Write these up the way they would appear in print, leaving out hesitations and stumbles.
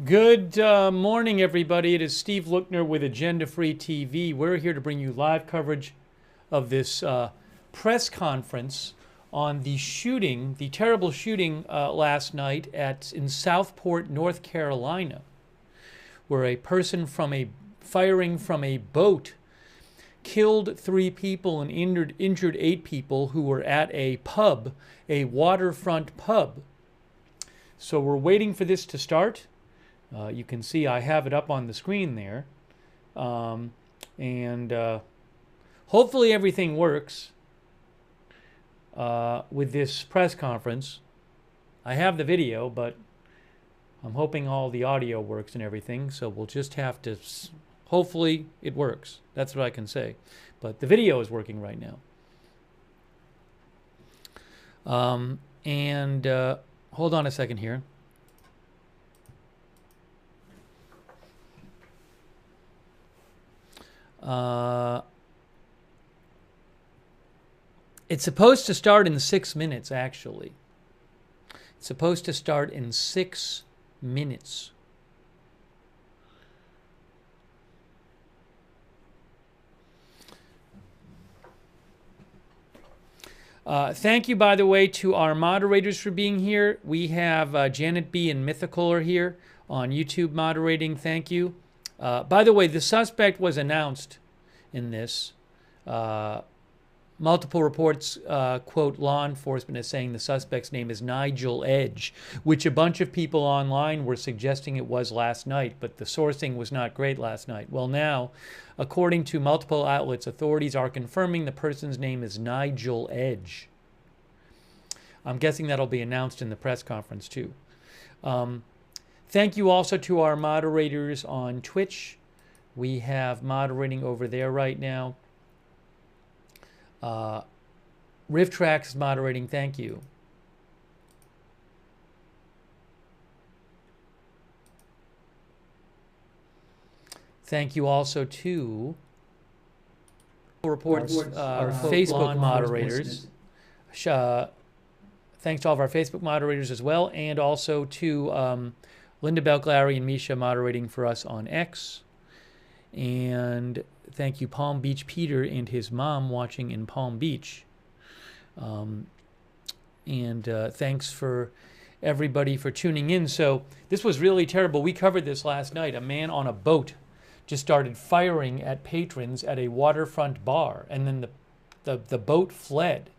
Good morning, everybody. It is Steve Lookner with Agenda Free TV. We're here to bring you live coverage of this press conference on the shooting, the terrible shooting last night in Southport, North Carolina, where a person firing from a boat killed 3 people and injured 8 people who were at a pub, a waterfront pub. So we're waiting for this to start. You can see I have it up on the screen there. Hopefully everything works with this press conference. I have the video, but I'm hoping all the audio works and everything. So we'll just have to, hopefully it works. That's what I can say. But the video is working right now. Hold on a second here. It's supposed to start in 6 minutes, actually. It's supposed to start in 6 minutes. Thank you, by the way, to our moderators for being here. We have Janet B. and Mythical are here on YouTube moderating. Thank you. By the way, the suspect was announced in this. Multiple reports quote law enforcement as saying the suspect's name is Nigel Edge, which a bunch of people online were suggesting it was last night, but the sourcing was not great last night. Well, now, according to multiple outlets, authorities are confirming the person's name is Nigel Edge. I'm guessing that'll be announced in the press conference, too. Thank you also to our moderators on Twitch. We have moderating over there right now. RiffTrax is moderating. Thank you. Thank you also to reports our Facebook moderators. Thanks to all of our Facebook moderators as well, and also to Linda Belk, Larry, and Misha moderating for us on X. And thank you, Palm Beach Peter and his mom watching in Palm Beach. Thanks for everybody for tuning in. So this was really terrible. We covered this last night. A man on a boat just started firing at patrons at a waterfront bar, and then the boat fled.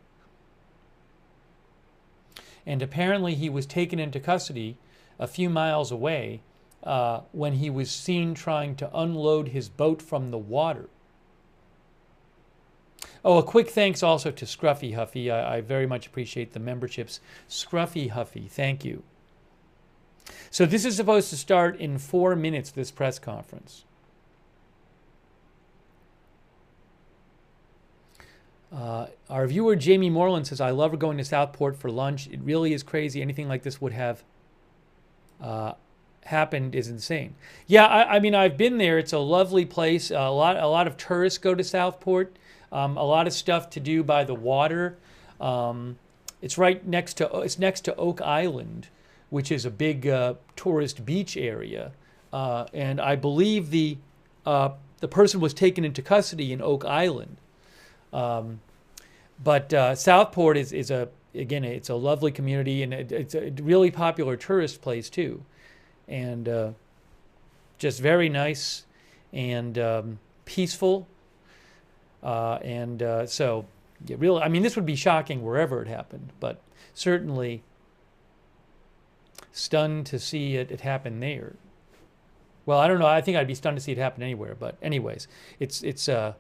And apparently he was taken into custody a few miles away when he was seen trying to unload his boat from the water. Oh, a quick thanks also to Scruffy Huffy. I very much appreciate the memberships. Scruffy Huffy, thank you. So this is supposed to start in 4 minutes, this press conference. Our viewer Jamie Moreland says, I love going to Southport for lunch. It really is crazy. Anything like this would have happened is insane. Yeah, I mean, I've been there. It's a lovely place. A lot of tourists go to Southport. A lot of stuff to do by the water. It's next to Oak Island, which is a big tourist beach area. And I believe the person was taken into custody in Oak Island. But Southport is it's a lovely community, and it's a really popular tourist place too, and just very nice and peaceful. So, yeah, really, I mean, this would be shocking wherever it happened, but certainly stunned to see it happen there. Well, I don't know. I think I'd be stunned to see it happen anywhere. But anyways, it's a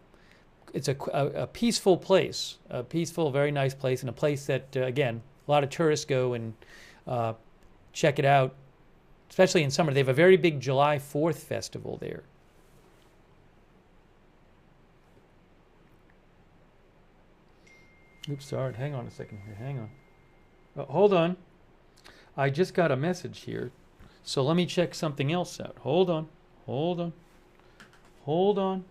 peaceful place, a peaceful, very nice place, and a place that, again, a lot of tourists go and check it out, especially in summer. They have a very big July 4th festival there. Oops, sorry. Hang on a second here. Hang on. Hold on. I just got a message here, so let me check something else out. Hold on. Hold on. Hold on.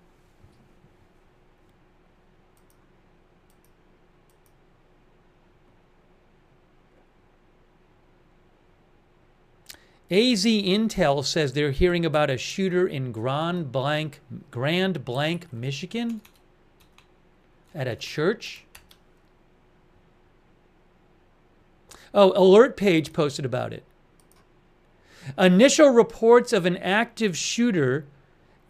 AZ Intel says they're hearing about a shooter in Grand Blanc, Michigan, at a church. Oh, Alert Page posted about it. Initial reports of an active shooter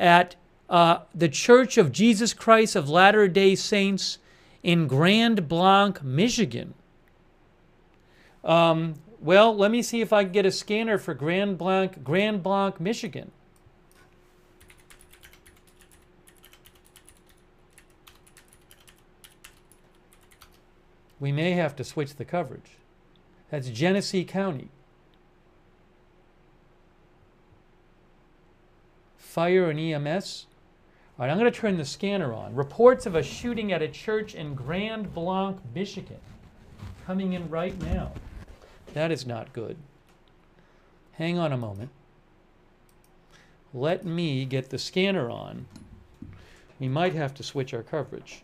at the Church of Jesus Christ of Latter-day Saints in Grand Blanc, Michigan. Well, let me see if I can get a scanner for Grand Blanc, Michigan. We may have to switch the coverage. That's Genesee County. Fire and EMS. All right, I'm going to turn the scanner on. Reports of a shooting at a church in Grand Blanc, Michigan. Coming in right now. That is not good. Hang on a moment. Let me get the scanner on. We might have to switch our coverage.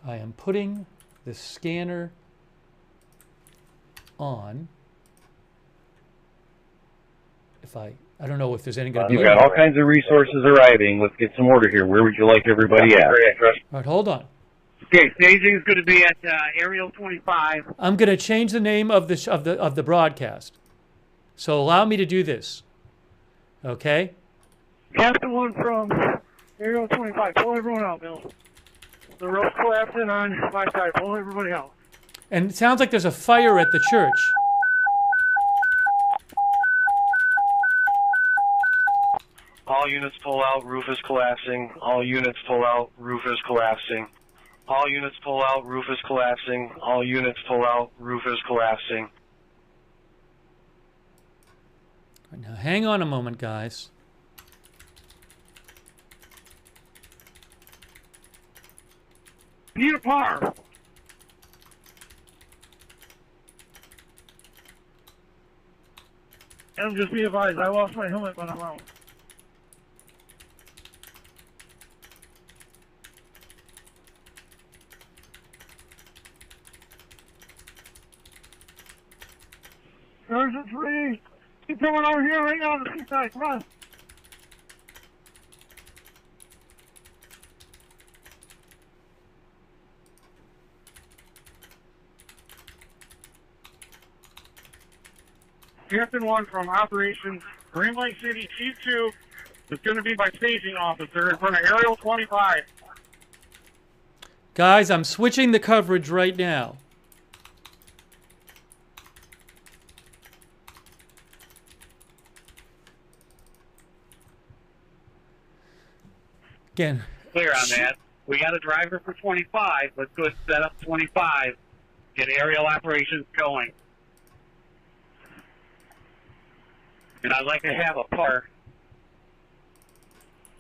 I am putting the scanner on. I don't know if there's any going to be. We've got all kinds of resources arriving. Let's get some order here. Where would you like everybody at? All right, hold on. Okay, staging is going to be at Aerial 25. I'm going to change the name of the broadcast. So allow me to do this. Okay? Captain 1 from Aerial 25. Pull everyone out, Bill. The rope's collapsing on my side. Pull everybody out. And it sounds like there's a fire at the church. All units pull out, roof is collapsing. All units pull out, roof is collapsing. All units pull out, roof is collapsing. All units pull out, roof is collapsing. Now hang on a moment, guys. Need a par. And just be advised, I lost my helmet when I'm out. Sergeant 3, keep coming over here right now on the seaside, come on. Captain 1 from Operations Grand Blanc City, Chief 2 is going to be my staging officer in front of Aerial 25. Guys, I'm switching the coverage right now. Again. Clear on that. We got a driver for 25. Let's go set up 25. Get aerial operations going. And I'd like to have a par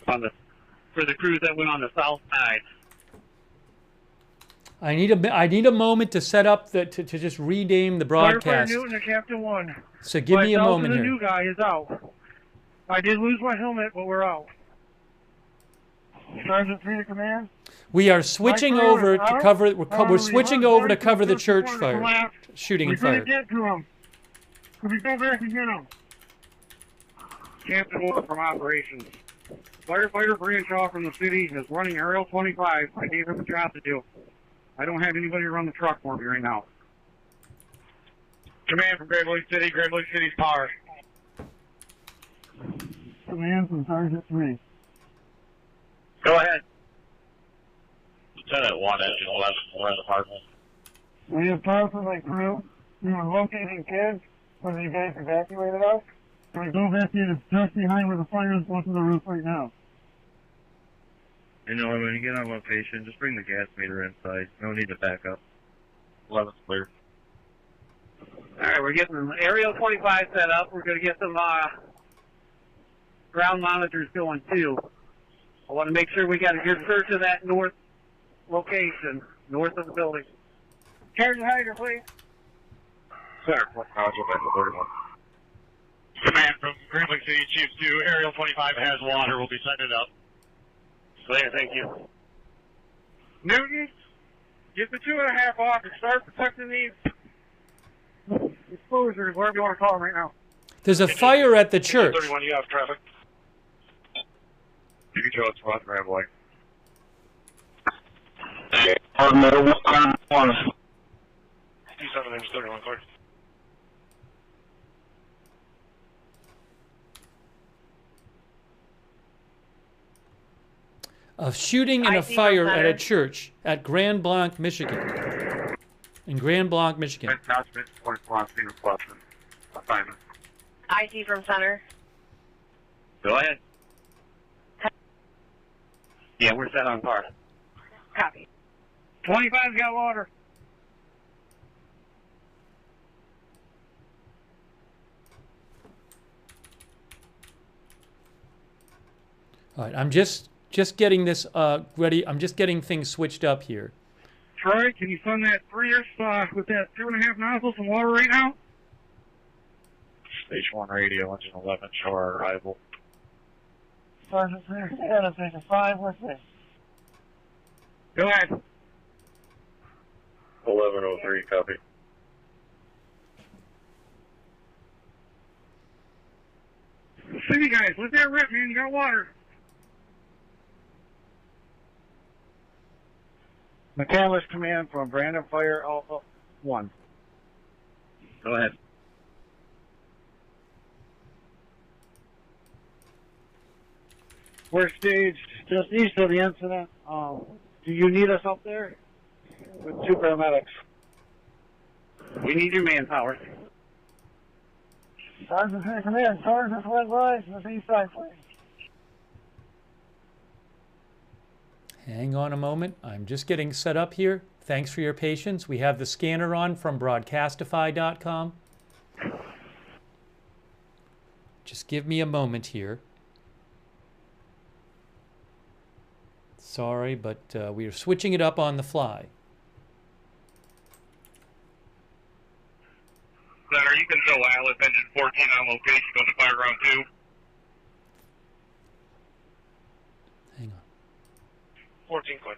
on for the crews that went on the south side. I need a moment to set up to just rename the broadcast. Firefighter Newton to Captain 1. So give me a moment here. here. The new guy is out. I did lose my helmet, but we're out. Sergeant 3 to command. We are switching over to cover. We're switching over to cover the church fire, shooting and fire. We couldn't get to him. Could we go back and get him? Captain 1 from Operations. Firefighter branch off from the city is running Aerial 25. I gave him a job to do. I don't have anybody to run the truck for me right now. Command from Grand Blanc City. Grand Blanc City's power. Command from Sergeant 3. Go ahead. Lieutenant 1, engine 11, we're in the apartment. We have power from my crew. We were locating kids when you guys evacuated us. So we go back in, it's just behind where the fire is, going to the roof right now. You know, when you get on location, just bring the gas meter inside. No need to back up. 11's clear. Alright, we're getting Aerial 25 set up. We're going to get some ground monitors going too. I want to make sure we got a good search of that north location, north of the building. Sergeant Hyder, please. Sir, roger, back to 31. Command from Grand Blanc City, Chief 2, Aerial 25 has water. We'll be setting it up. Clear, thank you. Newton, get the 2.5 off and start protecting these exposures, whatever you want to call them right now. There's a fire at the church. 31, you have traffic. You can show us spot Grand Blanc. D7 names 31, clear. A shooting and a fire at a church at Grand Blanc, Michigan. In Grand Blanc, Michigan. Attachment, point velocity reflection. Assignment. IT from center. Go ahead. Yeah, we're set on par. Copy. 25's got water. All right, I'm just getting this ready. I'm just getting things switched up here. Troy, can you send that 3-ish with that 2.5 nozzles and water right now? Stage 1 radio, engine 11, show our arrival. Sergeant 3, yeah, station 5, what's this? Go ahead. 1103, copy. City guys, let that rip, man, you got water. McCandless command from Brandon Fire Alpha 1. Go ahead. We're staged just east of the incident. Do you need us up there? With 2 paramedics. We need your manpower. Sergeant, here, command. Sergeant, went rise to the east side, please. Hang on a moment. I'm just getting set up here. Thanks for your patience. We have the scanner on from broadcastify.com. Just give me a moment here. Sorry, but we are switching it up on the fly. Center, you can show wireless engine 14 on location on the fire ground 2. Hang on. 14, clear.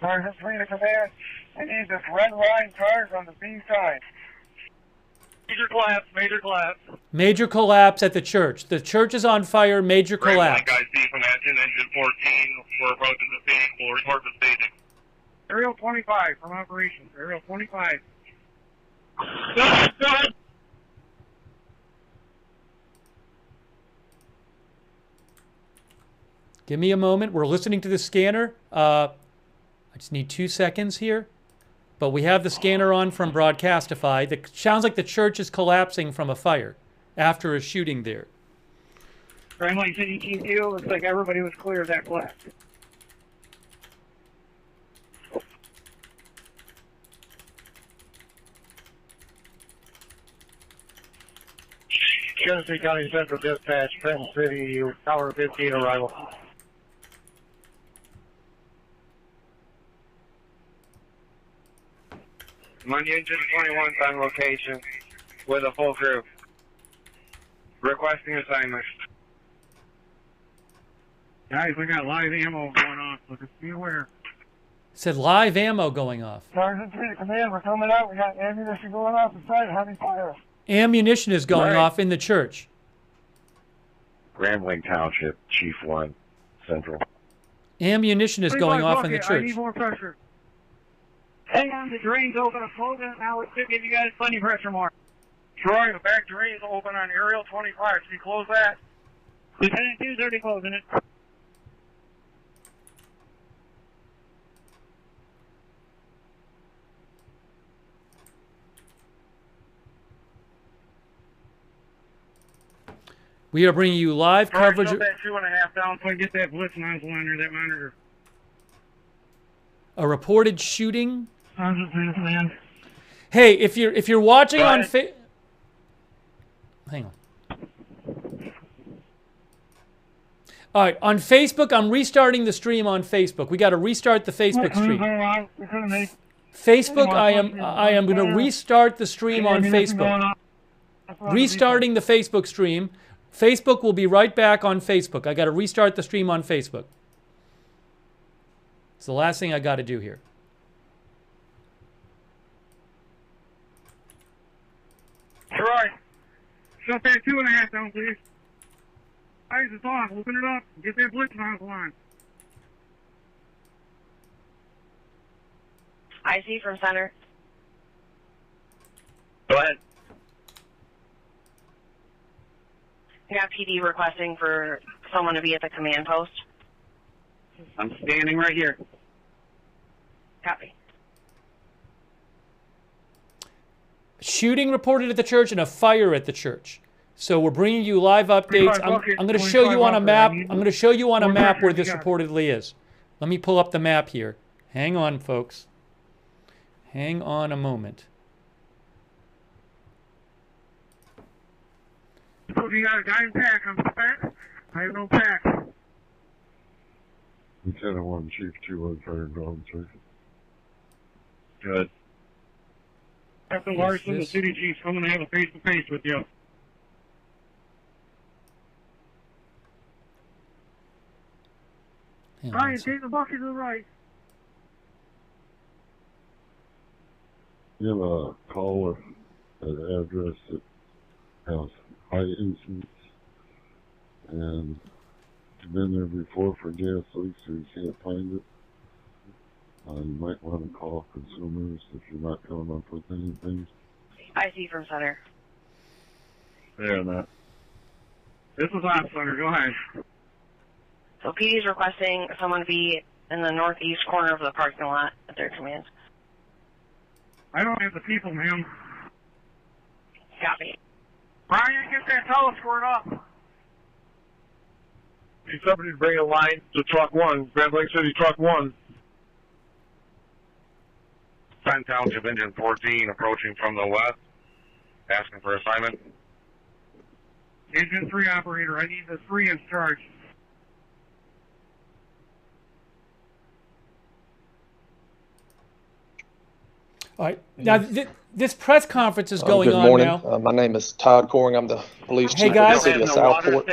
Sergeant 3 to command. I need this red line charge on the B side. Major collapse, major collapse. Major collapse at the church. The church is on fire. Major collapse. Guys, see from engine 14. We're approaching the staging. We'll report the staging. Aerial 25 from operations. Aerial 25. Give me a moment. We're listening to the scanner. I just need 2 seconds here. But we have the scanner on from Broadcastify. It sounds like the church is collapsing from a fire after a shooting there. Grand Blanc City TCO, looks like everybody was clear of that collapse. Genesee County Central Dispatch, Penn City, Tower 15 arrival. Money engine 21 on location with a full crew. Requesting assignment. Guys, we got live ammo going on, so just be aware. It said live ammo going off. Sergeant 3 to command, we're coming out. We got ammunition going off the side, heavy fire. Ammunition is going off in the church. Grand Blanc Township, Chief 1, Central. Ammunition is going off in the I church. need more pressure. Hang on, the drain's open. I'm closing it now. It should give you guys plenty of pressure more. Troy, the back drain's open on aerial 25. Can you close that? Lieutenant 2's already closing it. We are bringing you live coverage. Shut that 2.5 down so I get that blitz nozzle under that monitor. A reported shooting. Sergeant 3 to command. Hey, if you're watching on hang on. All right, on Facebook, I'm restarting the stream on Facebook. We got to restart the Facebook stream. Facebook, I am going to restart the stream on Facebook. Restarting the Facebook stream. Facebook will be right back on Facebook. I got to restart the stream on Facebook. It's the last thing I got to do here. Troy, shut that 2.5 down, please. Eyes is off. Open it up. Get that blitz off the line. IC from center. Go ahead. We got PD requesting for someone to be at the command post. I'm standing right here. Copy. Shooting reported at the church and a fire at the church. So we're bringing you live updates. I'm going to show you on a map. I'm going to show you on a map where this reportedly is. Let me pull up the map here. Hang on, folks. Hang on a moment. You got a guy in pack. I'm pack. I have no pack. Lieutenant 1, Chief 2 on fire and ground, sir. Good. Captain Larson, the city chief's coming to have a face-to-face with you. Ryan, take the bucket to the right. You have a call at an address that has high incidents, and you've been there before for gas leaks or you can't find it. You might want to call consumers if you're not coming up with anything. IC from center. There, that. This is on center. Go ahead. So PD's requesting someone to be in the northeast corner of the parking lot at their command. I don't have the people, ma'am. Copy. Brian, get that tower squared up. Need somebody to bring a line to truck 1, Grand Blanc City truck 1. Penn Township Engine 14 approaching from the west, asking for assignment. Engine 3 operator, I need the 3 in charge. All right. Now, this press conference is going on good morning. now. My name is Todd Coring. I'm the police chief of the guys. city of Southport.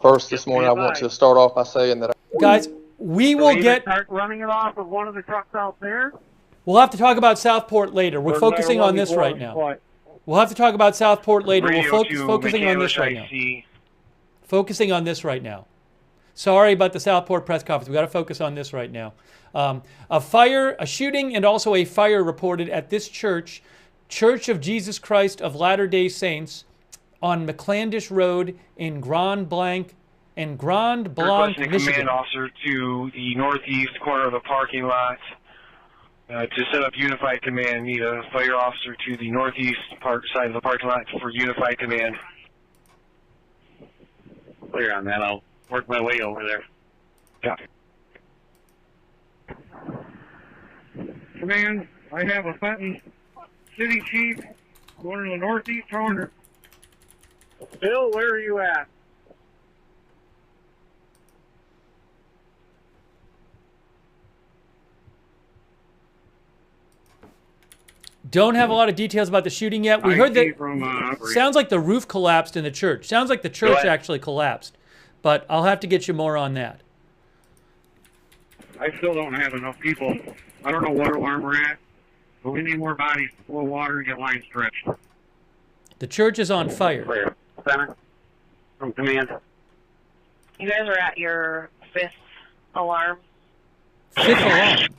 First, this morning, I want to start off by saying that... Guys, we will get... Start running it off of one of the trucks out there. We'll have to talk about Southport later. We're focusing on this right now. We'll have to talk about Southport later. We're focusing on this right now. Focusing on this right now. Sorry about the Southport press conference. We've got to focus on this right now. A shooting, and also a fire reported at this church, Church of Jesus Christ of Latter-day Saints, on McClandish Road in Grand Blanc, Requesting Michigan. Command officer to the northeast corner of the parking lot to set up unified command. Need a fire officer to the northeast side of the parking lot for unified command. Clear on that. I'll work my way over there. Copy. Command, I have a Fenton city chief going to the northeast corner. Bill, where are you at? Don't have a lot of details about the shooting yet. We heard that sounds like the roof collapsed in the church. Sounds like the church actually collapsed. But I'll have to get you more on that. I still don't have enough people. I don't know what alarm we're at, but we need more bodies to flow water and get lines stretched. The church is on fire. Clear. Center, from command. You guys are at your 5th alarm. 5th alarm.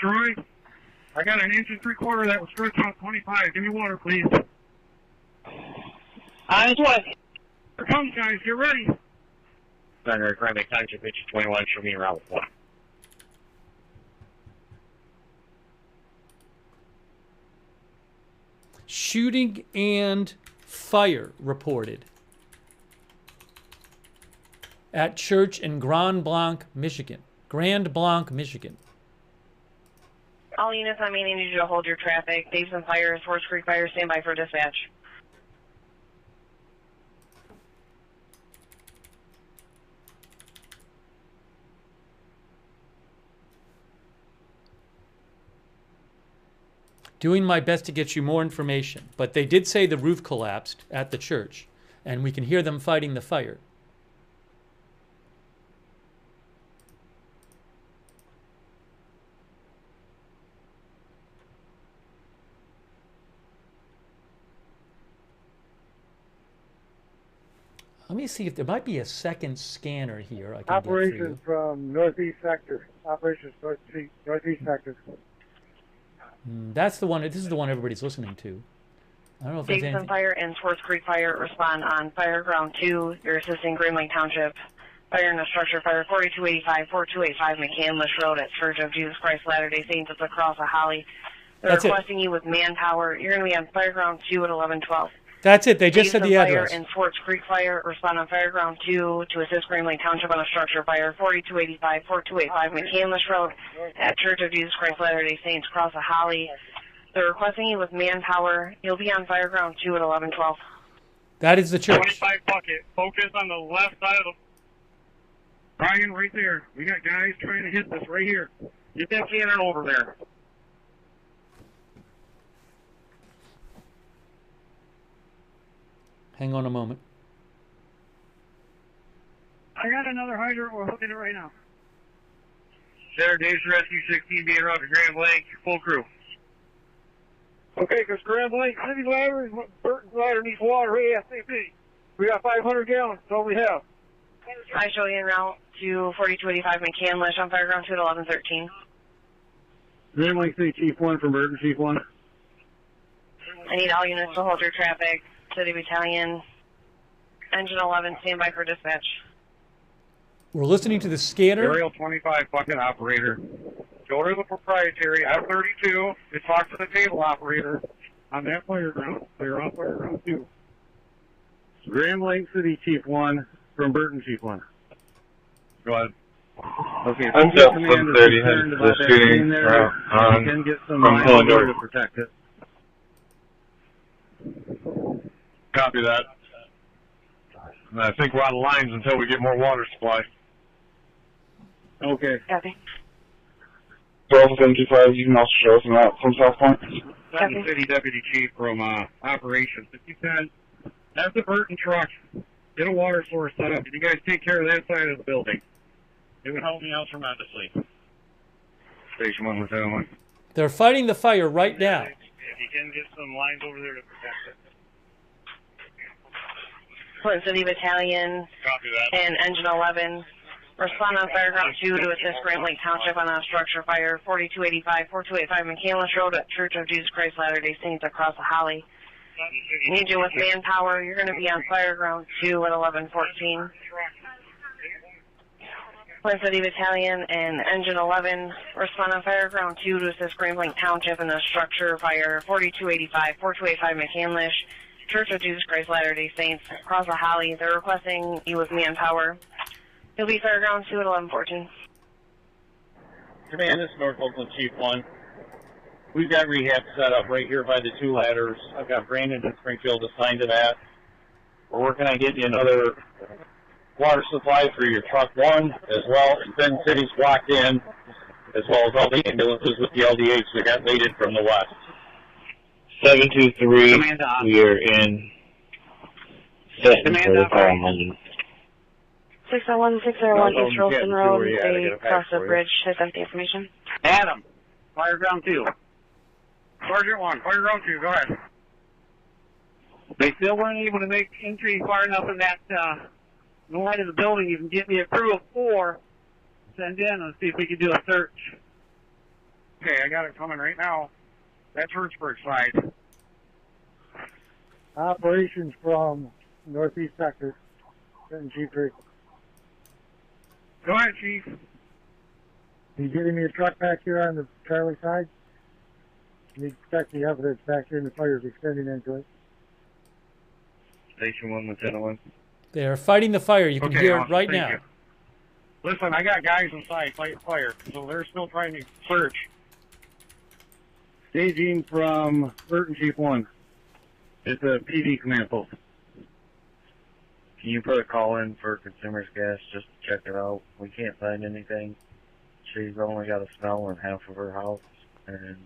Troy, I got an 1 3/4 that was stretched out 25. Give me water, please. Eyes what? Here comes, guys. Get ready. Center, Grand Blanc Township, Engine 21, show me around with 1. Shooting and fire reported at church in Grand Blanc, Michigan. Grand Blanc, Michigan. All units on main, I need you to hold your traffic. Daveson Fire and Forest Creek Fire, stand by for dispatch. Doing my best to get you more information, but they did say the roof collapsed at the church, and we can hear them fighting the fire. Let me see if there might be a second scanner here. I can Operations from Northeast Sector. Operations Northeast Sector. That's the one. This is the one everybody's listening to. I don't know if there's Daveson anything. Fire and Forest Creek Fire respond on Fire Ground 2. You're assisting Grand Blanc Township. Fire in a structure fire 4285, 4285 McCandless Road at Church of Jesus Christ Latter-day Saints. It's across a Holly. They're requesting you with manpower. You're going to be on Fire Ground 2 at 1112. That's it. They just said the address. Fire and Forts Creek Fire respond on Fire Ground 2 to assist Grand Blanc Township on a structure fire 4285, 4285 McCandless Road at Church of Jesus Christ Latter-day Saints, across a Holly. They're requesting you with manpower. You'll be on Fire Ground 2 at 1112. That is the church. 25 bucket. Focus on the left side of the... Brian, right there. We got guys trying to hit this right here. Get that cannon over there. Hang on a moment. I got another hydrant. We're hooking it right now. Center Dave's Rescue 16 being routed to Grand Blanc. Full crew. Okay, because Grand Blanc City Ladder, Burton's Ladder needs water ASAP. We got 500 gallons. That's all we have. I show you en route to 4285 McCandless on Fire Ground 2 at 1113. Grand Blanc City Chief 1 from Burton, Chief 1. I need all units to hold your traffic. City Battalion, Engine 11, stand by for dispatch. We're listening to the scanner. Aerial 25 bucket operator. Go to the proprietary F32 and talk to the table operator on that fire ground. They're on Fire Ground 2. Grand Blanc City Chief 1 from Burton, Chief 1. Go ahead. Okay, I'm just 30 headed to the shooting you can get some lines to protect it. Copy that. And I think we're out of lines until we get more water supply. Okay. Copy. 1275, you can also show us that from Southport. Second City Deputy Chief from Operations. If you can, have the Burton truck get a water source set up. If you guys take care of that side of the building, it would help me out tremendously. Station 1 with that one. They're fighting the fire right now. If you can get some lines over there to protect it. Flint City Battalion and Engine 11 respond on Fire Ground 2 to assist Grand Blanc Township on a structure fire 4285, 4285 McCandless Road at Church of Jesus Christ Latter-day Saints, across the Holly. Need you with manpower. You're going to be on Fire Ground 2 at 1114. Flint City Battalion and Engine 11 respond on Fire Ground 2 to assist Grand Blanc Township in a structure fire 4285, 4285 McCandless, Church of Jesus Christ Latter-day Saints, across the Holly. They're requesting you with manpower. You'll be Fire Ground 2 at 1114. Command, this is North Oakland Chief 1. We've got rehab set up right here by the two ladders. I've got Brandon and Springfield assigned to that. We're working on getting another water supply for your truck 1 as well. Then City's blocked in, as well as all the ambulances with the LDH that got raided from the west. 723, we are in session for the call engine. 601, 601 East Rolston Road. They crossed the bridge. Has empty information. Adam, Fire Ground 2. Sergeant 1, Fire Ground 2, go ahead. They still weren't able to make entry far enough in that the light of the building. You can get me a crew of 4, send in, and see if we can do a search. Okay, I got it coming right now. That's Hertzberg side. Operations from Northeast Sector. Chief 3. Go ahead, Chief. Are you getting me a truck back here on the Charlie side? You expect the evidence back here and the fire's extending into it. Station 1, Lieutenant 1. They're fighting the fire. You can hear it right now. You. Listen, I got guys inside fighting fire, so they're still trying to search. Staging from Burton Chief 1. It's a PD command post. Can you put a call in for Consumers Gas just to check it out? We can't find anything. She's only got a smell in half of her house and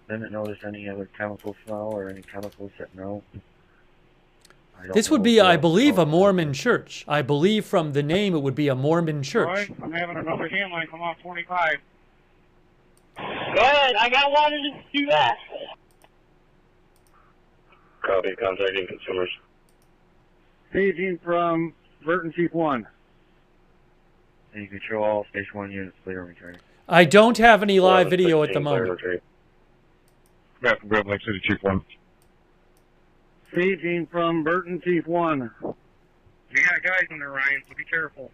didn't notice any other chemical smell or any chemicals that no. This would be, I believe, a Mormon church. I believe from the name it would be a Mormon church. All right, I'm having another hand line come off 25. Good, I got one to do that. Copy, contacting consumers. Staging from Burton Chief 1. And you can show all Station 1 units clear and return. I don't have any live video at the moment. Back from Grand Blanc City, Chief 1. Staging from Burton Chief 1. You got guys in there, Ryan, so be careful.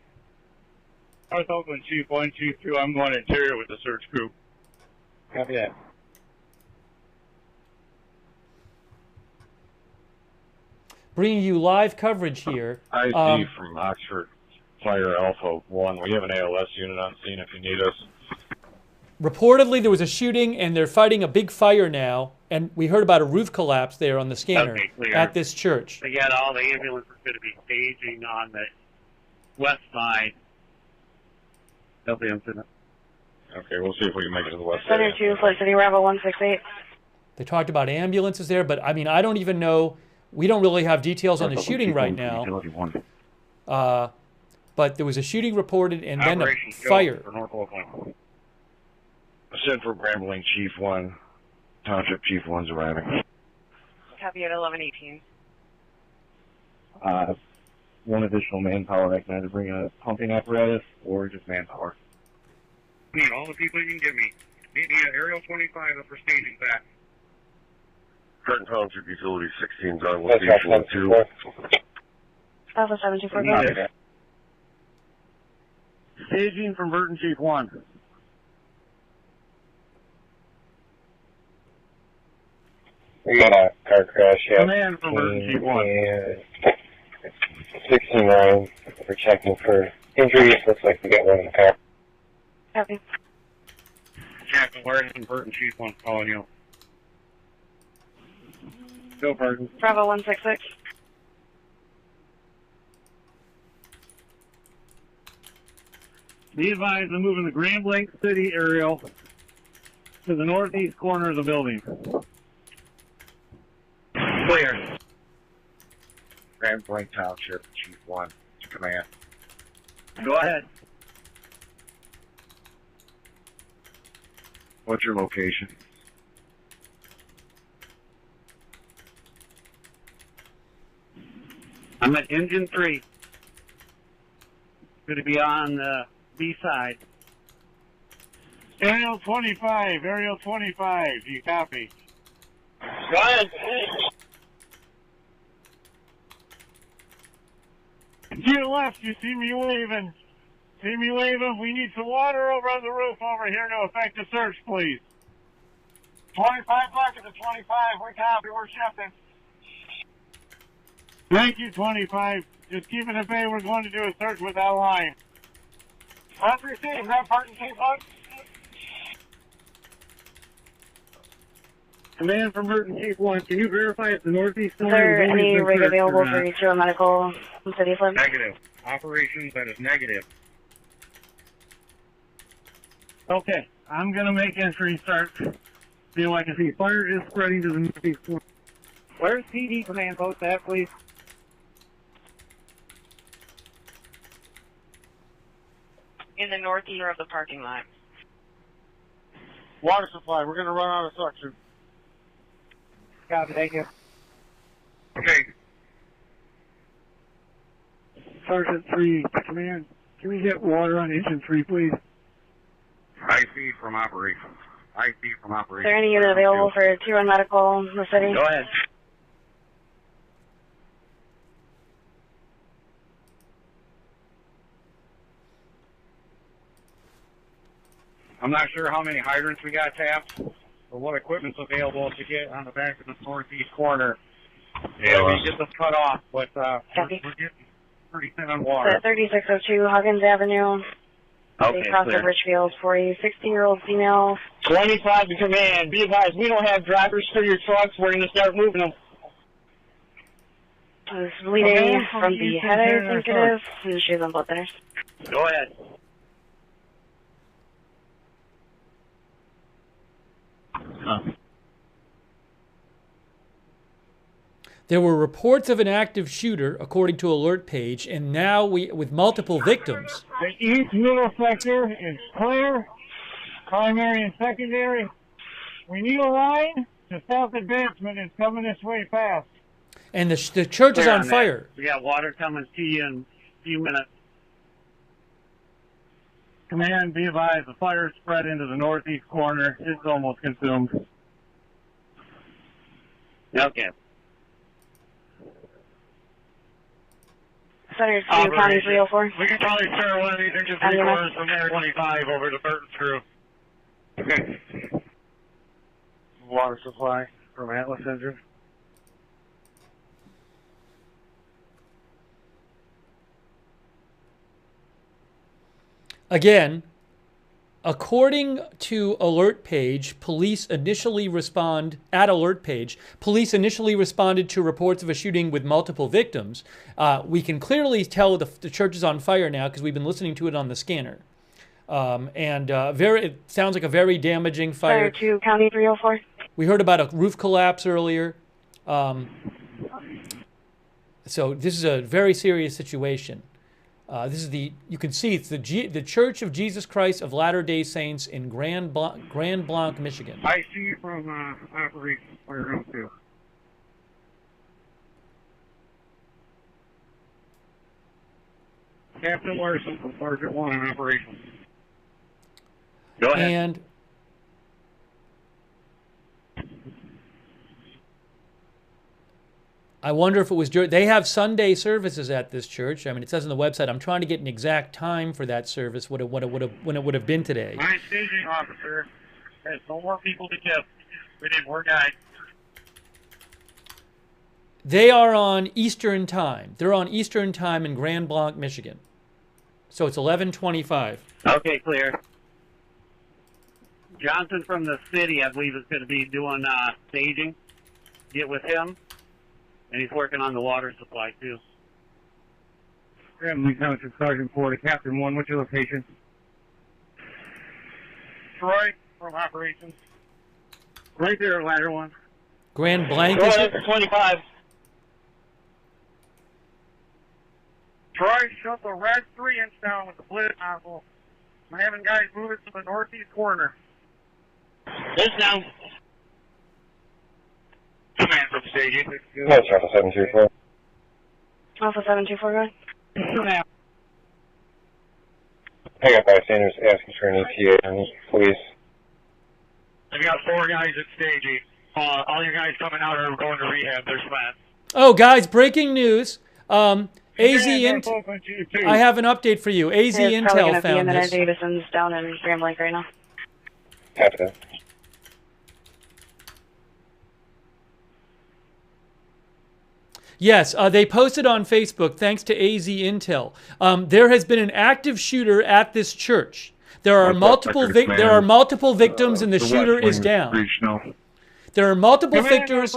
I was hoping Chief 1, Chief 2, I'm going interior with the search crew. Copy that. Bringing you live coverage here. ID from Oxford Fire Alpha 1. We have an ALS unit on scene if you need us. Reportedly, there was a shooting, and they're fighting a big fire now. And we heard about a roof collapse there on the scanner at this church. But yet all the ambulances are going to be staging on the west side of the incident. Okay, we'll see if we can make it to the west side. Center 2, Flight City, Bravo 168. They talked about ambulances there, but I mean, I don't even know. We don't really have details on the shooting right now. But there was a shooting reported and then a fire. Send for Grand Blanc Chief 1. Township Chief 1's arriving. Copy at 1118. One additional manpower that can either bring a pumping apparatus or just manpower. Need all the people you can give me. Meet me at Aerial 25 up for staging back. Curtin Township Utility 16's on location 2. Alpha 724. Staging from Burton Chief 1. We got a car crash here. Command from Burton Chief 1. 69. We're checking for injuries. Looks like we got one in the car. Copy. Captain Larson, Burton Chief 1 calling you. Go, Burton. Bravo 166. Be advised, I'm moving the Grand Blanc City aerial to the northeast corner of the building. Clear. Grand Blanc Township Chief 1 to command. Go ahead. What's your location? I'm at Engine 3. Going to be on the B side. Aerial 25, Aerial 25, do you copy? Go ahead. To your left, you see me waving. See me waving? We need some water over on the roof over here to effect a search, please. 25 buckets of 25, we copy, we're shifting. Thank you, 25. Just keep it at bay, we're going to do a search with that line. That's received, that Burton Chief 1. Command from Burton Chief 1, can you verify if the northeast Is corner there of the building any has been rig searched available or for not? you to a medical city flip? Negative. Operations, that is negative. Okay, I'm going to make entry start. See what I can see. Fire is spreading to the northeast corner. Where's PD command post at, please? In the northeast of the parking lot. Water supply, we're going to run out of suction. Copy, thank you. Okay. Sergeant 3, command, can we get water on engine 3, please? IC from operations. IC from operations. Is there any unit available for T1 medical in the city? Go ahead. I'm not sure how many hydrants we got tapped, or what equipment's available to get on the back of the northeast corner. Yeah, we get this cut off, but we're getting pretty thin on water. 3602 Huggins Avenue. Okay, across clear. the Richfield for a 60-year-old female. 25 to command. Be advised, we don't have drivers for your trucks. We're going to start moving them. Was bleeding from the head, I think it is, and she's on blood thinners. Go ahead. There were reports of an active shooter, according to alert page, and now with multiple victims. The east middle sector is clear, primary and secondary. We need a line. The south advancement is coming this way fast. And the church is on fire. We got water coming to you in a few minutes. Command, be advised, the fire spread into the northeast corner. It's almost consumed. Okay. Center 2, County 304. We can probably start one of these engine 3-4s from there 25 over to Burton's crew. Okay. Water supply from Atlas engine. Again, according to alert page, police initially responded to reports of a shooting with multiple victims. We can clearly tell the church is on fire now because we've been listening to it on the scanner. It sounds like a very damaging fire. Fire 2, County 304. We heard about a roof collapse earlier. So this is a very serious situation. You can see it's the Church of Jesus Christ of Latter-day Saints in Grand Blanc, Michigan. I see you from Operations Fire Room 2. Captain Larson from Sergeant 1 in Operations. Go ahead. And I wonder if it was they have Sunday services at this church. I mean, it says on the website. I'm trying to get an exact time for that service. When it would have been today. My staging officer has no more people to give. We need more guys. They are on Eastern time. They're on Eastern time in Grand Blanc, Michigan. So it's 11:25. Okay, clear. Johnson from the city, I believe, is going to be doing staging. Get with him. And he's working on the water supply, too. Grand Blanc Township Sergeant 4 to Captain 1. What's your location? Troy from Operations. Right there, ladder 1. Grand Blanc. Go ahead, 25. Troy, shut the red 3-inch down with the blade nozzle. I'm having guys move it to the northeast corner. This down. Command from staging. No, it's Alpha 724. Alpha 724, go ahead. Now. I got bystanders asking for an ETA and police. I've got 4 guys at staging. All your guys coming out are going to rehab. They're flat. Oh, guys, breaking news. AZ Intel. I have an update for you. AZ Intel found this. Davison's down in Grand Blanc right now. Copy that. Yes, they posted on Facebook, thanks to AZ Intel. There has been an active shooter at this church. There are multiple victims, and the shooter is down. There are multiple victims.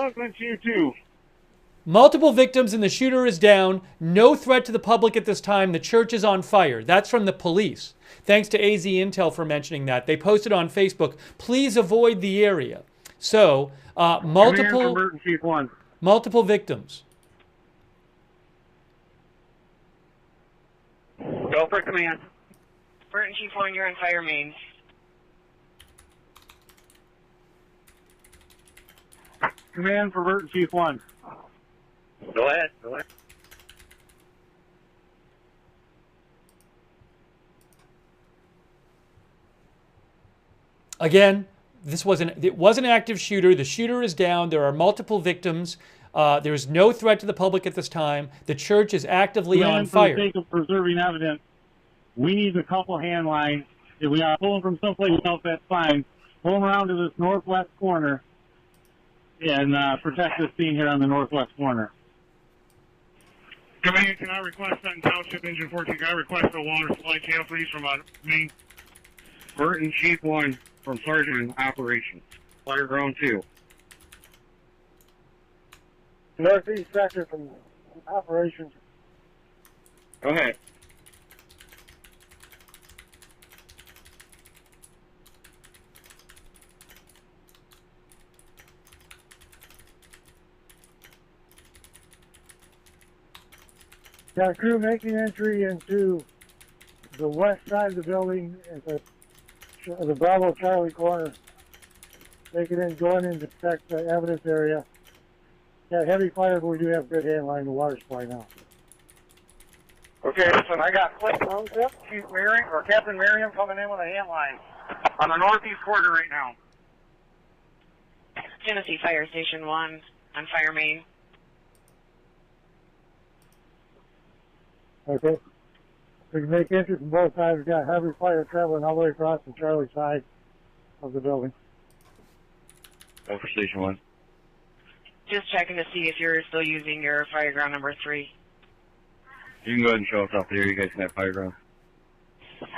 Multiple victims, and the shooter is down. No threat to the public at this time. The church is on fire. That's from the police. Thanks to AZ Intel for mentioning that. They posted on Facebook, please avoid the area. So, multiple victims. Go for command. Burton Chief 1, you're on fire main. Command for Burton Chief 1. Go ahead. Go ahead. Again, it was an active shooter. The shooter is down. There are multiple victims. There's no threat to the public at this time. The church is actively on fire. For the sake of preserving evidence, we need a couple hand lines. If we are pulling from someplace else, that's fine. Pull them around to this northwest corner and protect this scene here on the northwest corner. Command, can I request Sutton Township Engine 14? Can I request a water supply channel, please, from main? Burton Chief 1 from Sergeant Operations. Fire ground 2. Northeast sector from Operations. Go ahead. Got a crew making entry into the west side of the building at the Bravo Charlie corner. Taking in, going in to protect the evidence area. Got heavy fire, but we do have good handling of the water supply now. Okay, listen, I got Cliff Township, Chief Merriam, or Captain Merriam coming in with a hand line on the northeast quarter right now. Genesee Fire Station 1 on Fire Main. Okay. We can make entry from both sides. We've got heavy fire traveling all the way across the Charlie side of the building. Go for Station 1. Just checking to see if you're still using your fire ground number 3. You can go ahead and show us off there. You guys can have fire ground.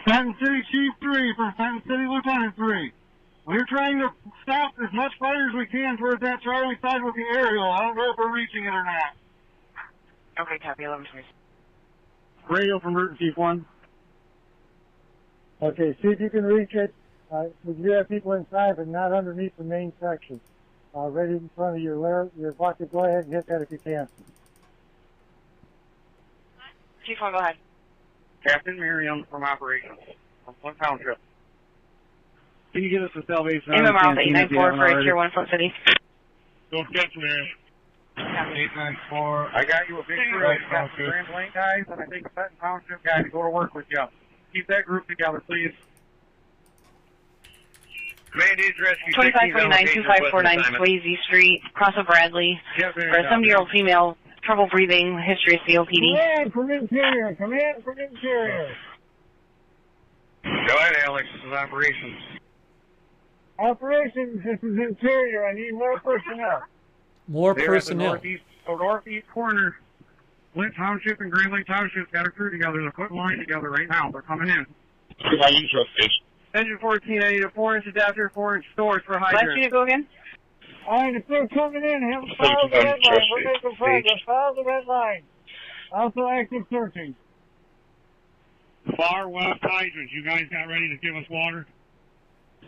Fenton City Chief 3 for Fenton City Lieutenant 3. We're trying to stop as much fire as we can towards that Charlie side with the aerial. I don't know if we're reaching it or not. Okay, copy 11-20. Radio from Burton Chief 1. Okay, see if you can reach it. We do have people inside, but not underneath the main section. Right in front of your bucket. Go ahead and hit that if you can. Chief 1, go ahead. Captain Merriam from Operations from Flint Township. Can you give us a salvation? MMR 894 for Tier 1 Flint City. Go catch me. 894. I got you a big crew. I got some Grand Blanc guys, and I think a Sutton Township guy to go to work with you. Keep that group together, please. Command Rescue 2529-2549 Swayze Street, cross of Bradley, for a 70-year-old female, trouble breathing, history of COPD. Command from interior. Command from interior. Go ahead, Alex. This is Operations. Operations, this is interior. I need more personnel. More They're personnel. At the northeast corner. Flint Township and Grand Blanc Township got a crew together. They're putting line together right now. They're coming in. Engine 14, I need a 4-inch adapter, 4-inch storage for hydrant. Last unit, go again? All right, if they're coming in, have them follow the red line. We're making progress. Follow the red line. Also active searching. Far west hydrant. You guys got ready to give us water?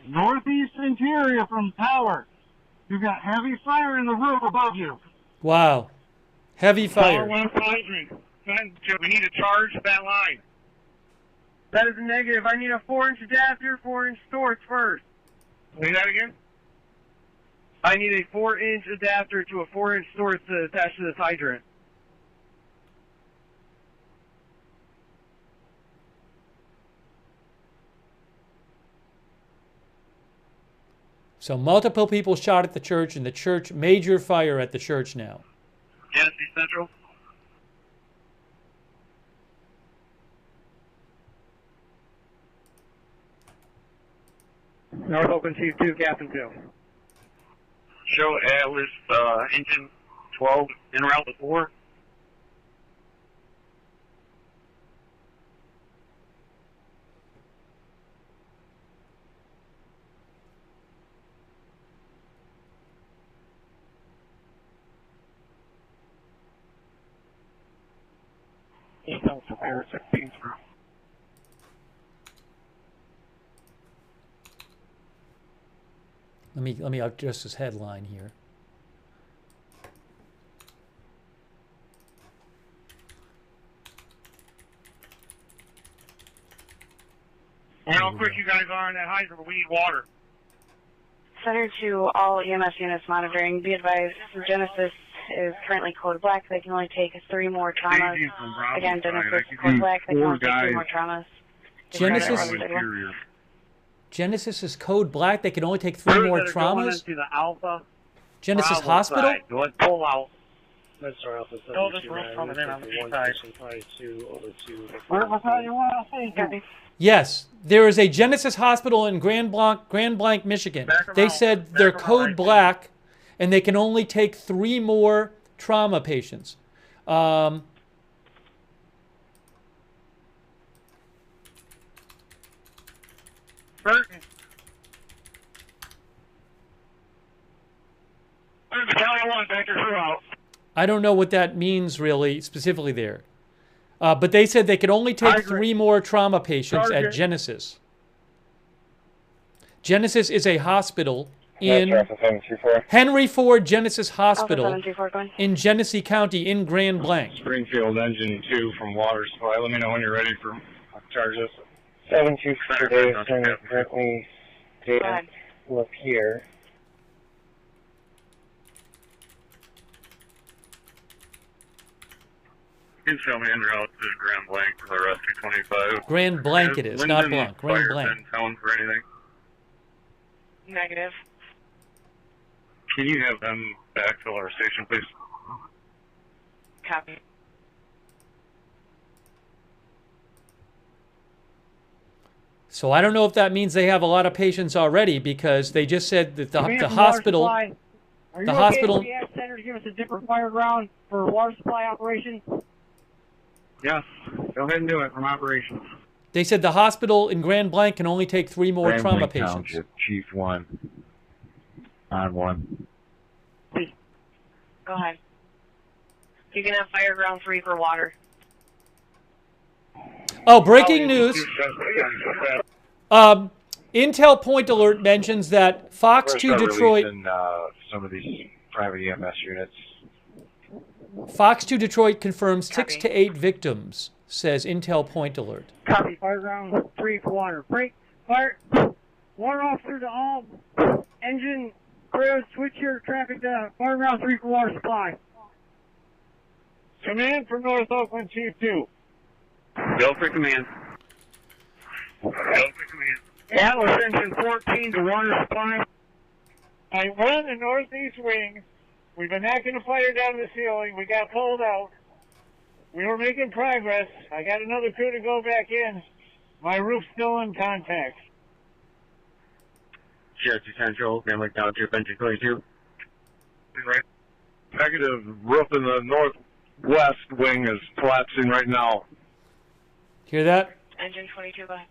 Northeast interior from tower. You've got heavy fire in the roof above you. Wow. Heavy Far fire. west hydrant. We need to charge that line. That is a negative. I need a 4-inch adapter, 4-inch storage first. Say that again? I need a 4-inch adapter to a 4-inch storage to attach to this hydrant. So multiple people shot at the church, and the church, major fire at the church now. Genesee Central. North Open Chief 2, Captain 2. Show Atlas Engine 12 en route to 4. Fire 16 through. Let me adjust this headline here. How quick you guys are on that hydrant, but we need water. Center to all EMS units monitoring. Be advised, Genesis is currently code black. They can only take 3 more traumas. Again, Genesis is code black. They can only take 3 more traumas. Genesis is code black. They can only take 3 more traumas. Into the Alpha Genesis Hospital. Let's pull out. Mr. Alpha No, this room's coming in on the east side. What's all you want to say? Yes, there is a Genesis Hospital in Grand Blanc, Michigan. They said they're code black, and they can only take 3 more trauma patients. Burton. Battalion 1, vector crew out. I don't know what that means really specifically there. But they said they could only take 3 more trauma patients at Genesis. Genesis is a hospital in Henry Ford Genesis Hospital in Genesee County in Grand Blanc. Springfield engine 2 from water supply. Let me know when you're ready for charges. 724 days, currently data look here. You can show me en route to Grand Blanc for the rescue 25. Grand Blanc it is, not Blanc. Grand Blanc. Town for anything? Negative. Can you have them backfill our station, please? Copy. So I don't know if that means they have a lot of patients already, because they just said that the hospital... Are you okay for the Act Center to give us a different fire ground for water supply operations? Yes. Go ahead and do it from operations. They said the hospital in Grand Blanc can only take 3 more Grand trauma Blanc patients. Township, Chief 1. On 1. Go ahead. You can have fire ground 3 for water. Oh, breaking news. Intel Point Alert mentions that Fox 2 Detroit... some of these private EMS units. Fox 2 Detroit confirms 6 to 8 victims, says Intel Point Alert. Copy. Fire ground 3 for water. Break. Fire. Water officer to all engine crews. Switch your traffic to fire ground 3 for water supply. Command for North Oakland, Chief 2. Bill for command. Atlas engine 14 to water supply. I run the northeast wing. We've been knocking the fire down the ceiling. We got pulled out. We were making progress. I got another crew to go back in. My roof's still in contact. Sheriff Central, Grand Blanc Township, engine 22. Right. Negative. Roof in the northwest wing is collapsing right now. Hear that? Engine 22, go ahead.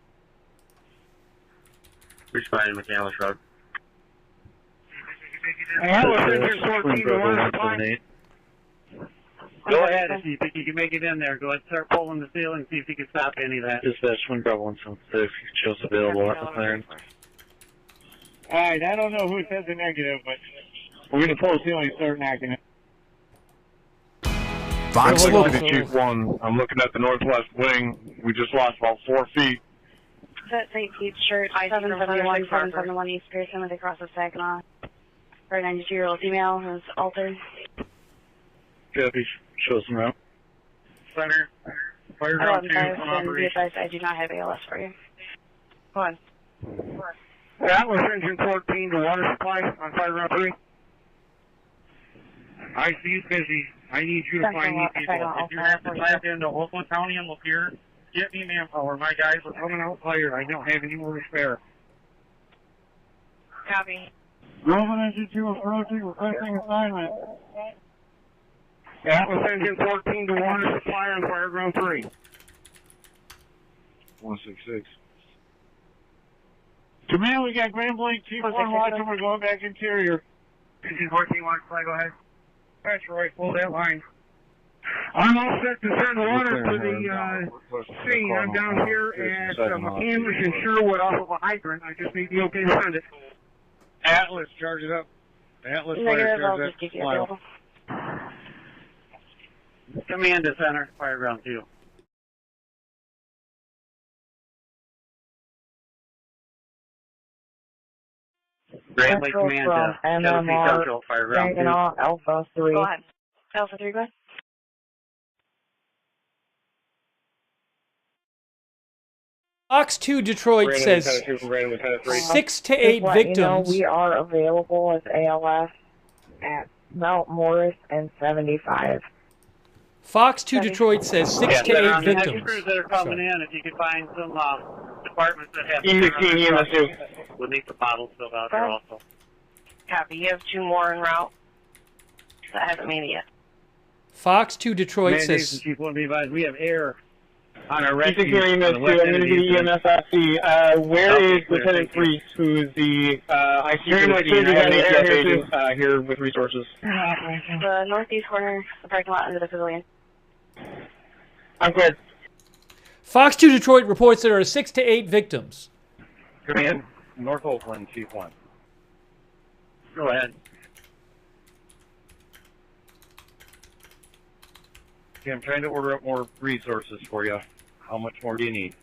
Responding to McAllis Road. Atlas engine 14 to water supply. Go ahead, if you think you can make it in there. Go ahead and start pulling the ceiling, see if you can stop any of that. Dispatch Twin Bravo 1, so if shows available at the clearance. Alright, I don't know who says the negative, but we're going to pull the ceiling and start knocking it. Fox Chief 1, I'm looking at the northwest wing. We just lost about 4 feet. Set St. Pete's Church, 771 East Pearson with across the Saginaw. For a 92-year-old female who's altered. Copy. Show some route. Center. Fire ground 2 from operation. I do not have ALS for you. Go on. Atlas engine 14 to water supply on fire ground 3. I see you busy. I need you to find me people. If you have to tap into Oakland County and Lapeer, get me manpower. My guys are coming out fired. I don't have any more to spare. Copy. Roman engine 2 approaching, requesting assignment. Atlas engine 14 to water supply on fire ground 3. 166. Command, we got Grand Blanc Chief 1 watching. We're going back interior. Engine 14 water supply, go ahead. That's right, pull that line. I'm all set to send water to the scene. I'm down here at McCandless and Sherwood off of a hydrant. I just need the okay to send it. Atlas, charge it up. Atlas, fire, charge it. Command to center, fire ground 2. Grand Lake Command to MMR, Central, fire ground 2. Alpha 3. Go ahead. Alpha 3, go ahead. Fox 2 Detroit says 6 to 8 victims. We are available as ALS at Mount Morris and 75. Fox 2 Detroit says 6 to 8 victims. Heavy crews that are coming in, if you could find some departments that have we'll need the bottles filled out here also. Copy. You have 2 more en route. That hasn't made it yet. Fox 2 Detroit says... Chief, we have air on our Keep rescue. hearing this too. I'm going to do the EMS where is Lieutenant Priest, who is the IC for the scene? I have an ATF agent here with resources. The northeast corner, the parking lot under the pavilion. I'm clear. Fox 2 Detroit reports there are 6 to 8 victims. Command, North Oakland, Chief 1. Go ahead. Okay, I'm trying to order up more resources for you. How much more do you need?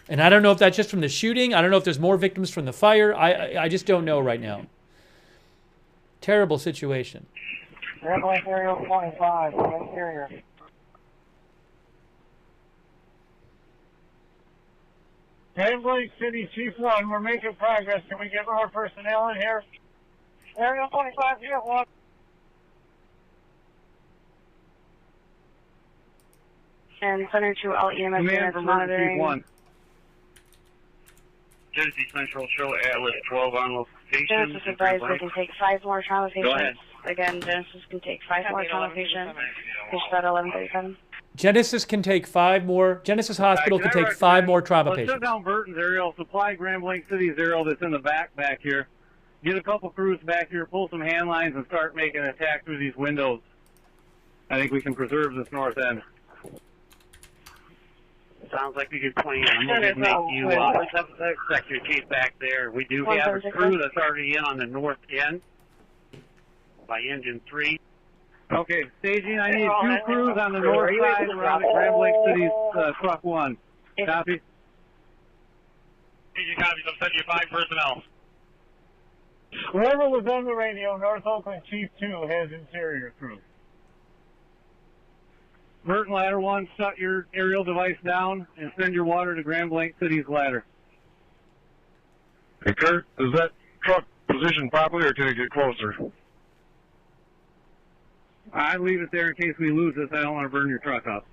And I don't know if that's just from the shooting. I don't know if there's more victims from the fire. I just don't know right now. Terrible situation. Grand Blanc area 25, exterior. Grand Blanc City, Chief 1, we're making progress. Can we get more personnel in here? Area 25, Chief 1. And Center 2, all EMS units monitoring. Chief 1. Genesee Central show Atlas 12 on location. Genesis advised they can take 5 more trauma patients. Go ahead. Again, Genesis can take 5 more trauma patients. Push that 1137. Genesis can take 5 more. Genesis Hospital can take 5 more trauma Let's patients. shut down Burton's aerial, supply Grand Blanc City's aerial that's in the back here. Get a couple crews back here, pull some hand lines, and start making an attack through these windows. I think we can preserve this north end. Sounds like a good plan. I'm going to make you sector chief back there. We do have a crew that's already in on the north end by engine 3. Okay, staging. I need 2 crews on the north side around the Grand Blanc City's truck 1. Copy. Staging copies. I'm sending you 5 personnel. Whoever was on the radio, North Oakland Chief 2 has interior crew. Burton Ladder 1, shut your aerial device down and send your water to Grand Blanc City's ladder. Hey, Kurt, is that truck positioned properly, or can it get closer? I leave it there in case we lose this. I don't want to burn your truck up.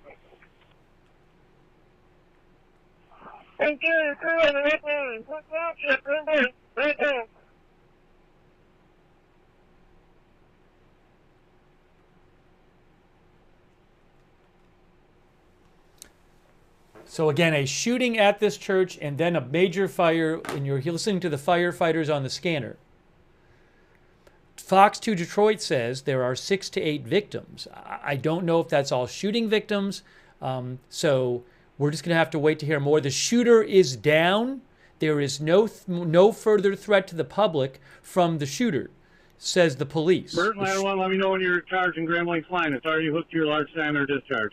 So again, a shooting at this church and then a major fire, and you're listening to the firefighters on the scanner. Fox 2 Detroit says there are 6 to 8 victims. I don't know if that's all shooting victims, so we're just going to have to wait to hear more. The shooter is down. There is no further threat to the public from the shooter, says the police. Burton Ladder 1, let me know when you're charging Grand Blanc's line. It's already hooked to your large diameter discharge.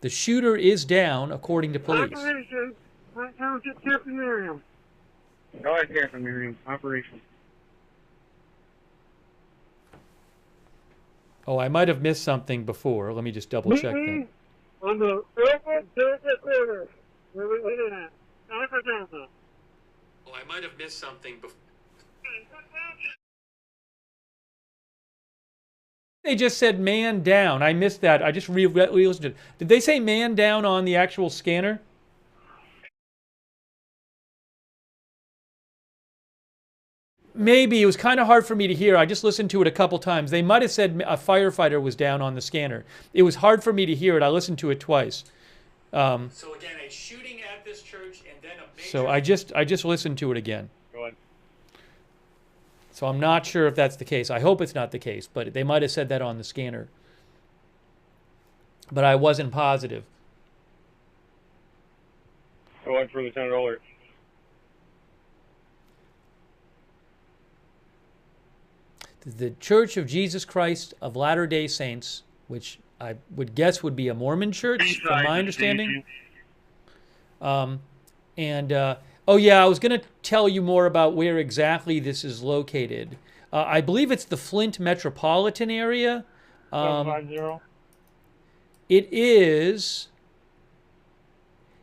The shooter is down, according to police. Operation. Go ahead, Captain Miriam. Operation. Oh, I might have missed something before. Let me just double check that. On the open corner. Where we went at. Oh, I might have missed something before. They just said man down. I missed that. I just re-listened to it. Did they say man down on the actual scanner? Maybe. It was kind of hard for me to hear. I just listened to it a couple times. They might have said a firefighter was down on the scanner. It was hard for me to hear it. I listened to it twice. So again, a shooting at this church and then a major... So I just listened to it again. Go ahead. So I'm not sure if that's the case. I hope it's not the case, but they might have said that on the scanner. But I wasn't positive. Go ahead for Lieutenant Oler. The Church of Jesus Christ of Latter-day Saints, which I would guess would be a Mormon church, from my understanding. Oh yeah, I was going to tell you more about where exactly this is located. I believe it's the Flint metropolitan area. 750. It is.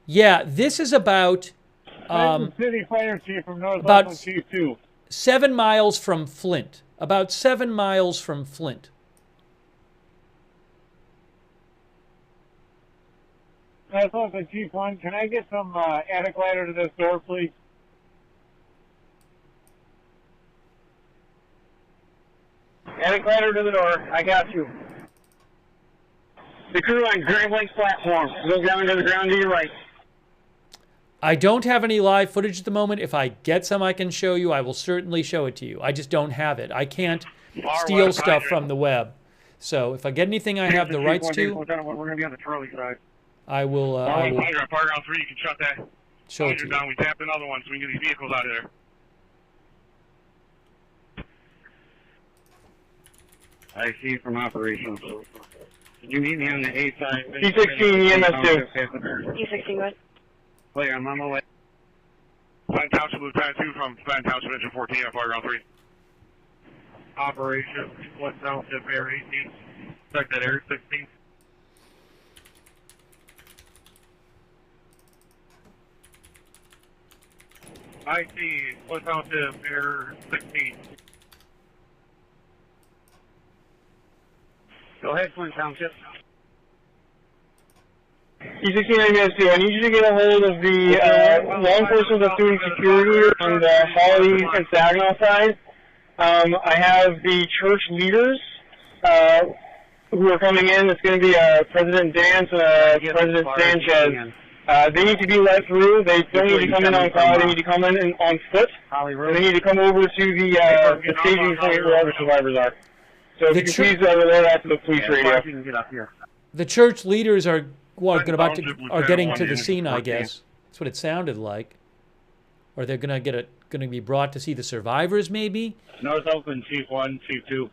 Yeah, this is about. City Fire Chief from North about Oakland Chief 2. 7 miles from Flint. About 7 miles from Flint. North Oakland Chief 1, can I get some attic ladder to this door, please? Attic ladder to the door. I got you. The crew on Grand Blanc platform. Go down to the ground to your right. I don't have any live footage at the moment. If I get some I can show you, I will certainly show it to you. I just don't have it. I can't steal stuff from the web. So if I get anything I have the rights to, We're going to be on the Charlie side. I will Park ground 3, you can shut that. Show it to you. Down. We tapped another one so we can get these vehicles out of there. I see from operations. Did you meet me on the A side? P16 EMS 2. P16 what? Wait, I'm on my way. Fan Township Lieutenant 2 from Fan Township Engine 14 on Park ground 3. Operation West Township Air 18. Check that Air 16. I see West Township Air 16. Go ahead, Flint Township. P16 EMS 2, I need you to get a hold of the law enforcement that's doing security on the Fatalities and Saginaw side. I have the church leaders who are coming in. It's going to be President Dance and President Sanchez. They need to be let through. They don't need to come in on car. They need to come in on foot. And they need to come over to the staging point where all the survivors are. So if you can please relay that to the police radio. The church leaders are getting to the scene, I guess. That's what it sounded like. Or they're going to be brought to see the survivors, maybe? North Oakland, Chief 1, Chief 2.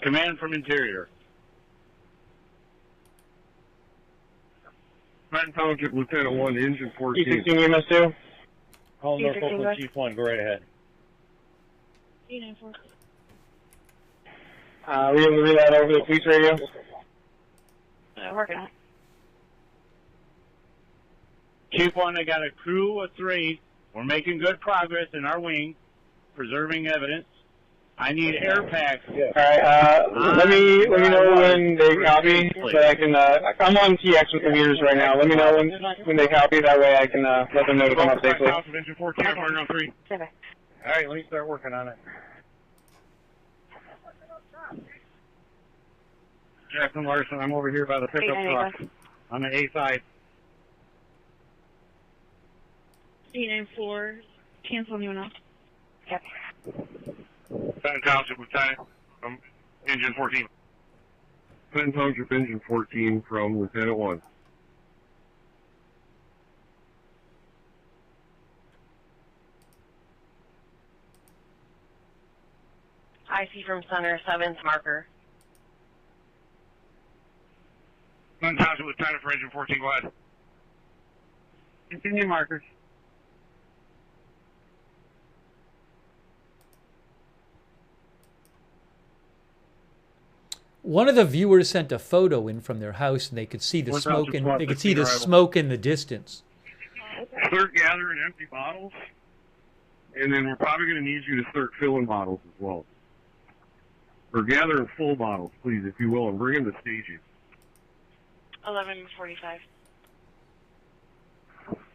Command from Interior. Fan Township Lieutenant 1, Engine 14. P16 EMS 2. Call North Oakland, Chief 1. Go right ahead. We able to read that over the police radio? Working on it. Chief 1, I got a crew of 3. We're making good progress in our wing, preserving evidence. I need air packs. All right. Let me know when they copy, so I can. I'm on TX with computers right now. Let me know when they copy. That way I can let them know to come up safely. Engine 14 on Park ground 3. All right, let me start working on it. Jackson Larson, I'm over here by the pickup truck on the A side. 894, cancel anyone else. Yep. Fan Township Lieutenant from Engine 14. Fan Township Engine 14 from Lieutenant 1. I see from Center 7th marker. Fan Township Lieutenant for Engine 14, go ahead. Continue markers. One of the viewers sent a photo in from their house, and they could see the smoke in the distance. Start gathering empty bottles, and then we're probably going to need you to start filling bottles as well. Or gathering full bottles, please, if you will, and bring them to staging. 11:45.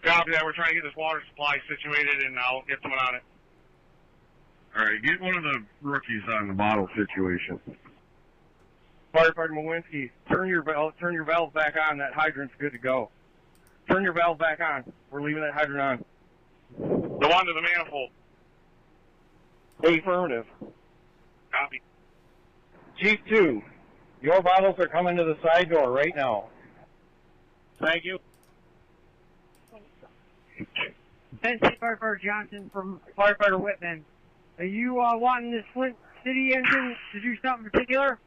Copy that. We're trying to get this water supply situated, and I'll get someone on it. All right, get one of the rookies on the bottle situation. Firefighter Mowinski, turn your valve back on. That hydrant's good to go. Turn your valve back on. We're leaving that hydrant on. The one to the manifold. Affirmative. Copy. Chief 2, your bottles are coming to the side door right now. Thank you. Tennessee Firefighter Johnson from Firefighter Whitman. Are you wanting this Flint City engine to do something particular?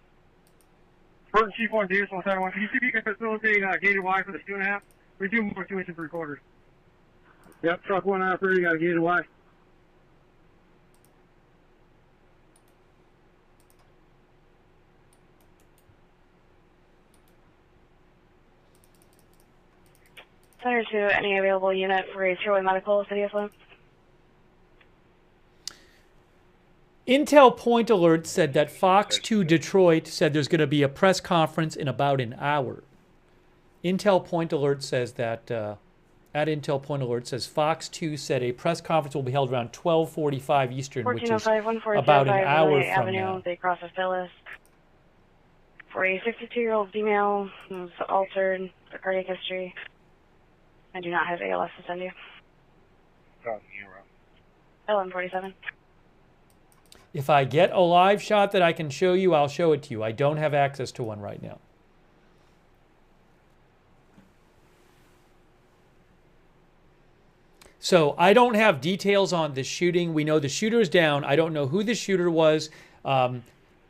Burton Chief 1, Davis, Lieutenant 1. Can you see if you can facilitate gated Y for the 2.5? We do more 2 inches 3/4. Yep, truck 1 out there, you got a gated Y. Center 2, any available unit for a two-way medical, City of Flint? Intel Point Alert said that Fox 2 Detroit said there's going to be a press conference in about an hour. Intel Point Alert says that at Intel Point Alert says Fox 2 said a press conference will be held around 12:45 Eastern, which is about an hour from now. They cross a Phyllis. For a 62-year-old female who's altered for cardiac history. I do not have ALS to send you. LM47. If I get a live shot that I can show you, I'll show it to you. I don't have access to one right now. So I don't have details on the shooting. We know the shooter is down. I don't know who the shooter was.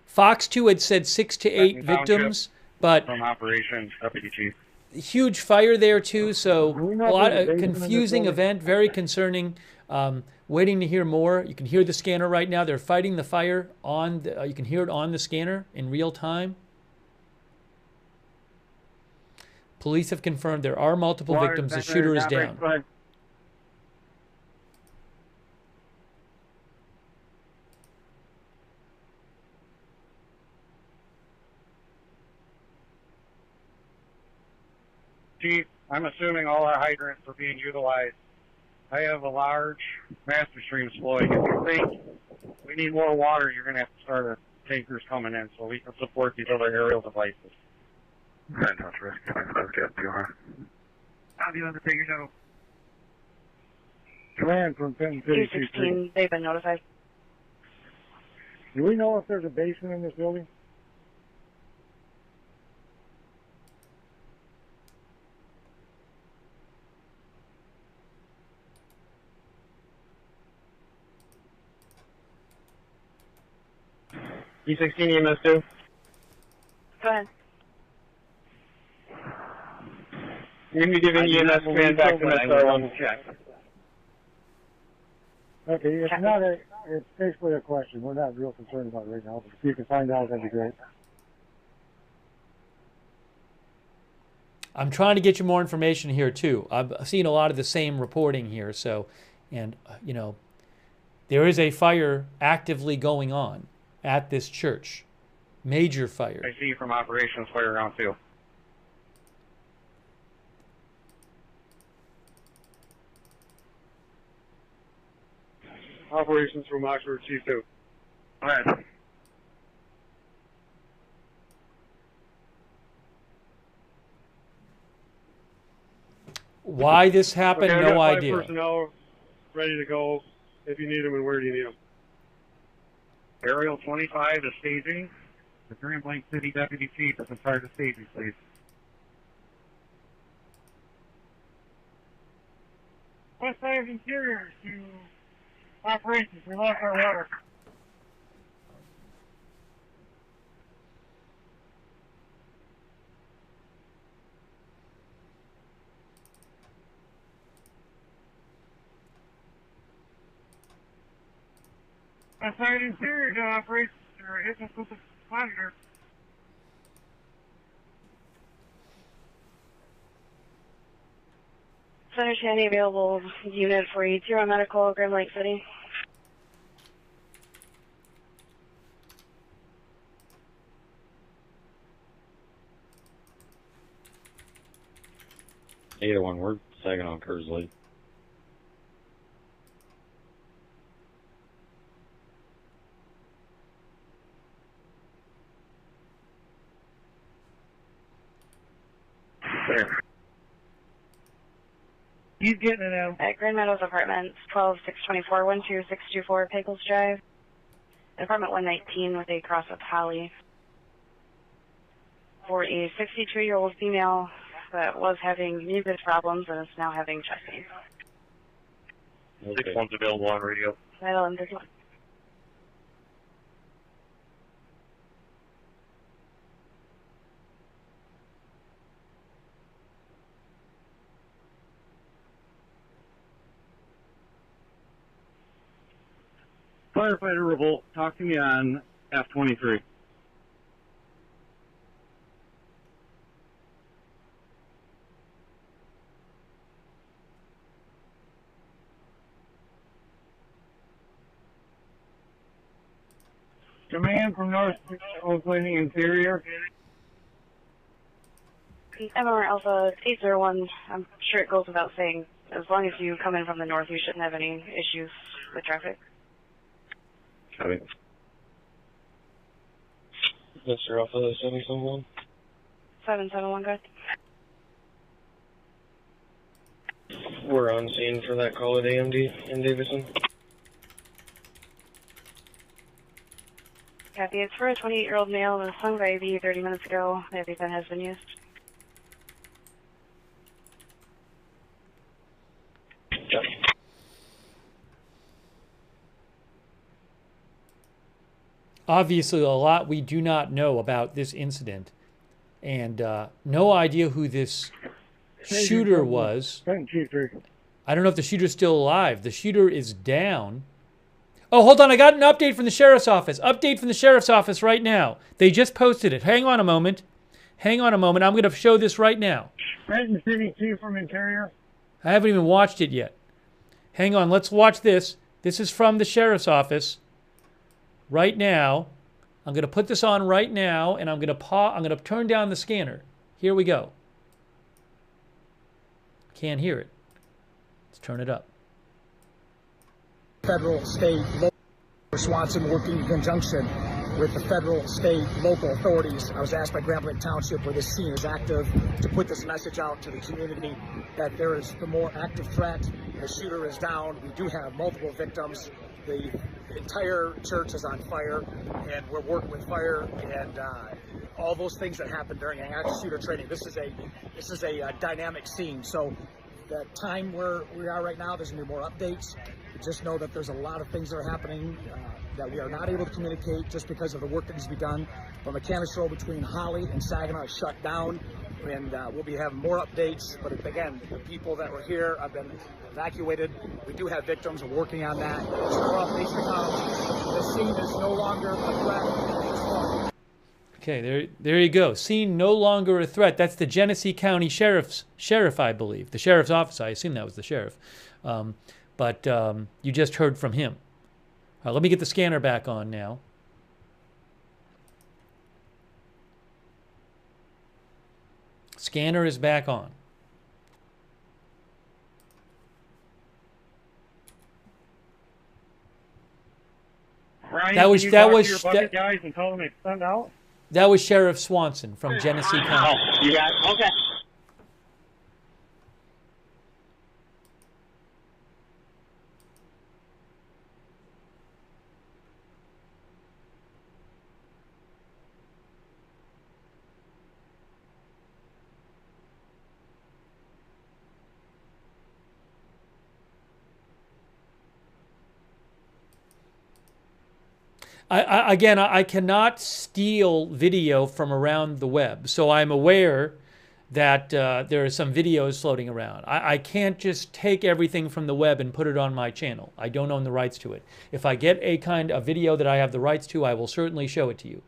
Fox 2 had said 6 to 8 victims, but from Operations Deputy Chief. Huge fire there too. So a lot of confusing event, very concerning. Waiting to hear more. You can hear the scanner right now. They're fighting the fire on. You can hear it on the scanner in real time. Police have confirmed there are multiple victims. The shooter is down. Chief, I'm assuming all our hydrants are being utilized. I have a large master stream flowing. If you think we need more water, you're going to have to start tankers coming in so we can support these other aerial devices. Fantastic. How do you undertake your note? Command from 10-32. They've been notified. Do we know if there's a basement in this building? E16 EMS2. Go ahead. You're going to be giving EMS command back to Metro. Check. Okay, it's not a, it's basically a question. We're not real concerned about it right now, but if you can find out, that'd be great. I'm trying to get you more information here too. I've seen a lot of the same reporting here. So, and you know, there is a fire actively going on at this church. Major fire. I see you from Operations Fire Round 2. Operations from Oxford Chief 2. All right. Why this happened, okay, no I've got idea. 5 personnel ready to go if you need them, and where do you need them? Aerial 25 is staging. The Grand Blanc City Deputy Chief is in charge of staging, please. West side of interior to operations. We lost our water. West side interior to operations. Or hit us with the monitor. Center to any available unit for you. Zero Medical, Grand Blanc City. Either one, we're second on Kersley. He's getting it out. At Grand Meadows Apartments, 12624, 12624 Pickles Drive. Apartment 119 with a cross with Holly. For a 62-year-old female that was having mucus problems and is now having chest pain. Okay. 6 one's available on radio. Title and visual. Firefighter Revolt, talk to me on F-23. Command from North Oakland Interior. MR Alpha 801, I'm sure it goes without saying, As long as you come in from the north, you shouldn't have any issues with traffic. Copy. Mr. Alpha 771. 771, good. We're on scene for that call at AMD in Davison. Copy. It's for a 28-year-old male that was hung by IV 30 minutes ago. The EpiPen has been used. Obviously, a lot we do not know about this incident, and no idea who this shooter was. I don't know if the shooter's still alive. The shooter is down. Oh, hold on. I got an update from the sheriff's office. Update from the sheriff's office right now. They just posted it. Hang on a moment. Hang on a moment. I'm going to show this right now. Renton City Chief from Interior. I haven't even watched it yet. Hang on. Let's watch this. This is from the sheriff's office right now. I'm going to put this on right now, and I'm going to turn down the scanner. Here we go. Can't hear it. Let's turn it up. Federal, state, local, Swanson working in conjunction with the federal, state, local authorities. I was asked by Grand Blanc Township, where this scene is active, to put this message out to the community that there is the more active threat. The shooter is down. We do have multiple victims. The entire church is on fire, and we're working with fire and all those things that happen during an active shooter training. This is a dynamic scene. So the time where we are right now, there's going to be more updates. Just know that there's a lot of things that are happening that we are not able to communicate just because of the work that needs to be done. The mechanics road between Holly and Saginaw is shut down, and we'll be having more updates. But again, the people that were here have been evacuated. We do have victims. We're working on that. So more updates to come. The scene is no longer a threat. Okay, there you go. Scene no longer a threat. That's the Genesee County sheriff, I believe. The sheriff's office. I assume that was the sheriff. But you just heard from him. Let me get the scanner back on now. Scanner is back on. Ryan, that was guys and tell them to send out. That was Sheriff Swanson from Genesee County. Oh, you got it? Okay. Again, I cannot steal video from around the web, so I'm aware that there are some videos floating around. I can't just take everything from the web and put it on my channel. I don't own the rights to it. If I get a video that I have the rights to, I will certainly show it to you.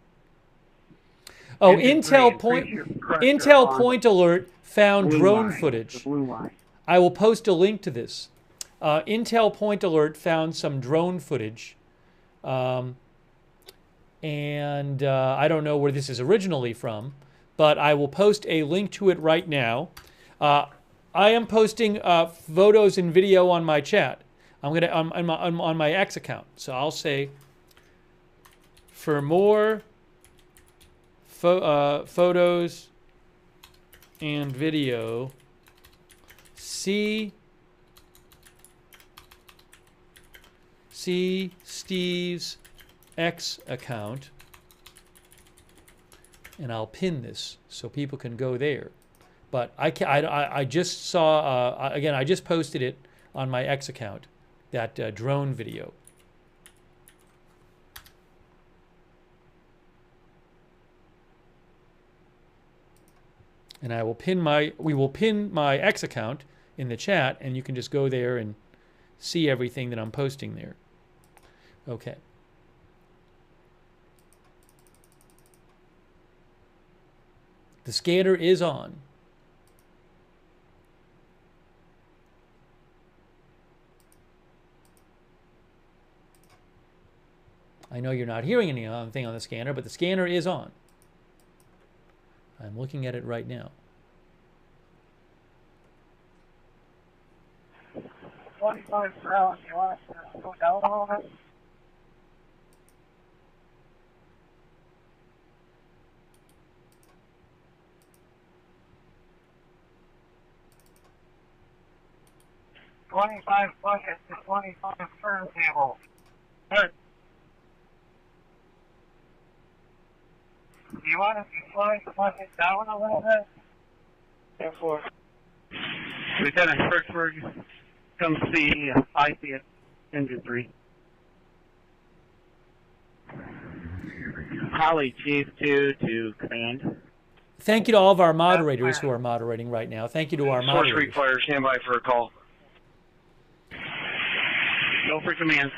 Oh, Intel Point Alert found drone footage. I will post a link to this. Intel Point Alert found some drone footage. And I don't know where this is originally from, but I will post a link to it right now. I am posting photos and video on my chat. I'm gonna on my X account. So I'll say, for more photos and video, see Steve's X account, and I'll pin this so people can go there. But I just saw again. I just posted it on my X account, that drone video. And I will pin we will pin my X account in the chat, and you can just go there and see everything that I'm posting there. Okay. The scanner is on. I know you're not hearing anything on the scanner, but the scanner is on. I'm looking at it right now. 25 per hour. You want us to go down a little bit? $25 buckets to 25 turntables. Good. Do you want us to slide the bucket down a little bit? Therefore. Lieutenant Hertzberg, come see IC at Engine 3. Holly, Chief 2 to command. Thank you to all of our moderators who are moderating right now. Thank you to our Source moderators. Creek Fire, stand by for a call. Go for command.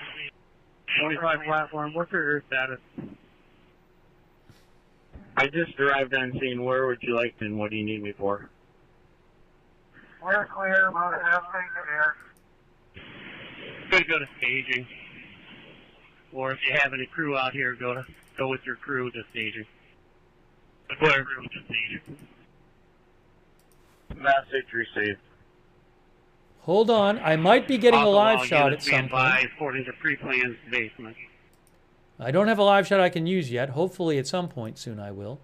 25 platform, what's your status? I just arrived on scene. Where would you like and what do you need me for? We're clear, about halfway there. Could go to staging. Or if you have any crew out here, go with your crew to staging. Clear crew to staging. Message received. Hold on. I might be getting a live shot at some point. According to pre-planned basement. I don't have a live shot I can use yet. Hopefully at some point soon I will.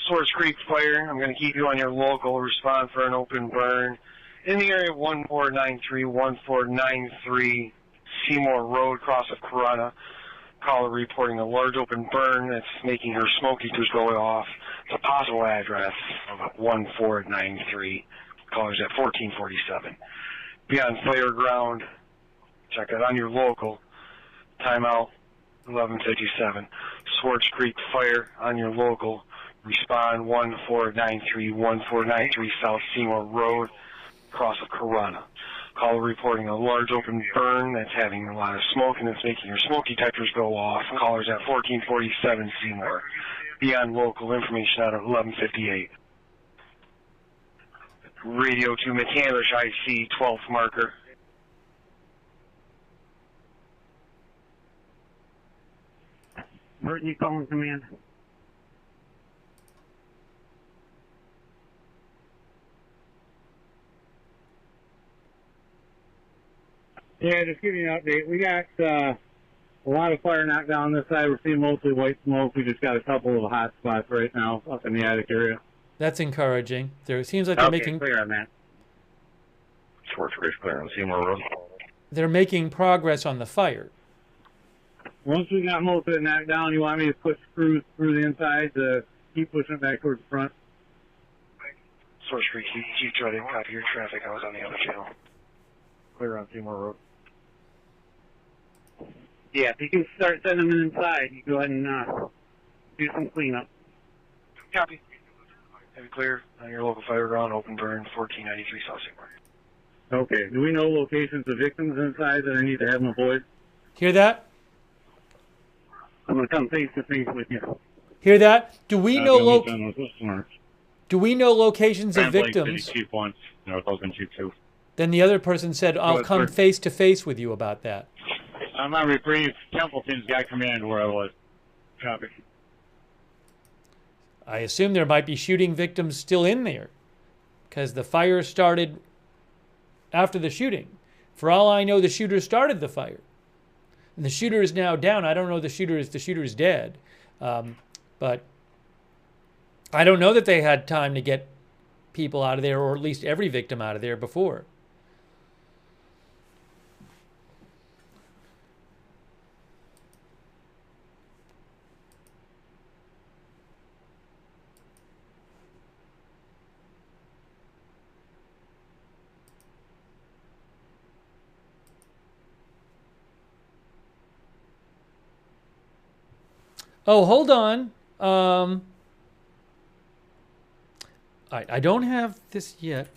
Source Creek Fire, I'm going to keep you on your local. Respond for an open burn in the area of 1493, 1493 Seymour Road, across of Corona. Caller reporting a large open burn that's making her smoke eaters go off. It's a possible address of 1493. Caller's at 1447. Be on fire ground. Check it on your local. Timeout 1157. Swartz Creek Fire on your local. Respond 1493, 1493 South Seymour Road, across of Corona. Caller reporting a large open burn that's having a lot of smoke and it's making your smoke detectors go off. Caller's at 1447 Seymour. Be on local. Information out of 1158. Radio to McCandlish IC 12th marker. Burton, you calling command? Yeah, just give you an update. We got a lot of fire knocked down this side. We're seeing mostly white smoke. We just got a couple of hot spots right now up in the attic area. That's encouraging. It seems like they're making clear on that. Swartz Creek Fire on Seymour Road. They're making progress on the fire. Once we got most of it knocked down, you want me to push screws through the inside to keep pushing it back towards the front? Source Creek, keep trying to copy your traffic. I was on the other channel. Clear on Seymour Road. Yeah, if you can start sending them inside, you go ahead and do some cleanup. Copy. Have it clear on your local fire ground, open burn, 1493 South Seymour. Okay. Do we know locations of victims inside that I need to have them avoid? Hear that? I'm going to come face to face with you. Hear that? Do we know locations of Grand Blanc victims? City Chief 1, North Oakland Chief 2. Then the other person said, I'll come face to face with you about that. I'm on reprieve. Templeton's got command where I was. Copy. I assume there might be shooting victims still in there because the fire started after the shooting. For all I know, the shooter started the fire. And the shooter is now down. I don't know the shooter is dead. But I don't know that they had time to get people out of there, or at least every victim out of there before. Oh, hold on. I don't have this yet.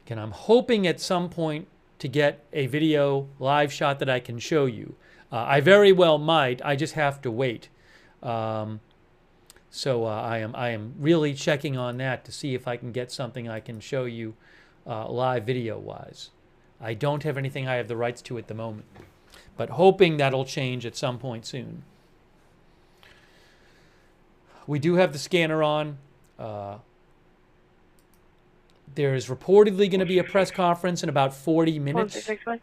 Again, I'm hoping at some point to get a video live shot that I can show you. I very well might. I just have to wait. So I am really checking on that to see if I can get something I can show you live video-wise. I don't have anything I have the rights to at the moment, but hoping that'll change at some point soon. We do have the scanner on. There's reportedly going to be a press conference in about 40 minutes. 1661.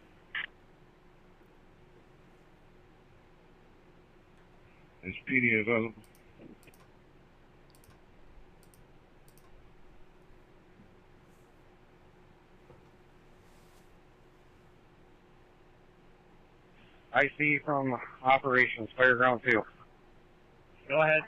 Is PD available? I see from operations, Fireground 2. Go ahead.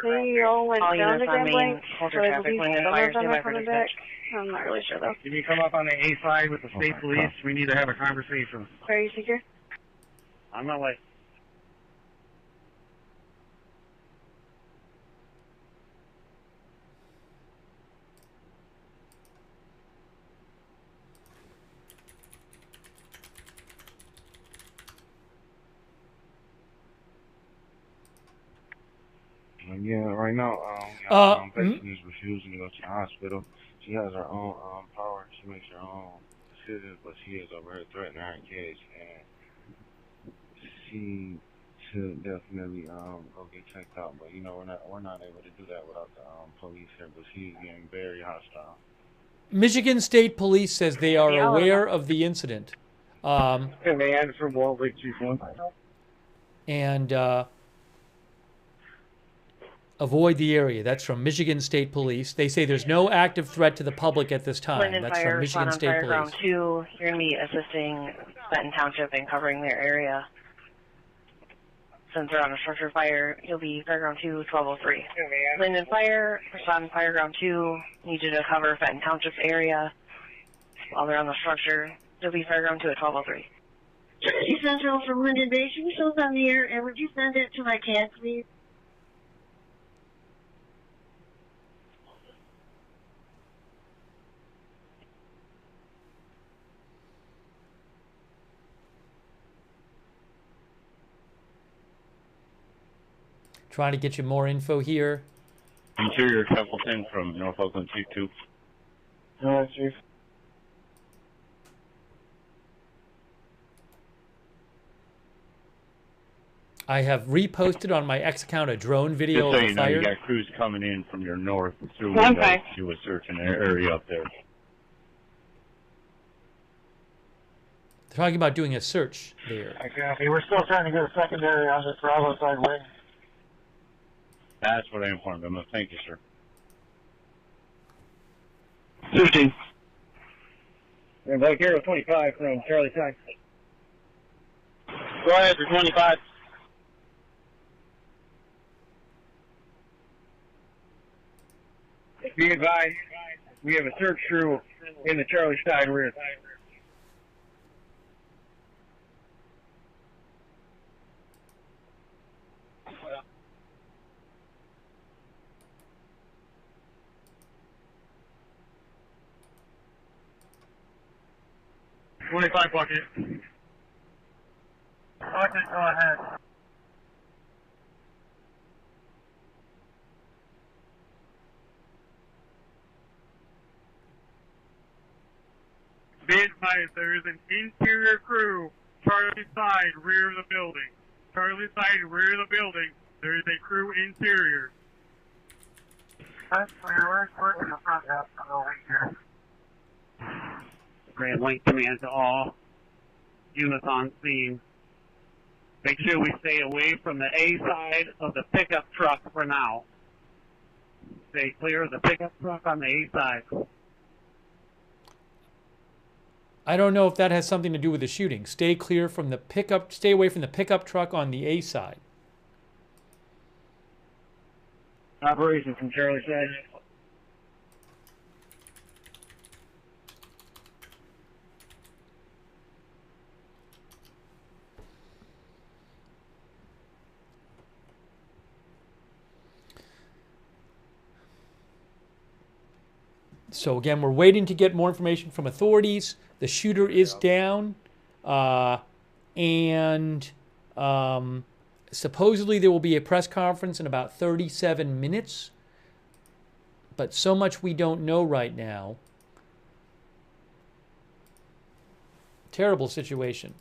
Hey, y'all went down to Grand Blanc, so I believe some of them are coming back. I'm not really sure though. Can you come up on the A side with the state police? We need to have a conversation. Are you secure? On my way. Yeah, right now, patient is refusing to go to the hospital. She has her own power. She makes her own decisions, but she is over here threatening her kids, and she should definitely go get checked out. But you know, we're not able to do that without the police here. But she's getting very hostile. Michigan State Police says they are aware of the incident. And they answer from Walt Lake Chief 1. And avoid the area. That's from Michigan State Police. They say there's no active threat to the public at this time. Linden That's Fire, from Michigan State Fireground Police. 2, you're going to be assisting Benton Township in covering their area. Since they're on a structure fire, you'll be Fireground 2, 1203. Linden Fire, respond Fireground 2, need you to cover Benton Township's area while they're on the structure. You'll be Fireground 2 at 1203. Jersey Central from Linden Bay. Should we show on the air, and would you send it to my CAD, please? Trying to get you more info here. Interior Templeton from North Oakland C2. All right, Chief. I have reposted on my X account a drone video Just so of you the know, fire. you got crews coming in from your north through Okay. windows. She was searching an area up there. They're talking about doing a search there. Okay, we're still trying to get a secondary on this Bravo side wing. That's what I informed them of. Thank you, sir. 15. And Blake Hero 25 from Charlie Side. Go ahead for 25. Be advised, we have a search crew in the Charlie Side rear. $25 bucket. Bucket, go ahead. Be advised, there is an interior crew, Charlie side, rear of the building. Charlie side, rear of the building. There is a crew interior. That's clear. We're in the front half of the building here. Grand Blanc command to all units on scene. Make sure we stay away from the A side of the pickup truck for now. Stay clear of the pickup truck on the A side. I don't know if that has something to do with the shooting. Stay clear from the pickup. Stay away from the pickup truck on the A side. Operation from Charlie side. So again, we're waiting to get more information from authorities. The shooter is down, and supposedly there will be a press conference in about 37 minutes. But so much we don't know right now. Terrible situation.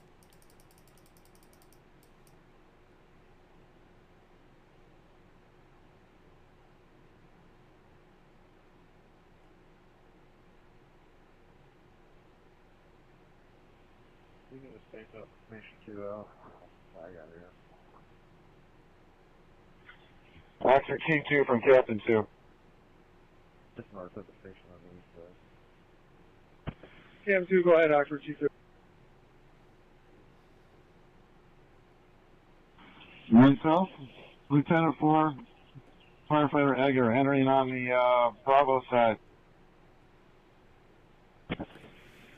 You need to space up information too, though. I got it. Officer T2 from Captain 2. Just north of the station on the east side. Captain 2, go ahead, Officer T2. North South, Lieutenant 4, Firefighter Egger, entering on the Bravo side.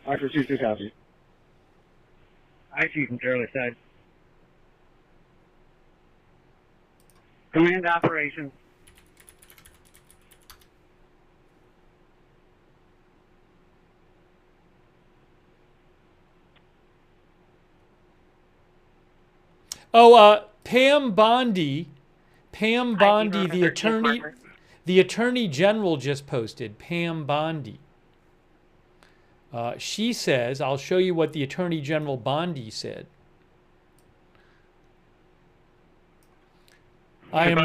Officer T2, copy. I see from Charlie side. Command operations. Oh, Pam Bondi, the attorney general just posted. Pam Bondi. She says, I'll show you what the Attorney General Bondi said. I am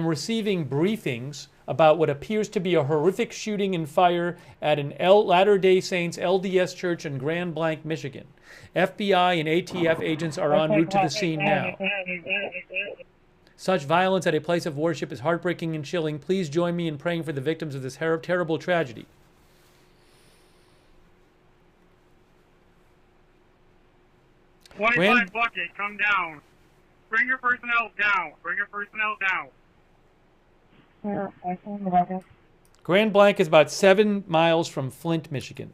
receiving briefings about what appears to be a horrific shooting and fire at an Latter-day Saints LDS church in Grand Blanc, Michigan. FBI and ATF agents are en route to the scene now. Such violence at a place of worship is heartbreaking and chilling. Please join me in praying for the victims of this terrible tragedy. Grand bucket, come down. Bring your personnel down. Bring your personnel down. Grand Blanc is about 7 miles from Flint, Michigan.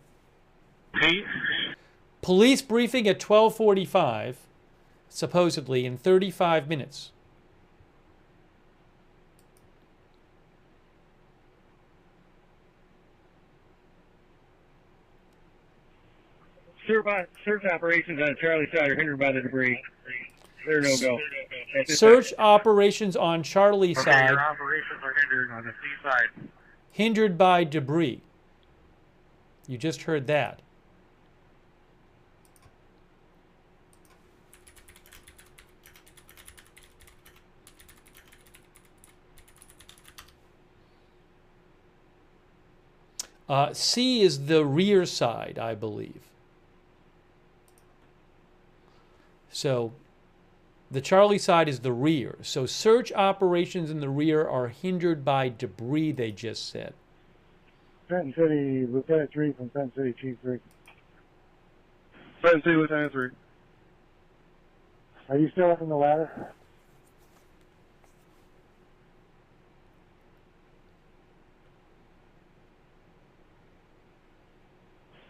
Police briefing at 12:45, supposedly in 35 minutes. Search operations on Charlie side are hindered by the debris. They're no go. Search operations on Charlie side. Your operations are hindered on the C side. Hindered by debris. You just heard that. C is the rear side, I believe. So the Charlie side is the rear. So search operations in the rear are hindered by debris, they just said. Fenton City, Lieutenant 3 from Fenton City, Chief 3. Fenton City, Lieutenant 3. Are you still up in the ladder?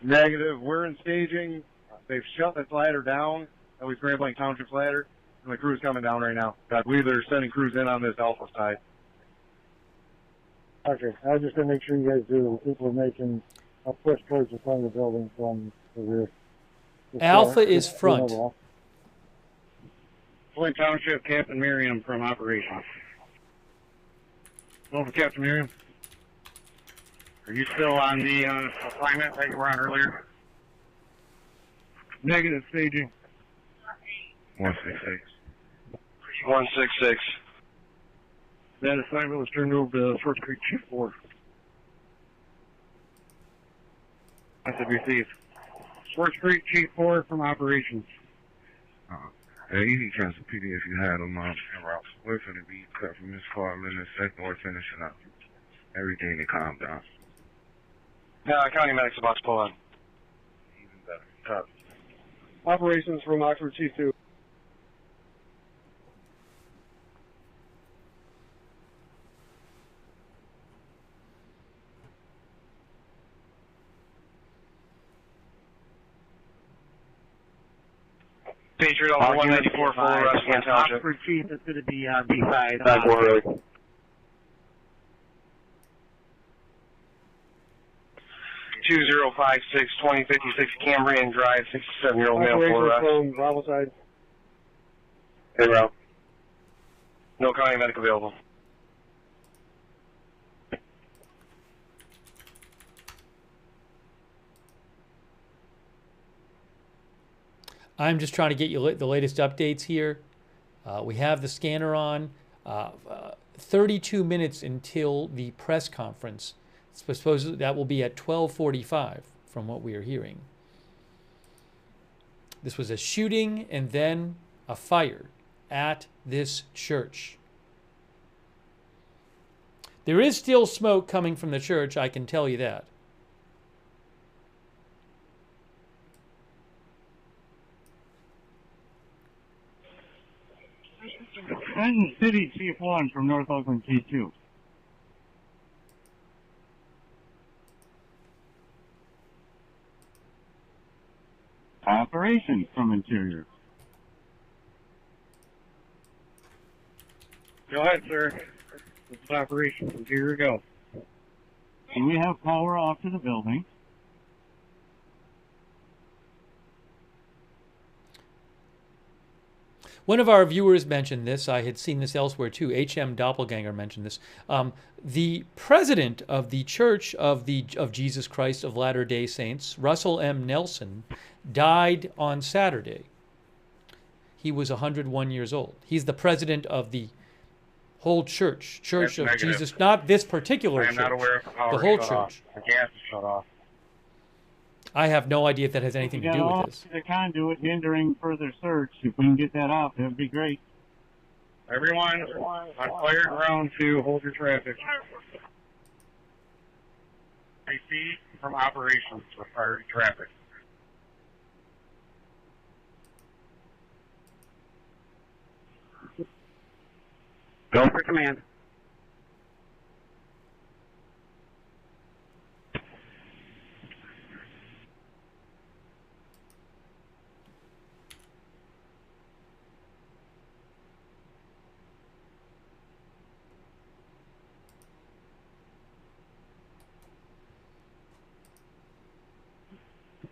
Negative. We're in staging. They've shut this ladder down. That was Grand Blanc Township's ladder. And the crew's coming down right now. I believe they're sending crews in on this alpha side. Okay, I was just going to make sure you guys do. People are making a push towards the front of the building from the rear. Alpha is front. Flint Township, Captain Miriam from operations. Over, Captain Miriam. Are you still on the assignment that you were on earlier? Negative, staging. 166. 166. That assignment was turned over to First Creek Chief 4. Message received. First Creek Chief 4 from operations. Yeah, you can transfer PD if you had them en route. We're going to be cut from this car in a second. We're finishing up everything to calm down. County Medic's about to pull in. Even better. Copy. Operations from Oxford Chief 2. Patriot over 194 full arrest in Township. Oxford Chief is going to be on B5. 2056 2056 Cambrian Drive, 67-year-old male for arrest. From Bravo side. Hey, Rob. No county medic available. I'm just trying to get you the latest updates here. We have the scanner on. 32 minutes until the press conference. Supposedly that will be at 12:45 from what we are hearing. This was a shooting and then a fire at this church. There is still smoke coming from the church, I can tell you that. Kansas City Chief 1 from North Oakland T2. Operation from Interior. Go ahead, sir. This is Operation from Interior. Go. Do we have power off to the building? One of our viewers mentioned this. I had seen this elsewhere too. HM Doppelganger mentioned this. The president of the Church of Jesus Christ of Latter-day Saints, Russell M. Nelson, died on Saturday. He was 101 years old. He's the president of the whole church, Church of Jesus, not this particular church, not aware of how the whole shut church. Off. The gas is shut off. I have no idea if that has anything to do with this. The conduit hindering further search. If we can get that off, that would be great. Everyone on fire ground to hold your traffic. AC from operations for fire traffic. Go for command.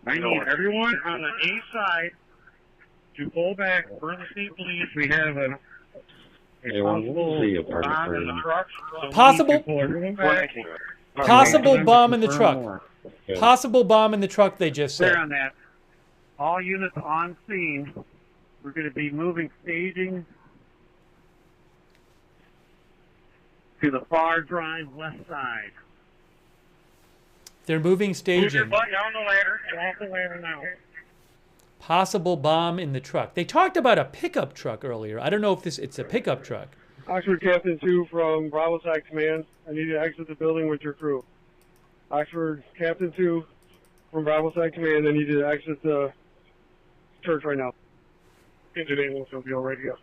I need everyone on the A side to pull back for the state police. We have a possible bomb in the truck. So Possible bomb in the truck. Okay. Possible bomb in the truck, they just said. Clear on that. All units on scene. We're going to be moving staging to the far drive west side. They're moving Move staging. your butt down the ladder. Get off the ladder now. Possible bomb in the truck. They talked about a pickup truck earlier. I don't know if it's a pickup truck. Oxford Captain 2 from Bravo Side Command. I need to exit the building with your crew. Oxford Captain 2 from Bravo Side Command. I need you to exit the church right now. Engine ambulance will be all ready to go.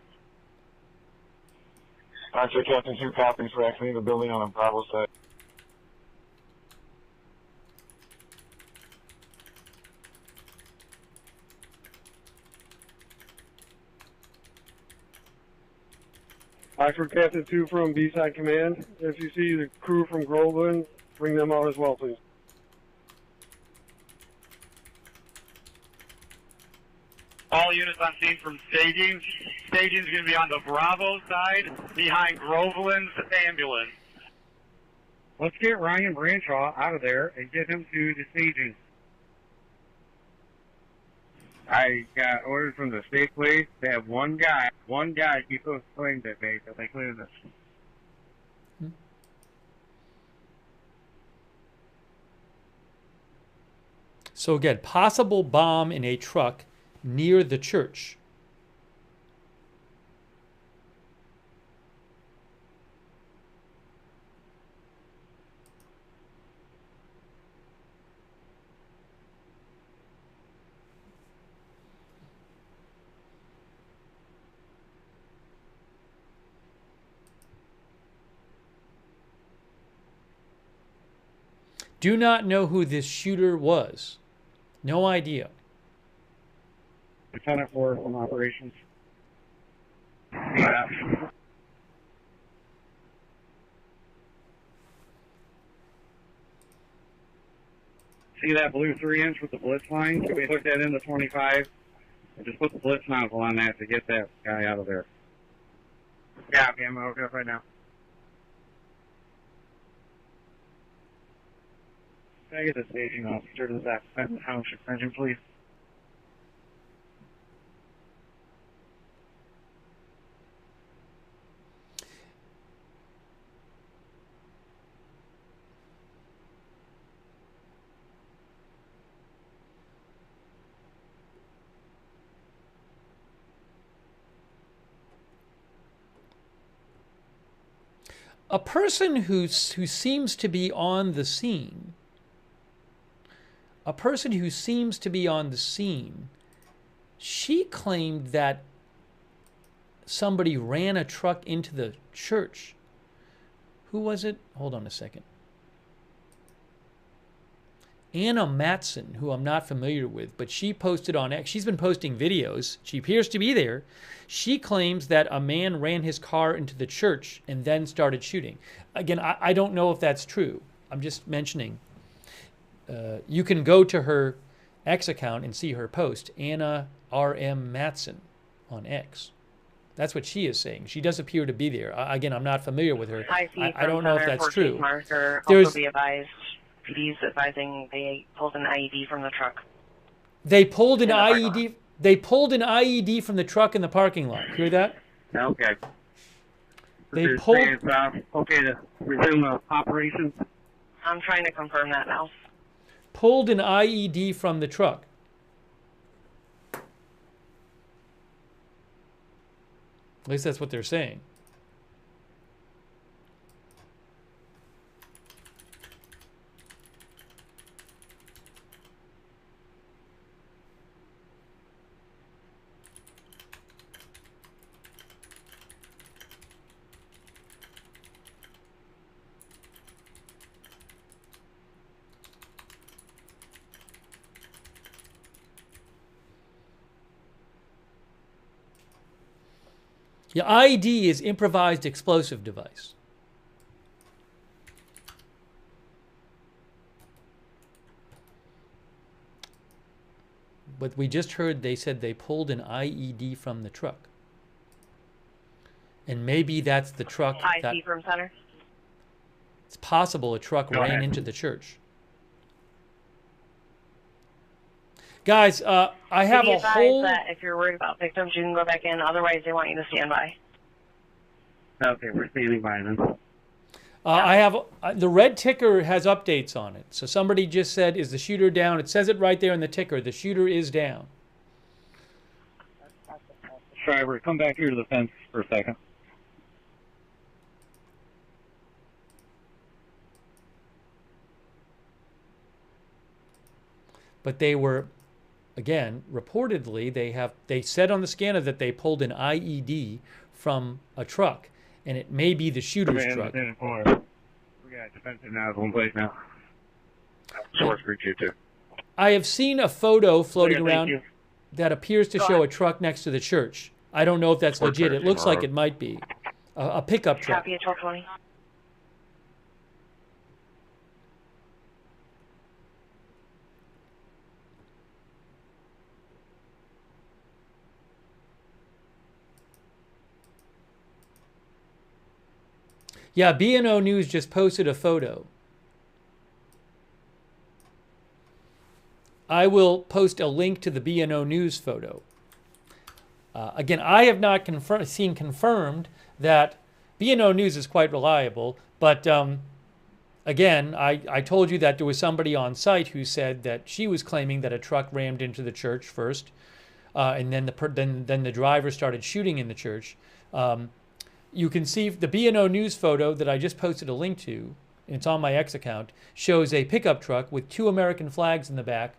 Oxford Captain 2 copies for exiting the building on the Bravo side. Oxford Captain 2 from B-Side Command. If you see the crew from Groveland, bring them out as well, please. All units on scene from staging. Staging's going to be on the Bravo side behind Groveland's ambulance. Let's get Ryan Branshaw out of there and get him to the staging. I got orders from the state police. They have one guy keep those claims at bay so they clear this. So again, possible bomb in a truck near the church. Do not know who this shooter was. No idea. Lieutenant 4 from operations. Yeah. see that blue 3-inch with the blitz line? Can we hook that into 25 and just put the blitz nozzle on that to get that guy out of there? Yeah, okay, I'm going to hook it up right now. Can I get the staging officer to that township engine, please? A person who seems to be on the scene, she claimed that somebody ran a truck into the church. Who was it? Hold on a second. Anna Matson, who I'm not familiar with, but she posted on X. She's been posting videos. She appears to be there. She claims that a man ran his car into the church and then started shooting. Again, I don't know if that's true. I'm just mentioning. You can go to her X account and see her post, Anna R.M. Matson on X. That's what she is saying. She does appear to be there. Again, I'm not familiar with her. I don't know if that's true. Also be advised. PD's advising they pulled an IED from the truck. They pulled an IED. They pulled an IED from the truck in the parking lot. Hear that? Okay. They pulled. Okay to resume the operations. I'm trying to confirm that now. Pulled an IED from the truck. At least that's what they're saying. The IED is improvised explosive device. But we just heard they said they pulled an IED from the truck. And maybe that's the truck that... IC from center. It's possible a truck ran into the church. Guys, I have a whole... that if you're worried about victims, you can go back in. Otherwise, they want you to stand by. Okay, we're standing by then. I have... the red ticker has updates on it. So somebody just said, is the shooter down? It says it right there in the ticker. The shooter is down. Driver, come back here to the fence for a second. But they were... Again, reportedly, they said on the scanner that they pulled an IED from a truck, and it may be the shooter's truck. We got defensive nozzle in place now. Source 322. I have seen a photo floating around that appears to show a truck next to the church. I don't know if that's legit. It looks like it might be a pickup truck. Copy at 1220. Yeah, B&O News just posted a photo. I will post a link to the B&O News photo. Again, I have not seen confirmed that B&O News is quite reliable, but again, I told you that there was somebody on site who said that she was claiming that a truck rammed into the church first, and then the driver started shooting in the church. You can see the B&O News photo that I just posted a link to, and it's on my X account, shows a pickup truck with 2 American flags in the back.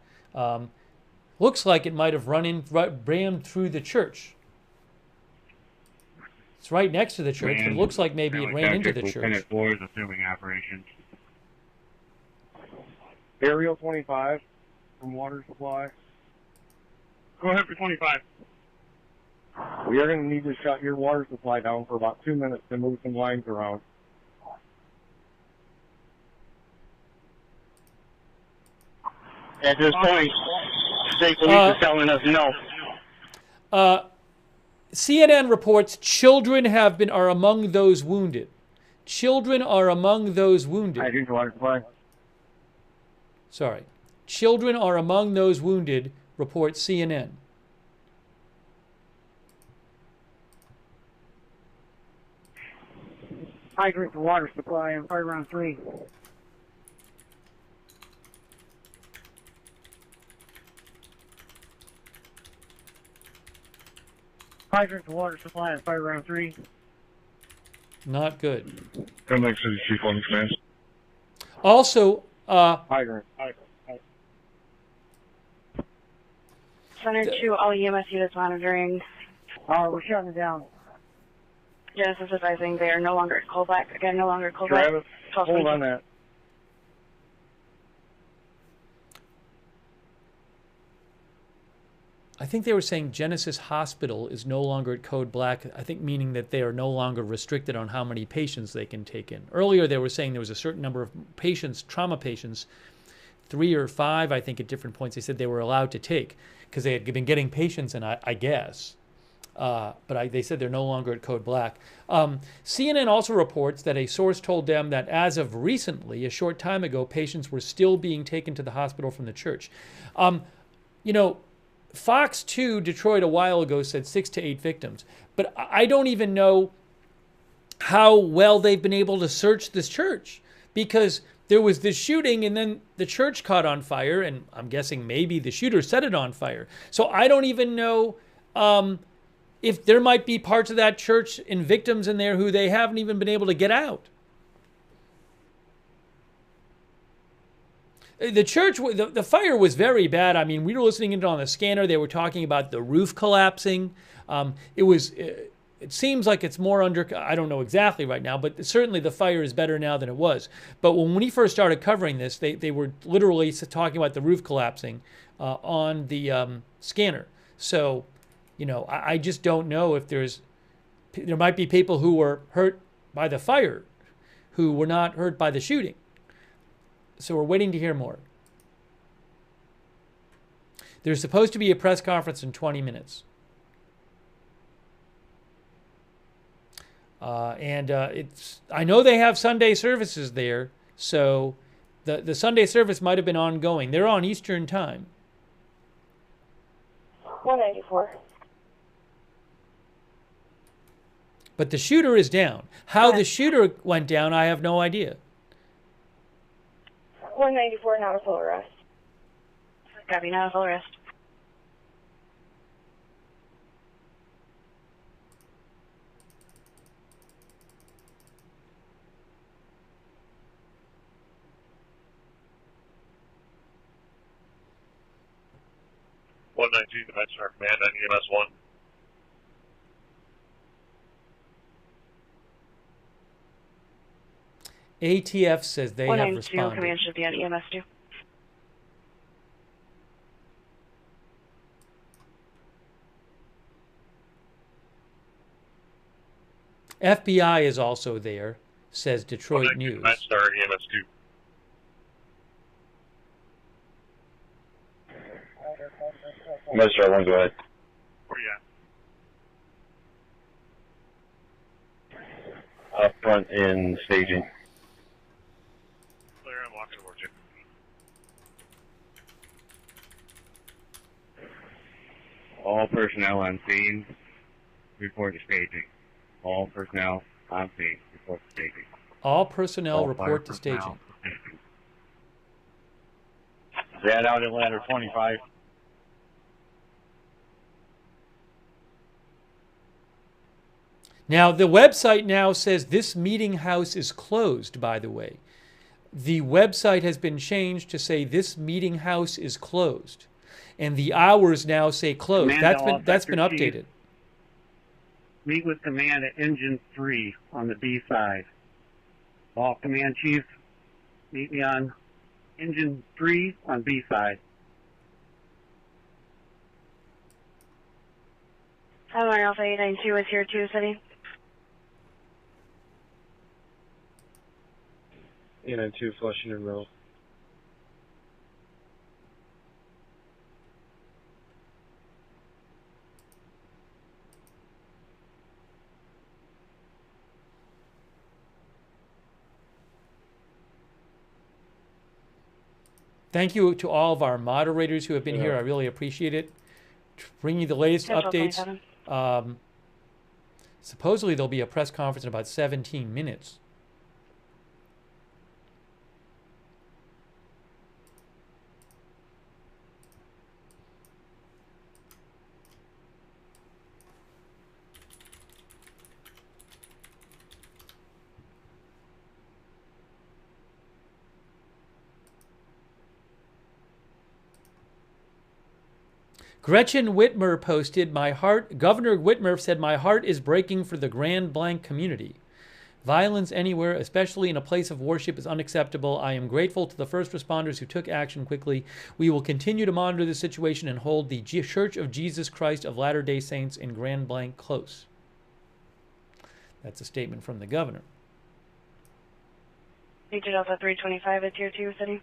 Looks like it might have rammed through the church. It's right next to the church, but it looks like maybe it ran into the church. Lieutenant 4 is assuming operations. Aerial 25 from water supply. Go ahead for 25. We are going to need to shut your water supply down for about 2 minutes to move some lines around. At this point, state police is telling us no. CNN reports children are among those wounded. Children are among those wounded. Hydrant to water supply. Sorry. Children are among those wounded, reports CNN. Hydrant to water supply on fire round 3. Hydrant to water supply on fire round 3. Not good. Grand Blanc City Chief on command. Also, Hydrant. Center 2, all EMS units monitoring. We're shutting it down. Genesis advising they are no longer at cold black. Again, no longer at cold black. Travis, hold on that. I think they were saying Genesis Hospital is no longer at code black, I think meaning that they are no longer restricted on how many patients they can take in. Earlier they were saying there was a certain number of patients, trauma patients, 3 or 5, I think at different points they said they were allowed to take because they had been getting patients in, I guess. But they said they're no longer at code black. CNN also reports that a source told them that as of recently, a short time ago, patients were still being taken to the hospital from the church. You know, Fox 2 Detroit a while ago said 6 to 8 victims, but I don't even know how well they've been able to search this church because there was this shooting and then the church caught on fire, and I'm guessing maybe the shooter set it on fire. So I don't even know if there might be parts of that church and victims in there who they haven't even been able to get out. The church, the fire was very bad. I mean, we were listening to it on the scanner. They were talking about the roof collapsing. It seems like it's more under, I don't know exactly right now, but certainly the fire is better now than it was. But when we first started covering this, they were literally talking about the roof collapsing on the scanner. So, you know, I just don't know if there might be people who were hurt by the fire who were not hurt by the shooting. So we're waiting to hear more. There's supposed to be a press conference in 20 minutes. I know they have Sunday services there, so the Sunday service might have been ongoing. They're on Eastern time. 194. But the shooter is down. How the shooter went down, I have no idea. 194, not a full arrest. Copy, not a full arrest. Dimensioner command on EMS 1. ATF says they have 192, responded. command should be on EMS 2. FBI is also there, says Detroit News. Star EMS 2. Star 1, go ahead. Where you at? Up front in staging. Clear, I'm walking towards you. All personnel on scene, report to staging. All personnel on scene, report to staging. All personnel report to staging. Is that out at ladder 25? Now, the website now says this meeting house is closed, by the way. The website has been changed to say this meeting house is closed. And the hours now say closed. That's been updated. Meet with command at engine 3 on the B side. All command chiefs, meet me on engine 3 on B side. Hi, Alpha 892 is here too, City. 892 Flushing and Row. Thank you to all of our moderators who have been here. I really appreciate it. Bring you the latest updates. Supposedly there'll be a press conference in about 17 minutes. Gretchen Whitmer posted, Governor Whitmer said, my heart is breaking for the Grand Blanc community. Violence anywhere, especially in a place of worship, is unacceptable. I am grateful to the first responders who took action quickly. We will continue to monitor the situation and hold the Church of Jesus Christ of Latter-day Saints in Grand Blanc close. That's a statement from the governor. Agent Alpha 325 at Tier 2 City.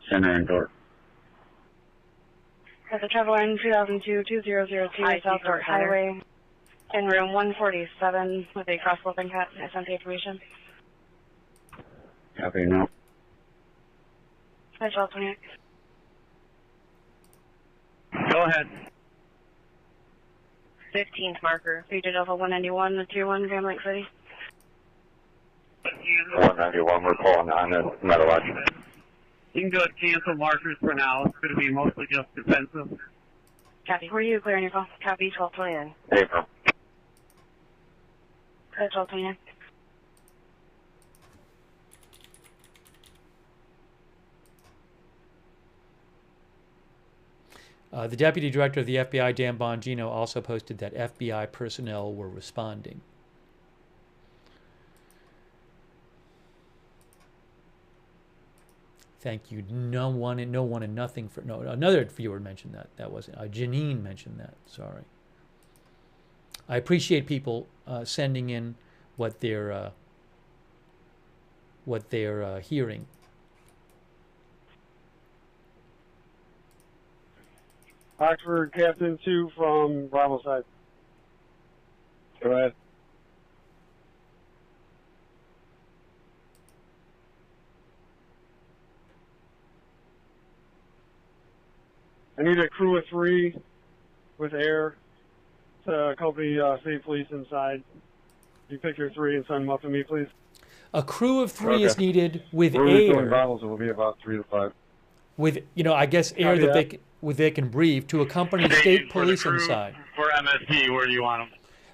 Center and Dork. Has a traveler in 2002-2002 Southport Highway in room 147 with a cross-sloping cut. SMT information. Copy, no. Hi, 1228. Go ahead. 15th marker. Agent Alpha 191 at Tier 1 Grand Blanc City. 191, we're calling on the metal watch. You can go ahead and cancel markers for now. It's going to be mostly just defensive. Copy. Were you clear on your call? Copy, 1229. Paper. Clear, 1229. The Deputy Director of the FBI, Dan Bongino, also posted that FBI personnel were responding. Thank you. No one and nothing for no. Another viewer mentioned that. That wasn't. Janine mentioned that. Sorry. I appreciate people sending in what they're hearing. Oxford Captain 2 from Bravo side. Go ahead. I need a crew of 3 with air to accompany state police inside. You pick your 3 and send them up to me, please. A crew of 3 is needed with We're air. doing battles, it will be about 3 to 5. With, I guess air that they can breathe to accompany state police inside. For MSP, where do you want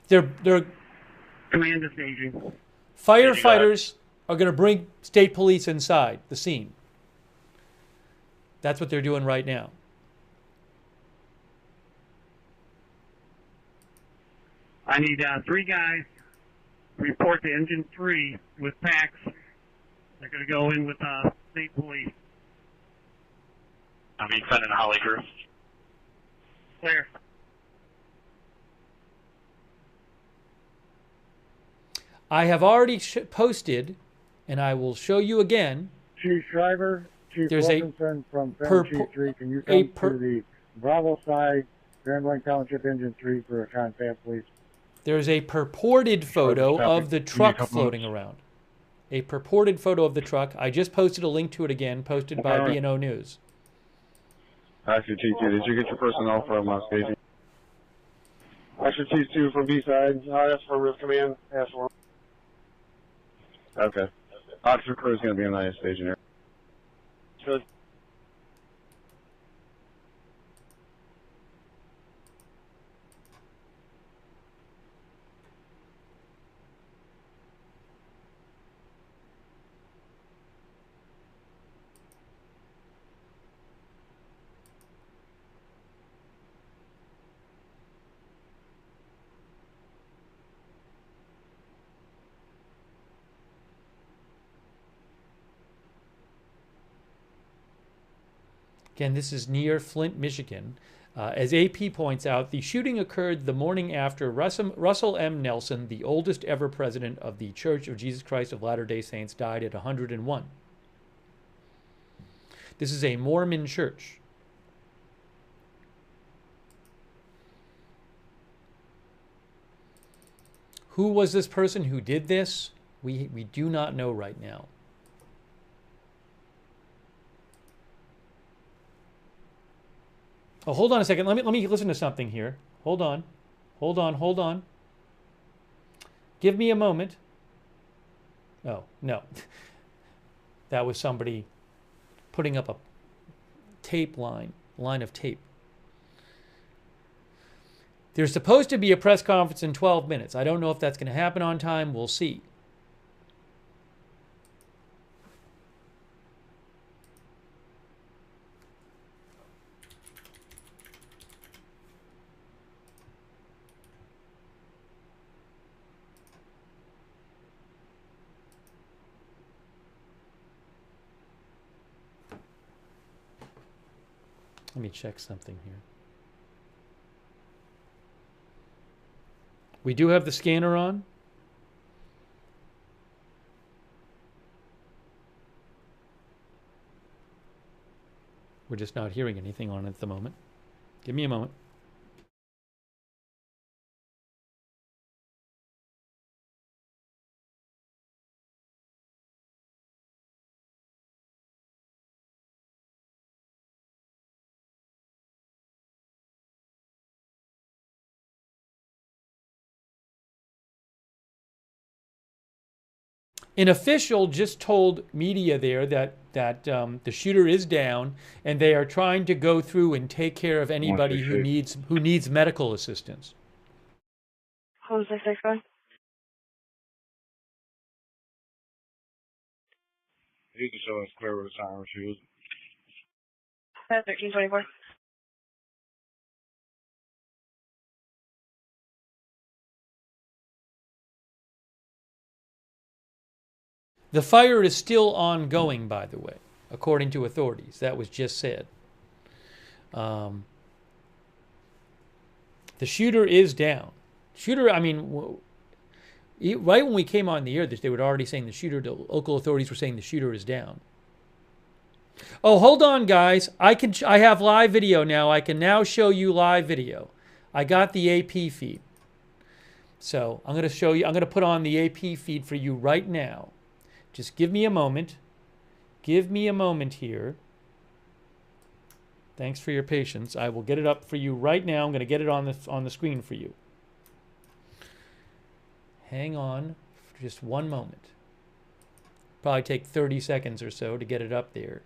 them? They're Command to staging. Firefighters are going to bring state police inside the scene. That's what they're doing right now. I need 3 guys to report to Engine 3 with packs. They're going to go in with state police. I'm sending a Holly crew. Clear. I have already posted, and I will show you again. Chief Shriver, Chief There's Wilkinson from Chief 3, can you come to the Bravo side, Grand Blanc Township Engine 3 for a confab, please? There's a purported photo of the truck floating around. A purported photo of the truck. I just posted a link to it again, posted by B&O News. Actually, T2, did you get your personnel from staging? Oxford T2 from B side. I'll ask for Rift Command. Ask for them. Okay. Oxford crew is going to be in the staging area. Good. Again, this is near Flint, Michigan. As AP points out, the shooting occurred the morning after Russell M. Nelson, the oldest ever president of the Church of Jesus Christ of Latter-day Saints, died at 101. This is a Mormon church. Who was this person who did this? We do not know right now. Oh, hold on a second. Let me listen to something here. Hold on. Give me a moment. Oh, no. That was somebody putting up a tape line of tape. There's supposed to be a press conference in 12 minutes. I don't know if that's going to happen on time. We'll see. Let me check something here. We do have the scanner on. We're just not hearing anything on it at the moment. Give me a moment. An official just told media there that the shooter is down, and they are trying to go through and take care of anybody who needs medical assistance. Home 661. You can show us clear with a time refuse. 1324. The fire is still ongoing, by the way, according to authorities. That was just said. The shooter is down. Shooter, I mean, right when we came on the air, they were already saying the local authorities were saying the shooter is down. Oh, hold on, guys. I have live video now. I can now show you live video. I got the AP feed. So I'm going to show you, I'm going to put on the AP feed for you right now. Just give me a moment. Give me a moment here. Thanks for your patience. I will get it up for you right now. I'm going to get it on the screen for you. Hang on for just one moment. Probably take 30 seconds or so to get it up there.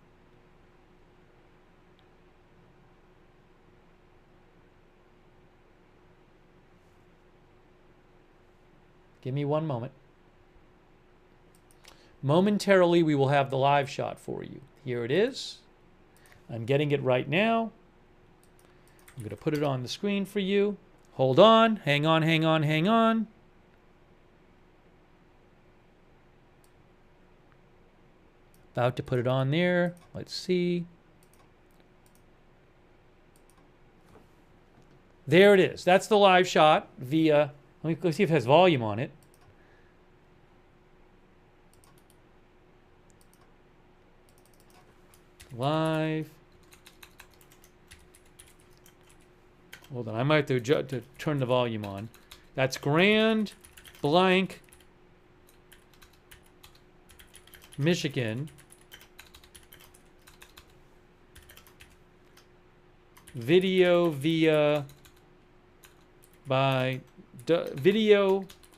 Give me one moment. Momentarily, we will have the live shot for you. Here it is. I'm getting it right now. I'm going to put it on the screen for you. Hold on. Hang on, hang on, hang on. About to put it on there. Let's see. There it is. That's the live shot via... Let me go see if it has volume on it. Live. Hold on, I might have to turn the volume on. That's Grand Blanc, Michigan. Video video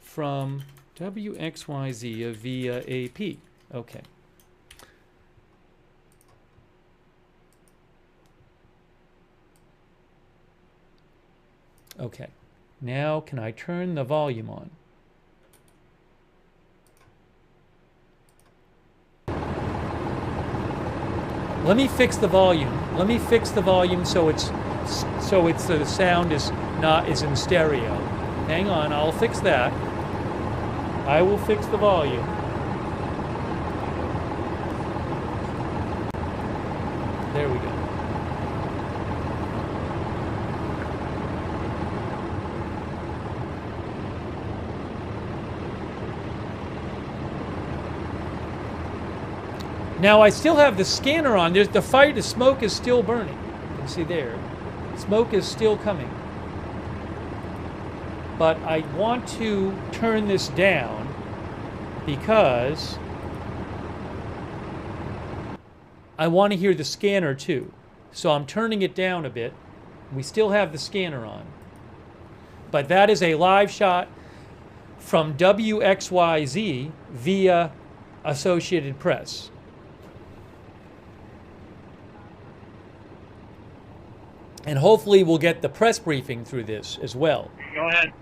from WXYZ via AP. Okay. Okay, now can I turn the volume on? Let me fix the volume. Let me fix the volume so the sound is in stereo. Hang on, I'll fix that. I will fix the volume. There we go. Now I still have the scanner on. There's the smoke is still burning. You can see there. Smoke is still coming. but I want to turn this down because I want to hear the scanner too. So I'm turning it down a bit. We still have the scanner on. But that is a live shot from WXYZ via Associated Press. And hopefully we'll get the press briefing through this as well. Go ahead.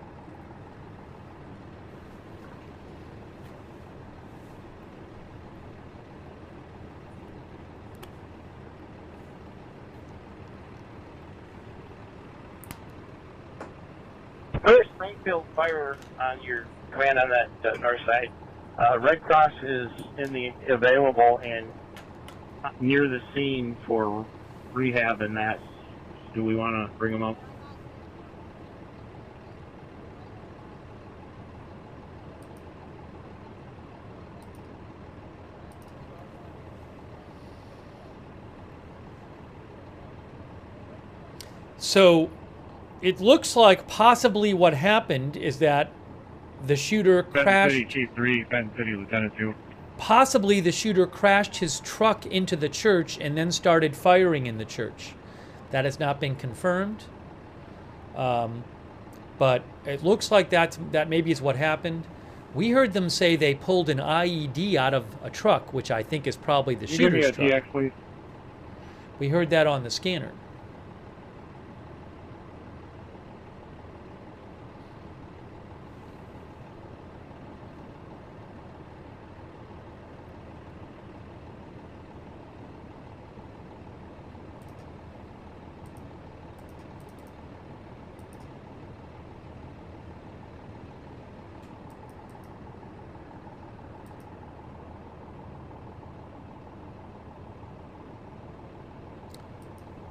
There's Springfield Fire on your command on that north side. Red Cross is available and near the scene for rehab and that. Do we want to bring them up? So it looks like possibly what happened is that the shooter crashed. City Chief 3, Benton City Lieutenant 2. Possibly the shooter crashed his truck into the church and then started firing in the church. That has not been confirmed, but it looks like that maybe is what happened. We heard them say they pulled an IED out of a truck, which I think is probably the shooter's truck. Give me a TX, please. We heard that on the scanner.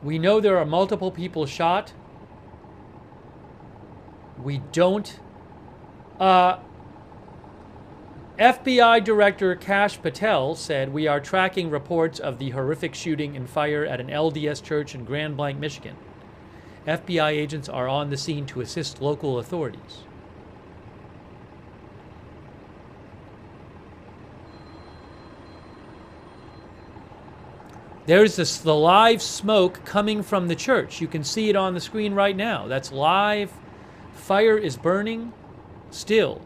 We know there are multiple people shot. We don't. FBI Director Kash Patel said, "We are tracking reports of the horrific shooting and fire at an LDS church in Grand Blanc, Michigan. FBI agents are on the scene to assist local authorities." There's the live smoke coming from the church. You can see it on the screen right now. That's live. Fire is burning still.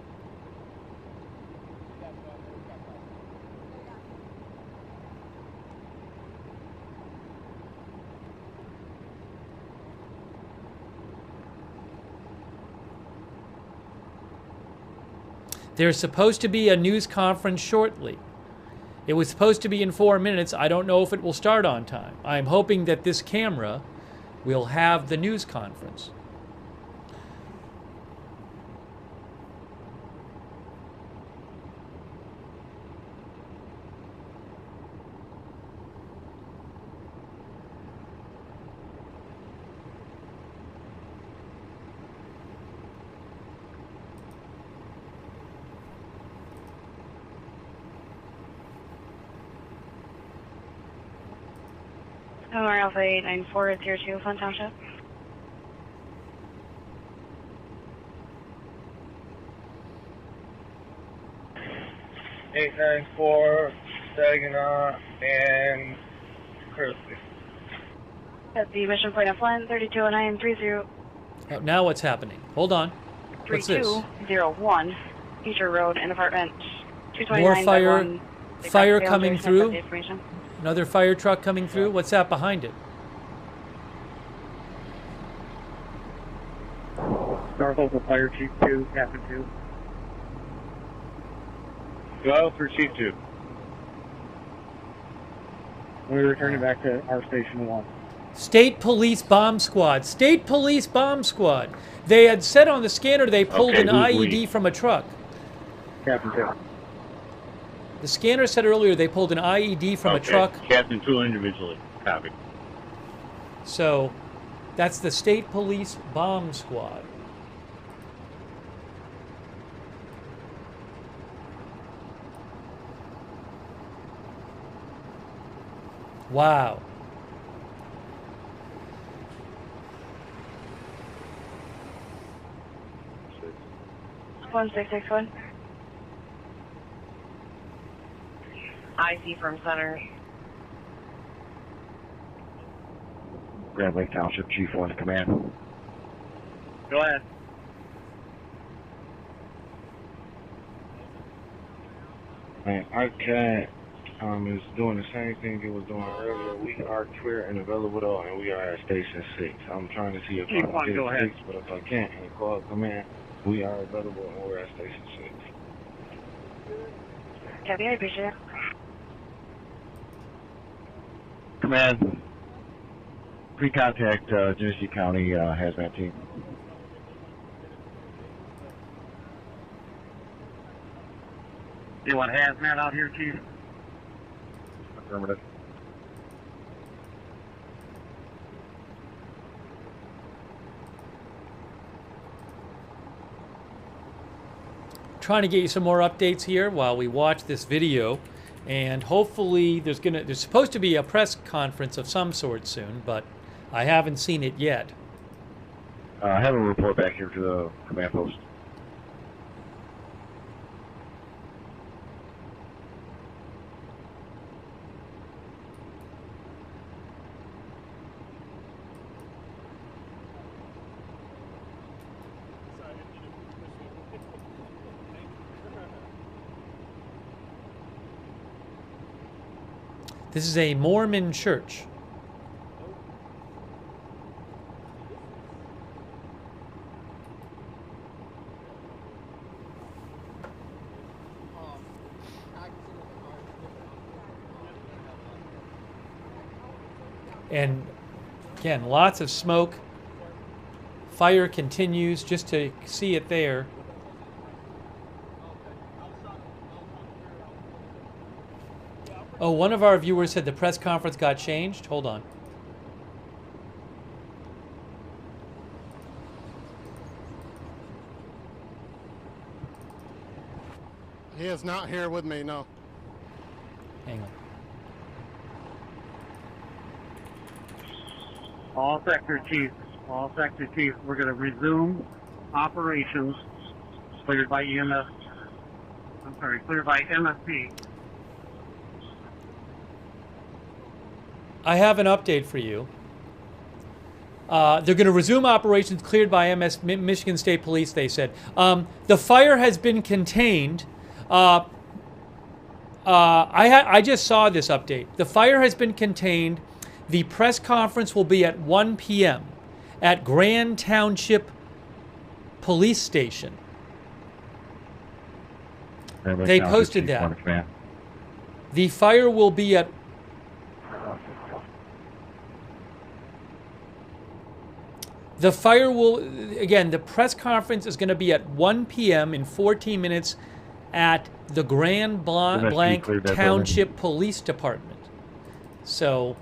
There's supposed to be a news conference shortly. It was supposed to be in 4 minutes. I don't know if it will start on time. I'm hoping that this camera will have the news conference. Alpha 89402, Flint Township. (894) Saginaw and Christie. At the mission point of Flint, 320930. Now what's happening? Hold on. What's this? 3201, Future Road and Apartment 229. More fire coming through. Another fire truck coming through. What's that behind it? Norfolk Fire Chief 2, Captain 2. Go for Chief 2. We're returning back to our Station 1. State Police Bomb Squad. State Police Bomb Squad. They had said on the scanner they pulled an IED from a truck. Captain 2. The scanner said earlier they pulled an IED from a truck. Captain 2 individually. Copy. So, that's the State Police Bomb Squad. Wow. 1661. IC from center. Grand Blanc Township, Chief 1 to command. Go ahead. Man, our cat is doing the same thing it was doing earlier. We are clear and available though, and we are at Station 6. I'm trying to see if I can get it 6, but if I can't and call command, we are available and we're at Station 6. Copy, I appreciate it. Command, pre-contact Genesee County hazmat team. You want hazmat out here, Chief? Affirmative. Trying to get you some more updates here while we watch this video, and hopefully there's supposed to be a press conference of some sort soon, but I haven't seen it yet. I have a report back here to the command post. This is a Mormon church. And again, lots of smoke. Fire continues, just to see it there. Oh, one of our viewers said the press conference got changed. Hold on. He is not here with me, no. Hang on. All sector chiefs, we're going to resume operations cleared by cleared by MSP. I have an update for you. They're going to resume operations cleared by Michigan State Police, they said. The fire has been contained. I just saw this update. The fire has been contained. The press conference will be at 1 p.m. at Grand Township Police Station. They posted that. The fire will be at... The fire will... Again, the press conference is going to be at 1 p.m. in 14 minutes at the Grand Blanc Township Police Department. So...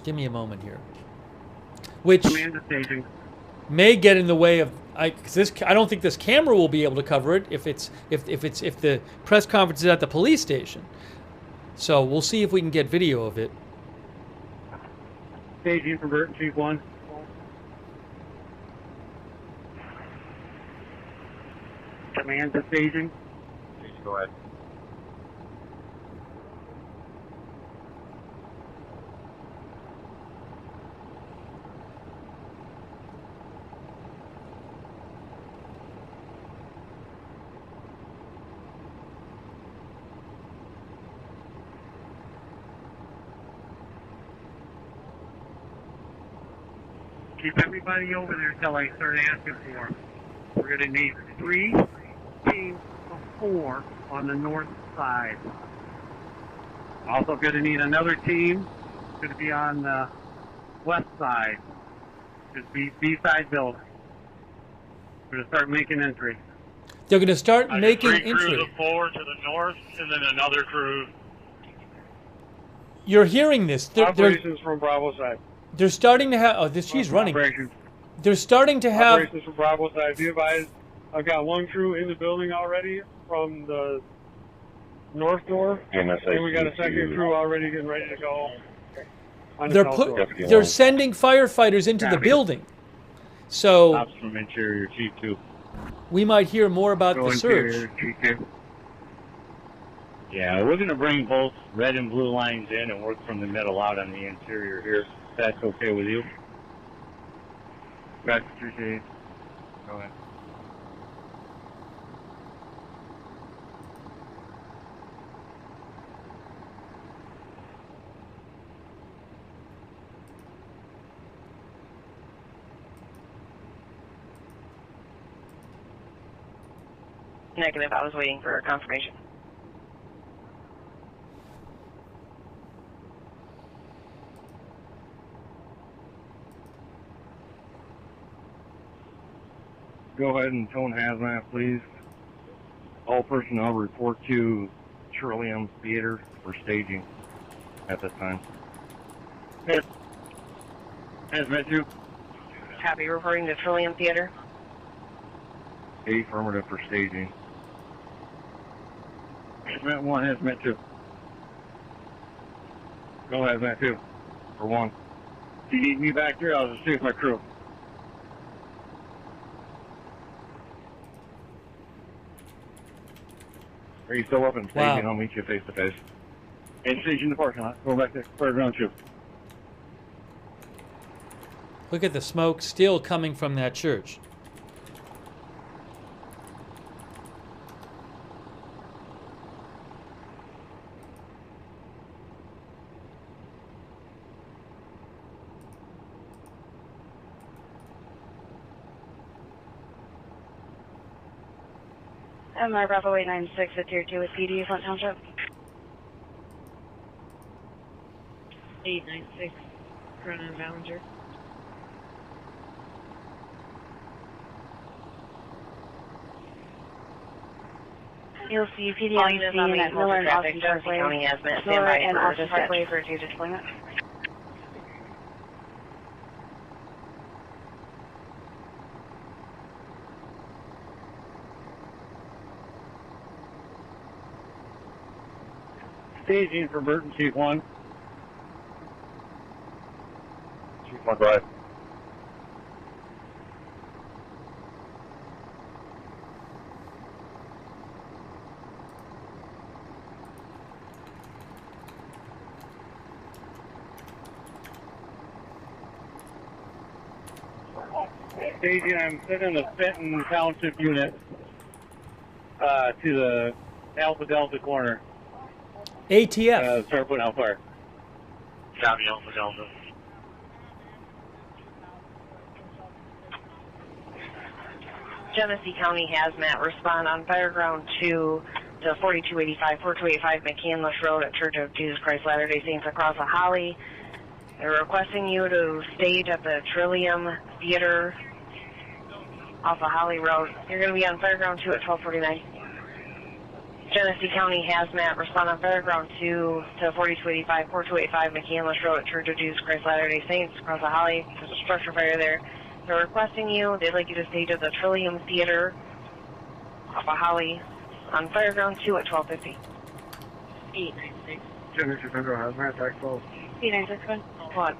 Give me a moment here. Which may get in the way of I don't think this camera will be able to cover it if the press conference is at the police station. So we'll see if we can get video of it. Staging for Burton Chief 1. Command to staging. Go ahead. Keep everybody over there until I start asking for them. We're going to need 3 teams of 4 on the north side. Also going to need another team. It's going to be on the west side. Just B-side building. We're going to start making entry. They're going to start making entry. 3 crews of 4 to the north, and then another crew. You're hearing this. Operations from Bravo side. They're starting to have... Oh, she's running. They're starting to have... Operations from Bravo side. Be advised, I've got 1 crew in the building already from the north door. And we got a second crew already getting ready to go. they're sending firefighters into the building. So Ops from interior, Chief 2. We might hear more about the search. Interior, Chief 2. Yeah, we're going to bring both red and blue lines in and work from the middle out on the interior here. If that's okay with you? Back to 3 Go ahead. Negative. I was waiting for confirmation. Go ahead and tone hazmat, please. All personnel report to Trillium Theater for staging at this time. Hazmat 2. Copy. Reporting to Trillium Theater. Affirmative for staging. Hazmat 1, Hazmat 2. Go Hazmat 2 for 1. If you need me back here, I'll just stay with my crew. Are you still up in staging? I'll meet you face to face. In station in the parking lot. Going back to ground 2. Look at the smoke still coming from that church. MR Bravo 896 at Tier 2 with PD, Flint Township. 896, Cronin Ballinger. You'll see PD on the scene at Miller and Austin Parkway, Miller and Austin Parkway for due deployment. Staging for Burton, Chief 1. Chief 1, go ahead. Staging, I'm sending the Fenton Township unit to the Alpha Delta corner. ATF. Start putting out fire. Copy, Alpha Delta. Genesee County Hazmat respond on Fireground 2 to 4285, 4285 McCandless Road at Church of Jesus Christ Latter-day Saints across the Holly. They're requesting you to stage at the Trillium Theater off of Holly Road. You're going to be on Fireground 2 at 1249. Genesee County Hazmat respond on Fairground 2 to 4285, 4285 McCandless Road at Church of Jesus Christ Latter-day Saints across the Holly. There's a structure fire there. They're requesting you. They'd like you to stage at the Trillium Theater off of Holly on Fairground 2 at 1250. 896. Genesee Central Hazmat, Tax 12. 896, What?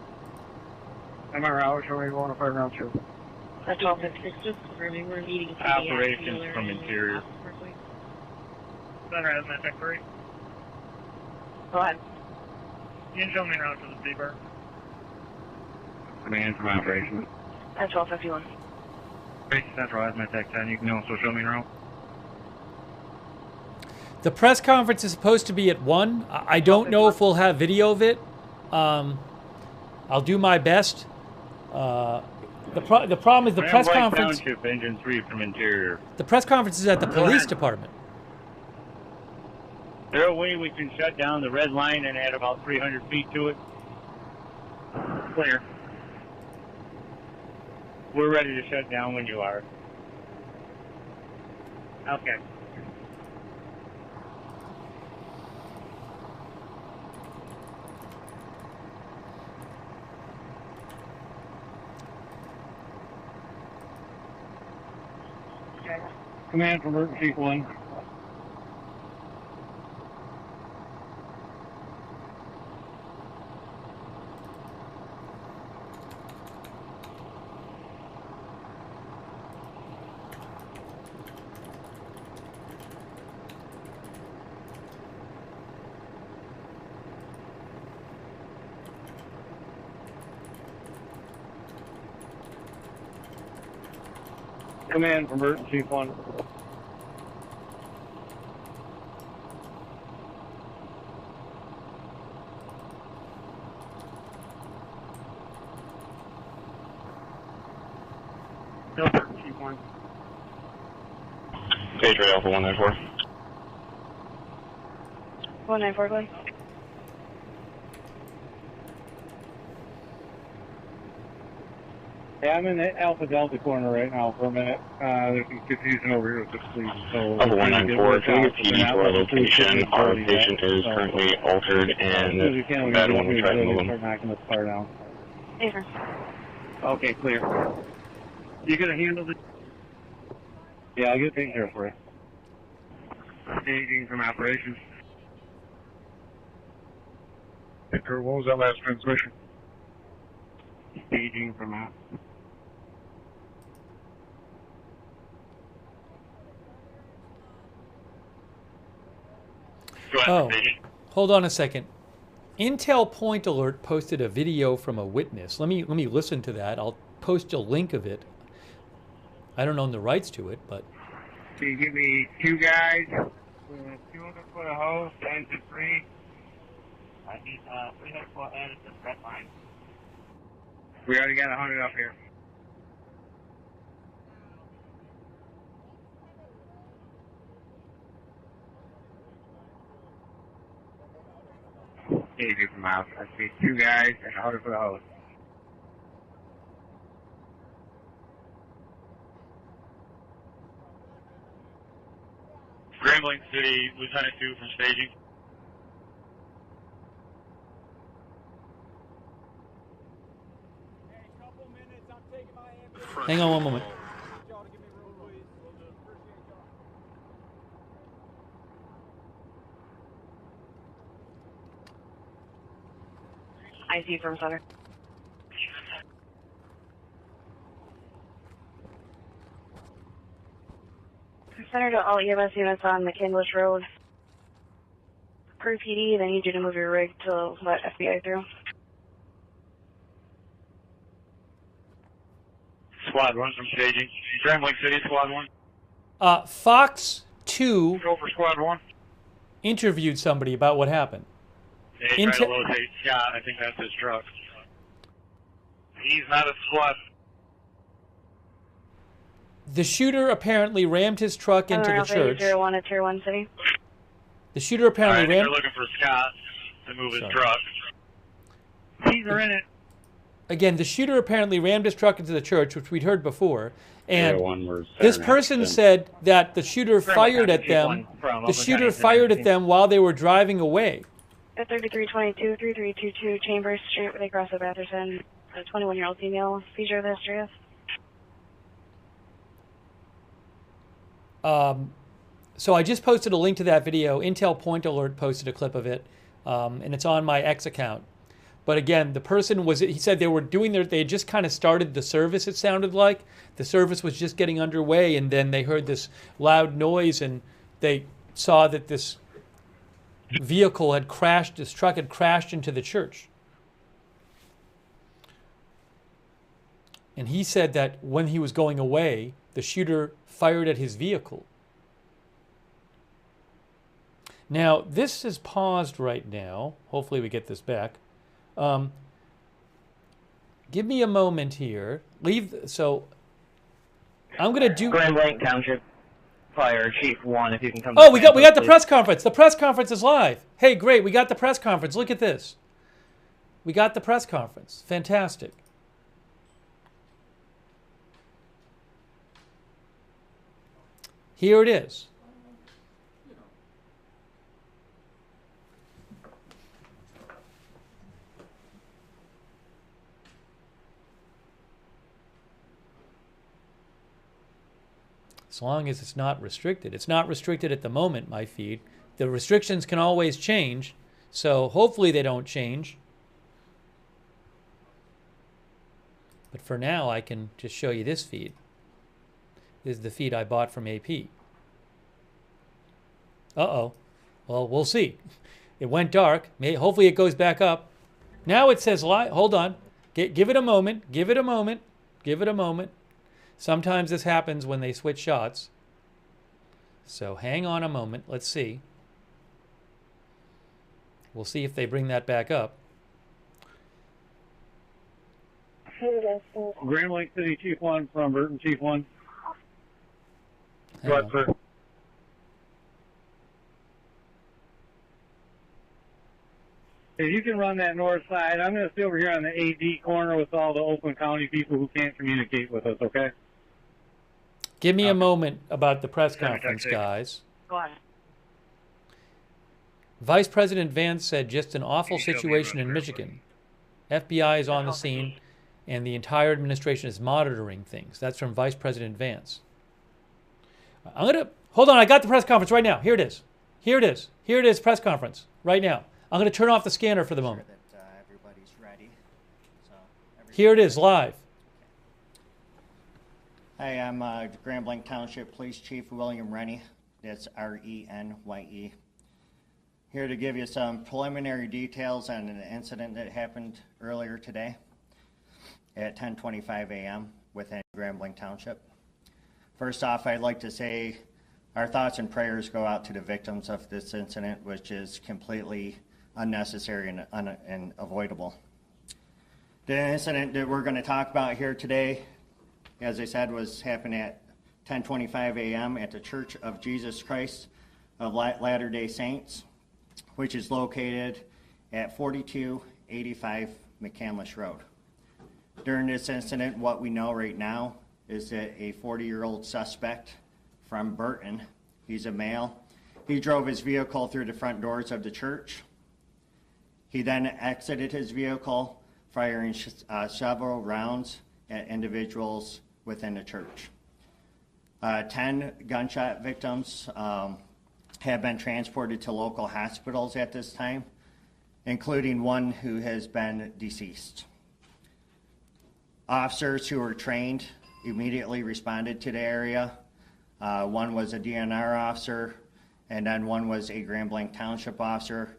MR showing me going to Fireground 2. At 1250. Just confirming we're meeting Operations from interior. Center Hazmat Tech 3. Go ahead. You can show me around to the Seabird. Command from operations. At 1251. Central Hazmat Tech 10, you can also show me around. The press conference is supposed to be at 1. I don't know if we'll have video of it. I'll do my best. The problem is the press conference. Township, Engine 3 from interior. The press conference is at the police department. Is there a way we can shut down the red line and add about 300 feet to it? Clear. We're ready to shut down when you are. Okay. Command from Burton, Chief 1. Command from Burton, Chief 1. Southport, Chief 1. Page right Alpha 194. 194, go ahead. Yeah, I'm in the Alpha Delta corner right now for a minute. There's some confusion over here with the police. So Alpha 194, can we get PD to our location? Our location is currently altered and bad one, we try to move them. Start knocking this car down. Over. Okay, clear. You gonna handle the Yeah, I'll get taken care of for you. staging from operations? Victor, what was that last transmission? Staging from out. Oh, hold on a second. Intel Point Alert posted a video from a witness. Let me listen to that. I'll post a link of it. I don't own the rights to it, but. Can you give me 2 guys? 200 foot of hose, engine free. I need 300 foot and it's a red line. We already got 100 up here. Easy from out. I see 2 guys and 100 foot of hose. Grand Blanc City, Lieutenant 2 from staging. Hang on one moment. I see from center. Center to all EMS units on McKinless Road. Per PD, they need you to move your rig to let FBI through. Squad 1 from staging. Grand Blanc City, Squad 1. Fox 2 Go for Squad 1. interviewed somebody about what happened. They tried to locate Scott. I think that's his truck. He's not a squad. The shooter apparently rammed his truck into the church. 01 at Tier 1 City. The shooter apparently They're rammed... looking for Scott to move his truck. Keys are in it. Again, the shooter apparently rammed his truck into the church, which we'd heard before. And Yeah, one was this Saturday person accident. said that the shooter fired at them. The shooter fired at them while they were driving away. At 3322, 3322 Chambers Street, where they cross the Batherson. A 21-year-old female, seizure of history. So I just posted a link to that video. Intel Point Alert posted a clip of it, and it's on my X account. But again, the person was, he said they were doing they had just kind of started the service, it sounded like. The service was just getting underway, and then they heard this loud noise, and they saw that this vehicle had crashed, this truck had crashed into the church. And he said that when he was going away, the shooter fired at his vehicle. Now, this is paused right now. Hopefully we get this back. Give me a moment here. So I'm going to do... Grand Blanc Township Fire Chief 1, if you can come... Oh, we got the press conference. The press conference is live. Hey, great. We got the press conference. Look at this. We got the press conference. Fantastic. Here it is. As long as it's not restricted. It's not restricted at the moment, my feed. The restrictions can always change, so hopefully they don't change. But for now, I can just show you this feed. This is the feed I bought from AP. Uh-oh. Well, we'll see. It went dark. Hopefully it goes back up. Now it says live. Hold on. Give it a moment. Give it a moment. Give it a moment. Sometimes this happens when they switch shots. So hang on a moment. Let's see. We'll see if they bring that back up. Grand Blanc City, Chief 1 from Burton, Chief 1. Hang on. Sir. If you can run that north side, I'm going to stay over here on the AD corner with all the Oakland County people who can't communicate with us, okay? Give me a moment about the press conference, guys. Go on. Vice President Vance said just an awful situation in Michigan. FBI is on the scene, and the entire administration is monitoring things. That's from Vice President Vance. Hold on, I got the press conference right now. Here it is. Here it is. Here it is, press conference, right now. I'm going to turn off the scanner for the moment. Everybody's ready. Here it is, live. Hi, I'm Grand Blanc Township Police Chief William Rennie. That's R-E-N-Y-E. Here to give you some preliminary details on an incident that happened earlier today at 10:25 a.m. within Grand Blanc Township. First off, I'd like to say our thoughts and prayers go out to the victims of this incident, which is completely unnecessary and avoidable. The incident that we're going to talk about here today, as I said, was happened at 10:25 a.m. at the Church of Jesus Christ of Latter-day Saints, which is located at 4285 McCandless Road. During this incident, what we know right now is that a 40-year-old suspect from Burton, he's a male, he drove his vehicle through the front doors of the church. He then exited his vehicle, firing several rounds at individuals within the church. 10 gunshot victims have been transported to local hospitals at this time, including one who has been deceased. Officers who were trained immediately responded to the area. One was a DNR officer, and then one was a Grand Blanc Township officer,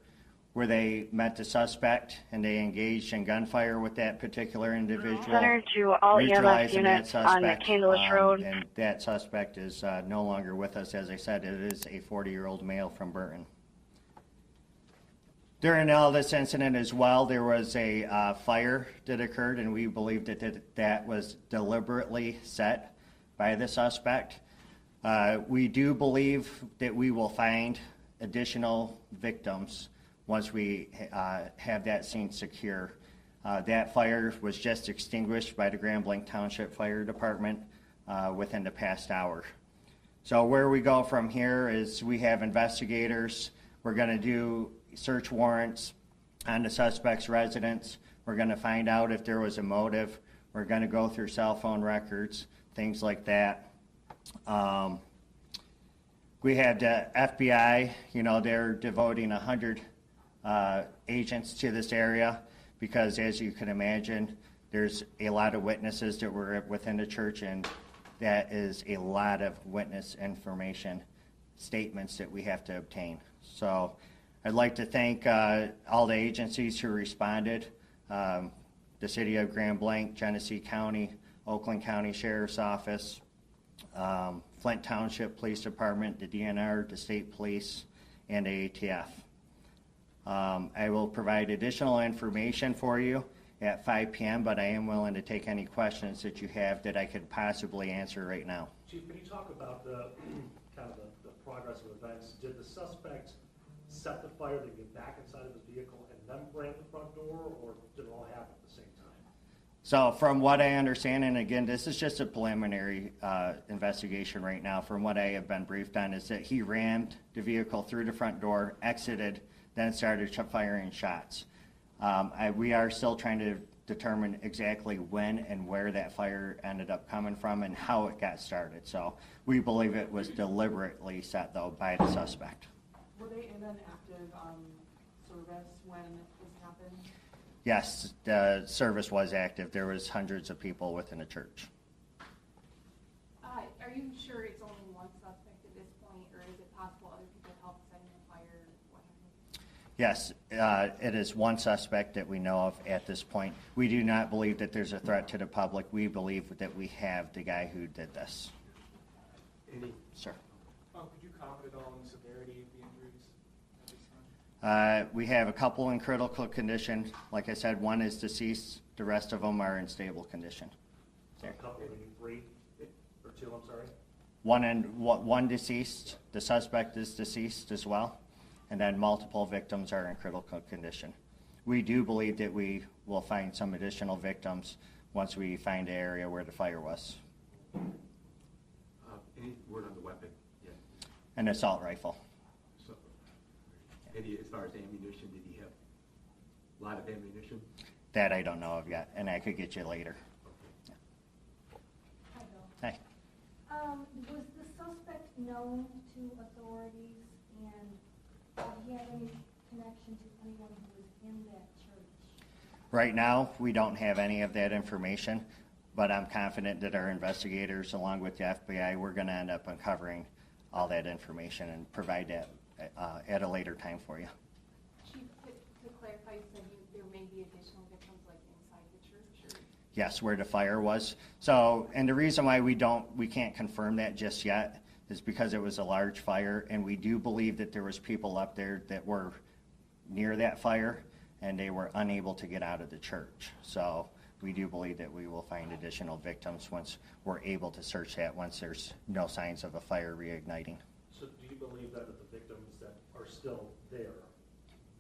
where they met the suspect and they engaged in gunfire with that particular individual. Center to all EMS units on McCandless Road. And that suspect is no longer with us. As I said, it is a 40-year-old male from Burton. During all this incident as well, there was a fire that occurred, and we believe that was deliberately set by the suspect. We do believe that we will find additional victims once we have that scene secure. That fire was just extinguished by the Grand Blanc Township Fire Department within the past hour. So where we go from here is we have investigators. We're going to do search warrants on the suspect's residence. We're going to find out if there was a motive. We're going to go through cell phone records, things like that. We had the FBI, they're devoting 100 agents to this area because, as you can imagine, there's a lot of witnesses that were within the church, and that is a lot of witness information, statements that we have to obtain. So I'd like to thank all the agencies who responded, the City of Grand Blanc, Genesee County, Oakland County Sheriff's Office, Flint Township Police Department, the DNR, the State Police, and the ATF. I will provide additional information for you at 5 p.m., but I am willing to take any questions that you have that I could possibly answer right now. Chief, can you talk about the progress of events? Did the suspect set the fire to get back inside of his vehicle and then ram the front door, or did it all happen at the same time? So from what I understand, and again, this is just a preliminary investigation right now, from what I have been briefed on, is that he rammed the vehicle through the front door, exited, then started firing shots. We are still trying to determine exactly when and where that fire ended up coming from and how it got started. So we believe it was deliberately set, though, by the suspect. Were they in an active service when this happened? Yes, the service was active. There was hundreds of people within the church. Are you sure it's only one suspect at this point, or is it possible other people helped setting the fire? What happened? Yes, it is one suspect that we know of at this point. We do not believe that there's a threat to the public. We believe that we have the guy who did this. Sir. Could you comment on the severity of the injuries at this time? We have a couple in critical condition. Like I said, one is deceased. The rest of them are in stable condition. So a couple, maybe 3 or 2, I'm sorry? One deceased. The suspect is deceased as well. And then multiple victims are in critical condition. We do believe that we will find some additional victims once we find the area where the fire was. Any word on the weapon yet? An assault rifle. So, any, as far as ammunition, did he have a lot of ammunition? That I don't know of yet, and I could get you later. Okay. Hi, Bill. Hey. Was the suspect known to authorities, and did he have any connection to anyone who was in that church? Right now, we don't have any of that information, but I'm confident that our investigators, along with the FBI, we're going to end up uncovering all that information and provide that at a later time for you. Chief, to clarify, you said there may be additional victims like inside the church? Or? Yes, where the fire was. So, and the reason why we can't confirm that just yet is because it was a large fire, and we do believe that there was people up there that were near that fire, and they were unable to get out of the church. So we do believe that we will find additional victims once we're able to search that, once there's no signs of a fire reigniting. So do you believe that the victims that are still there,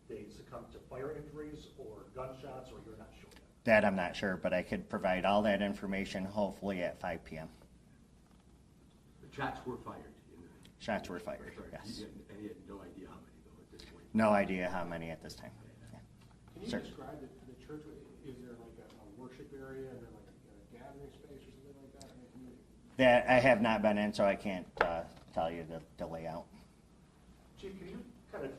they succumbed to fire injuries or gunshots, or you're not sure yet? That I'm not sure, but I could provide all that information hopefully at 5 p.m. The shots were fired. Shots were fired, yes. And he had no idea how many, though, at this point. No idea how many at this time. Yeah. Can you Sir. describe the church? Is there like a worship area and then like a gathering space or something like that in the community? That I have not been in, so I can't tell you the layout. Chief, can you kind of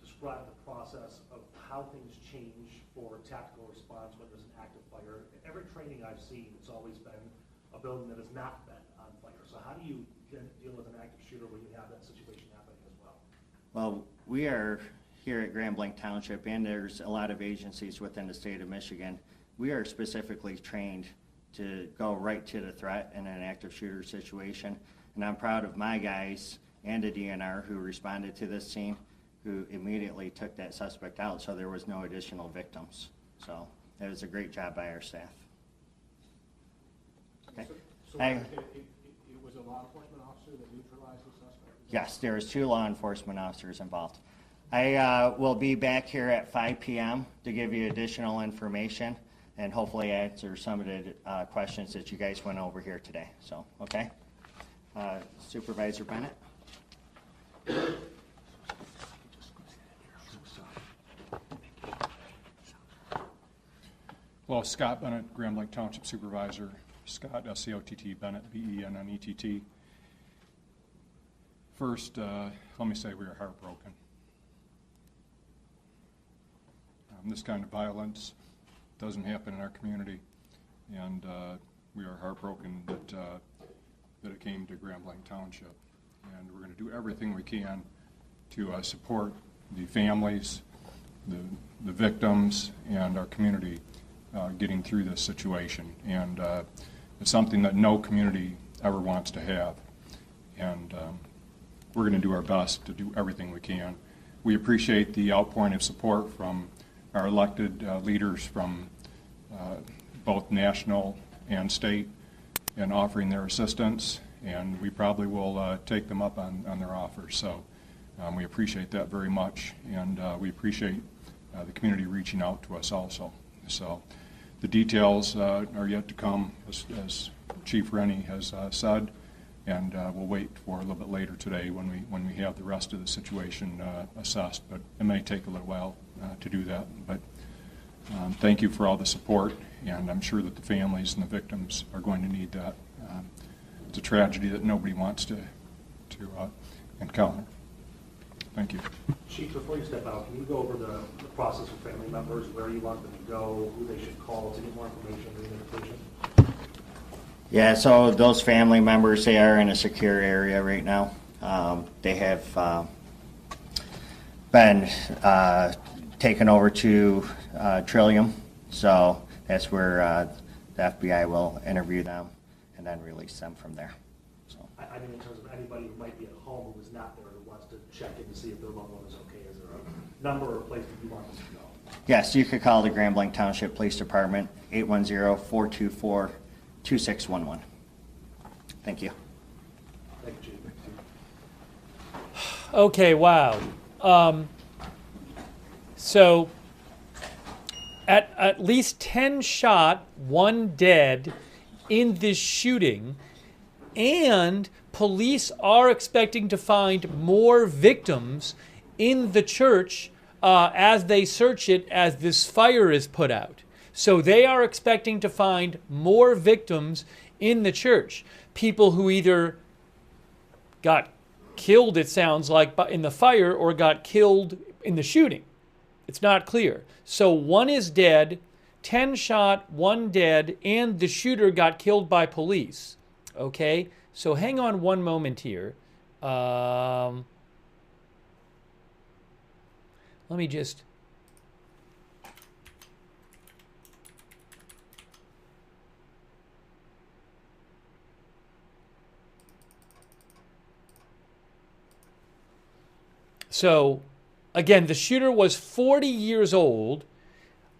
describe the process of how things change for tactical response when there's an active fire? Every training I've seen, it's always been a building that has not been on fire. So how do you then deal with an active shooter when you have that situation happening as well? Well, we are here at Grand Blanc Township, and there's a lot of agencies within the state of Michigan. We are specifically trained to go right to the threat in an active shooter situation. And I'm proud of my guys and the DNR who responded to this scene, who immediately took that suspect out, so there was no additional victims. So it was a great job by our staff. Okay. So it was a law enforcement officer that neutralized the suspect? Yes, there was 2 law enforcement officers involved. I will be back here at 5 p.m. to give you additional information and hopefully answer some of the questions that you guys went over here today. So, okay. Supervisor Bennett. Hello, Scott Bennett, Grand Blanc Township Supervisor. Scott, S-C-O-T-T, Bennett, B-E-N-N-E-T-T. First, let me say we are heartbroken. This kind of violence doesn't happen in our community, and we are heartbroken that it came to Grand Blanc Township. And we're going to do everything we can to support the families, the victims, and our community getting through this situation. And it's something that no community ever wants to have. And we're going to do our best to do everything we can. We appreciate the outpouring of support from our elected leaders from both national and state in offering their assistance, and we probably will take them up on their offers. So we appreciate that very much, and we appreciate the community reaching out to us also. So the details are yet to come, as Chief Rennie has said, and we'll wait for a little bit later today when we have the rest of the situation assessed. But it may take a little while to do that. But thank you for all the support, and I'm sure that the families and the victims are going to need that. It's a tragedy that nobody wants to encounter. Thank you. Chief, before you step out, can you go over the process with family members, where you want them to go, who they should call to get more information or invitation? Yeah, so those family members, they are in a secure area right now. They have been taken over to Trillium, so that's where the FBI will interview them and then release them from there. So I mean, in terms of anybody who might be at home who is not there who wants to check in to see if their loved one is okay, is there a number or place that you want them to go? yes, you could call the Grand Blanc Township Police Department, 810-424-2611. Thank you. Thank you, Chief. Okay, wow. So at least 10 shot, 1 dead in this shooting, and police are expecting to find more victims in the church as they search it as this fire is put out. So they are expecting to find more victims in the church. People who either got killed, it sounds like, in the fire or got killed in the shooting. It's not clear. So 1 is dead, 10 shot, 1 dead, and the shooter got killed by police. Okay, so hang on one moment here. Let me just... So, again, the shooter was 40 years old.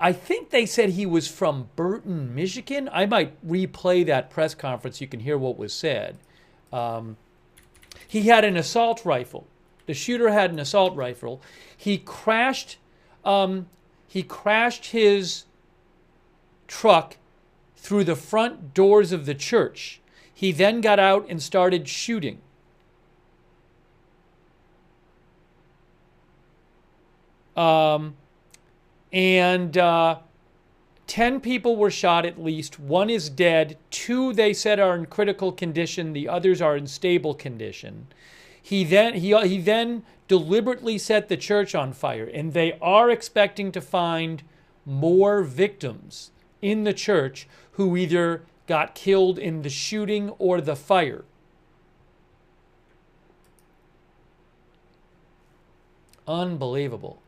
I think they said he was from Burton, Michigan. I might replay that press conference. You can hear what was said. He had an assault rifle. The shooter had an assault rifle. He crashed his truck through the front doors of the church. He then got out and started shooting. And 10 people were shot at least. 1 is dead. 2, they said, are in critical condition. The others are in stable condition. He then deliberately set the church on fire, and they are expecting to find more victims in the church who either got killed in the shooting or the fire. Unbelievable.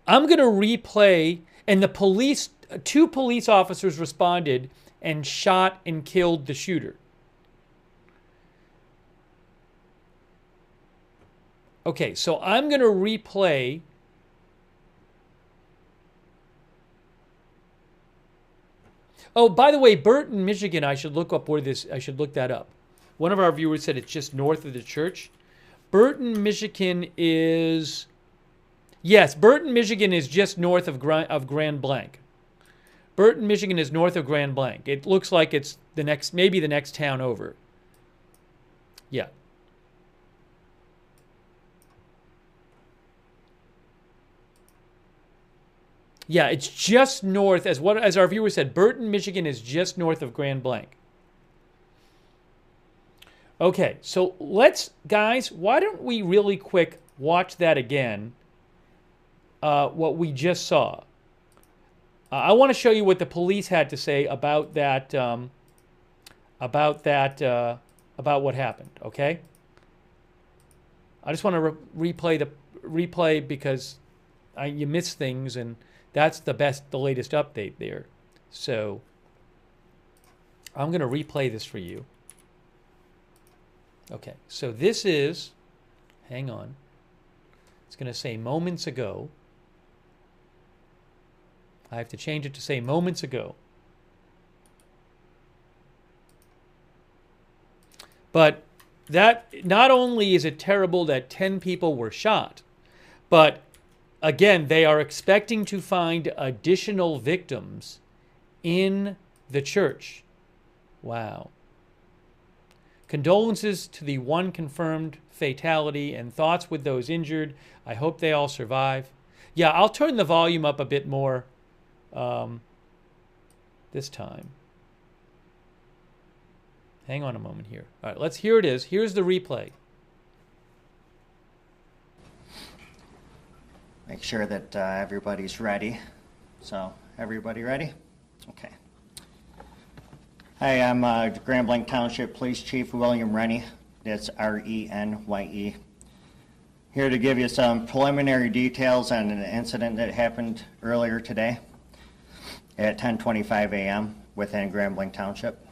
I'm going to replay, and the police, 2 police officers responded and shot and killed the shooter. Okay, so I'm going to replay. Oh, by the way, Burton, Michigan, I should look that up. One of our viewers said it's just north of the church. Burton, Michigan is... Yes, Burton, Michigan is just north of Grand Blanc. Burton, Michigan is north of Grand Blanc. It looks like it's maybe the next town over. Yeah. Yeah, it's just north, as our viewer said, Burton, Michigan is just north of Grand Blanc. Okay, so guys, why don't we really quick watch that again? What we just saw. I want to show you what the police had to say about that. About what happened. Okay. I just want to replay because you miss things, and that's the latest update there. So I'm going to replay this for you. Okay. So this is. Hang on. It's going to say moments ago. I have to change it to say moments ago. But that, not only is it terrible that 10 people were shot, but again, they are expecting to find additional victims in the church. Wow. Condolences to the 1 confirmed fatality and thoughts with those injured. I hope they all survive. Yeah, I'll turn the volume up a bit more this time. Hang on a moment here. All right, here it is. Here's the replay. Make sure that everybody's ready. So, everybody ready? Okay. Hi, I'm Grand Blanc Township Police Chief William Rennie. That's R-E-N-Y-E. Here to give you some preliminary details on an incident that happened earlier today at 10:25 a.m. within Grand Blanc Township.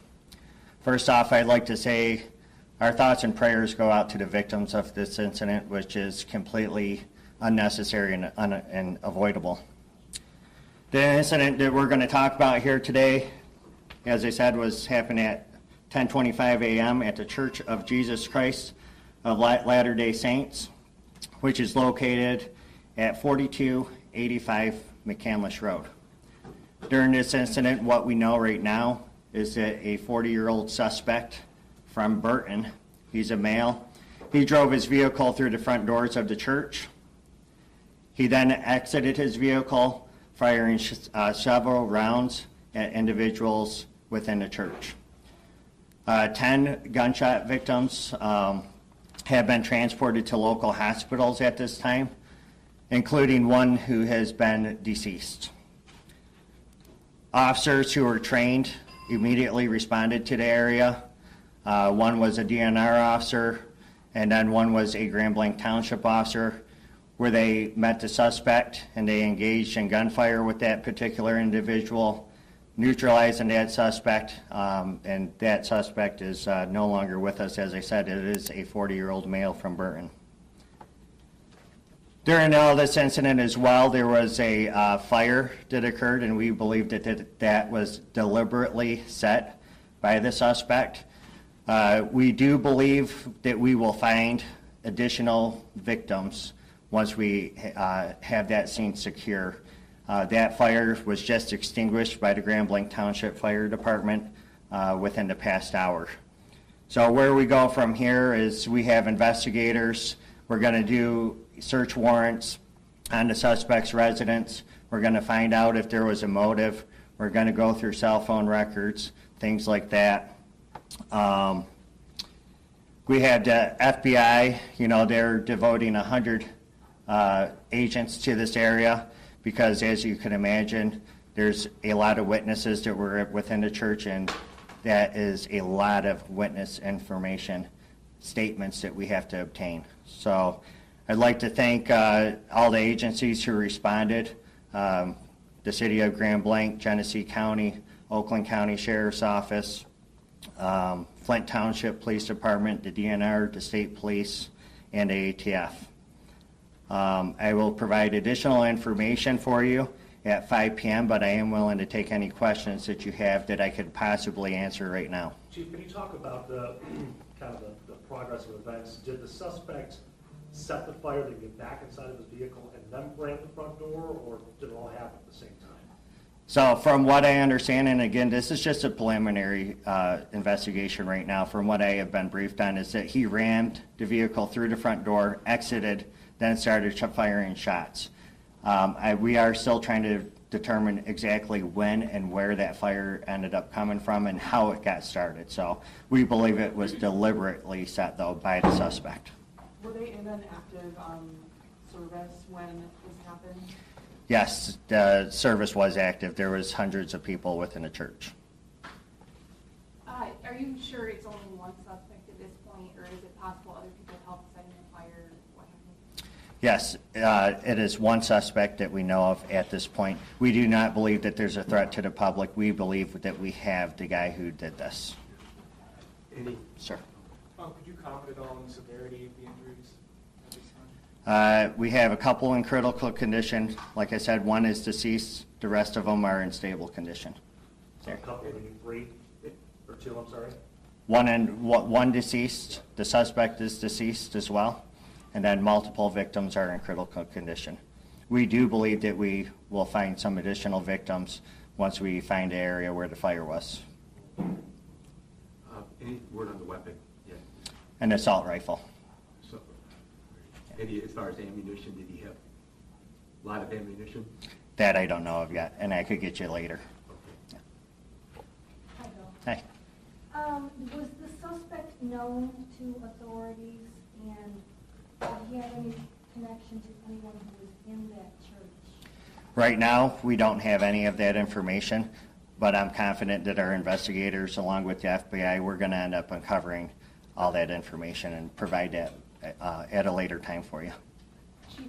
First off, I'd like to say our thoughts and prayers go out to the victims of this incident, which is completely unnecessary and avoidable. The incident that we're going to talk about here today, as I said, was happened at 10:25 a.m. at the Church of Jesus Christ of Latter-day Saints, which is located at 4285 McCandless Road. During this incident, what we know right now is that a 40-year-old suspect from Burton, he's a male, he drove his vehicle through the front doors of the church. He then exited his vehicle, firing several rounds at individuals within the church. 10 gunshot victims have been transported to local hospitals at this time, including one who has been deceased. Officers who were trained immediately responded to the area. One was a DNR officer, and then one was a Grand Blanc Township officer, where they met the suspect and they engaged in gunfire with that particular individual, neutralizing that suspect, and that suspect is no longer with us. As I said, it is a 40-year-old male from Burton. During all this incident as well, there was a fire that occurred, and we believe that was deliberately set by the suspect. We do believe that we will find additional victims once we have that scene secure. That fire was just extinguished by the Grand Blanc Township Fire Department within the past hour. So where we go from here is we have investigators. We're going to do search warrants on the suspect's residence. We're going to find out if there was a motive. We're going to go through cell phone records, things like that. We had the FBI, they're devoting 100 agents to this area because, as you can imagine, there's a lot of witnesses that were within the church, and that is a lot of witness information, statements that we have to obtain. So I'd like to thank all the agencies who responded, the City of Grand Blanc, Genesee County, Oakland County Sheriff's Office, Flint Township Police Department, the DNR, the State Police, and the ATF. I will provide additional information for you at 5 p.m., but I am willing to take any questions that you have that I could possibly answer right now. Chief, can you talk about the kind of the progress of events? Did the suspect set the fire, then get back inside of his vehicle and then ram the front door, or did it all happen at the same time? So from what I understand, and again, this is just a preliminary investigation right now, from what I have been briefed on, is that he rammed the vehicle through the front door, exited, then started firing shots. We are still trying to determine exactly when and where that fire ended up coming from and how it got started. So we believe it was deliberately set, though, by the suspect. Were they in an active service when this happened? Yes, the service was active. There was hundreds of people within the church. Are you sure it's only one suspect at this point, or is it possible other people helped setting the fire? What happened? Yes, it is one suspect that we know of at this point. We do not believe that there's a threat to the public. We believe that we have the guy who did this. Sir. Could you comment on the severity of the injuries at this time? We have a couple in critical condition. Like I said, one is deceased. The rest of them are in stable condition. A couple, maybe 3 or 2, I'm sorry? One deceased. The suspect is deceased as well. And then multiple victims are in critical condition. We do believe that we will find some additional victims once we find the area where the fire was. Any word on the weapon yet? An assault rifle. So, as far as ammunition, did he have a lot of ammunition? That I don't know of yet, and I could get you later. Okay. Hi, Bill. Hey. Was the suspect known to authorities, and did he have any connection to anyone who was in that church? Right now, we don't have any of that information, but I'm confident that our investigators, along with the FBI, we're going to end up uncovering all that information and provide that at a later time for you. Chief,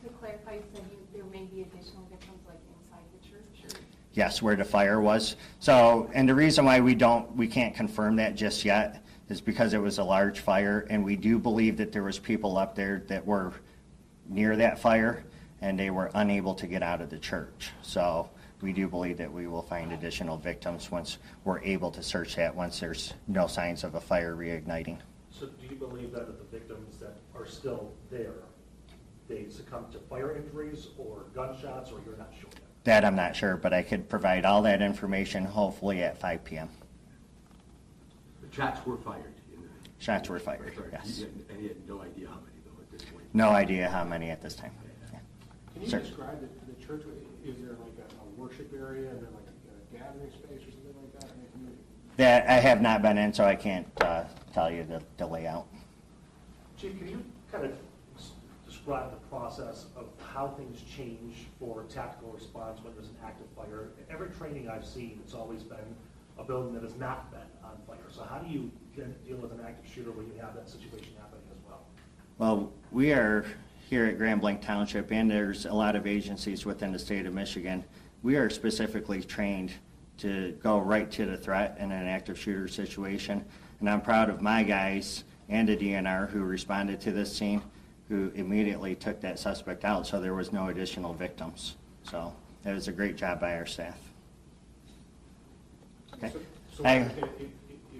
to clarify, you said there may be additional victims like inside the church? Or? Yes, where the fire was. So, and the reason why we can't confirm that just yet is because it was a large fire, and we do believe that there was people up there that were near that fire, and they were unable to get out of the church. So we do believe that we will find additional victims once we're able to search that, once there's no signs of a fire reigniting. So do you believe that the victims that are still there, they succumbed to fire injuries or gunshots, or you're not sure yet? That I'm not sure, but I could provide all that information hopefully at 5 p.m. The shots were fired. Shots were fired, right. yes. And you had no idea how many, though, at this point? No idea how many at this time. Yeah. Can you Sir. describe the church? Is there like a worship area and then like a gathering space or something like that in the community? That I have not been in, so I can't tell you the layout. Chief, can you kind of describe the process of how things change for tactical response when there's an active fire? Every training I've seen, it's always been a building that has not been on fire. So how do you then deal with an active shooter when you have that situation happening as well? Well, we are here at Grand Blanc Township, and there's a lot of agencies within the state of Michigan. We are specifically trained to go right to the threat in an active shooter situation. And I'm proud of my guys and the DNR who responded to this scene, who immediately took that suspect out, so there was no additional victims. So that was a great job by our staff. Okay. So it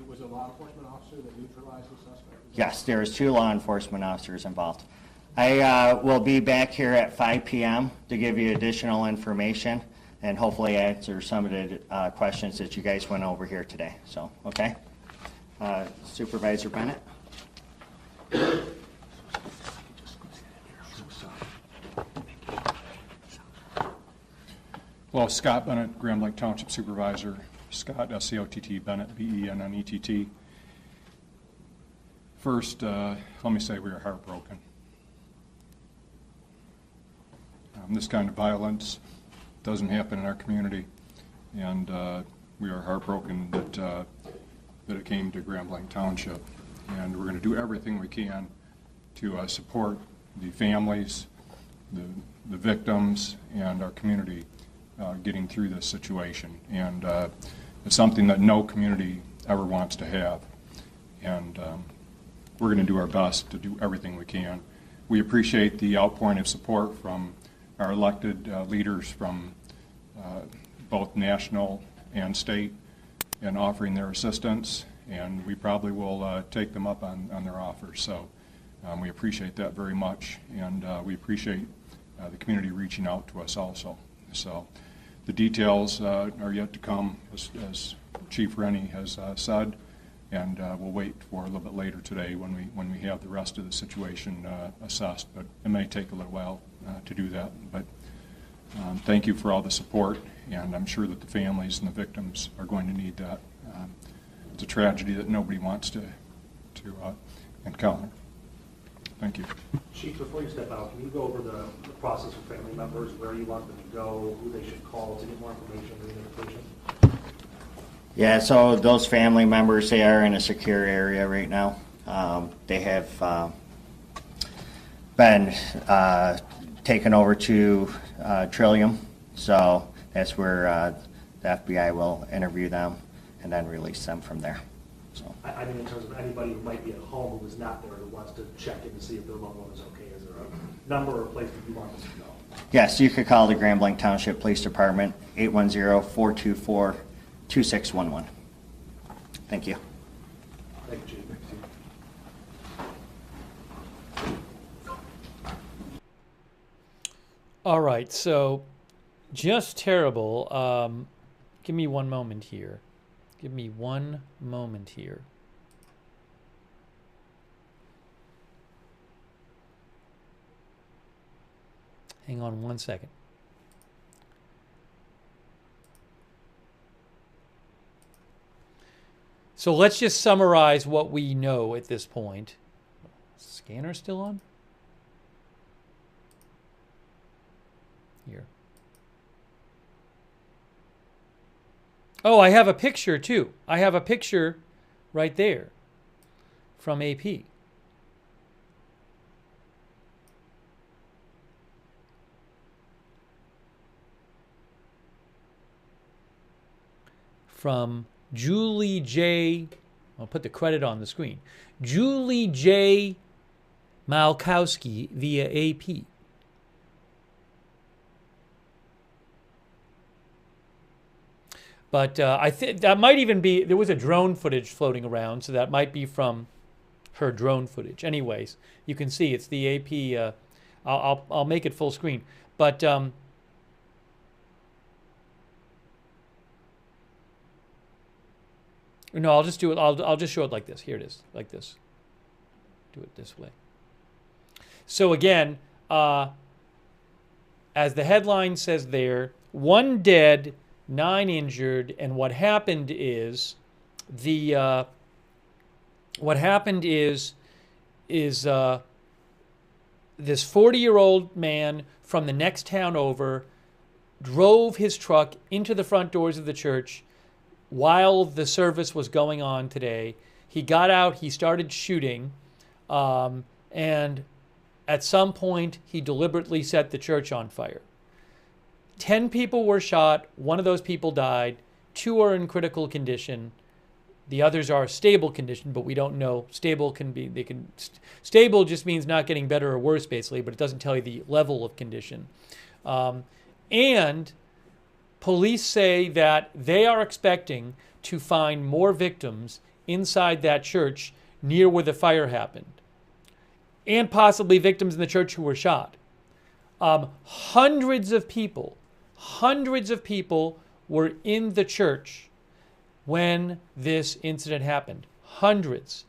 was a law enforcement officer that neutralized the suspect? Yes, there was 2 law enforcement officers involved. I will be back here at 5 p.m. to give you additional information and hopefully answer some of the questions that you guys went over here today. So, okay. Supervisor Bennett. Well, Scott Bennett, Grand Blanc Township Supervisor. Scott, S-C-O-T-T, Bennett, B-E-N-N-E-T-T. First, let me say we are heartbroken. This kind of violence doesn't happen in our community, and we are heartbroken that it came to Grand Blanc Township. And we're going to do everything we can to support the families, the victims, and our community getting through this situation. And it's something that no community ever wants to have. And we're going to do our best to do everything we can. We appreciate the outpouring of support from our elected leaders from both national and state in offering their assistance, and we probably will take them up on their offers. So we appreciate that very much, and we appreciate the community reaching out to us also. So the details are yet to come, as Chief Rennie has said, and we'll wait for a little bit later today when we have the rest of the situation assessed. But it may take a little while to do that. But thank you for all the support, and I'm sure that the families and the victims are going to need that. It's a tragedy that nobody wants to encounter. Thank you. Chief, before you step out, can you go over the process with family members, where you want them to go, who they should call to get more information or invitation? Yeah, so those family members, they are in a secure area right now. They have been taken over to Trillium, so that's where the FBI will interview them and then release them from there. So I mean, in terms of anybody who might be at home who is not there, who wants to check in to see if their loved one is okay, is there a number or place that you want them to go? yes, you could call the Grand Blanc Township Police Department, 810-424-2611. Thank you. Thank you, Chief. All right, so just terrible. Give me one moment here. Give me one moment here. Hang on one second. So let's just summarize what we know at this point. Scanner still on? Here. Oh, I have a picture too. I have a picture right there from AP. From Julie J. I'll put the credit on the screen. Julie J. Malkowski via AP. But I think that might even be, there was a drone footage floating around, so that might be from her drone footage. Anyways, you can see it's the AP. I'll make it full screen. But no, I'll just do it. I'll just show it like this. Here it is, like this. Do it this way. So again, as the headline says there, 1 dead, 9 injured, and what happened is this 40-year-old man from the next town over drove his truck into the front doors of the church while the service was going on today. He got out, he started shooting, and at some point he deliberately set the church on fire. 10 people were shot, 1 of those people died, 2 are in critical condition. The others are stable condition, but we don't know. Stable stable just means not getting better or worse, basically, but it doesn't tell you the level of condition. And police say that they are expecting to find more victims inside that church near where the fire happened, and possibly victims in the church who were shot. Hundreds of people were in the church when this incident happened. Hundreds.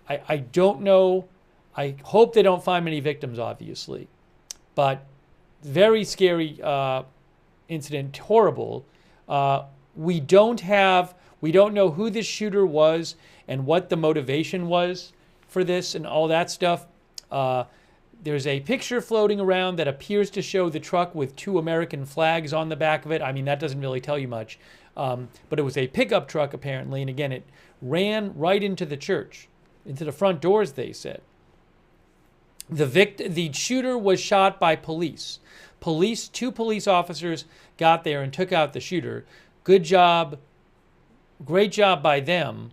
I don't know. I hope they don't find many victims, obviously. But very scary incident. Horrible. We don't know who this shooter was and what the motivation was for this and all that stuff. There's a picture floating around that appears to show the truck with 2 American flags on the back of it. I mean, that doesn't really tell you much. But it was a pickup truck, apparently. And again, it ran right into the church, into the front doors, they said. The shooter was shot by police. 2 police officers got there and took out the shooter. Good job. Great job by them,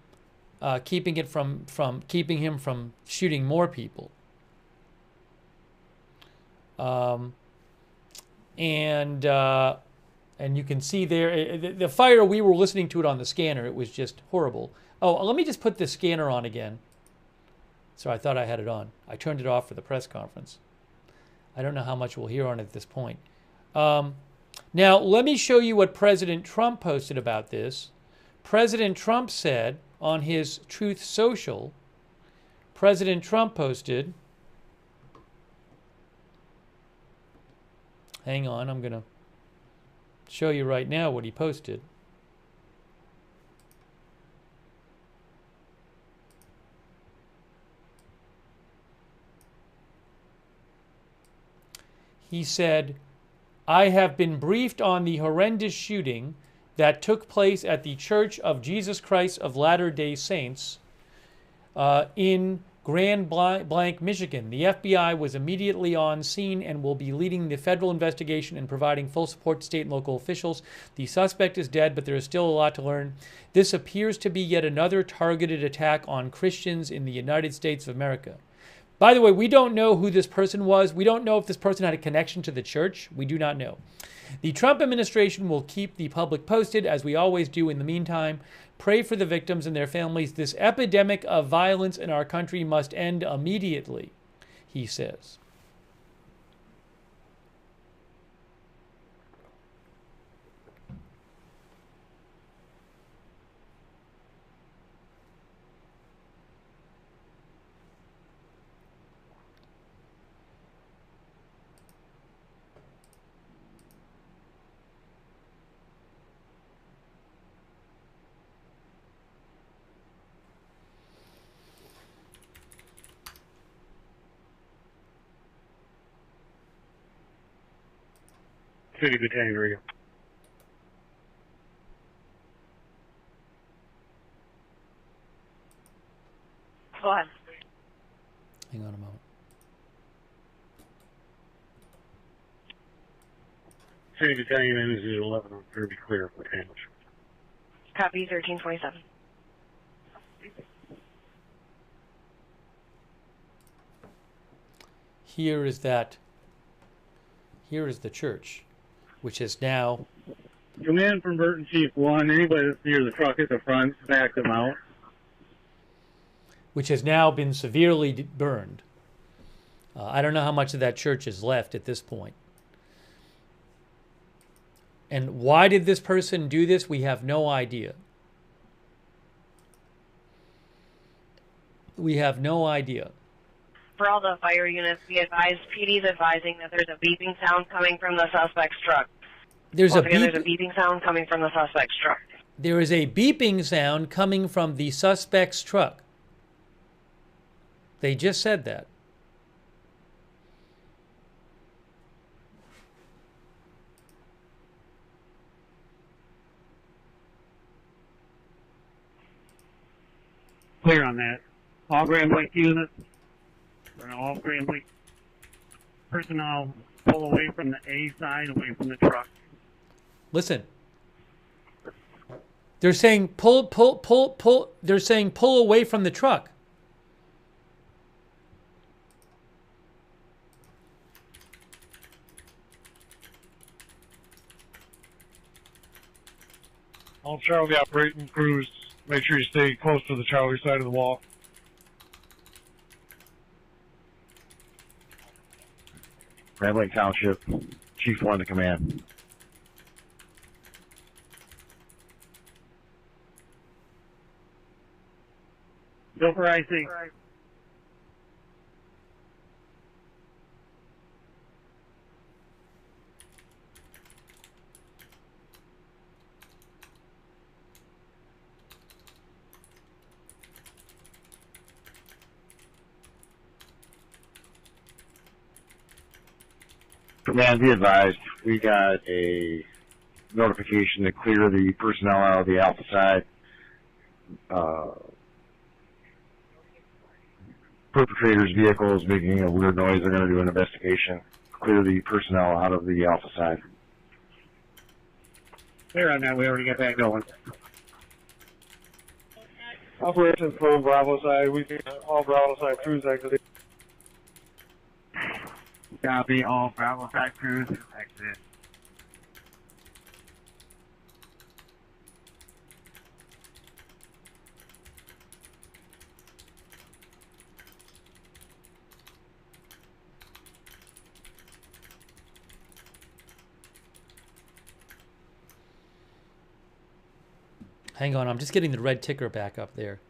keeping him from shooting more people. And you can see there, the fire, we were listening to it on the scanner. It was just horrible. Oh, let me just put the scanner on again. So I thought I had it on. I turned it off for the press conference. I don't know how much we'll hear on it at this point. Now, let me show you what President Trump posted about this. President Trump said on his Truth Social, President Trump posted, hang on, I'm going to show you right now what he posted. He said, I have been briefed on the horrendous shooting that took place at the Church of Jesus Christ of Latter-day Saints in Grand Blanc, Michigan. The FBI was immediately on scene and will be leading the federal investigation and providing full support to state and local officials. The suspect is dead, but there is still a lot to learn. This appears to be yet another targeted attack on Christians in the United States of America. By the way, we don't know who this person was. We don't know if this person had a connection to the church. We do not know. The Trump administration will keep the public posted, as we always do in the meantime. Pray for the victims and their families. This epidemic of violence in our country must end immediately, he says. City Battalion Radio. City Battalion and 11 on Kirby clear for damage. Copy 1327. Here is the church, which is now... Command from Burton Chief 1, anybody that's near the truck at the front, back them out. Which has now been severely burned. I don't know how much of that church is left at this point. And why did this person do this? We have no idea. We have no idea. For all the fire units, be advised, PD's advising that there's a beeping sound coming from the suspect's truck. There's a beeping sound coming from the suspect's truck. There is a beeping sound coming from the suspect's truck. They just said that. Clear on that. All Grand Blanc units, or all Grand Blanc personnel, pull away from the A side, away from the truck. Listen. They're saying pull. They're saying pull away from the truck. All Charlie operating crews, make sure you stay close to the Charlie side of the wall. Grand Blanc Township, Chief 1 to command. Go for IC. Command, be advised, we got a notification to clear the personnel out of the Alpha side. Perpetrator's vehicle is making a weird noise. They're going to do an investigation. Clear the personnel out of the Alpha side. Clear on that. We already got that going. Operations from Bravo side. We see all Bravo side crews exiting. Copy. All Bravo side crews exit. Hang on, I'm just getting the red ticker back up there.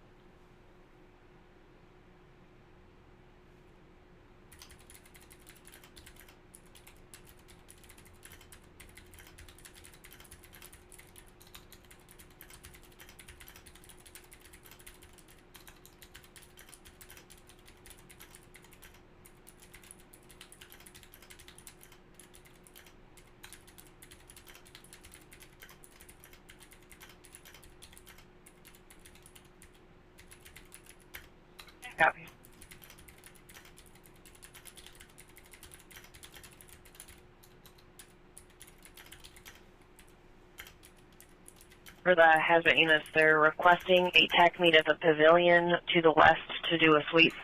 Copy. For the hazmat units, they're requesting a tech meet at the pavilion to the west to do a sweep.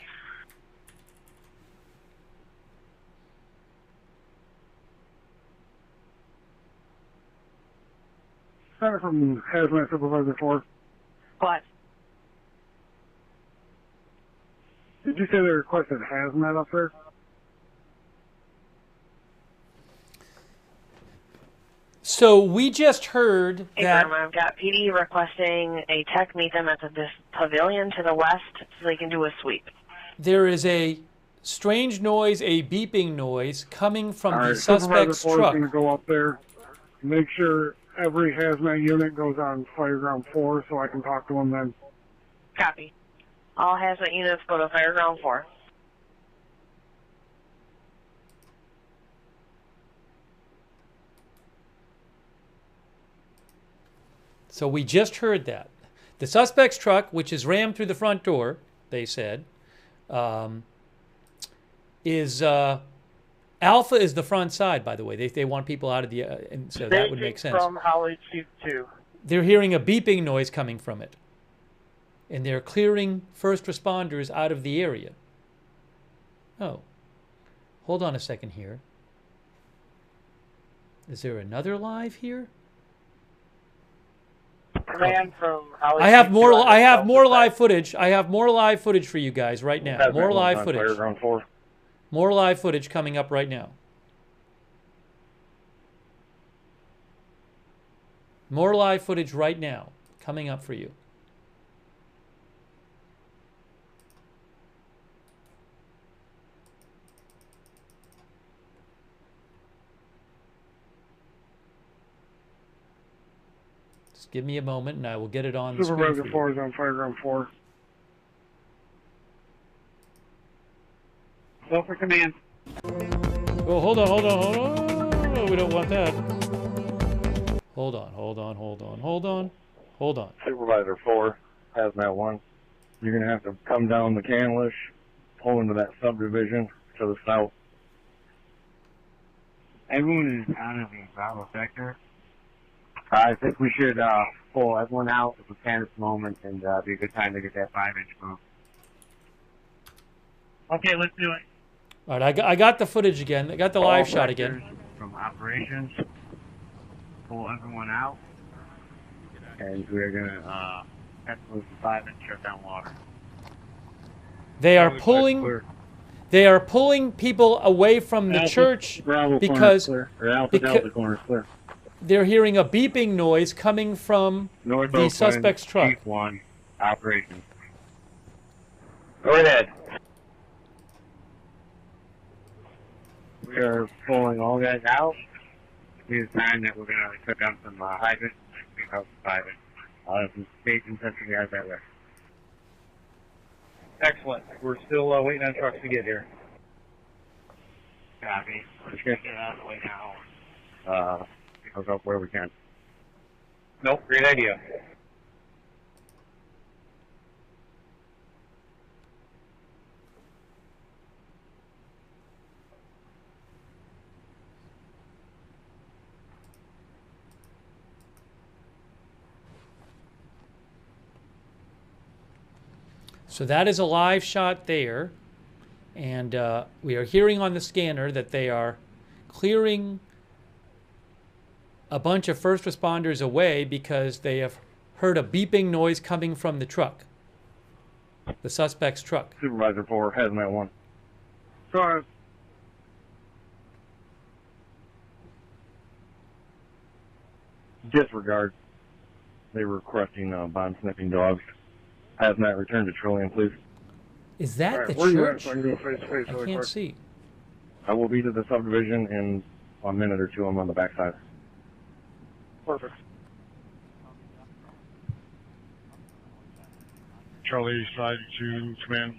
Center from Hazmat Supervisor 4. What? Did you say they requested hazmat up there? So we just heard Hey, that... Grandma, I've got PD requesting a tech meet them at this pavilion to the west so they can do a sweep. There is a strange noise, a beeping noise, coming from All the right, suspect's Supervisor 4 truck. is going to go up there, make sure every hazmat unit goes on Fireground 4 so I can talk to them then. Copy. All hazmat units go to Fireground 4. So we just heard that. The suspect's truck, which is rammed through the front door, they said, is Alpha is the front side, by the way. They want people out of the, and so that would make sense. From Holly Chief 2. They're hearing a beeping noise coming from it. And they're clearing first responders out of the area. Oh. Hold on a second here. Is there another live here? Command from Holly I have Chief more 2 I have more live footage. I have more live footage for you guys right now. That's More that live one, footage. Fireground 4. More live footage coming up right now. More live footage right now coming up for you. Just give me a moment and I will get it on the screen for Supervisor you. 4 is on Fireground 4. Sulphur Command. Oh, hold on. Oh, we don't want that. Hold on. Supervisor 4, Hazmat 1. You're going to have to come down the Canlish, pull into that subdivision to the south. Everyone is out of the Bravo sector. I think we should pull everyone out if we can at the moment, and be a good time to get that 5-inch move. Okay, let's do it. All right, I got the footage again. I got the live shot again. From operations, pull everyone out. And we're going to Move the 5-inch shutdown water. They are pulling. They are pulling people away from the church because they're hearing a beeping noise coming from North the Oakland, suspect's truck. Chief 1, operations. Go ahead. We are pulling all guys out. It's time that we're going to put down some hydrants. Some stations and some guys that way. Excellent. We're still waiting on trucks to get here. Copy. We're just going to get out of the way now. Hook up where we can. Nope, great idea. So that is a live shot there. And we are hearing on the scanner that they are clearing a bunch of first responders away because they have heard a beeping noise coming from the truck, the suspect's truck. Supervisor 4, Hazmat 1. Sorry. Disregard. They were requesting bomb sniffing dogs. Hazmat, return to Trillium, please. Is that All right, the where you church? at so I can do a face-to-face I really can't quick? see. I will be to the subdivision in a minute or two. I'm on the backside. Perfect. Charlie, side to command.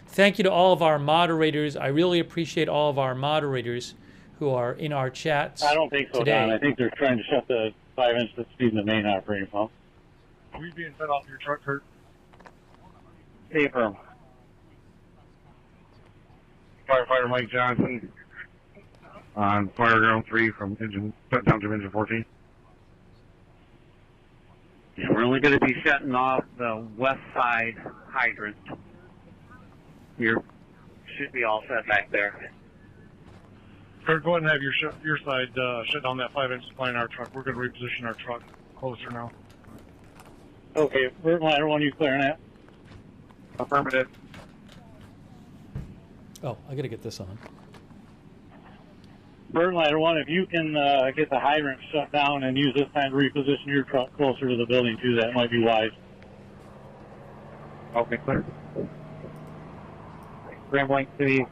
Thank you to all of our moderators. I really appreciate all of our moderators who are in our chats I don't think so, today. Don. I think they're trying to shut the 5-inch that's feeding the main operating pump. Are we being fed off your truck, Kurt? Stay firm. Firefighter Mike Johnson on Fireground 3 from engine, down to engine 14. Yeah, we're only going to be shutting off the west side hydrant. You should be all set back there. Kurt, go ahead and have your side shut down that 5-inch supply in our truck. We're going to reposition our truck closer now. Okay, Bert Ladder 1, you clearing that? Affirmative. Oh, I got to get this on. Bert Ladder 1, if you can get the hydrant shut down and use this time to reposition your truck closer to the building too, that might be wise. Okay, clear. Grand Blanc City,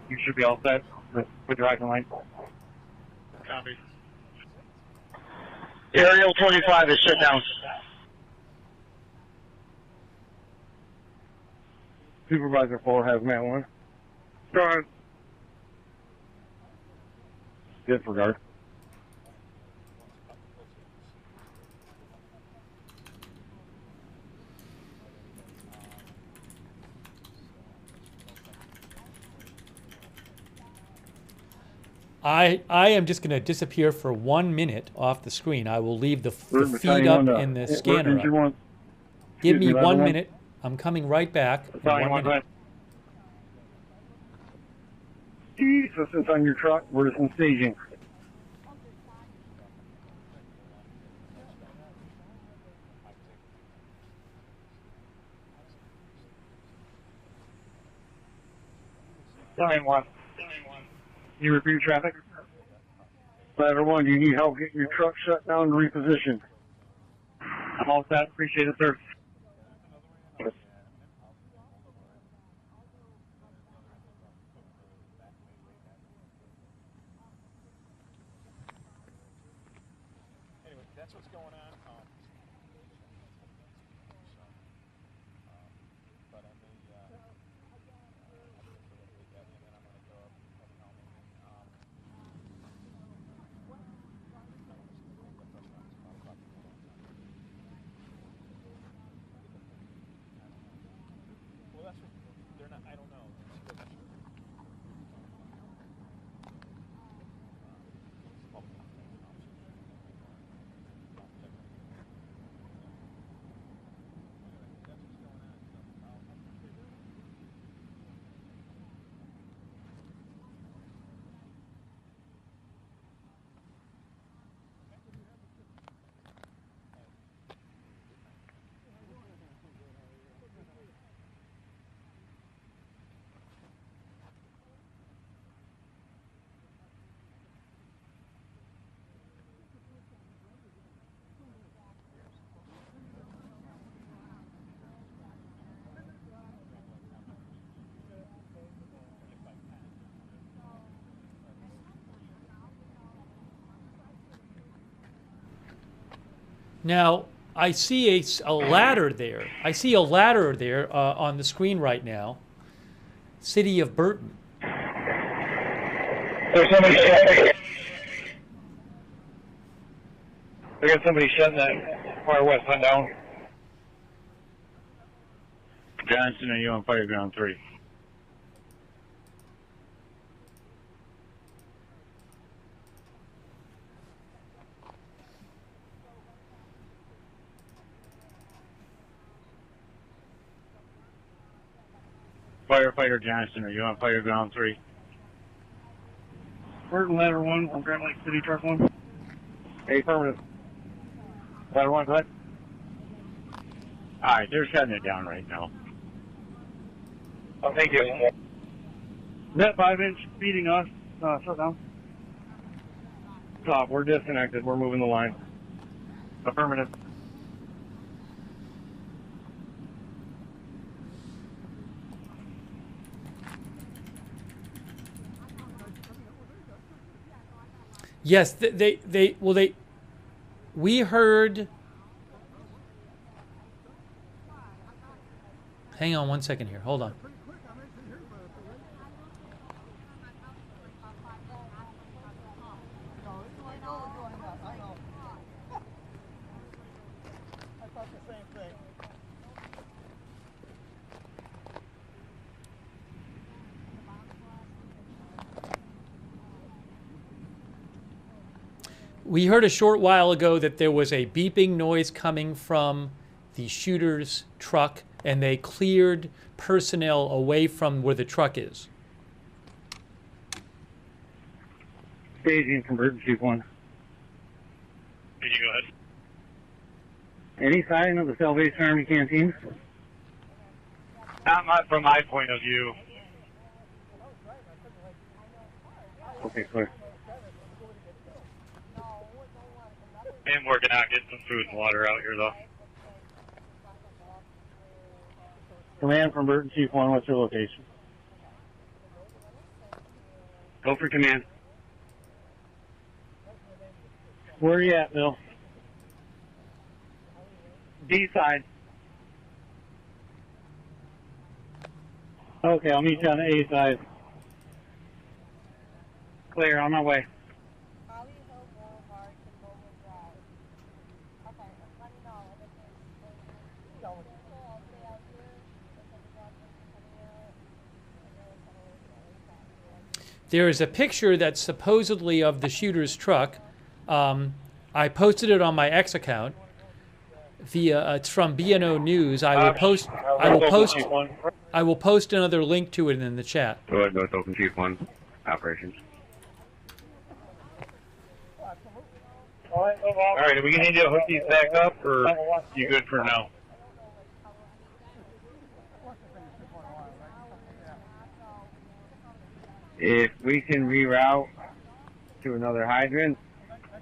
you should be all set with your icon line. Copy. Aerial 25 is shut down. Supervisor 4, Hazmat 1. Sorry. Disregard. I am just going to disappear for 1 minute off the screen. I will leave the feed up and the scanner up. Give me 1 minute. I'm coming right back in 1 minute. Jesus, on your truck. We're just in staging. Line 1. You repeat traffic? Ladder 1, you need help getting your truck shut down and repositioned. I'm all set. Appreciate it, sir. Anyway, that's what's going on. But I may, well, that's what they're not. I don't know. Now, I see a ladder there. I see a ladder there on the screen right now. City of Burton. There's somebody shutting. We got somebody shutting that far west one down. Johnson, are you on Fireground 3? Firefighter Johnson, are you on Fireground 3? Burton Ladder 1 on Grand Lake City Truck 1. Affirmative. Ladder 1, go ahead. Alright, they're shutting it down right now. Oh, thank you. Net 5-inch feeding us. Shut down. Stop, we're disconnected. We're moving the line. Affirmative. Yes, we heard. Hang on 1 second here. Hold on. We heard a short while ago that there was a beeping noise coming from the shooter's truck, and they cleared personnel away from where the truck is. Staging from Burton Chief 1. Did you go ahead? Any sign of the Salvation Army canteen? Not from my point of view. Okay, clear. I'm working on getting some food and water out here, though. Command from Burton Chief 1, what's your location? Go for command. Where are you at, Bill? D side. Okay, I'll meet you on the A side. Clear, on my way. there is a picture that's supposedly of the shooter's truck. I posted it on my X account via. It's from BNO News. I will post. I will post another link to it in the chat. Go ahead, go with Open Chief 1, operations. Alright, are we going to need to hook these back up, or you good for now? If we can reroute to another hydrant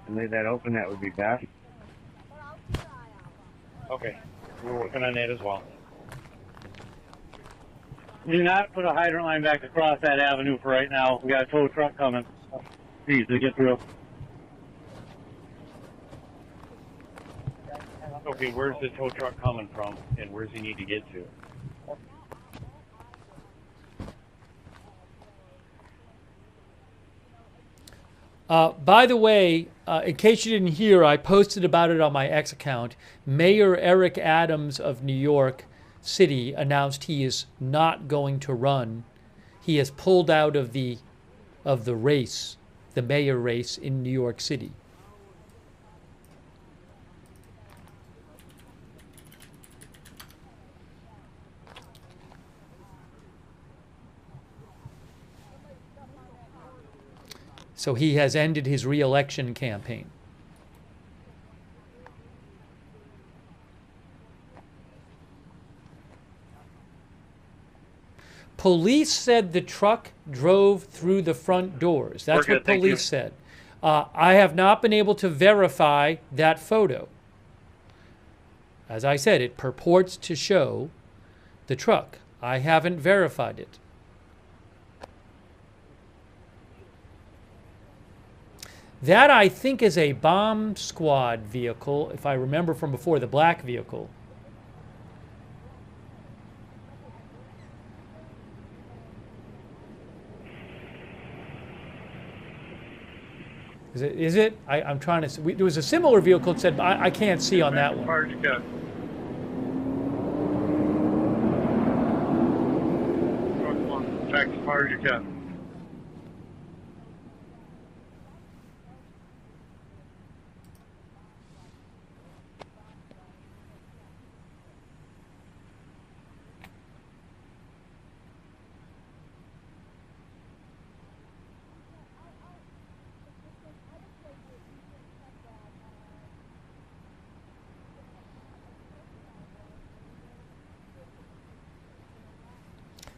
and leave that open, that would be best. Okay, we're working on that as well. Do not put a hydrant line back across that avenue for right now. We got a tow truck coming. Please, to get through. Okay, where's the tow truck coming from, and where's he need to get to? By the way, in case you didn't hear, I posted about it on my X account. Mayor Eric Adams of New York City announced he is not going to run. He has pulled out of the race, the mayor race in New York City. So he has ended his re-election campaign. Police said the truck drove through the front doors. That's what police said. I have not been able to verify that photo. As I said, it purports to show the truck. I haven't verified it. That, I think, is a bomb squad vehicle, if I remember from before, the black vehicle. Is it? I'm trying to see. There was a similar vehicle that said, I can't see on that one. Back as far as you can.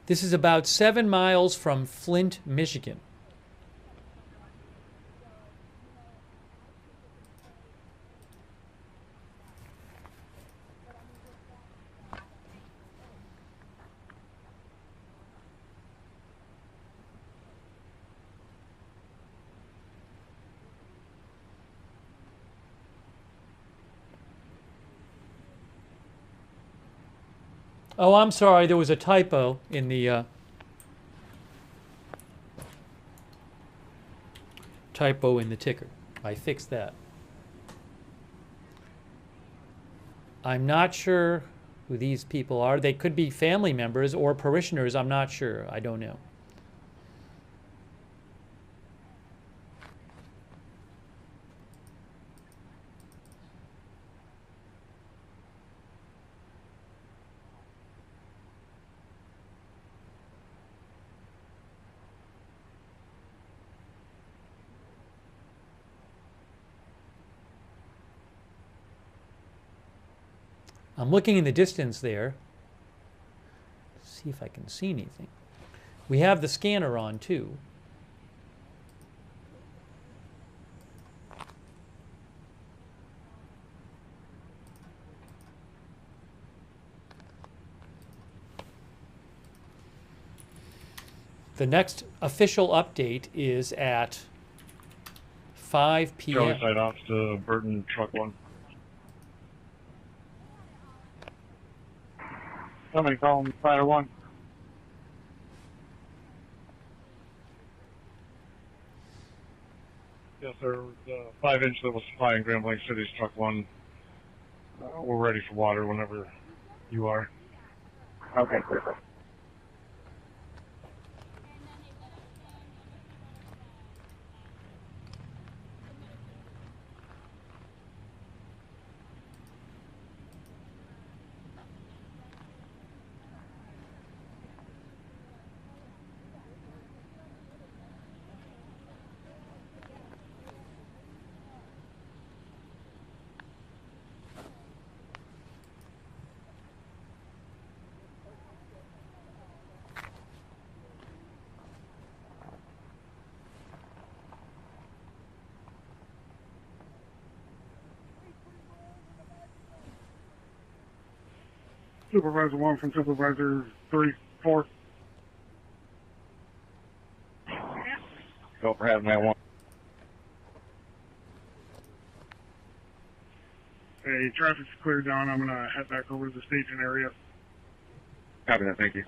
This is about 7 miles from Flint, Michigan. Oh, I'm sorry, there was a typo in the ticker. I fixed that. I'm not sure who these people are. They could be family members or parishioners. I'm not sure. I don't know. I'm looking in the distance there. See if I can see anything. We have the scanner on too. The next official update is at 5 p.m. Charlie side off to Burton Truck 1. Somebody call him Fire 1. Yes, sir. The 5-inch that was supplying Grand Blanc City's Truck 1. We're ready for water whenever you are. Okay, perfect. Supervisor 1 from Supervisor 34. Go for having that one. Hey, traffic's cleared down. I'm going to head back over to the staging area. Copy that, thank you.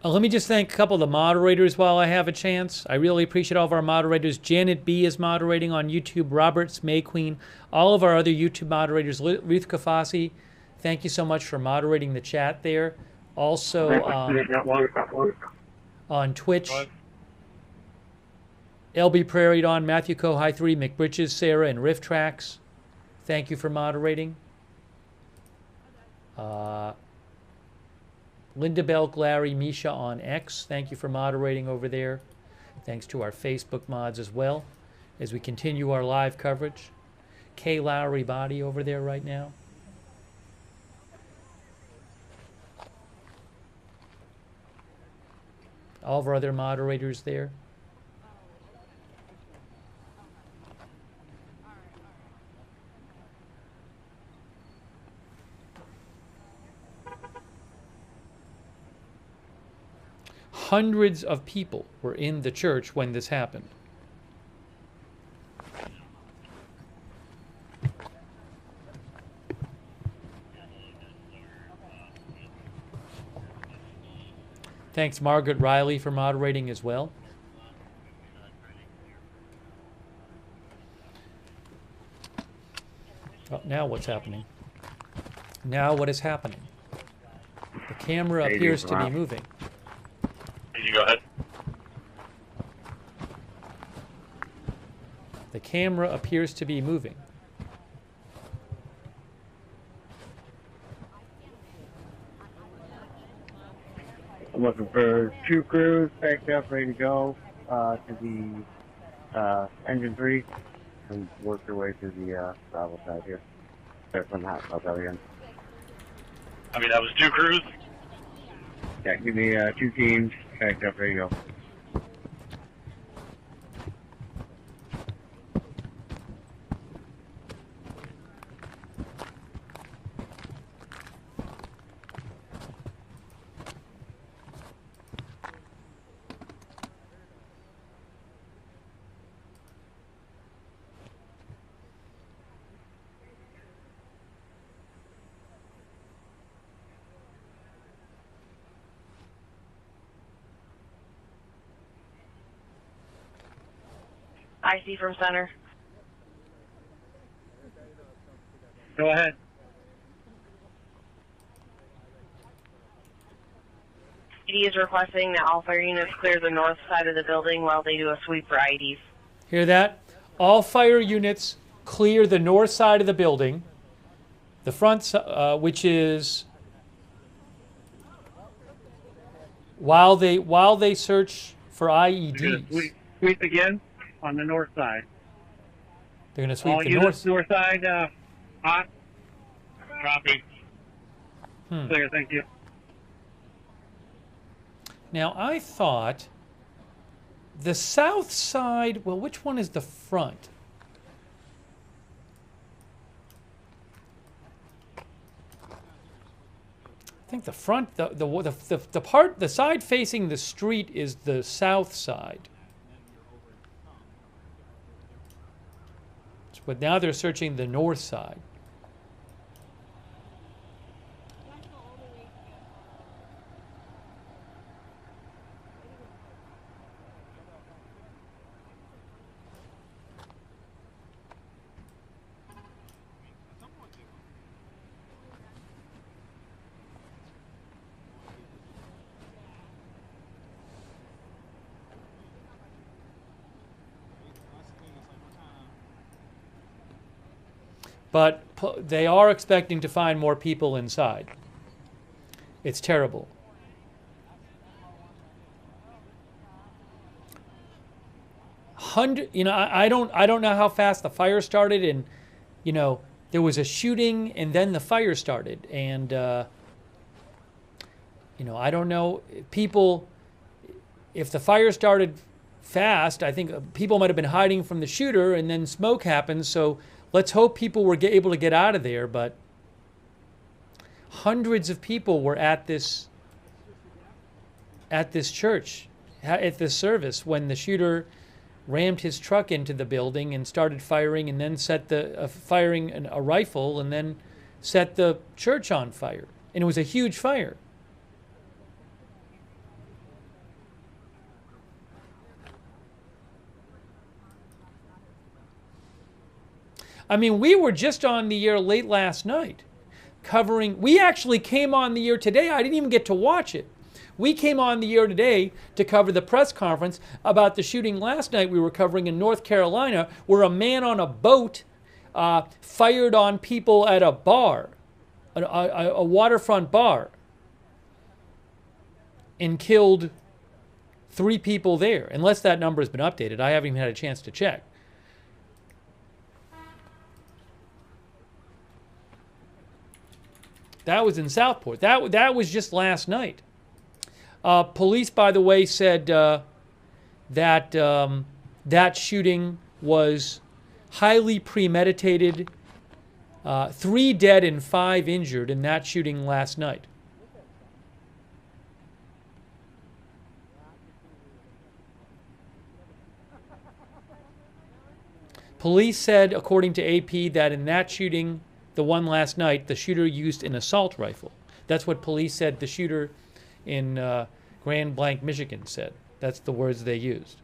Let me just thank a couple of the moderators while I have a chance. I really appreciate all of our moderators. Janet B. is moderating on YouTube. Roberts, May Queen, all of our other YouTube moderators. Ruth Kafasi, thank you so much for moderating the chat there. Also on Twitch, LB Prairie Dawn, Matthew Co. High 3, McBritches, Sarah, and Riff Tracks. Thank you for moderating. Linda Belk, Larry, Misha on X, thank you for moderating over there. Thanks to our Facebook mods as well as we continue our live coverage. Kay Lowry Body over there right now. All of our other moderators there. Hundreds of people were in the church when this happened. Thanks, Margaret Riley, for moderating as well. Oh, now what's happening? Now what is happening? The camera appears to be moving. You go ahead. The camera appears to be moving. I'm looking for 2 crews packed up, ready to go to the engine 3 and work their way to the Bravo side here. Start from the hot south again. I mean, that was 2 crews? Yeah, give me 2 teams packed up, ready to go. IC from center. Go ahead. PD is requesting that all fire units clear the north side of the building while they do a sweep for IDs. Hear that? All fire units clear the north side of the building. The front, which is while they search for IEDs. Sweep again on the north side. They're going to sweep all the units north side. Hot. Copy. Clear. Thank you. Now I thought the south side. Well, which one is the front? I think the front, the side facing the street is the south side. But now they're searching the north side. But they are expecting to find more people inside. It's terrible. I don't know how fast the fire started, and there was a shooting and then the fire started, and You know, I don't know. People, if the fire started fast, I think people might have been hiding from the shooter, and then smoke happened. So let's hope people were able to get out of there. But hundreds of people were at this church, at this service, when the shooter rammed his truck into the building and started firing, and then set firing a rifle, and then set the church on fire. And it was a huge fire. I mean, we were just on the air late last night covering, we actually came on the air today. I didn't even get to watch it. We came on the air today to cover the press conference about the shooting last night we were covering in North Carolina, where a man on a boat fired on people at a bar, a waterfront bar, and killed 3 people there. Unless that number has been updated. I haven't even had a chance to check. That was in Southport. That was just last night. Police, by the way, said that that shooting was highly premeditated. 3 dead and 5 injured in that shooting last night. Police said, according to AP, that in that shooting, the one last night, the shooter used an assault rifle. That's what police said the shooter in Grand Blanc, Michigan said. That's the words they used.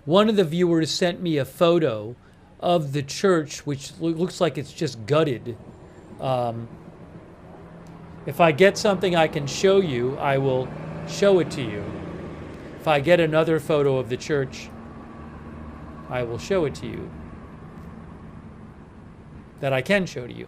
One of the viewers sent me a photo of the church, which looks like it's just gutted. If I get something I can show you, I will show it to you. If I get another photo of the church, I will show it to you. That I can show to you.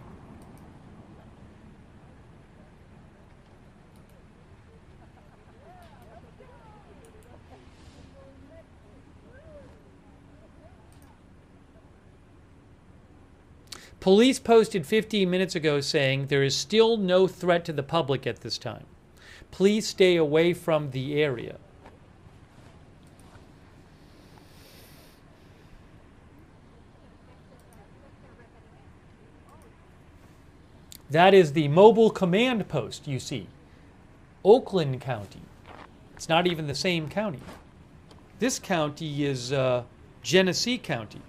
Police posted 15 minutes ago saying there is still no threat to the public at this time. Please stay away from the area. That is the mobile command post you see. Oakland County. It's not even the same county. This county is Genesee County.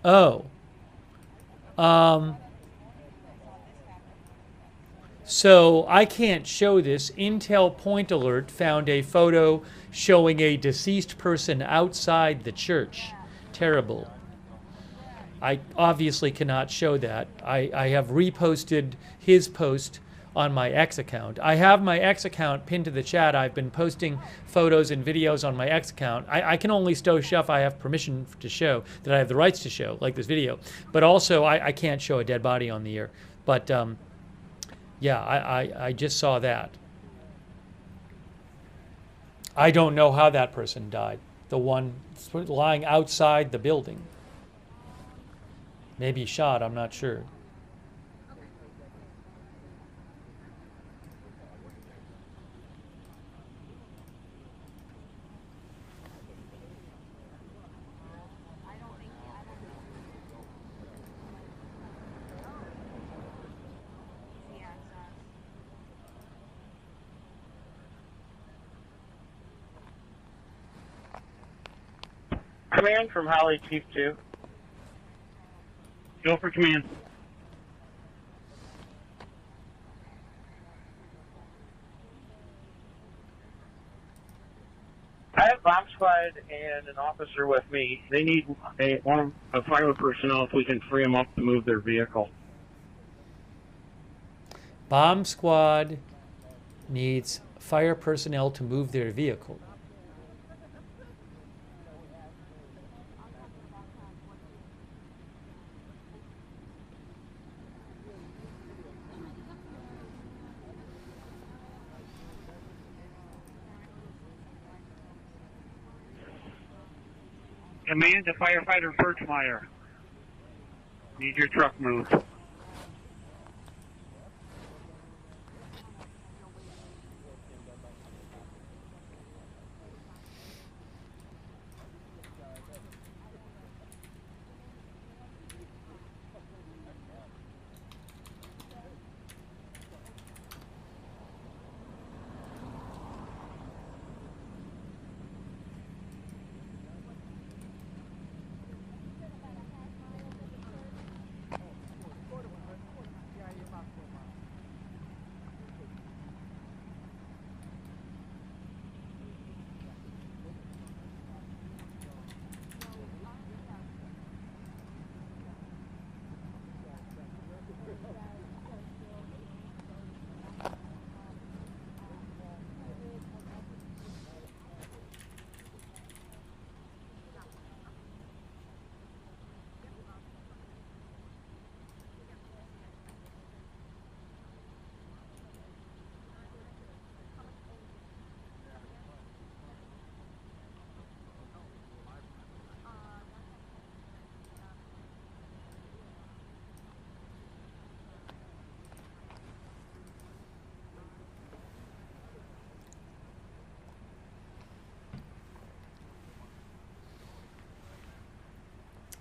Oh. So I can't show this. Intel Point Alert found a photo showing a deceased person outside the church. Terrible. I obviously cannot show that. I have reposted his post on my X account. I have my X account pinned to the chat. I've been posting photos and videos on my X account. I can only show stuff I have permission to show, that I have the rights to show, like this video. But also, I can't show a dead body on the air. But yeah, I just saw that. I don't know how that person died. The one lying outside the building. Maybe shot, I'm not sure. Command from Holly, Chief 2. Go for command. I have bomb squad and an officer with me. They need a fire personnel if we can free them up to move their vehicle. Bomb squad needs fire personnel to move their vehicle. Command to firefighter Birchmeyer. Need your truck moved.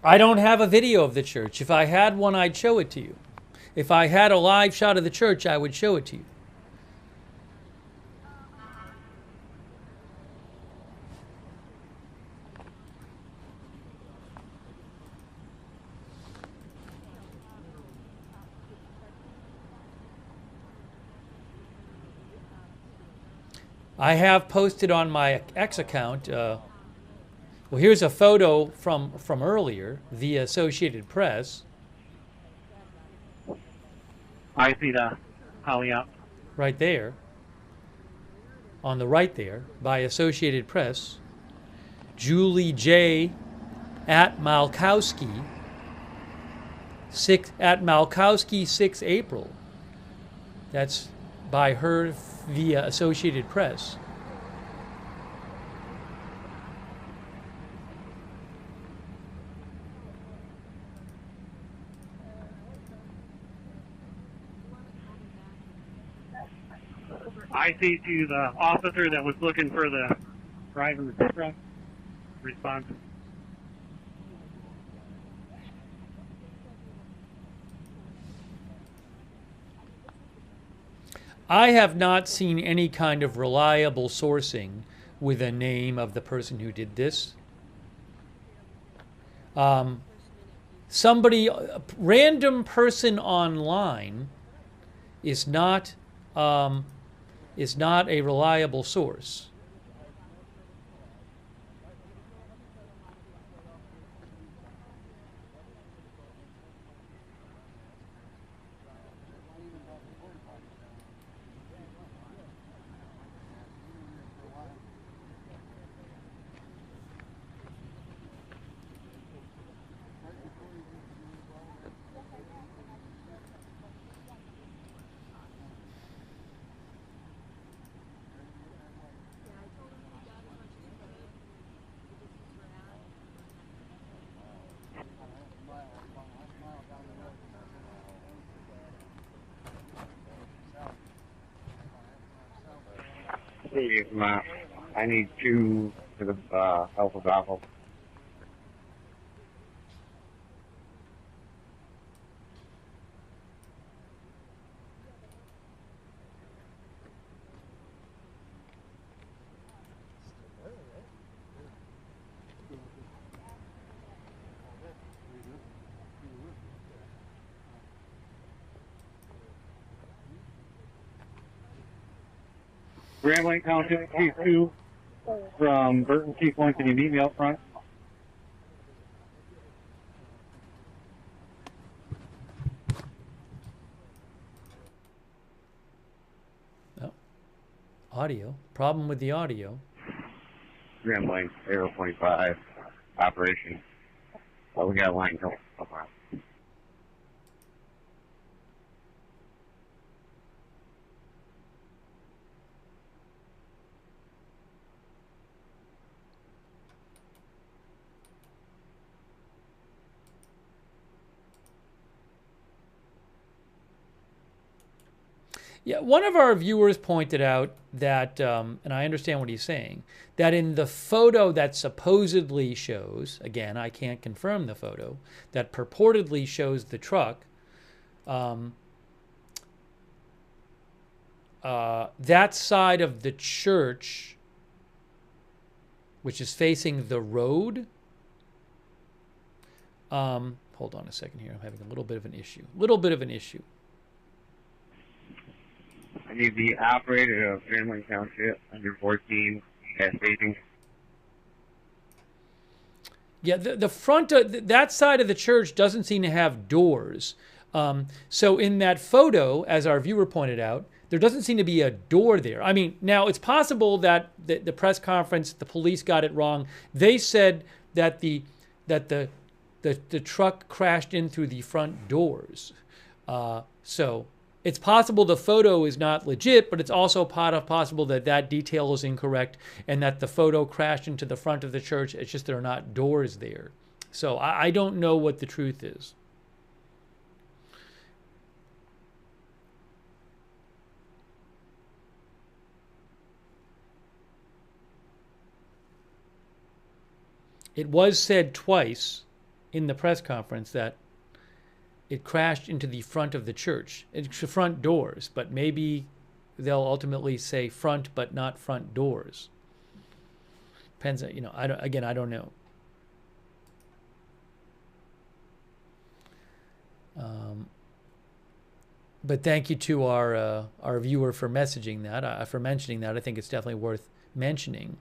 I don't have a video of the church. If I had one, I'd show it to you. If I had a live shot of the church, I would show it to you. I have posted on my X account. Well, here's a photo from earlier, the Associated Press. I see the Holly up. Right there. On the right there, by Associated Press. Julie J. at Malkowski. At Malkowski 6 April. That's by her via Associated Press. I see to the officer that was looking for the driving the truck. Response. I have not seen any kind of reliable sourcing with a name of the person who did this. Somebody, a random person online is not a reliable source. I need 2 for the Alpha Bravo. Grand Blanc Township, Chief 2 from Burton, Chief 1. Can you meet me out front? Oh. Audio. Problem with the audio. Grand Blanc, Aero 25, operation. Oh, we got a line going. Okay. Yeah, one of our viewers pointed out that, and I understand what he's saying, that in the photo that supposedly shows, again, I can't confirm the photo, that purportedly shows the truck, that side of the church, which is facing the road, hold on a second here, I'm having a little bit of an issue. I need the operator of Grand Blanc Township, under 14, gas station. Yeah, the front of that side of the church doesn't seem to have doors. So in that photo, as our viewer pointed out, there doesn't seem to be a door there. I mean, now it's possible that the press conference, the police got it wrong. They said that the truck crashed in through the front doors. So it's possible the photo is not legit, but it's also possible that that detail is incorrect and that the photo crashed into the front of the church. It's just there are not doors there. So I don't know what the truth is. It was said twice in the press conference that it crashed into the front of the church. It's the front doors, but maybe they'll ultimately say front but not front doors. Depends, I don't know. But thank you to our viewer for messaging that, for mentioning that. I think it's definitely worth mentioning.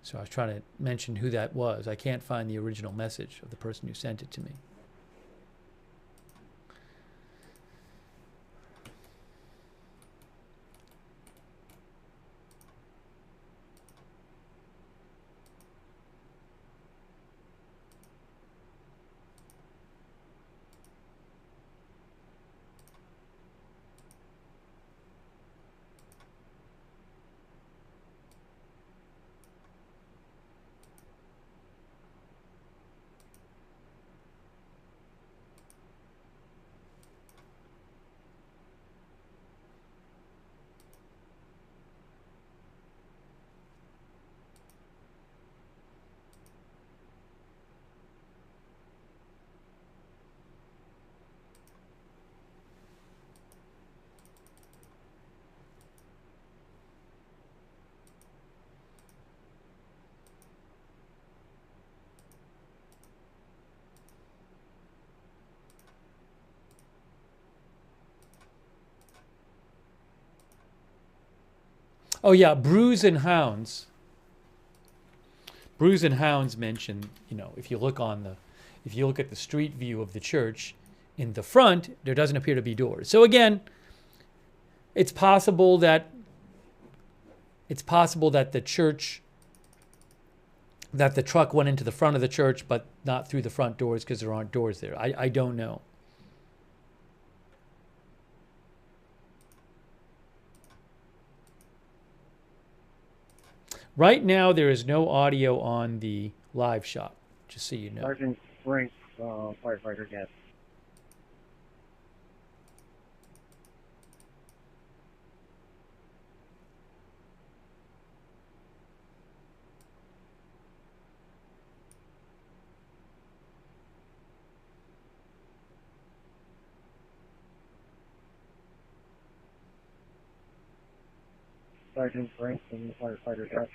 So I was trying to mention who that was. I can't find the original message of the person who sent it to me. Oh yeah, Brews and Hounds. Brews and Hounds mentioned, if you look at the street view of the church, in the front there doesn't appear to be doors. So again, it's possible that the truck went into the front of the church, but not through the front doors because there aren't doors there. I don't know. Right now, there is no audio on the live shot, just so you know. Sergeant Brink, firefighter, gas. Sergeant Frank from the firefighter desk.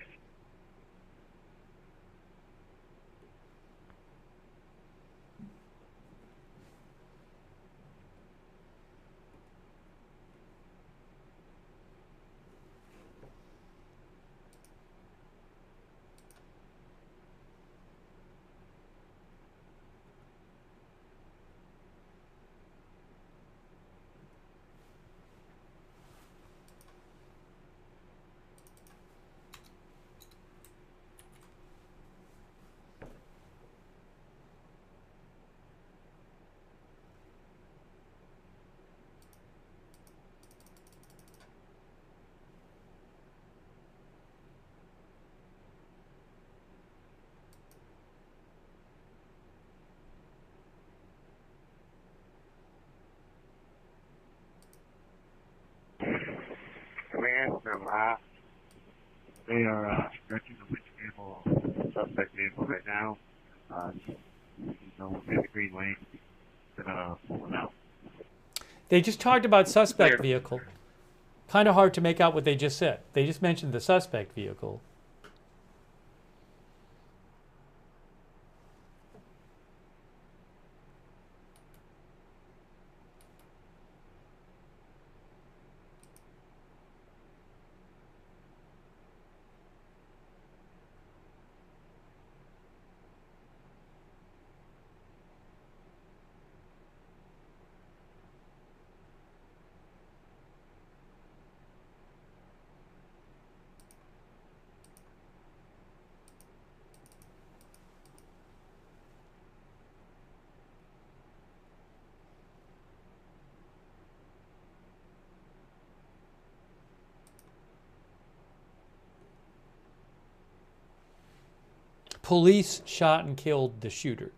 Command from they are stretching the which vehicle, suspect vehicle right now. In the green lane. Pulling out. They just talked about suspect vehicle. Kind of hard to make out what they just said. They just mentioned the suspect vehicle. Police shot and killed the shooter.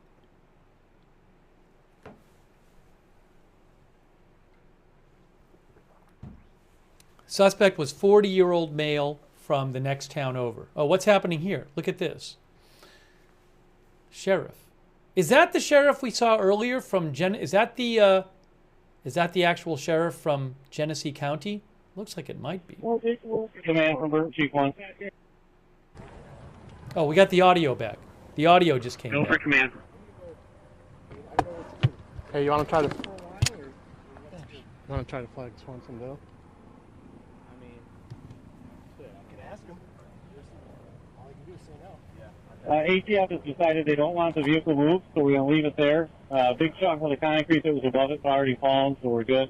Suspect was 40-year-old male from the next town over. Oh, what's happening here? Look at this. Sheriff. Is that the sheriff we saw earlier from is that the actual sheriff from Genesee County? Looks like it might be. Command from Burton, Chief 1. Oh, we got the audio back. The audio just came Go back. for command. Hey, you want to try to? You want to try to flag Swansonville? I mean, I can ask him. All I can do is say no. ATF has decided they don't want the vehicle moved, so we're going to leave it there. Big chunk of the concrete that was above it's already fallen, so we're good.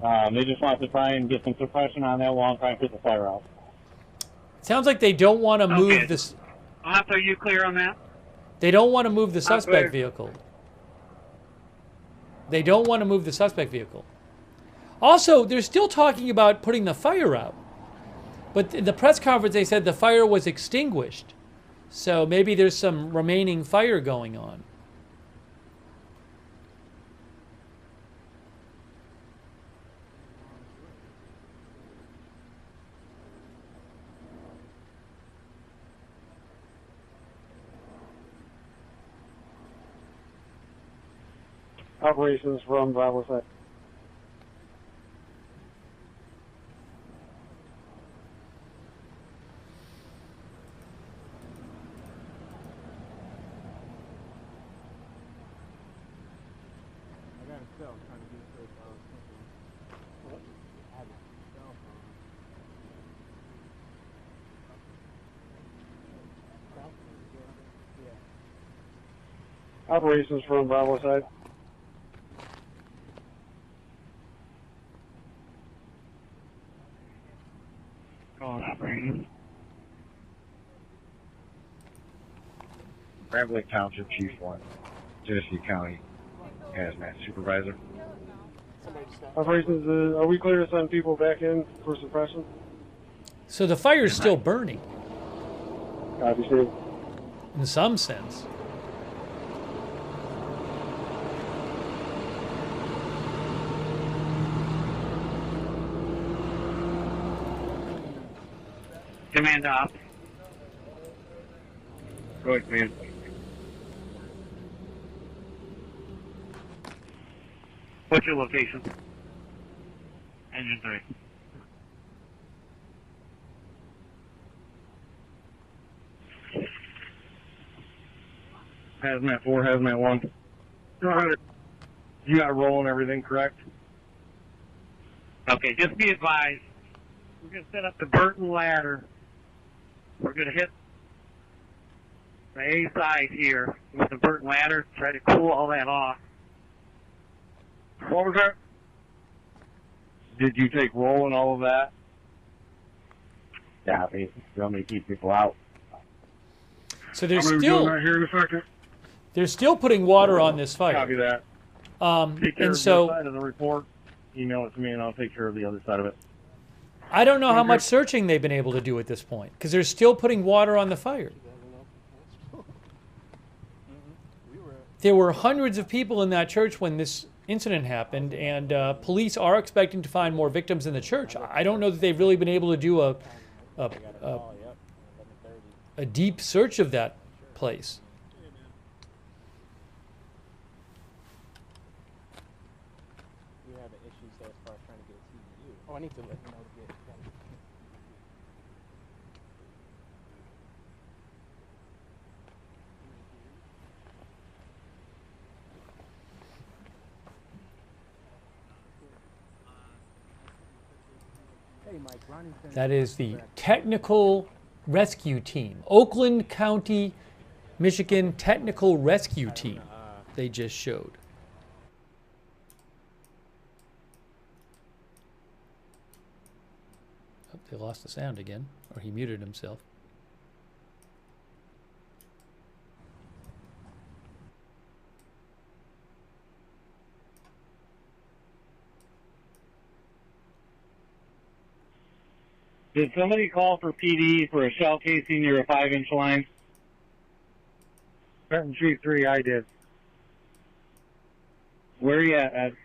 They just want to try and get some suppression on that wall and try and put the fire out. Sounds like they don't want to move this. Ops, are you clear on that? They don't want to move the suspect clear. vehicle. They don't want to move the suspect vehicle. Also, they're still talking about putting the fire out. But in the press conference, they said the fire was extinguished. So maybe there's some remaining fire going on. Operations from Bravo side. I got a cell trying to get straight to our company. I have a cell phone. Yeah. Operations from Bravo side. Calling operations. Grand Blanc Township Chief 1, Genesee County Hazmat Supervisor. Operations, are we clear to send people back in for suppression? So the fire's still burning. Obviously. In some sense. Command ops. Go ahead, command. What's your location? Engine 3. Hazmat 4, Hazmat 1. 200. You got roll and everything, correct? Okay, just be advised. We're going to set up the Burton ladder. We're going to hit the A side here with the Burton ladder, try to cool all that off. What was that? Did you take roll and all of that? Yeah, you want me to keep people out. So they're I'm gonna be still doing that here in a second. they're still putting water on this fire. Copy that. Take care And of so your side of the report. Email it to me, and I'll take care of the other side of it. I don't know how much searching they've been able to do at this point because they're still putting water on the fire. There were hundreds of people in that church when this incident happened, and police are expecting to find more victims in the church. I don't know that they've really been able to do a deep search of that place. We have an issue as far as trying to get a CVU. Oh, I need to let you know to get. That is the Technical Rescue Team. Oakland County, Michigan Technical Rescue Team they just showed. Oh, they lost the sound again, or he muted himself. Did somebody call for PD for a shell casing near a 5-inch line? Benton Street 3, I did. Where are you at, Ed?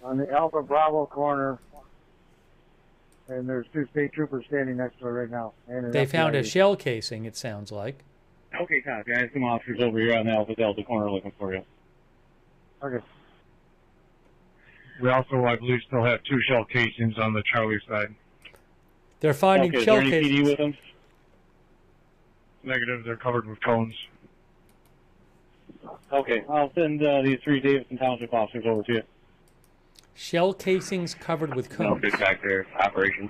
On the Alpha Bravo corner, and there's 2 state troopers standing next to it right now. And They found a shell casing, it sounds like. Okay, copy. I have some officers over here on the Alpha Delta corner looking for you. Okay. We also, I believe, still have 2 shell casings on the Charlie side. They're finding okay, shell is there any casings. PD with them? Negative, they're covered with cones. Okay, I'll send these 3 Davidson Township officers over to you. Shell casings covered with cones. No, back there, operation.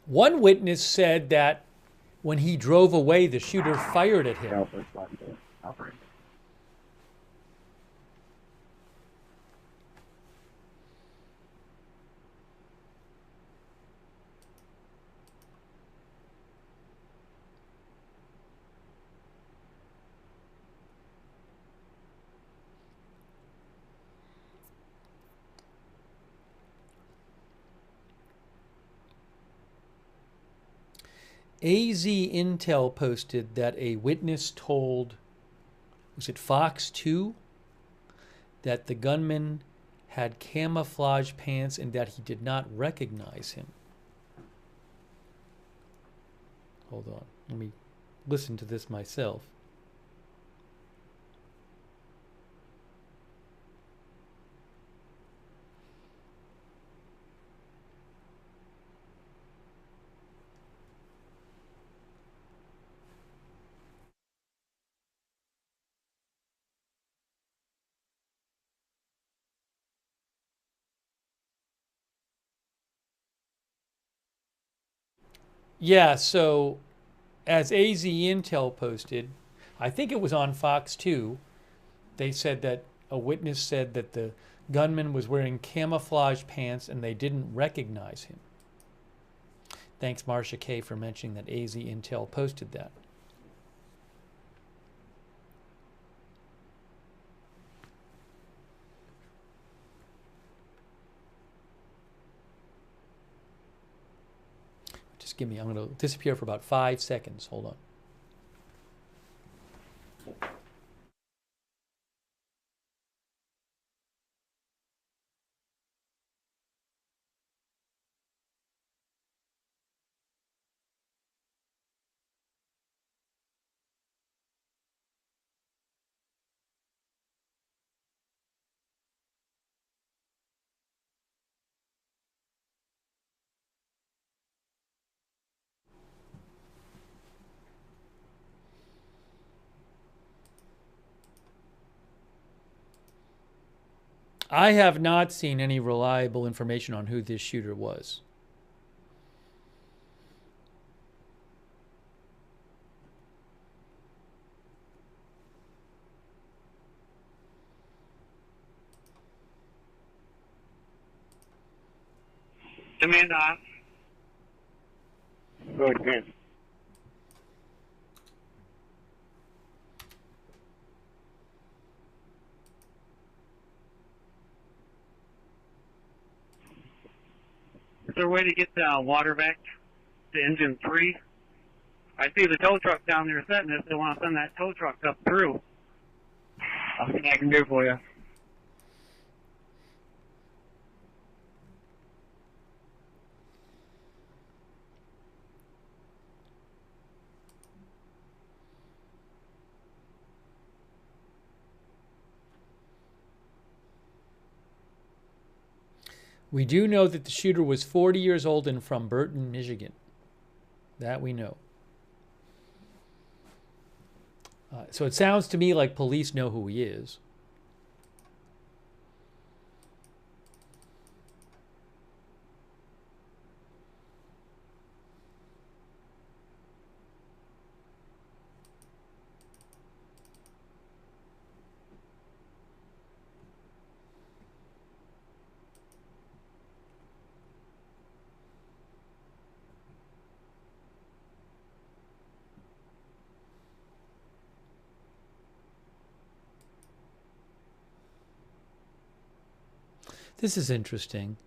One witness said that when he drove away, the shooter fired at him. AZ Intel posted that a witness told, was it Fox 2, that the gunman had camouflage pants and that he did not recognize him. Hold on, let me listen to this myself. Yeah, so as AZ Intel posted, I think it was on Fox 2, they said that a witness said that the gunman was wearing camouflage pants and they didn't recognize him. Thanks, Marcia K, for mentioning that AZ Intel posted that. Just give me, I'm going to disappear for about 5 seconds. Hold on. I have not seen any reliable information on who this shooter was. Command on. Go ahead, man. Is there a way to get the water back to engine 3? I see the tow truck down there setting it. They want to send that tow truck up through. I'll see what I can do for you. We do know that the shooter was 40 years old and from Burton, Michigan. That we know. So it sounds to me like police know who he is. This is interesting.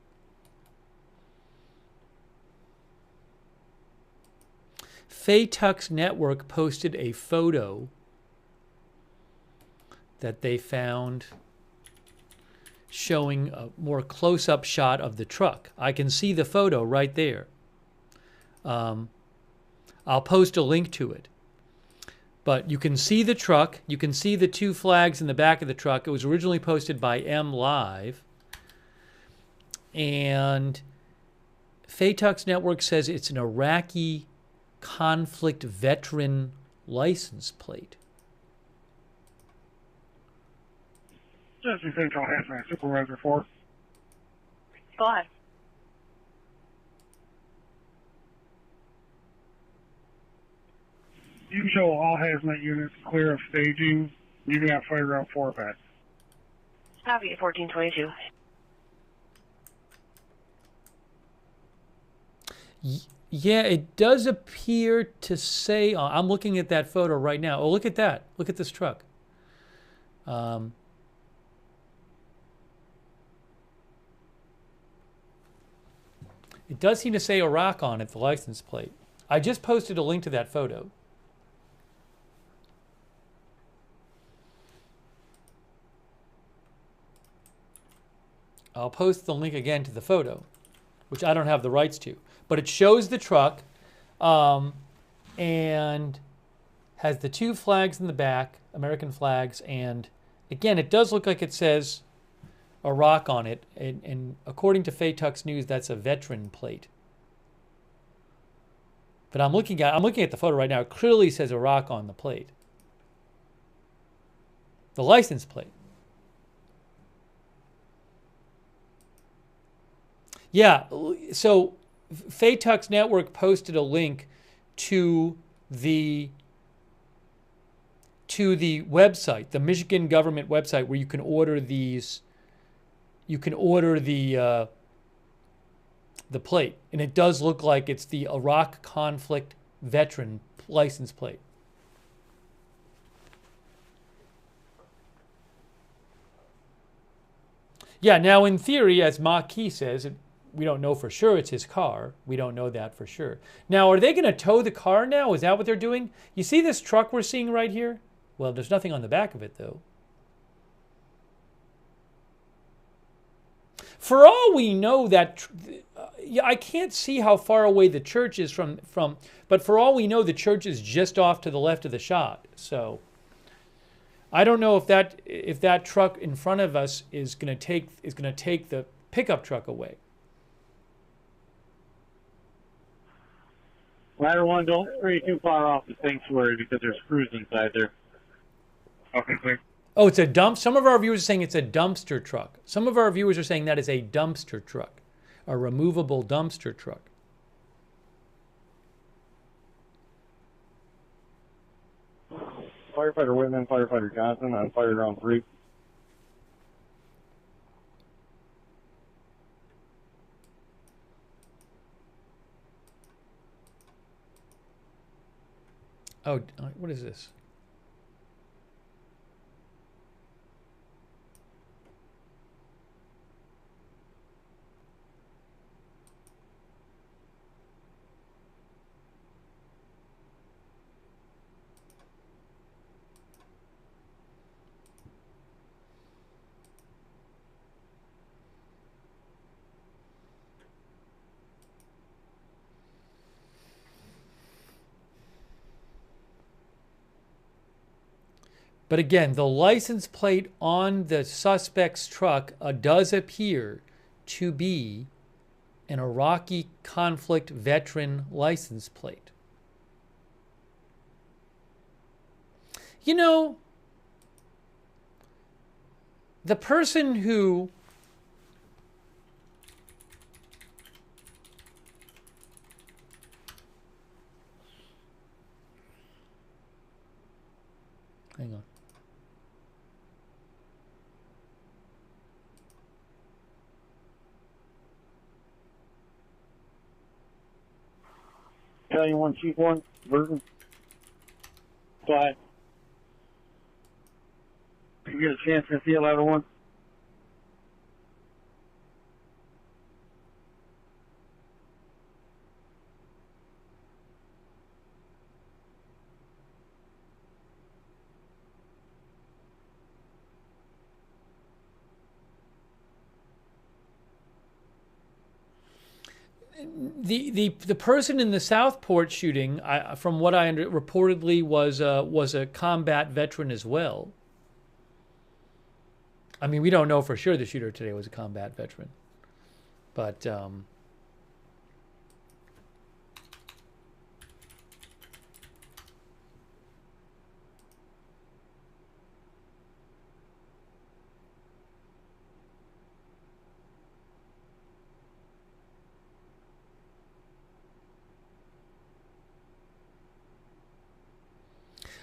Fatalities Network posted a photo that they found showing a more close-up shot of the truck. I can see the photo right there. I'll post a link to it. But you can see the truck. You can see the two flags in the back of the truck. It was originally posted by M Live. And Fatalities Network says it's an Iraqi conflict veteran license plate. Jesse Central Hazmat Supervisor 4. Go ahead. You can show all hazmat units clear of staging. You can have fire route 4 back. Copy 1422. Yeah, it does appear to say, I'm looking at that photo right now. Oh, look at that. Look at this truck. It does seem to say Iraq on it, the license plate. I just posted a link to that photo. I'll post the link again to the photo, which I don't have the rights to. But it shows the truck and has the two flags in the back, American flags, and again, it does look like it says Iraq on it. And according to Fatalities News, that's a veteran plate. But I'm looking at the photo right now. It clearly says Iraq on the plate. The license plate. Yeah, so Fatalities Network posted a link to the website, the Michigan government website, where you can order these. You can order the plate, and it does look like it's the Iraq conflict veteran license plate. Yeah, now in theory, as Maki says, we don't know for sure it's his car. We don't know that for sure. Now, are they going to tow the car now? Is that what they're doing? You see this truck we're seeing right here? Well, there's nothing on the back of it, though. For all we know, that I can't see how far away the church is from, but for all we know, the church is just off to the left of the shot. So I don't know if that truck in front of us is going to take the pickup truck away. Ladder 1, don't stray too far off the sanctuary because there's crews inside there. Okay, clear. Oh, it's a dump. Some of our viewers are saying it's a dumpster truck. Some of our viewers are saying that is a dumpster truck, a removable dumpster truck. Firefighter Whitman, Firefighter Johnson on fire ground 3. Oh, what is this? But again, the license plate on the suspect's truck does appear to be an Iraqi conflict veteran license plate. You know, the person who hang on. Battalion 1, Chief 1, Burton. Go ahead. You get a chance to see 11-1? The person in the Southport shooting, from what I reportedly was a combat veteran as well. I mean, we don't know for sure the shooter today was a combat veteran, but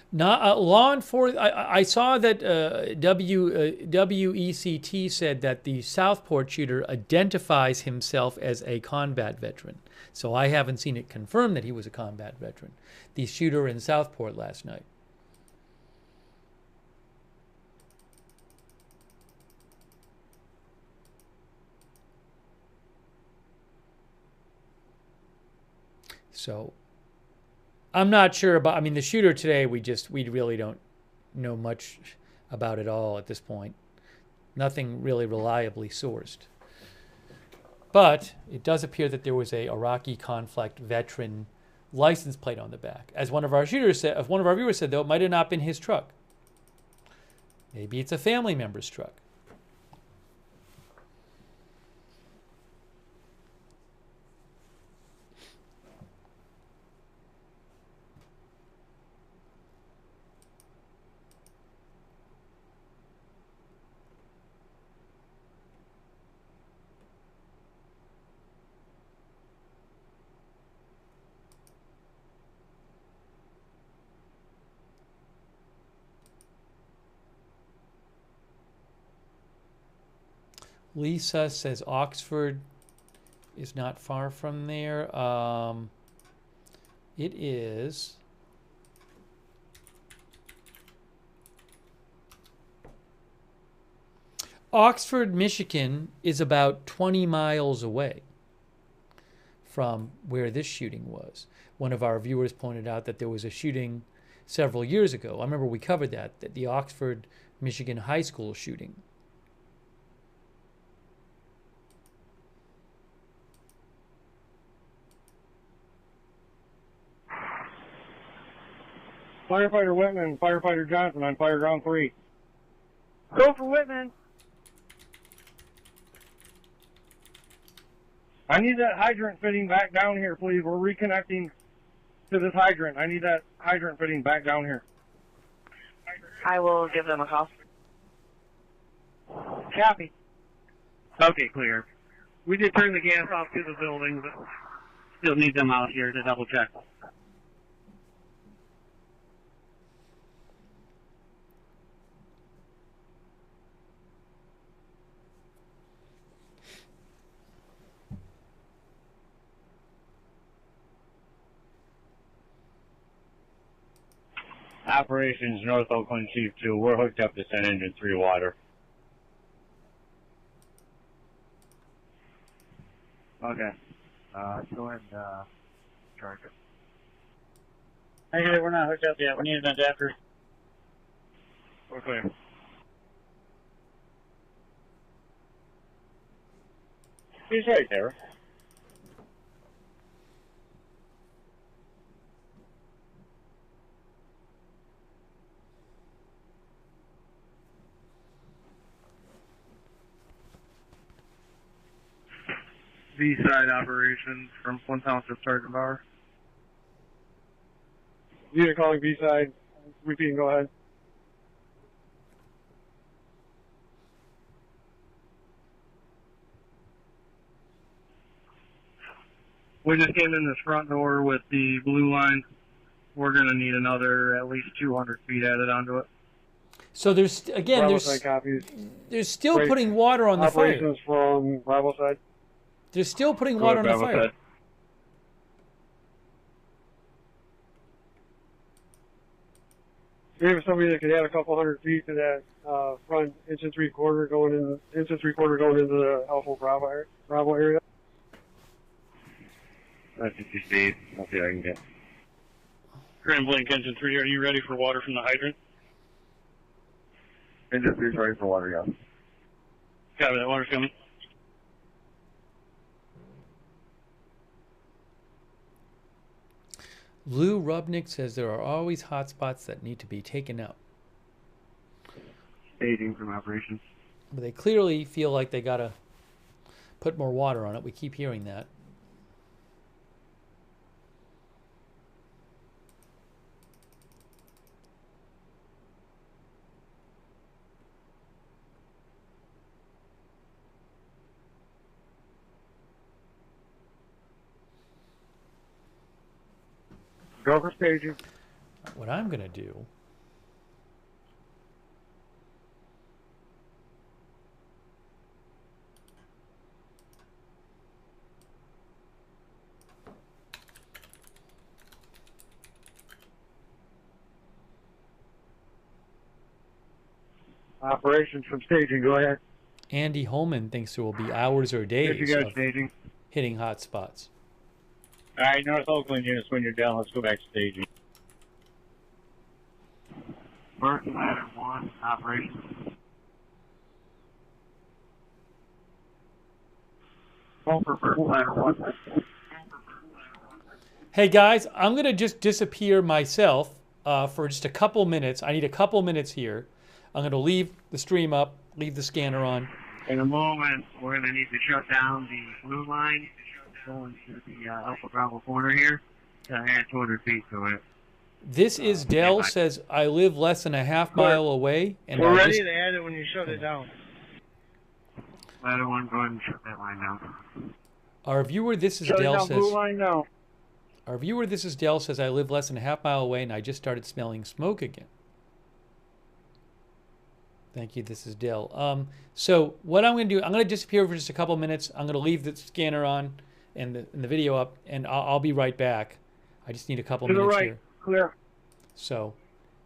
not law enforcement. I saw that WECT said that the Southport shooter identifies himself as a combat veteran. So I haven't seen it confirmed that he was a combat veteran. The shooter in Southport last night. So I'm not sure about, I mean, the shooter today, we really don't know much about at all at this point. Nothing really reliably sourced. But it does appear that there was a Iraqi conflict veteran license plate on the back. As one of our viewers said, though, it might have not been his truck. Maybe it's a family member's truck. Lisa says Oxford is not far from there. It is. Oxford, Michigan is about 20 miles away from where this shooting was. One of our viewers pointed out that there was a shooting several years ago. I remember we covered that the Oxford, Michigan high school shooting. Firefighter Whitman, Firefighter Johnson on fire ground 3. Go for Whitman. I need that hydrant fitting back down here, please. We're reconnecting to this hydrant. I need that hydrant fitting back down here. I will give them a call. Copy. Okay, clear. We did turn the gas off to the building, but still need them out here to double check. Operations North Oakland Chief 2, we're hooked up to send engine 3 water. Okay. Go ahead and charge it. Hey, we're not hooked up yet. We need an adapter. We're clear. He's right there. B-side operations from Flint Township Sergeant Bauer. Unit calling B-side. Repeat and go ahead. We just came in this front door with the blue line. We're going to need another at least 200 feet added onto it. So there's, again, Bravo side copies. there's still Great. putting water on the fire. Operations from Bravo side. They're still putting water on the fire. Side. We have somebody that could add a couple hundred feet to that front inch and 3/4 going in into the Alpha Bravo area. That's 50 speed. I'll see what I can get. Grand Blanc Engine 3, are you ready for water from the hydrant? Engine 3's ready for water, yeah. Copy, that water's coming. Lou Rubnick says there are always hot spots that need to be taken out. Staging from operations. But they clearly feel like they got to put more water on it. We keep hearing that. Go for staging. What I'm going to do Operations from staging, go ahead. Andy Holman thinks there will be hours or days you go of staging. hitting hot spots. All right, North Oakland units, when you're down, let's go back to staging. Burton Ladder 1, operations. Call for Burton Ladder 1. Hey guys, I'm going to just disappear myself for just a couple minutes. I need a couple minutes here. I'm going to leave the stream up, leave the scanner on. In a moment, we're going to need to shut down the blue line going to the Alpha Bravo corner here to add 200 feet to it. This is Dell says I live less than a half mile away. And We're I ready just, to add it when you shut it down. Ladder 1, go ahead and shut that line down. our viewer, this is Shutting Dell down says. blue line now. Our viewer, this is Dell says I live less than a half mile away and I just started smelling smoke again. Thank you. This is Dell. So what I'm going to do, I'm going to disappear for just a couple minutes. I'm going to leave the scanner on and the video up, and I'll be right back. I just need a couple minutes here. Clear. So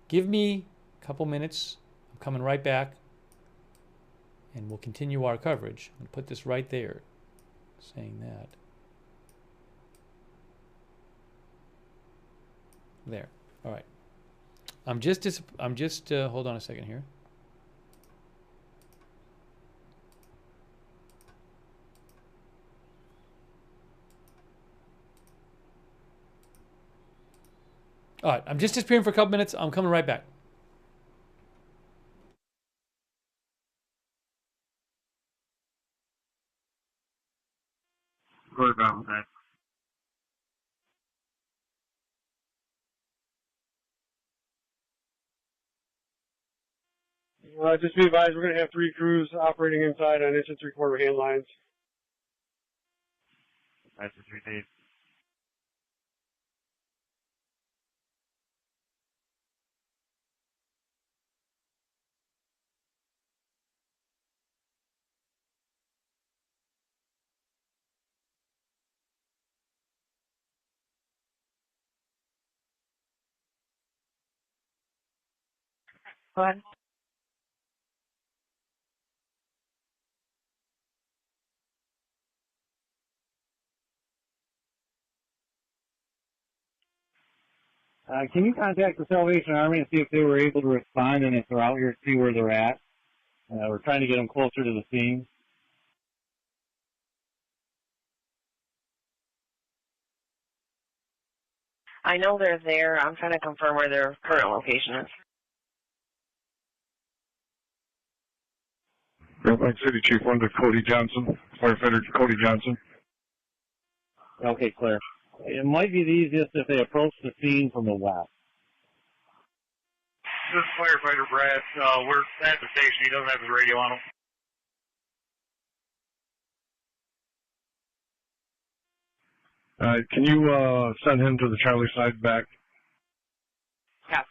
give me a couple minutes. I'm coming right back, and we'll continue our coverage. I'm going to put this right there, saying that. There. All right. I'm just hold on a second here. All right, I'm just disappearing for a couple minutes. I'm coming right back. Go about that. Just be advised, we're going to have 3 crews operating inside on 1 3/4 hand lines. That's the 3 days. Go ahead. Can you contact the Salvation Army and see if they were able to respond, and if they're out here, see where they're at? We're trying to get them closer to the scene. I know they're there. I'm trying to confirm where their current location is. Grand Blanc City Chief 1 to Cody Johnson, firefighter Cody Johnson. Okay, clear. It might be the easiest if they approach the scene from the west. This is firefighter Brad. We're at the station. He doesn't have his radio on him. Can you send him to the Charlie side back? Yeah.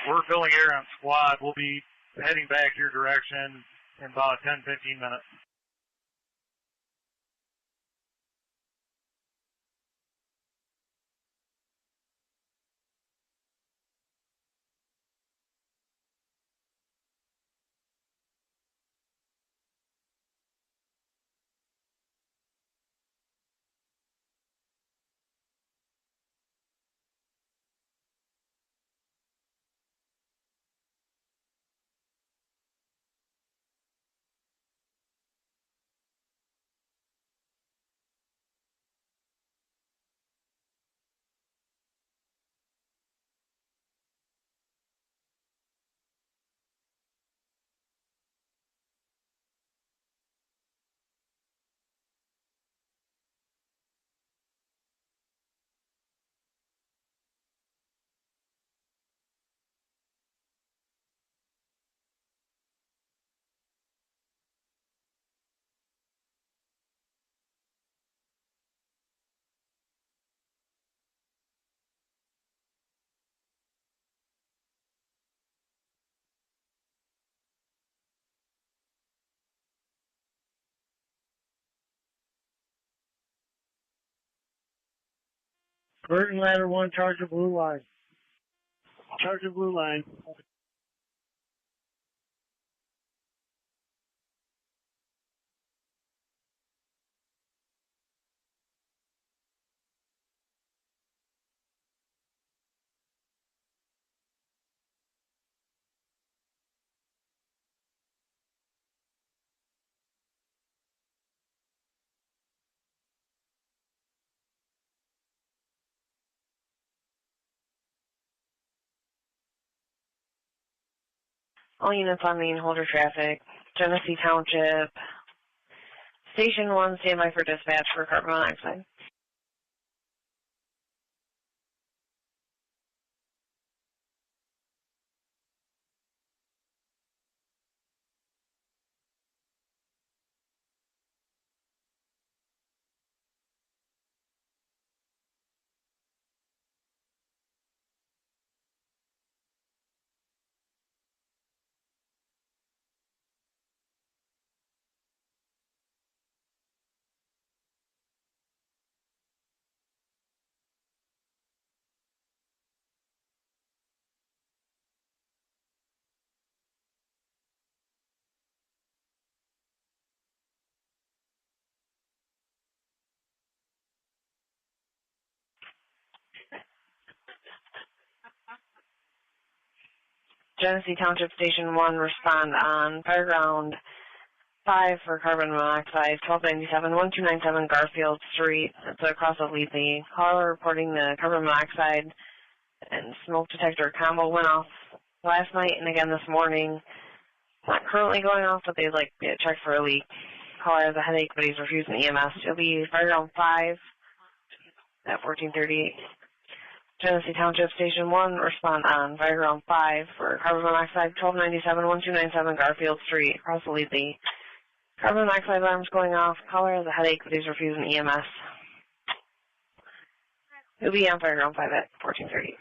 We're filling air on squad. We'll be heading back your direction in about 10-15 minutes. Burton Ladder 1, charge of blue line. Charge of blue line. All units on main, hold your traffic. Genesee Township. Station 1, stand by for dispatch for carbon monoxide. Genesee Township Station 1, respond on Fireground 5 for carbon monoxide, 1297, 1297 Garfield Street. It's across the Leafly. Caller reporting the carbon monoxide and smoke detector combo went off last night and again this morning. Not currently going off, but they'd like to check for a leak. Caller has a headache, but he's refusing EMS. It'll be Fireground 5 at 1438. Genesee Township Station 1, respond on fire ground 5 for carbon monoxide 1297-1297 Garfield Street, across the Lee. Carbon monoxide alarm's going off. Caller has a headache, please refuse an EMS. He'll be on fire ground 5 at 14:30.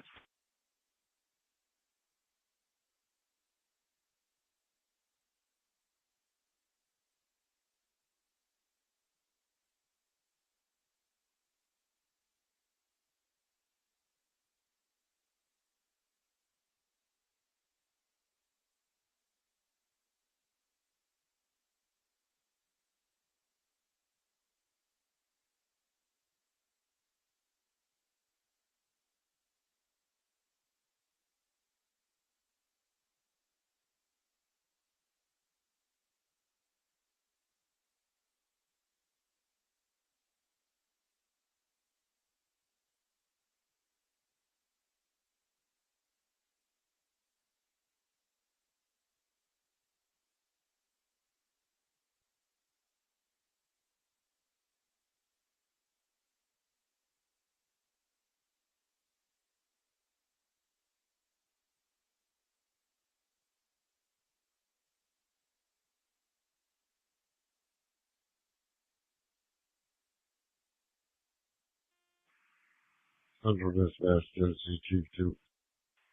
Central Dispatch, Genesee Chief 2.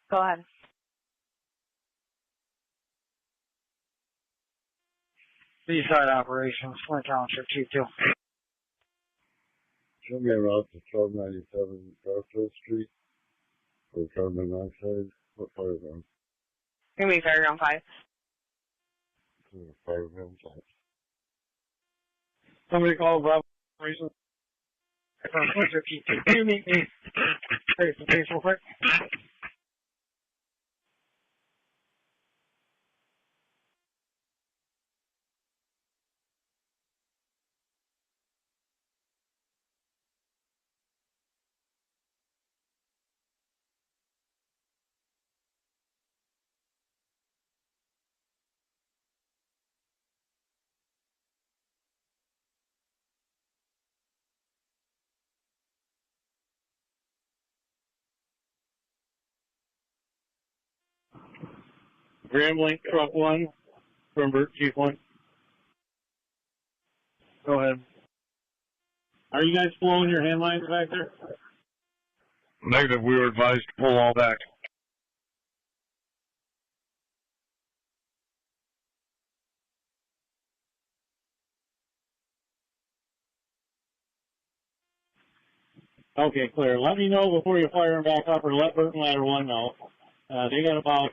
Go ahead. B-side operations, Flint Township, Chief 2. Show me a route to 1297 Garfield Street for carbon monoxide. What fire ground? Give me fire ground 5. Fire ground 5. Somebody call Bravo Operations. Can you meet me face to face real quick? Grand Blanc truck 1 from Burt, Chief 1. Go ahead. Are you guys blowing your hand lines back there? Negative, we were advised to pull all back. Okay, clear. Let me know before you fire them back up, or let Burton Ladder 1 know. They got about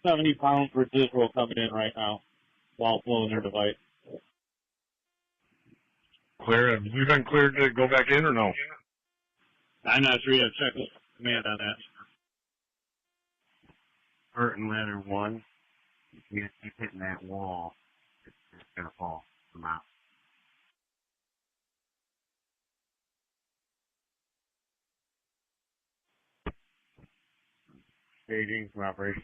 70 pounds residual coming in right now while blowing their device. Clear. Have we been cleared to go back in or no? I'm not sure yet. Check the command on that. Burton Ladder 1, you keep hitting that wall, it's going to fall from out. Staging from operation.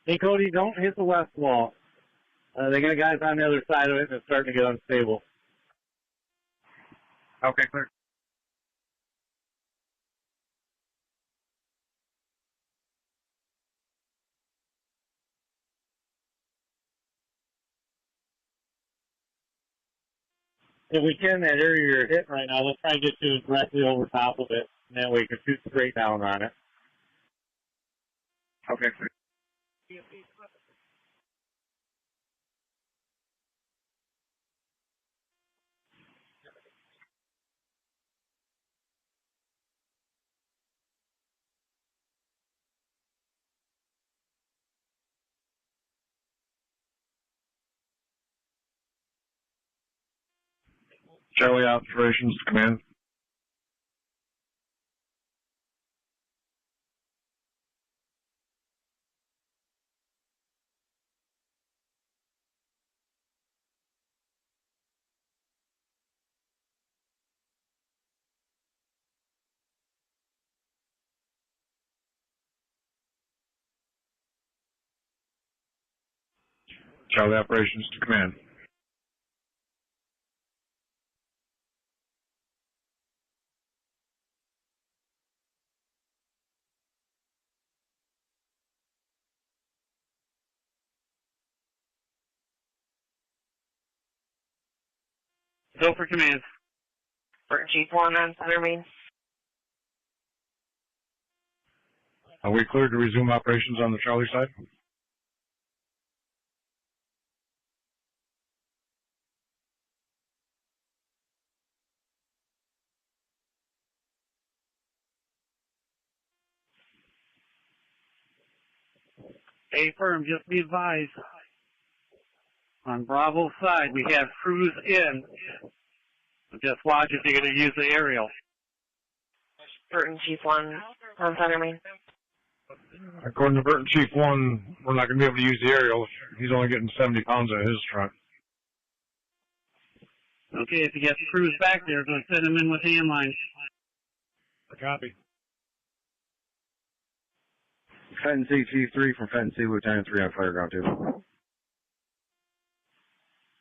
Hey, Cody, don't hit the west wall. They got guys on the other side of it, and it's starting to get unstable. Okay, clear. If we can, that area you're hitting right now, let's try and get you directly over top of it, and that way you can shoot straight down on it. Okay, clear. Charlie Operations Command. Charlie Operations to command. Go for command. For Chief 1 on Center Main. Are we cleared to resume operations on the Charlie side? A firm, just be advised. On Bravo side, we have crews in. Just watch if they're going to use the aerial. Burton Chief 1 on Center Main. According to Burton Chief 1, we're not going to be able to use the aerial. He's only getting 70 pounds out of his truck. Okay, if you get crews back there, going to send them in with hand lines. Copy. Fenton C, Chief 3 from Fenton C, Lieutenant 3 on Fireground 2.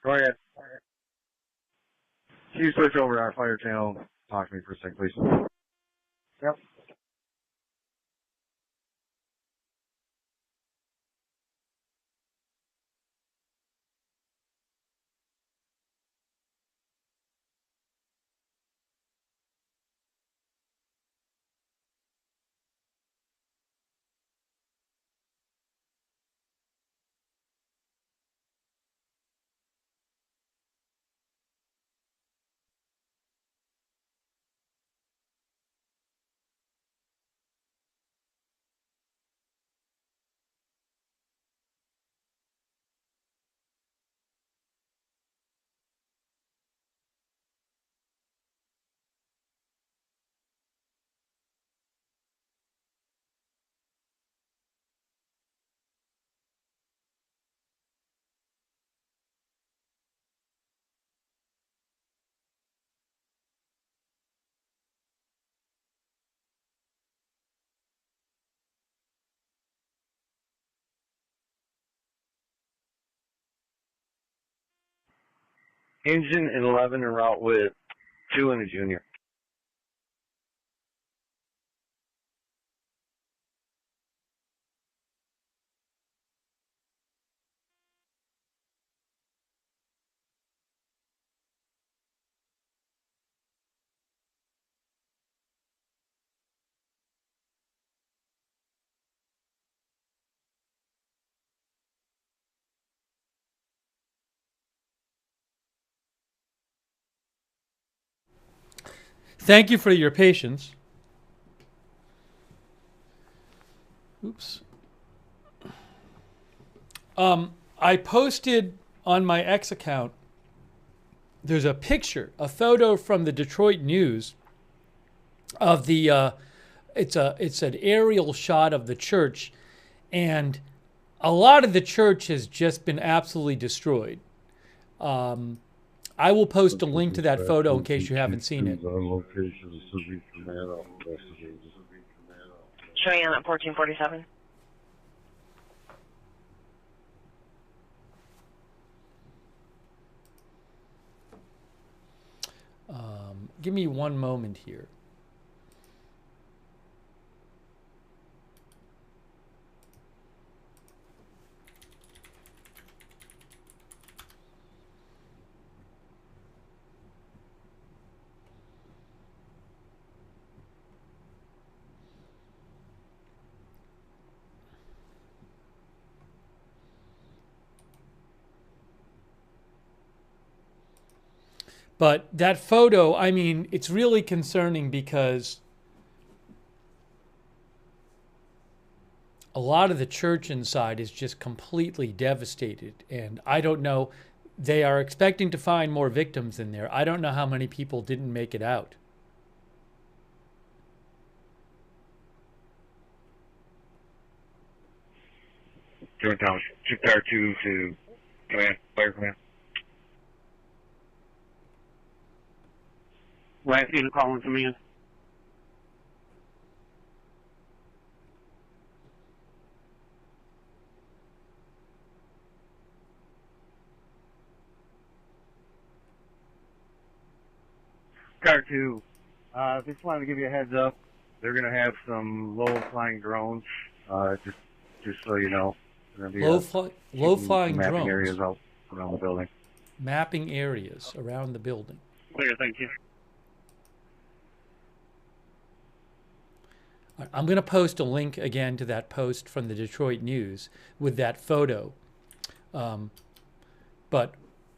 Go ahead. Can you switch over to our fire channel? Talk to me for a second, please. Yep. Engine and 11 en route with 2 and a junior. Thank you for your patience. Oops. I posted on my X account, there's a picture, a photo from the Detroit News of the, it's an aerial shot of the church, and a lot of the church has just been absolutely destroyed. I will post a link to that photo in case you haven't seen it. Showing on at 1447. Give me one moment here. But that photo, I mean, it's really concerning because a lot of the church inside is just completely devastated. And I don't know, they are expecting to find more victims in there. I don't know how many people didn't make it out. Joint Thomas, Chief Power 2 to command, fire command. Last unit calling command. Car 2. Just wanted to give you a heads up. They're going to have some low-flying drones, just so you know. Low-flying mapping drones. areas out around the building. Mapping areas around the building. Clear, thank you. I'm going to post a link again to that post from the Detroit News with that photo. But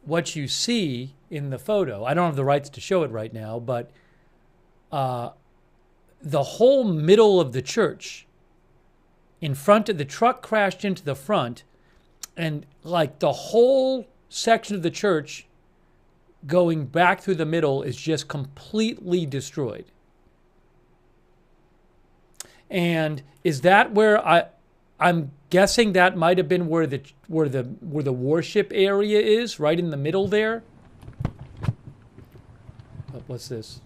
what you see in the photo, I don't have the rights to show it right now, but the whole middle of the church, in front of the truck crashed into the front, and like the whole section of the church going back through the middle is just completely destroyed. And is that where I'm guessing that might have been where the worship area is, right in the middle there? Oh, what's this?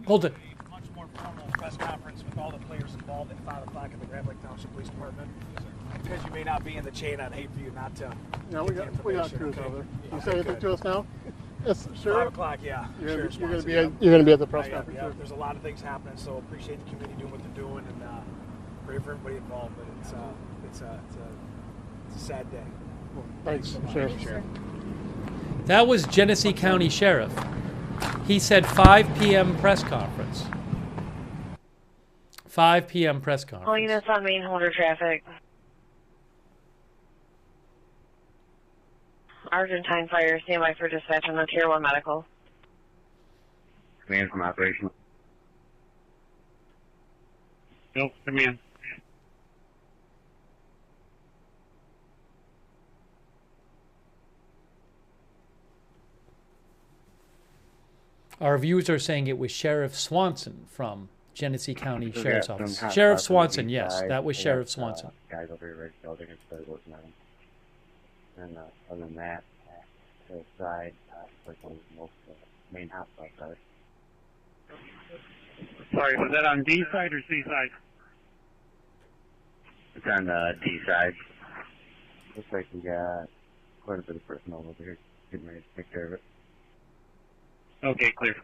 Hold it. Much more formal press conference with all the players involved at 5 o'clock at the Grand Blanc Township Police Department. Because you may not be in the chain, I'd hate for you not to. No, we got crews over there. You say anything to us now? Yes, sure. 5 o'clock, yeah. You're going to be at the press conference. Yeah, there's a lot of things happening, so appreciate the committee doing what they're doing, and pray for everybody involved. But it's a sad day. Well, thanks, Sheriff. That was Genesee County Sheriff. He said 5 p.m. press conference. 5 p.m. press conference. All units on main holder traffic. Argentine Fire, standby for dispatch on the Tier 1 medical. Command from operation. Nope, command. Our viewers are saying it was Sheriff Swanson from Genesee County So Sheriff's yeah, Office. some hot Sheriff spots on the Swanson, east yes, side. that was They Sheriff got, Swanson. Guys over here right building and started looking at them. And other than that, to the side, like one of the most main hot spots are. Sorry, was that on D side or C side? It's on the D side. Looks like we got quite a bit of personnel over here getting ready to take care of it. Okay, clear.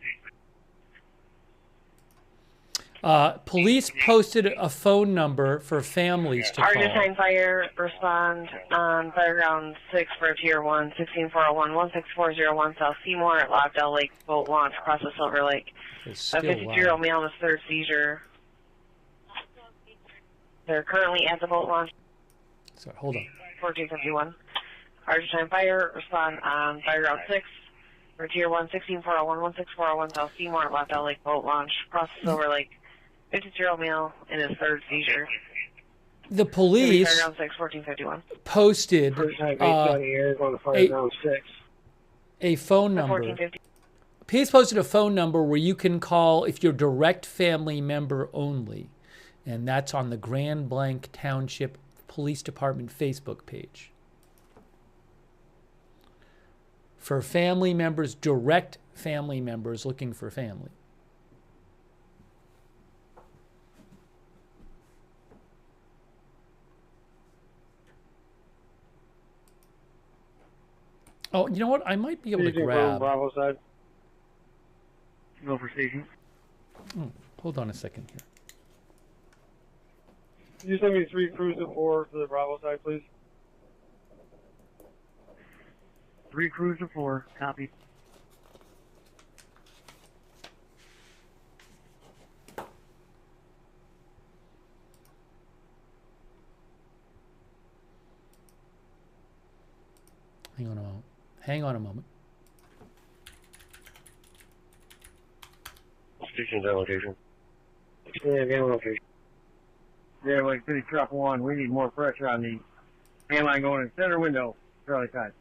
Police posted a phone number for families to call. Argentine Fire, respond on Fireground 6 for Tier 1, 16401, 16401 South Seymour at Lobdell Lake boat launch across the Silver Lake. A 52-year-old male in his third seizure. They're currently at the boat launch. Sorry, hold on. 1451. Argentine Fire, respond on Fireground 6 for Tier 1, 16401, 16401 South Seymour at Lobdell Lake boat launch across the Silver Lake. 52-year-old male in his third seizure. The police Fireground 6, 1451. posted a phone number. Police posted a phone number where you can call if you're direct family member only, and that's on the Grand Blanc Township Police Department Facebook page. For family members, direct family members looking for family. Oh, you know what? I might be able to grab. Bravo side. Go for station. Oh, hold on a second here. Can you send me 3 crews of 4 to the Bravo side, please? 3 crews of 4. Copy. Hang on a moment. Hang on a moment. Station's on location. Yeah, game location. Yeah, like City Truck 1, we need more pressure on the main line going in center window, Charlie side.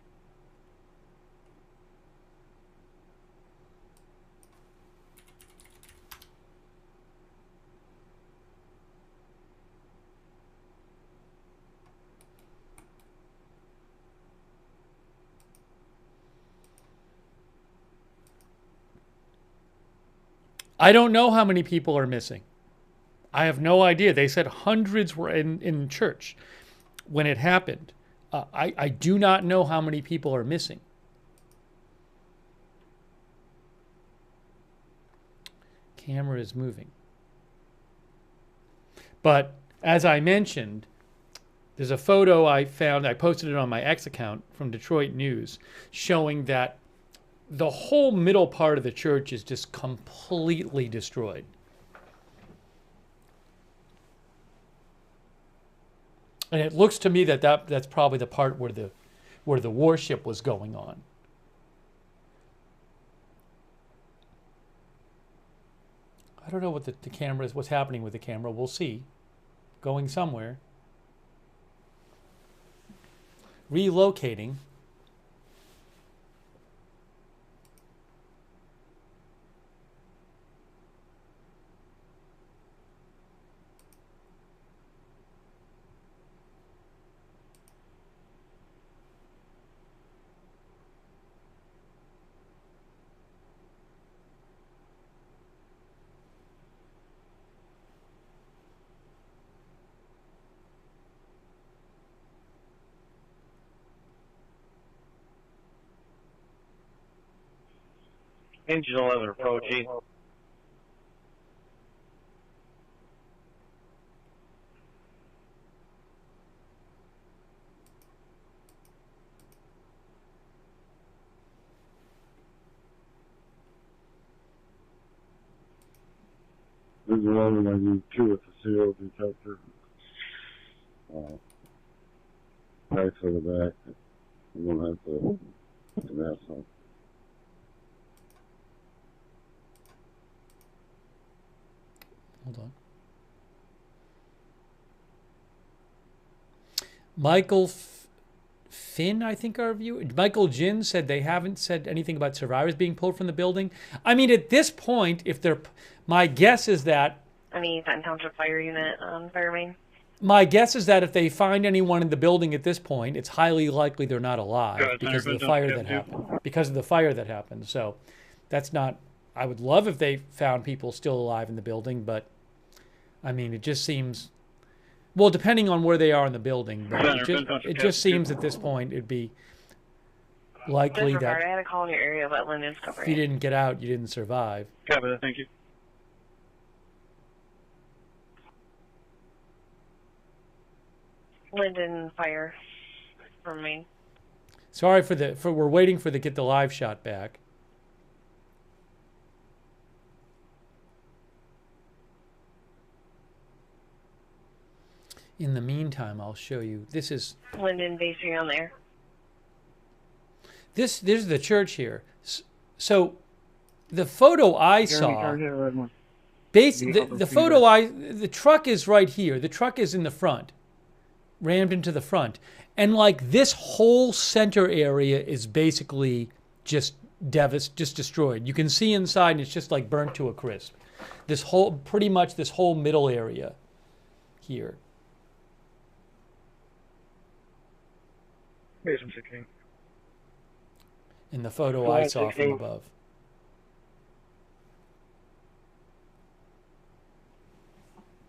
I don't know how many people are missing. I have no idea. They said hundreds were in church when it happened. I do not know how many people are missing. Camera is moving. But as I mentioned, there's a photo I found, I posted it on my X account from Detroit News, showing that the whole middle part of the church is just completely destroyed. And it looks to me that, that's probably the part where the worship was going on. I don't know what the camera is, what's happening with the camera. We'll see. Going somewhere. Relocating. Engine 11 approaching. There's another one I need too with the CO detector. Back for the back. I'm gonna have to do that some. Hold on. Michael Finn, I think our viewer, Michael Jin said they haven't said anything about survivors being pulled from the building. I mean, at this point, if they're, my guess is that. Any Fenton Township Fire Unit on fire main. My guess is that if they find anyone in the building at this point, it's highly likely they're not alive because of the fire that happened. Because of the fire that happened. So that's not, I would love if they found people still alive in the building, but I mean, it just seems, well, depending on where they are in the building, but it just seems at this point it'd be likely that I had a call in your area about Linden's if you didn't get out, you didn't survive. Copy that, thank you. Linden Fire from Maine. Sorry for we're waiting for get the live shot back. In the meantime, I'll show you. This is Linden basing on there. This is the church here. So the photo I saw, the truck is right here. The truck is in the front, rammed into the front, and like this whole center area is basically just destroyed. You can see inside, and it's just like burnt to a crisp. Pretty much this whole middle area here. Basement 16. In the photo I saw from above.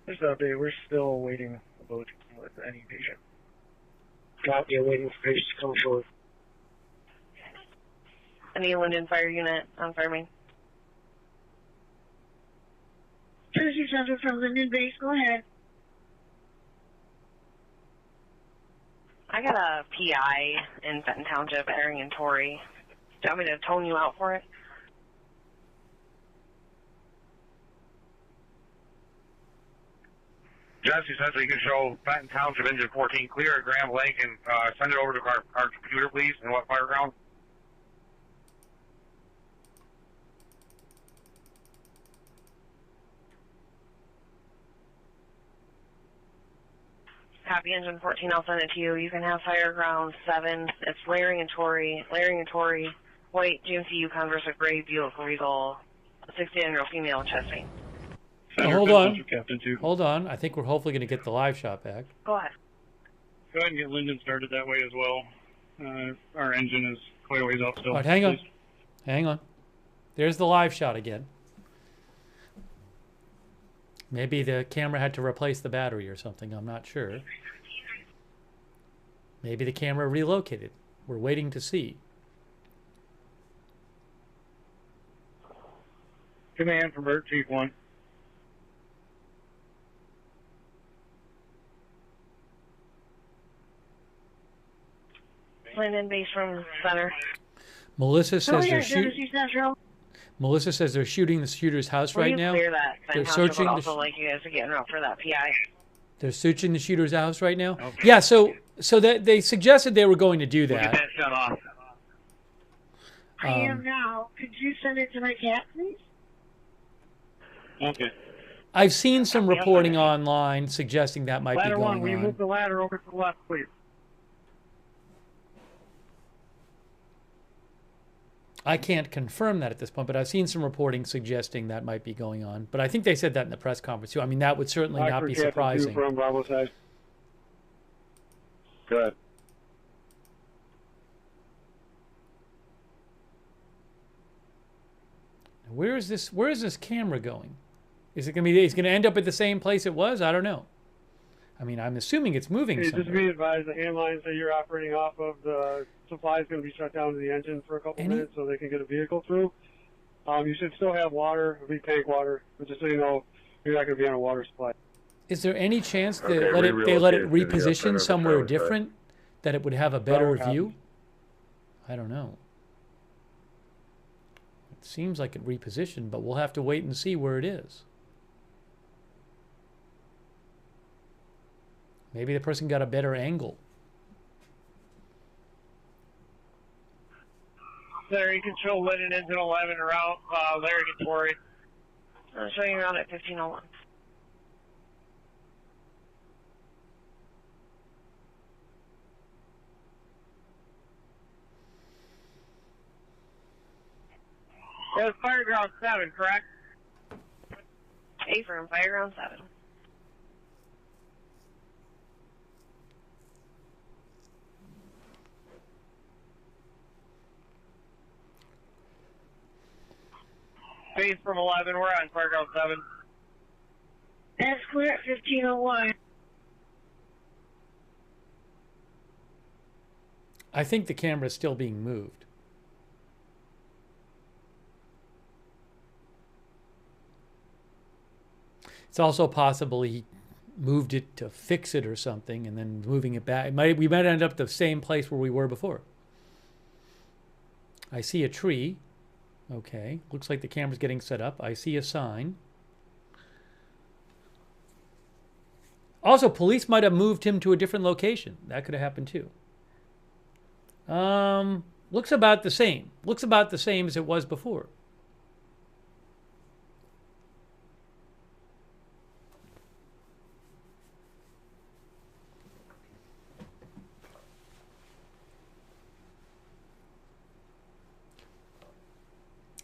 Just an update, we're still waiting about with any patient. Copy, waiting for patients to come forward. Any Linden Fire Unit on fire main. Tracy Center from Linden Base, go ahead. I got a PI in Fenton Township, Herring and Torrey. Do you want me to tone you out for it? Jesse says you can show Fenton Township engine 14 clear at Grand Blanc and send it over to our computer, please, and what fire ground? Copy engine 14, I'll send it to you. You can have fire ground 7. It's Laring and Torrey, white GMC Yukon versus gray Buick Regal, 16-year-old female chest pain. Hold on. Hold on. I think we're hopefully going to get the live shot back. Go ahead. Go ahead and get Linden started that way as well. Our engine is quite a ways out still. All right, hang on. Hang on. There's the live shot again. Maybe the camera had to replace the battery or something. I'm not sure. Maybe the camera relocated. We're waiting to see. Command from Burt, Chief 1. Landon base from center. Melissa says they're Genesee Central. Melissa says they're shooting the shooter's house right now. Clear that. They're Township searching. would also like you guys to get out for that PI. They're searching the shooter's house right now. Okay. Yeah, so that they suggested they were going to do that. We'll get that shut off. I am now. Could you send it to my cat, please? Okay. I've seen some reporting online suggesting that might Ladder be 1, going will you on. move the ladder over to the left, please? I can't confirm that at this point, but I've seen some reporting suggesting that might be going on. But I think they said that in the press conference too. I mean, that would certainly not be surprising. From Bravo side. Good. Where is this camera going? Is it going to be? It's going to end up at the same place it was? I don't know. I mean, I'm assuming it's moving Hey, somewhere. just be advised, the hand lines that you're operating off of, the supply is going to be shut down to the engine for a couple minutes so they can get a vehicle through. You should still have water, it'll be tank water, but just so you know, you're not going to be on a water supply. Is there any chance they let it reposition somewhere different, that it would have a better view? I don't know. It seems like it repositioned, but we'll have to wait and see where it is. Maybe the person got a better angle. Larry, control Linden engine 11 route. Larry gets worried. I'll show you around at 1501. It was Fireground 7, correct? Affirm, Fireground 7. Base from 11, we're on Fireground 7. That's clear at 1501. I think the camera is still being moved. It's also possible he moved it to fix it or something and then moving it back. We might end up at the same place where we were before. I see a tree. Okay, looks like the camera's getting set up. I see a sign. Also, police might have moved him to a different location. That could have happened too. Looks about the same. Looks about the same as it was before.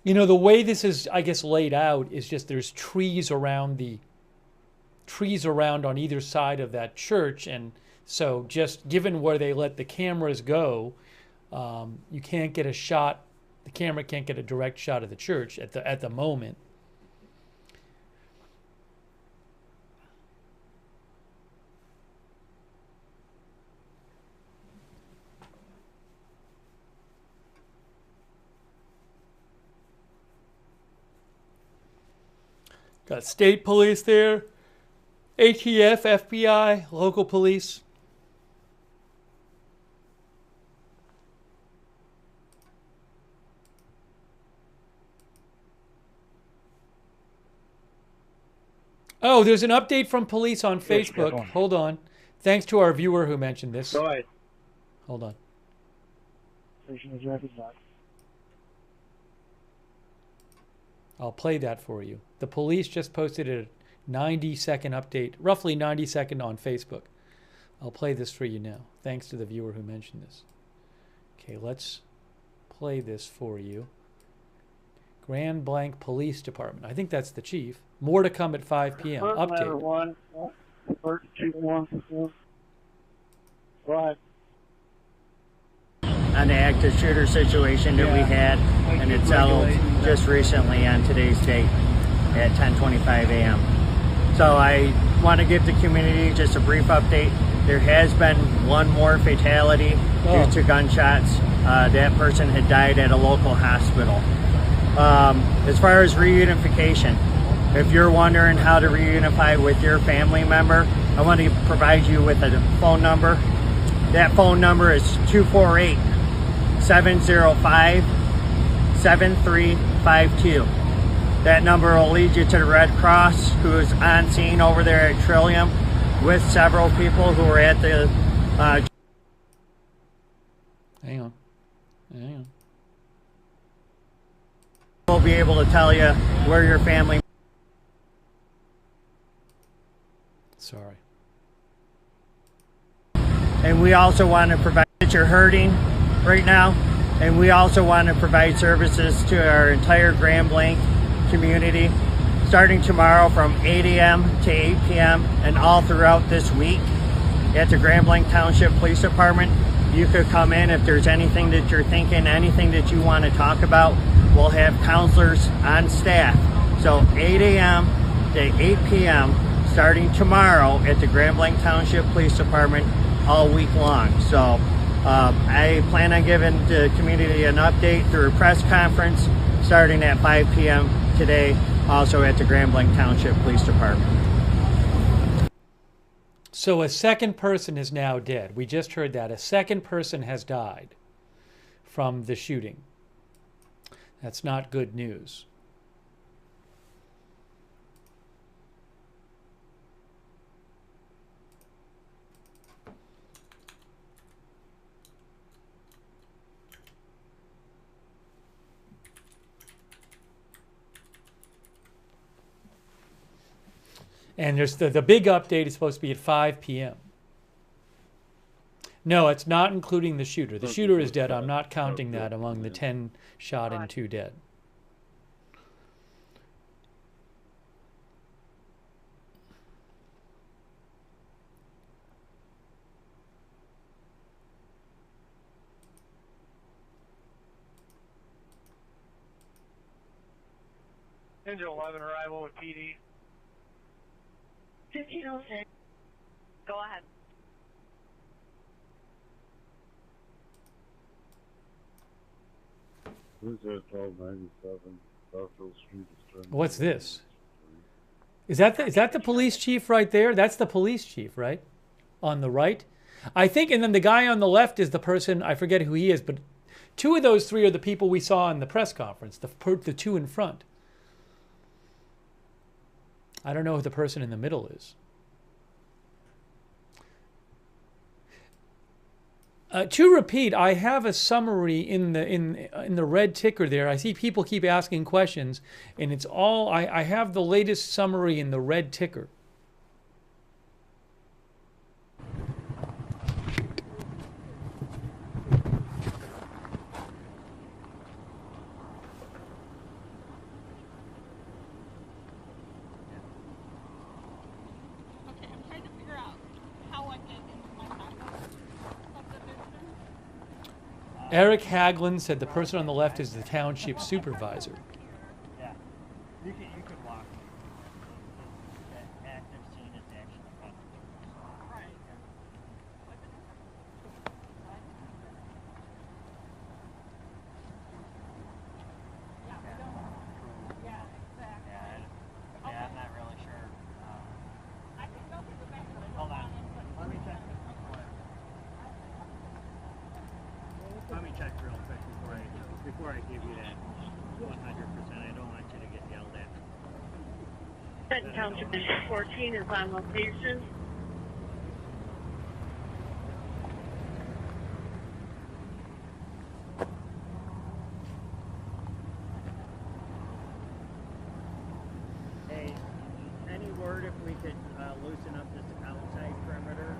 You know, the way this is, I guess, laid out is just there's trees around on either side of that church, and so just given where they let the cameras go, you can't get a shot. The camera can't get a direct shot of the church at the moment. Got state police there, ATF, FBI, local police. Oh, there's an update from police on Facebook. Hold on. Thanks to our viewer who mentioned this. Go ahead. Hold on. I'll play that for you. The police just posted a 90-second update, roughly 90 second on Facebook. I'll play this for you now, thanks to the viewer who mentioned this. Okay, let's play this for you. Grand Blanc Police Department. I think that's the chief. More to come at 5 p.m. Update. One, Burt, Chief 1. Go ahead. On the active shooter situation that we had, and it settled just recently on today's date at 10:25 a.m. So I want to give the community just a brief update. There has been one more fatality due to gunshots. That person had died at a local hospital. As far as reunification, if you're wondering how to reunify with your family member, I want to provide you with a phone number. That phone number is 248-705-7352. That number will lead you to the Red Cross, who is on scene over there at Trillium with several people who are at the... Hang on. Hang on. We'll be able to tell you where your family... Sorry. And we also want to provide that you're hurting right now, and we also want to provide services to our entire Grand Blanc community, starting tomorrow from 8 a.m. to 8 p.m. and all throughout this week at the Grand Blanc Township Police Department. You could come in if there's anything that you're thinking, anything that you want to talk about. We'll have counselors on staff. So 8 a.m. to 8 p.m. starting tomorrow at the Grand Blanc Township Police Department all week long. So I plan on giving the community an update through a press conference starting at 5 p.m. today, also at the Grand Blanc Township Police Department. So a second person is now dead. We just heard that. A second person has died from the shooting. That's not good news. And there's the big update is supposed to be at 5 p.m. No, it's not including the shooter. The shooter is dead. I'm not counting that among the 10 shot and 2 dead. Engine 11 arrival with PD. 1506. Go ahead. Who's at 1297 Southport Street? What's this? Is that the police chief right there? That's the police chief, right? On the right? I think, and then the guy on the left is the person, I forget who he is, but 2 of those 3 are the people we saw in the press conference, the 2 in front. I don't know who the person in the middle is. To repeat, I have a summary in the red ticker there. I see people keep asking questions, and it's all I have the latest summary in the red ticker. Eric Haglund said the person on the left is the township supervisor. Yeah, you could walk. That active scene is actually right. Yeah, I'm not really sure. Hold on. Let me check this before. Let me check real quick before I give you that 100%. I don't want you to get yelled at. Benton Township District 14 is on location. Hey, any word if we could loosen up this outside perimeter?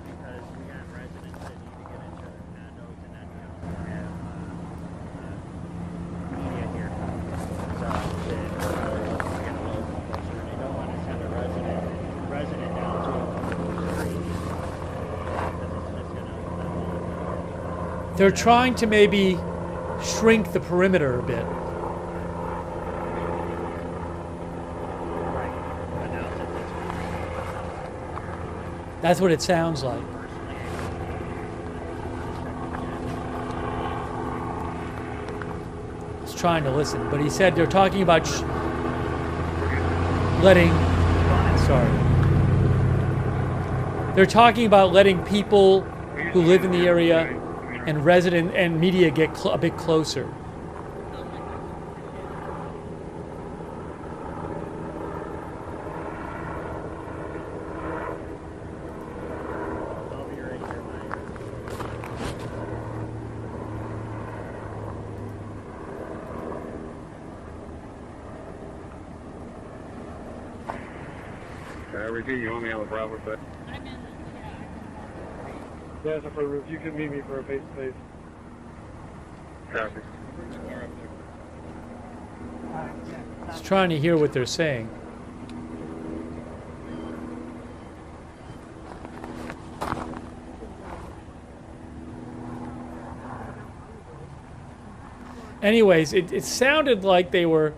Because we got residents that need to get into their condos, and then we also have media here. So they get a little closer, and they don't want to send a resident down to a street because it's just gonna. They're trying to maybe shrink the perimeter a bit. That's what it sounds like. Let's trying to listen, but he said they're talking about letting. Sorry. They're talking about letting people who live in the area and resident and media get a bit closer. Repeat, you want me on the Bravo side? Yeah, so for you can meet me for a face-to-face. Copy. Just trying to hear what they're saying. Anyways, it sounded like they were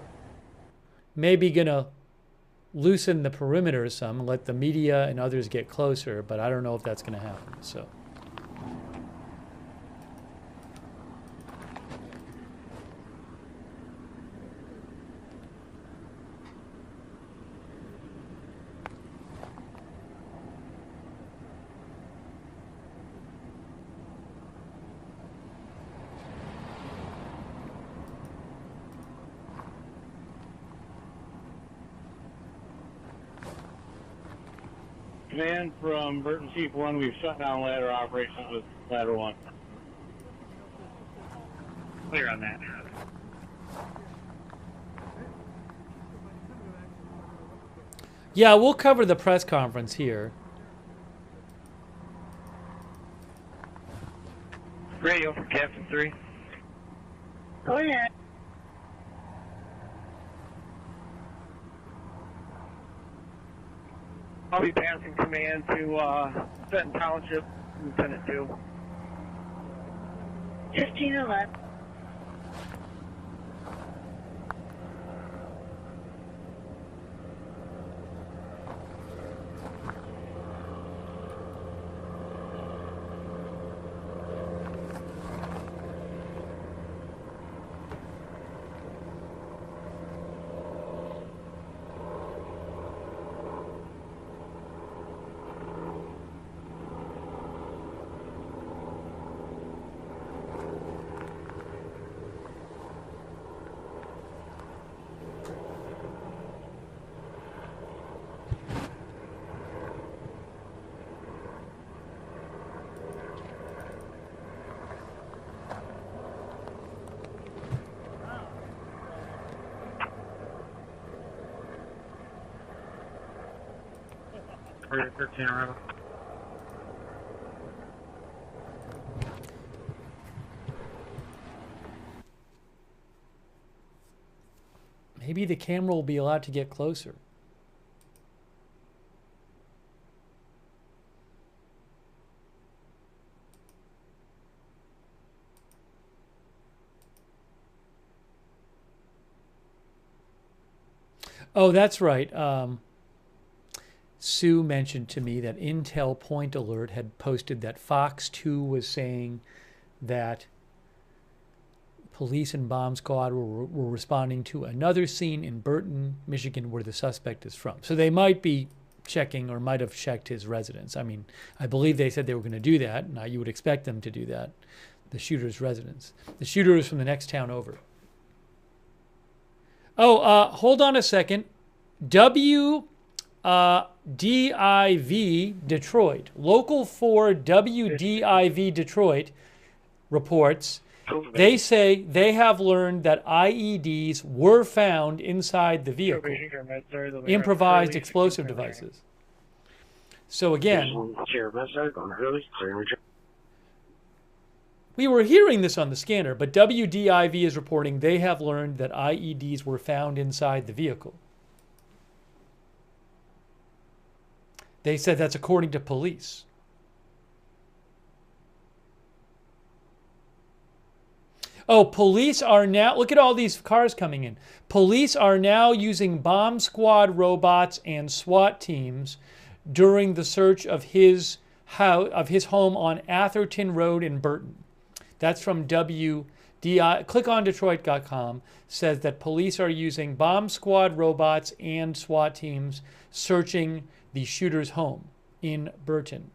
maybe gonna loosen the perimeter some, let the media and others get closer, but I don't know if that's going to happen. So. Command from Burton Chief 1, we've shut down ladder operations with ladder 1. Clear on that. Yeah, we'll cover the press conference here. Radio for Captain 3. Go ahead. I'll be passing command to Fenton Township, Lieutenant 2. 1511. We're 13 around. Maybe the camera will be allowed to get closer. Oh, that's right. Sue mentioned to me that Intel Point Alert had posted that Fox 2 was saying that police and bomb squad were responding to another scene in Burton, Michigan, where the suspect is from. So they might be checking or might have checked his residence. I mean, I believe they said they were going to do that. Now, you would expect them to do that, the shooter's residence. The shooter is from the next town over. Oh, hold on a second. WDIV Detroit, Local 4 WDIV Detroit reports, they say they have learned that IEDs were found inside the vehicle, improvised explosive devices. So again, we were hearing this on the scanner, but WDIV is reporting they have learned that IEDs were found inside the vehicle. They said that's according to police. Oh, police are now, look at all these cars coming in. Police are now using bomb squad robots and SWAT teams during the search of his home on Atherton Road in Burton. That's from WDIV clickondetroit.com says that police are using bomb squad robots and SWAT teams searching the shooter's home in Burton.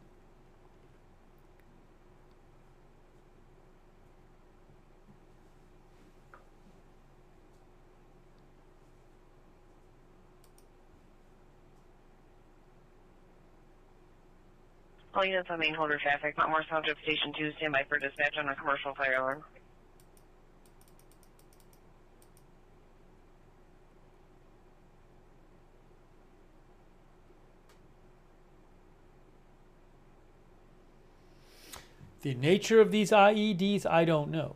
All units on main holder traffic, Montmore Township Station 2, stand by for dispatch on a commercial fire alarm. The nature of these IEDs, I don't know.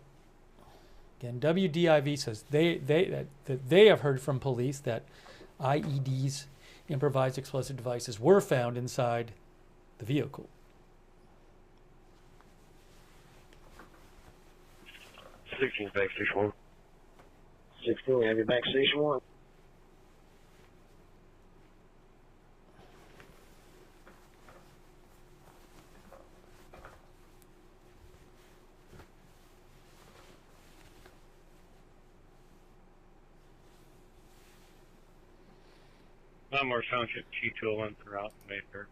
Again, WDIV says that they have heard from police that IEDs, improvised explosive devices, were found inside the vehicle. 16 back station 1. 16, have you back station 1. Montmore Township T201 throughout Mayfair.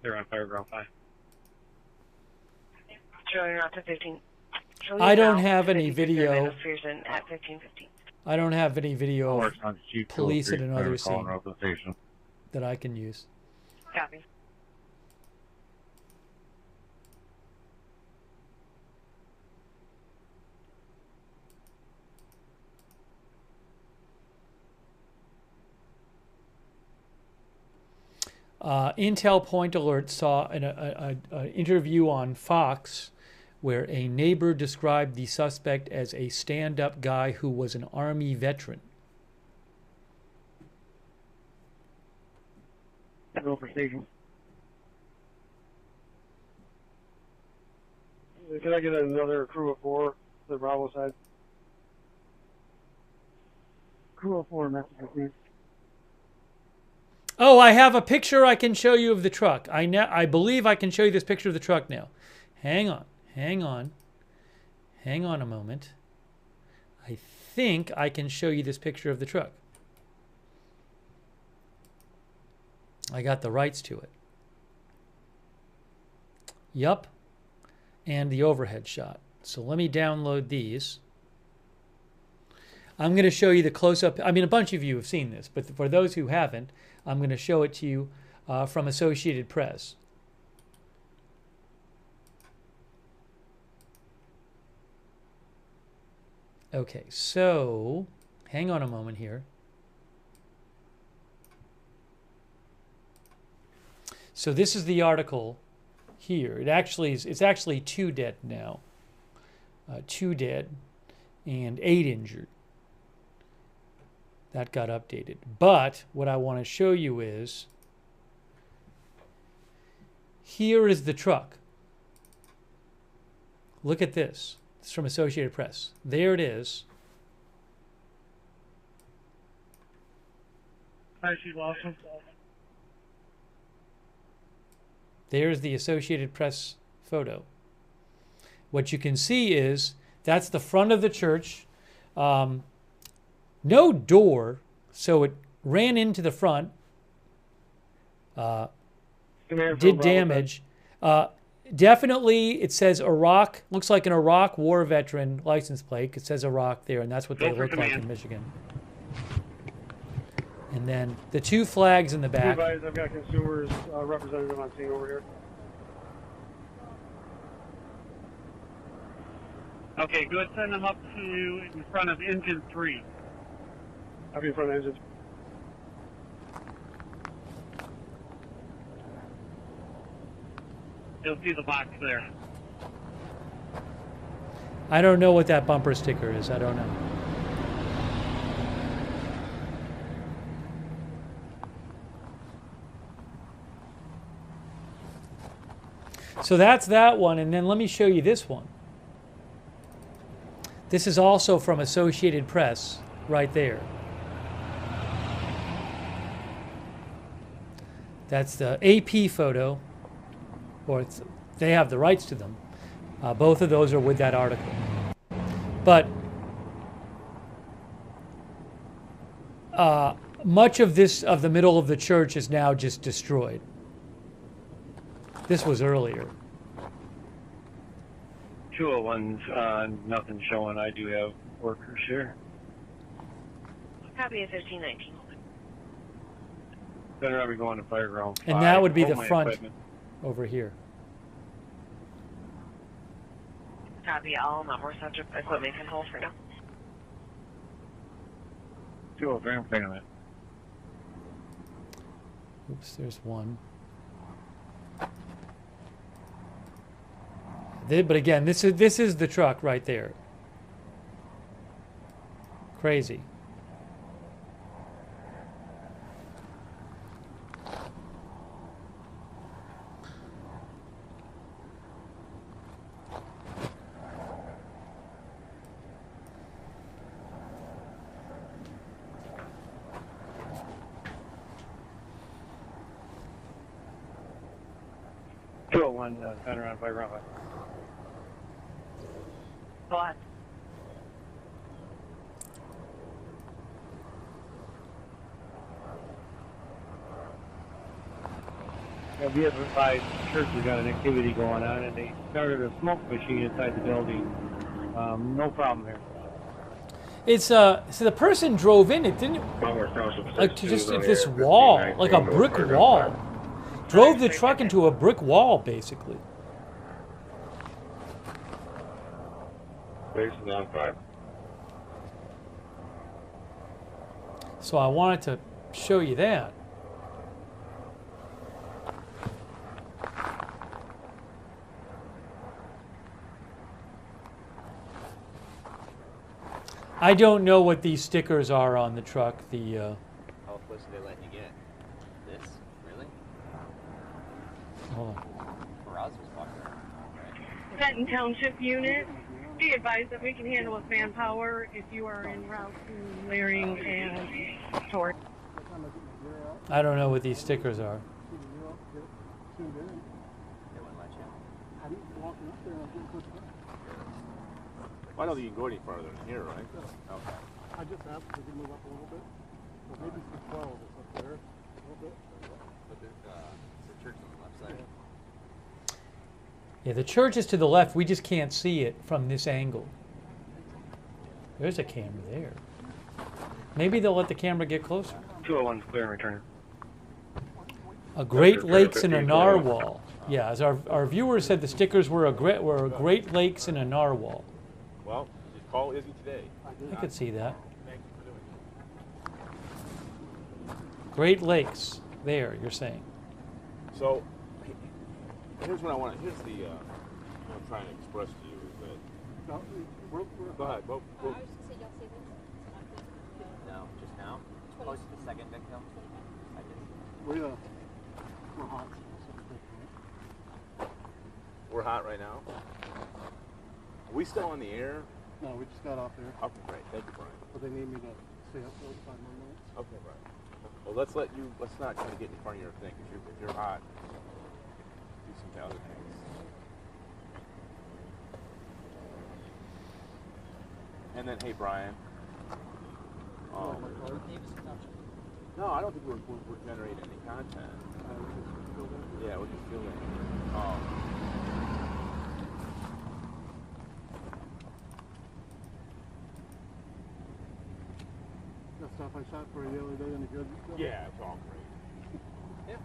They're on Fireground 5. Showing out to 15. I don't have any video. At 15:15. I don't have any video of police at another scene that I can use. Copy. Intel Point Alert saw an interview on Fox where a neighbor described the suspect as a stand-up guy who was an Army veteran. Go for station. Can I get another crew of 4 to the Bravo side? Crew of 4, message with me. Oh, I have a picture I can show you of the truck. I believe I can show you this picture of the truck now. Hang on. Hang on a moment. I think I can show you this picture of the truck. I got the rights to it. Yup. And the overhead shot. So let me download these. I'm going to show you the close-up. I mean, a bunch of you have seen this, but for those who haven't, I'm going to show it to you from Associated Press. Okay, so hang on a moment here. So this is the article here. It's actually 2 dead now. 2 dead and 8 injured. That got updated. But what I want to show you is here is the truck. Look at this. It's from Associated Press. There it is. Hi, Steve Lookner. There's the Associated Press photo. What you can see is that's the front of the church. No door, so it ran into the front. Did damage. Definitely, it says Iraq. Looks like an Iraq war veteran license plate. It says Iraq there, and that's what they look like in Michigan. And then the 2 flags in the back. I've got consumers representative on scene over here. Okay, go ahead and send them up to in front of engine 3. I'll be in front of engine. You'll see the box there. I don't know what that bumper sticker is. I don't know. So that's that one, and then let me show you this one. This is also from Associated Press, right there. That's the AP photo, or they have the rights to them. Both of those are with that article. But much of the middle of the church is now just destroyed. This was earlier. 201's nothing showing. I do have workers here. Copy of 1519. Then I'll be going to Fireground 5. And that would be Hold the my front equipment. over here. Copy all. Not more subject equipment can hold for now. 203, I'm paying it. Oops, there's one. But again, this is the truck right there. Crazy. Center on Fireground 5. Go ahead. The other side church has got an activity going on, and they started a smoke machine inside the building. No problem here. It's so the person drove in. It didn't like to just this wall, like a brick wall. Drove the truck into a brick wall, basically. Bases on 5. So I wanted to show you that. I don't know what these stickers are on the truck. The How close are they letting you get? This? Really? hold on. Faraz was fucked up. Benton Township unit, be advised that we can handle with manpower if you are en route to Laring and Torrey. I don't know what these stickers are. They wouldn't let you. Well, I don't think you can go any farther than here, right? Okay. I just asked if we could move up a little bit. So maybe some 12 is up there. A little bit. But the church on the left side. Yeah, the church is to the left. We just can't see it from this angle. There's a camera there. Maybe they'll let the camera get closer. 201's clear and return. A Great Lakes and a narwhal. Yeah, as our viewer said, the stickers were a Great Lakes and a narwhal. Well, you call Izzy today. I could see that. Great Lakes. There, you're saying. So, here's what I want. Here's the what I'm trying to express to you is that. Go ahead. Go. No, just now. Close to the second victim. We're hot. We're hot right now. Are we still on the air? No, we just got off there. Okay, great. Thank you, Brian. But they need me to stay up for 5 more minutes. Okay, Brian. Well, let's not try to get in front of your thing. If you're hot, do some other things. And then, hey, Brian. No, I don't think we're generating any content. Yeah, we're just filming. That stuff I shot for you the other day in the good. Yeah, it's all great. Yeah.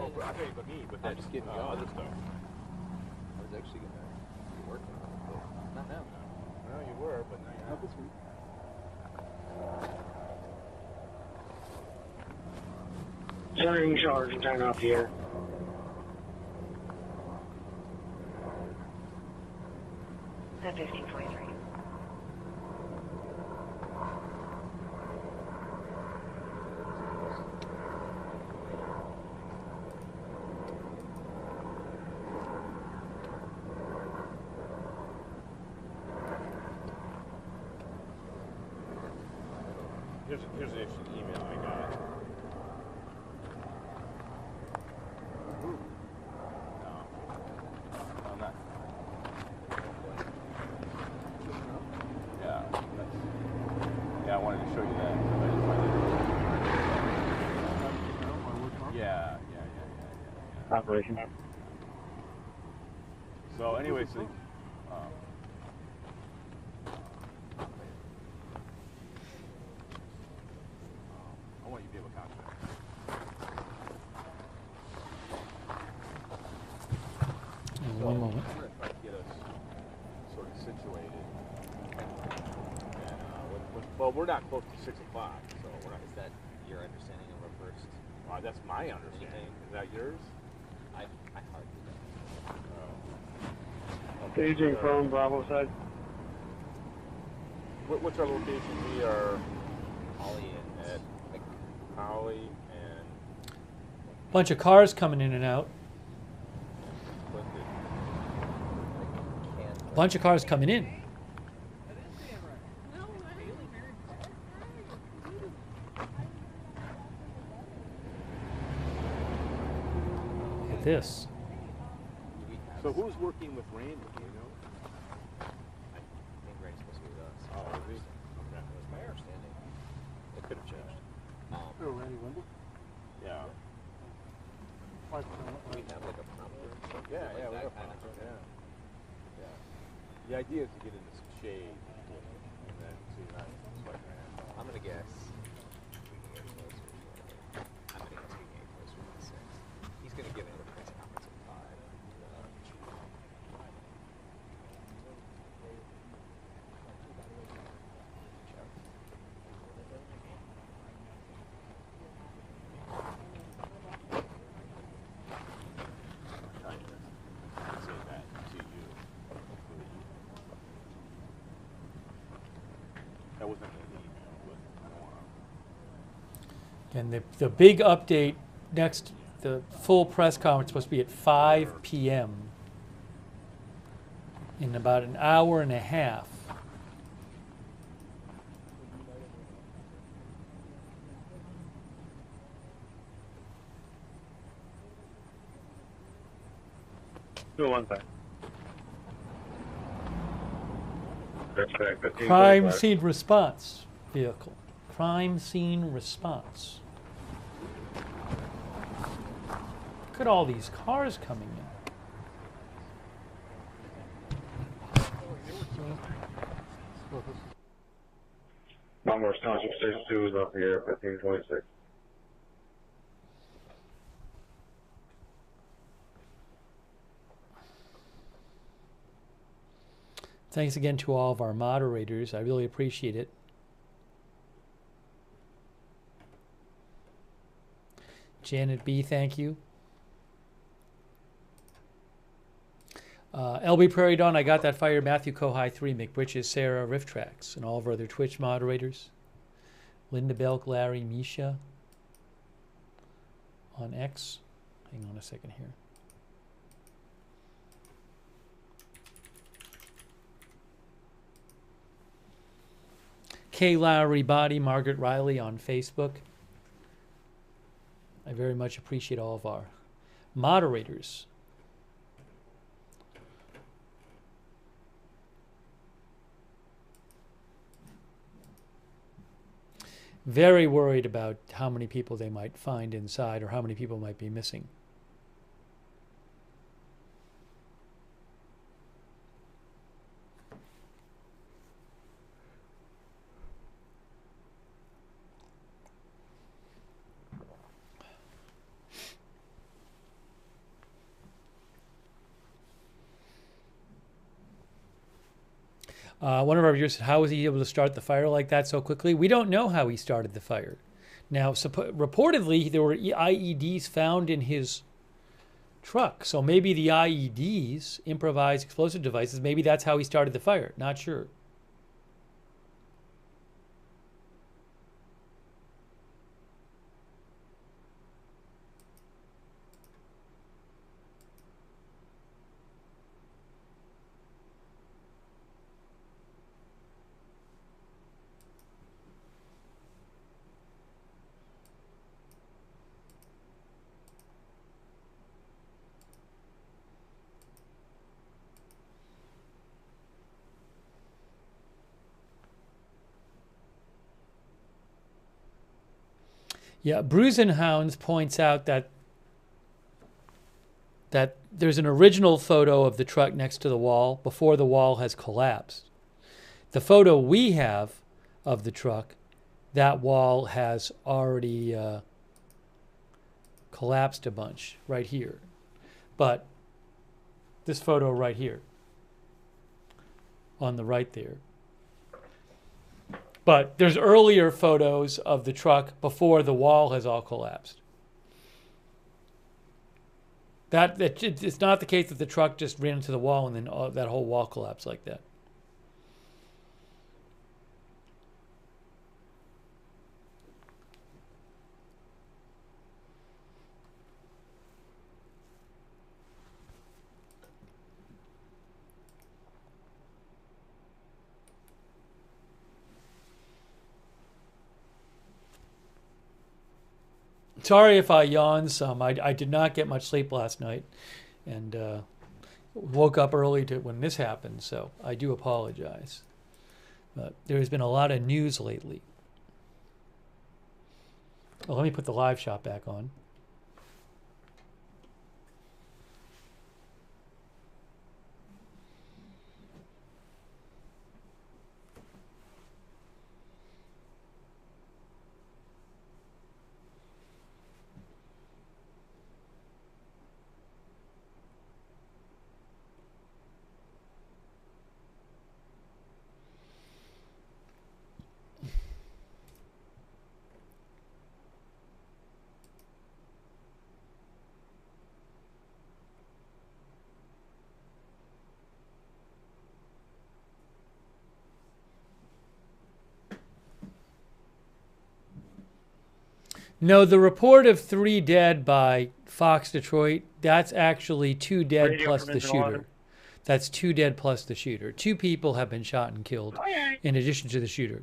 Oh, I think but me, but that's just getting other stuff. I was actually gonna be working on it, but not now. No, you were, but now you're not this week. Turning charge and turn off the air. At 1523. Here's an interesting email I got. No, I'm not. operation. So anyway, so I want you to be able to contact. One moment. I'm going to try to get us sort of situated. And, well, we're not close to 6 o'clock, so we're not. Is that your understanding of our first? That's my understanding. Is that yours? I hardly know. Staging from Bravo side. What's our location? We are Holly and Holly and Bunch of cars coming in and out. Bunch of cars coming in. Look at this. So who's working with Randy? Do you know? I think Randy's supposed to be with us. Oh, is he? Okay. That's my understanding. It could have changed. Randy Wimble? Yeah. We have like a prompter or something. Yeah, like yeah, we that have kind of. prompter, yeah. The idea is to get into some shade and then see that sweat around. I'm gonna guess we can get closer. I'm gonna guess we can get closer to 6. He's gonna give another press conference at 5. That wasn't in the email, but I don't know. And the big update next, the full press conference is supposed to be at 5 p.m. in about an hour and a half. Do one thing. Crime scene response vehicle. Crime scene response. Look at all these cars coming in. Monmouth Township Station 2 is up here, 1526. Thanks again to all of our moderators. I really appreciate it. Janet B., thank you. LB Prairie Dawn, I got that fire. Matthew Kohai 3, McBritches, Sarah, Riff Tracks, and all of our other Twitch moderators. Linda Belk, Larry, Misha on X. Hang on a second here. Kay Lowry Body, Margaret Riley on Facebook. I very much appreciate all of our moderators. Very worried about how many people they might find inside or how many people might be missing. One of our viewers said, how was he able to start the fire like that so quickly? We don't know how he started the fire. Now, reportedly, there were IEDs found in his truck. So maybe the IEDs, improvised explosive devices, maybe that's how he started the fire. Not sure. Yeah, Bruisenhounds points out that that there's an original photo of the truck next to the wall before the wall has collapsed. The photo we have of the truck, that wall has already collapsed a bunch right here. But this photo right here, on the right there. But there's earlier photos of the truck before the wall has all collapsed. It's not the case that the truck just ran into the wall and then that whole wall collapsed like that. Sorry if I yawned some. I did not get much sleep last night, and woke up early when this happened, so I do apologize. But there has been a lot of news lately. Oh, let me put the live shot back on. No, the report of 3 dead by Fox Detroit, that's actually 2 dead Radio plus from the Engine 11. shooter. That's 2 dead plus the shooter. 2 people have been shot and killed in addition to the shooter.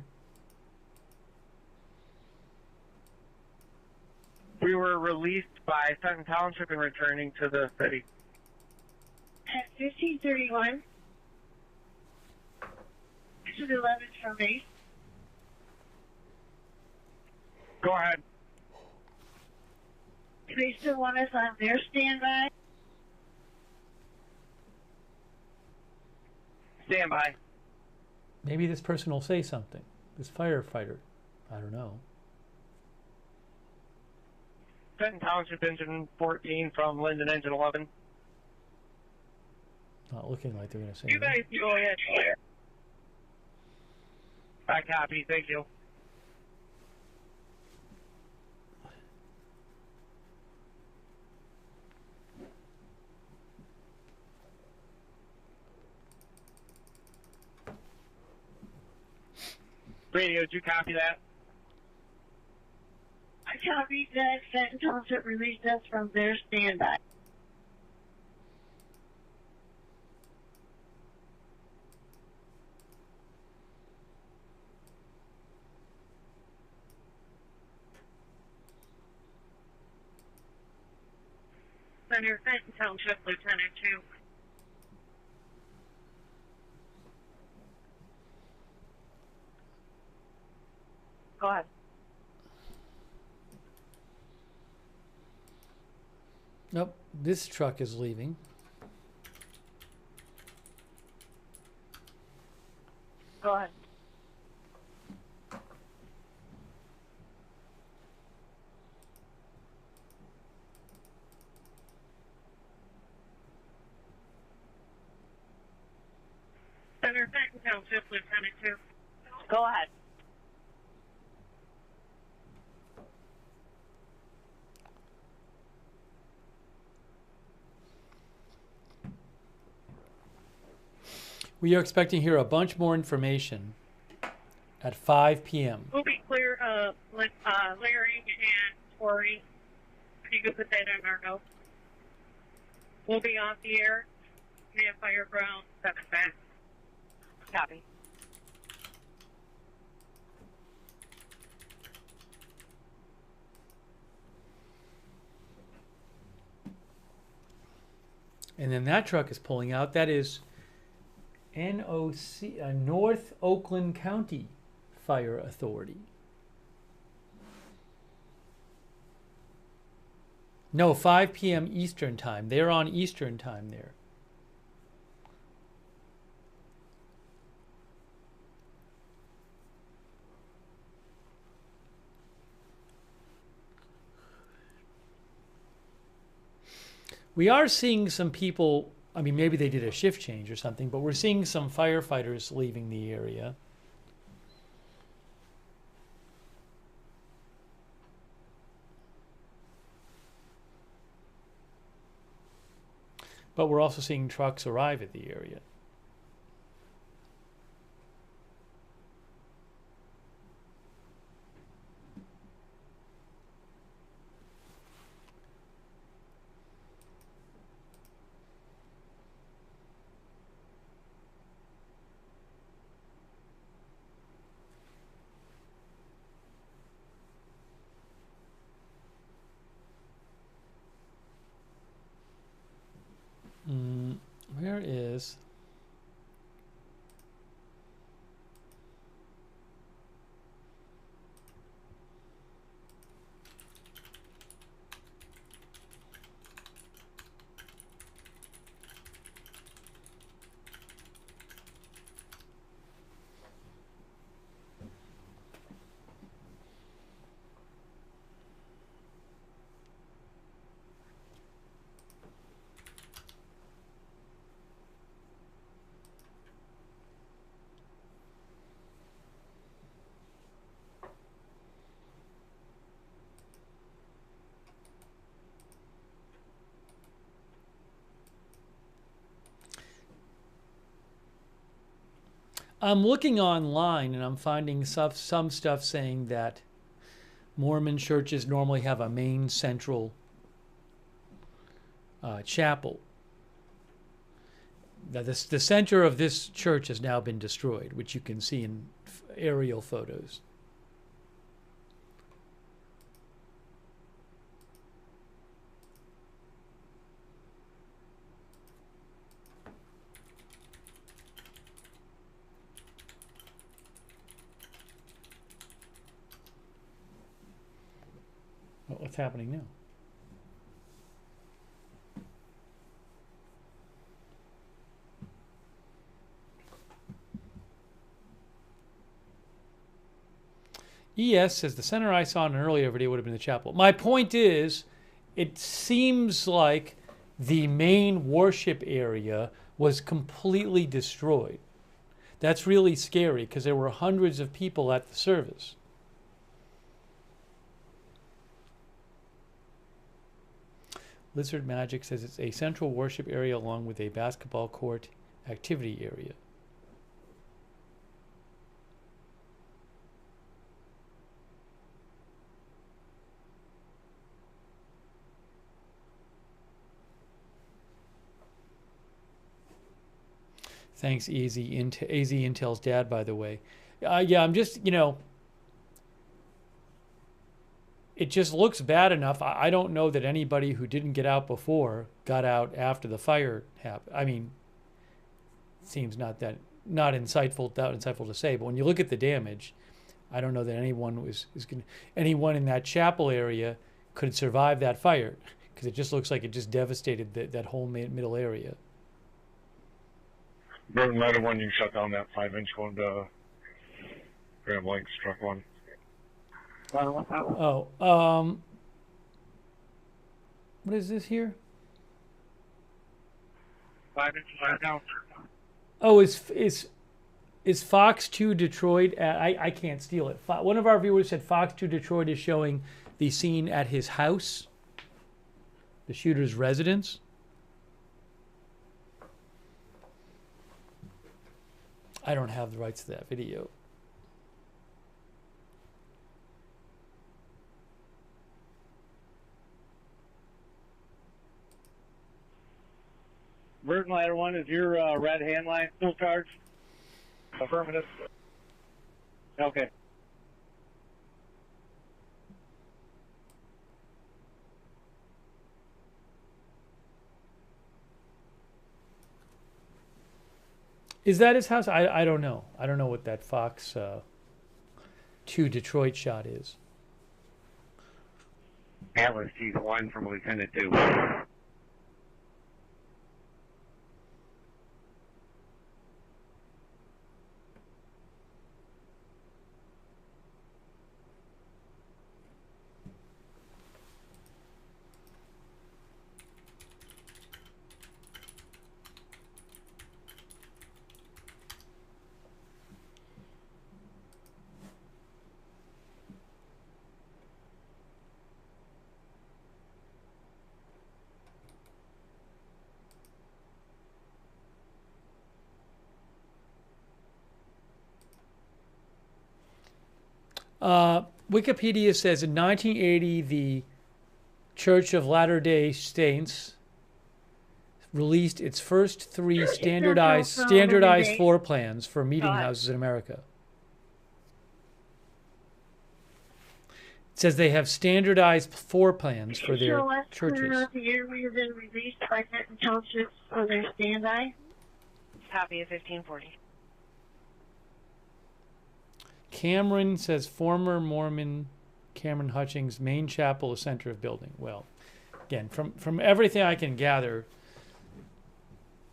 We were released by Sutton Township and returning to the city. At 1531, to the 11th from base. Go ahead. Do they still want us on their standby? Stand by. Maybe this person will say something. This firefighter. I don't know. Sutton Township Engine 14 from Linden Engine 11. Not looking like they're going to say You anything. guys go ahead. I copy. Thank you. Radio, did you copy that? I copied that. Sutton Township released us from their standby. Center, Sutton Township, Lieutenant 2. Go ahead. Nope, this truck is leaving. Go ahead. Center, Sutton Township, Lieutenant 2. Go ahead. We are expecting to hear a bunch more information at 5 p.m. We'll be clear, Larry and Tori. You can put that in our notes. We'll be off the air. We have fire ground 7 back. Copy. And then that truck is pulling out. That is NOC, North Oakland County Fire Authority. No, 5 p.m. Eastern time. They're on Eastern time there. We are seeing some people, I mean, maybe they did a shift change or something, but we're seeing some firefighters leaving the area. But we're also seeing trucks arrive at the area. Where is... I'm looking online and I'm finding some stuff saying that Mormon churches normally have a main central chapel. Now, the center of this church has now been destroyed, which you can see in aerial photos. What's happening now? ES says the center I saw in an earlier video would have been the chapel. My point is, it seems like the main worship area was completely destroyed. That's really scary because there were hundreds of people at the service. Lizard Magic says it's a central worship area along with a basketball court activity area. Thanks, AZ Intel's dad, by the way. Yeah, I'm just, it just looks bad enough. I don't know that anybody who didn't get out before got out after the fire happened. I mean, it seems not insightful to say, but when you look at the damage, I don't know that anyone anyone in that chapel area could survive that fire, because it just looks like it just devastated that whole middle area. Burton Ladder 1, you shut down that 5-inch going to Grand Blanc, struck one. Oh, what is this here? 5 inches right down. Oh, is Fox 2 Detroit? I can't steal it. One of our viewers said Fox 2 Detroit is showing the scene at his house, the shooter's residence. I don't have the rights to that video. Burton Ladder 1, is your red handline still charged? Affirmative. Okay. Is that his house? I don't know. I don't know what that Fox 2 Detroit shot is. Atlas Chief 1 from Lieutenant 2. Wikipedia says in 1980, the Church of Latter-day Saints released its first 3 standardized floor plans for meeting houses in America. It says they have standardized floor plans for their churches. The year we have been released by Benton Township for their standby. Copy of 1540. Cameron says former Mormon Cameron Hutchings, main chapel, the center of building. Well, again, from everything I can gather,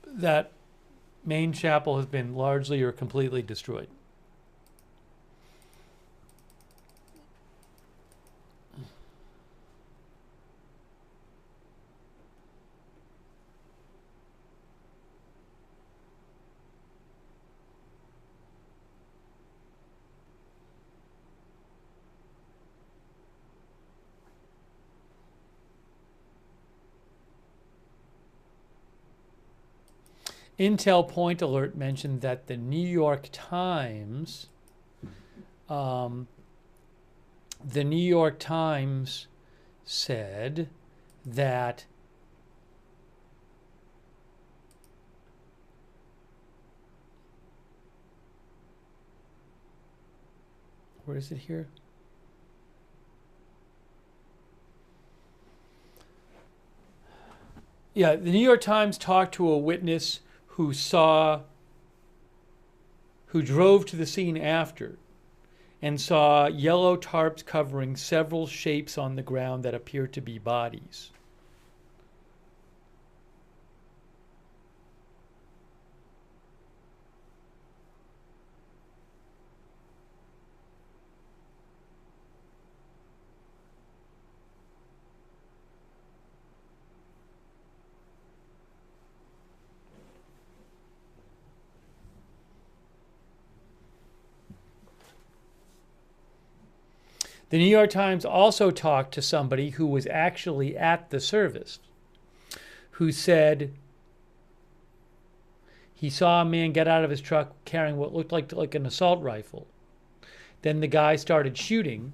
that main chapel has been largely or completely destroyed. Intel Point Alert mentioned that the New York Times, said that where is it here? Yeah, the New York Times talked to a witness who drove to the scene after and saw yellow tarps covering several shapes on the ground that appeared to be bodies. The New York Times also talked to somebody who was actually at the service, who said he saw a man get out of his truck carrying what looked like an assault rifle. Then the guy started shooting,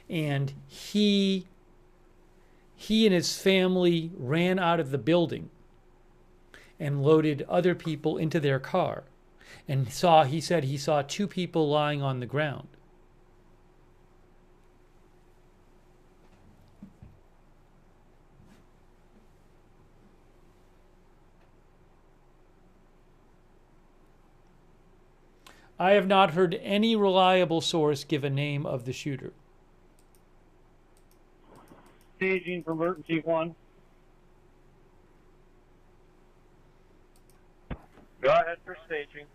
and he and his family ran out of the building and loaded other people into their car, and he said he saw 2 people lying on the ground. I have not heard any reliable source give a name of the shooter. Staging from Burton Chief 1. Go ahead for staging.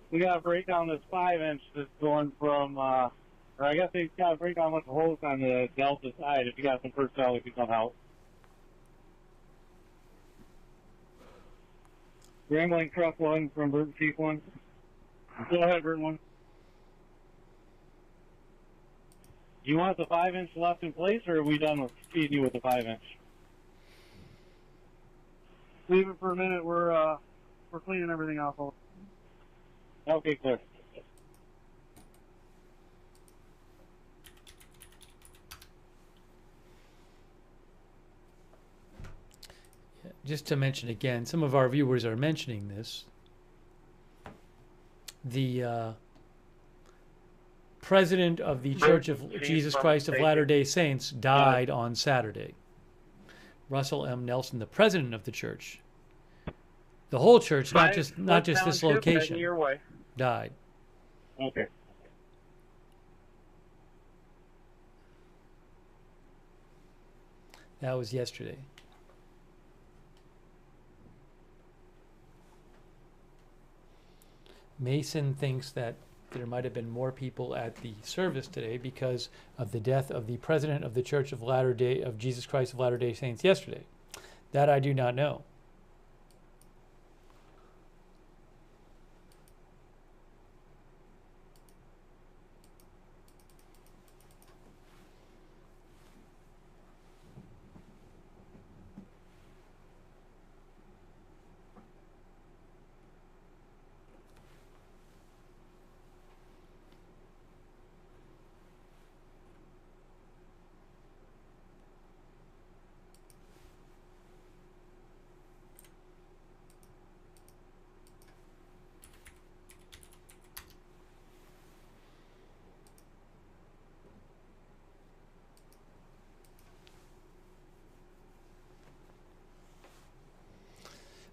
We got a breakdown that's 5-inch that's going from, or I guess they got a breakdown with the holes on the Delta side. If you got some personnel, if you come out. Rambling truck 1 from Burton Chief 1. Go ahead, Burton 1. You want the 5-inch left in place, or are we done with feeding you with the 5-inch? Leave it for a minute. We're cleaning everything off. Okay, clear. Just to mention again, some of our viewers are mentioning this. The president of the Church of Jesus Christ of Latter-day Saints died on Saturday. Russell M. Nelson, the president of the church, The whole church, not Five just Foot this Township, location, heading your way. died. Okay. That was yesterday. Mason thinks that there might have been more people at the service today because of the death of the president of the Church of Jesus Christ of Latter-day Saints yesterday. That I do not know.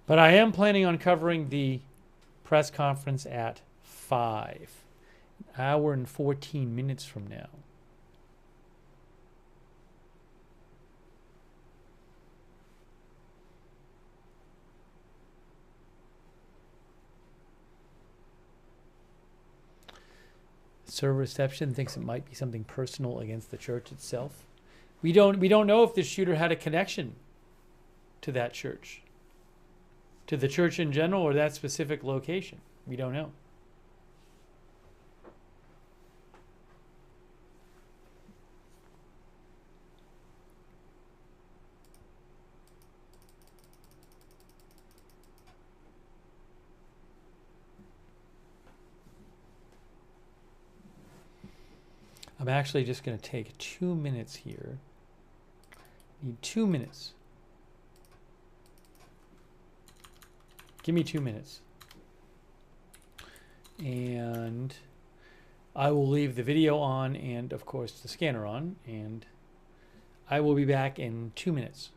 But I am planning on covering the press conference at 5, an hour and 14 minutes from now. Server reception thinks it might be something personal against the church itself. We don't know if the shooter had a connection to that church, to the church in general, or that specific location. We don't know. I'm actually just going to take 2 minutes here. Need 2 minutes. Give me 2 minutes. And I will leave the video on and, of course, the scanner on. And I will be back in 2 minutes.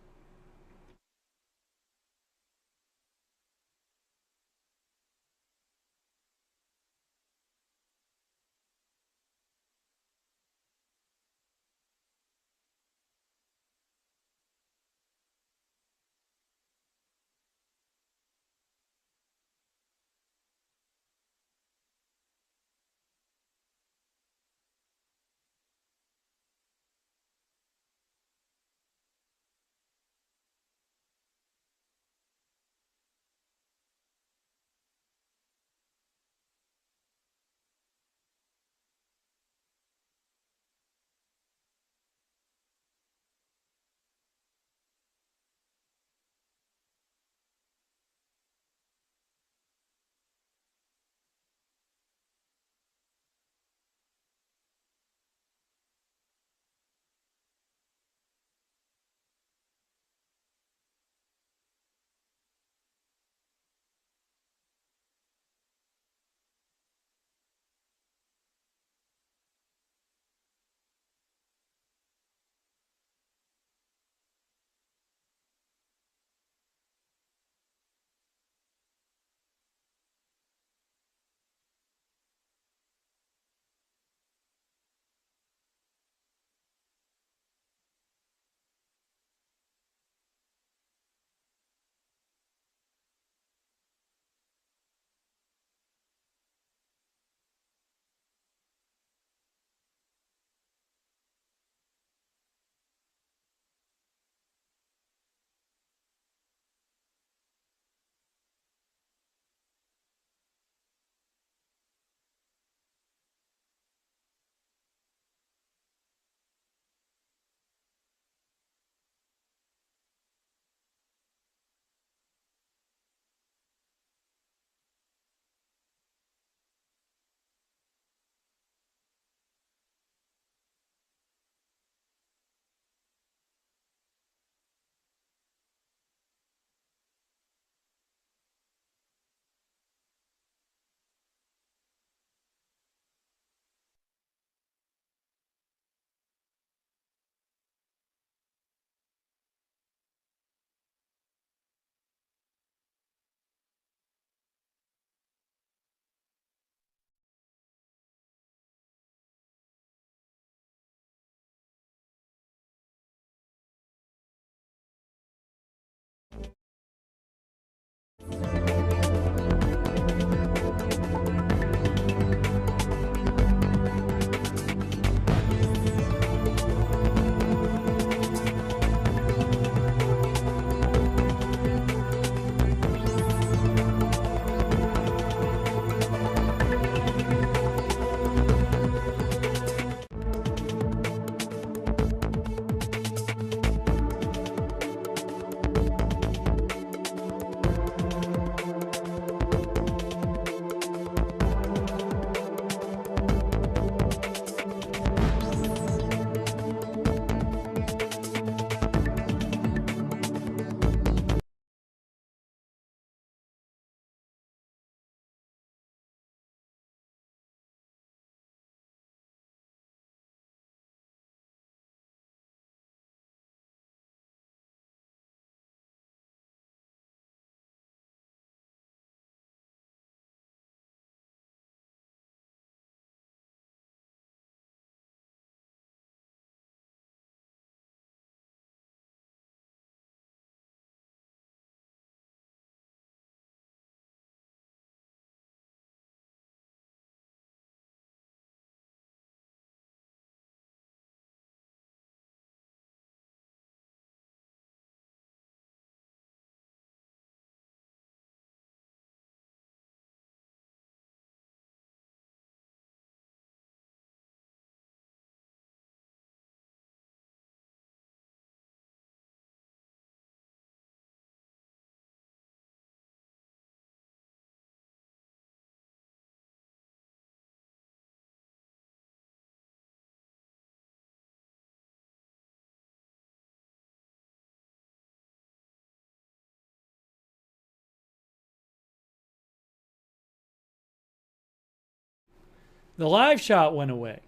The live shot went away.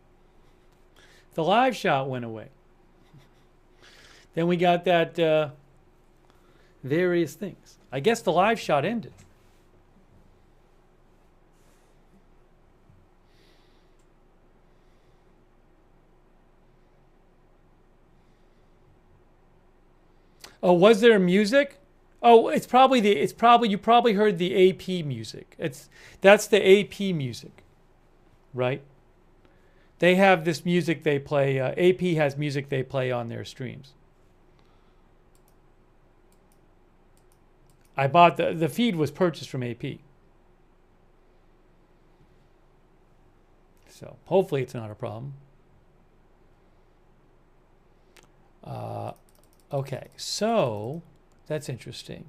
The live shot went away. Then we got that various things. I guess the live shot ended. Oh, was there music? Oh, you probably heard the AP music. That's the AP music, right? They have this music they play. AP has music they play on their streams. I bought the feed was purchased from AP. So hopefully it's not a problem. Okay, so that's interesting.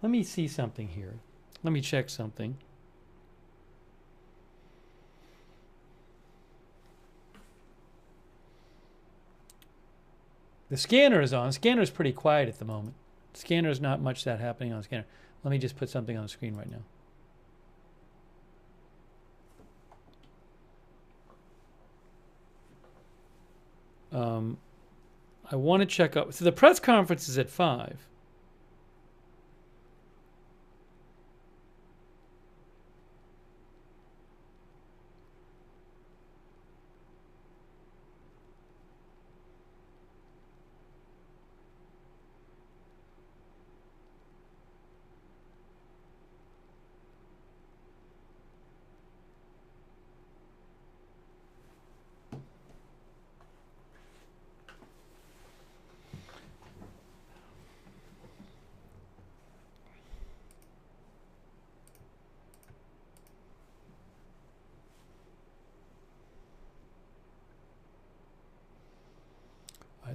Let me see something here. Let me check something. The scanner is on. Scanner is pretty quiet at the moment. Scanner is not much that happening on scanner. Let me just put something on the screen right now. I want to check out. So the press conference is at 5.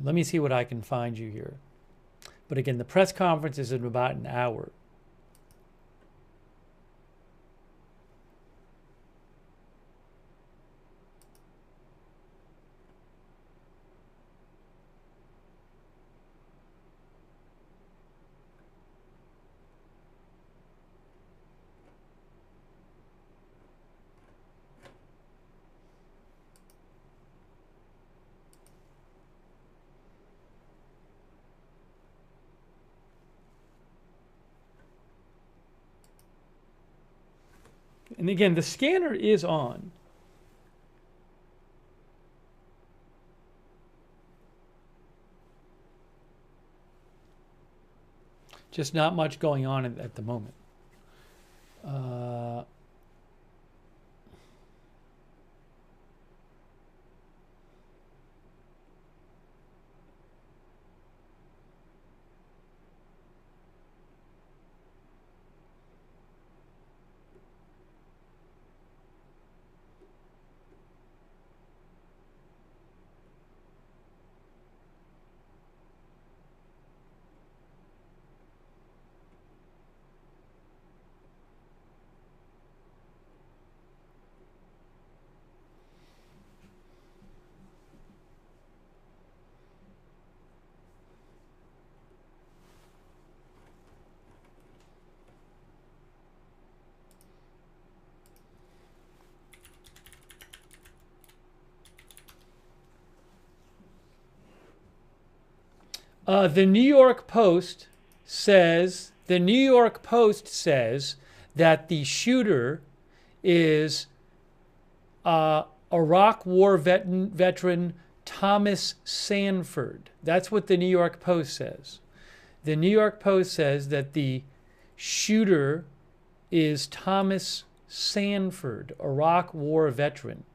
Let me see what I can find you here. But again, the press conference is in about an hour. And again, the scanner is on. Just not much going on at the moment. The New York Post says that the shooter is Iraq War veteran Thomas Sanford. That's what the New York Post says. The New York Post says that the shooter is Thomas Sanford, Iraq War veteran.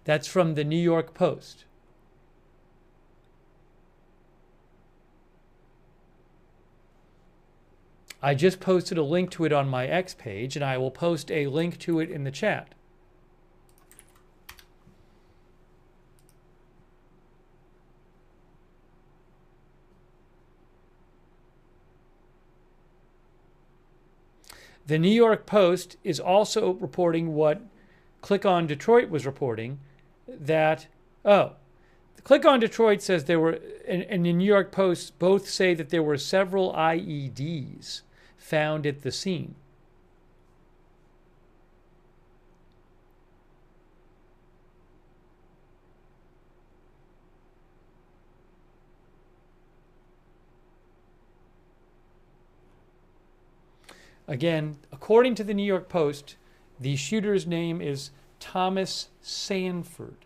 That's from the New York Post. I just posted a link to it on my X page, and I will post a link to it in the chat. The New York Post is also reporting what Click on Detroit was reporting, that, Click on Detroit says there were, and the New York Post both say that there were several IEDs found at the scene. Again, according to the New York Post, the shooter's name is Thomas Sanford.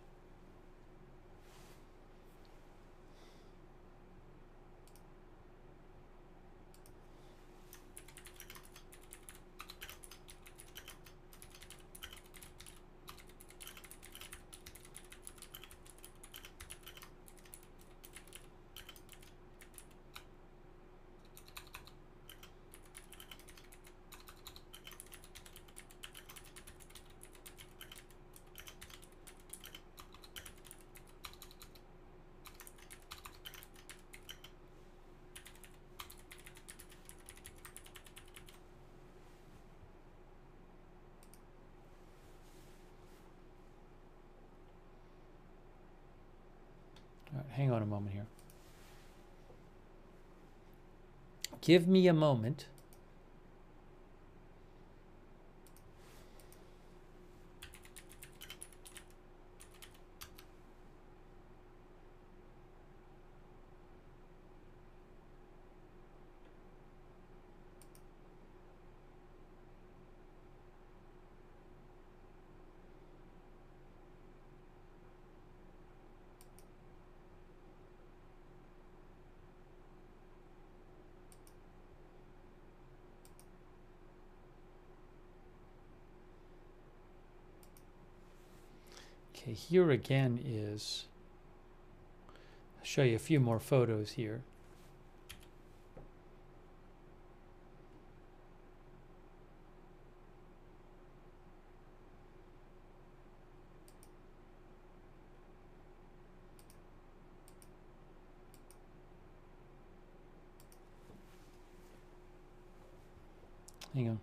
All right, hang on a moment here. Give me a moment. Okay, here again is, I'll show you a few more photos here. Hang on.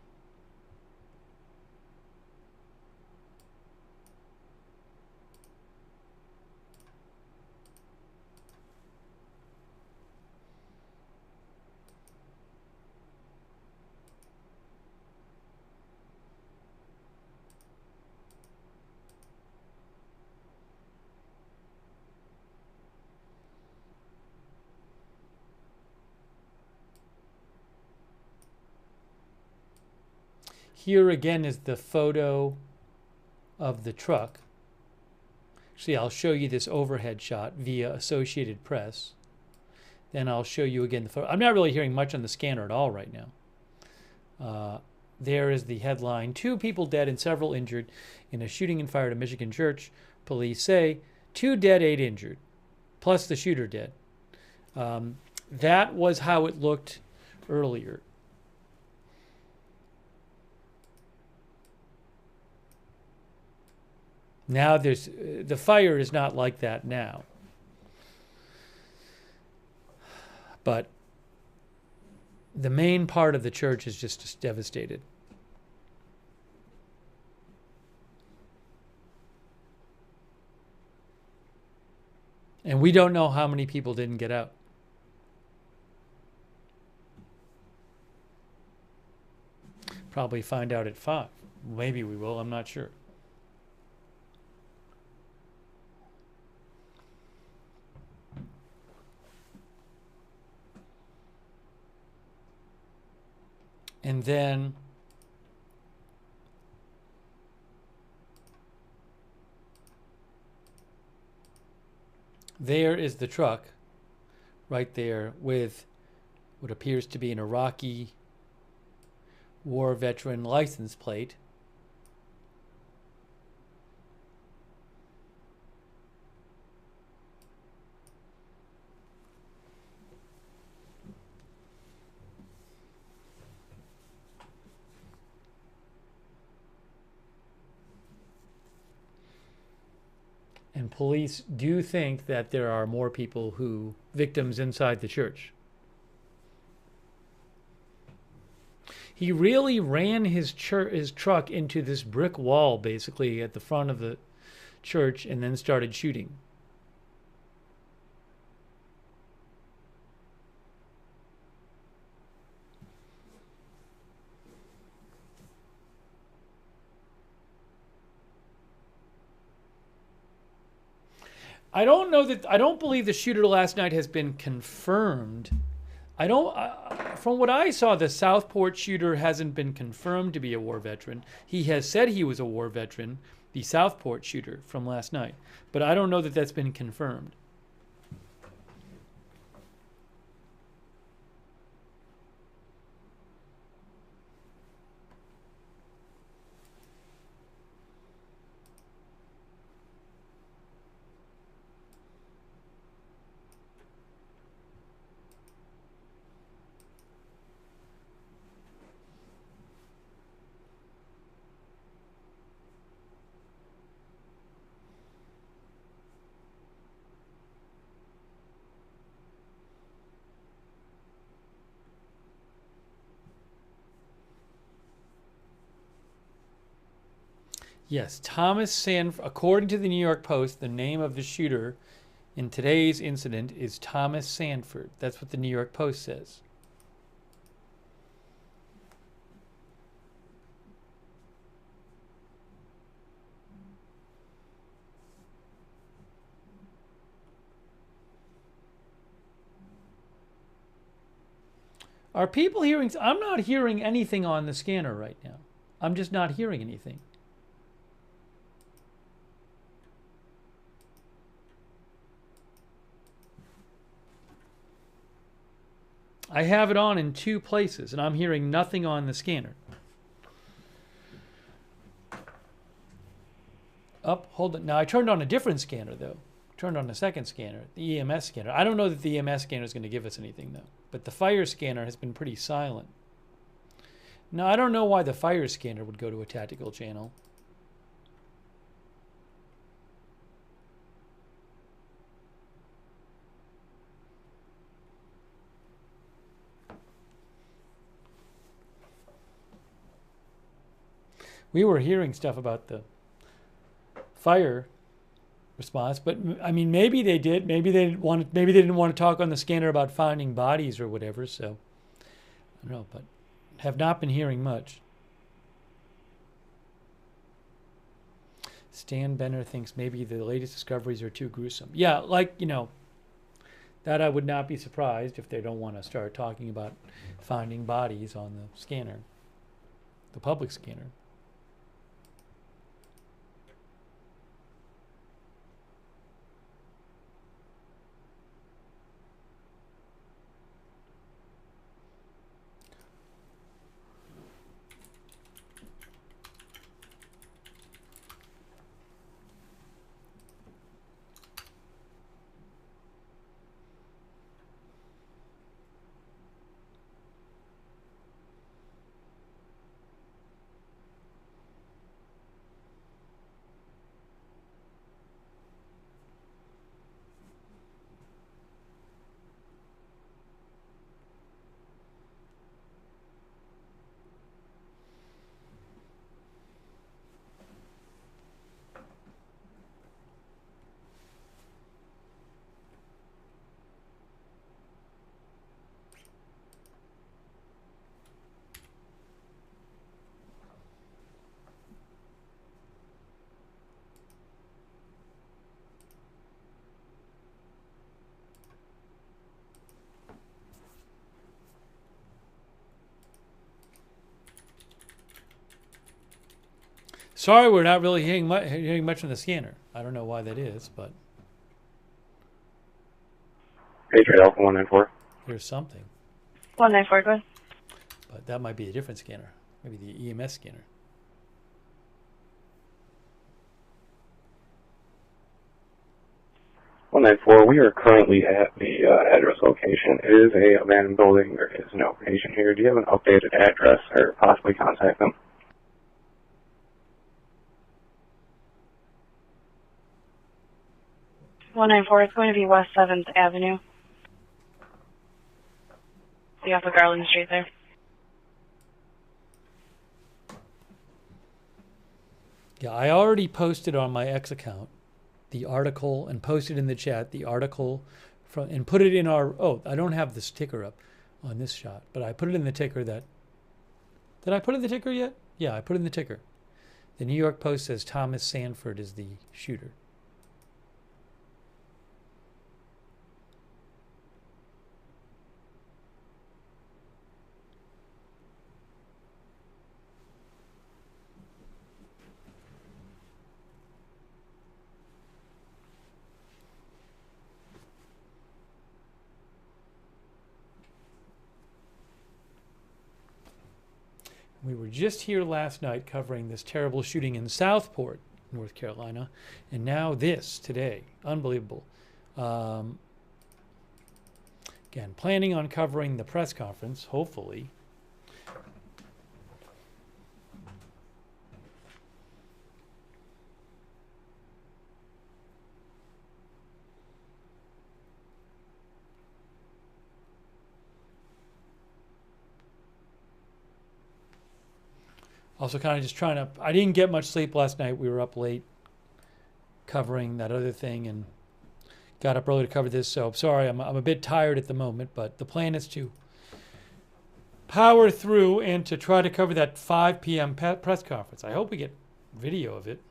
Here again is the photo of the truck. See, I'll show you this overhead shot via Associated Press. Then I'll show you again the photo. I'm not really hearing much on the scanner at all right now. There is the headline, 2 people dead and several injured in a shooting and fire at a Michigan church. Police say 2 dead, 8 injured, plus the shooter dead. That was how it looked earlier. Now the fire is not like that now. But the main part of the church is just devastated. And we don't know how many people didn't get out. Probably find out at 5. Maybe we will, I'm not sure. And then there is the truck right there with what appears to be an Iraqi war veteran license plate. And police do think that there are more victims inside the church. He really ran his truck into this brick wall, basically, at the front of the church, and then started shooting. I don't know that. I don't believe the shooter last night has been confirmed. I don't. From what I saw, the Southport shooter hasn't been confirmed to be a war veteran. He has said he was a war veteran, the Southport shooter from last night, but I don't know that that's been confirmed. Yes, Thomas Sanford. According to the New York Post, the name of the shooter in today's incident is Thomas Sanford. That's what the New York Post says. Are people hearing? I'm not hearing anything on the scanner right now. I'm just not hearing anything. I have it on in 2 places, and I'm hearing nothing on the scanner. Hold it. Now, I turned on a different scanner, though. Turned on a second scanner, the EMS scanner. I don't know that the EMS scanner is going to give us anything, though. But the fire scanner has been pretty silent. Now, I don't know why the fire scanner would go to a tactical channel. We were hearing stuff about the fire response, but I mean, maybe they did. Maybe they didn't want to, maybe they didn't want to talk on the scanner about finding bodies or whatever. So I don't know, but have not been hearing much. Stan Benner thinks maybe the latest discoveries are too gruesome. Yeah, like, you know, that I would not be surprised if they don't want to start talking about finding bodies on the scanner, the public scanner. Sorry, we're not really hearing much on the scanner. I don't know why that is, but Patriot Alpha 194. There's something. 194, go ahead. But that might be a different scanner. Maybe the EMS scanner. One 194, we are currently at the address location. It is a abandoned building. There is no patient here. Do you have an updated address or possibly contact them? 194, it's going to be West 7th Avenue. See off of Garland Street there. Yeah, I already posted on my X account the article and posted in the chat the article from and put it in our. Oh, I don't have this ticker up on this shot, but I put it in the ticker that. Did I put in the ticker yet? Yeah, I put in the ticker. The New York Post says Thomas Sanford is the shooter. We were just here last night covering this terrible shooting in Southport, North Carolina, and now this today. Unbelievable. Again, planning on covering the press conference, hopefully. Also kind of just trying to, I didn't get much sleep last night. We were up late covering that other thing and got up early to cover this. So I'm sorry, I'm a bit tired at the moment, but the plan is to power through and to try to cover that 5 p.m. press conference. I hope we get video of it.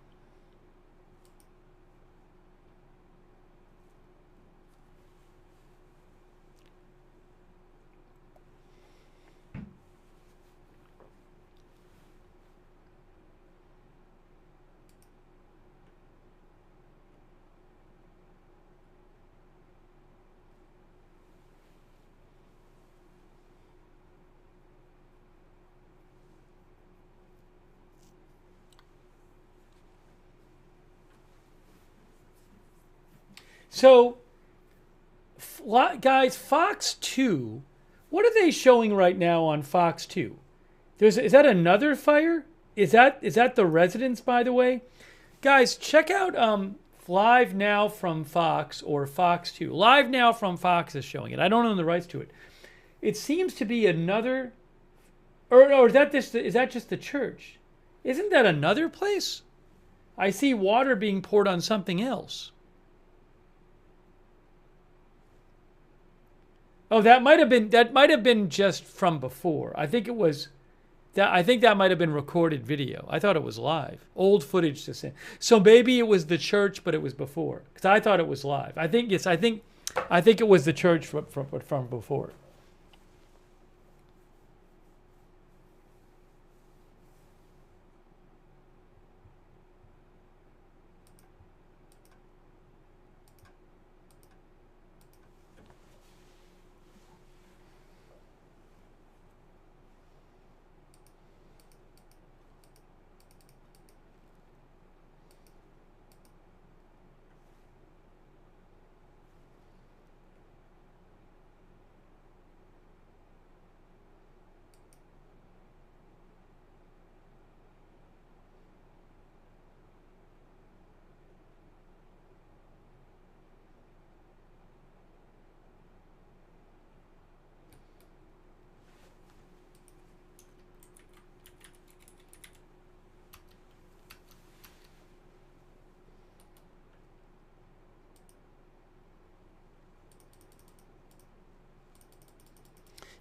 So, guys, Fox 2, what are they showing right now on Fox 2? Is that another fire? Is that the residence, by the way? Guys, check out Live Now from Fox or Fox 2. Live Now from Fox is showing it. I don't own the rights to it. It seems to be another, or is that just the church? Isn't that another place? I see water being poured on something else. Oh, that might have been just from before. I think it was that. I think that might have been recorded video. I thought it was live, old footage to send. So maybe it was the church, but it was before. Because I thought it was live. I think yes. I think it was the church from before.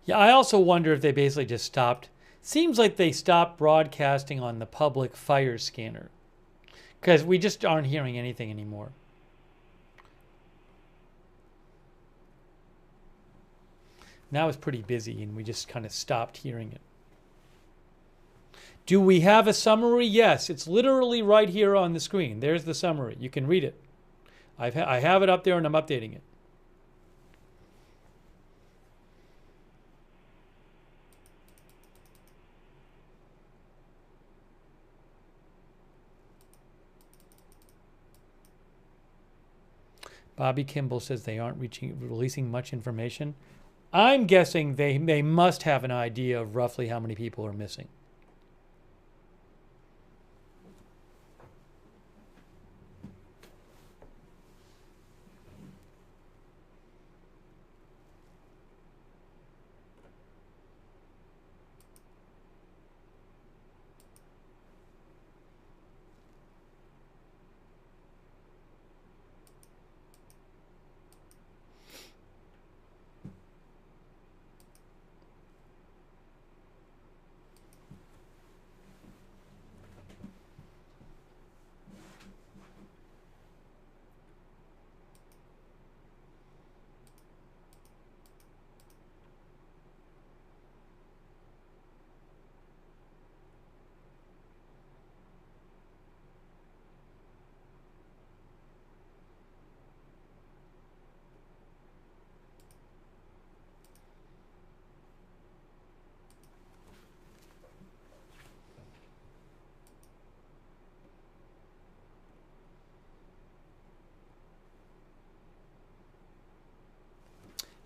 Yeah, I also wonder if they basically just stopped. Seems like they stopped broadcasting on the public fire scanner because we just aren't hearing anything anymore. Now it's pretty busy and we just kind of stopped hearing it. Do we have a summary? Yes, it's literally right here on the screen. There's the summary. You can read it. I have it up there and I'm updating it. Bobby Kimball says they aren't releasing much information. I'm guessing they must have an idea of roughly how many people are missing.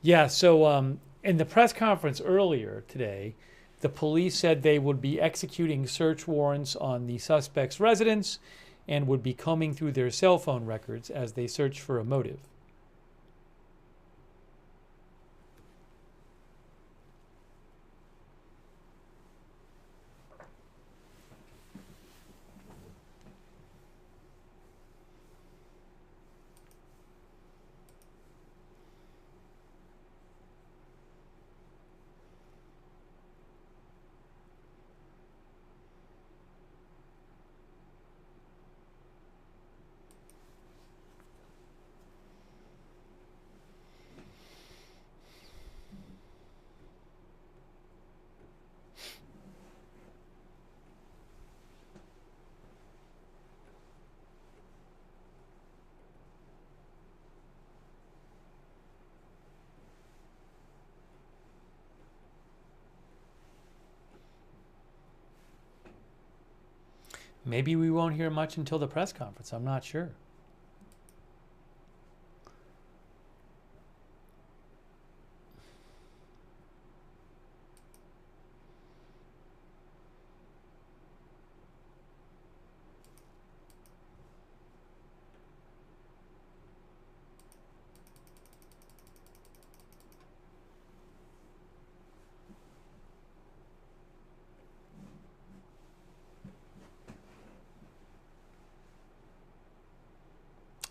Yeah, so in the press conference earlier today, the police said they would be executing search warrants on the suspect's residence and would be combing through their cell phone records as they search for a motive. Maybe we won't hear much until the press conference. I'm not sure.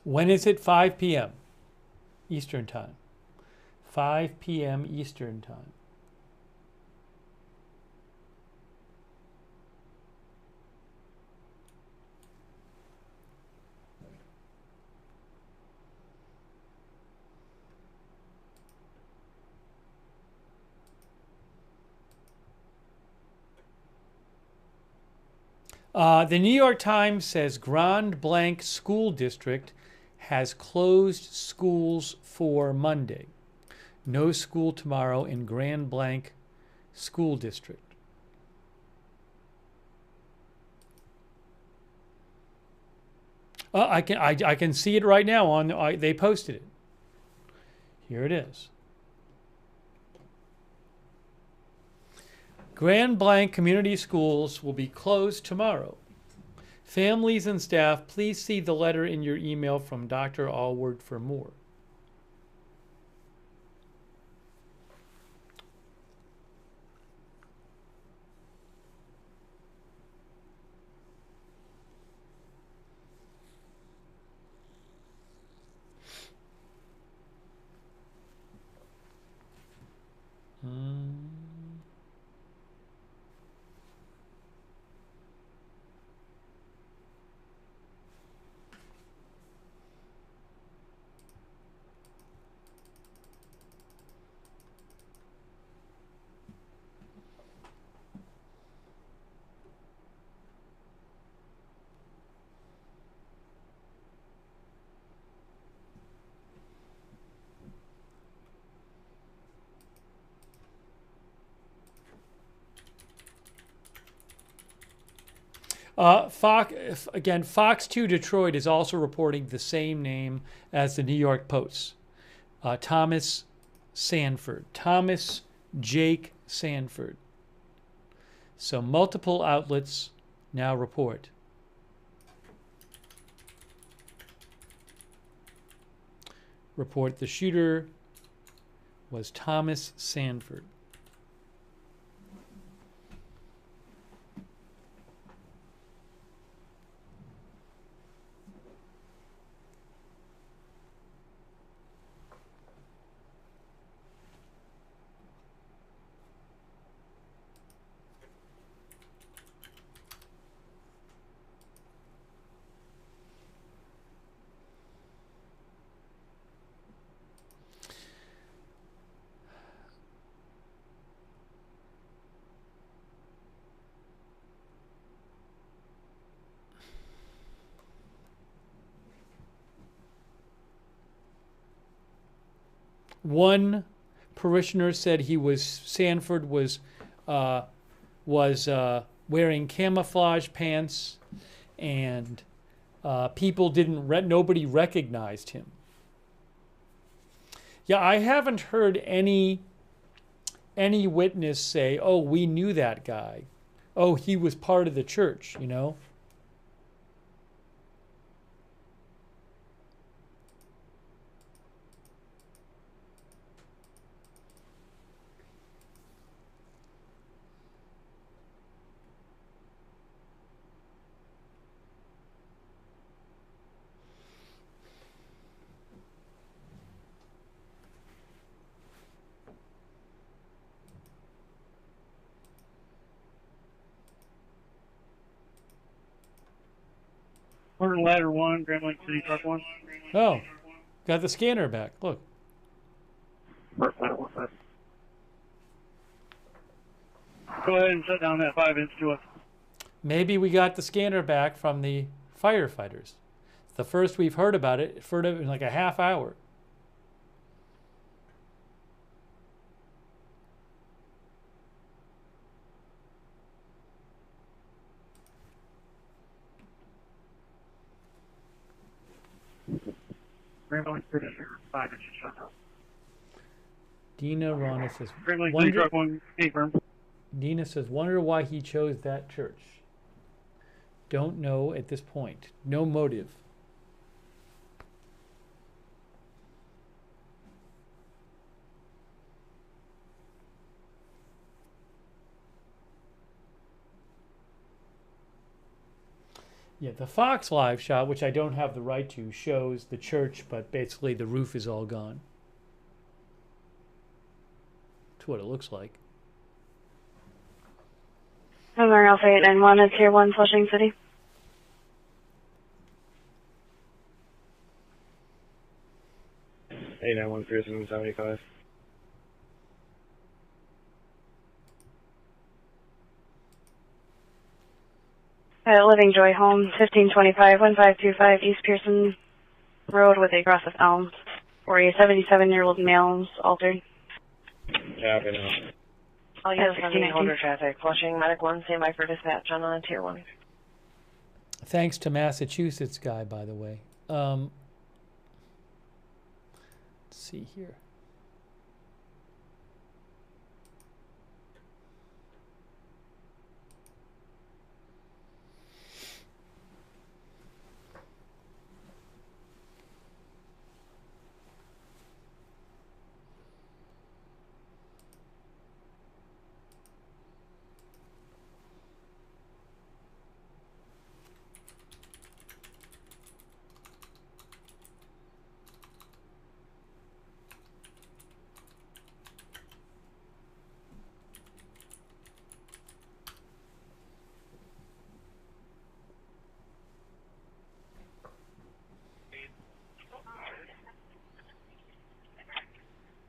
When is it? 5 p.m. Eastern Time. 5 p.m. Eastern Time. The New York Times says Grand Blanc School District has closed schools for Monday. No school tomorrow in Grand Blanc School District. I can see it right now on they posted it. Here it is. Grand Blanc Community Schools will be closed tomorrow. Families and staff, please see the letter in your email from Dr. Allward for more. Fox 2 Detroit is also reporting the same name as the New York Post. Thomas Sanford. Thomas Jake Sanford. So multiple outlets now report. Report the shooter was Thomas Sanford. One parishioner said Sanford was wearing camouflage pants, and nobody recognized him. Yeah, I haven't heard any witness say, "Oh, we knew that guy. Oh, he was part of the church," you know? We're in ladder 1, Grand Blanc City Truck 1. Oh, got the scanner back. Look. Go ahead and shut down that 5-inch to us. Maybe we got the scanner back from the firefighters. It's the first we've heard about it for like a half hour. Grand Blanc City, 5-inch shut down. Dina Rana says, Grand Blanc City Truck 1, confirm. Dina says, wonder why he chose that church. Don't know at this point. No motive. Yeah, the Fox Live shot, which I don't have the right to, shows the church, but basically the roof is all gone. That's what it looks like. Memorial 891 is Tier 1, Flushing City. Hey, 9-1 Pearson 75. Living Joy Home, 1525, 1525 East Pearson Road with a cross of elms. For a 77-year-old male altered. Yeah, I've been out. All units having holder traffic. Flushing, Medic 1, stand by for dispatch on Tier 1. Thanks to Massachusetts guy, by the way. Let's see here.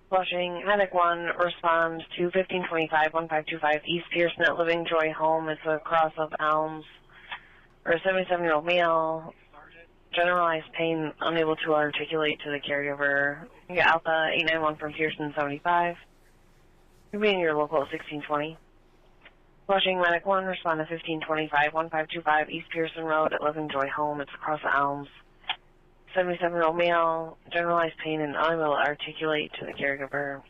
Flushing, Medic 1, respond to 1525, 1525 East Pearson at Living Joy Home. It's a cross of elms. For a 77-year-old male, generalized pain, unable to articulate to the caregiver. You get Alpha 891 from Pearson 75. You'll be in your local at 1620. Flushing, Medic 1, respond to 1525, 1525 East Pearson Road at Living Joy Home. It's across the elms. 77-year-old male, generalized pain and unable to articulate to the caregiver.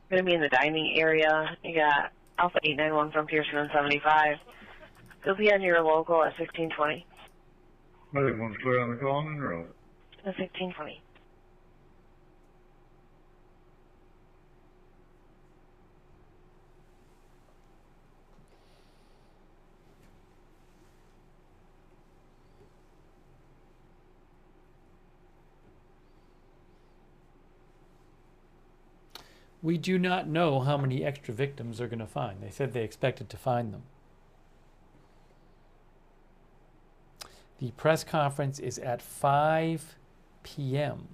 Going to be in the dining area. You got Alpha 891 from Pearson 75. You'll be on your local at 1620. Medic 1's clear on the Coleman Road. At 1620. We do not know how many extra victims they're going to find. They said they expected to find them. The press conference is at 5 p.m.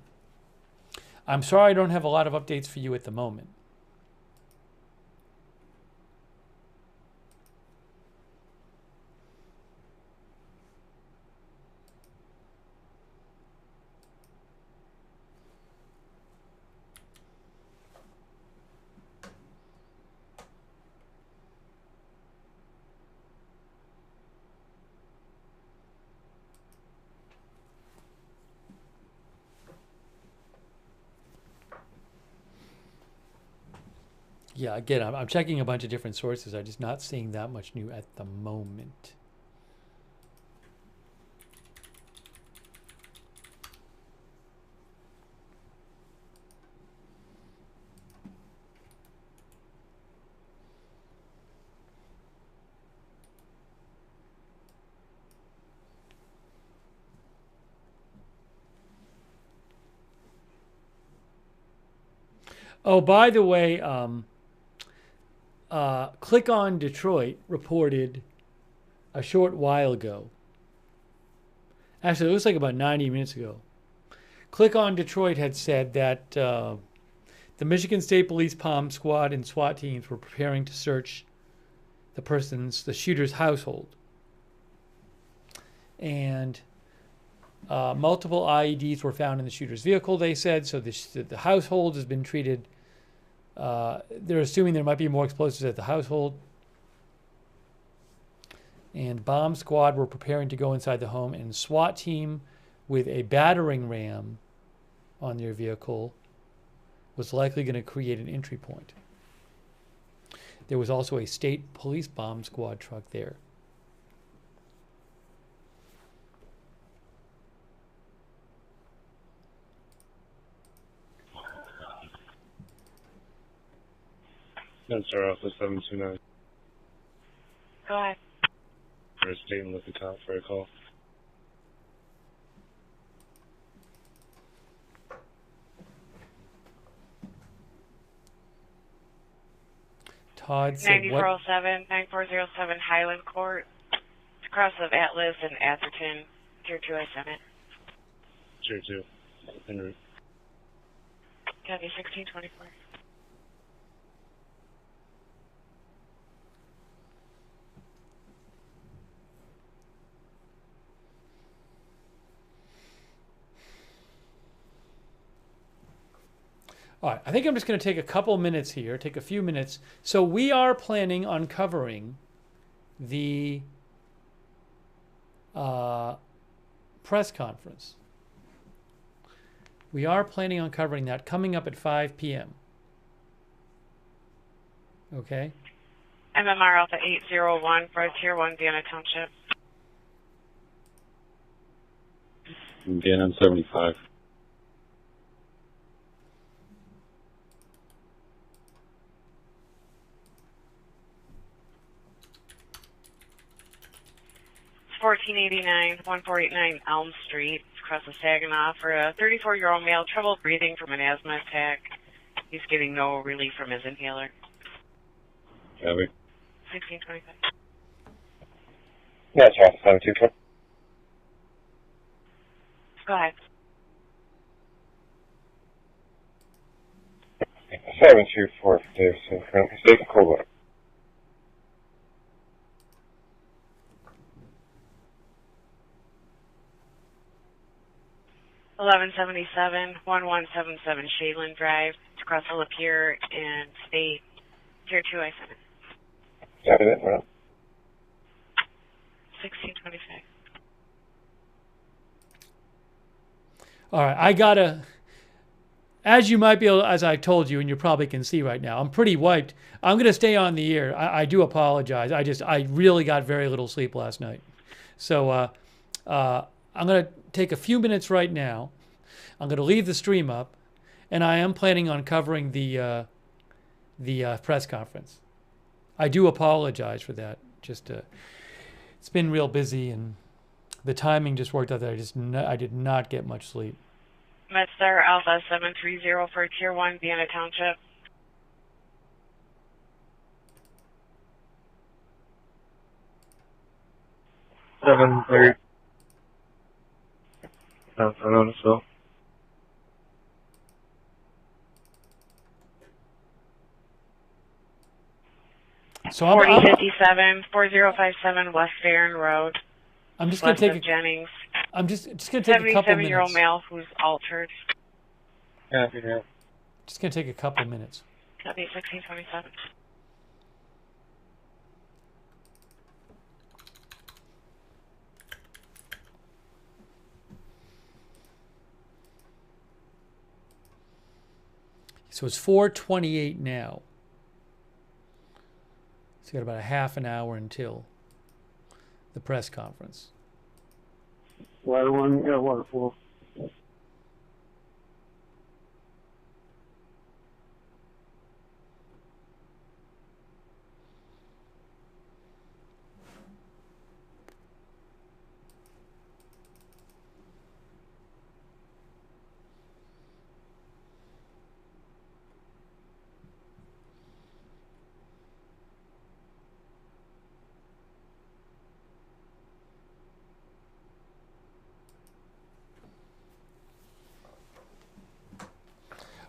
I'm sorry I don't have a lot of updates for you at the moment. Yeah, again, I'm checking a bunch of different sources. I'm just not seeing that much new at the moment. Oh, by the way, Click on Detroit reported a short while ago. Actually, it looks like about 90 minutes ago. Click on Detroit had said that the Michigan State Police Palm Squad and SWAT teams were preparing to search the shooter's household. And multiple IEDs were found in the shooter's vehicle, they said. So the household has been treated. They're assuming there might be more explosives at the household. And bomb squad were preparing to go inside the home, and SWAT team with a battering ram on their vehicle was likely going to create an entry point. There was also a state police bomb squad truck there. Sensor Alpha 729. Go ahead. First state and look at the top for a call. Todd said what? 9407, 9407 Highland Court. It's across of Atlas and Atherton. Tier 2, I sent it. Tier 2. En route. Copy 1624. All right, I think I'm just going to take a couple minutes here, take a few minutes. So we are planning on covering the press conference. We are planning on covering that coming up at 5 p.m. Okay? MMR Alpha 801 for Tier 1, Vienna Township. Again, 75. It's 1489, 1489 Elm Street. It's across the Saginaw for a 34-year-old male, trouble breathing from an asthma attack. He's getting no relief from his inhaler. Copy. 1625. Yeah, it's Alpha 724. Go ahead. 724 Davidson, currently state and Coldwater. $1177, 1177 Shaylin Drive. It's across the Lapeer and State. Tier 2, I sent it. Copy that, right. 1625. All right, I gotta, as you might be able, as I told you, and you probably can see right now, I'm pretty wiped. I'm gonna stay on the air. I do apologize. I really got very little sleep last night. So I'm gonna take a few minutes right now. I'm gonna leave the stream up, and I am planning on covering the press conference. I do apologize for that. Just it's been real busy, and the timing just worked out that I did not get much sleep. MedStar Alpha 730 for Tier 1, Vienna Township. Seven thirty. I noticed so. So 4057, 4057 West Farron Road. I'm just going to take Jennings. I'm just going to take a couple minutes. 77-year-old male who's altered. Copy that. Just going to take a couple minutes. Copy 1627. So it's 4:28 now. So we got about a half an hour until the press conference. Water one, yeah, water four.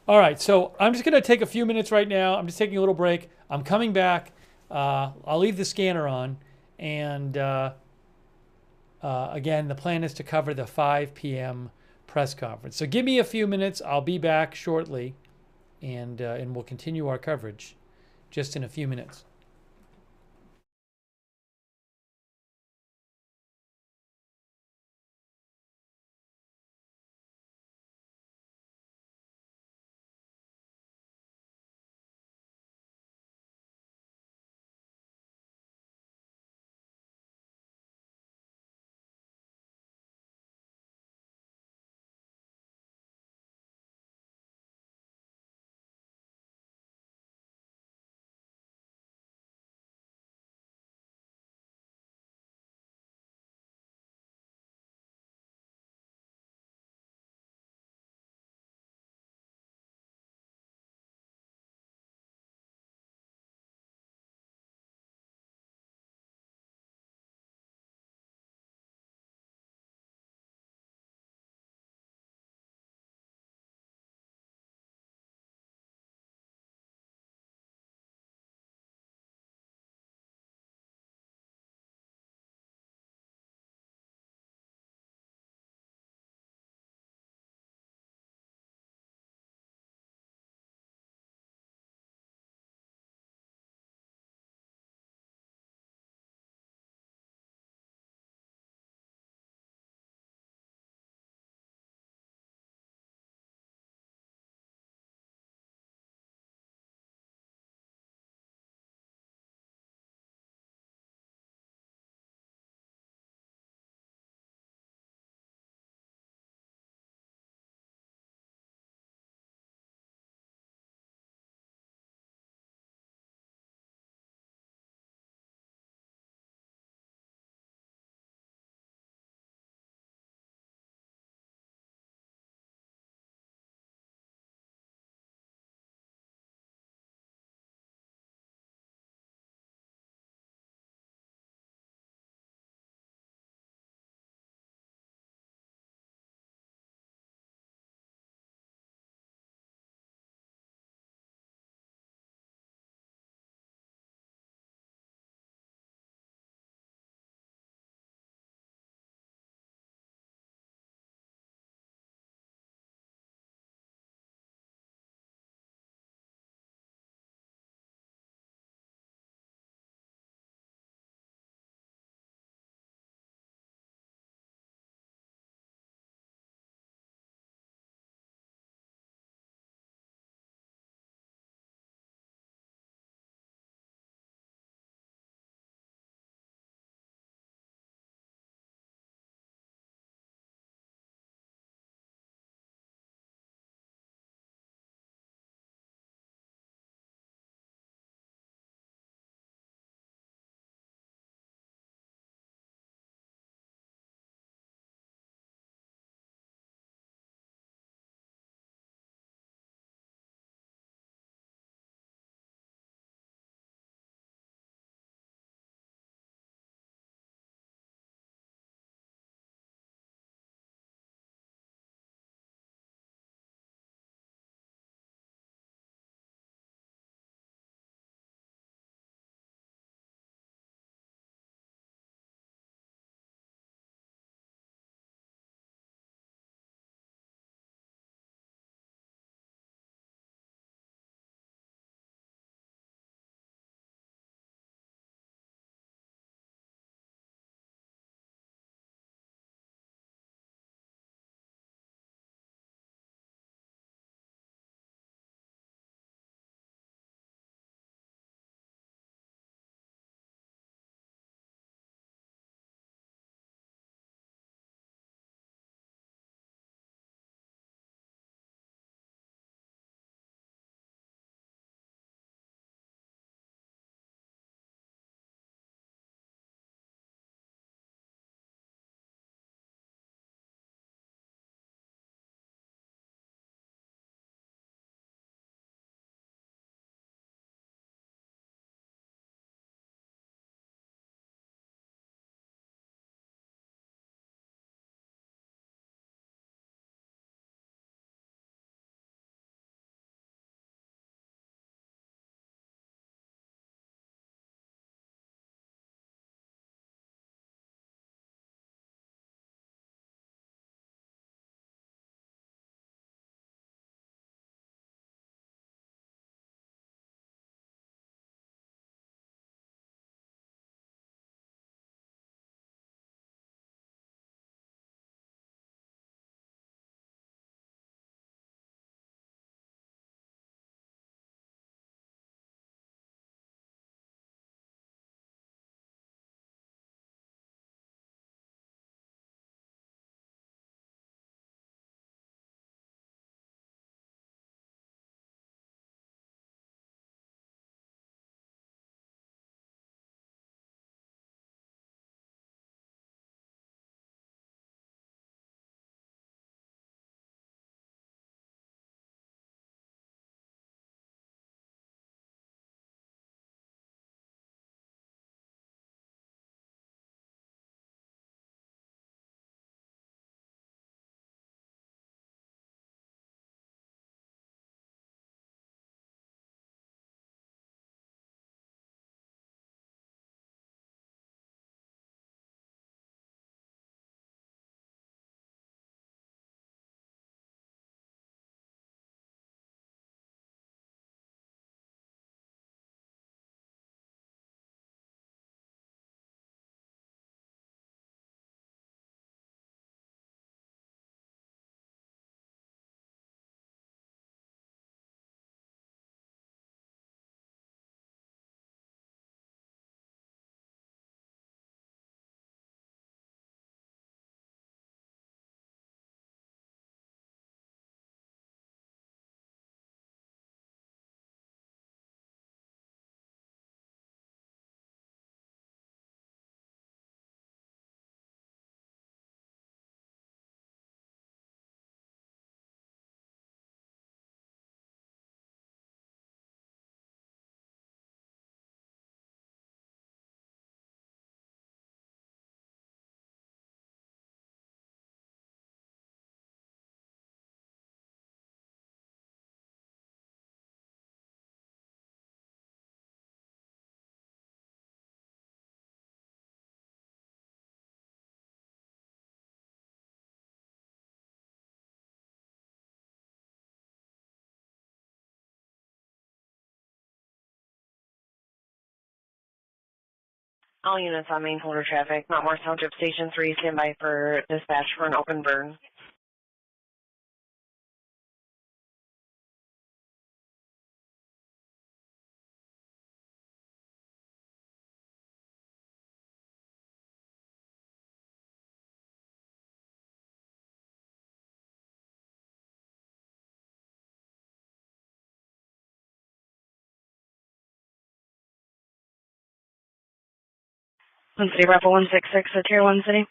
All right, so I'm just going to take a few minutes right now. I'm just taking a little break. I'm coming back. I'll leave the scanner on. And again, the plan is to cover the 5 p.m. press conference. So give me a few minutes. I'll be back shortly. And we'll continue our coverage just in a few minutes. All units on main folder traffic. Mount Morris Township Station 3, stand by for dispatch for an open burn. One City Bravo 166, a Tier 1 City.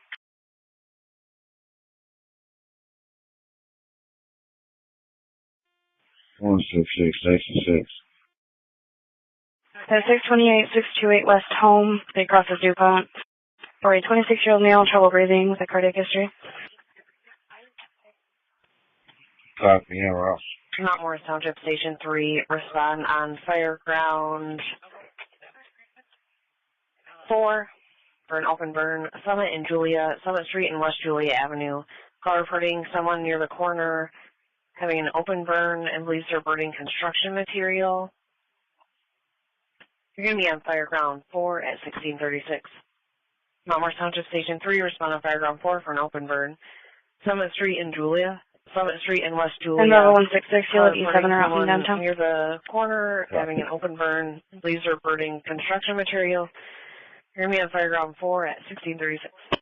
166, Station 6. At 628, 628 West Home, they crosses DuPont. For a 26-year-old male, trouble breathing with a cardiac history. Copy, yeah, Ross. Mount Morris Township Station 3, respond on Fireground 4 for an open burn. Summit Street and West Julia Avenue. Call reporting someone near the corner having an open burn and believes they're burning construction material. You're going to be on Fireground 4 at 1636. Mount Morris Township Station 3, respond on Fireground 4 for an open burn. Summit Street and West Julia. And level 166, you'll at E7 or out in downtown. Near the corner, having an open burn. Leaves are burning construction material. You're going to be on Fireground 4 at 1636.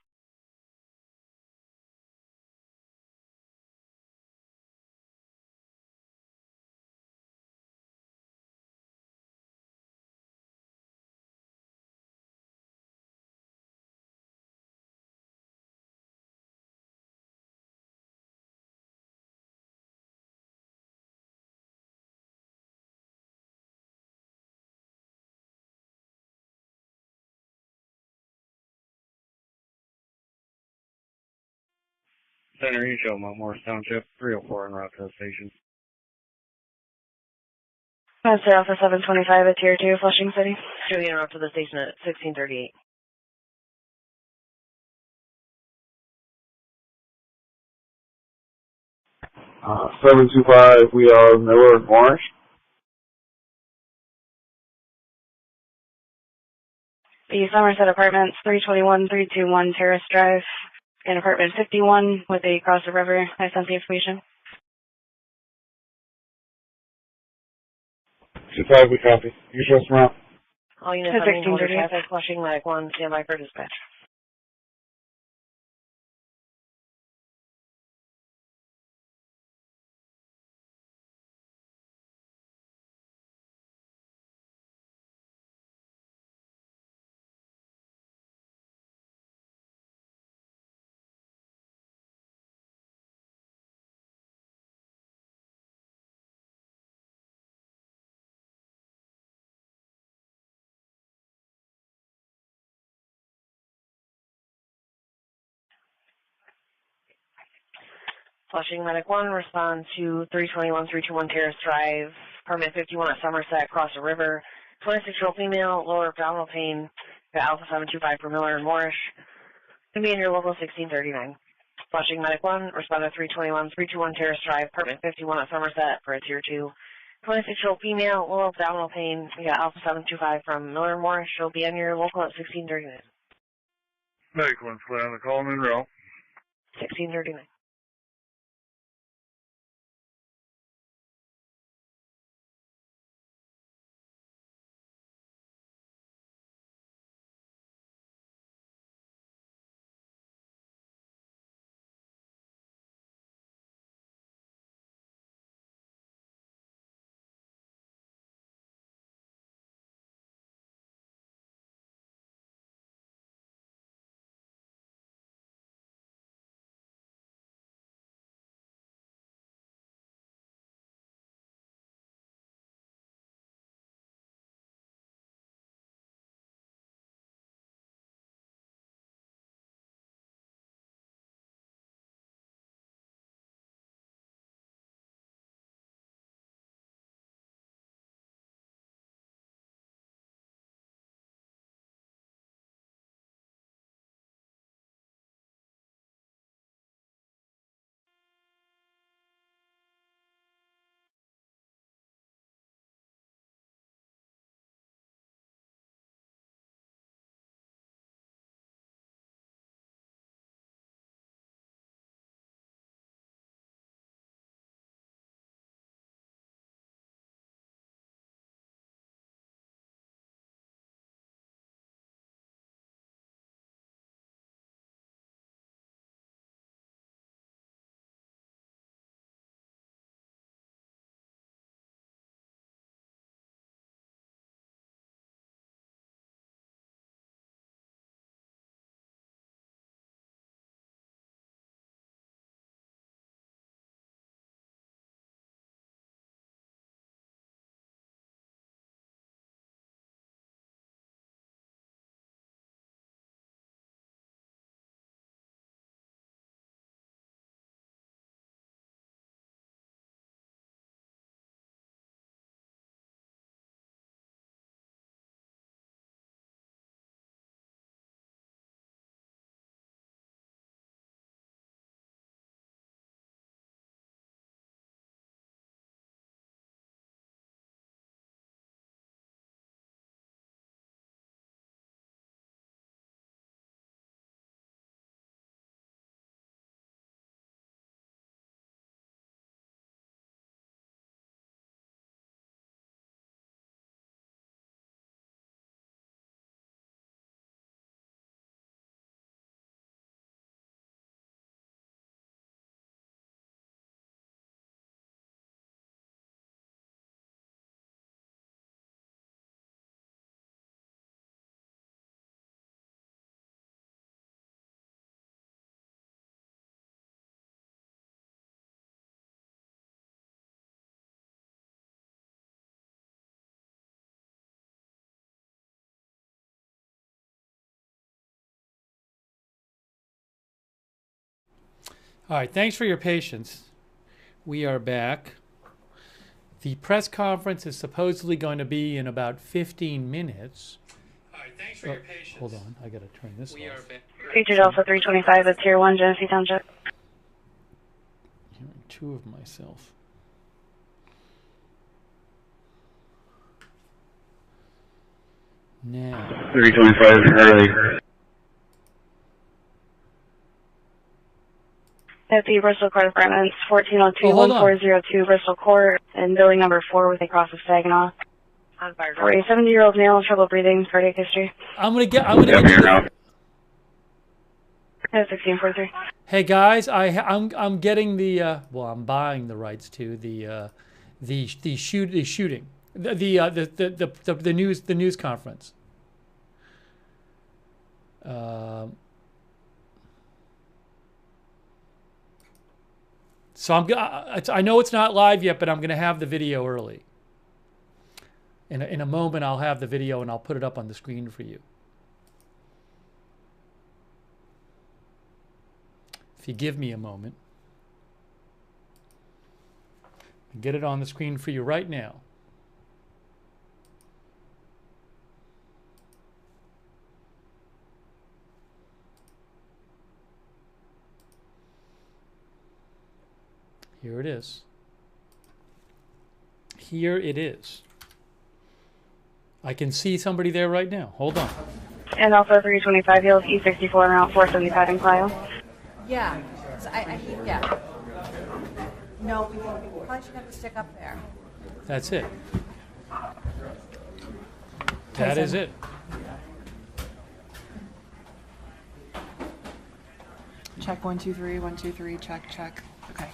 Center Echo, Mount Morris Township, 304 en route to the station. That's Alpha 725 at Tier 2, Flushing City. Should be en route to the station at 1638. 725, we are Miller Morris. The Somerset Apartments, 321 Terrace Drive, in apartment 51 with a cross the river. I sent the information. 25, we copy. You just route. All units on main border traffic, Flushing, Medic 1, stand by for dispatch. Flushing Medic 1, respond to 321 Terrace Drive, apartment 51 at Somerset, across the river. 26-year-old female, lower abdominal pain, got Alpha 725 for Miller and Morris. Going to be in your local 1639. Flushing Medic 1, respond to 321 Terrace Drive, apartment 51 at Somerset for a Tier 2. 26-year-old female, lower abdominal pain, we got Alpha 725 from Miller and Morris. She'll be in your local at 1639. Medic 1, flat on the call, Monroe. 1639. All right, thanks for your patience. We are back. The press conference is supposedly going to be in about 15 minutes. All right, thanks for your patience. Hold on, I got to turn this off. Featured Alpha 325 at Tier 1, Genesee Township. Hearing two of myself. Now. 325 early. At the Bristol Court Apartments, 1402-1402 Bristol Court, and building number 4 with a cross of Saginaw. For a 70-year-old male with trouble breathing, cardiac history. I'm gonna get the, 1643. Hey guys, I'm getting the well, I'm buying the rights to the shooting, the news conference. So I know it's not live yet, but I'm going to have the video early. In a moment, I'll have the video and I'll put it up on the screen for you. If you give me a moment. I'll get it on the screen for you right now. Here it is. Here it is. I can see somebody there right now. Hold on. And also 325 Hills, E64 Route 475 in Clio. Yeah. So yeah. No, we probably should have to stick up there. That's it. That is it. Check 1 2 3 1 2 3. Check. Okay.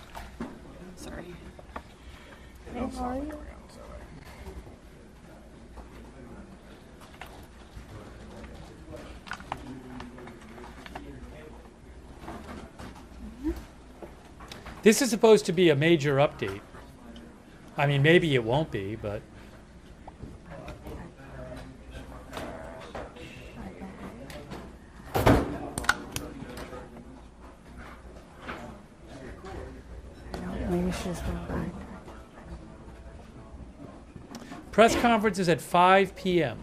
Sorry. Hey, how are you? This is supposed to be a major update. I mean, maybe it won't be, but... Maybe she's going. Press conference is at 5 p.m.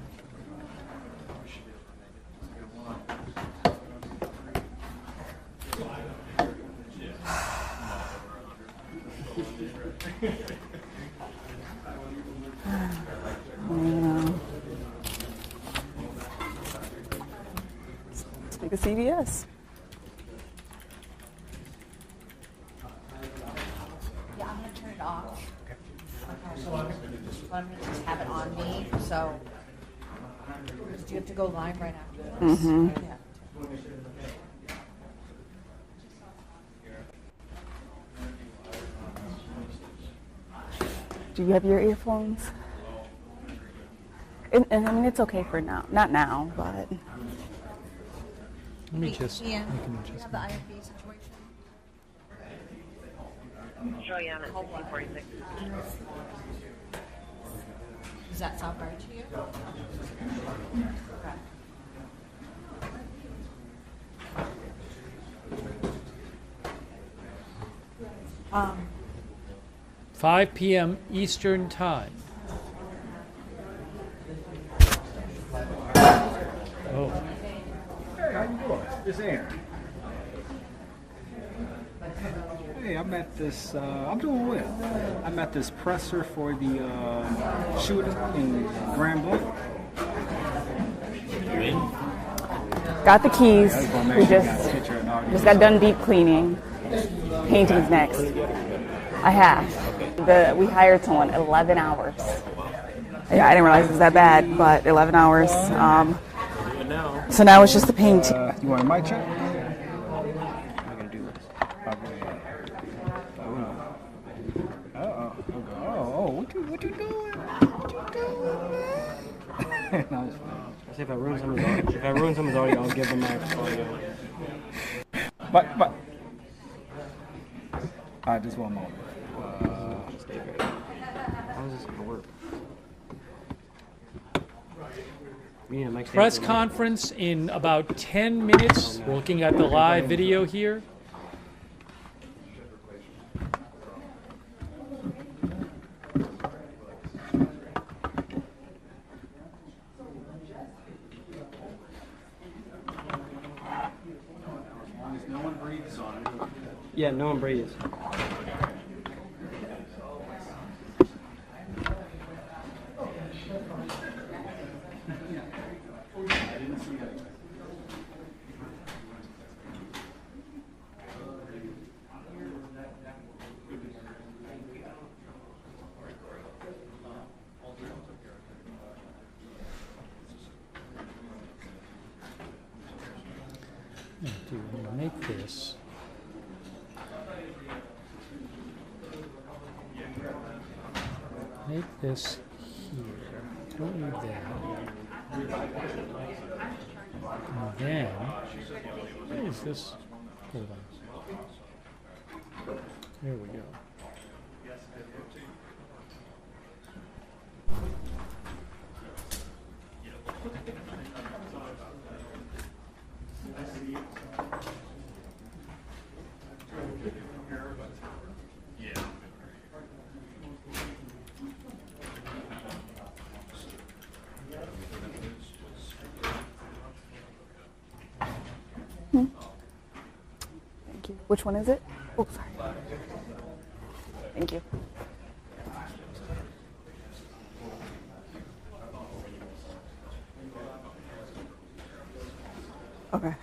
Speak of CBS. Yeah, I'm going to turn it off. Okay. So I'm going to just have it on me. So, do you have to go live right after this? Mm-hmm. Yeah. Do you have your earphones? And I mean, it's okay for now. Not now, but... Let me just... Ian, do you have the IFB situation? Show you on it, 1646. Does that sound right to you? Okay. 5 p.m. Eastern Time. Oh. Hey, how you doing? This Aaron. Hey, I'm at this, I'm doing well. I'm at this presser for the shooting in Grand Blanc. You in? Got the keys. We just got done deep cleaning. Painting's next. I have. We hired someone 11 hours. Yeah, I didn't realize it was that bad, but 11 hours. So now it's just the paint. You want a mic check? What you doing? No, See if I ruin someone's audio, I'll give them my audio. But just one moment. How is this gonna work? Press conference in about 10 minutes. We're looking at the live video here. Yeah, no one breathes. I'm going to make this. Make this here. Don't need that. And then, where is this? Hold on. There we go. Thank you. Which one is it? Oh, sorry. Thank you. Okay.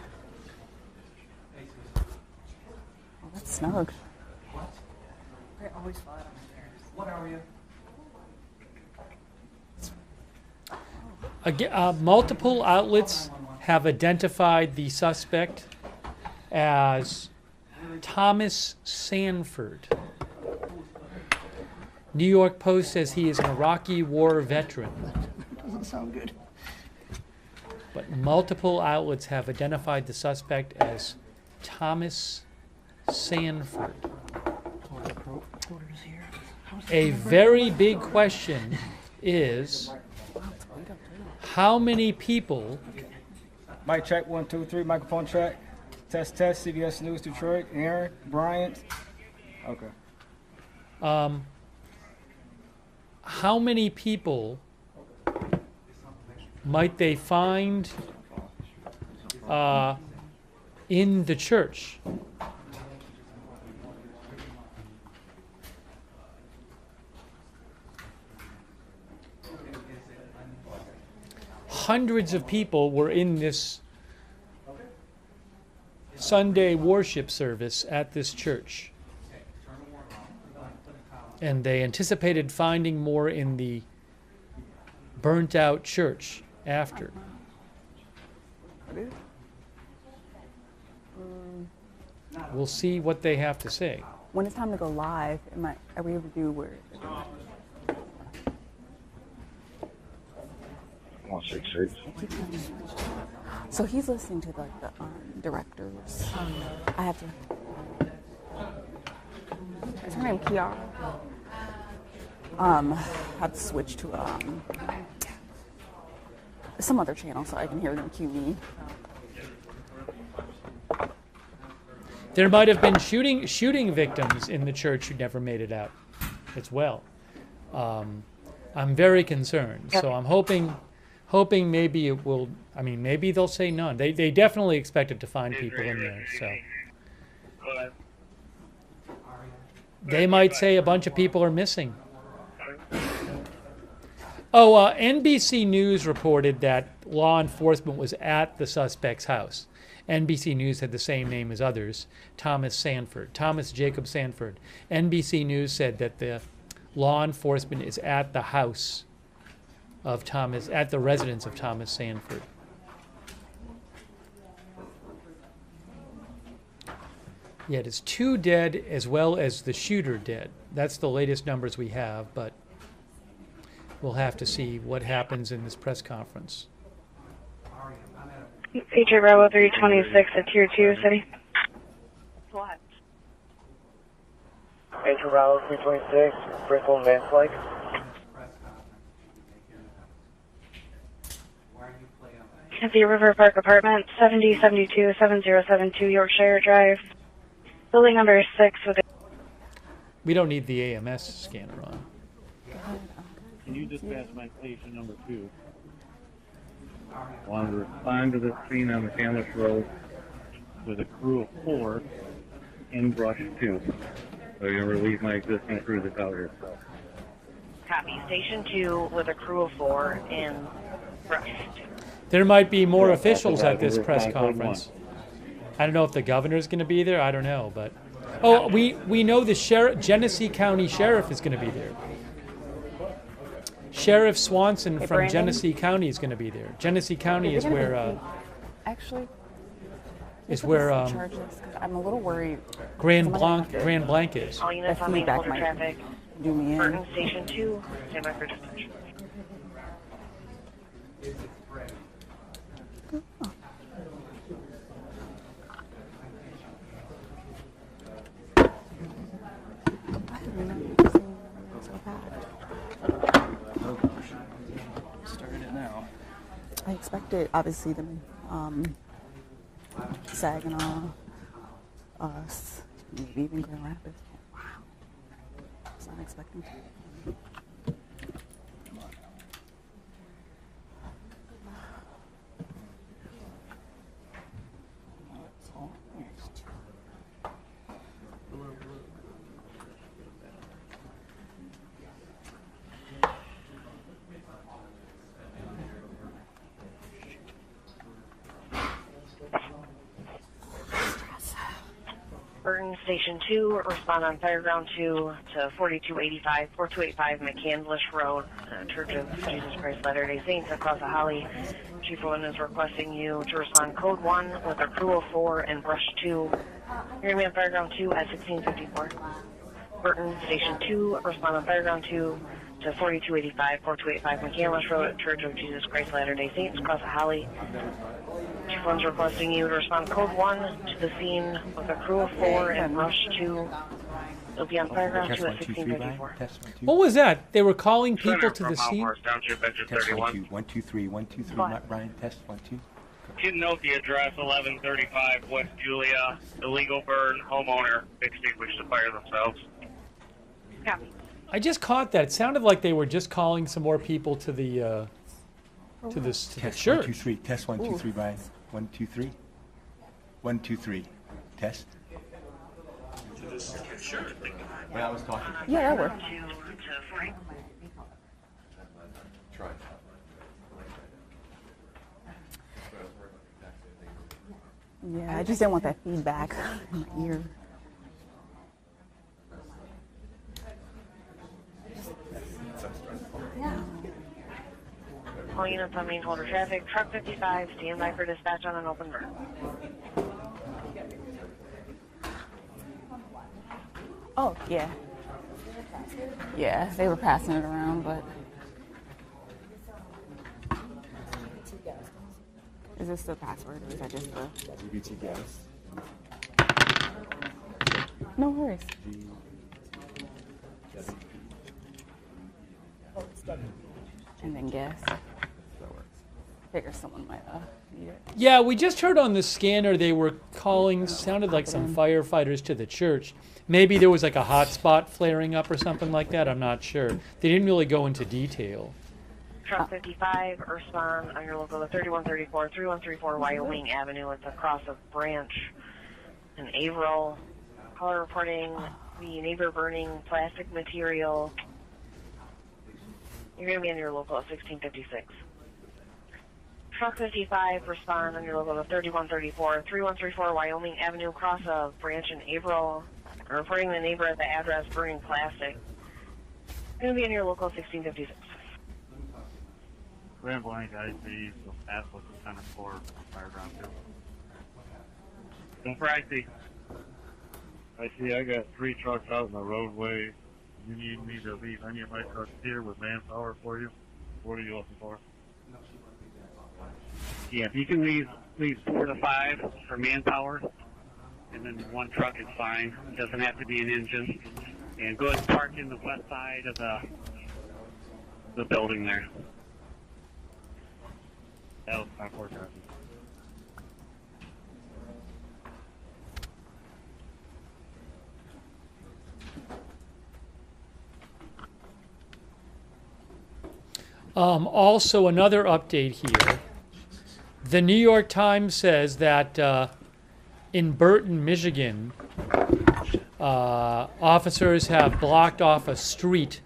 Oh, that's snug. I always fall out on my stairs. What are you? Multiple outlets have identified the suspect as Thomas Sanford. New York Post says he is an Iraqi war veteran. Doesn't sound good. But multiple outlets have identified the suspect as Thomas Sanford. A very big question is, how many people... Mic check, 1, 2, 3, microphone check. Test, CBS News Detroit, Aaron, Bryant. Okay. How many people might they find in the church? Hundreds of people were in this Sunday worship service at this church. And they anticipated finding more in the burnt out church after. We'll see what they have to say. When it's time to go live, are we able to do where? 166. So he's listening to the directors. I have to. Is her name Kiara? I have to switch to some other channel so I can hear them cue me. There might have been shooting victims in the church who never made it out as well. I'm very concerned, so I'm hoping maybe it will. I mean, maybe they'll say none. They definitely expected to find people in there, so they might say a bunch of people are missing. Oh, NBC News reported that law enforcement was at the suspect's house. NBC News had the same name as others, Thomas Jacob Sanford. NBC News said that the law enforcement is at the house of Thomas, at the residence of Thomas Sanford. Yet it's 2 dead as well as the shooter dead. That's the latest numbers we have, but we'll have to see what happens in this press conference. Patriot Bravo 326 at Tier 2 City. What? Patriot Bravo 326, Bristol and Van Slyke. At the River Park Apartment, 7072 Yorkshire Drive. Building number 6 with a... We don't need the AMS scanner on. Can you dispatch my station number 2? Want to respond to the scene on McCandless Road with a crew of 4 in brush 2. So you're going to relieve my existing crew that's out here. Copy. Station 2 with a crew of 4 in brush 2. There might be more officials at this press conference. I don't know if the governor's going to be there. I don't know, but we know the Genesee County Sheriff is going to be there. Sheriff Swanson from Brandon? Genesee County is going to be there. Genesee County is where Actually, I'm a little worried. Grand Blanc is. All units on main hold traffic. Do me in. Burton Station 2, stand by for dispatch. Started it now. I expected, obviously, the Saginaw, us, maybe even Grand Rapids. Wow. I was not expecting to. Burton Station 2, respond on Fireground 2 to 4285, 4285 McCandless Road, Church of Jesus Christ Latter-day Saints across the Holly. Chief Owen is requesting you to respond code 1 with a crew of 4 and brush 2. You're going to be on Fireground 2 at 1654. Burton Station 2, respond on Fireground 2 to 4285, 4285 McCandless Road, Church of Jesus Christ Latter-day Saints across the Holly. Chief One's requesting you to respond code 1 to the scene with a crew of 4 and rush 2. It'll be on Fireground 2 at 1654. What was that? They were calling people to the scene? Test 1 2 1 2 3 1 2 3. Ryan, test 1 2. Should note the address 1135 West Julia. Illegal burn, homeowner extinguished the fire themselves. Copy. I just caught that. It sounded like they were just calling some more people to the Test church. 1 2 3. Test 1 2 3. Ryan. 1 2 3. 1 2 3. Test. Yeah, I was talking. Yeah, that worked. Try. Yeah, I just didn't want that feedback in my ear. All units on main holder traffic, truck 55, stand by for dispatch on an open burn. Oh, yeah. Yeah, they were passing it around, but... Is this the password, or is that just the... GBT gas. No worries. And then guess. Figure someone might need it. Yeah, we just heard on the scanner they were calling, sounded like some firefighters to the church. Maybe there was like a hot spot flaring up or something like that. I'm not sure. They didn't really go into detail. Truck 55, respond on your local 3134, 3134 Wyoming Avenue. It's across a branch in Averill. Caller reporting the neighbor burning plastic material. You're going to be on your local at 1656. Truck 55, respond on your local to 3134, 3134 Wyoming Avenue, across a branch in Averill. Reporting the neighbor at the address burning plastic. Going to be on your local 1656. Grand Blanc, IC, so Atlas is kind of for Fireground 2. Don't for IC. I got 3 trucks out in the roadway. You need me to leave any of my trucks here with manpower for you? What are you looking for? Yeah, if you can leave 4 to 5 for manpower, and then 1 truck is fine. It doesn't have to be an engine. And go ahead and park in the west side of the building there. That was my forecast. Also, another update here. The New York Times says that in Burton, Michigan, Officers have blocked off a street.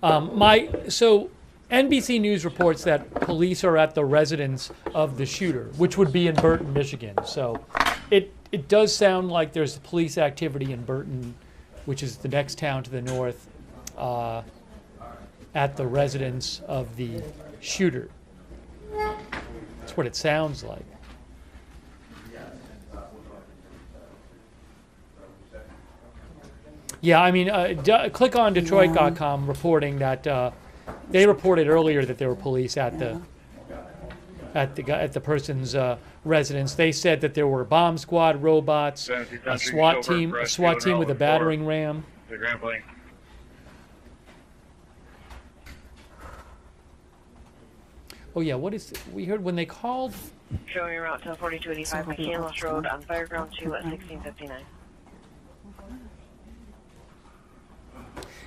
So NBC News reports that police are at the residence of the shooter, which would be in Burton, Michigan. So it does sound like there's police activity in Burton, which is the next town to the north, at the residence of the shooter. That's what it sounds like. Yeah, I mean, click on Detroit.com reporting that they reported earlier that there were police at the person's residence. They said that there were bomb squad robots, a SWAT team with a battering ram. The Grand Blanc. Oh yeah, what is we heard when they called? Showing route to 4285 McCandless Road on Fireground 2 at 1659.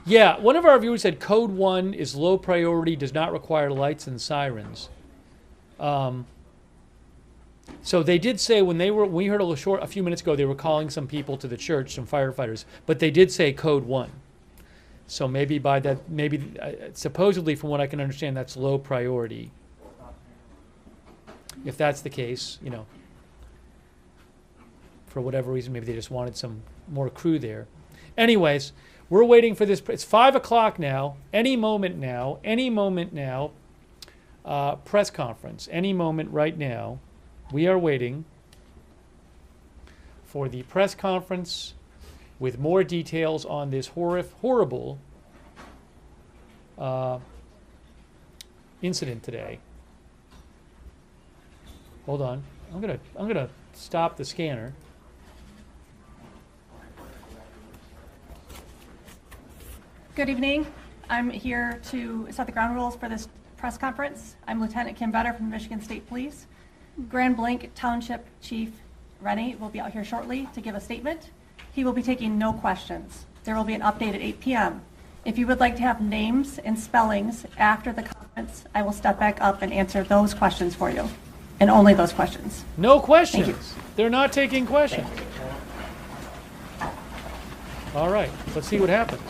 Yeah, one of our viewers said code 1 is low priority, does not require lights and sirens. So they did say when we heard a few minutes ago, they were calling some people to the church, some firefighters, but they did say code 1. So maybe by that, supposedly from what I can understand, that's low priority. If that's the case, you know, for whatever reason, maybe they just wanted some more crew there. Anyways, we're waiting for this. It's 5 o'clock now. Any moment now. Press conference. Any moment right now. We are waiting for the press conference with more details on this horrible incident today. Hold on. I'm gonna stop the scanner. Good evening. I'm here to set the ground rules for this press conference. I'm Lieutenant Kim Vetter from the Michigan State Police. Grand Blanc Township Chief Rennie will be out here shortly to give a statement. He will be taking no questions. There will be an update at 8 p.m. If you would like to have names and spellings after the conference, I will step back up and answer those questions for you, and only those questions. No questions. They're not taking questions. All right, let's see what happens.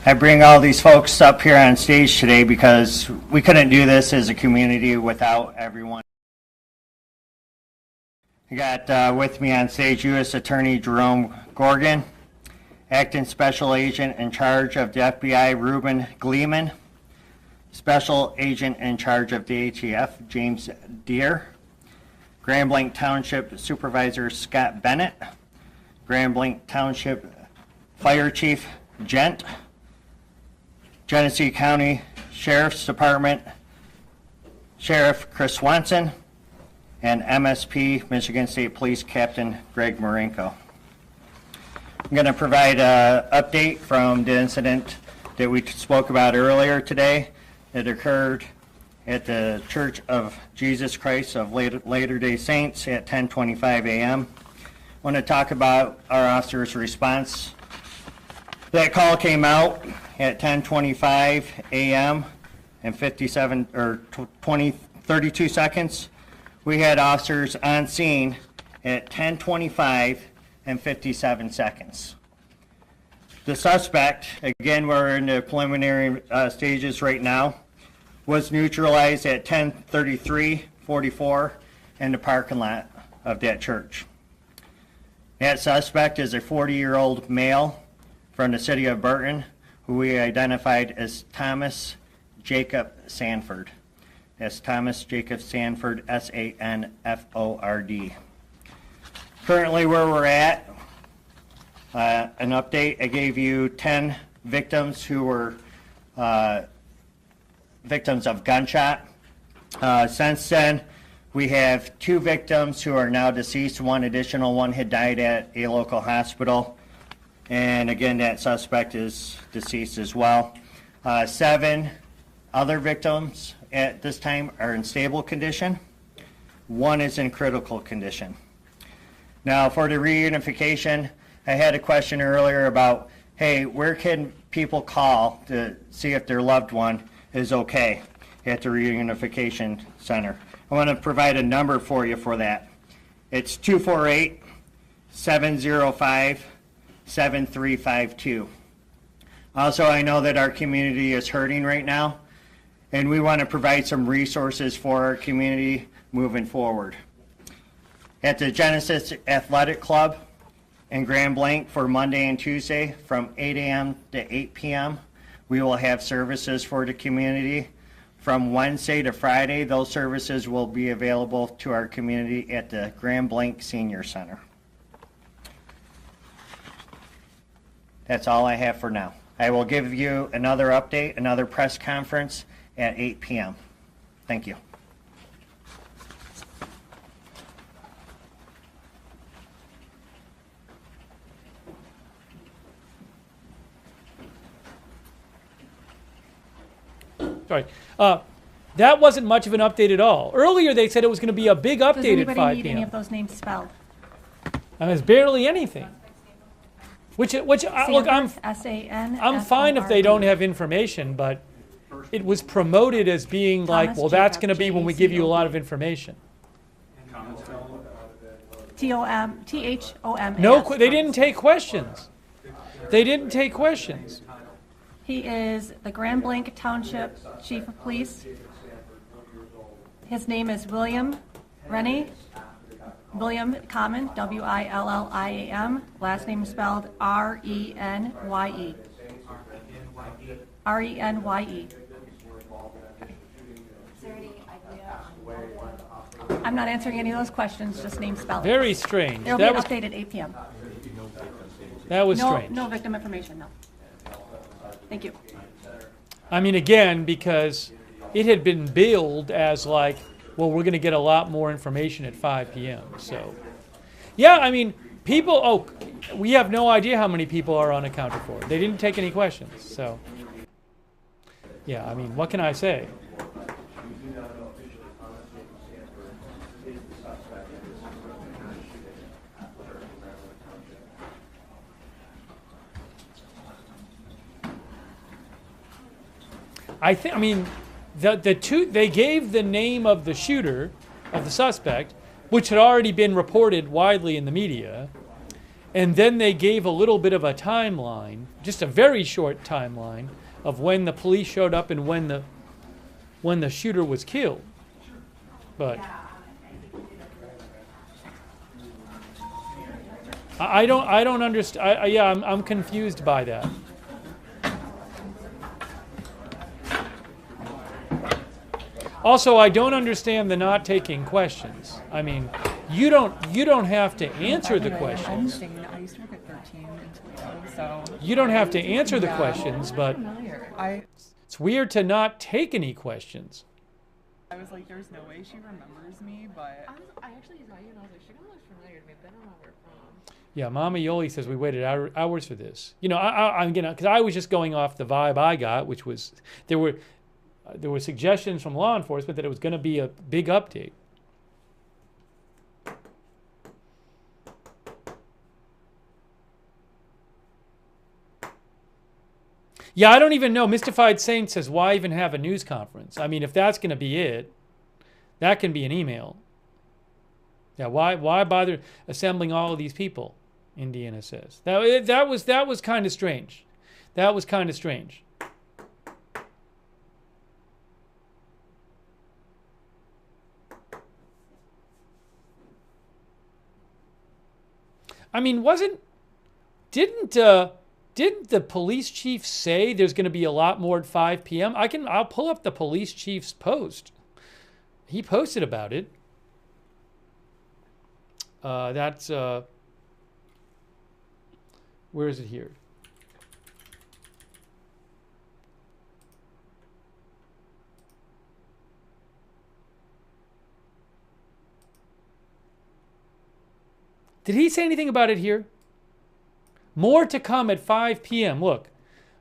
I bring all these folks up here on stage today because we couldn't do this as a community without everyone. I got with me on stage U.S. Attorney Jerome Gorgon, Acting Special Agent in charge of the FBI Reuben Gleeman, Special Agent in charge of the ATF James Deere, Grand Blanc Township Supervisor Scott Bennett, Grand Blanc Township Fire Chief Gent, Genesee County Sheriff's Department Sheriff Chris Swanson, and MSP Michigan State Police Captain Greg Marenko. I'm going to provide an update from the incident that we spoke about earlier today. It occurred at the Church of Jesus Christ of Latter-day Saints at 10:25 a.m. I want to talk about our officer's response. That call came out at 10:25 a.m. and 32 seconds. We had officers on scene at 10:25 and 57 seconds. The suspect, again, we're in the preliminary stages right now, was neutralized at 10:33:44 in the parking lot of that church. That suspect is a 40-year-old male from the city of Burton, who we identified as Thomas Jacob Sanford. That's Thomas Jacob Sanford, S-A-N-F-O-R-D. Currently where we're at, an update, I gave you 10 victims who were victims of gunshot. Since then, we have 2 victims who are now deceased. One had died at a local hospital. And again, that suspect is deceased as well. 7 other victims at this time are in stable condition. 1 is in critical condition. Now, for the reunification, I had a question earlier about, hey, where can people call to see if their loved one is okay at the reunification center? I want to provide a number for you for that. It's 248-705-7352. Also, I know that our community is hurting right now, and we want to provide some resources for our community moving forward. At the Genesis Athletic Club in Grand Blanc for Monday and Tuesday from 8 a.m. to 8 p.m., we will have services for the community. From Wednesday to Friday, those services will be available to our community at the Grand Blanc Senior Center. That's all I have for now. I will give you another update, another press conference at 8 p.m. Thank you. Sorry. That wasn't much of an update at all. Earlier they said it was going to be a big Does update at 5 anybody need p.m. any of those names spelled? And there's barely anything. Look, I'm fine if they don't have information, but it was promoted as being like, well, that's going to be when we give you a lot of information. T-H-O-M. No, they didn't take questions. They didn't take questions. He is the Grand Blanc Township Chief of Police. His name is William Rennie. William Common, W-I-L-L-I-A-M. Last name is spelled R-E-N-Y-E. R-E-N-Y-E. I'm not answering any of those questions, just name spelling. Very strange. It'll be updated at 8 p.m. That was strange. No victim information, no. Thank you. I mean, again, because it had been billed as like, well, we're going to get a lot more information at 5 p.m. So, yeah, I mean, people, we have no idea how many people are unaccounted for. They didn't take any questions. So, yeah, I mean, what can I say? I mean, they gave the name of the shooter, of the suspect, which had already been reported widely in the media, and then they gave a little bit of a timeline, just a very short timeline, of when the police showed up and when the shooter was killed. But I don't understand. Yeah, I'm confused by that. Also, I don't understand the not taking questions. I mean, you don't have to answer the questions. I used to work at 13 in Toledo, so you don't have to answer the questions, but it's weird to not take any questions. I was like, there's no way she remembers me, but I actually saw you and I was like, she kind of looks familiar to me, but I don't know where from. Yeah, Mama Yoli says we waited hours for this. You know, I'm gonna, because I was just going off the vibe I got, which was there were suggestions from law enforcement that it was going to be a big update. Yeah, I don't even know. Mystified Saint says, why even have a news conference? I mean, if that's going to be it, that can be an email. Yeah, why bother assembling all of these people? Indiana says. That was kind of strange. That was kind of strange. I mean, didn't the police chief say there's going to be a lot more at 5 p.m.? I'll pull up the police chief's post. He posted about it. Where is it here? Did he say anything about it here? More to come at 5 p.m. Look,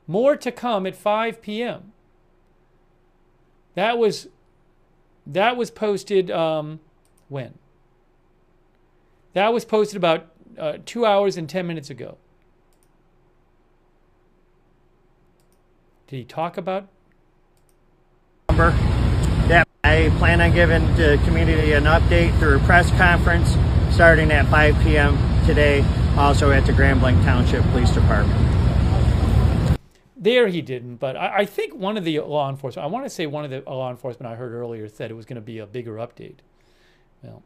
more to come at 5 p.m. That was posted when? That was posted about 2 hours and 10 minutes ago. Did he talk about? Number that I plan on giving the community an update through a press conference starting at 5 p.m. today, also at the Grand Blanc Township Police Department. There he didn't, but I think one of the law enforcement, I want to say one of the law enforcement I heard earlier said it was going to be a bigger update. Well,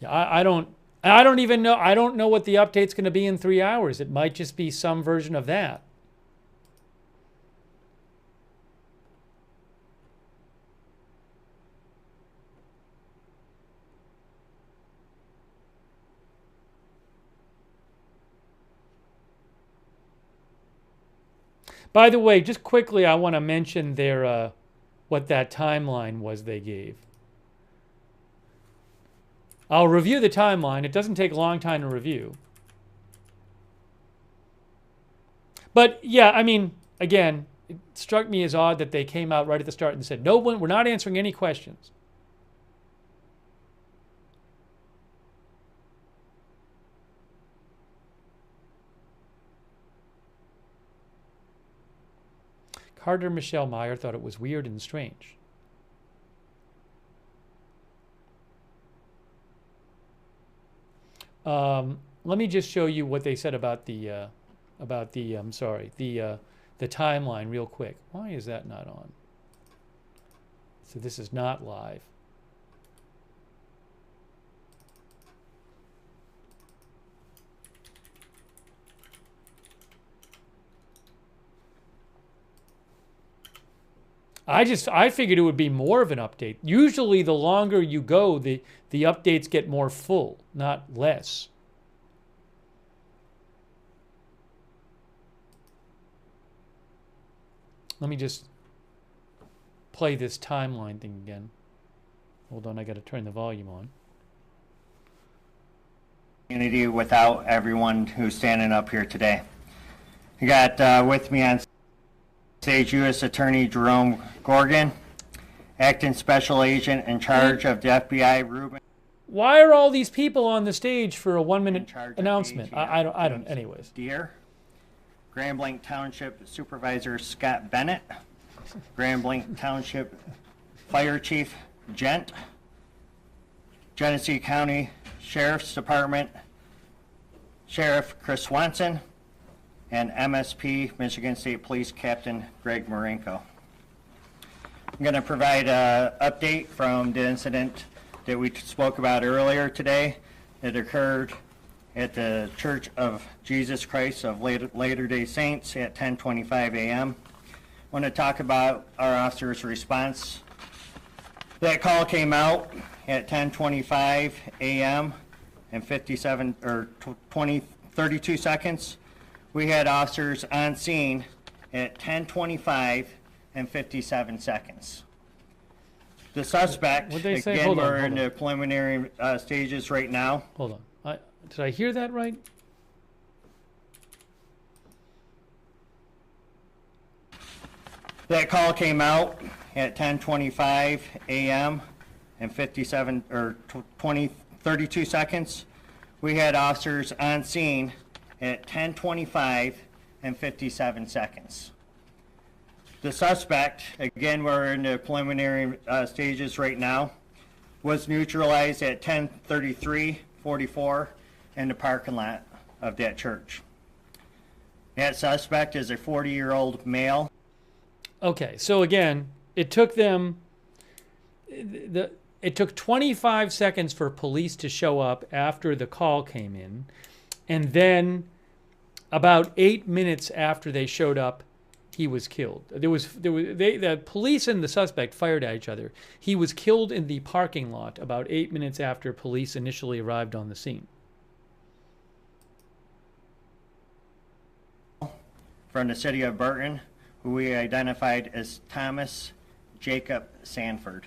yeah, I don't even know. I don't know what the update's going to be in 3 hours. It might just be some version of that. By the way, just quickly, I want to mention their what that timeline was they gave. I'll review the timeline. It doesn't take a long time to review. But yeah, I mean, again, it struck me as odd that they came out right at the start and said, no one, we're not answering any questions. Carter Michelle Meyer thought it was weird and strange. Let me just show you what they said about the timeline real quick. Why is that not on? So this is not live. I figured it would be more of an update. Usually the longer you go, the updates get more full, not less. Let me just play this timeline thing again. Hold on, I got to turn the volume on. Community without everyone who's standing up here today. You got with me on stage U.S. Attorney Jerome Gorgon, Acting Special Agent in charge of the FBI, Ruben. Why are all these people on the stage for a 1-minute announcement? I don't, anyways. Deere, Grand Blanc Township Supervisor Scott Bennett, Grand Blanc Township Fire Chief Gent, Genesee County Sheriff's Department Sheriff Chris Swanson, and MSP, Michigan State Police Captain Greg Marenko. I'm going to provide an update from the incident that we spoke about earlier today. It occurred at the Church of Jesus Christ of Latter-day Saints at 10:25 a.m. I want to talk about our officer's response. That call came out at 10:25 a.m. and 32 seconds. We had officers on scene at 10:25 and 57 seconds. The suspect, again, we're in the preliminary stages right now. Hold on. Did I hear that right? That call came out at 10:25 a.m. and 32 seconds. We had officers on scene at 10:25 and 57 seconds. The suspect, again, we're in the preliminary stages right now, was neutralized at 10:33:44 in the parking lot of that church. That suspect is a 40-year-old male. Okay, so again, it took them, it took 25 seconds for police to show up after the call came in, and then about 8 minutes after they showed up, he was killed. The police and the suspect fired at each other. He was killed in the parking lot about 8 minutes after police initially arrived on the scene. From the city of Burton, who we identified as Thomas Jacob Sanford.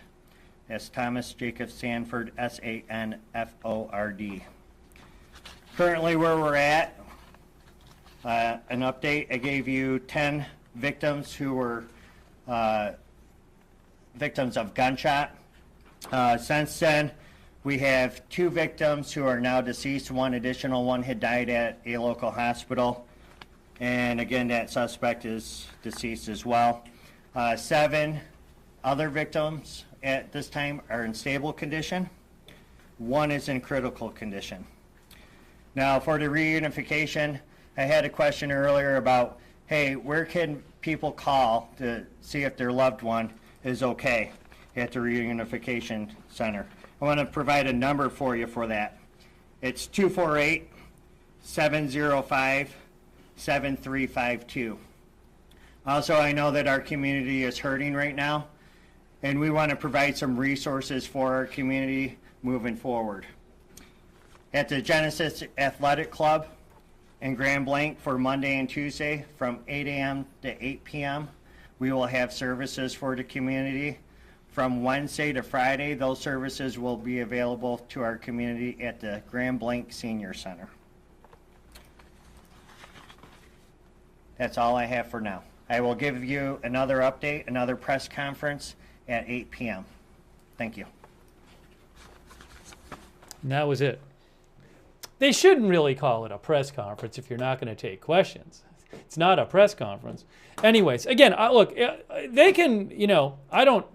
That's Thomas Jacob Sanford, S-A-N-F-O-R-D. Currently where we're at, an update, I gave you 10 victims who were victims of gunshot. Since then, we have 2 victims who are now deceased. One additional one had died at a local hospital. And again, that suspect is deceased as well. 7 other victims at this time are in stable condition. One is in critical condition. Now, for the reunification, I had a question earlier about, hey, where can people call to see if their loved one is okay at the reunification center? I want to provide a number for you for that. It's 248-705-7352. Also, I know that our community is hurting right now, and we want to provide some resources for our community moving forward. At the Genesis Athletic Club in Grand Blanc for Monday and Tuesday from 8 a.m. to 8 p.m., we will have services for the community. From Wednesday to Friday, those services will be available to our community at the Grand Blanc Senior Center. That's all I have for now. I will give you another update, another press conference at 8 p.m. Thank you. And that was it. They shouldn't really call it a press conference if you're not going to take questions. It's not a press conference. Anyways, again, look, they can, you know, I don't,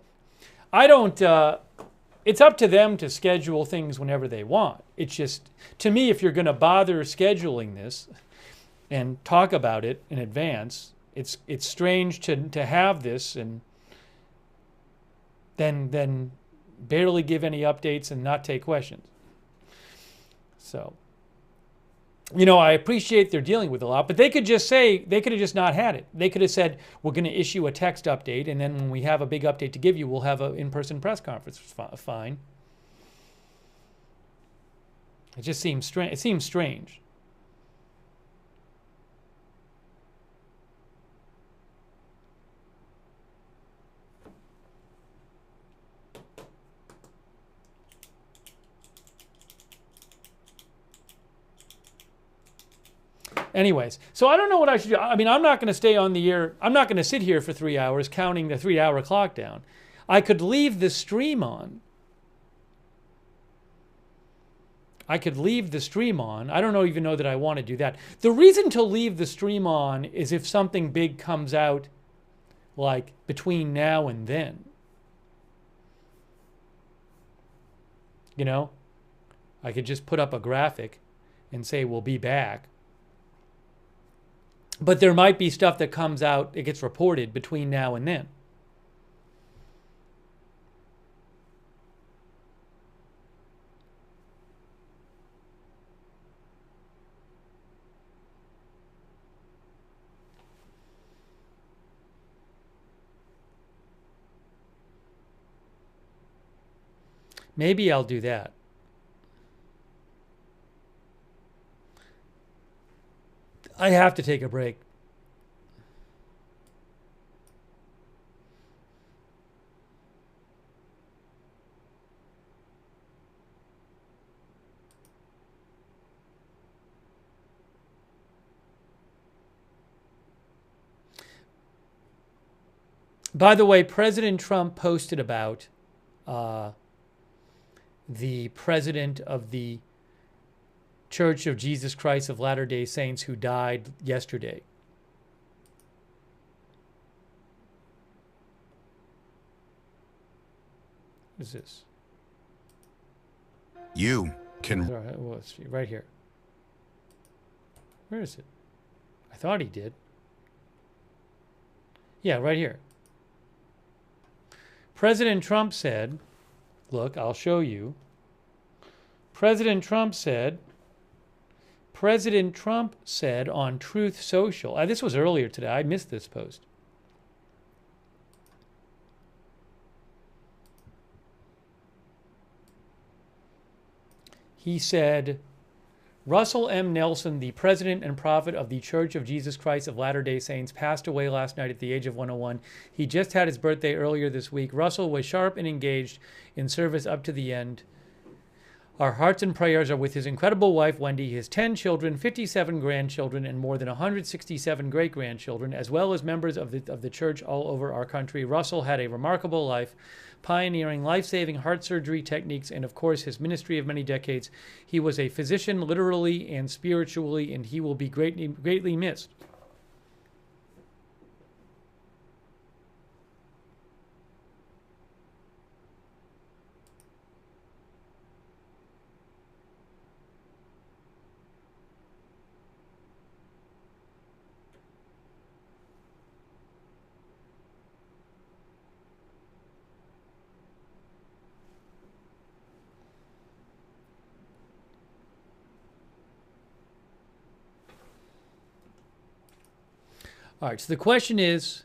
it's up to them to schedule things whenever they want. It's just, to me, if you're going to bother scheduling this and talk about it in advance, it's strange to have this and then barely give any updates and not take questions. So, you know, I appreciate they're dealing with a lot, but they could just say, they could have just not had it. They could have said, we're going to issue a text update, and then when we have a big update to give you, we'll have an in-person press conference. Fine. It just seems strange. It seems strange. Anyways, so I don't know what I should do. I mean, I'm not going to stay on the air. I'm not going to sit here for 3 hours counting the 3-hour clock down. I could leave the stream on. I could leave the stream on. I don't even know that I want to do that. The reason to leave the stream on is if something big comes out, like between now and then. You know, I could just put up a graphic and say we'll be back. But there might be stuff that comes out, it gets reported between now and then. Maybe I'll do that. I have to take a break. By the way, President Trump posted about the president of the Church of Jesus Christ of Latter-day Saints who died yesterday. What is this? You can... Well, let's see, right here. Where is it? I thought he did. Yeah, right here. President Trump said, look, I'll show you. President Trump said on Truth Social, this was earlier today, I missed this post. He said, Russell M. Nelson, the president and prophet of the Church of Jesus Christ of Latter-day Saints, passed away last night at the age of 101. He just had his birthday earlier this week. Russell was sharp and engaged in service up to the end. Our hearts and prayers are with his incredible wife, Wendy, his 10 children, 57 grandchildren, and more than 167 great-grandchildren, as well as members of the church all over our country. Russell had a remarkable life, pioneering life-saving heart surgery techniques and, of course, his ministry of many decades. He was a physician literally and spiritually, and he will be greatly missed. All right, so the question is,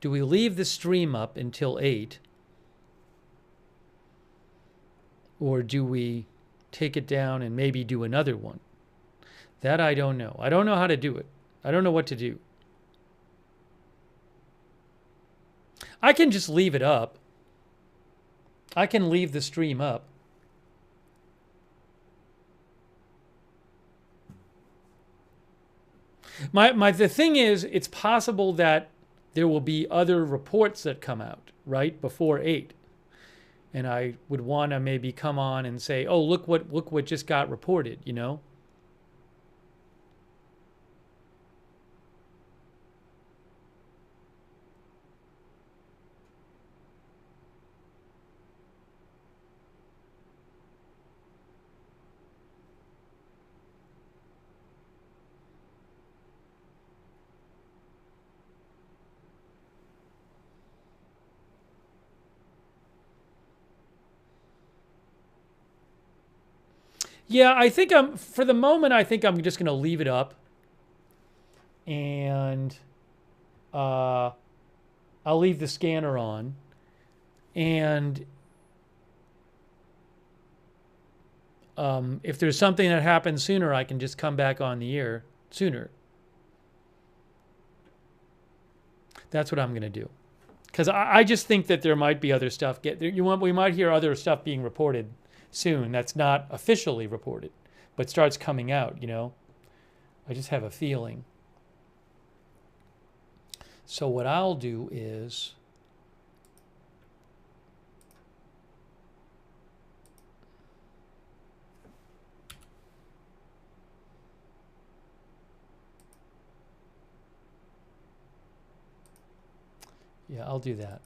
do we leave the stream up until 8? Or do we take it down and maybe do another one? That I don't know. I don't know how to do it. I don't know what to do. I can just leave it up. I can leave the stream up. The thing is, it's possible that there will be other reports that come out, right, before 8. And I would want to maybe come on and say, oh, look what just got reported, you know? Yeah, I think for the moment, I think I'm just going to leave it up. And I'll leave the scanner on. And if there's something that happens sooner, I can just come back on the air sooner. That's what I'm going to do. Because I just think that there might be other stuff. We might hear other stuff being reported soon that's not officially reported, but starts coming out, you know. I just have a feeling. So what I'll do is yeah, I'll do that.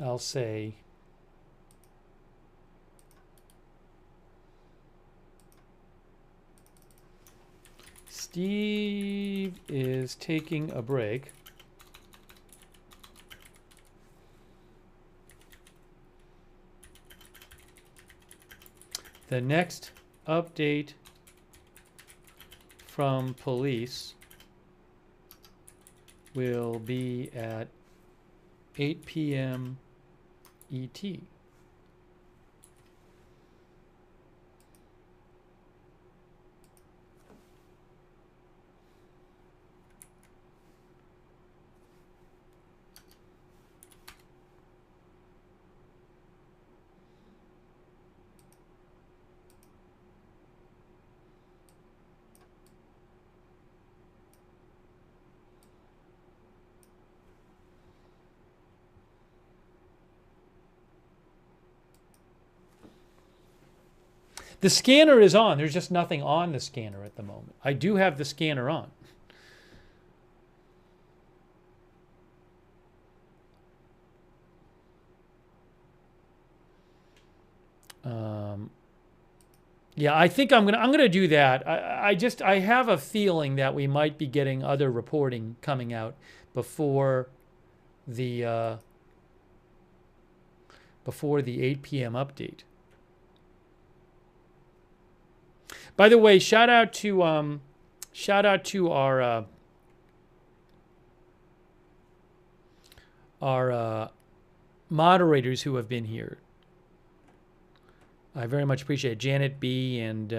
I'll say Steve is taking a break. The next update from police will be at 8 p.m. ET. The scanner is on. There's just nothing on the scanner at the moment. I do have the scanner on. Yeah, I think I'm gonna do that. I have a feeling that we might be getting other reporting coming out before the 8 p.m. update. By the way, shout out to our moderators who have been here. I very much appreciate it. Janet B. and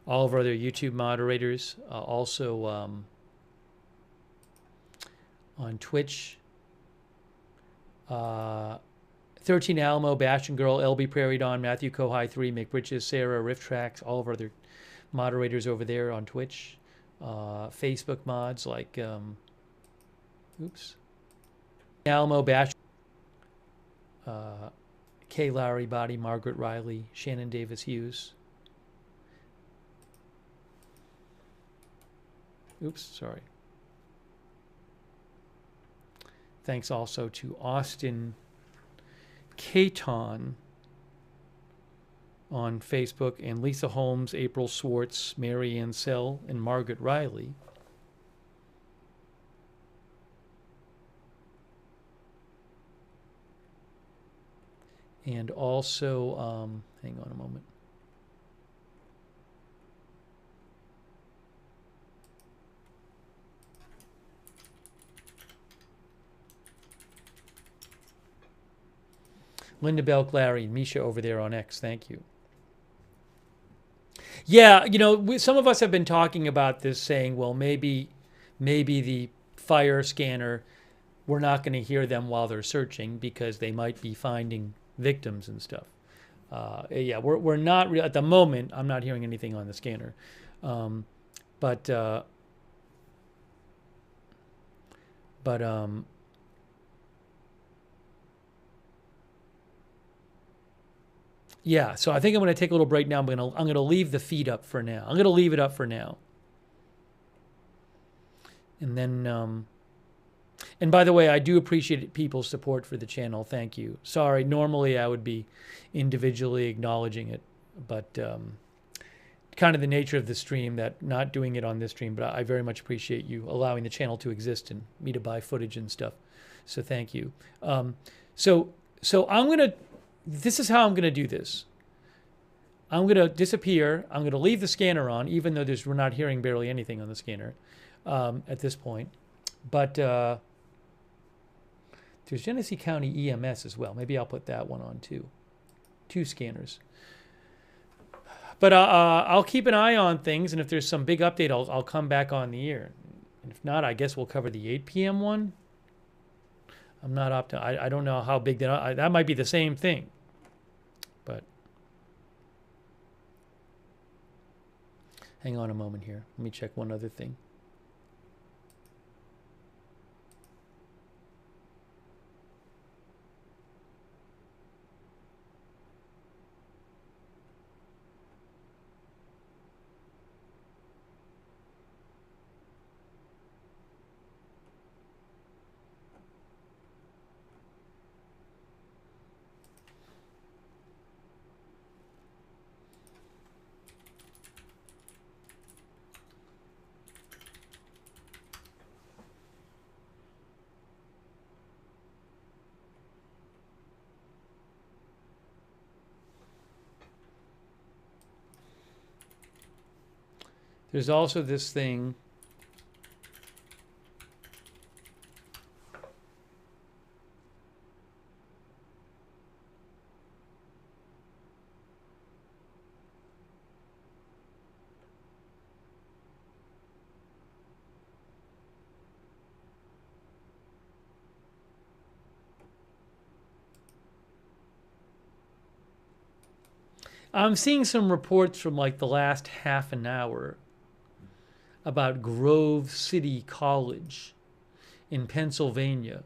all of our other YouTube moderators. Also on Twitch. 13 Alamo, Bastion Girl, LB Prairie Dawn, Matthew Kohai 3, McBritches, Sarah, Rift Tracks, all of our other moderators over there on Twitch. Facebook mods like, Alamo, Bastion, Kay Lowry, Body, Margaret Riley, Shannon Davis Hughes. Sorry. Thanks also to Austin Caton on Facebook, and Lisa Holmes, April Swartz, Mary Ansell, and Margaret Riley. And also, hang on a moment. Linda Belk, Larry, and Misha over there on X. Thank you. Yeah, you know, some of us have been talking about this, saying, well, maybe the fire scanner, we're not going to hear them while they're searching because they might be finding victims and stuff. Yeah, we're not at the moment. I'm not hearing anything on the scanner, but yeah. So I think I'm going to take a little break now. I'm going to leave the feed up for now. I'm going to leave it up for now, and then. And by the way, I do appreciate people's support for the channel. Thank you. Sorry, normally I would be individually acknowledging it, but kind of the nature of the stream, that not doing it on this stream, but I very much appreciate you allowing the channel to exist and me to buy footage and stuff. So thank you. So I'm going to, this is how I'm going to do this. I'm going to disappear. I'm going to leave the scanner on, even though we're not hearing barely anything on the scanner at this point. But there's Genesee County EMS as well. Maybe I'll put that one on too. 2 scanners. But I'll keep an eye on things, and if there's some big update, I'll come back on the air. And if not, I guess we'll cover the 8 p.m. one. I'm not I don't know how big that might be the same thing. But hang on a moment here. Let me check one other thing. There's also this thing. I'm seeing some reports from like the last half an hour about Grove City College in Pennsylvania.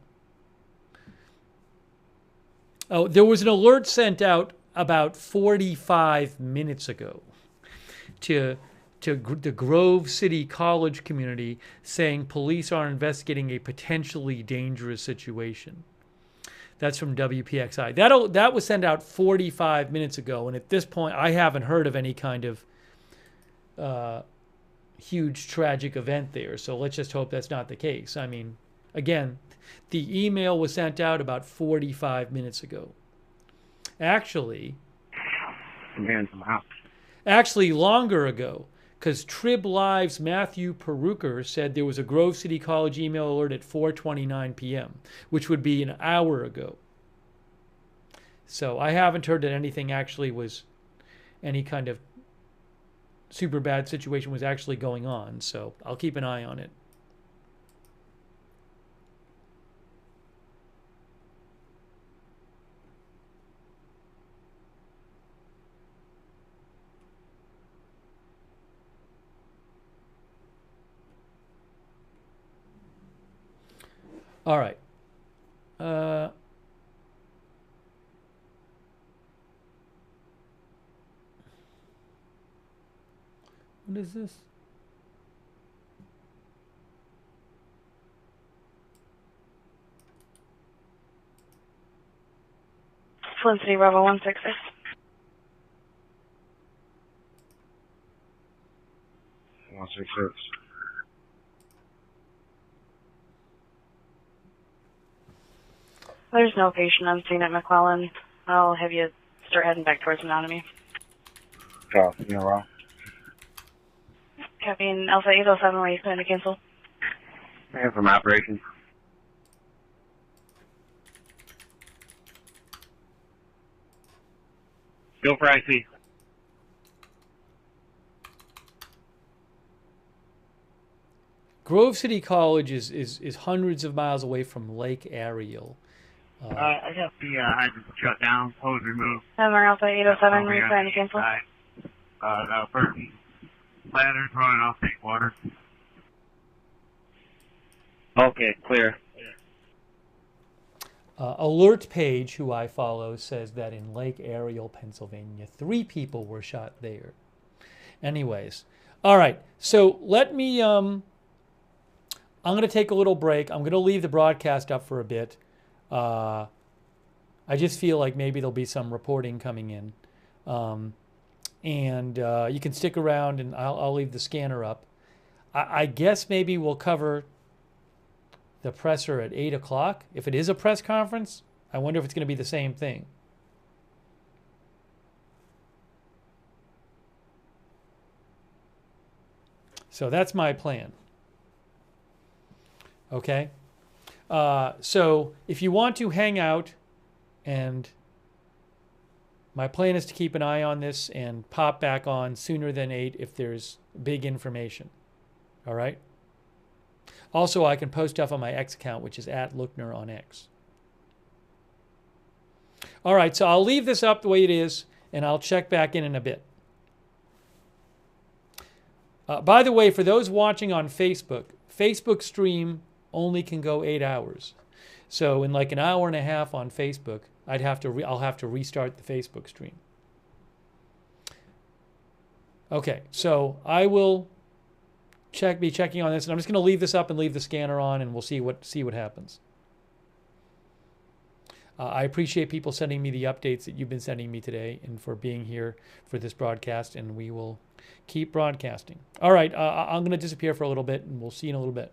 Oh, there was an alert sent out about 45 minutes ago to the Grove City College community saying police are investigating a potentially dangerous situation. That's from WPXI. That was sent out 45 minutes ago, and at this point, I haven't heard of any kind of huge tragic event there. So let's just hope that's not the case. I mean, again, the email was sent out about 45 minutes ago. Actually, longer ago, because Trib Live's Matthew Peruker said there was a Grove City College email alert at 4:29 p.m., which would be an hour ago. So I haven't heard that anything actually was, any kind of super bad situation was actually going on. So I'll keep an eye on it. All right. What is this? Flint City, Bravo 166. One six six. There's no patient on scene at McClellan. I'll have you start heading back towards Anatomy. Copy, you're wrong. Copying Alpha 807, where you plan to cancel? I have from operations. Go for IC. Grove City College is hundreds of miles away from Lake Ariel. I got the hydrant shut down, hose removed. Hammer Alpha 807, where you plan to cancel? The first ladder's running off tank water. Okay, clear. Alert Page, who I follow, says that in Lake Ariel, Pennsylvania, 3 people were shot there. Anyways, all right. So let me. I'm going to take a little break. I'm going to leave the broadcast up for a bit. I just feel like maybe there'll be some reporting coming in, and you can stick around, and I'll leave the scanner up. I guess maybe we'll cover the presser at 8 o'clock. If it is a press conference, I wonder if it's going to be the same thing. So that's my plan. Okay? So if you want to hang out, and my plan is to keep an eye on this and pop back on sooner than 8 if there's big information. All right? Also, I can post stuff on my X account, which is @Lookner on X. All right, so I'll leave this up the way it is, and I'll check back in a bit. By the way, for those watching on Facebook, Facebook stream only can go 8 hours. So in like an hour and a half on Facebook, I'll have to restart the Facebook stream. Okay, so I will be checking on this, and I'm just going to leave this up and leave the scanner on, and we'll see what happens. I appreciate people sending me the updates that you've been sending me today, and for being here for this broadcast, and we will keep broadcasting. All right, I'm going to disappear for a little bit, and we'll see you in a little bit.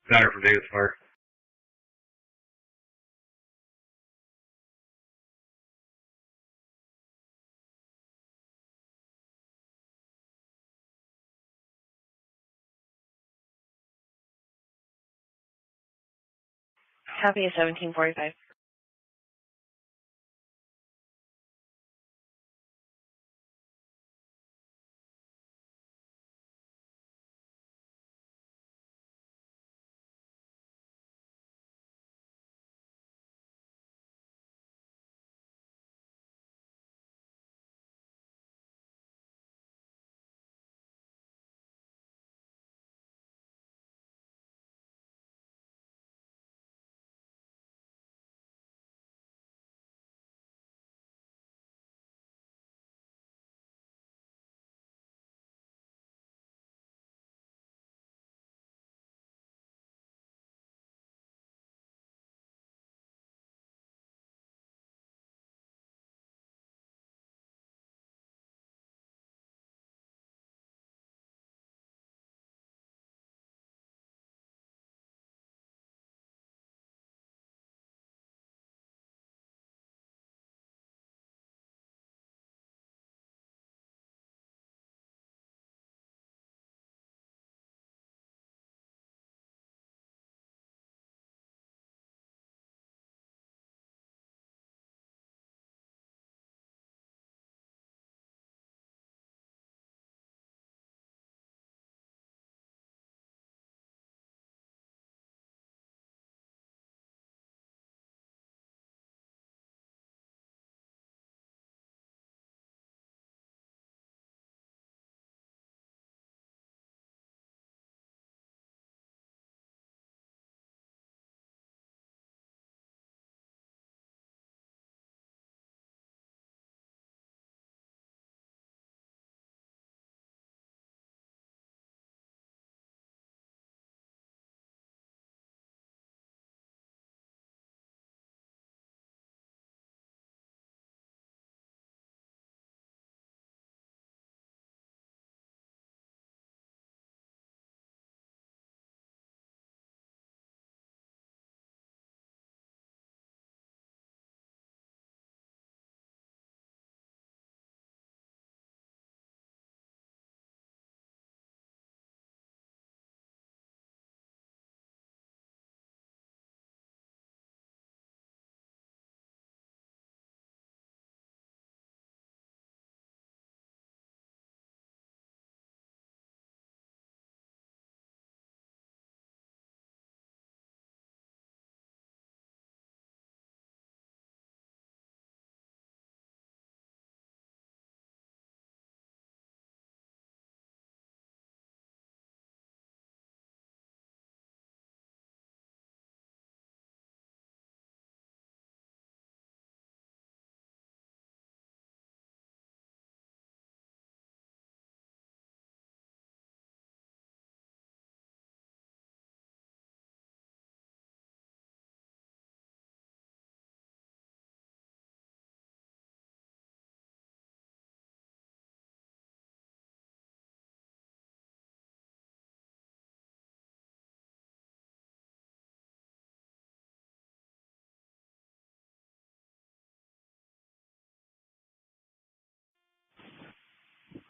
Got it from Davis Park. Copy of 1745.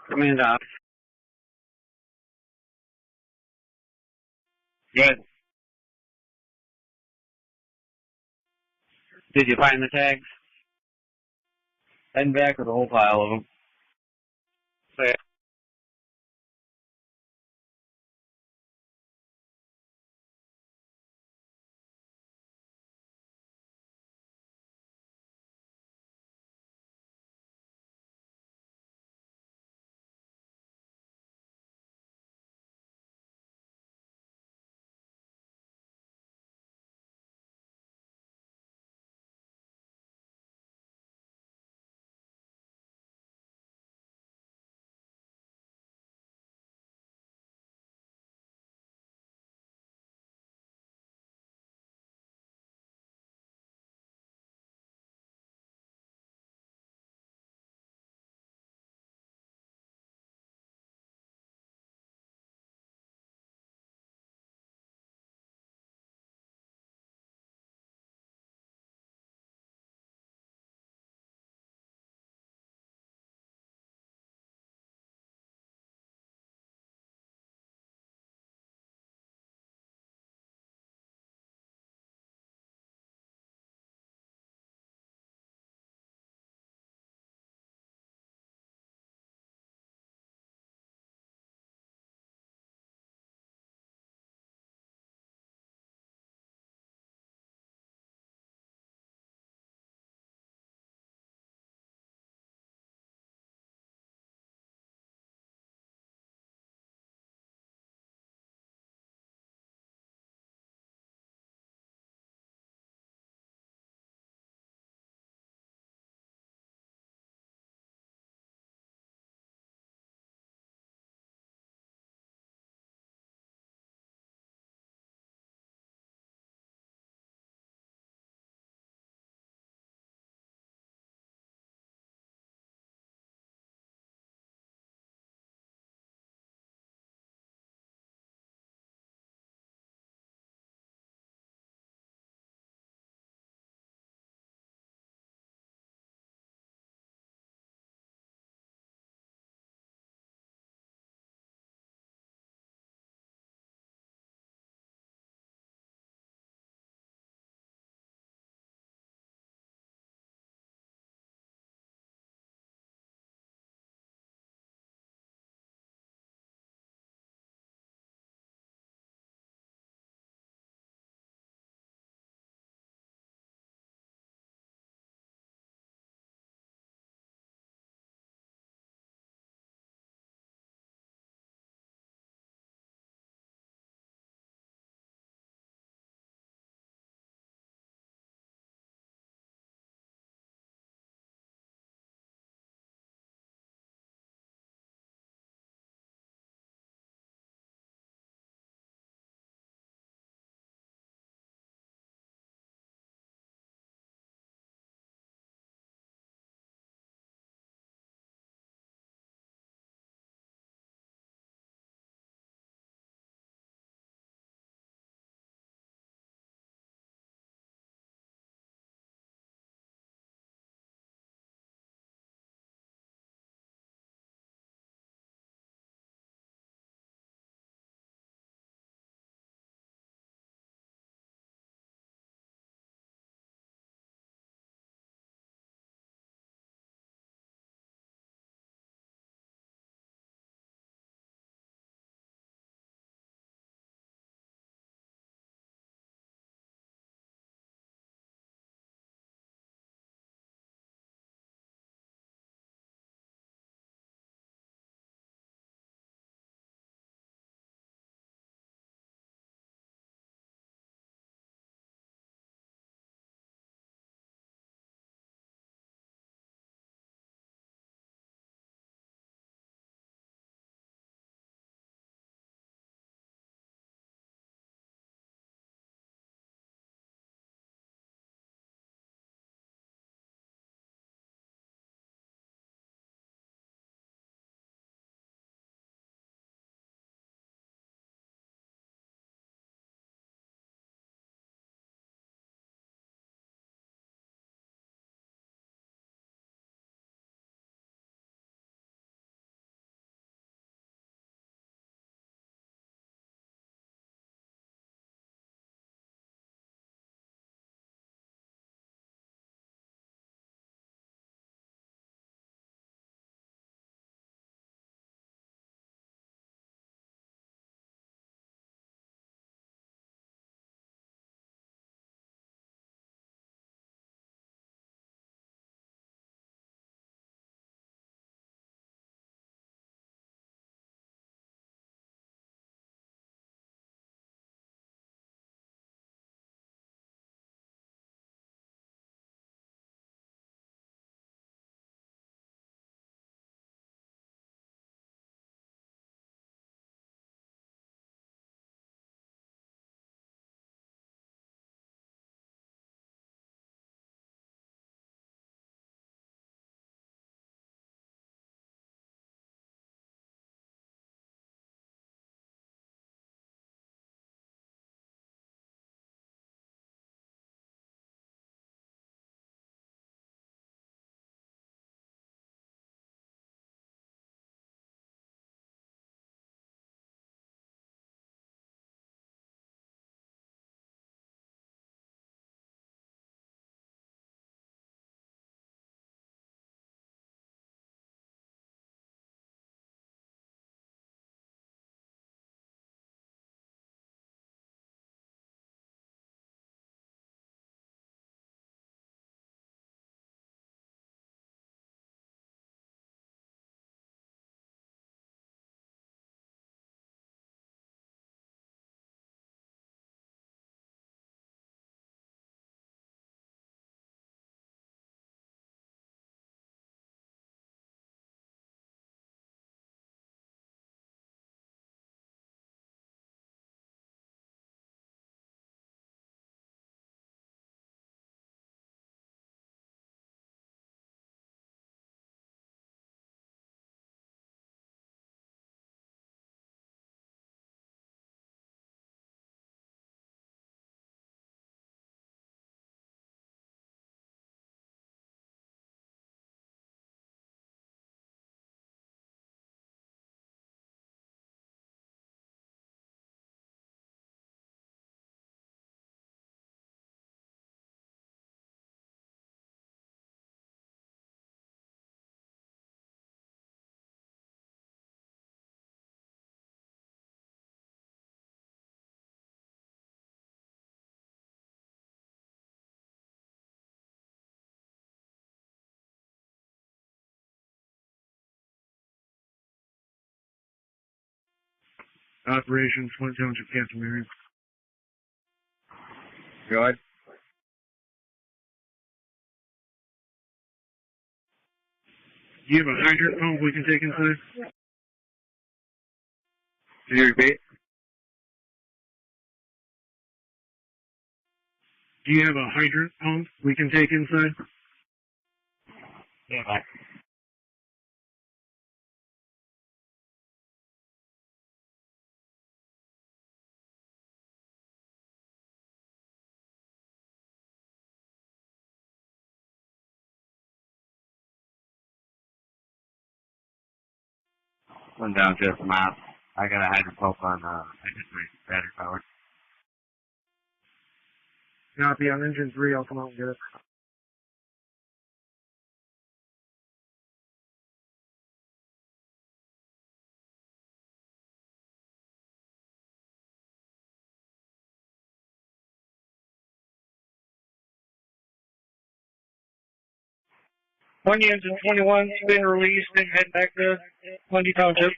Command off. Good. Did you find the tags? Head back with a whole pile of them. Say Operations, Flint Township, Captain Marion. Go ahead. Do you have a hydrant pump we can take inside? Can you repeat? Do you have a hydrant pump we can take inside? Yeah, bye. One down just a mile. I got a hydrant pump on engine 3, battery powered. Copy on engine 3, I'll come out and get it. Wendy engine 21, been released and head back to Wendy Township.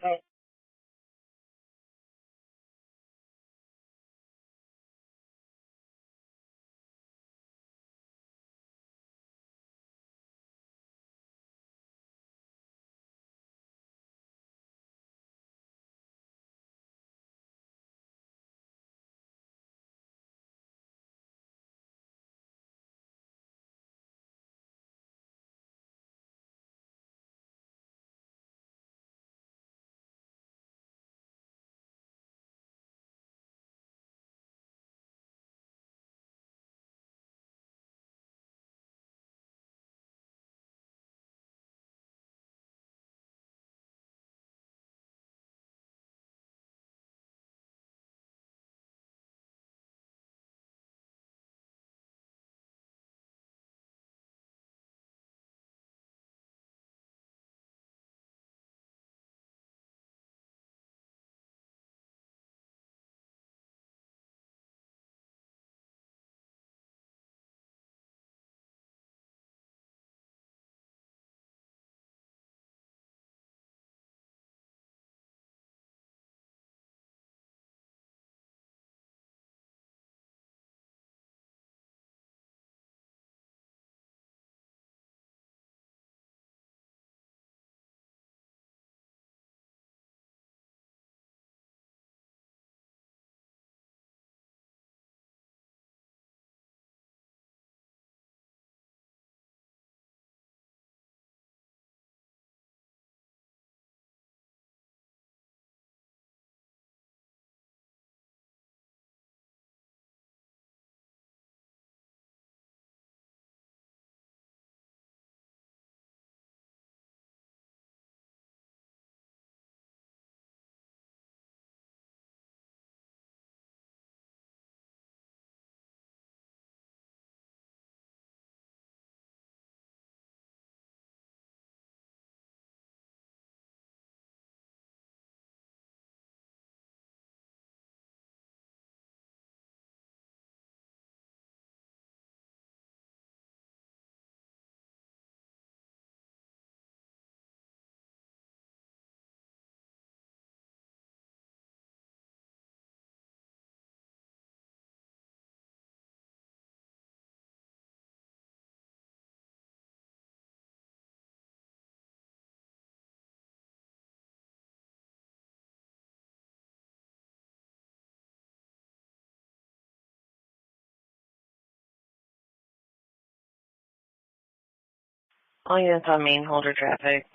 All units on main holder traffic.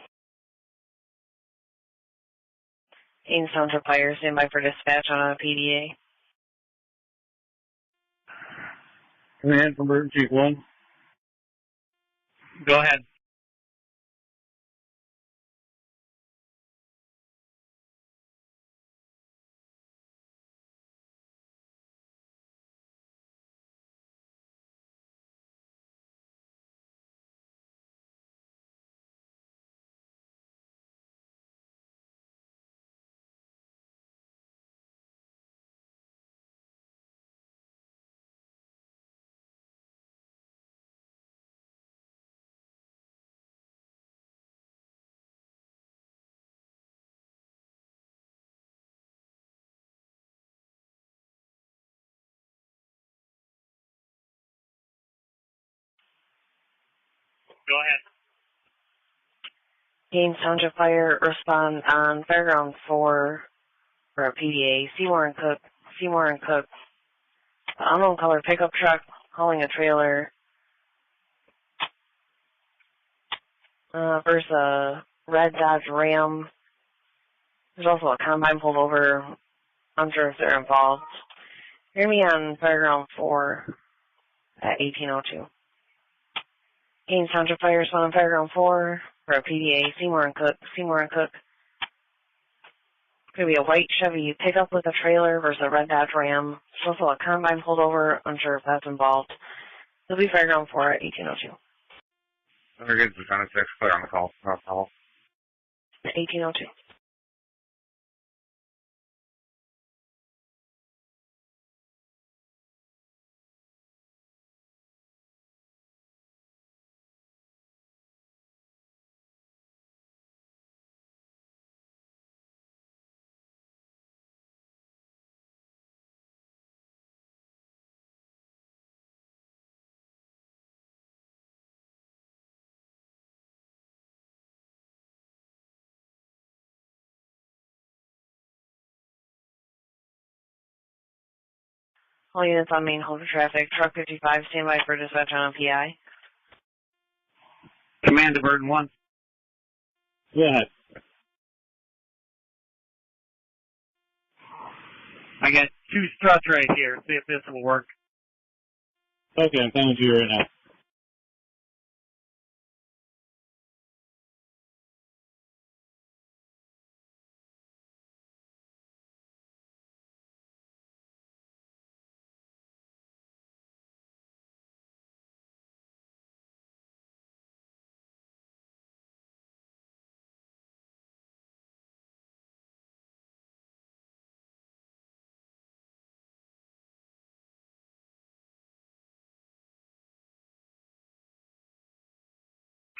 Ames Township Fire, stand by for dispatch on a PDA. Command from Emergency 1. Go ahead. Go ahead. Gaines Township Fire respond on Fairground 4 for a PDA. Seymour and Cook. Unknown color pickup truck hauling a trailer. Versus a red Dodge Ram. There's also a combine pulled over. I'm sure if they're involved. Hear me on Fairground 4 at 1802. Gaines Township Fire respond on Fairground 4 for a PDA. Seymour and Cook. Could be a white Chevy pickup with a trailer versus a red Dodge Ram. There's also a combine pulled over. Unsure if that's involved. It'll be Fairground 4 at 1802. Very good. Lieutenant 6, clear on the call. 1802. All units on main hold for traffic. Truck 55, stand by for dispatch on a PI. Command to Burden 1. Go ahead. I got 2 struts right here. See if this will work. Okay, I'm coming to you right now.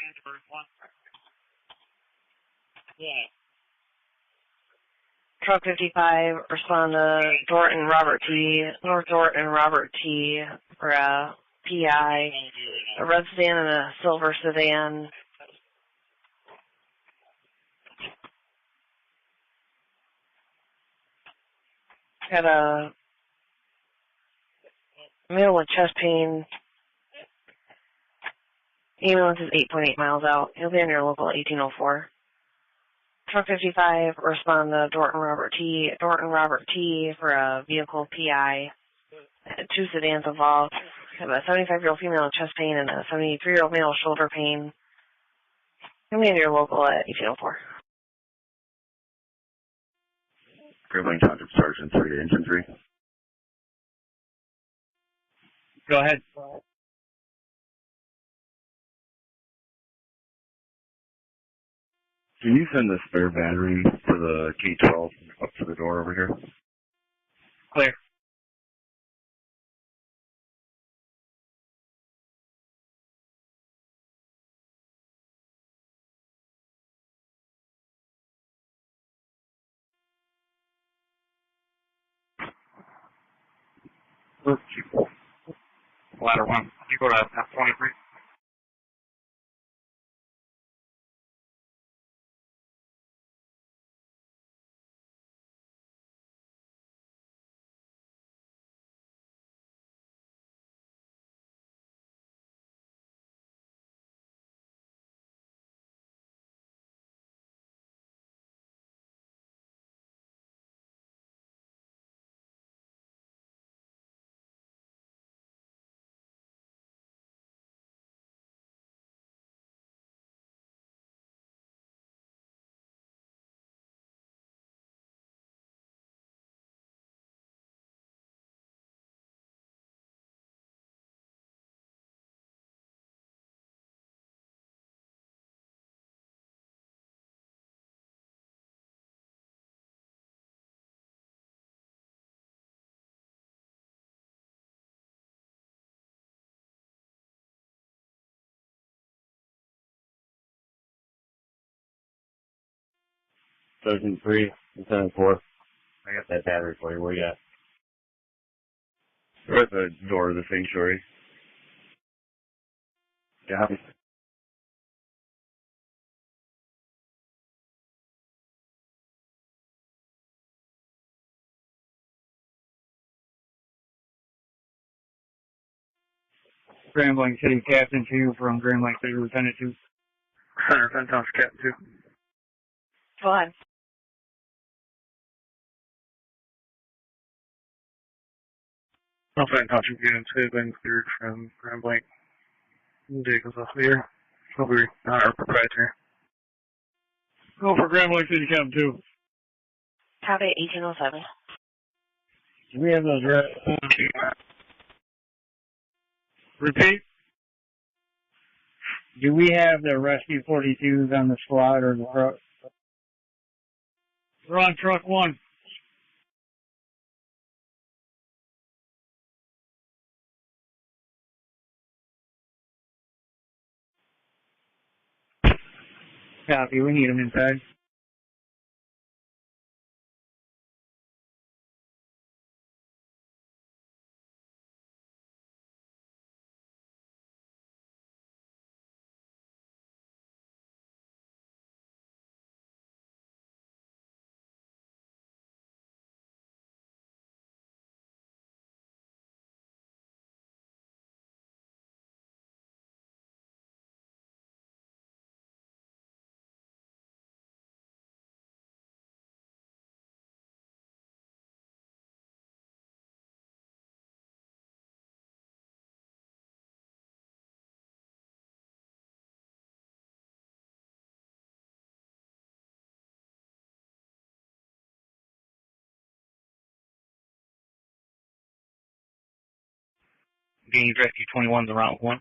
Command to Burden 1. Yeah. Truck 55, respond to North Dorton Robert T. for a PI. A red sedan and a silver sedan. Got a male with chest pain. Ambulance is 8.8 miles out. He'll be on your local 1804. Truck 55, respond to Dorton Robert T. for a vehicle PI. 2 sedans involved. Have a 75-year-old female with chest pain and a 73-year-old male with shoulder pain. He'll be on your local at 1804. Grand Blanc Township Sergeant 3 to Engine 3. Go ahead. Can you send the spare battery for the K-12 up to the door over here? Clear. Ladder 1. You go to F23. Sergeant 3, Lieutenant 4. I got that battery for you. Where you at? We're at the door of the sanctuary. Yeah. Grand Blanc City Captain 2 from Grand Blanc City Lieutenant 2. Center Fenton Captain 2. Go ahead. Fenton Township Units have been cleared from Grand Blanc. Vehicles off the air. Over our proprietary. Go for Grand Blanc City Captain 2. Copy 1807. Do we have those Repeat. Do we have the Rescue 42s on the squad or the truck? We're on truck 1. Copy, we need them inside. Gaines Rescue 21's around 1.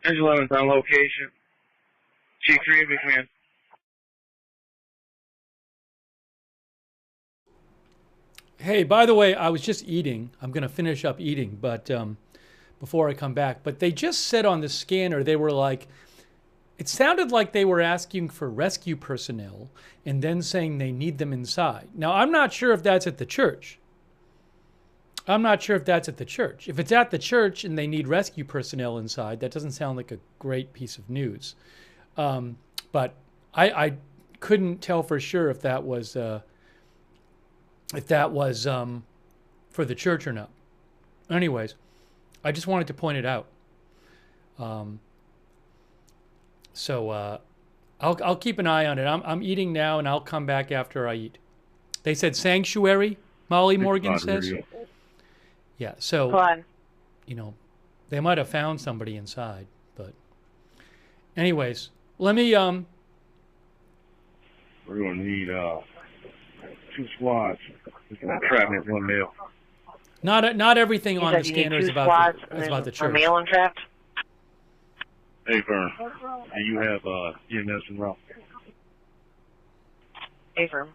Engine 11's on location. Chief 3 of command. Hey, by the way, I was just eating. I'm going to finish up eating, but before I come back. But they just said on the scanner, they were like, it sounded like they were asking for rescue personnel and then saying they need them inside. Now, I'm not sure if that's at the church. I'm not sure if that's at the church. If it's at the church and they need rescue personnel inside, that doesn't sound like a great piece of news. But I couldn't tell for sure if that was for the church or not. Anyways, I just wanted to point it out. So I'll keep an eye on it. I'm eating now, and I'll come back after I eat. They said sanctuary. Molly Morgan says. Yeah. So you know, they might have found somebody inside, but anyways, let me We're gonna need 2 squads. Traffic 1 male. Not everything on the scanner is about the church. Mail and trapped. Hey, Fern. Do you have EMS en route? Hey, firm.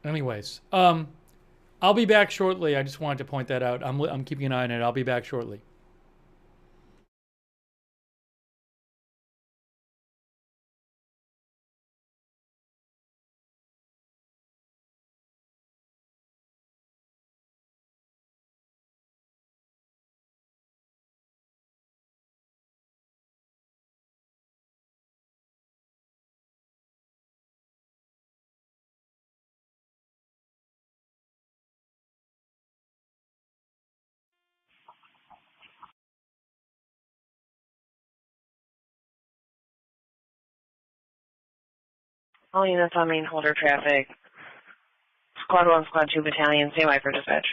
Anyways, I'll be back shortly. I just wanted to point that out. I'm keeping an eye on it. I'll be back shortly. All units on main holder traffic. Squad 1, Squad 2 battalion, stand by for dispatch.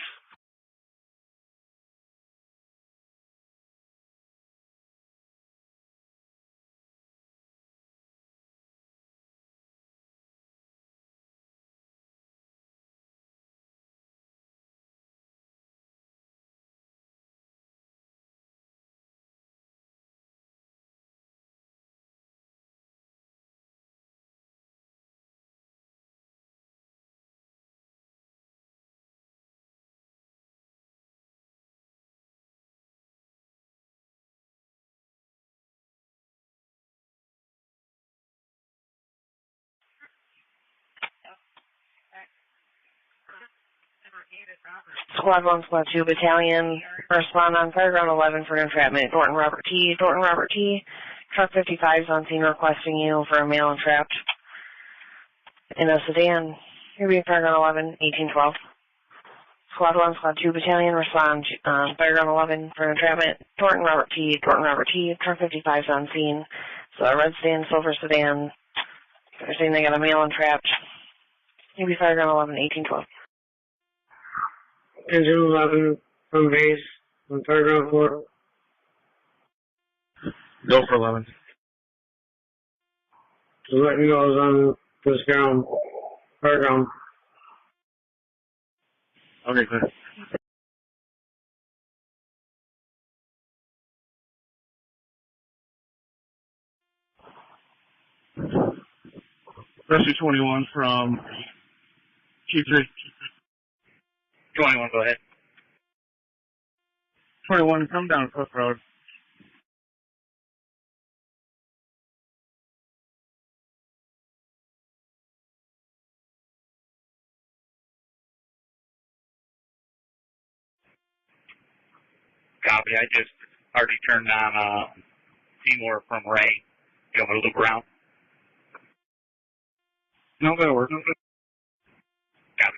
Squad 1, Squad 2 battalion, respond on Fairground 11 for entrapment. Thornton Robert T. Truck 55 is on scene requesting you for a male entrapped in a sedan. You're being Fireground 11, 1812. Squad 1, Squad 2 Battalion, respond. Fireground 11 for entrapment. Thornton Robert T. Truck 55 is on scene. It's a red sedan, silver sedan. They're saying they got a male entrapped. You'll be Fireground 11, 1812. Engine 11 from base on Fireground 4. Go for 11. Just let me know I was on this ground. Fireground. Okay, clear. Rescue 21 from Q3. 21, go ahead. 21, come down Cook Road. Copy. I just already turned on Seymour from Ray. You want me to loop around? No, that'll work. Copy.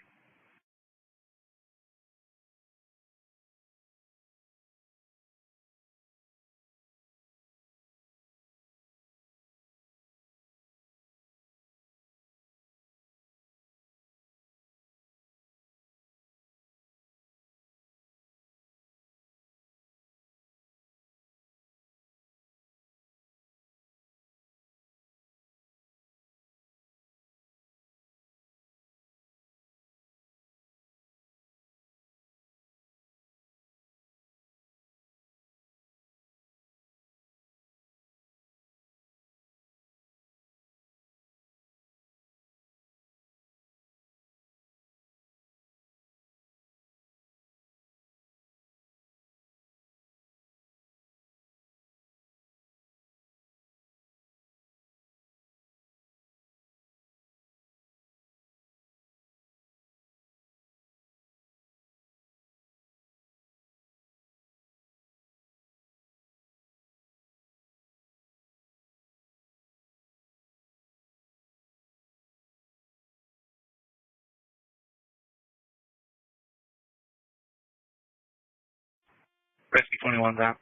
Rescue 21's out.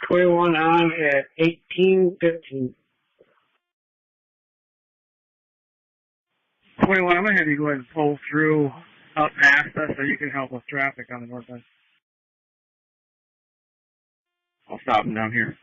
$21 on at 18:15. 21, I'm going to have you go ahead and pull through up past us so you can help with traffic on the north side. I'll stop him down here.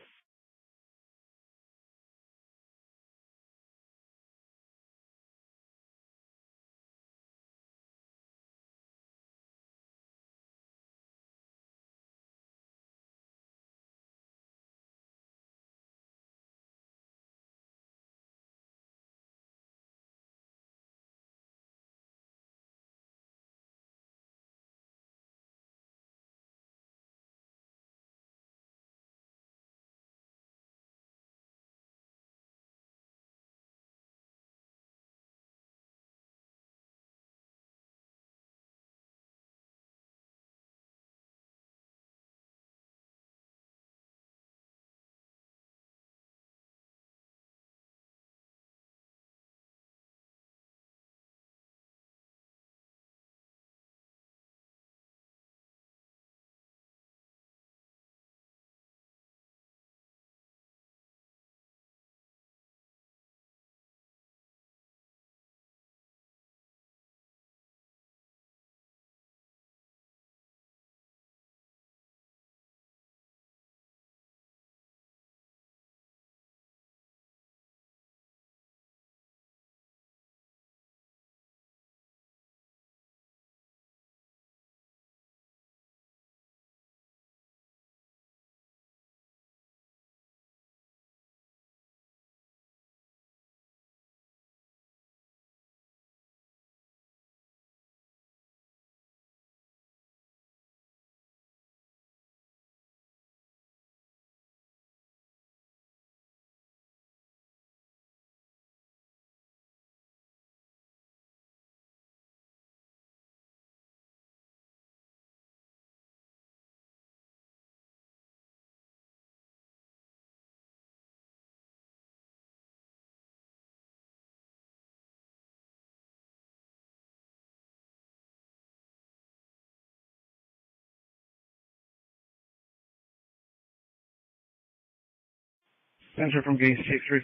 Center from Gaines, take 3.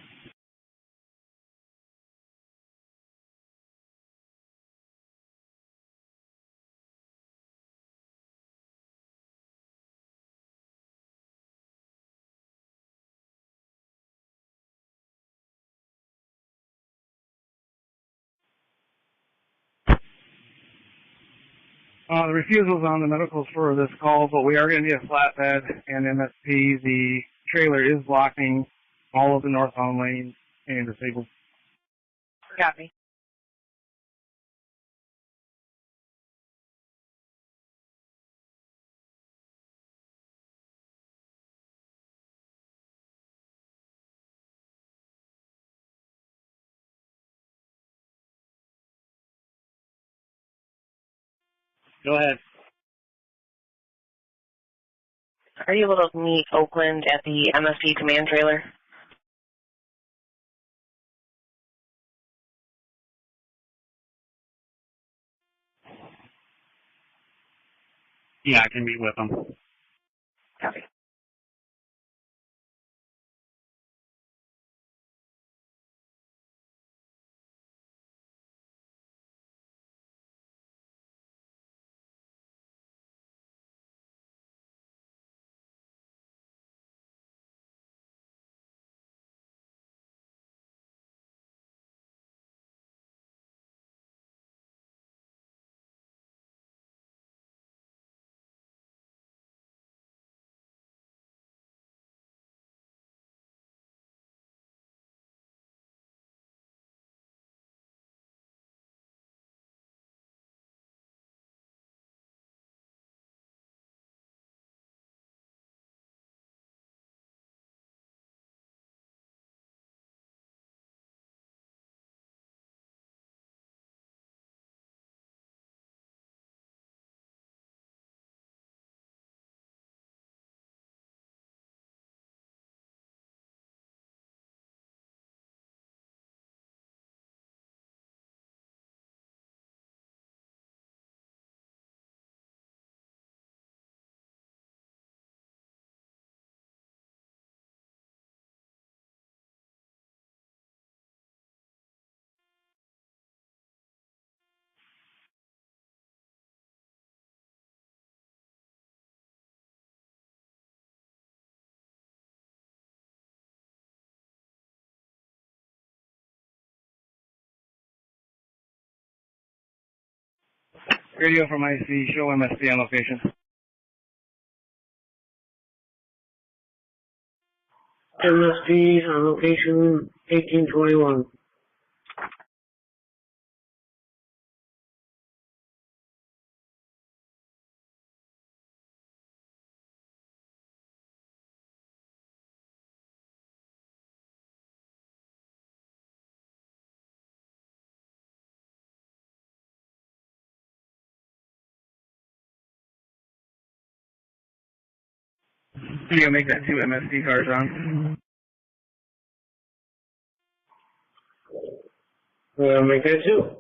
The refusals on the medicals for this call, but we are going to need a flatbed and MSP. The trailer is blocking all of the northbound lanes and disabled. Copy. Go ahead. Are you able to meet Oakland at the MSP command trailer? Yeah, I can meet with them. Copy. Radio from IC, show MSP on location. MSP on location 1821. You gonna make that 2 MSP cars on? Make that 2.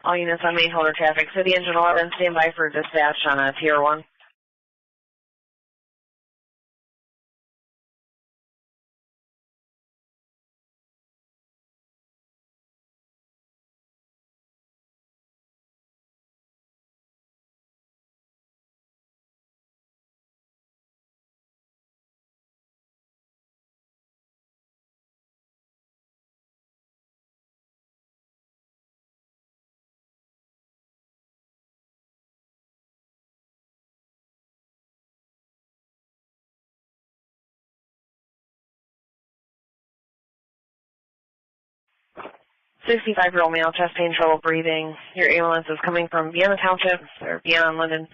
All units on main holder traffic. City Engine 11, stand by for dispatch on a Tier 1. "65-year-old male, chest pain, trouble breathing. Your ambulance is coming from Vienna Township, or Vienna, London,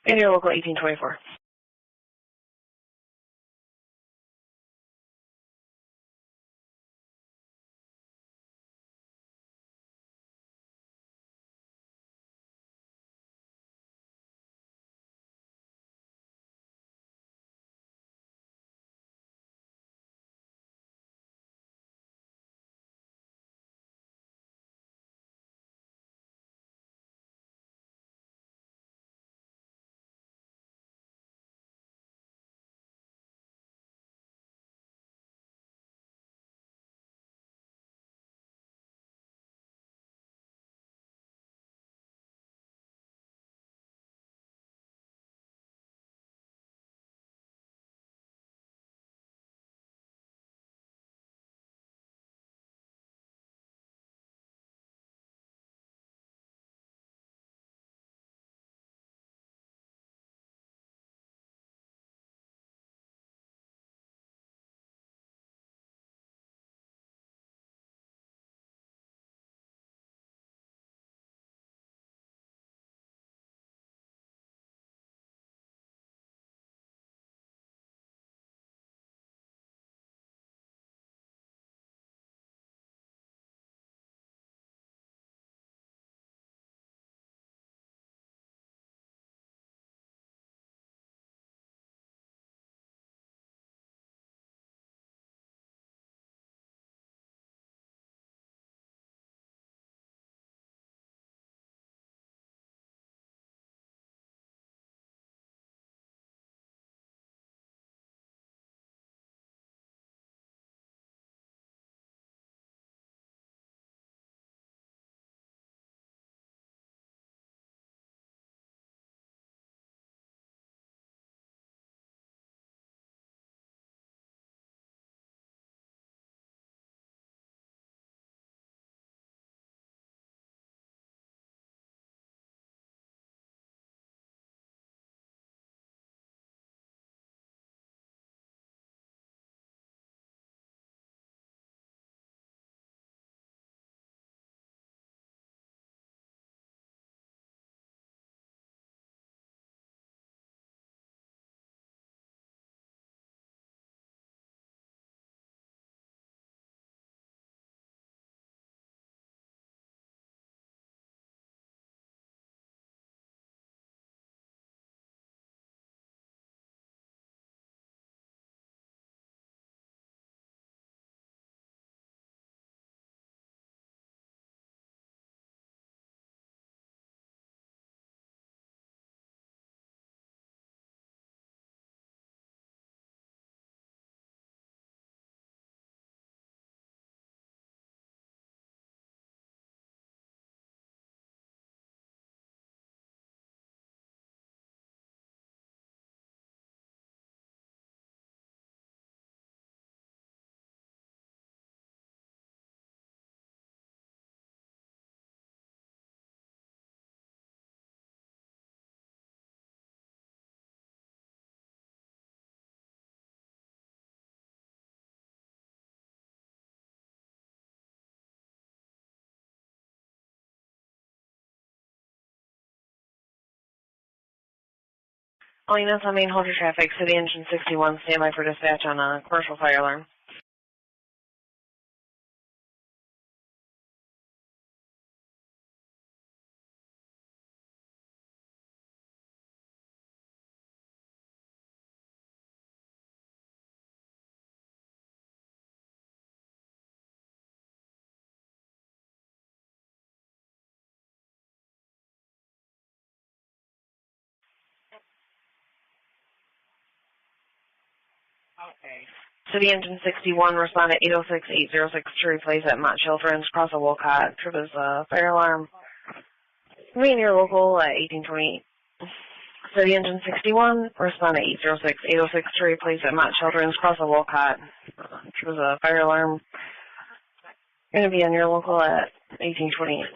and your local 1824. All units on main holder traffic. City Engine 61, stand by for dispatch on a commercial fire alarm. City Engine 61, respond at 806-806 to replace at Mott Children's, cross a Wolcott. Trip is fire alarm. Remain near local at 1828. City Engine 61, respond at 806-806 to replace at Mott Children's, cross a Wolcott. Trip is a fire alarm. Going to be on your local at 1828.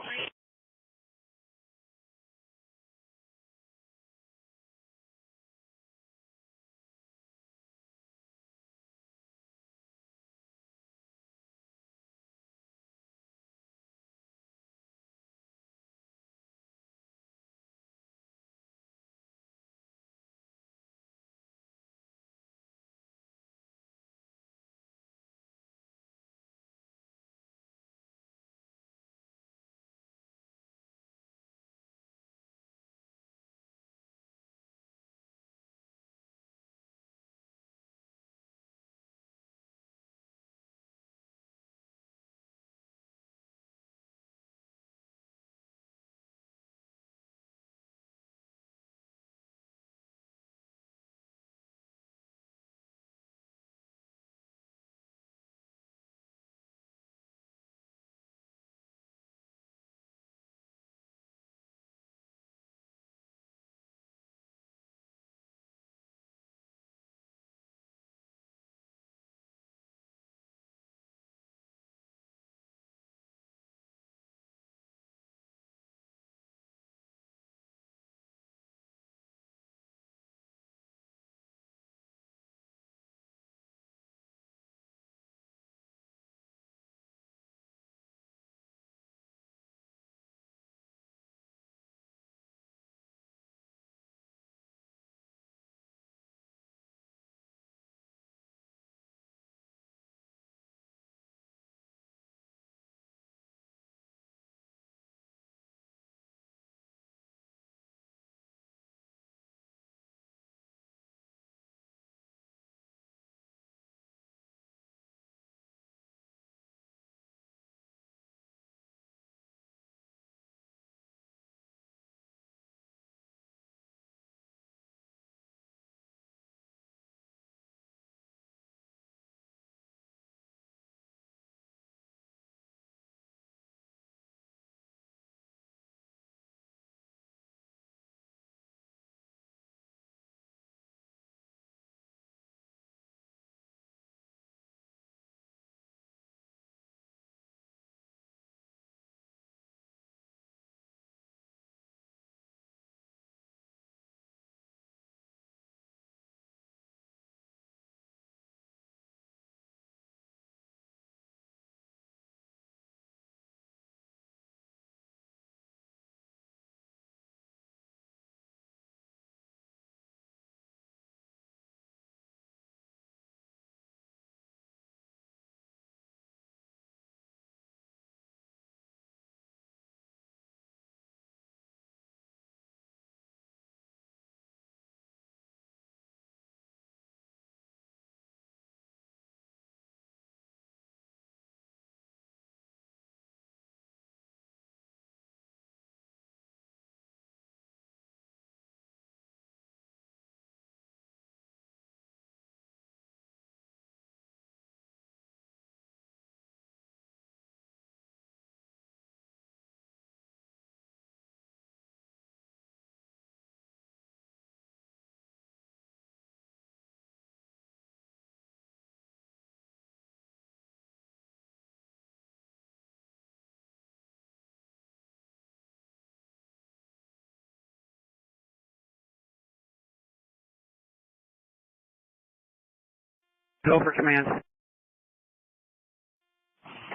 Go for command.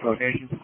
Location.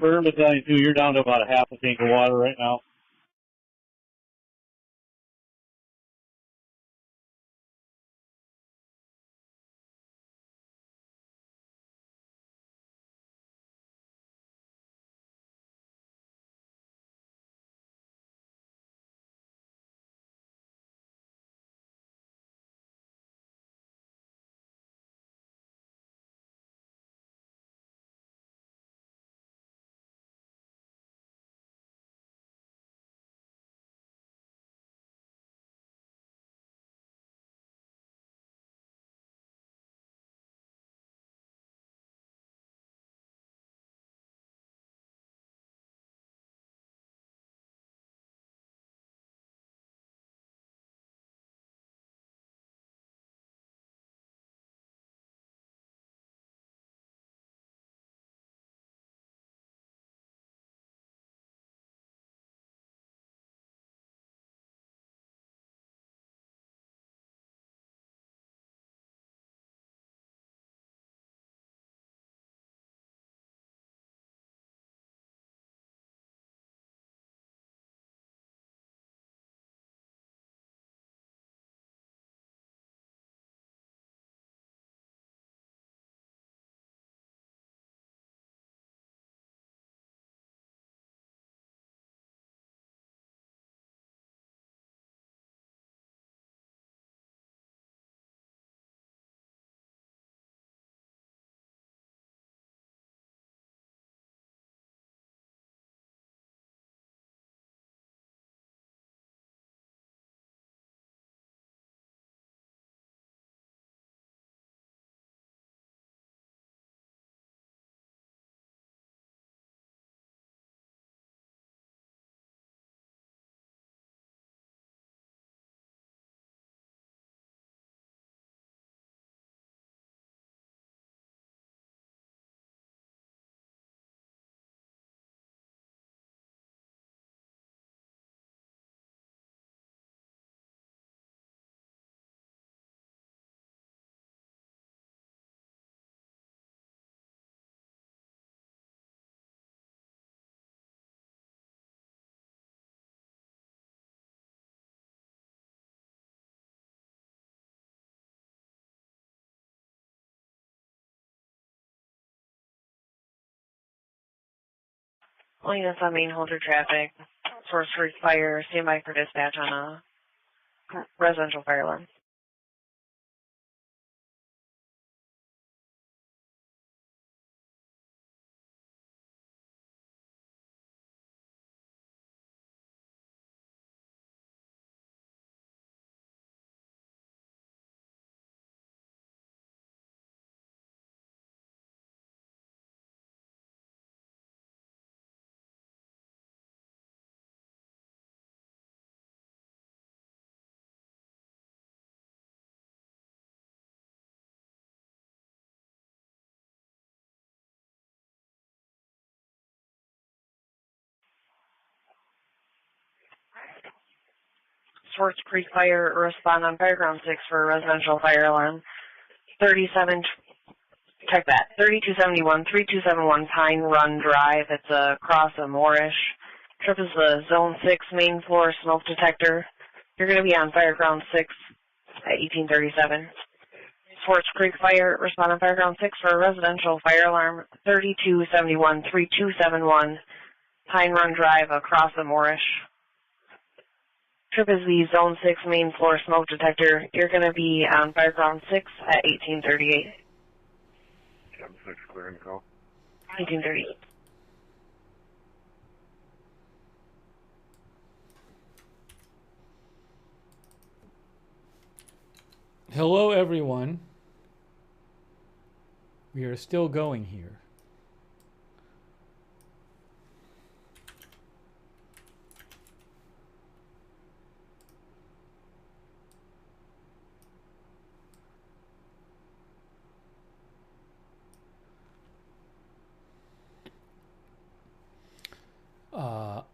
confirm, Battalion 2, you're down to about a half a tank of water right now. All units on main holder traffic. Source for fire. Stand by for dispatch on a residential fire alarm. Swartz Creek Fire, respond on Fireground 6 for a residential fire alarm. 37, check that, 3271, 3271 Pine Run Drive. It's across a Moorish. Trip is the Zone 6 main floor smoke detector. You're going to be on Fireground 6 at 1837. Swartz Creek Fire, respond on Fireground 6 for a residential fire alarm. 3271, 3271 Pine Run Drive across the Moorish. Trip is the Zone 6 main floor smoke detector. You're going to be on Fireground 6 at 1838. Cabin 6, clear and call. 1838. Hello, everyone. We are still going here.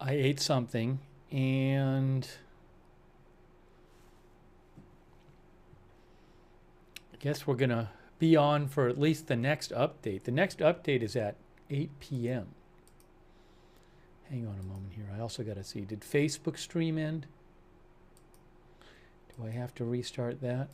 I ate something, and I guess we're going to be on for at least the next update. The next update is at 8 p.m. Hang on a moment here. I also got to see, did Facebook stream end? Do I have to restart that?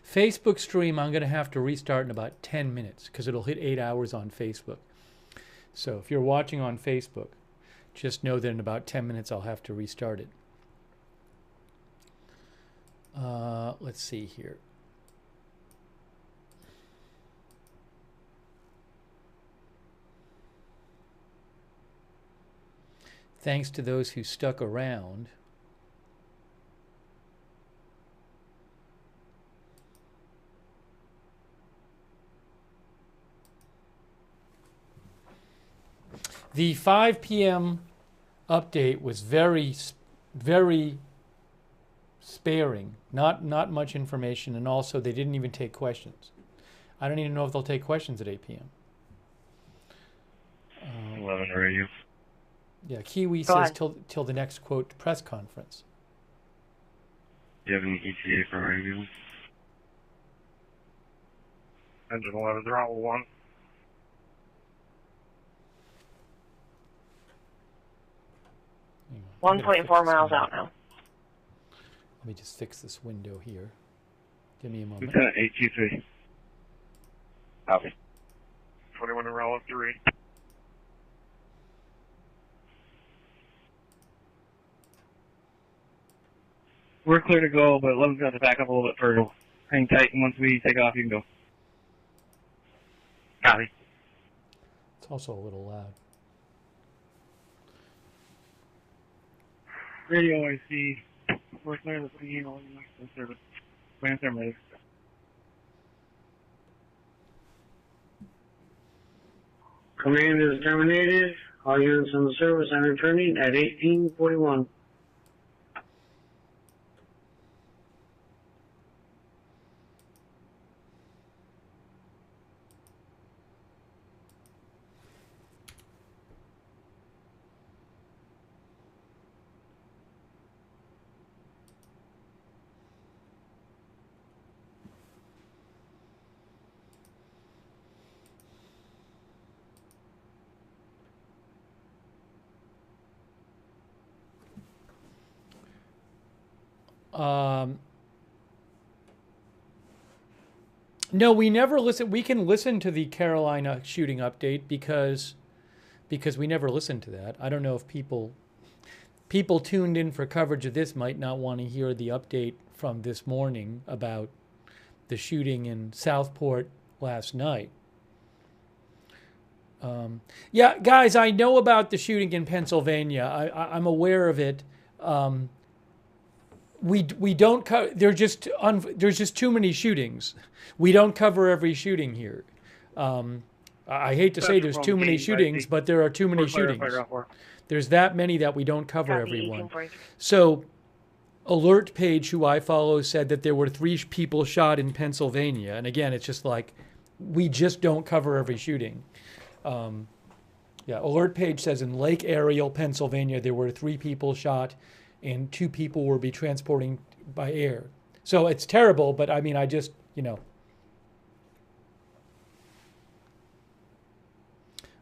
Facebook stream, I'm going to have to restart in about 10 minutes because it'll hit 8 hours on Facebook. So if you're watching on Facebook, just know that in about 10 minutes I'll have to restart it. Let's see here. Thanks to those who stuck around. The 5 p.m. update was very sparing, not much information, and also they didn't even take questions. I don't even know if they'll take questions at 8 p.m. 11 radio. Yeah, Kiwi Go says ahead. till the next quote press conference. Do you have any ETA for radio? Engine 11, they're on 1. Hang on, I gotta fix 1.4 this miles window. out now. Let me just fix this window here. Give me a moment. Lieutenant 823. Copy. 21 to roll 3. We're clear to go, but 11's got to back up a little bit further. Hang tight, and once we take off, you can go. Copy. It's also a little loud. Radio OIC. We're clear to the all in service. Plan thermitics. Command is terminated. All units on the service are returning at 1841. No, we never listen. We can listen to the Carolina shooting update because we never listened to that. I don't know if people tuned in for coverage of this might not want to hear the update from this morning about the shooting in Southport last night. Yeah, guys, I know about the shooting in Pennsylvania. I'm aware of it. We don't there's just too many shootings. We don't cover every shooting here. I hate to say there's too many shootings, but there are too many shootings. There's that many that we don't cover everyone. So, Alert Page, who I follow, said that there were 3 people shot in Pennsylvania, and again, it's just like we just don't cover every shooting. Yeah, Alert Page says in Lake Ariel, Pennsylvania, there were 3 people shot, and 2 people were be transporting by air. So it's terrible, but I mean, I just, you know,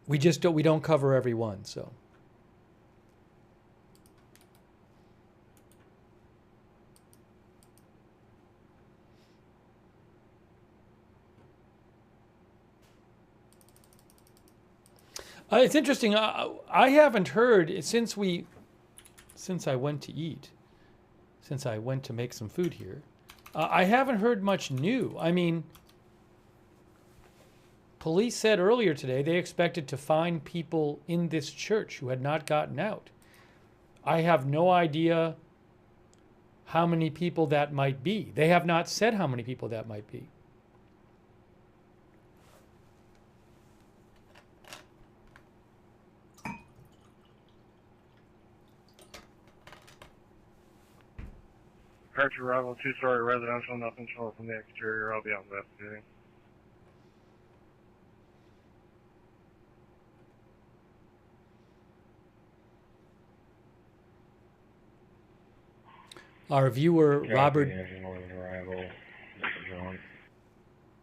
we don't cover every one, so. It's interesting. I haven't heard since I went to eat, since I went to make some food here. I haven't heard much new. I mean, police said earlier today they expected to find people in this church who had not gotten out. I have no idea how many people that might be. They have not said how many people that might be. Departure arrival, 2-story residential, nothing short from the exterior. I'll be out investigating. Our viewer, Copy,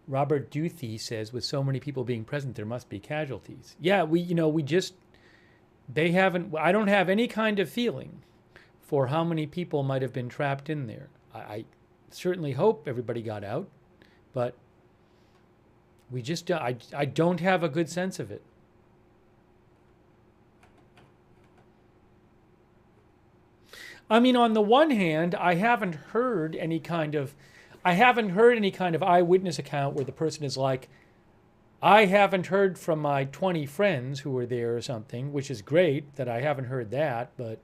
Robert Duthie says, with so many people being present, there must be casualties. Yeah, they haven't, I don't have any kind of feeling for how many people might have been trapped in there. I certainly hope everybody got out, but I don't have a good sense of it. I mean, on the one hand, I haven't heard any kind of eyewitness account where the person is like, I haven't heard from my 20 friends who were there or something, which is great that I haven't heard that, but,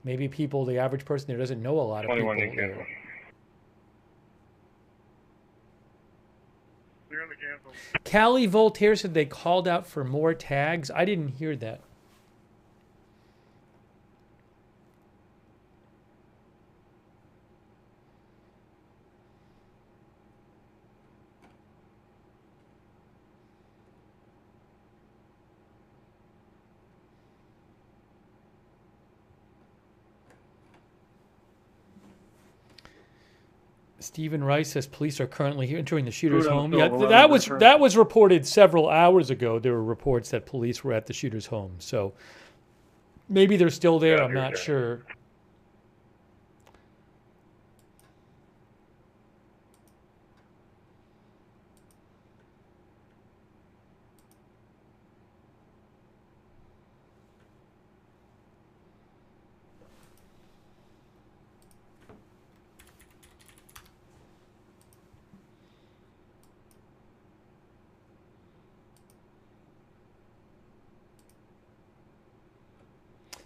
maybe the average person there doesn't know a lot of people. Callie Voltaire said they called out for more tags. I didn't hear that. Stephen Rice says police are currently entering the shooter's home. Yeah, that was reported several hours ago. There were reports that police were at the shooter's home. So maybe they're still there. I'm not sure.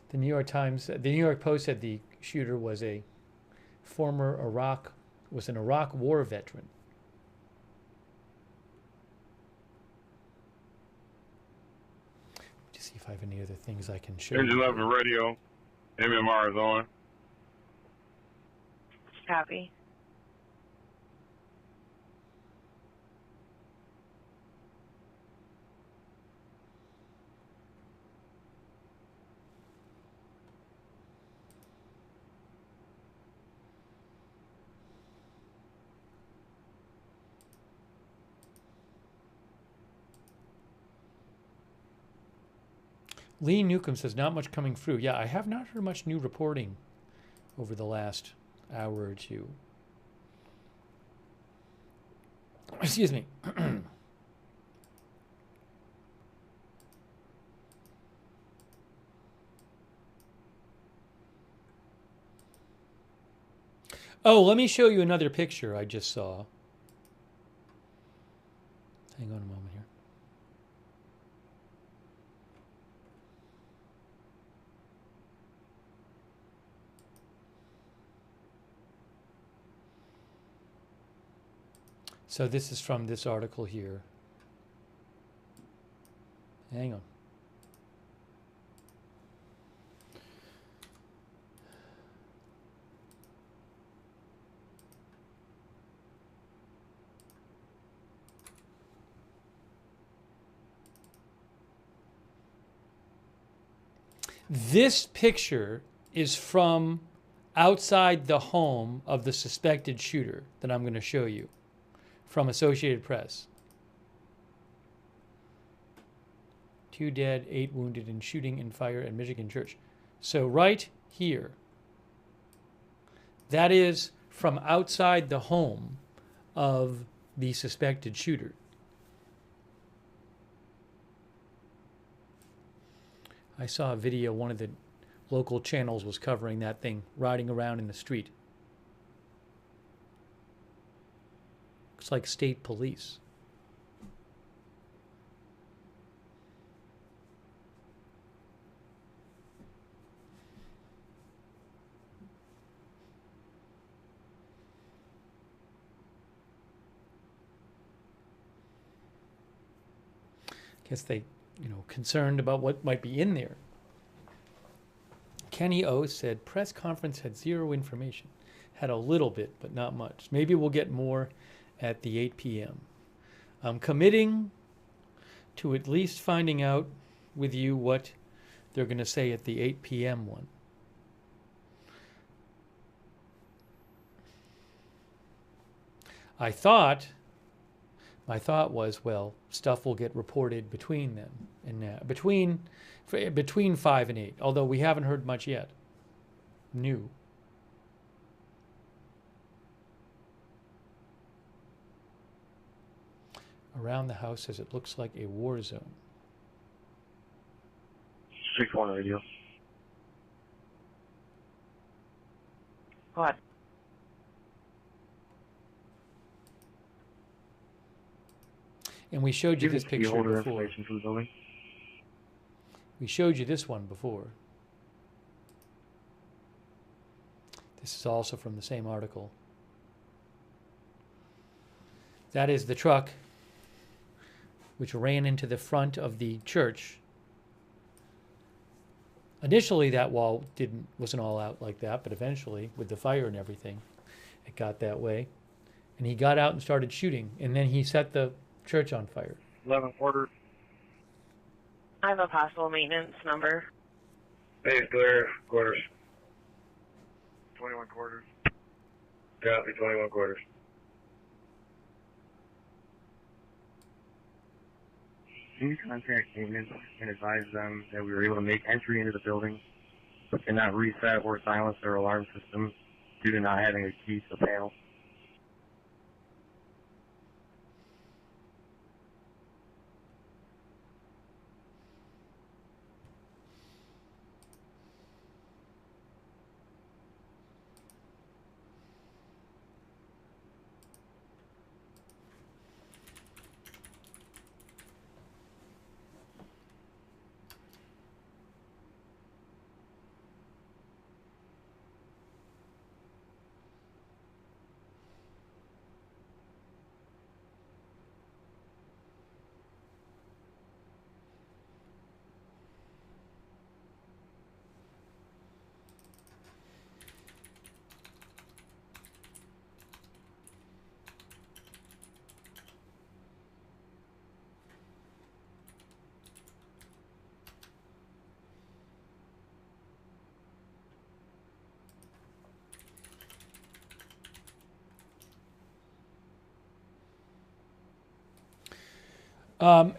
The New York Post said the shooter was an Iraq war veteran. Just see if I have any other things I can show. Engine 11 radio, MMR is on. Copy. Lee Newcomb says, not much coming through. Yeah, I have not heard much new reporting over the last hour or two. Excuse me. Oh, let me show you another picture I just saw. Hang on a moment here. So this is from this article here. Hang on. This picture is from outside the home of the suspected shooter that I'm going to show you. From Associated Press. 2 dead, 8 wounded in shooting and fire at Michigan church. So right here, that is from outside the home of the suspected shooter. I saw a video, one of the local channels was covering that thing, riding around in the street. It's like state police. Guess they, concerned about what might be in there. Kenny O said, press conference had zero information. Had a little bit, but not much. Maybe we'll get more at the 8 p.m. I'm committing to at least finding out with you what They're going to say at the 8 p.m. one. My thought was, well, stuff will get reported between them and now, between 5 and 8, although we haven't heard much yet. New. Around the house as it looks like a war zone. 6-1 radio. What? And we showed you Give this us picture holder before. information for the building. We showed you this one before. This is also from the same article. That is the truck which ran into the front of the church. Initially, that wall wasn't all out like that, but eventually, with the fire and everything, it got that way. And he got out and started shooting, and then he set the church on fire. 11 quarters. I have a possible maintenance number. Base clear, quarters. 21 quarters. Copy, 21 quarters. Can you contact maintenance and advise them that we were able to make entry into the building but cannot reset or silence their alarm system due to not having a key to the panel?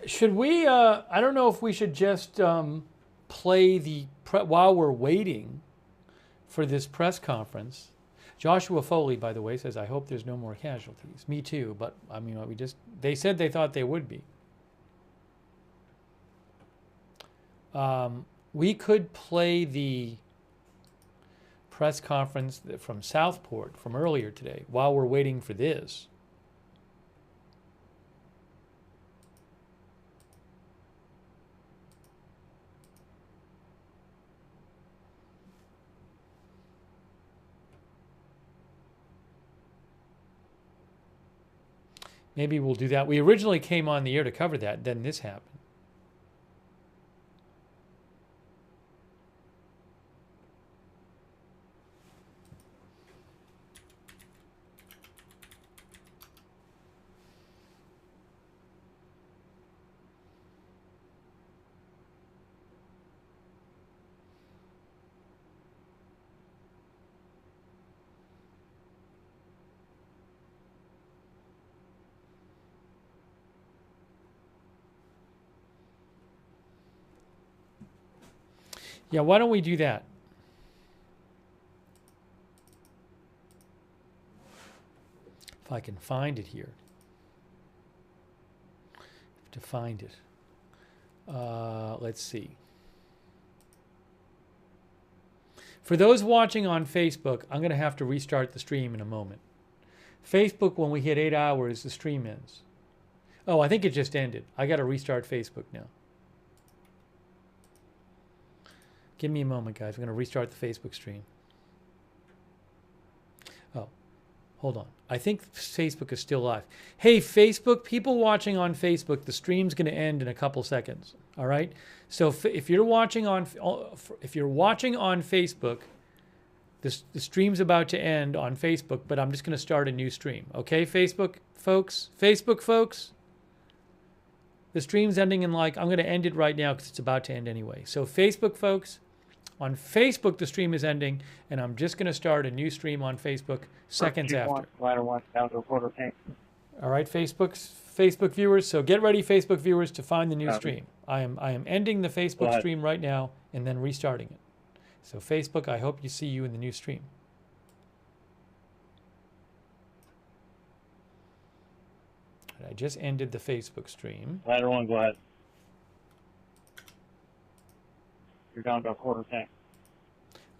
Should we, I don't know if we should just play while we're waiting for this press conference. Joshua Foley, by the way, says, I hope there's no more casualties. Me too, but I mean, they said they thought they would be. We could play the press conference from Southport from earlier today while we're waiting for this. Maybe we'll do that. We originally came on the air to cover that, then this happened. Yeah, why don't we do that? If I can find it here. To find it. Let's see. For those watching on Facebook, I'm going to have to restart the stream in a moment. Facebook, when we hit 8 hours, the stream ends. Oh, I think it just ended. I got to restart Facebook now. Give me a moment, guys. We're going to restart the Facebook stream. Oh, hold on. I think Facebook is still live. Hey, Facebook, people watching on Facebook, the stream's going to end in a couple seconds. All right? So if you're watching on Facebook, the stream's about to end on Facebook, but I'm just going to start a new stream. Okay, Facebook folks? Facebook folks? The stream's ending in like, I'm going to end it right now because it's about to end anyway. So Facebook, folks, on Facebook, the stream is ending, and I'm just going to start a new stream on Facebook seconds after. Ladder 1 down to a quarter tank. All right, Facebook viewers. So get ready, Facebook viewers, to find the new stream. I am ending the Facebook stream right now and then restarting it. So Facebook, I hope you see you in the new stream. I just ended the Facebook stream. Ladder 1, go ahead. You're down to a quarter tank.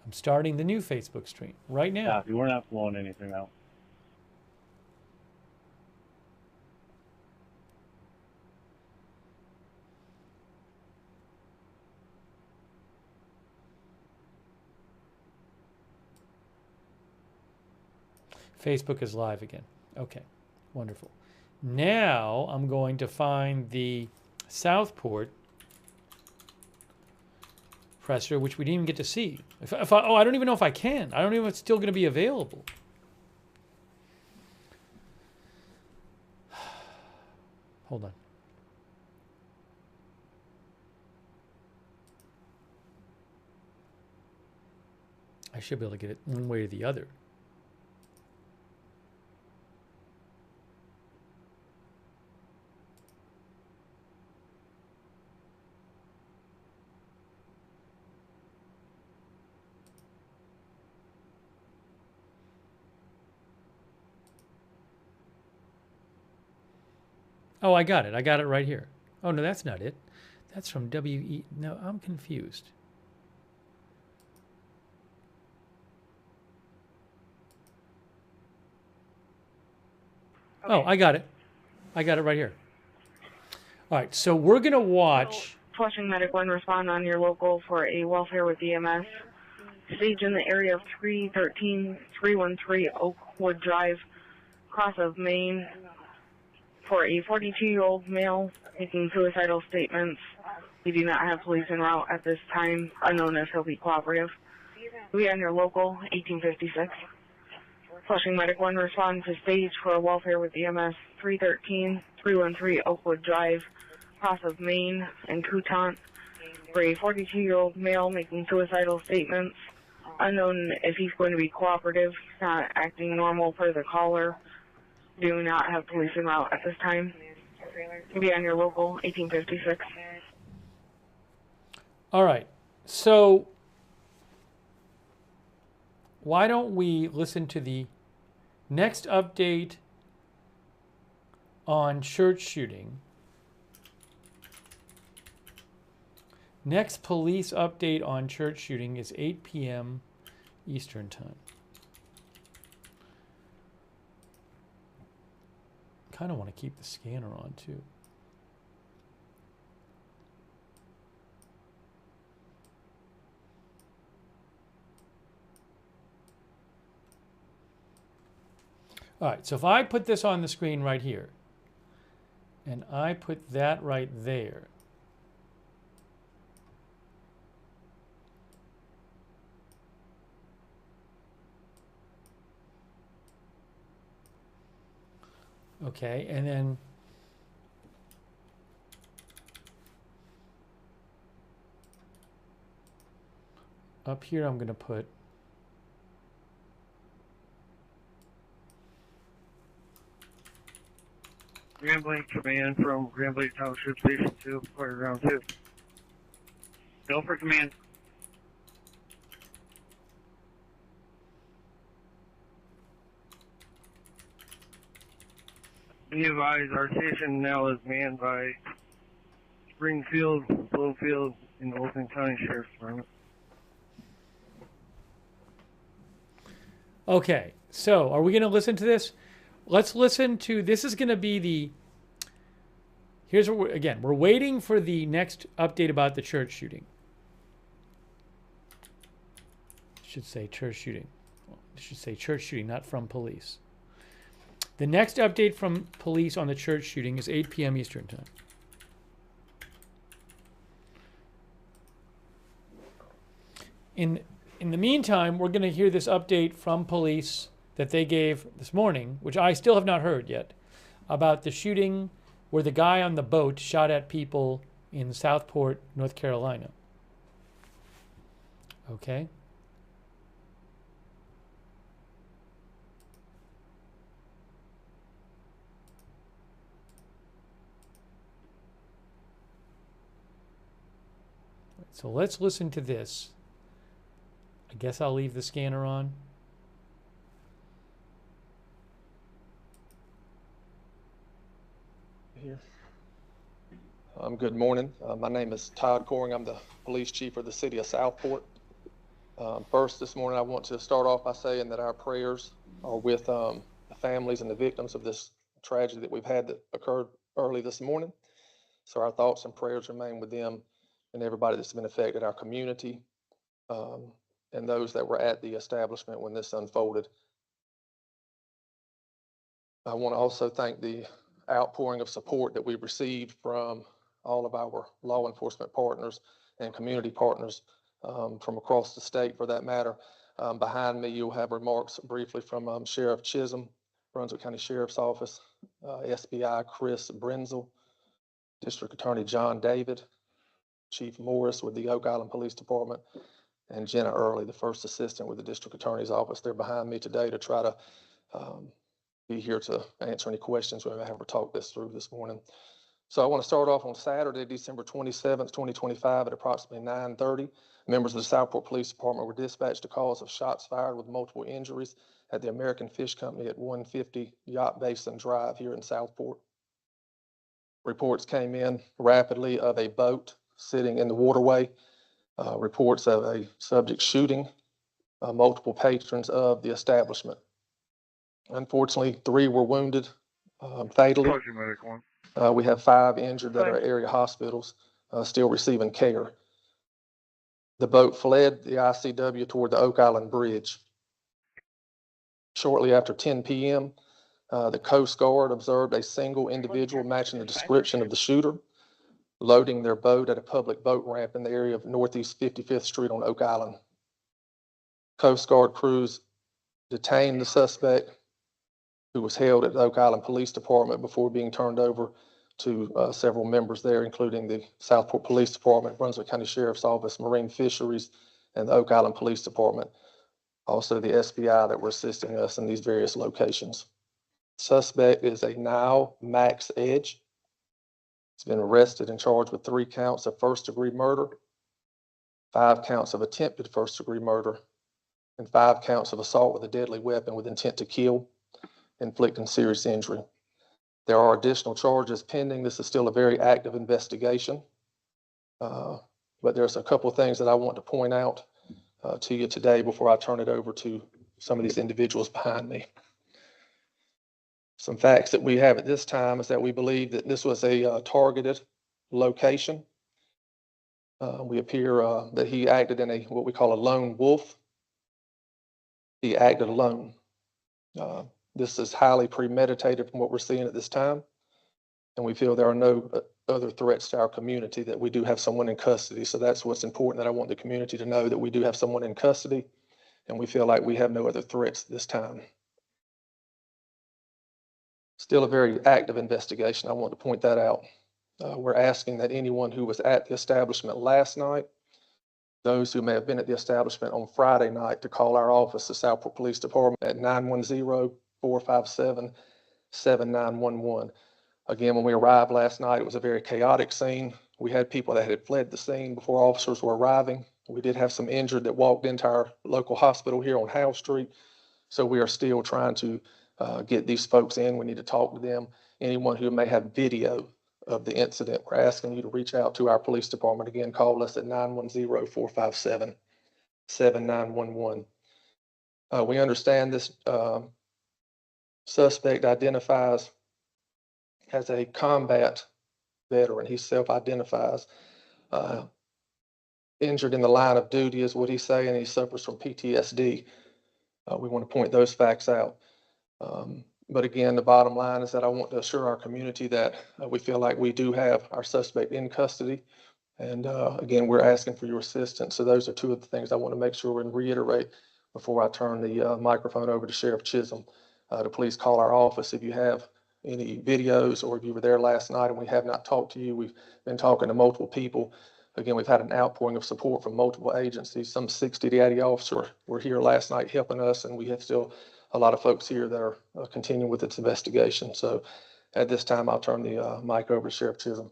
I'm starting the new Facebook stream right now. Yeah, we're not blowing anything out. Facebook is live again. Okay, wonderful. Now I'm going to find the Southport presser, which we didn't even get to see. I don't even know if I can. I don't even know if it's still going to be available. Hold on. I should be able to get it one way or the other. Oh, I got it. I got it right here. Oh, no, that's not it. That's from WE. No, I'm confused. Okay. Oh, I got it. I got it right here. All right, so we're going to watch. Flushing Medic 1, respond on your local for a welfare with EMS. Stage in the area of 313 Oakwood Drive, cross of Main, for a 42-year-old male making suicidal statements. We do not have police en route at this time, unknown if he'll be cooperative. We on your local, 1856. Flushing Medic 1, respond to stage for a welfare with EMS, 313 Oakwood Drive, cross of Main and Coutant, for a 42-year-old male making suicidal statements. Unknown if he's going to be cooperative, not acting normal per the caller. Do not have police en route at this time. Be on your local, 1856. All right. So why don't we listen to the next update on church shooting? Next police update on church shooting is 8 p.m. Eastern Time. Kind of want to keep the scanner on too. All right, so if I put this on the screen right here, and I put that right there, okay, and then up here I'm going to put Grand Blanc command from Grand Blanc Township Station 2, Quarter Ground 2. Go for command. Be advised, our station now is manned by Springfield, Bloomfield, and the Oakland County Sheriff's Department. Okay, so are we going to listen to this? Let's listen to, this is going to be the, here's what again, we're waiting for the next update about the church shooting. It should say church shooting. It should say church shooting, not from police. The next update from police on the church shooting is 8 p.m. Eastern Time. In the meantime, we're going to hear this update from police that they gave this morning, which I still have not heard yet, about the shooting where the guy on the boat shot at people in Southport, North Carolina. Okay? So let's listen to this. I guess I'll leave the scanner on. Here. Good morning. My name is Todd Coring. I'm the police chief for the city of Southport. First, this morning, I want to start off by saying that our prayers are with the families and the victims of this tragedy that we've had that occurred early this morning. So our thoughts and prayers remain with them and everybody that's been affected, our community, and those that were at the establishment when this unfolded. I want to also thank the outpouring of support that we've received from all of our law enforcement partners and community partners from across the state, for that matter. Behind me, you'll have remarks briefly from Sheriff Chisholm, Brunswick County Sheriff's Office, SBI Chris Brenzel, District Attorney John David, Chief Morris with the Oak Island Police Department, and Jenna Early, the first assistant with the District Attorney's Office. They're behind me today to try to be here to answer any questions we may have or talk this through this morning. So I want to start off on Saturday, December 27th, 2025 at approximately 9:30. Members of the Southport Police Department were dispatched to calls of shots fired with multiple injuries at the American Fish Company at 150 Yacht Basin Drive here in Southport. Reports came in rapidly of a boat sitting in the waterway, reports of a subject shooting multiple patrons of the establishment. Unfortunately, 3 were wounded fatally. We have 5 injured that are at area hospitals still receiving care. The boat fled the ICW toward the Oak Island Bridge. Shortly after 10 p.m., the Coast Guard observed a single individual matching the description of the shooter, loading their boat at a public boat ramp in the area of Northeast 55th Street on Oak Island. Coast Guard crews detained the suspect, who was held at the Oak Island Police Department before being turned over to several members there, including the Southport Police Department, Brunswick County Sheriff's Office, Marine Fisheries, and the Oak Island Police Department. Also the SBI that were assisting us in these various locations. Suspect is a Nile Max Edge. He's been arrested and charged with 3 counts of first-degree murder, 5 counts of attempted first-degree murder, and 5 counts of assault with a deadly weapon with intent to kill, inflicting serious injury. There are additional charges pending. This is still a very active investigation, but there's a couple of things that I want to point out to you today before I turn it over to some of these individuals behind me. Some facts that we have at this time is that we believe that this was a targeted location. We appear that he acted in what we call a lone wolf. He acted alone. This is highly premeditated from what we're seeing at this time, and we feel there are no other threats to our community, that we do have someone in custody. So that's what's important, that I want the community to know, that we do have someone in custody, and we feel like we have no other threats this time. Still a very active investigation. I want to point that out. We're asking that anyone who was at the establishment last night, those who may have been at the establishment on Friday night, to call our office, the Southport Police Department, at 910-457-7911. Again, when we arrived last night, it was a very chaotic scene. We had people that had fled the scene before officers were arriving. We did have some injured that walked into our local hospital here on Howe Street. So we are still trying to get these folks in. We need to talk to them. Anyone who may have video of the incident, we're asking you to reach out to our police department. Again, call us at 910-457-7911. We understand this suspect identifies as a combat veteran. He self-identifies. Injured in the line of duty is what he's saying. He suffers from PTSD. We want to point those facts out. But again, the bottom line is that I want to assure our community that we feel like we do have our suspect in custody. And again, we're asking for your assistance. So those are 2 of the things I want to make sure and reiterate before I turn the microphone over to Sheriff Chisholm to please call our office if you have any videos or if you were there last night and we have not talked to you, we've been talking to multiple people. Again, we've had an outpouring of support from multiple agencies. Some 60 to 80 officers were here last night helping us, and we have still a lot of folks here that are continuing with its investigation. So at this time, I'll turn the mic over to Sheriff Chisholm.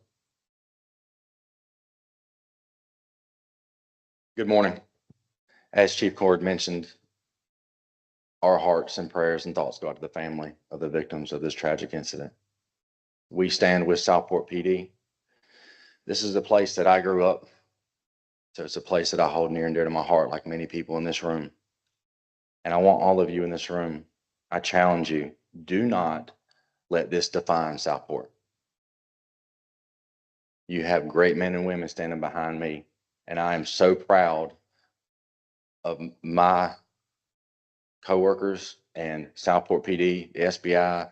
Good morning. As Chief Cord mentioned, our hearts and prayers and thoughts go out to the family of the victims of this tragic incident. We stand with Southport PD. This is a place that I grew up, so it's a place that I hold near and dear to my heart, like many people in this room. And I want all of you in this room, I challenge you, do not let this define Southport. You have great men and women standing behind me, and I am so proud of my coworkers and Southport PD, the SBI,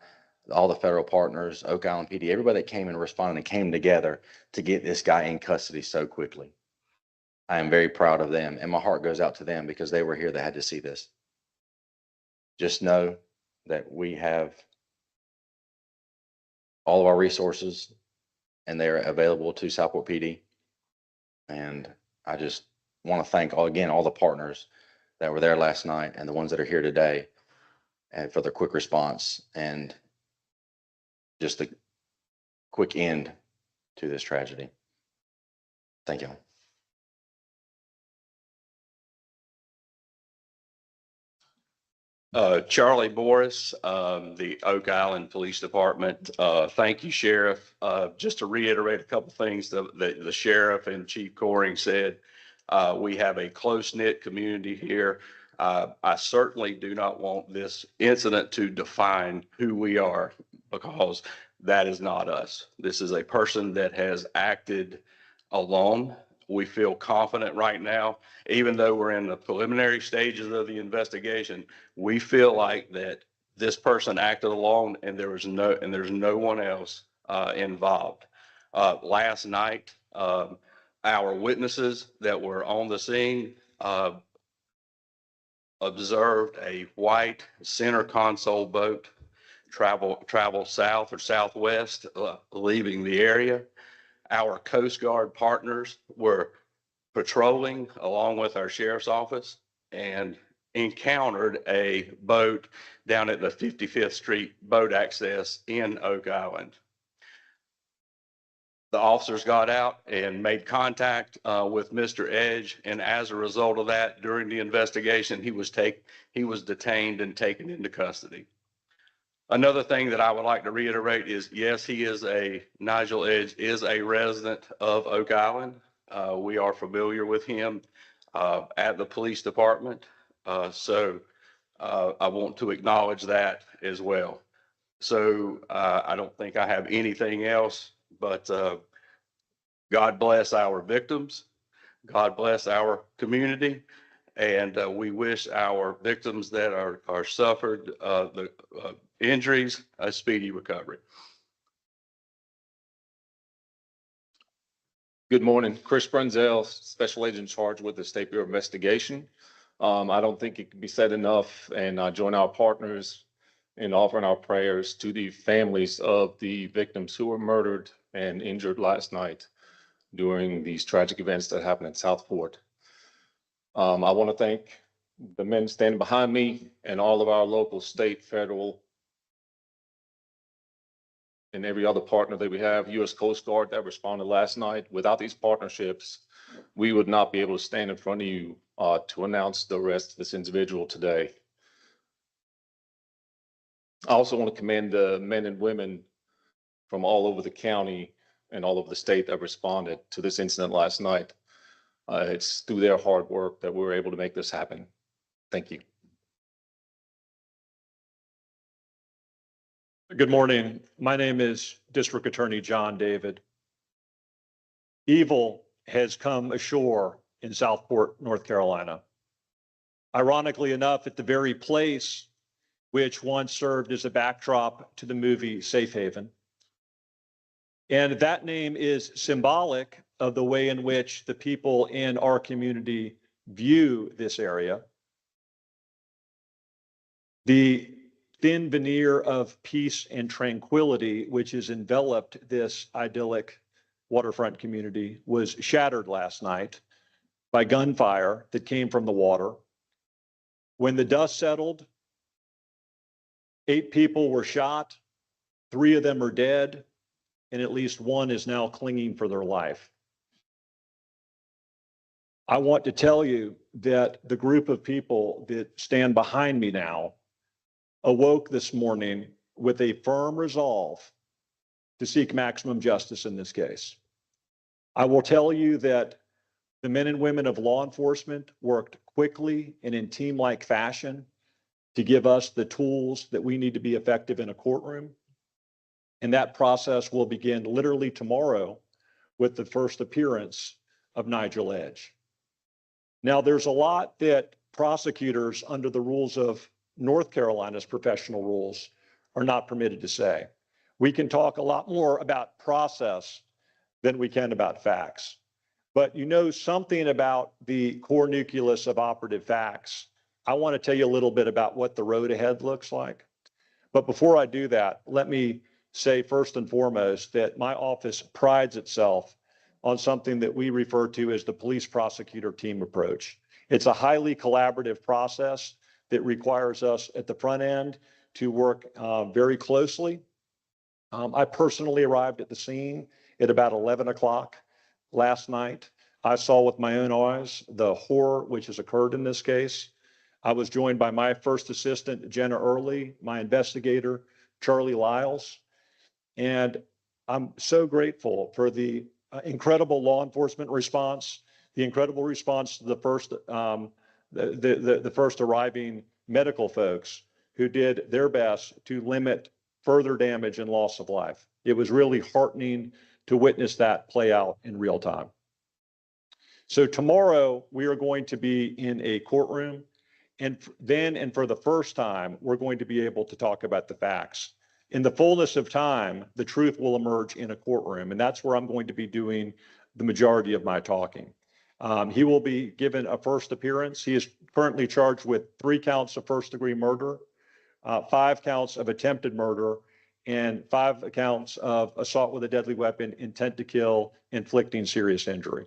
all the federal partners, Oak Island PD, everybody that came and responded and came together to get this guy in custody so quickly. I am very proud of them, and my heart goes out to them because they were here, they had to see this. Just know that we have all of our resources and they're available to Southport PD. And I just want to thank all the partners that were there last night and the ones that are here today and for their quick response and just the quick end to this tragedy. Thank you. Charlie Morris, the Oak Island Police Department. Thank you, Sheriff. Just to reiterate a couple things that the Sheriff and Chief Coring said, we have a close-knit community here. I certainly do not want this incident to define who we are, because that is not us. This is a person that has acted alone. We feel confident right now, even though we're in the preliminary stages of the investigation, we feel like that this person acted alone and there's no one else involved. Last night, our witnesses that were on the scene observed a white center console boat travel south or southwest, leaving the area. Our Coast Guard partners were patrolling along with our sheriff's office and encountered a boat down at the 55th Street boat access in Oak Island. The officers got out and made contact with Mr. Edge, and as a result of that, during the investigation, he was detained and taken into custody. Another thing that I would like to reiterate is, yes, Nigel Edge is a resident of Oak Island. We are familiar with him at the police department. So I want to acknowledge that as well. So I don't think I have anything else, but God bless our victims. God bless our community. And we wish our victims that are suffered the injuries a speedy recovery. Good morning, Chris Brunzel, Special Agent in charge with the State Bureau of Investigation. I don't think it can be said enough, and I join our partners in offering our prayers to the families of the victims who were murdered and injured last night during these tragic events that happened in Southport. I want to thank the men standing behind me and all of our local, state, federal, and every other partner that we have, U.S. Coast Guard that responded last night. Without these partnerships, we would not be able to stand in front of you to announce the arrest of this individual today. I also want to commend the men and women from all over the county and all over the state that responded to this incident last night. It's through their hard work that we were able to make this happen. Thank you. Good morning. My name is District Attorney John David. Evil has come ashore in Southport, North Carolina. Ironically enough, at the very place which once served as a backdrop to the movie Safe Haven. And that name is symbolic of the way in which the people in our community view this area. The thin veneer of peace and tranquility, which has enveloped this idyllic waterfront community, was shattered last night by gunfire that came from the water. When the dust settled, 8 people were shot, 3 of them are dead, and at least 1 is now clinging for their life. I want to tell you that the group of people that stand behind me now awoke this morning with a firm resolve to seek maximum justice in this case. I will tell you that the men and women of law enforcement worked quickly and in team-like fashion to give us the tools that we need to be effective in a courtroom. And that process will begin literally tomorrow with the first appearance of Nigel Edge. Now, there's a lot that prosecutors under the rules of North Carolina's professional rules are not permitted to say. We can talk a lot more about process than we can about facts. But you know something about the core nucleus of operative facts. I want to tell you a little bit about what the road ahead looks like. But before I do that, let me say first and foremost that my office prides itself on something that we refer to as the police prosecutor team approach. It's a highly collaborative process that requires us at the front end to work very closely. I personally arrived at the scene at about 11 o'clock last night. I saw with my own eyes the horror which has occurred in this case. I was joined by my first assistant, Jenna Early, my investigator, Charlie Lyles, and I'm so grateful for the incredible law enforcement response, the incredible response to the first arriving medical folks who did their best to limit further damage and loss of life. It was really heartening to witness that play out in real time. So tomorrow we are going to be in a courtroom, and then and for the first time, we're going to be able to talk about the facts. In the fullness of time, the truth will emerge in a courtroom, and that's where I'm going to be doing the majority of my talking. He will be given a first appearance. He is currently charged with 3 counts of first-degree murder, 5 counts of attempted murder, and 5 counts of assault with a deadly weapon, intent to kill, inflicting serious injury.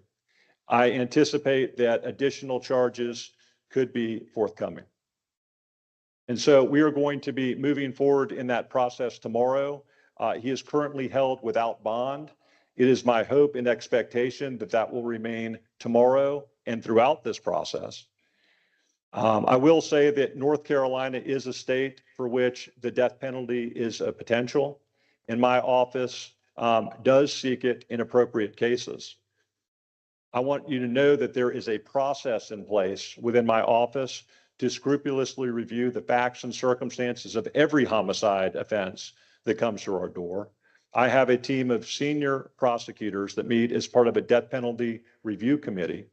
I anticipate that additional charges could be forthcoming. And so we are going to be moving forward in that process tomorrow. He is currently held without bond. It is my hope and expectation that that will remain tomorrow and throughout this process. I will say that North Carolina is a state for which the death penalty is a potential, and my office does seek it in appropriate cases. I want you to know that there is a process in place within my office to scrupulously review the facts and circumstances of every homicide offense that comes through our door. I have a team of senior prosecutors that meet as part of a death penalty review committee,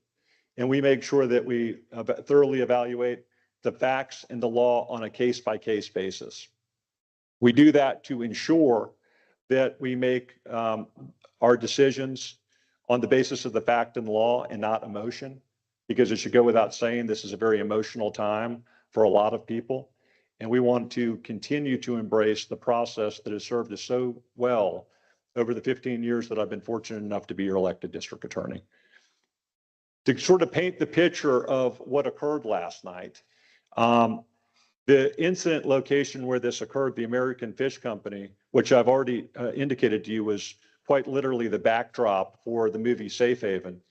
and we make sure that we thoroughly evaluate the facts and the law on a case-by-case basis. We do that to ensure that we make our decisions on the basis of the fact and law and not emotion, because it should go without saying this is a very emotional time for a lot of people. And we want to continue to embrace the process that has served us so well over the 15 years that I've been fortunate enough to be your elected district attorney. To sort of paint the picture of what occurred last night, the incident location where this occurred, the American Fish Company, which I've already indicated to you was quite literally the backdrop for the movie Safe Haven,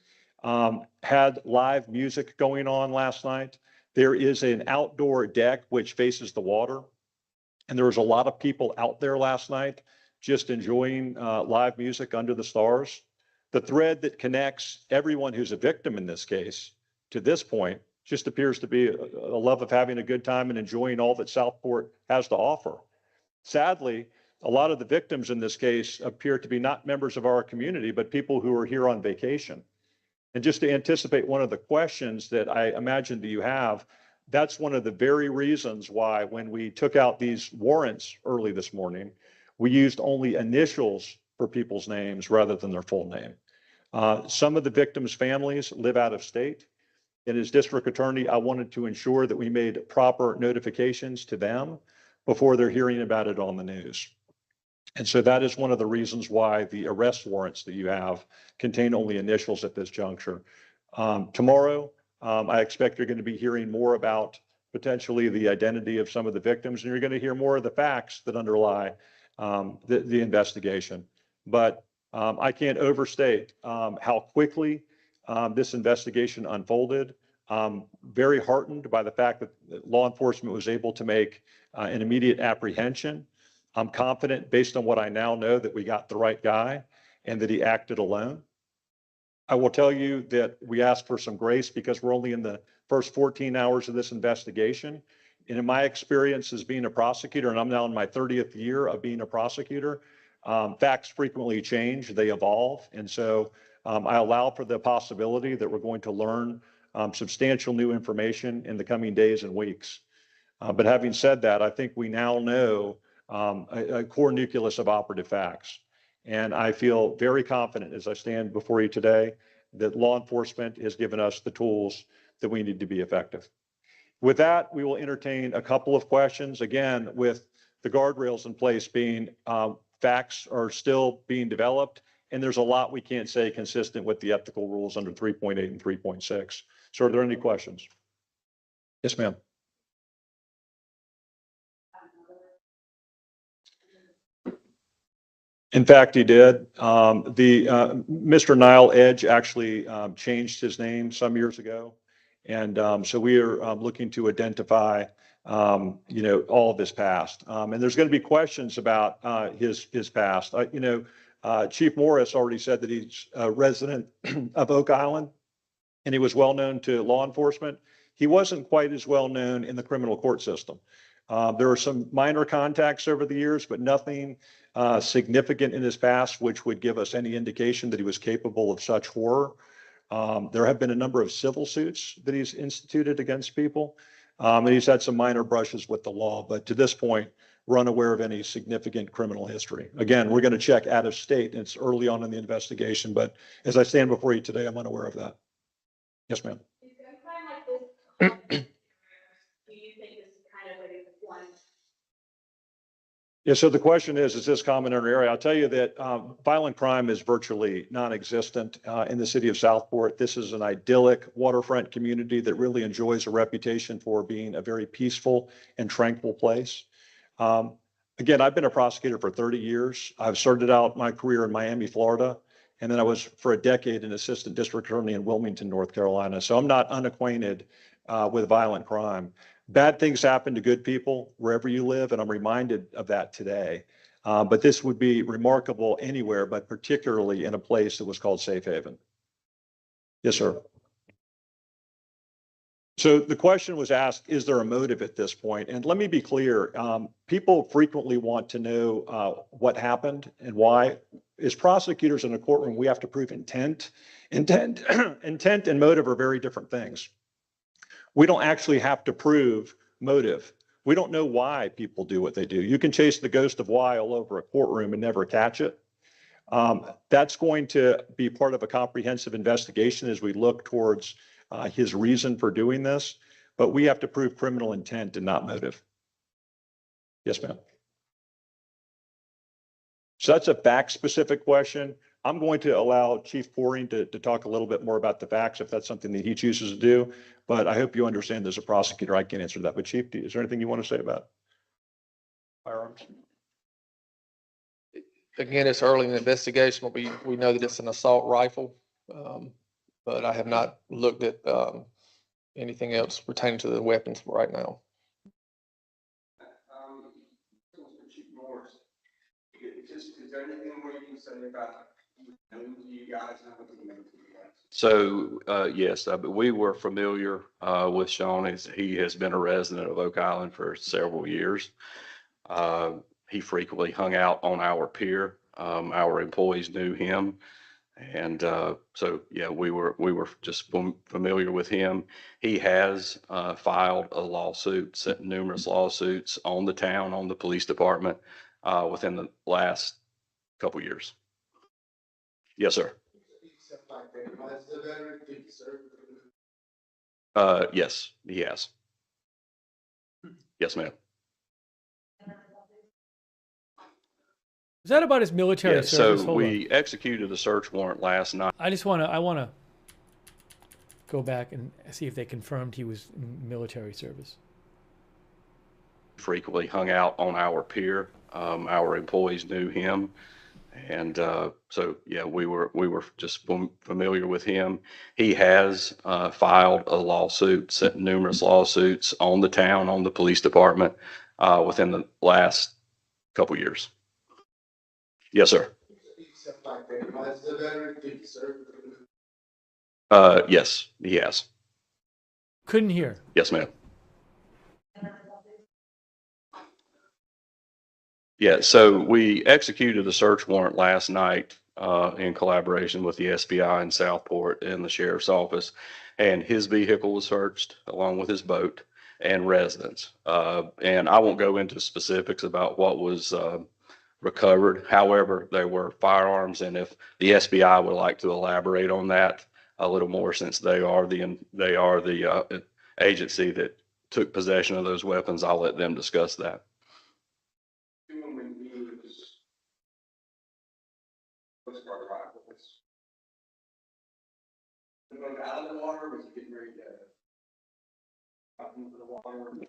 had live music going on last night. There is an outdoor deck which faces the water, and there was a lot of people out there last night just enjoying live music under the stars. The thread that connects everyone who's a victim in this case to this point just appears to be a love of having a good time and enjoying all that Southport has to offer. Sadly, a lot of the victims in this case appear to be not members of our community, but people who are here on vacation. And just to anticipate one of the questions that I imagine that you have, that's one of the very reasons why when we took out these warrants early this morning, we used only initials for people's names rather than their full name. Some of the victims' families live out of state. And as district attorney, I wanted to ensure that we made proper notifications to them before they're hearing about it on the news. And so that is one of the reasons why the arrest warrants that you have contain only initials at this juncture. Tomorrow, I expect you're going to be hearing more about potentially the identity of some of the victims, and you're going to hear more of the facts that underlie the investigation. But I can't overstate how quickly this investigation unfolded. Very heartened by the fact that law enforcement was able to make an immediate apprehension. I'm confident, based on what I now know, that we got the right guy and that he acted alone. I will tell you that we asked for some grace because we're only in the first 14 hours of this investigation. And in my experience as being a prosecutor, and I'm now in my 30th year of being a prosecutor, facts frequently change, they evolve. And so I allow for the possibility that we're going to learn substantial new information in the coming days and weeks. But having said that, I think we now know a core nucleus of operative facts. And I feel very confident as I stand before you today that law enforcement has given us the tools that we need to be effective. With that, we will entertain a couple of questions. Again, with the guardrails in place being facts are still being developed, and there's a lot we can't say consistent with the ethical rules under 3.8 and 3.6. So are there any questions? Yes, ma'am. In fact, he did. Mr. Nile Edge actually changed his name some years ago. And so we are looking to identify, all of his past. And there's going to be questions about his past. Chief Morris already said that he's a resident of Oak Island, and he was well known to law enforcement. He wasn't quite as well known in the criminal court system. There are some minor contacts over the years, but nothing significant in his past, which would give us any indication that he was capable of such horror. There have been a number of civil suits that he's instituted against people, and he's had some minor brushes with the law, but to this point, we're unaware of any significant criminal history. Again, we're going to check out of state, and it's early on in the investigation, but as I stand before you today, I'm unaware of that. Yes, ma'am. Yeah, so the question is this common in our area? I'll tell you that violent crime is virtually non-existent in the city of Southport. This is an idyllic waterfront community that really enjoys a reputation for being a very peaceful and tranquil place. Again, I've been a prosecutor for 30 years. I've started out my career in Miami, Florida, and then I was for a decade an assistant district attorney in Wilmington, North Carolina. So I'm not unacquainted with violent crime. Bad things happen to good people wherever you live, and I'm reminded of that today. But this would be remarkable anywhere, but particularly in a place that was called Safe Haven. Yes, sir. So the question was asked, is there a motive at this point? And let me be clear, people frequently want to know what happened and why. As prosecutors in a courtroom, we have to prove intent. Intent and motive are very different things. We don't actually have to prove motive. We don't know why people do what they do. You can chase the ghost of why all over a courtroom and never catch it. That's going to be part of a comprehensive investigation as we look towards his reason for doing this, but we have to prove criminal intent and not motive. Yes, ma'am. So that's a fact-specific question. I'm going to allow Chief Poring to talk a little bit more about the facts if that's something that he chooses to do. But I hope you understand as a prosecutor, I can't answer that. But Chief, is there anything you want to say about firearms? Again, it's early in the investigation. We know that it's an assault rifle, but I have not looked at anything else pertaining to the weapons right now. Chief Morris, is there anything more you can say about you guys? So, yes, we were familiar with Sean. He has been a resident of Oak Island for several years. He frequently hung out on our pier. Our employees knew him. And so, yeah, we were just familiar with him. He has filed a lawsuit, sent numerous lawsuits on the town, on the police department within the last couple years. Yes, sir. Yes, he has. Yes, ma'am. Was that about his military Yeah, service? so Hold on. we executed a search warrant last night. I want to go back and see if they confirmed he was in military service. Frequently hung out on our pier. Our employees knew him. And so, yeah, we were just familiar with him. He has filed a lawsuit, set numerous lawsuits on the town, on the police department within the last couple years. Yes, sir. Yes, he has. Couldn't hear. Yes, ma'am. Yeah, so we executed a search warrant last night in collaboration with the SBI in Southport and the sheriff's office, and his vehicle was searched along with his boat and residence. And I won't go into specifics about what was recovered. However, there were firearms, and if the SBI would like to elaborate on that a little more, since they are the agency that took possession of those weapons, I'll let them discuss that.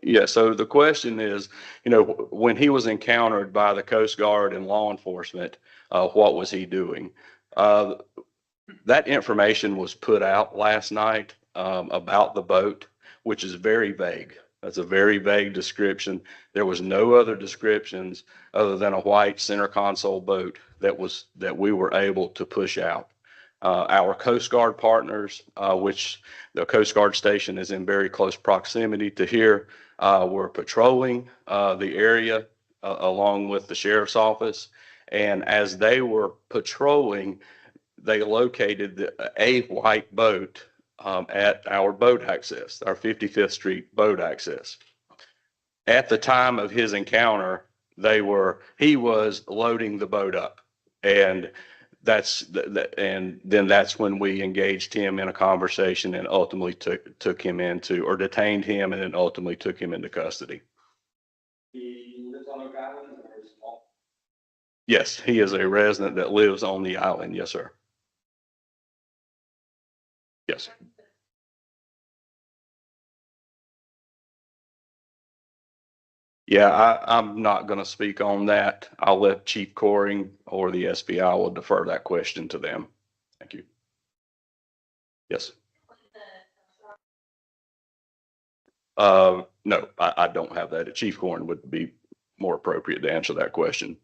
Yeah, so the question is, when he was encountered by the Coast Guard and law enforcement, what was he doing? That information was put out last night about the boat, which is very vague. That's a very vague description. There was no other descriptions other than a white center console boat that we were able to push out. Our Coast Guard partners, which the Coast Guard station is in very close proximity to here, were patrolling the area along with the sheriff's office. And as they were patrolling, they located a white boat at our boat access, our 55th Street boat access. At the time of his encounter, he was loading the boat up, and then that's when we engaged him in a conversation and ultimately took him into, or detained him, and then ultimately took him into custody. He lives on Oak Island, or is he? Yes, he is a resident that lives on the island. Yes, sir. Yes. Yeah, I'm not going to speak on that. I'll let Chief Coring or the SBI will defer that question to them. Thank you. Yes. No, I don't have that. Chief Coring would be more appropriate to answer that question.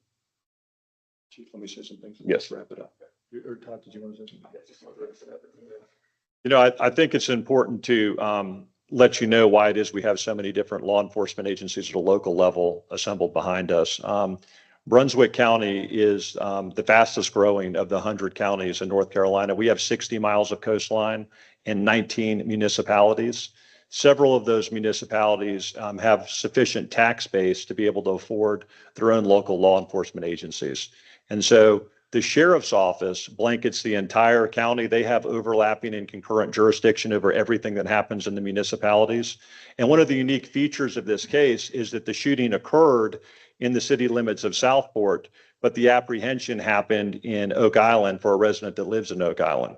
Chief, let me say some things. Yes. Wrap it up. Or Todd, did you want to say something? I think it's important to let you know why it is we have so many different law enforcement agencies at a local level assembled behind us. Brunswick County is the fastest growing of the 100 counties in North Carolina. We have 60 miles of coastline and 19 municipalities. Several of those municipalities have sufficient tax base to be able to afford their own local law enforcement agencies. And so the sheriff's office blankets the entire county. They have overlapping and concurrent jurisdiction over everything that happens in the municipalities. And one of the unique features of this case is that the shooting occurred in the city limits of Southport, but the apprehension happened in Oak Island for a resident that lives in Oak Island.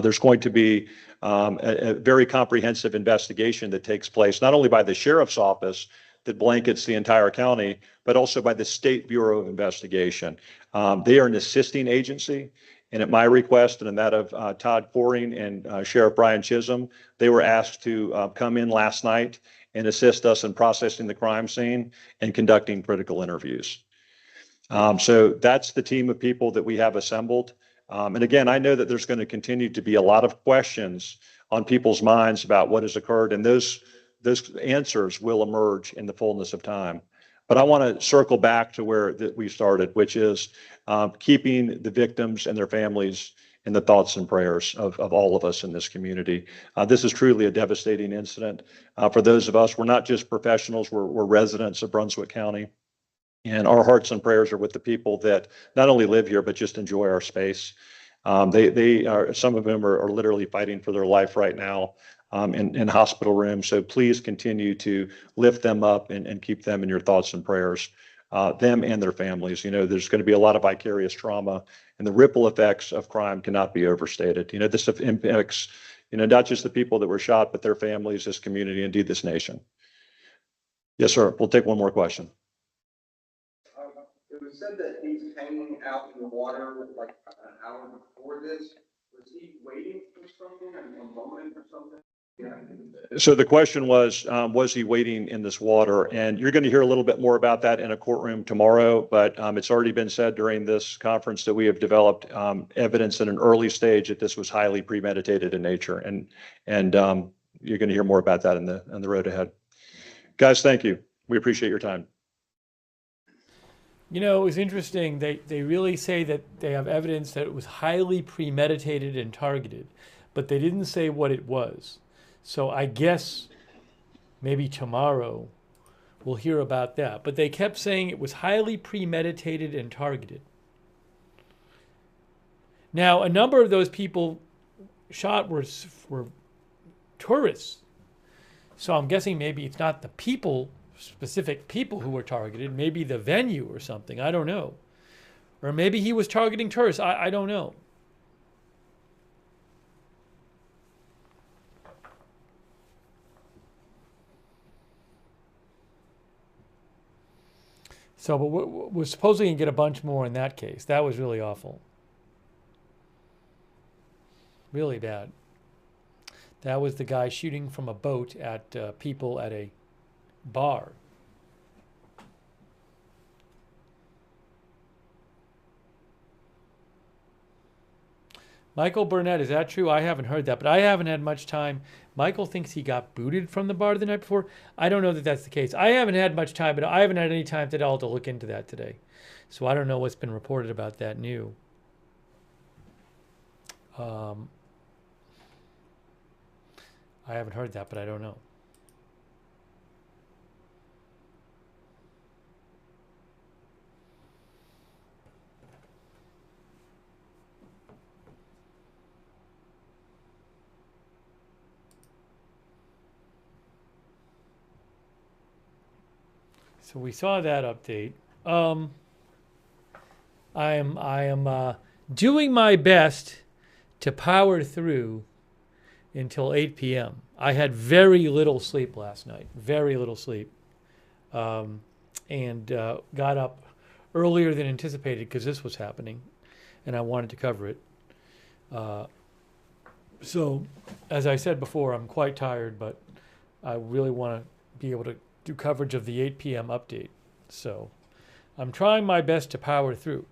There's going to be a very comprehensive investigation that takes place, not only by the sheriff's office that blankets the entire county, but also by the State Bureau of Investigation. They are an assisting agency, and at my request and in that of Todd Coring and Sheriff Brian Chisholm, they were asked to come in last night and assist us in processing the crime scene and conducting critical interviews. So that's the team of people that we have assembled. And again, I know that there's going to continue to be a lot of questions on people's minds about what has occurred, and those answers will emerge in the fullness of time. But I want to circle back to where we started, which is keeping the victims and their families in the thoughts and prayers of all of us in this community. This is truly a devastating incident. For those of us, we're not just professionals, we're residents of Brunswick County. And our hearts and prayers are with the people that not only live here, but just enjoy our space. They are, some of them are literally fighting for their life right now in hospital rooms. So please continue to lift them up and keep them in your thoughts and prayers. them and their families. There's going to be a lot of vicarious trauma, and the ripple effects of crime cannot be overstated. This impacts, not just the people that were shot, but their families, this community, indeed this nation. Yes, sir. We'll take one more question. It was said that he's hanging out in the water like an hour before this. Was he waiting for something, a moment or something? Yeah. So the question was he waiting in this water? And you're going to hear a little bit more about that in a courtroom tomorrow, but it's already been said during this conference that we have developed evidence in an early stage that this was highly premeditated in nature. And you're going to hear more about that on the road ahead. Guys, thank you. We appreciate your time. It was interesting. They really say that they have evidence that it was highly premeditated and targeted, but they didn't say what it was. So I guess maybe tomorrow we'll hear about that. But they kept saying it was highly premeditated and targeted. Now, a number of those people shot were tourists. So I'm guessing maybe it's not the specific people who were targeted, maybe the venue or something. I don't know. Or maybe he was targeting tourists. I don't know. So, but we're supposedly going to get a bunch more in that case. That was really awful. Really bad. That was the guy shooting from a boat at people at a bar. Michael Burnett, is that true? I haven't heard that, but I haven't had much time. Michael thinks he got booted from the bar the night before. I don't know that that's the case. I haven't had much time, but I haven't had any time at all to look into that today. So I don't know what's been reported about that new. I haven't heard that, but I don't know. So we saw that update. I am doing my best to power through until 8 p.m. I had very little sleep last night, very little sleep, and got up earlier than anticipated because this was happening, and I wanted to cover it. So, as I said before, I'm quite tired, but I really want to be able to do coverage of the 8 p.m. update. So, I'm trying my best to power through.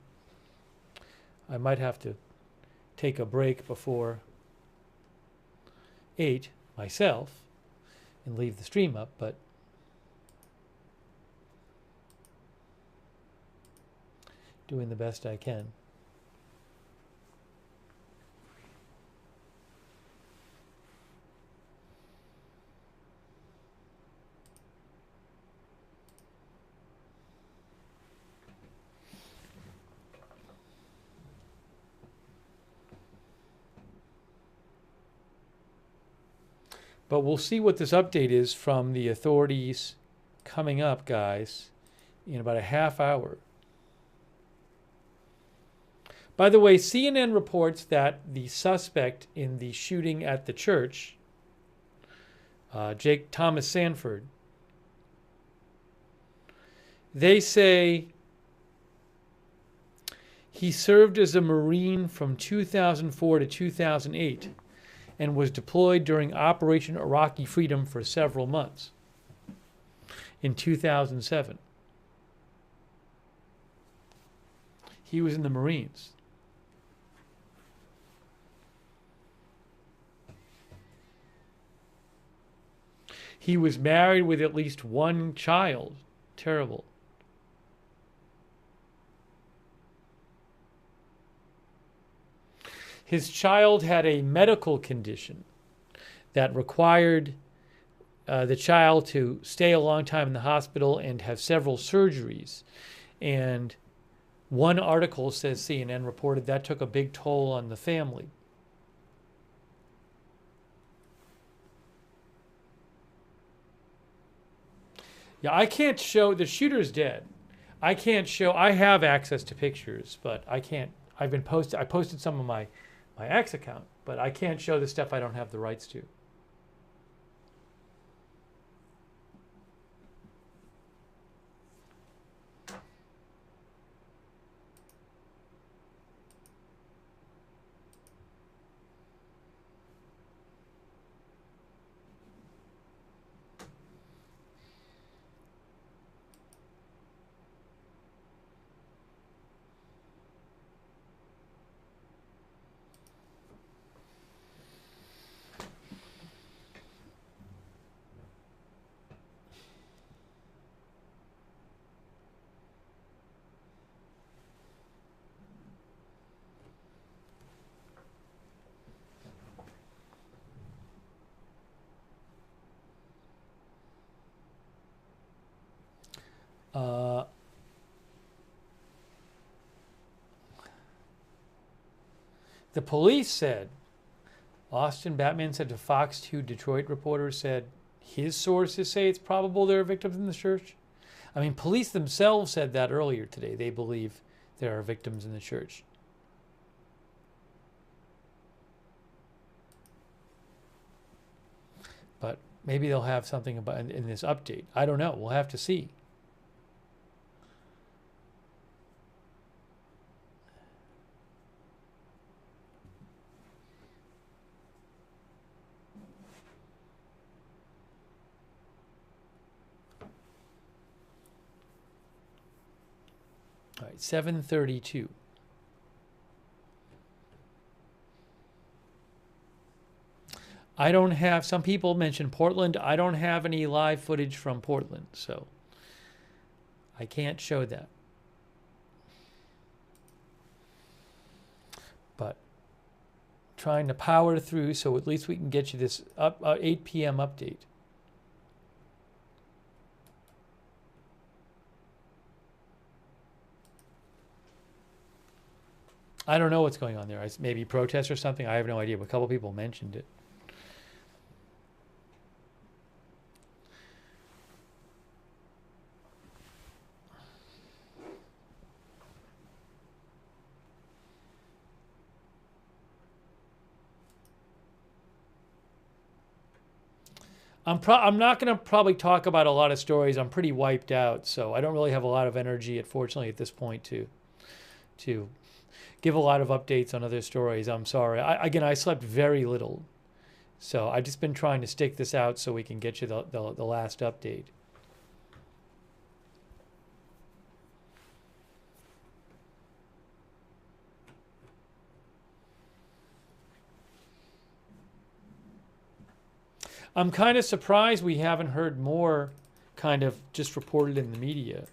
I might have to take a break before 8 myself and leave the stream up, but doing the best I can. But we'll see what this update is from the authorities coming up, guys, in about a half hour. By the way, CNN reports that the suspect in the shooting at the church, Jake Thomas Sanford, they say he served as a Marine from 2004 to 2008. And was deployed during Operation Iraqi Freedom for several months in 2007. He was in the Marines. He was married with at least one child. Terrible. His child had a medical condition that required the child to stay a long time in the hospital and have several surgeries. And one article, says CNN, reported that took a big toll on the family. Yeah, I can't show, the shooter's dead. I can't show. I have access to pictures, but I can't. I posted some of my X account, but I can't show the stuff I don't have the rights to. The police said, Austin Batman said to Fox 2 Detroit reporter said his sources say it's probable there are victims in the church. I mean, police themselves said that earlier today. They believe there are victims in the church. But maybe they'll have something about in this update. I don't know. We'll have to see. All right, 7:32. I don't have, some people mentioned Portland. I don't have any live footage from Portland, so I can't show that. But trying to power through so at least we can get you this 8 p.m. update. I don't know what's going on there. Maybe protests or something. I have no idea, but a couple people mentioned it. I'm not going to probably talk about a lot of stories. I'm pretty wiped out, so I don't really have a lot of energy, unfortunately, at this point to give a lot of updates on other stories. I'm sorry. Again, I slept very little, so I've just been trying to stick this out so we can get you the last update. I'm kind of surprised we haven't heard more kind of just reported in the media.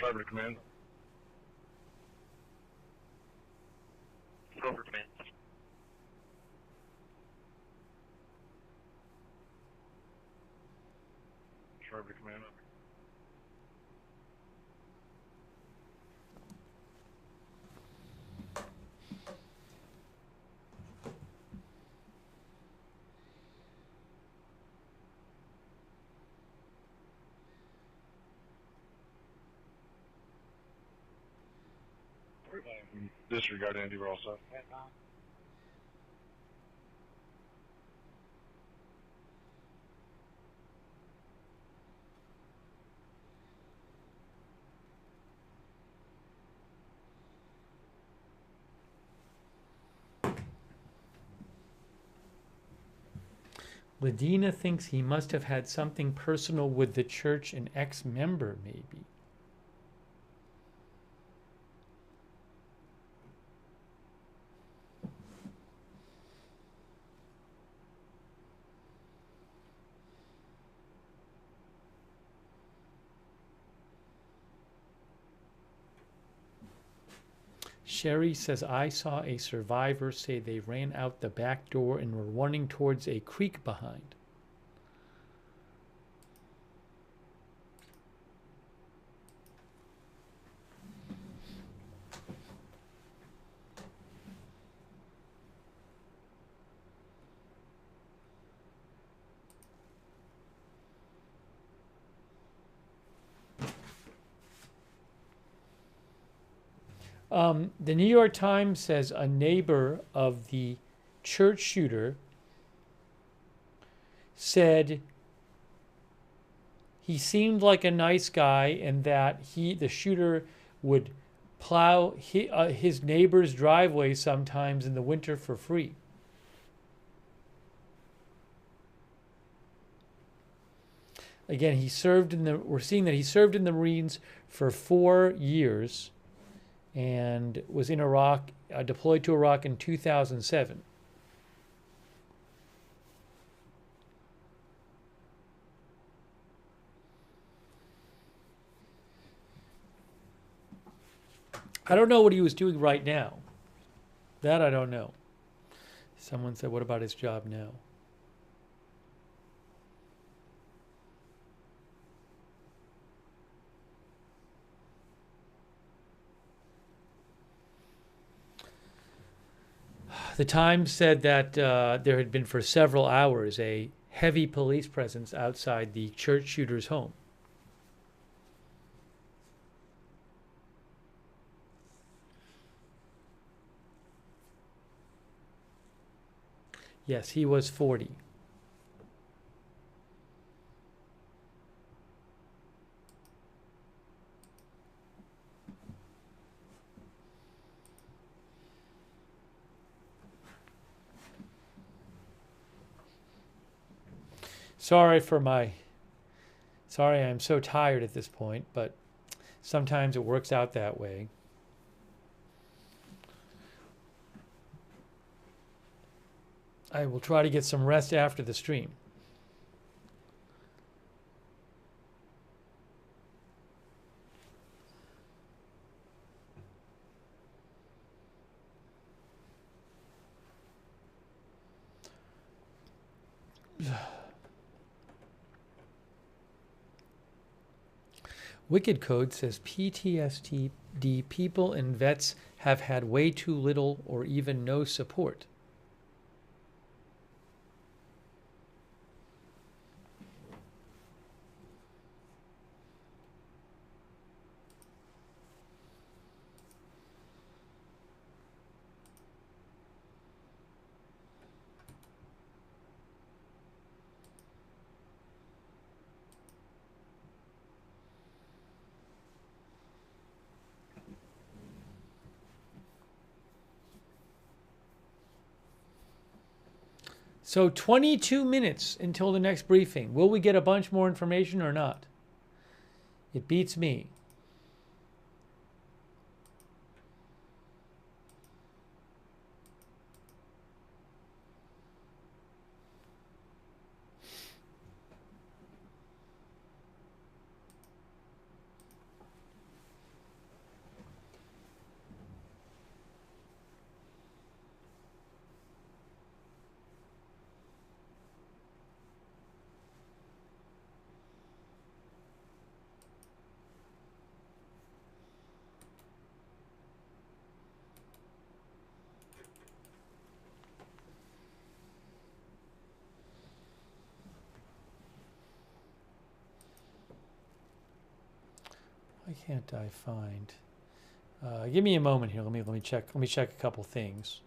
Cyber Command. Cyber Command. Cyber Command. Disregard Andy, we're all set. Ladina thinks he must have had something personal with the church, an ex-member maybe. Sherry says, I saw a survivor say they ran out the back door and were running towards a creek behind. The New York Times says a neighbor of the church shooter said he seemed like a nice guy and that the shooter would plow his neighbor's driveway sometimes in the winter for free. Again, we're seeing that he served in the Marines for 4 years and was in Iraq, deployed to Iraq in 2007. I don't know what he was doing right now. That I don't know. Someone said, what about his job now? The Times said that there had been for several hours a heavy police presence outside the church shooter's home. Yes, he was 40. Sorry, I'm so tired at this point, but sometimes it works out that way. I will try to get some rest after the stream. Wicked Code says PTSD people and vets have had way too little or even no support. So 22 minutes until the next briefing. Will we get a bunch more information or not? It beats me. Why can't I find? Give me a moment here. Let me check. Let me check a couple things.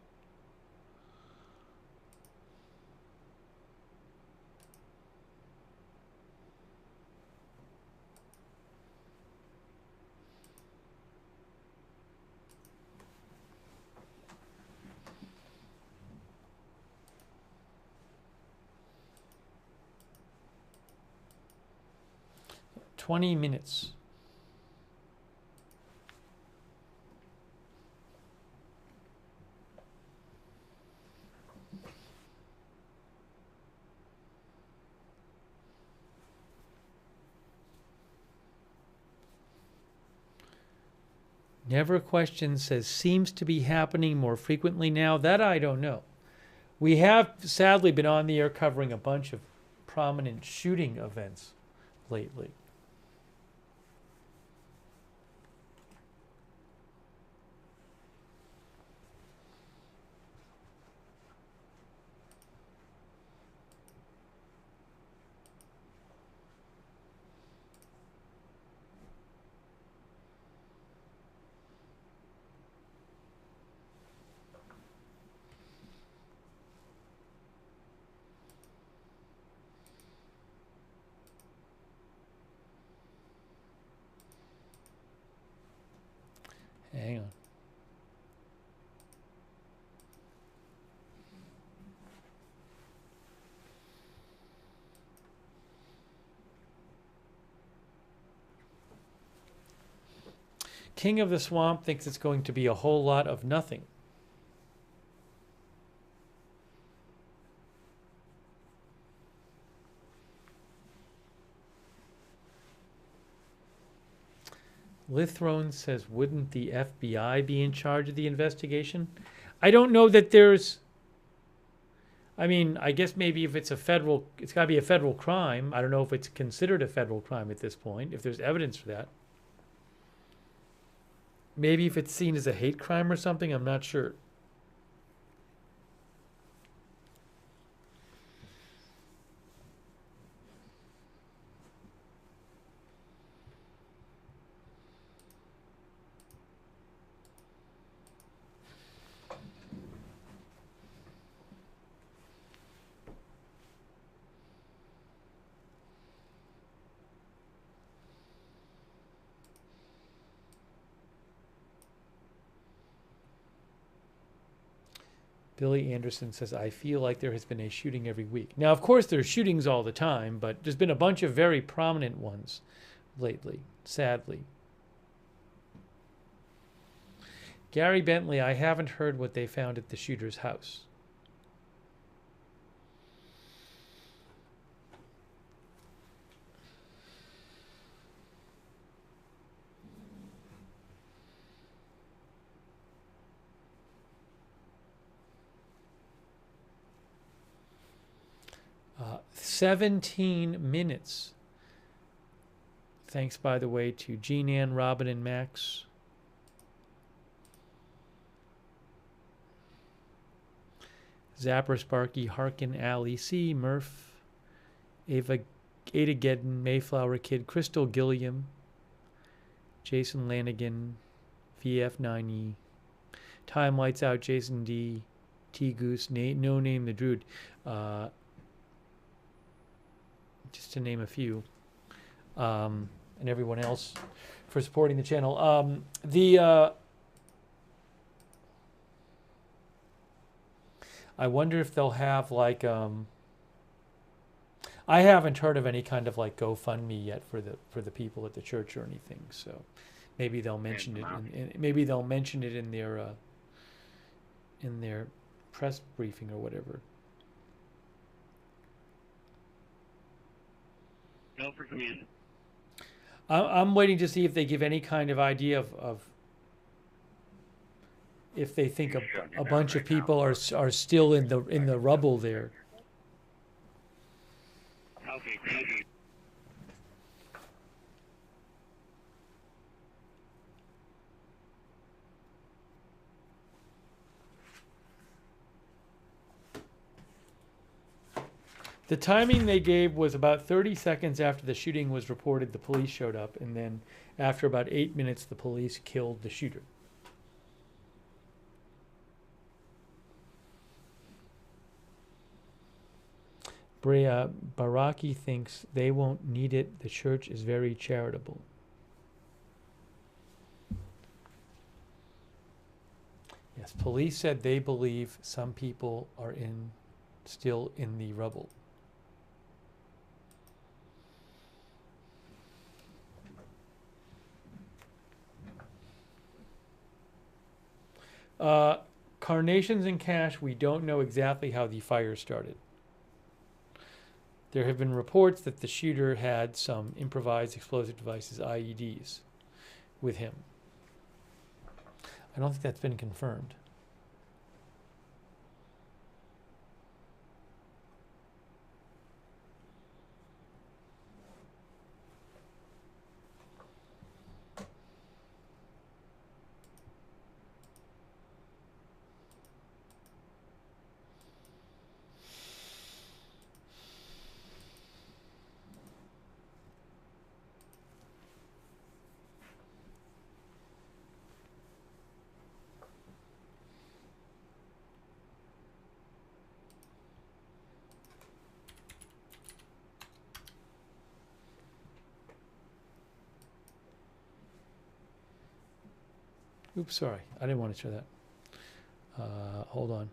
"20 minutes. Never Questioned says seems to be happening more frequently now. That I don't know. We have sadly been on the air covering a bunch of prominent shooting events lately. Hang on. King of the Swamp thinks it's going to be a whole lot of nothing. Lithrone says, wouldn't the FBI be in charge of the investigation? I don't know that there's... I mean, I guess maybe if it's a federal... It's got to be a federal crime. I don't know if it's considered a federal crime at this point, if there's evidence for that. Maybe if it's seen as a hate crime or something, I'm not sure. Billy Anderson says, I feel like there has been a shooting every week. Now, of course, there's shootings all the time, but there's been a bunch of very prominent ones lately, sadly. Gary Bentley, I haven't heard what they found at the shooter's house. Uh, 17 minutes. Thanks, by the way, to Jean Ann, Robin, and Max. Zapper, Sparky, Harkin, Allie, C, Murph, Ada Gedden, Mayflower Kid, Crystal Gilliam, Jason Lanigan, VF9E, Time Lights Out, Jason D, T Goose, No Name the Druid, just to name a few, and everyone else for supporting the channel. I wonder if they'll have like I haven't heard of any kind of like GoFundMe yet for the people at the church or anything. So maybe they'll mention it. Maybe they'll mention it in their press briefing or whatever. No for command. I'm waiting to see if they give any kind of idea of if they think a bunch of people are still in the rubble there. Okay, thank you. The timing they gave was about 30 seconds after the shooting was reported, the police showed up, and then after about 8 minutes, the police killed the shooter. Brea Baraki thinks they won't need it. The church is very charitable. Yes, police said they believe some people are still in the rubble. Carnations and Cash, we don't know exactly how the fire started. There have been reports that the shooter had some improvised explosive devices, IEDs, with him. I don't think that's been confirmed. Oops, sorry. I didn't want to show that. Hold on.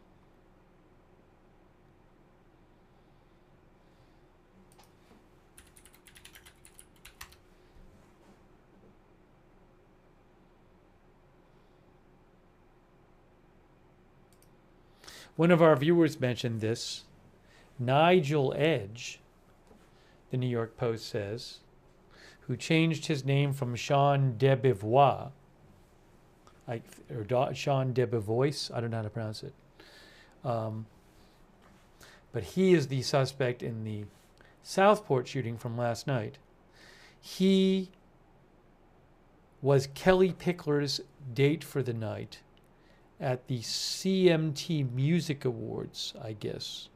One of our viewers mentioned this. Nigel Edge, the New York Post says, who changed his name from Sean Debevoise, Sean Debevoise, I don't know how to pronounce it. But he is the suspect in the Southport shooting from last night. He was Kelly Pickler's date for the night at the CMT Music Awards, I guess,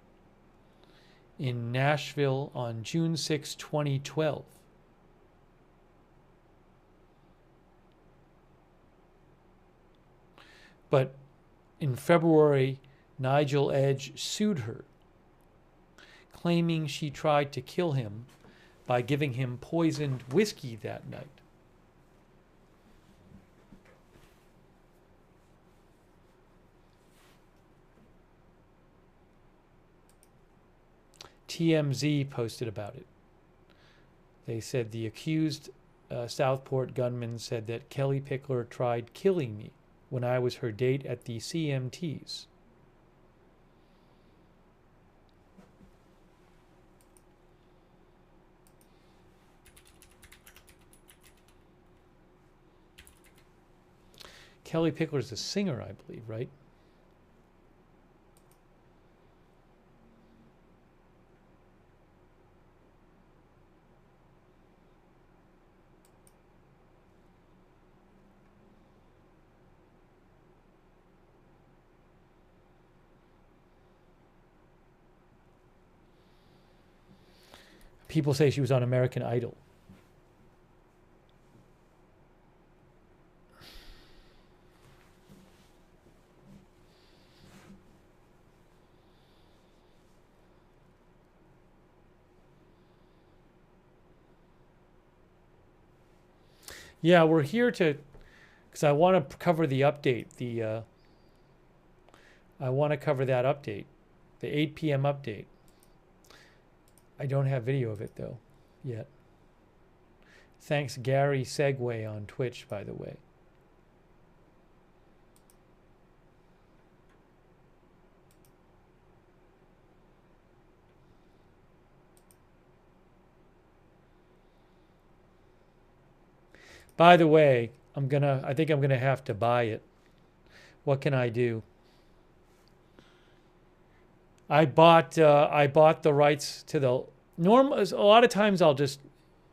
in Nashville on June 6, 2012. But in February, Nigel Edge sued her, claiming she tried to kill him by giving him poisoned whiskey that night. TMZ posted about it. They said the accused Southport gunman said that Kelly Pickler tried killing me when I was her date at the CMTs. Kelly Pickler's a singer, I believe, right? People say she was on American Idol. Yeah, we're here to, because I want to cover the update. I want to cover that update, the 8 p.m. update. I don't have video of it, though, yet. Thanks, Gary Segway on Twitch, by the way. By the way, I think I'm gonna have to buy it. What can I do? I bought the rights to the normal. A lot of times I'll just,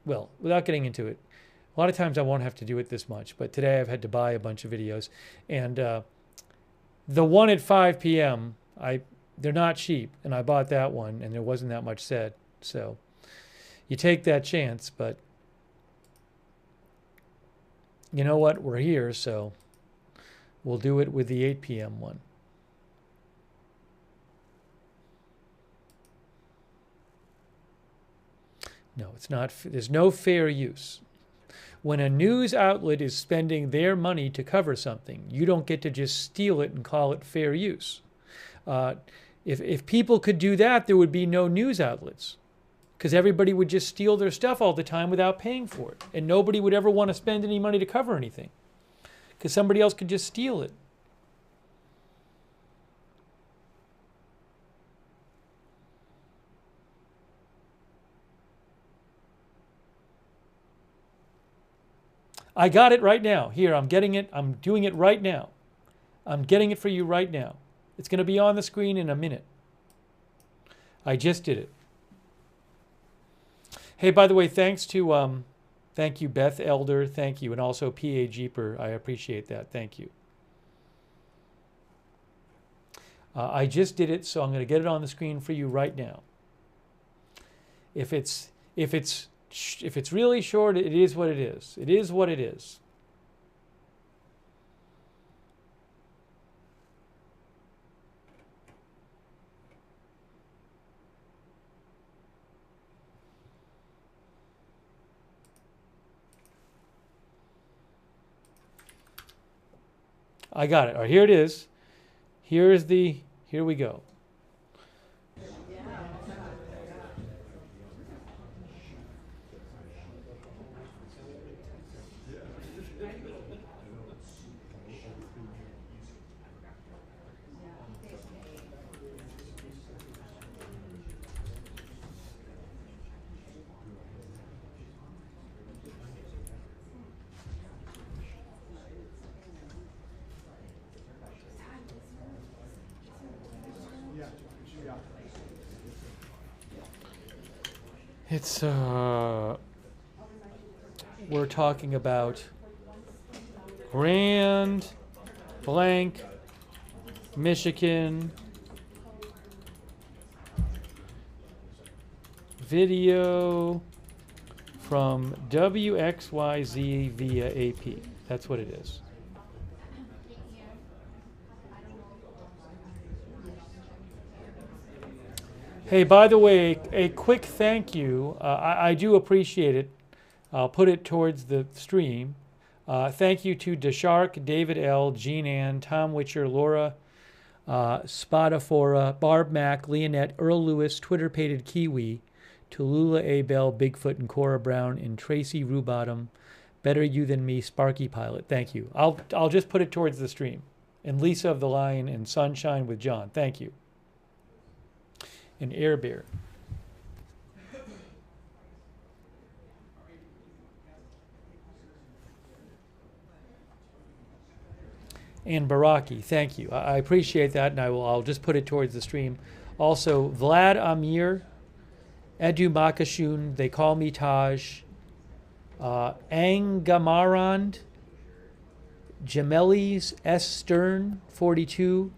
well, without getting into it, a lot of times I won't have to do it this much. But today I've had to buy a bunch of videos, and the one at 5 p.m. they're not cheap, and I bought that one, and there wasn't that much said. So you take that chance, but you know what? We're here, so we'll do it with the 8 p.m. one. No, it's not. There's no fair use. When a news outlet is spending their money to cover something, you don't get to just steal it and call it fair use. If people could do that, there would be no news outlets, because everybody would just steal their stuff all the time without paying for it, and nobody would ever want to spend any money to cover anything, because somebody else could just steal it. I got it right now. Here, I'm getting it. I'm doing it right now. I'm getting it for you right now. It's going to be on the screen in a minute. I just did it. Hey, by the way, thanks to, thank you, Beth Elder, thank you, and also P.A. Jeeper. I appreciate that. Thank you. I just did it, so I'm going to get it on the screen for you right now. If it's really short, it is what it is. It is what it is. I got it. All right, here it is. Here we go. It's, we're talking about Grand Blanc, Michigan, video from WXYZ via AP. That's what it is. Hey, by the way, a quick thank you. I do appreciate it. I'll put it towards the stream. Thank you to DeShark, David L., Jean Ann, Tom Witcher, Laura, Spotafora, Barb Mack, Leonette, Earl Lewis, Twitter-pated Kiwi, Tallulah A. Bell, Bigfoot, and Cora Brown, and Tracy Rubottom, Better You Than Me, Sparky Pilot. Thank you. I'll just put it towards the stream. And Lisa of the Lion and Sunshine with John. Thank you. And Air Bear. And Baraki, thank you. I appreciate that, and I'll just put it towards the stream. Also, Vlad Amir, Edu Makashun, They Call Me Taj, Angamarand, Gemelis S. Stern, 42,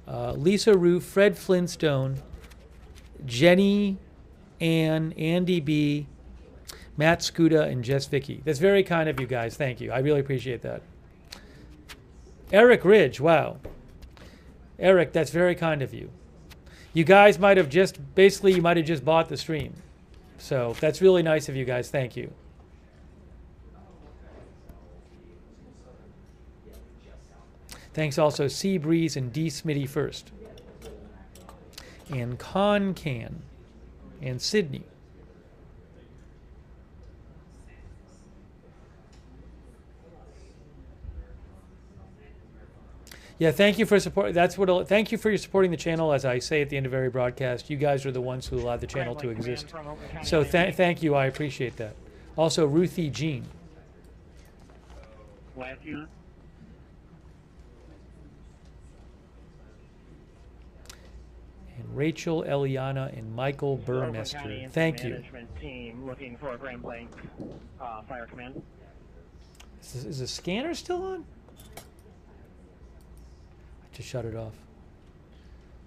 Lisa Roof, Fred Flintstone, Jenny, Ann, Andy B, Matt Scuda, and Jess Vicky. That's very kind of you guys. Thank you. I really appreciate that. Eric Ridge, wow. Eric, that's very kind of you. You guys might have just, basically, you might have just bought the stream. So that's really nice of you guys. Thank you. Thanks also Sea Breeze and D. Smitty first. And Con Can. And Sydney. Yeah, thank you for support. Thank you for supporting the channel. As I say at the end of every broadcast, you guys are the ones who allowed the channel to exist. So thank you. I appreciate that. Also, Ruthie Jean. Last unit. And Rachel Eliana and Michael Burmester. Thank you. Management team looking for a Grand Blanc fire command. Is the scanner still on? To shut it off.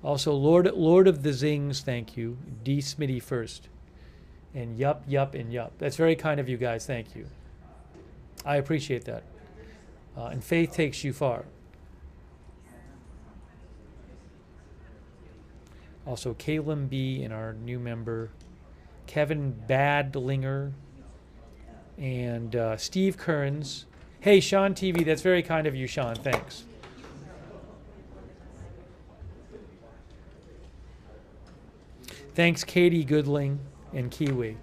Also, Lord of the Zings, thank you. D. Smitty first. And yup, and yup. That's very kind of you guys. Thank you. I appreciate that. And faith takes you far. Also, Caleb B. and our new member, Kevin Badlinger, and Steve Kearns. Hey, Sean TV, that's very kind of you, Sean. Thanks. Thanks, Katie Goodling and Kiwi.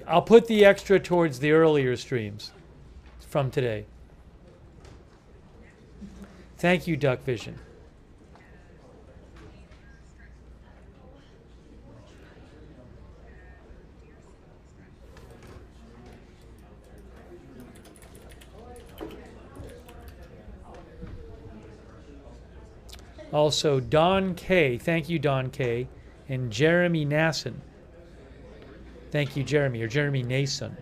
I'll put the extra towards the earlier streams from today. Thank you, Duck Vision. Also, Don K. Thank you, Don K. And Jeremy Nasson. Thank you, Jeremy, or Jeremy Nason.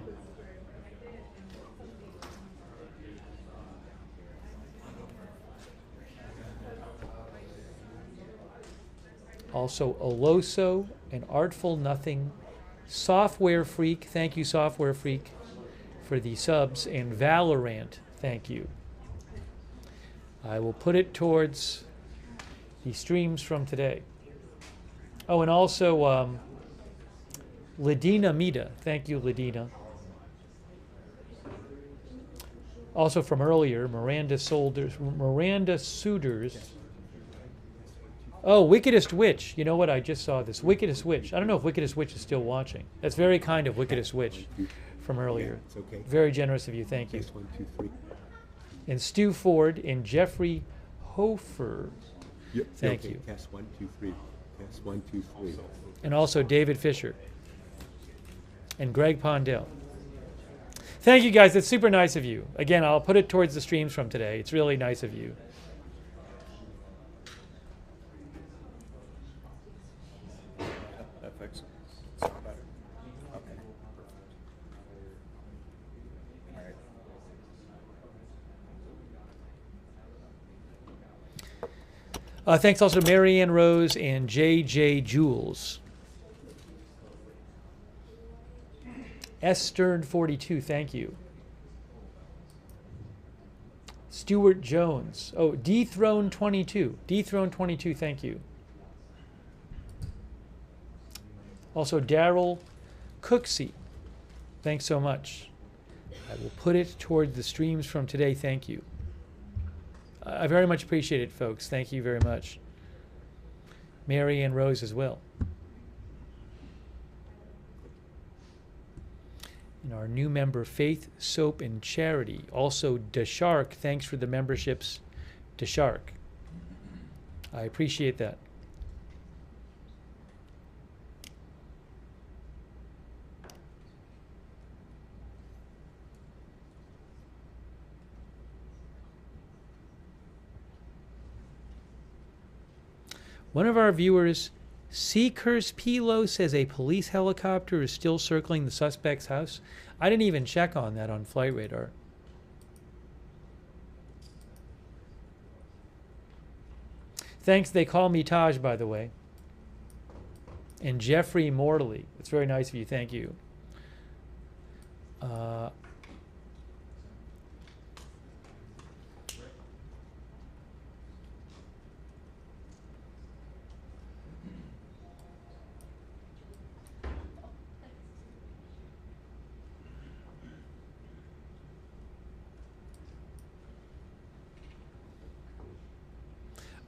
Also, Oloso and Artful Nothing. Software Freak. Thank you, Software Freak, for the subs. And Valorant. Thank you. I will put it towards the streams from today. Oh, and also Ladina Mida. Thank you, Ladina. Also from earlier, Miranda Souders. Oh, Wickedest Witch. You know what? I just saw this. Wickedest Witch. I don't know if Wickedest Witch is still watching. That's very kind of Wickedest Witch from earlier. It's okay. Very generous of you. Thank you. Test 1, 2, 3. And Stu Ford and Jeffrey Hofer. Yep. Thank Okay. you. Test 1, 2, 3. Test 1, 2, 3. And also David Fisher. And Greg Pondell. Thank you, guys. That's super nice of you. Again, I'll put it towards the streams from today. It's really nice of you. That fixes it. It's better. Okay. All right. Thanks also to Marianne Rose and J.J. Jules. S. Stern 42, thank you. Stuart Jones. Oh, Dethrone 22. Dethrone 22, thank you. Also, Daryl Cooksey. Thanks so much. I will put it toward the streams from today. Thank you. I very much appreciate it, folks. Thank you very much. Mary Ann Rose as well. And our new member, Faith, Soap, and Charity. Also, DeShark. Thanks for the memberships, DeShark. I appreciate that. One of our viewers, Seekers Pilo, says a police helicopter is still circling the suspect's house. I didn't even check on that on Flight Radar. Thanks. They call me Taj, by the way. And Jeffrey Morley. It's very nice of you. Thank you.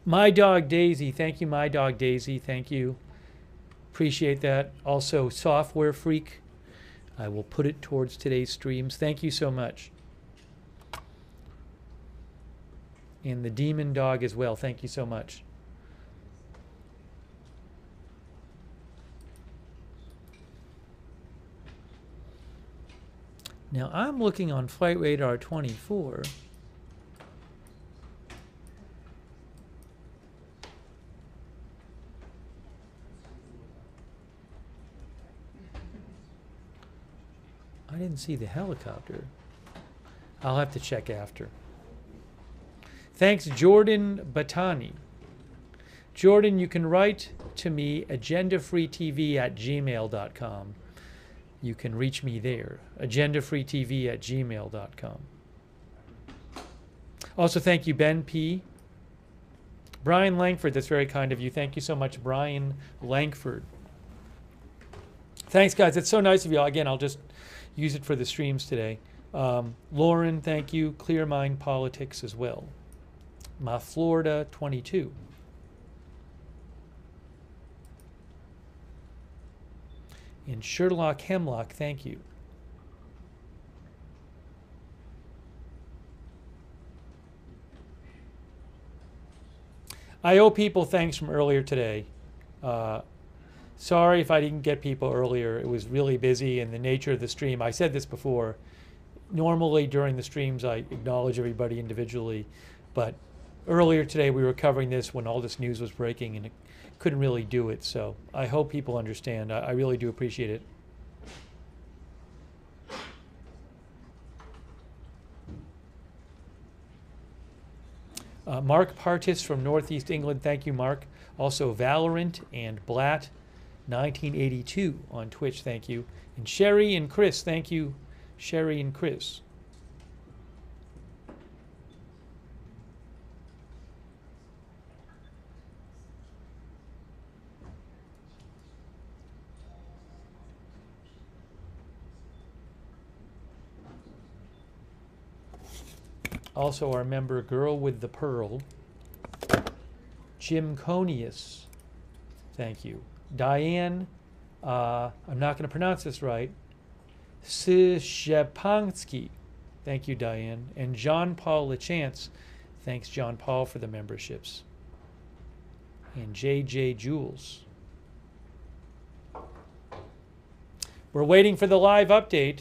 My Dog Daisy, thank you, My Dog Daisy, thank you. Appreciate that. Also, Software Freak, I will put it towards today's streams. Thank you so much. And the Demon Dog as well, thank you so much. Now, I'm looking on Flight Radar 24. I didn't see the helicopter. I'll have to check after. Thanks, Jordan Batani. Jordan, you can write to me, agendafreetv@gmail.com. You can reach me there, agendafreetv@gmail.com. Also, thank you, Ben P. Brian Langford, that's very kind of you. Thank you so much, Brian Langford. Thanks, guys. It's so nice of you. Again, I'll just use it for the streams today. Lauren, thank you. Clear Mind Politics as well. My Florida 22. And Sherlock Hemlock, thank you. I owe people thanks from earlier today. Sorry if I didn't get people earlier. It was really busy, and the nature of the stream. I said this before. Normally during the streams I acknowledge everybody individually, but earlier today we were covering this when all this news was breaking and it couldn't really do it. So I hope people understand. I really do appreciate it. Mark Partis from Northeast England. Thank you, Mark. Also Valorant and Blatt 1982 on Twitch. Thank you. And Sherry and Chris. Thank you, Sherry and Chris. Also our member Girl with the Pearl, Jim Conius, thank you. Diane, I'm not going to pronounce this right, Sishepansky, thank you Diane. And John Paul LaChance, thanks John Paul for the memberships. And JJ Jules. We're waiting for the live update.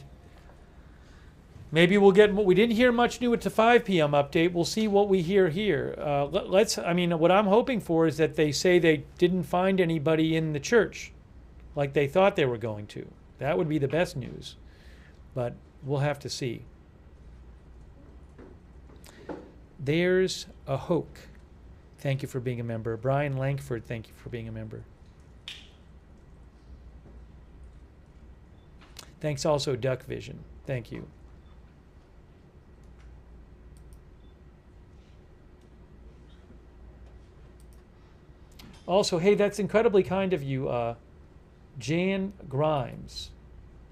Maybe we'll get, we didn't hear much new at the 5 p.m. update. We'll see what we hear here. I mean, what I'm hoping for is that they say they didn't find anybody in the church like they thought they were going to. That would be the best news. But we'll have to see. There's a Hoke. Thank you for being a member. Brian Langford, thank you for being a member. Thanks also, Duck Vision. Thank you. Also, hey, that's incredibly kind of you, Jan Grimes.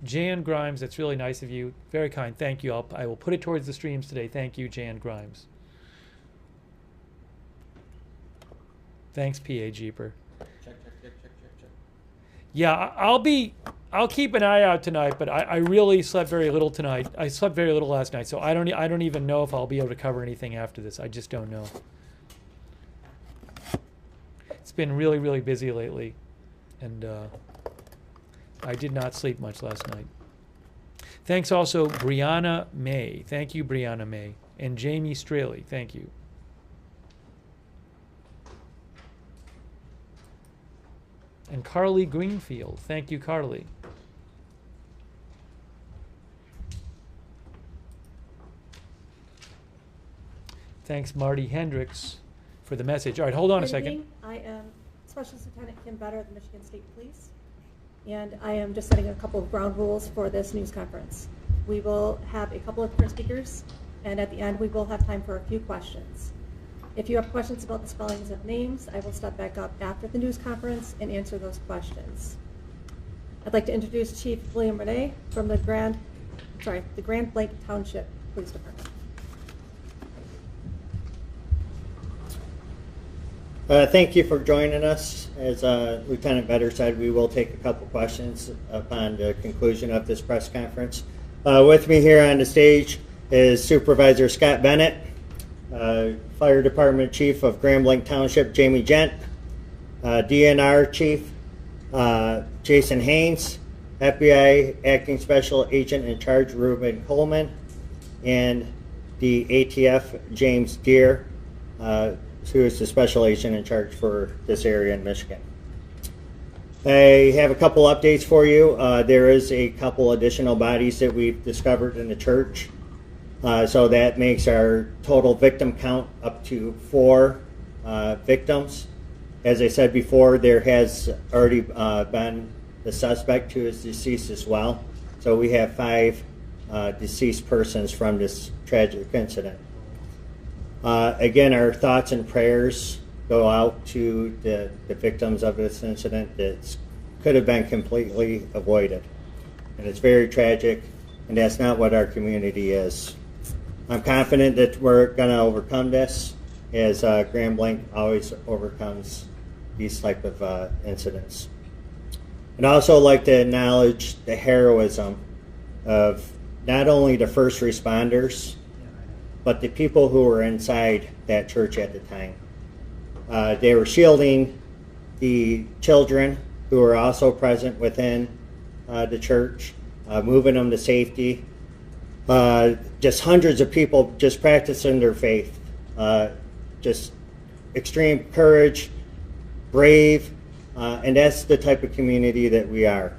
Jan Grimes, that's really nice of you. Very kind. Thank you. I will put it towards the streams today. Thank you, Jan Grimes. Thanks, PA Jeeper. Check. Yeah, I'll keep an eye out tonight, but I really slept very little tonight. I slept very little last night, so I don't even know if I'll be able to cover anything after this. I just don't know. It's been really, really busy lately, and I did not sleep much last night. Thanks also, Brianna May. Thank you, Brianna May. And Jamie Straley. Thank you. And Carly Greenfield. Thank you, Carly. Thanks, Marty Hendricks, for the message. All right, hold on a second. I am Special Lieutenant Kim Better of the Michigan State Police, and I am just setting a couple of ground rules for this news conference. We will have a couple of different speakers, and at the end we will have time for a few questions. If you have questions about the spellings of names, I will step back up after the news conference and answer those questions. I'd like to introduce Chief William Renee from the Grand Blanc Township Police Department. Thank you for joining us. As Lieutenant Better said, we will take a couple questions upon the conclusion of this press conference. With me here on the stage is Supervisor Scott Bennett, Fire Department Chief of Grand Blanc Township, Jamie Gent, DNR Chief, Jason Haynes, FBI Acting Special Agent in Charge, Ruben Coleman, and the ATF, James Deere, who is the Special Agent in charge for this area in Michigan. I have a couple updates for you. There is a couple additional bodies that we've discovered in the church. So that makes our total victim count up to 4 victims. As I said before, there has already been the suspect who is deceased as well. So we have 5 deceased persons from this tragic incident. Again, our thoughts and prayers go out to the victims of this incident that could have been completely avoided. And it's very tragic, and that's not what our community is. I'm confident that we're going to overcome this, as Grand Blanc always overcomes these type of incidents. I'd also like to acknowledge the heroism of not only the first responders, but the people who were inside that church at the time. They were shielding the children who were also present within the church, moving them to safety. Just hundreds of people just practicing their faith. just extreme courage, brave, and that's the type of community that we are.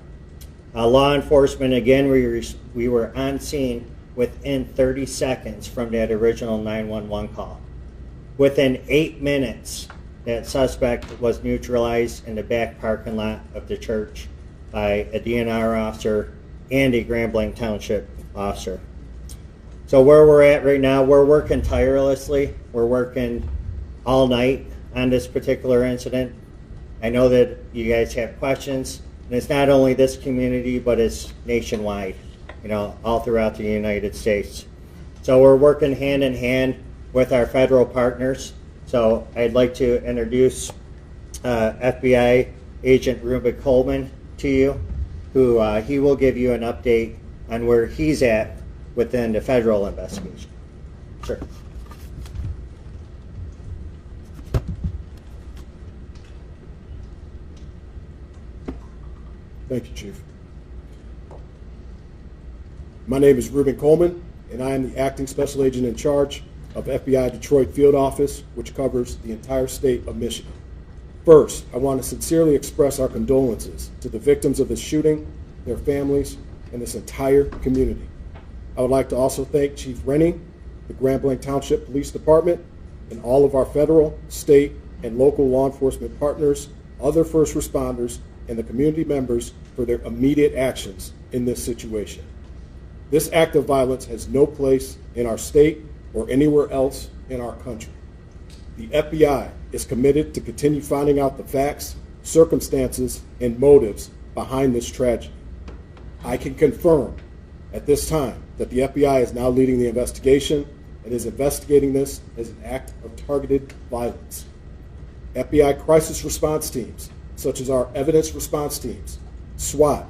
Law enforcement, again, we were on scene within 30 seconds from that original 911 call. Within 8 minutes, that suspect was neutralized in the back parking lot of the church by a DNR officer and a Grand Blanc Township officer. So where we're at right now, we're working tirelessly. We're working all night on this particular incident. I know that you guys have questions, and it's not only this community, but it's nationwide, all throughout the United States. So we're working hand in hand with our federal partners. So I'd like to introduce FBI Agent Ruben Coleman to you, who he will give you an update on where he's at within the federal investigation. Sure. Thank you, Chief. My name is Ruben Coleman, and I am the Acting Special Agent in charge of FBI Detroit Field Office, which covers the entire state of Michigan. First, I want to sincerely express our condolences to the victims of this shooting, their families, and this entire community. I would like to also thank Chief Rennie, the Grand Blanc Township Police Department, and all of our federal, state, and local law enforcement partners, other first responders, and the community members for their immediate actions in this situation. This act of violence has no place in our state or anywhere else in our country. The FBI is committed to continue finding out the facts, circumstances, and motives behind this tragedy. I can confirm at this time that the FBI is now leading the investigation and is investigating this as an act of targeted violence. FBI crisis response teams, such as our evidence response teams, SWAT,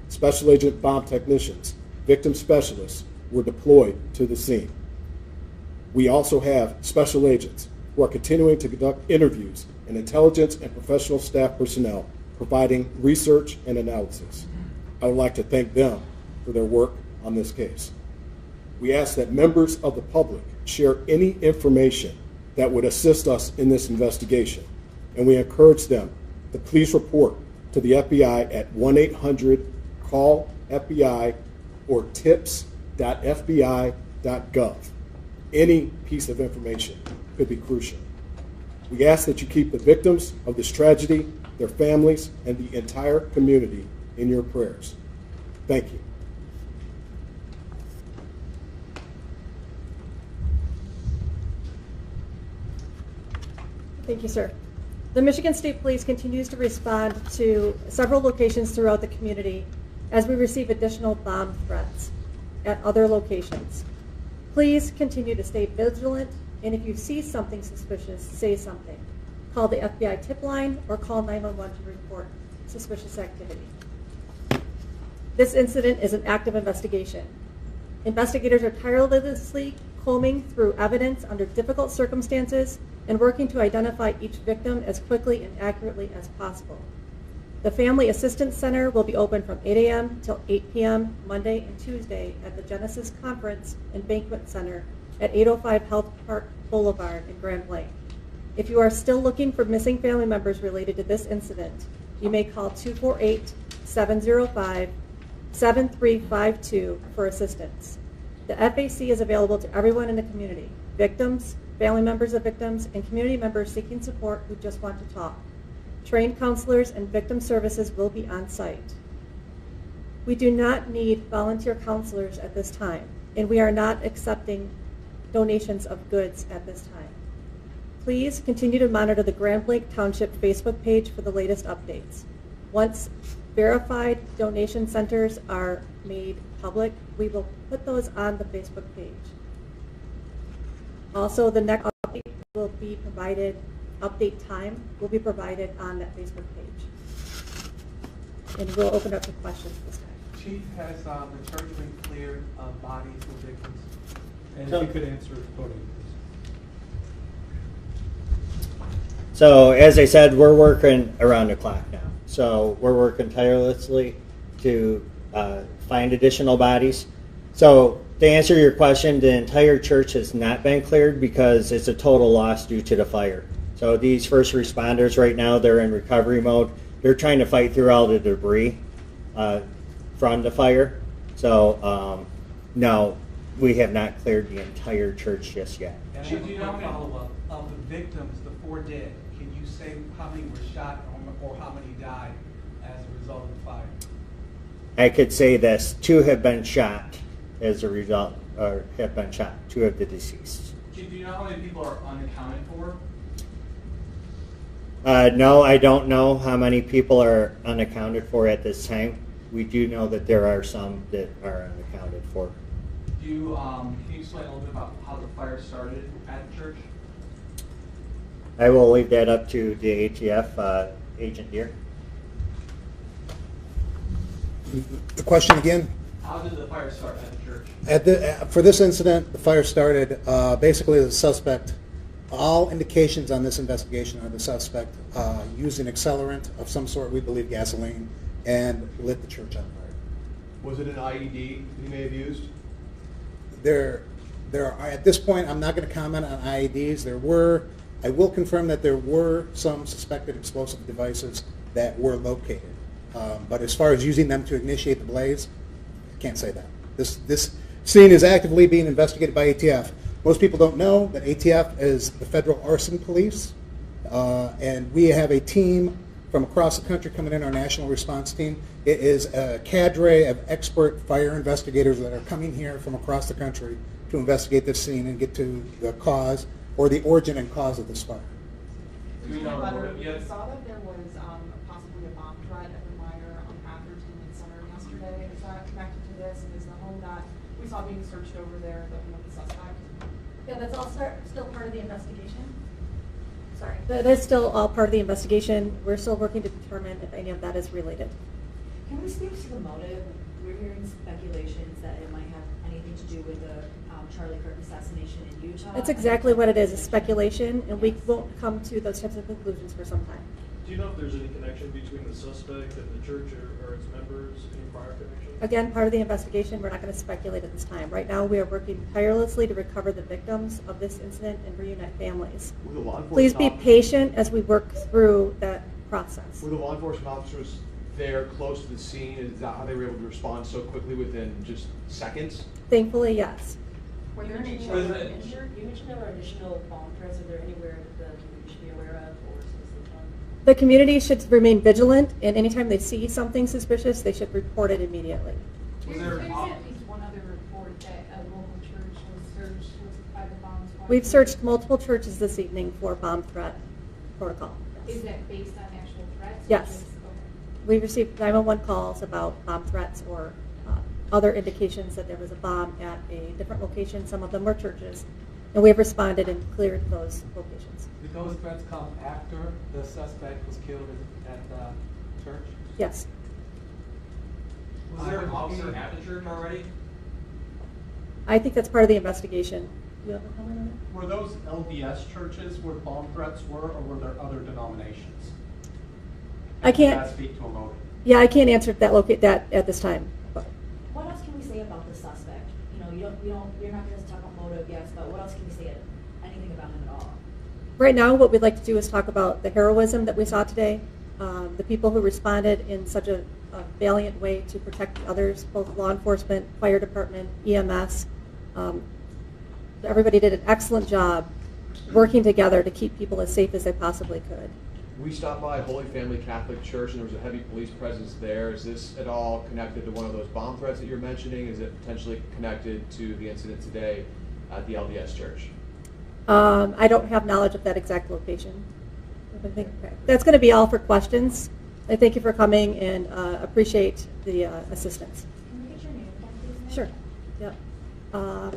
Special Agent Bomb Technicians, victim specialists, were deployed to the scene. We also have special agents who are continuing to conduct interviews and intelligence and professional staff personnel providing research and analysis. I would like to thank them for their work on this case. We ask that members of the public share any information that would assist us in this investigation, and we encourage them to please report to the FBI at 1-800-CALL-FBI or tips.fbi.gov. Any piece of information could be crucial. We ask that you keep the victims of this tragedy, their families, and the entire community in your prayers. Thank you. Thank you, sir. The Michigan State Police continues to respond to several locations throughout the community as we receive additional bomb threats at other locations. Please continue to stay vigilant, and if you see something suspicious, say something. Call the FBI tip line or call 911 to report suspicious activity. This incident is an active investigation. Investigators are tirelessly combing through evidence under difficult circumstances and working to identify each victim as quickly and accurately as possible. The Family Assistance Center will be open from 8 a.m. till 8 p.m. Monday and Tuesday at the Genesis Conference and Banquet Center at 805 Health Park Boulevard in Grand Blanc. If you are still looking for missing family members related to this incident, you may call 248-705-7352 for assistance. The FAC is available to everyone in the community, victims, family members of victims, and community members seeking support who just want to talk. Trained counselors and victim services will be on site. We do not need volunteer counselors at this time, and we are not accepting donations of goods at this time. Please continue to monitor the Grand Blanc Township Facebook page for the latest updates. Once verified donation centers are made public, we will put those on the Facebook page. Also, the next update will be provided, update time will be provided on that Facebook page. And we'll open up to questions this time. Chief, has the church been cleared of bodies of victims? And So- if you could answer totally, please. So as I said, we're working around the clock now. So we're working tirelessly to find additional bodies. So To answer your question, the entire church has not been cleared because it's a total loss due to the fire. So these first responders right now, they're in recovery mode. They're trying to fight through all the debris from the fire. So no, we have not cleared the entire church just yet. And do you know how many of the victims, the 4 dead, can you say how many were shot or how many died as a result of the fire? I could say this: 2 have been shot as a result, or have been shot. 2 of the deceased. Do you know how many people are unaccounted for? No, I don't know how many people are unaccounted for at this time. We do know that there are some that are unaccounted for. Can you explain a little bit about how the fire started at the church? I will leave that up to the ATF agent here. The question again? How did the fire start at the church? For this incident, the fire started basically the suspect. All indications on this investigation are the suspect used an accelerant of some sort, we believe gasoline, and lit the church on fire. Was it an IED he may have used? There are, at this point, I'm not going to comment on IEDs. I will confirm that there were some suspected explosive devices that were located. But as far as using them to initiate the blaze, I can't say that. This scene is actively being investigated by ATF. Most people don't know that ATF is the federal arson police, and we have a team from across the country coming in, our national response team. It is a cadre of expert fire investigators that are coming here from across the country to investigate this scene and get to the cause or the origin and cause of this fire. Do we know whether We saw that there was possibly a bomb threat at the Meyer Atherton Center yesterday. Is that connected to this? And is the home that we saw being searched over there the home of the suspect? Yeah, that's all still part of the investigation. Sorry. That is still all part of the investigation. We're still working to determine if any of that is related. Can we speak to the motive? We're hearing speculations that it might have anything to do with the Charlie Kirk assassination in Utah. That's exactly what it is, a speculation, and we won't come to those types of conclusions for some time. Do you know if there's any connection between the suspect and the church or its members, any prior connection? Again, part of the investigation, we're not going to speculate at this time. Right now, we are working tirelessly to recover the victims of this incident and reunite families. Please be patient as we work through that process. Were the law enforcement officers there close to the scene? Is that how they were able to respond so quickly within just seconds? Thankfully, yes. Were there any children injured? You mentioned there were additional bomb threats. Are there anywhere that the community should be aware of or something? The community should remain vigilant, and anytime they see something suspicious, they should report it immediately. Was there at least one other report that a local church was searched by the bomb squad? We've searched multiple churches this evening for bomb threat protocol. Yes. Is that based on actual threats? Yes. We received 911 calls about bomb threats or other indications that there was a bomb at a different location. Some of them were churches, and we have responded and cleared those locations. Did those threats come after the suspect was killed at the church? Yes. Was there an officer at the church already? I think that's part of the investigation. You have a comment on it? Were those LDS churches where bomb threats were, or were there other denominations? I can't. Does that speak to a motive? Yeah, I can't answer that at this time. But. What else can we say about the suspect? You know, you're not going to talk about motive, yes, but what else can we say? Anything about him at all? Right now, what we'd like to do is talk about the heroism that we saw today, the people who responded in such a valiant way to protect others, both law enforcement, fire department, EMS. Everybody did an excellent job working together to keep people as safe as they possibly could. We stopped by Holy Family Catholic Church and there was a heavy police presence there. Is this at all connected to one of those bomb threats that you're mentioning? Is it potentially connected to the incident today at the LDS Church? I don't have knowledge of that exact location. Okay. That's going to be all for questions. I thank you for coming and appreciate the assistance. Can we get your name again, please? Sure. Yeah.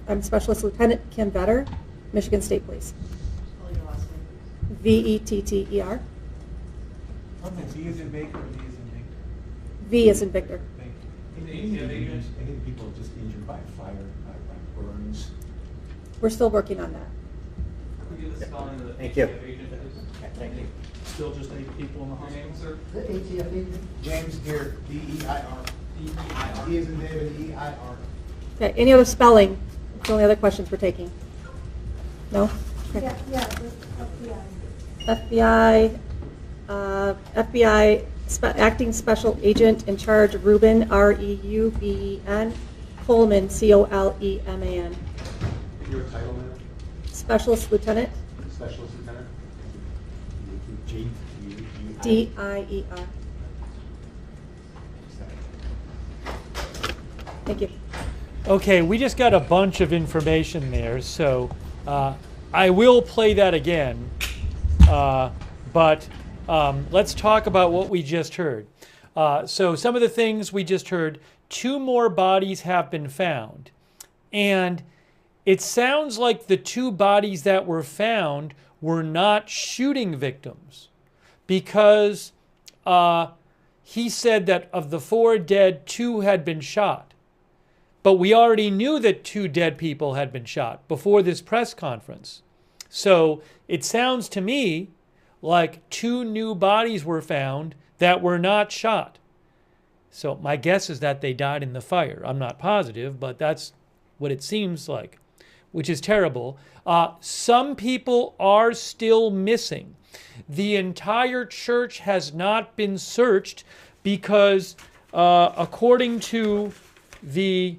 I'm Specialist Lieutenant Kim Vetter, Michigan State Police. Spell your last name. VETTER. Okay, V is in Baker or V is in Victor? V is in Victor. Thank Any people just injured by fire, by burns? We're still working on that. Could you give the spelling of the Thank you. ATF agent, please? Thank you. Still just 8 people in the Your name, hospital? sir? The ATF agent, James Gear, DEIR. D-E-I-R. D is in David, EIR. Okay, any other spelling? That's the only other questions we're taking. No? Okay. Yeah, FBI, FBI Acting Special Agent in Charge, Reuben, R-E-U-B-E-N, Coleman, C-O-L-E-M-A-N. Your title, ma'am? Specialist Lieutenant. Specialist Lieutenant? G-U-U-I. D-I-E-R. Thank you. Okay, we just got a bunch of information there, so I will play that again, but let's talk about what we just heard. So some of the things we just heard, 2 more bodies have been found, and it sounds like the 2 bodies that were found were not shooting victims, because he said that of the 4 dead, 2 had been shot. But we already knew that 2 dead people had been shot before this press conference. So it sounds to me like 2 new bodies were found that were not shot. So my guess is that they died in the fire. I'm not positive, but that's what it seems like, which is terrible. Some people are still missing. The entire church has not been searched because, according to the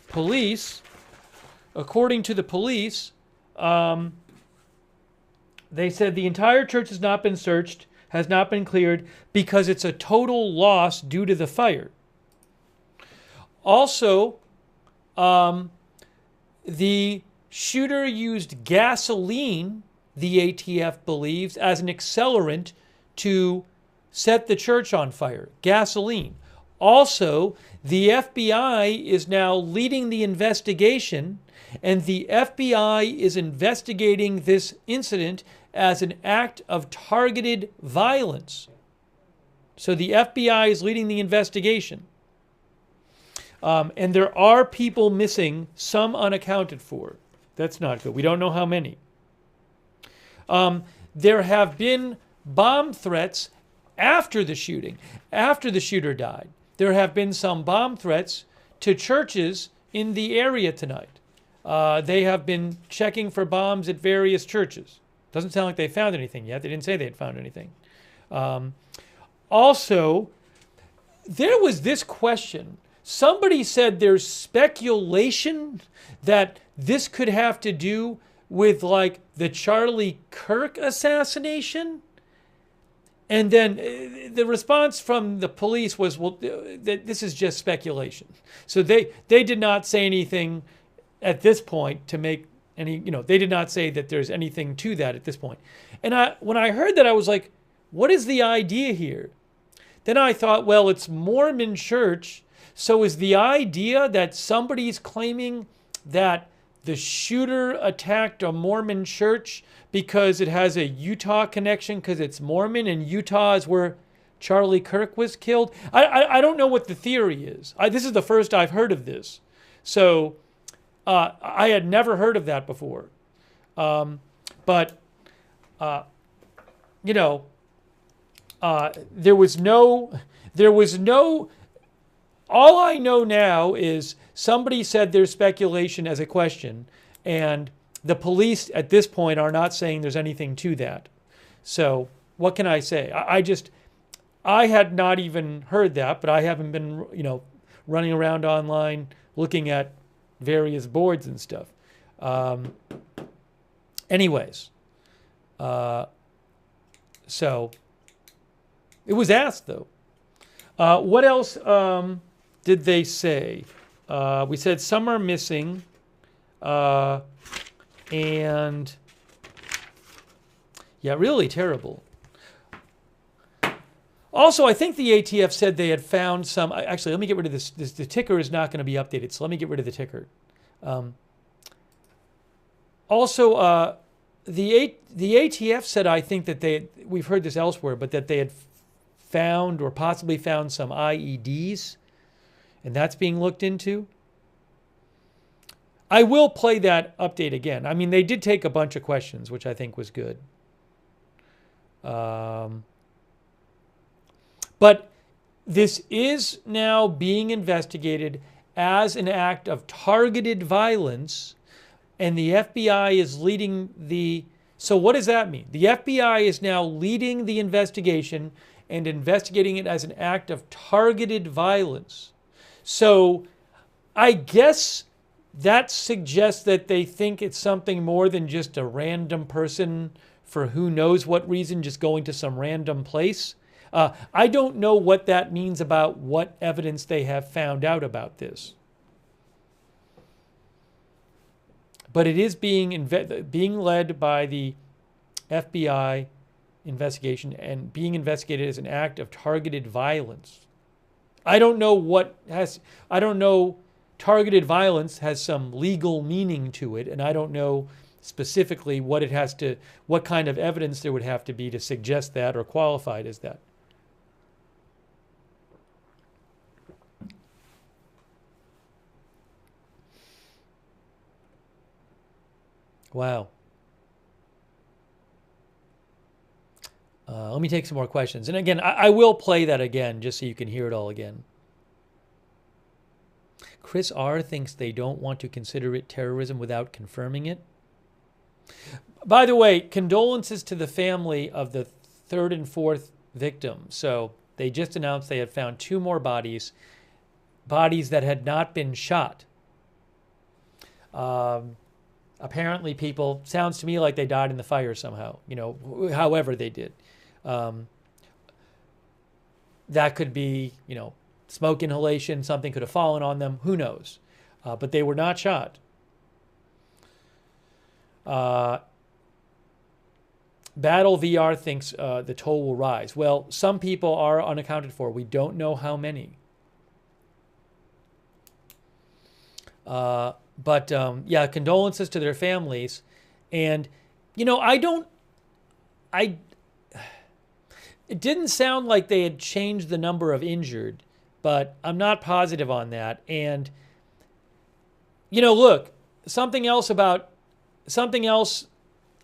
police, they said the entire church has not been searched, has not been cleared, because it's a total loss due to the fire. Also, the shooter used gasoline, the ATF believes, as an accelerant to set the church on fire. Gasoline. Also, the FBI is now leading the investigation, and the FBI is investigating this incident as an act of targeted violence. So the FBI is leading the investigation. And there are people missing, some unaccounted for. That's not good. We don't know how many. There have been bomb threats after the shooting, after the shooter died. There have been some bomb threats to churches in the area tonight. They have been checking for bombs at various churches. Doesn't sound like they found anything yet. They didn't say they had found anything. Also, there was this question. Somebody said there's speculation that this could have to do with like the Charlie Kirk assassination. And then the response from the police was, well, this is just speculation. So they did not say anything at this point to make any, they did not say that there's anything to that at this point. And when I heard that, I was like, what is the idea here? Then I thought, well, it's Mormon church. So is the idea that somebody's claiming that the shooter attacked a Mormon church because it has a Utah connection because it's Mormon and Utah is where Charlie Kirk was killed? I don't know what the theory is. This is the first I've heard of this. So I had never heard of that before. There was no, all I know now is somebody said there's speculation as a question, and the police at this point are not saying there's anything to that. So what can I say? I had not even heard that, but I haven't been, running around online looking at various boards and stuff. Anyways, so it was asked though. What else did they say? We said some are missing, and yeah, really terrible. Also, I think the ATF said they had found some. Actually, let me get rid of this. The ticker is not going to be updated, so let me get rid of the ticker. Also, the ATF said, I think that we've heard this elsewhere, but that they had found or possibly found some IEDs, and that's being looked into. I will play that update again. I mean, they did take a bunch of questions, which I think was good. But this is now being investigated as an act of targeted violence, and the FBI is leading the... So what does that mean? The FBI is now leading the investigation and investigating it as an act of targeted violence. So I guess that suggests that they think it's something more than just a random person for who knows what reason just going to some random place. I don't know what that means about what evidence they have found out about this. But it is being led by the FBI investigation and being investigated as an act of targeted violence. I don't know targeted violence has some legal meaning to it, and I don't know specifically what kind of evidence there would have to be to suggest that or qualify it as that. Wow. Let me take some more questions. And again, I will play that again just so you can hear it all again. Chris R. thinks they don't want to consider it terrorism without confirming it. By the way, condolences to the family of the third and fourth victim. So they just announced they had found 2 more bodies that had not been shot. Apparently sounds to me like they died in the fire somehow, however they did. That could be, smoke inhalation, something could have fallen on them, who knows? But they were not shot. Battle VR thinks the toll will rise. Well, some people are unaccounted for. We don't know how many. But yeah, condolences to their families. And, it didn't sound like they had changed the number of injured, but I'm not positive on that. And, look, something else,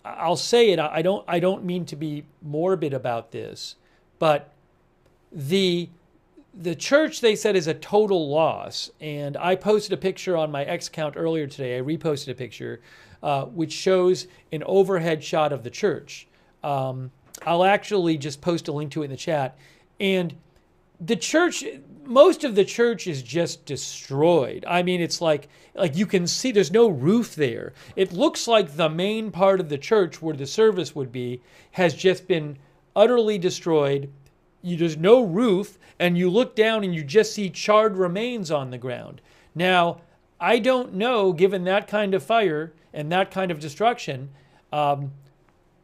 I'll say it, I don't mean to be morbid about this, but the church, they said, is a total loss. And I posted a picture on my X account earlier today. I reposted a picture which shows an overhead shot of the church. I'll actually just post a link to it in the chat. And the church, most of the church is just destroyed. I mean, it's like you can see there's no roof there. It looks like the main part of the church where the service would be has just been utterly destroyed. There's no roof, and you look down and you just see charred remains on the ground. Now, I don't know, given that kind of fire and that kind of destruction, I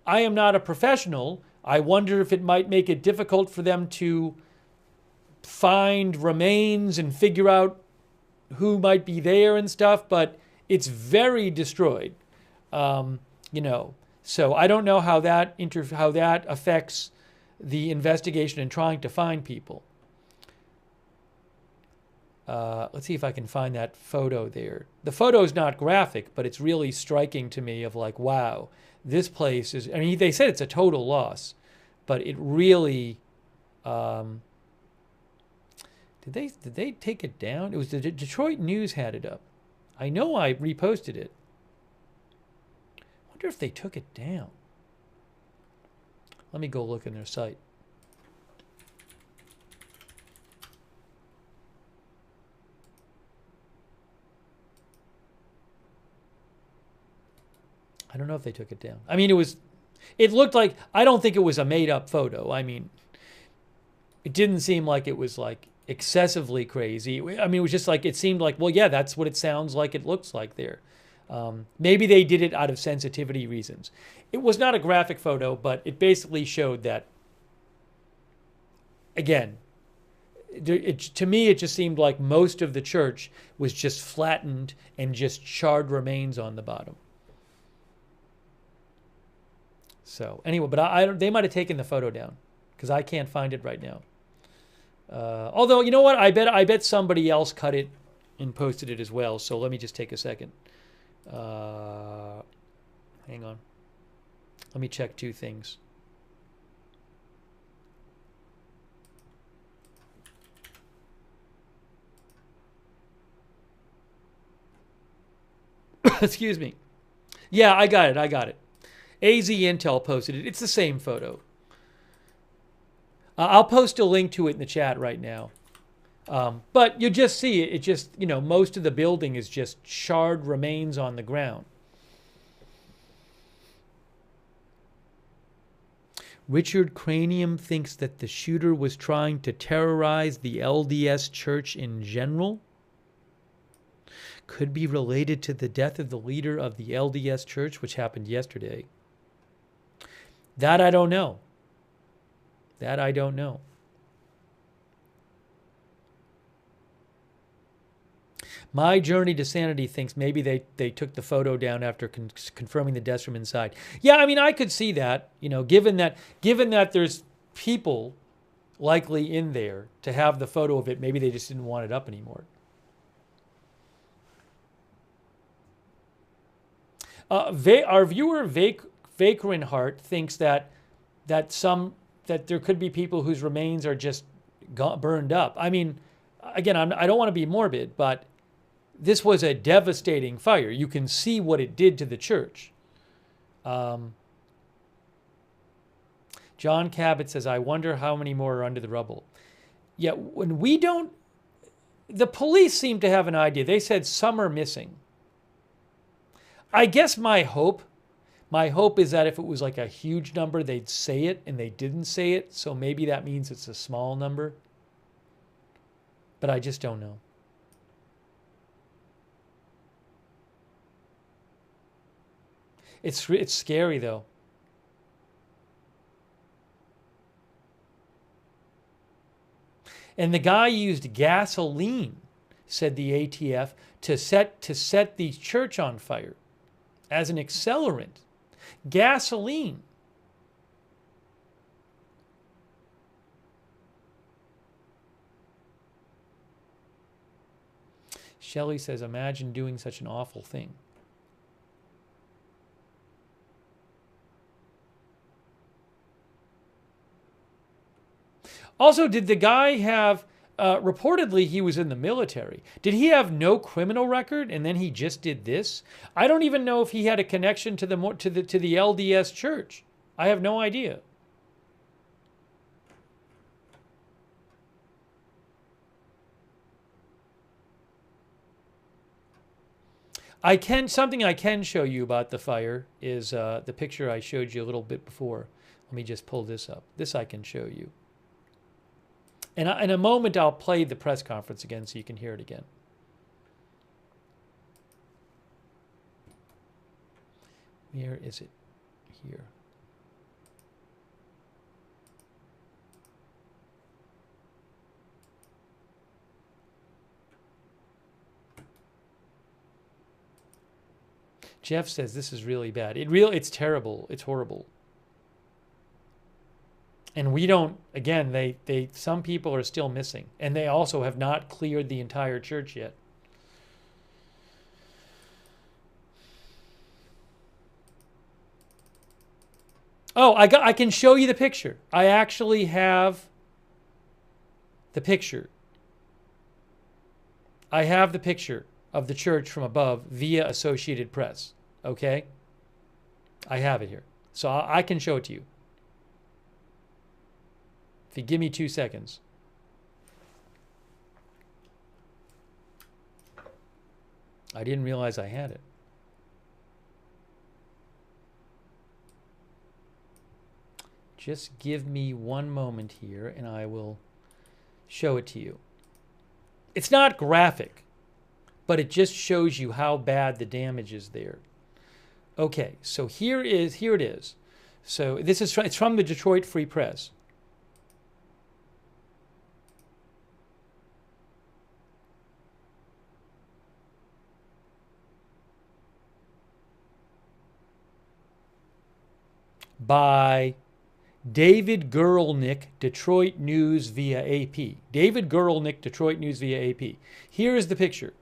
am not a professional. I wonder if it might make it difficult for them to find remains and figure out who might be there and stuff, but it's very destroyed. So I don't know how that affects the investigation and trying to find people. Let's see if I can find that photo there. The photo is not graphic, but it's really striking to me of like, wow, this place is, they said it's a total loss, but it really, did they take it down? It was the Detroit News had it up. I know I reposted it. I wonder if they took it down. Let me go look in their site. I don't know if they took it down. It looked like, I don't think it was a made up photo. It didn't seem like it was like excessively crazy. It was just like, it seemed like, well, yeah, that's what it sounds like it looks like there. Maybe they did it out of sensitivity reasons. It was not a graphic photo, but it basically showed that, again, to me, it just seemed like most of the church was just flattened and just charred remains on the bottom. So anyway, but they might have taken the photo down because I can't find it right now. Although, you know what? I bet somebody else cut it and posted it as well. So let me just take a second. Hang on. Let me check 2 things. Excuse me. Yeah, I got it. AZ Intel posted it. It's the same photo. I'll post a link to it in the chat right now. But you just see it. It just, most of the building is just charred remains on the ground. Richard Cranium thinks that the shooter was trying to terrorize the LDS Church in general. Could be related to the death of the leader of the LDS Church, which happened yesterday. That I don't know. My Journey to Sanity thinks maybe they took the photo down after confirming the deaths from inside. Yeah, I mean, I could see that, given that there's people likely in there to have the photo of it, maybe they just didn't want it up anymore. Our viewer Vakerin thinks that there could be people whose remains are just burned up. I mean, again, I don't want to be morbid, but this was a devastating fire. You can see what it did to the church. John Cabot says, I wonder how many more are under the rubble. Yeah, the police seem to have an idea. They said some are missing. I guess my hope is that if it was like a huge number, they'd say it, and they didn't say it. So maybe that means it's a small number. But I just don't know. It's scary, though. And the guy used gasoline, said the ATF, to set the church on fire as an accelerant. Gasoline. Shelley says, imagine doing such an awful thing. Also, did the guy have, reportedly he was in the military. Did he have no criminal record and then he just did this? I don't even know if he had a connection to the LDS Church. I have no idea. Something I can show you about the fire is the picture I showed you a little bit before. Let me just pull this up. This I can show you. And in a moment, I'll play the press conference again so you can hear it again. Where is it? Here. Jeff says this is really bad. It's terrible. It's horrible. And we don't, again, some people are still missing. And they also have not cleared the entire church yet. Oh, I can show you the picture. I actually have the picture. I have the picture of the church from above via Associated Press. Okay? I have it here. So I can show it to you. If you give me 2 seconds. I didn't realize I had it. Just give me one moment here and I will show it to you. It's not graphic, but it just shows you how bad the damage is there. Okay, so here it is. So it's from the Detroit Free Press. By David Gurlnick, Detroit News via AP. David Gurlnick, Detroit News via AP. Here is the picture,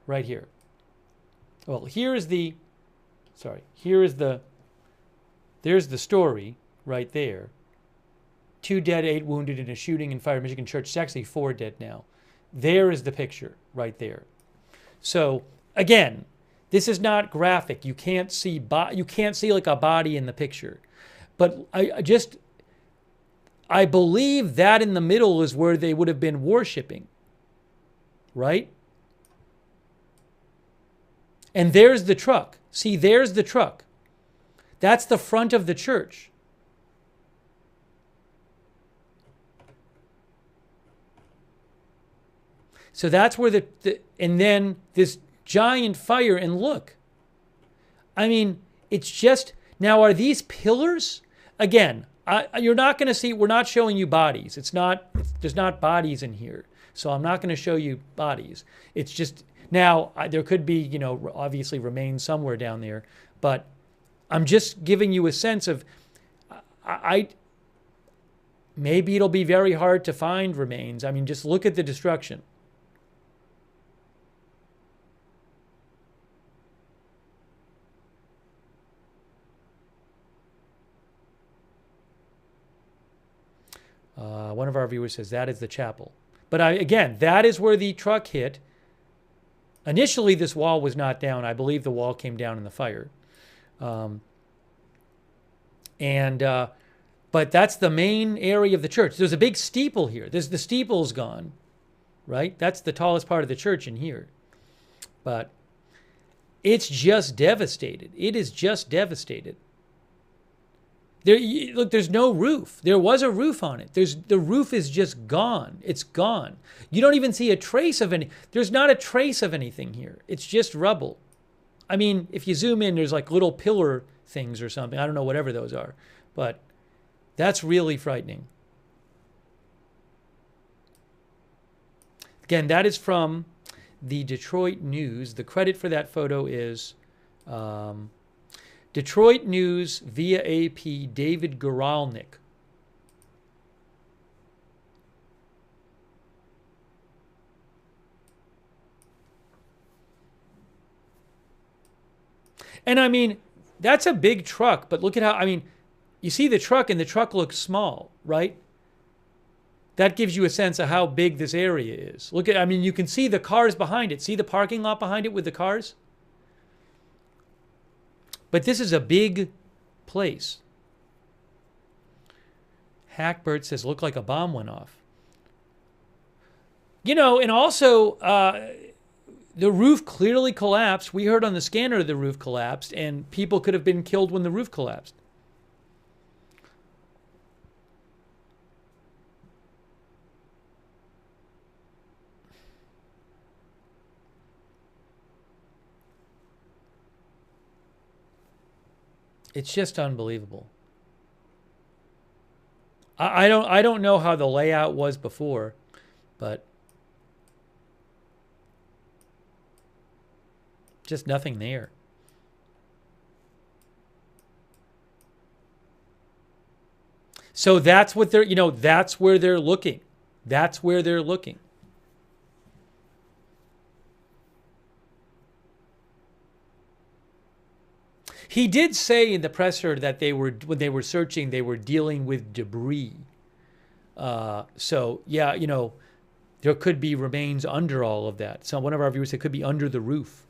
right here. Well, there's the story right there. 2 dead, 8 wounded in a shooting in Fire Michigan Church. It's actually 4 dead now. There is the picture right there. So, again, This is not graphic. You can't see like a body in the picture. But I believe that in the middle is where they would have been worshiping. Right? And there's the truck. See, there's the truck. That's the front of the church. So that's where and then this giant fire, and look. I mean, it's just, now are these pillars? Again, you're not going to see, we're not showing you bodies. There's not bodies in here. So I'm not going to show you bodies. It's just, now there could be, you know, obviously remains somewhere down there, but I'm just giving you a sense of, maybe it'll be very hard to find remains. I mean, just look at the destruction. One of our viewers says that is the chapel. But again, that is where the truck hit. Initially, this wall was not down. I believe the wall came down in the fire. But that's the main area of the church. There's a big steeple here. The steeple's gone, right? That's the tallest part of the church in here. But it's just devastated. It is just devastated. Look, there's no roof. There was a roof on it. The roof is just gone. It's gone. You don't even see a trace of any. There's not a trace of anything here. It's just rubble. I mean, if you zoom in, there's like little pillar things or something. I don't know, whatever those are. But that's really frightening. Again, that is from the Detroit News. The credit for that photo is Detroit News via AP, David Guralnik. And I mean, that's a big truck, but look at how, I mean, you see the truck and the truck looks small, right? That gives you a sense of how big this area is. Look at, I mean, you can see the cars behind it. See the parking lot behind it with the cars? But this is a big place. Hackbert says, looked like a bomb went off. You know, and also, the roof clearly collapsed. We heard on the scanner the roof collapsed, and people could have been killed when the roof collapsed. It's just unbelievable. I don't know how the layout was before, but just nothing there. So that's what they're, you know, that's where they're looking. That's where they're looking. He did say in the presser that when they were searching, they were dealing with debris. So yeah, you know, there could be remains under all of that. So one of our viewers said it could be under the roof.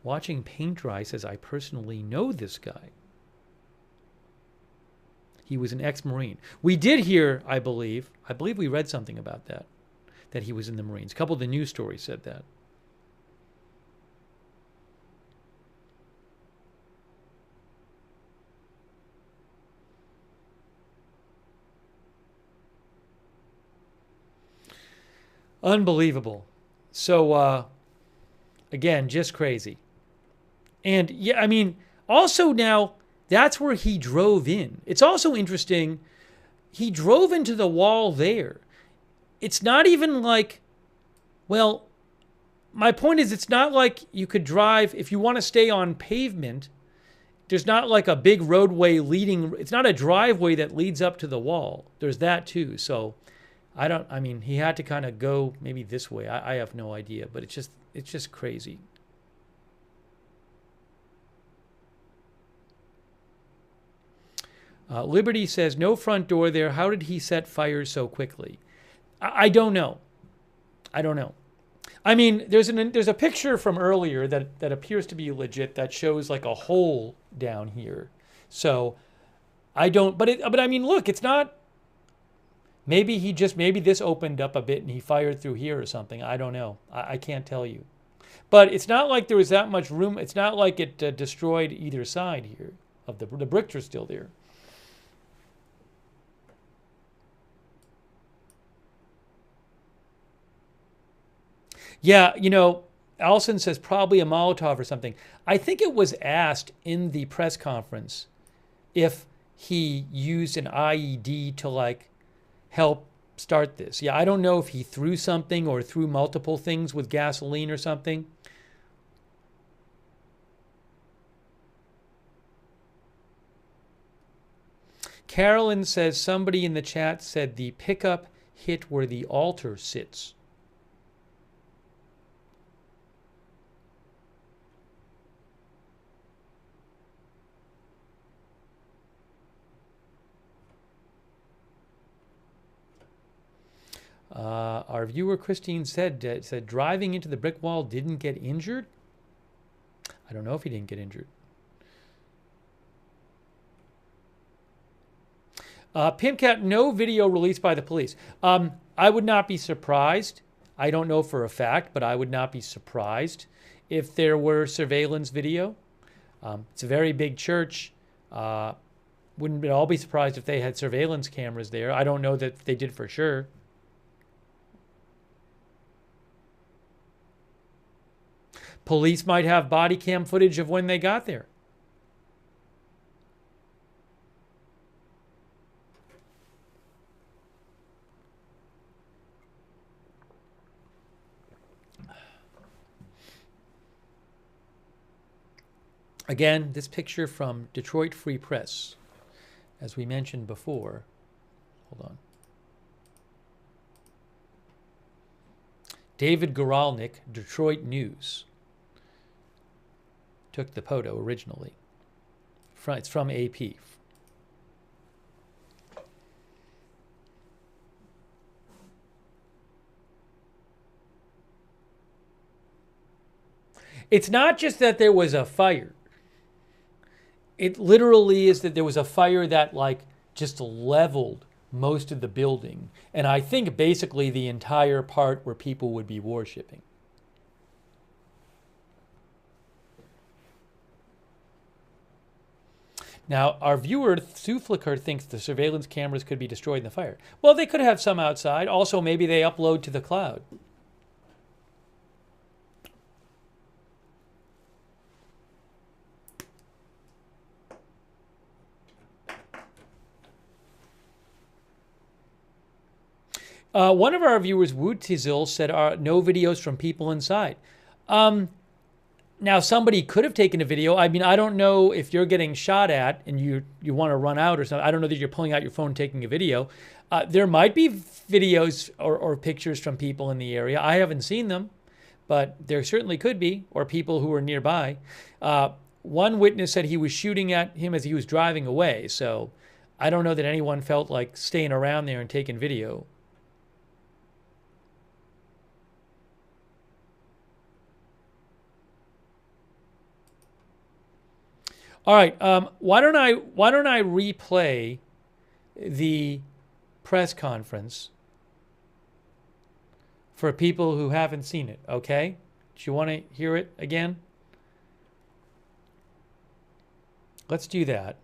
Watching paint dry says, I personally know this guy. He was an ex-Marine. We did hear, I believe we read something about that he was in the Marines. A couple of the news stories said that. Unbelievable. So, again, just crazy. And yeah, I mean, also now, that's where he drove in. It's also interesting, he drove into the wall there. It's not even like, well, my point is it's not like you could drive, if you want to stay on pavement, there's not like a big roadway leading, it's not a driveway that leads up to the wall. There's that too. So I mean, he had to kind of go maybe this way. I have no idea, but it's just crazy. Liberty says, no front door there. How did he set fires so quickly? I don't know. I don't know. I mean, there's a picture from earlier that appears to be legit that shows like a hole down here. So I don't, but I mean, look, it's not, maybe this opened up a bit and he fired through here or something. I don't know. I can't tell you. But it's not like there was that much room. It's not like it destroyed either side here. Of the bricks are still there. Yeah, you know, Allison says probably a Molotov or something. I think it was asked in the press conference if he used an IED to like help start this. Yeah, I don't know if he threw something or threw multiple things with gasoline or something. Carolyn says somebody in the chat said the pickup hit where the altar sits. Our viewer Christine said driving into the brick wall didn't get injured. I don't know if he didn't get injured. Pimpcat, no video released by the police. I would not be surprised. I don't know for a fact, but I would not be surprised if there were surveillance video. It's a very big church. Wouldn't at all be surprised if they had surveillance cameras there. I don't know that they did for sure. Police might have body cam footage of when they got there. Again, this picture from Detroit Free Press, as we mentioned before. Hold on. David Goralnik, Detroit News, took the photo originally. It's from AP. It's not just that there was a fire. It literally is that there was a fire that like just leveled most of the building. And I think basically the entire part where people would be worshiping. Now, our viewer, Sue Flicker, thinks the surveillance cameras could be destroyed in the fire. Well, they could have some outside. Also, maybe they upload to the cloud. One of our viewers, Wootizil, said no videos from people inside. Now, somebody could have taken a video. I mean, I don't know if you're getting shot at and you want to run out or something. I don't know that you're pulling out your phone taking a video. There might be videos or pictures from people in the area. I haven't seen them, but there certainly could be, or people who were nearby. One witness said he was shooting at him as he was driving away. So I don't know that anyone felt like staying around there and taking video. All right, why don't I replay the press conference for people who haven't seen it, okay? Do you want to hear it again? Let's do that.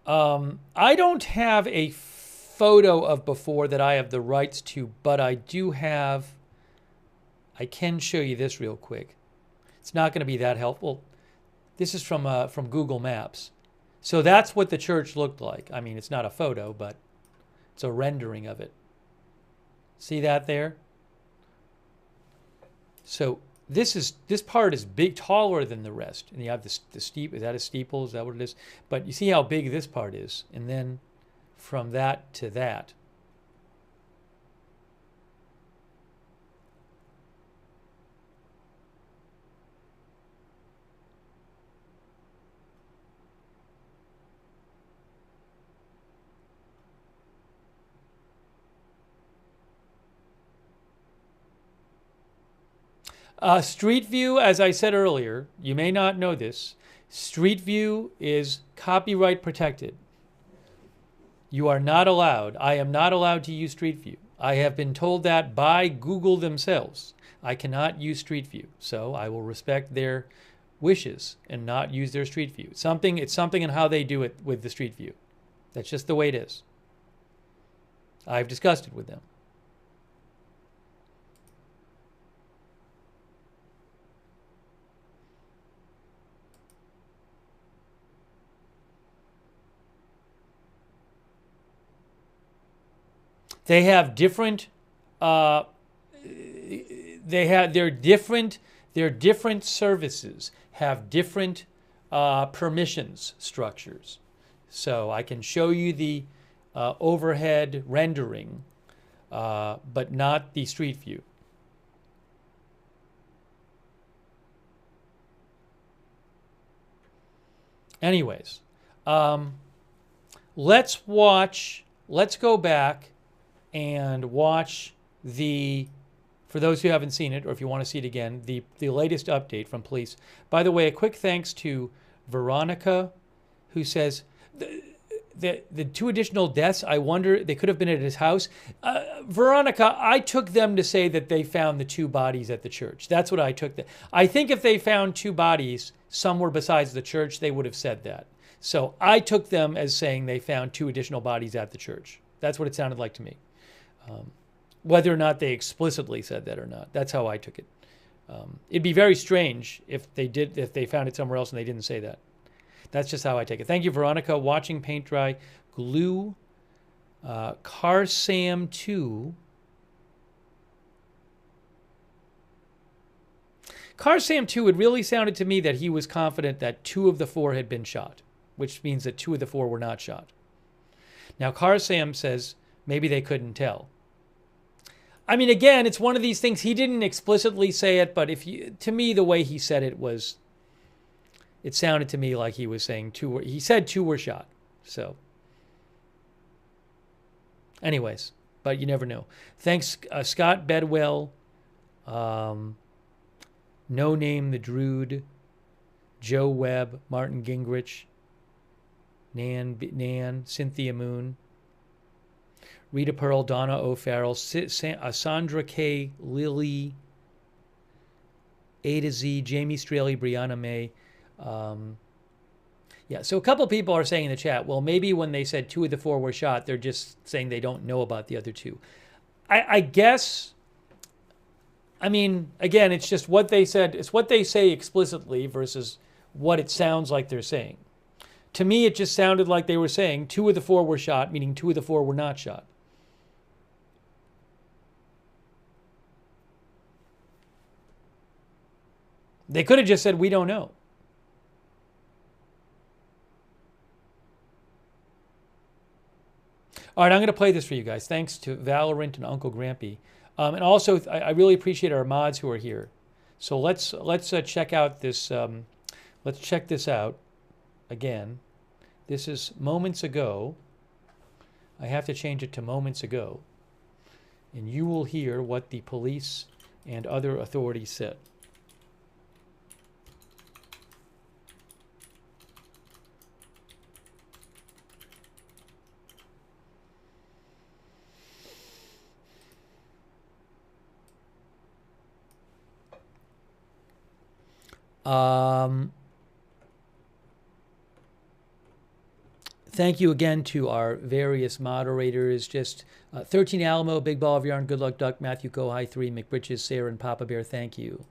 I don't have a photo of before that I have the rights to, but I do have, I can show you this real quick. It's not going to be that helpful. This is from Google Maps. So that's what the church looked like. I mean, it's not a photo, but it's a rendering of it. See that there? So this part is big, taller than the rest. And you have the steep, is that a steeple? Is that what it is? But you see how big this part is. And then from that to that. Street View, as I said earlier, you may not know this, Street View is copyright protected. You are not allowed, I am not allowed to use Street View. I have been told that by Google themselves. I cannot use Street View, so I will respect their wishes and not use their Street View. It's something in how they do it with the Street View. That's just the way it is. I've discussed it with them. They have different. Their different services have different permissions structures. So I can show you the overhead rendering, but not the Street View. Anyways, let's go back and watch for those who haven't seen it, or if you want to see it again, the latest update from police. By the way, a quick thanks to Veronica, who says, the 2 additional deaths, I wonder, they could have been at his house. Veronica, I took them to say that they found the 2 bodies at the church. That's what I took. I think if they found 2 bodies somewhere besides the church, they would have said that. So I took them as saying they found 2 additional bodies at the church. That's what it sounded like to me. Whether or not they explicitly said that or not, that's how I took it. It'd be very strange if they found it somewhere else and they didn't say that. That's just how I take it. Thank you, Veronica. Watching paint dry. Glue. Car Sam 2. Car Sam 2, it really sounded to me that he was confident that 2 of the 4 had been shot, which means that 2 of the 4 were not shot. Now, Car Sam says maybe they couldn't tell. I mean, again, it's one of these things. He didn't explicitly say it, but to me, the way he said it was, it sounded to me like he was saying 2 he said 2 were shot. So, anyways, but you never know. Thanks, Scott Bedwell, No Name the Druid, Joe Webb, Martin Gingrich, Nan, Cynthia Moon, Rita Pearl, Donna O'Farrell, Sandra K, Lily, A to Z, Jamie Straley, Brianna May. Yeah, so a couple people are saying in the chat, well, maybe when they said 2 of the 4 were shot, they're just saying they don't know about the other 2. I guess, I mean, again, it's just what they said. It's what they say explicitly versus what it sounds like they're saying. To me, it just sounded like they were saying 2 of the 4 were shot, meaning 2 of the 4 were not shot. They could have just said, we don't know. All right, I'm going to play this for you guys. Thanks to Valorant and Uncle Grampy. And also, I really appreciate our mods who are here. So let's check out this. Let's check this out again. This is moments ago. I have to change it to moments ago. And you will hear what the police and other authorities said. Thank you again to our various moderators. Just 13 Alamo, Big Ball of Yarn, Good Luck Duck, Matthew Kohai 3, McBritches, Sarah, and Papa Bear, thank you.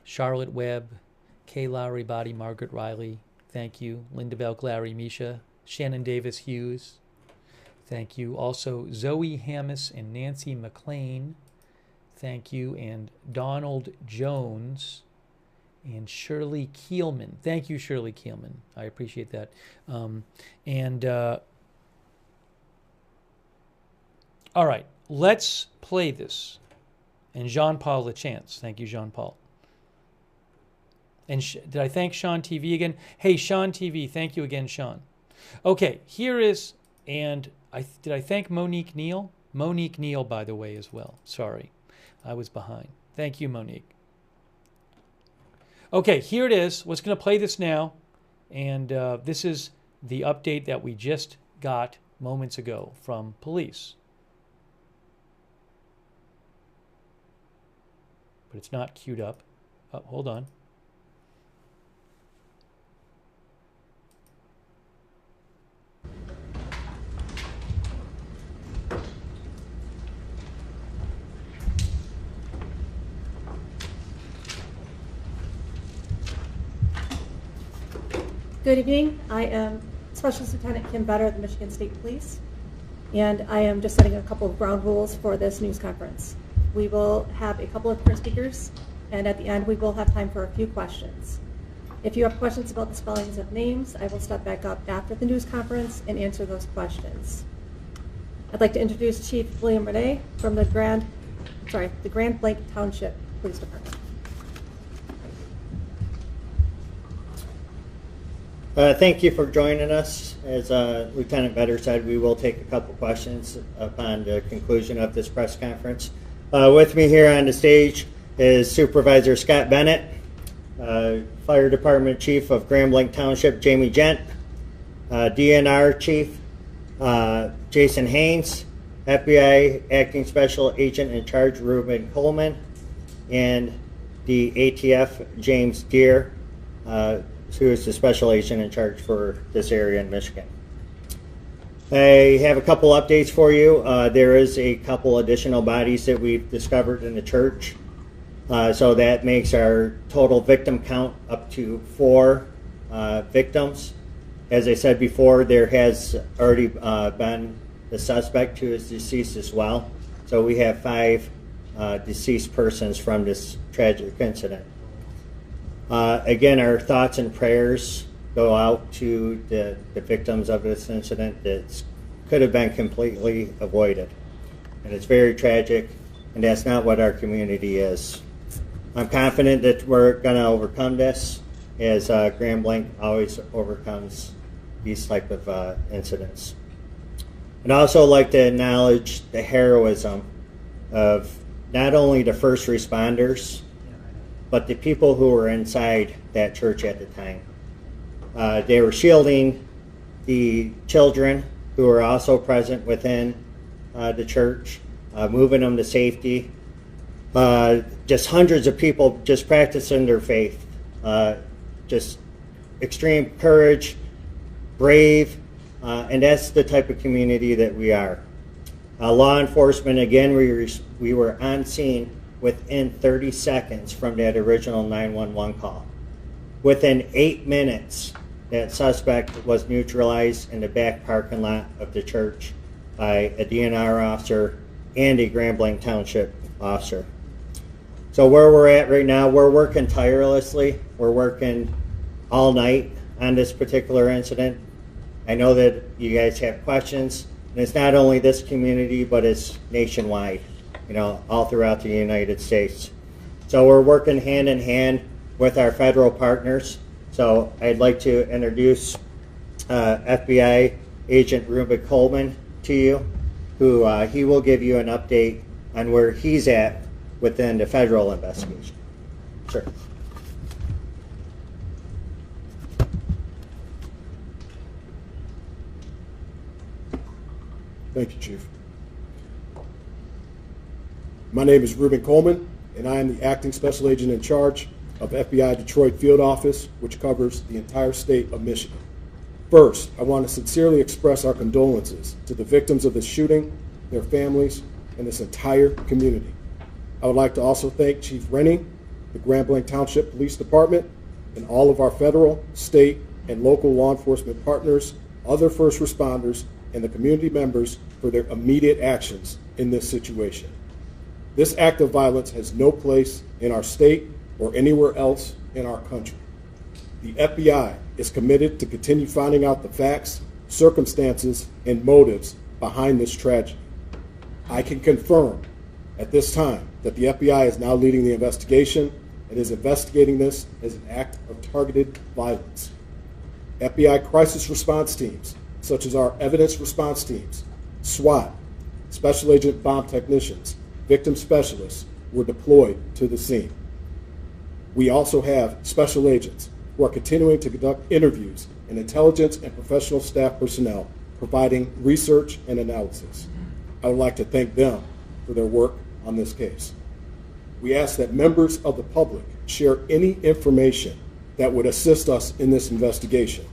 Charlotte Webb, Kay Lowry Body, Margaret Riley, thank you. Linda Belk, Larry Misha, Shannon Davis Hughes, thank you. Also Zoe Hammis and Nancy McLean, thank you. And Donald Jones and Shirley Keelman. Thank you, Shirley Keelman. I appreciate that. All right, let's play this. And Jean-Paul Lachance. Thank you, Jean-Paul. And did I thank Sean TV again? Hey, Sean TV, thank you again, Sean. Okay, here is, and did I thank Monique Neal? Monique Neal, by the way, as well. Sorry, I was behind. Thank you, Monique. Okay, here it is. We're going to play this now. And this is the update that we just got moments ago from police. But it's not queued up. Oh, hold on. Good evening. I am Specialist Lieutenant Kim Better of the Michigan State Police, and I am just setting a couple of ground rules for this news conference. We will have a couple of current speakers, and at the end we will have time for a few questions. If you have questions about the spellings of names, I will step back up after the news conference and answer those questions. I'd like to introduce Chief William Renee from the Grand Blanc Township Police Department. Thank you for joining us. As Lieutenant Better said, we will take a couple questions upon the conclusion of this press conference. With me here on the stage is Supervisor Scott Bennett, Fire Department Chief of Grand Blanc Township, Jamie Gent, DNR Chief, Jason Haynes, FBI Acting Special Agent in Charge, Reuben Coleman, and the ATF, James Deere, who is the special agent in charge for this area in Michigan. I have a couple updates for you. There is a couple additional bodies that we've discovered in the church. So that makes our total victim count up to 4 victims. As I said before, there has already been the suspect who is deceased as well. So we have 5 deceased persons from this tragic incident. Again, our thoughts and prayers go out to the victims of this incident that could have been completely avoided. And it's very tragic, and that's not what our community is. I'm confident that we're going to overcome this, as Grand Blanc always overcomes these type of incidents. I'd also like to acknowledge the heroism of not only the first responders, but the people who were inside that church at the time. They were shielding the children who were also present within the church, moving them to safety. Just hundreds of people just practicing their faith. Just extreme courage, brave, and that's the type of community that we are. Law enforcement, again, we were on scene within 30 seconds from that original 911 call. Within 8 minutes, that suspect was neutralized in the back parking lot of the church by a DNR officer and a Grand Blanc Township officer. So where we're at right now, we're working tirelessly. We're working all night on this particular incident. I know that you guys have questions, and it's not only this community, but it's nationwide, all throughout the United States. So we're working hand in hand with our federal partners. So I'd like to introduce FBI Agent Reuben Coleman to you, who he will give you an update on where he's at within the federal investigation. Sure. Thank you, Chief. My name is Reuben Coleman, and I am the Acting Special Agent in Charge of FBI Detroit Field Office, which covers the entire state of Michigan. First, I want to sincerely express our condolences to the victims of this shooting, their families, and this entire community. I would like to also thank Chief Rennie, the Grand Blanc Township Police Department, and all of our federal, state, and local law enforcement partners, other first responders, and the community members for their immediate actions in this situation. This act of violence has no place in our state or anywhere else in our country. The FBI is committed to continue finding out the facts, circumstances, and motives behind this tragedy. I can confirm at this time that the FBI is now leading the investigation and is investigating this as an act of targeted violence. FBI crisis response teams, such as our evidence response teams, SWAT, Special Agent Bomb Technicians, victim specialists, were deployed to the scene. We also have special agents who are continuing to conduct interviews and intelligence and professional staff personnel providing research and analysis. I would like to thank them for their work on this case. We ask that members of the public share any information that would assist us in this investigation,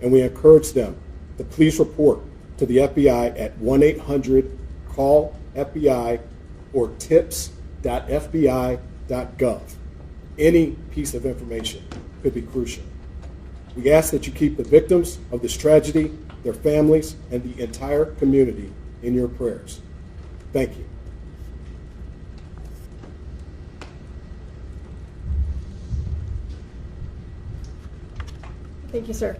and we encourage them to please report to the FBI at 1-800-CALL-FBI or tips.fbi.gov. Any piece of information could be crucial. We ask that you keep the victims of this tragedy, their families, and the entire community in your prayers. Thank you. Thank you, sir.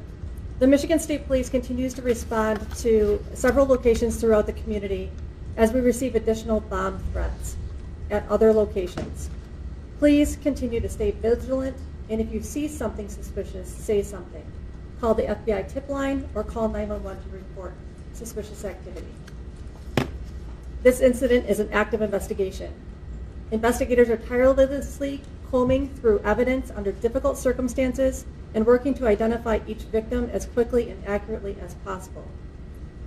The Michigan State Police continues to respond to several locations throughout the community as we receive additional bomb threats at other locations. Please continue to stay vigilant, and if you see something suspicious, say something. Call the FBI tip line or call 911 to report suspicious activity. This incident is an active investigation. Investigators are tirelessly combing through evidence under difficult circumstances and working to identify each victim as quickly and accurately as possible.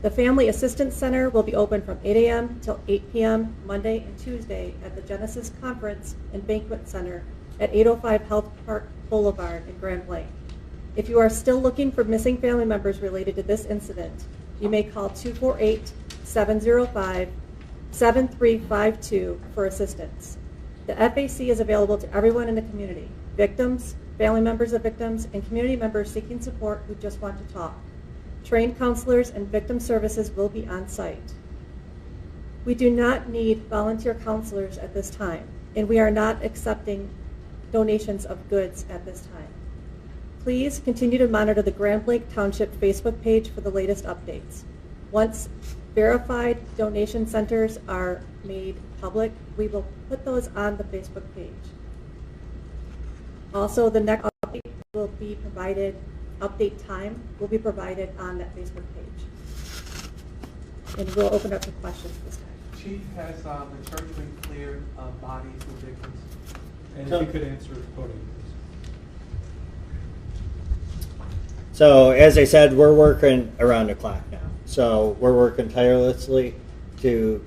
The Family Assistance Center will be open from 8 a.m. till 8 p.m. Monday and Tuesday at the Genesis Conference and Banquet Center at 805 Health Park Boulevard in Grand Blanc. If you are still looking for missing family members related to this incident, you may call 248-705-7352 for assistance. The FAC is available to everyone in the community, victims, family members of victims, and community members seeking support who just want to talk. Trained counselors and victim services will be on site. We do not need volunteer counselors at this time, and we are not accepting donations of goods at this time. Please continue to monitor the Grand Blanc Township Facebook page for the latest updates. Once verified donation centers are made public, we will put those on the Facebook page. Also, the next update will be provided, update time will be provided on that Facebook page. And we'll open up to questions this time. Chief, has the church been cleared of bodies of victims? And if you could answer the podium, please. So, as I said, we're working around the clock now. So, we're working tirelessly to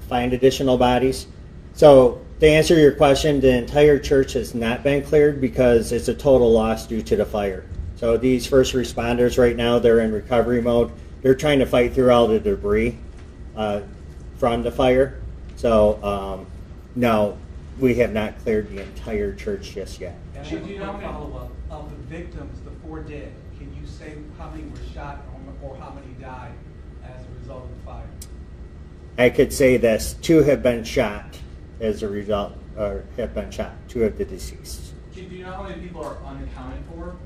find additional bodies. So, to answer your question, the entire church has not been cleared because it's a total loss due to the fire. So these first responders right now, they're in recovery mode. They're trying to fight through all the debris from the fire. So no, we have not cleared the entire church just yet. And do you know how many follow-up of the victims, the 4 dead? Can you say how many were shot or how many died as a result of the fire? I could say this: 2 have been shot as a result, or have been shot. 2 of the deceased. Do you know how many people are unaccounted for?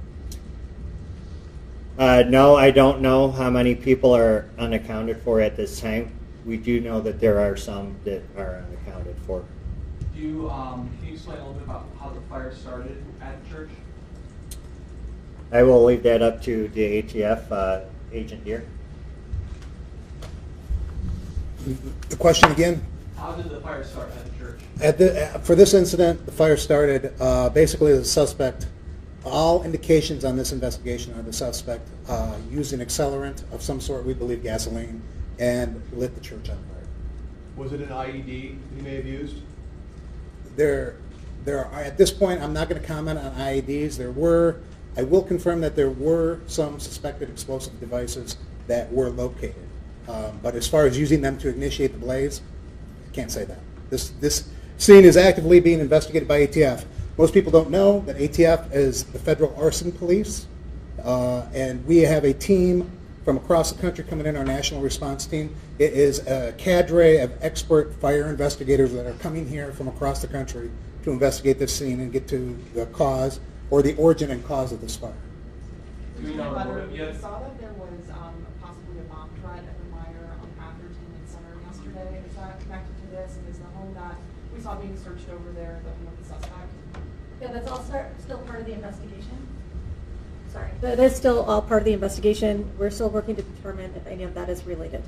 No, I don't know how many people are unaccounted for at this time. We do know that there are some that are unaccounted for. Can you explain a little bit about how the fire started at the church? I will leave that up to the ATF agent here. The question again? How did the fire start at the church? For this incident, the fire started basically the suspect. All indications on this investigation are the suspect using accelerant of some sort, we believe gasoline, and lit the church on fire. Was it an IED he may have used? There are, at this point, I'm not going to comment on IEDs. I will confirm that there were some suspected explosive devices that were located. But as far as using them to initiate the blaze, I can't say that. This scene is actively being investigated by ATF. Most people don't know that ATF is the Federal Arson Police, and we have a team from across the country coming in, our national response team. It is a cadre of expert fire investigators that are coming here from across the country to investigate this scene and get to the cause or the origin and cause of this fire. Do you know whether you saw that there was possibly a bomb threat at the Meyer Entertainment Center yesterday? Is that connected to this? And is the home that we saw being searched over there the home of the suspect? Yeah, that's all still part of the investigation. Sorry. That is still all part of the investigation. We're still working to determine if any of that is related.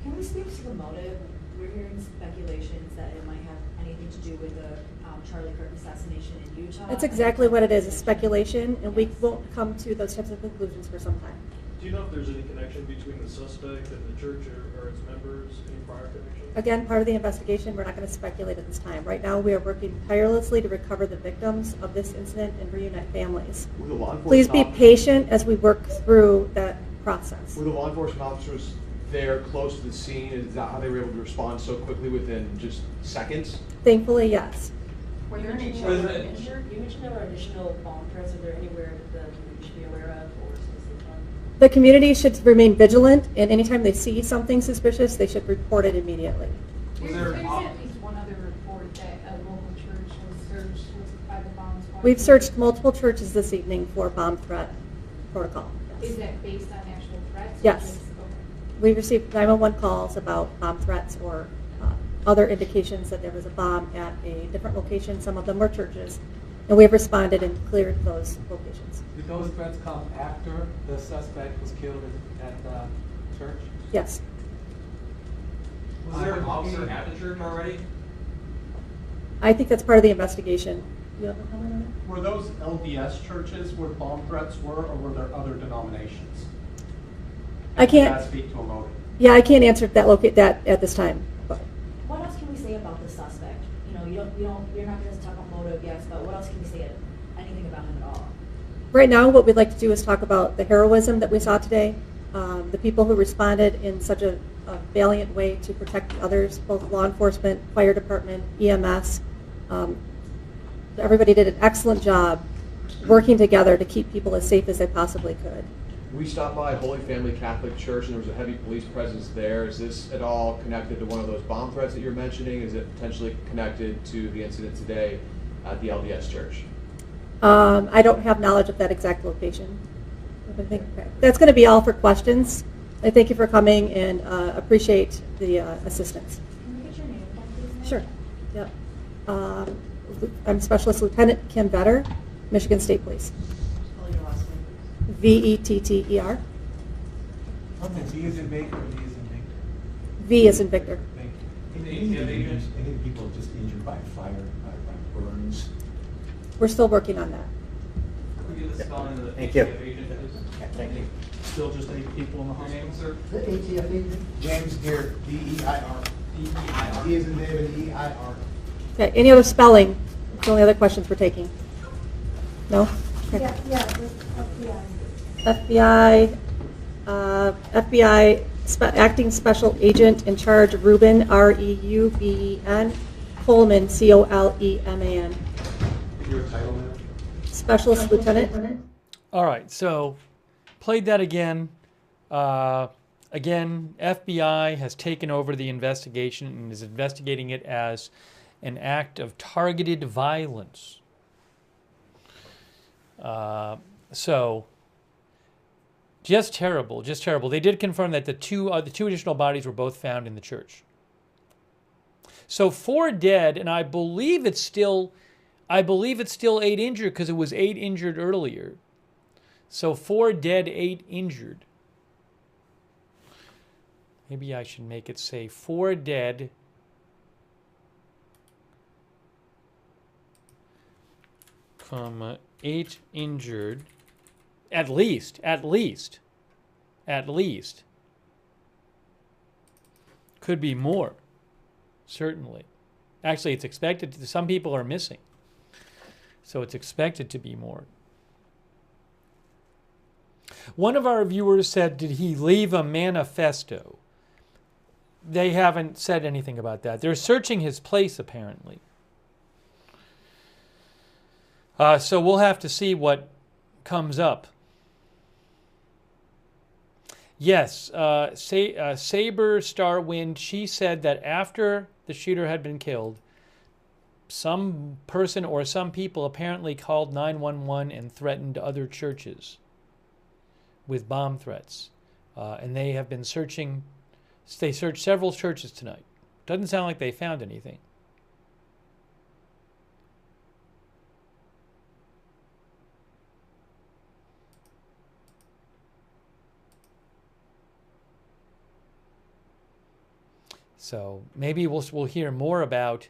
Can we speak to the motive We're hearing speculations that it might have anything to do with the Charlie Kirk assassination in Utah. That's exactly what it is, a speculation, and we won't come to those types of conclusions for some time. Do you know if there's any connection between the suspect and the church or its members, any prior connection? Again, part of the investigation, we're not going to speculate at this time. Right now, we are working tirelessly to recover the victims of this incident and reunite families. Please be patient as we work through that process. Were the law enforcement officers there close to the scene? Is that how they were able to respond so quickly within just seconds? Thankfully, yes. Were there any children injured? You mentioned there were additional bomb threats. Are there anywhere that we should be aware of or specific on? The community should remain vigilant, and anytime they see something suspicious, they should report it immediately. There's at least one other report that a local church was searched by the bomb squad. We've searched multiple churches this evening for bomb threat protocol. Yes. Is that based on actual threats? Yes. We received 911 calls about bomb threats or other indications that there was a bomb at a different location. Some of them were churches, and we have responded and cleared those locations. Did those threats come after the suspect was killed at the church? Yes. Was there an officer at the church already? I think that's part of the investigation. You have a comment on that? Were those LDS churches where bomb threats were, or were there other denominations? I can't. Does that speak to a motive? Yeah, I can't answer that at this time. What else can we say about the suspect? You know, you're not going to talk about motive, yes, but what else can we say? Anything about him at all? Right now, what we'd like to do is talk about the heroism that we saw today, the people who responded in such a valiant way to protect others, both law enforcement, fire department, EMS. Everybody did an excellent job working together to keep people as safe as they possibly could. We stopped by Holy Family Catholic Church and there was a heavy police presence there. Is this at all connected to one of those bomb threats that you're mentioning? Is it potentially connected to the incident today at the LDS Church? I don't have knowledge of that exact location. I think that's going to be all for questions. I thank you for coming and appreciate the assistance. Can we get your name, please? Sure. Yep. I'm Specialist Lieutenant Kim Vetter, Michigan State Police. Spell your last name. VETTER. Okay, V is in Baker or V is in Victor? V is in Victor. Any people just injured by fire, by burns? We're still working on that. Could we get the spelling of the Thank you. ATF agent, please? Thank you. Still just 8 people in the hospital? Name, sir? The ATF agent? James Deere, D-E-I-R. D-E-I-R. D is in David, E-I-R. Okay. Any other spelling? That's the only other questions we're taking. No? Okay. Yeah, FBI, Acting Special Agent in Charge, Reuben, R-E-U-B-E-N, Coleman, C-O-L-E-M-A-N. Your title now? Specialist Lieutenant. All right, so played that again. Again, FBI has taken over the investigation and is investigating it as an act of targeted violence. So, just terrible, just terrible. They did confirm that the two additional bodies were both found in the church. So 4 dead, and I believe it's still 8 injured because it was 8 injured earlier. So 4 dead, 8 injured. Maybe I should make it say 4 dead, 8 injured. At least. Could be more, certainly. Actually, it's expected to, some people are missing. So it's expected to be more. One of our viewers said, did he leave a manifesto? They haven't said anything about that. They're searching his place, apparently. So we'll have to see what comes up. Yes, Saber Starwind, she said that after the shooter had been killed, some person or some people apparently called 911 and threatened other churches with bomb threats. And they have been searching, they searched several churches tonight. Doesn't sound like they found anything. So maybe we'll hear more about,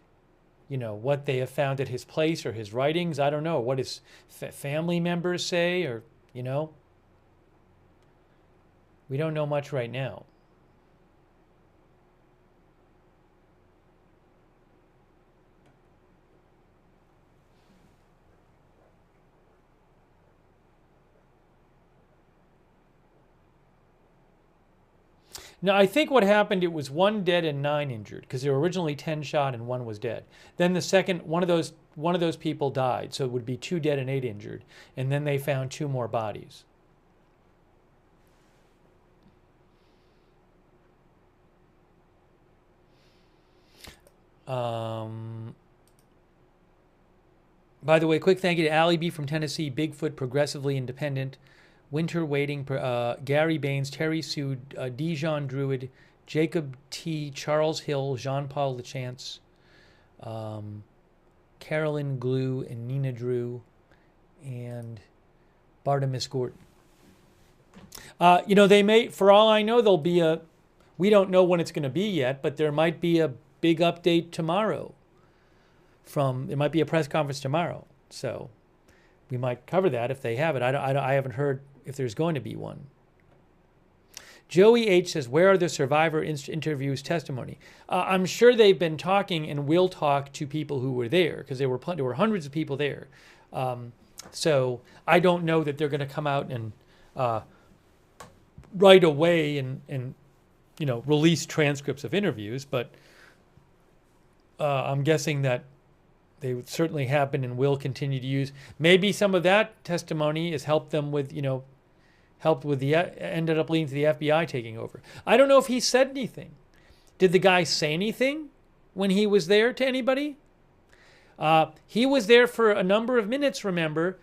you know, what they have found at his place or his writings. I don't know what his family members say, or, you know, we don't know much right now. Now, I think what happened, it was 1 dead and 9 injured, because there were originally 10 shot and 1 was dead. Then the second, one of those people died, so it would be 2 dead and 8 injured. And then they found 2 more bodies. By the way, quick thank you to Allie B from Tennessee, Bigfoot, Progressively Independent, Winter Waiting, Gary Baines, Terry Sue, Dijon Druid, Jacob T, Charles Hill, Jean-Paul LeChance, Carolyn Glue, and Nina Drew, and Bartimus Gordon. You know, they may, for all I know, there'll be a, we don't know when it's going to be yet, but there might be a big update tomorrow. There might be a press conference tomorrow. So we might cover that if they have it. I haven't heard if there's going to be one. Joey H says, where are the survivor interviews testimony? I'm sure they've been talking and will talk to people who were there, because there were hundreds of people there. So I don't know that they're going to come out and right away and you know, release transcripts of interviews, but I'm guessing that they certainly have been and will continue to use. Maybe some of that testimony has helped them with, you know, ended up leading to the FBI taking over. I don't know if he said anything. Did the guy say anything when he was there to anybody? He was there for a number of minutes, remember.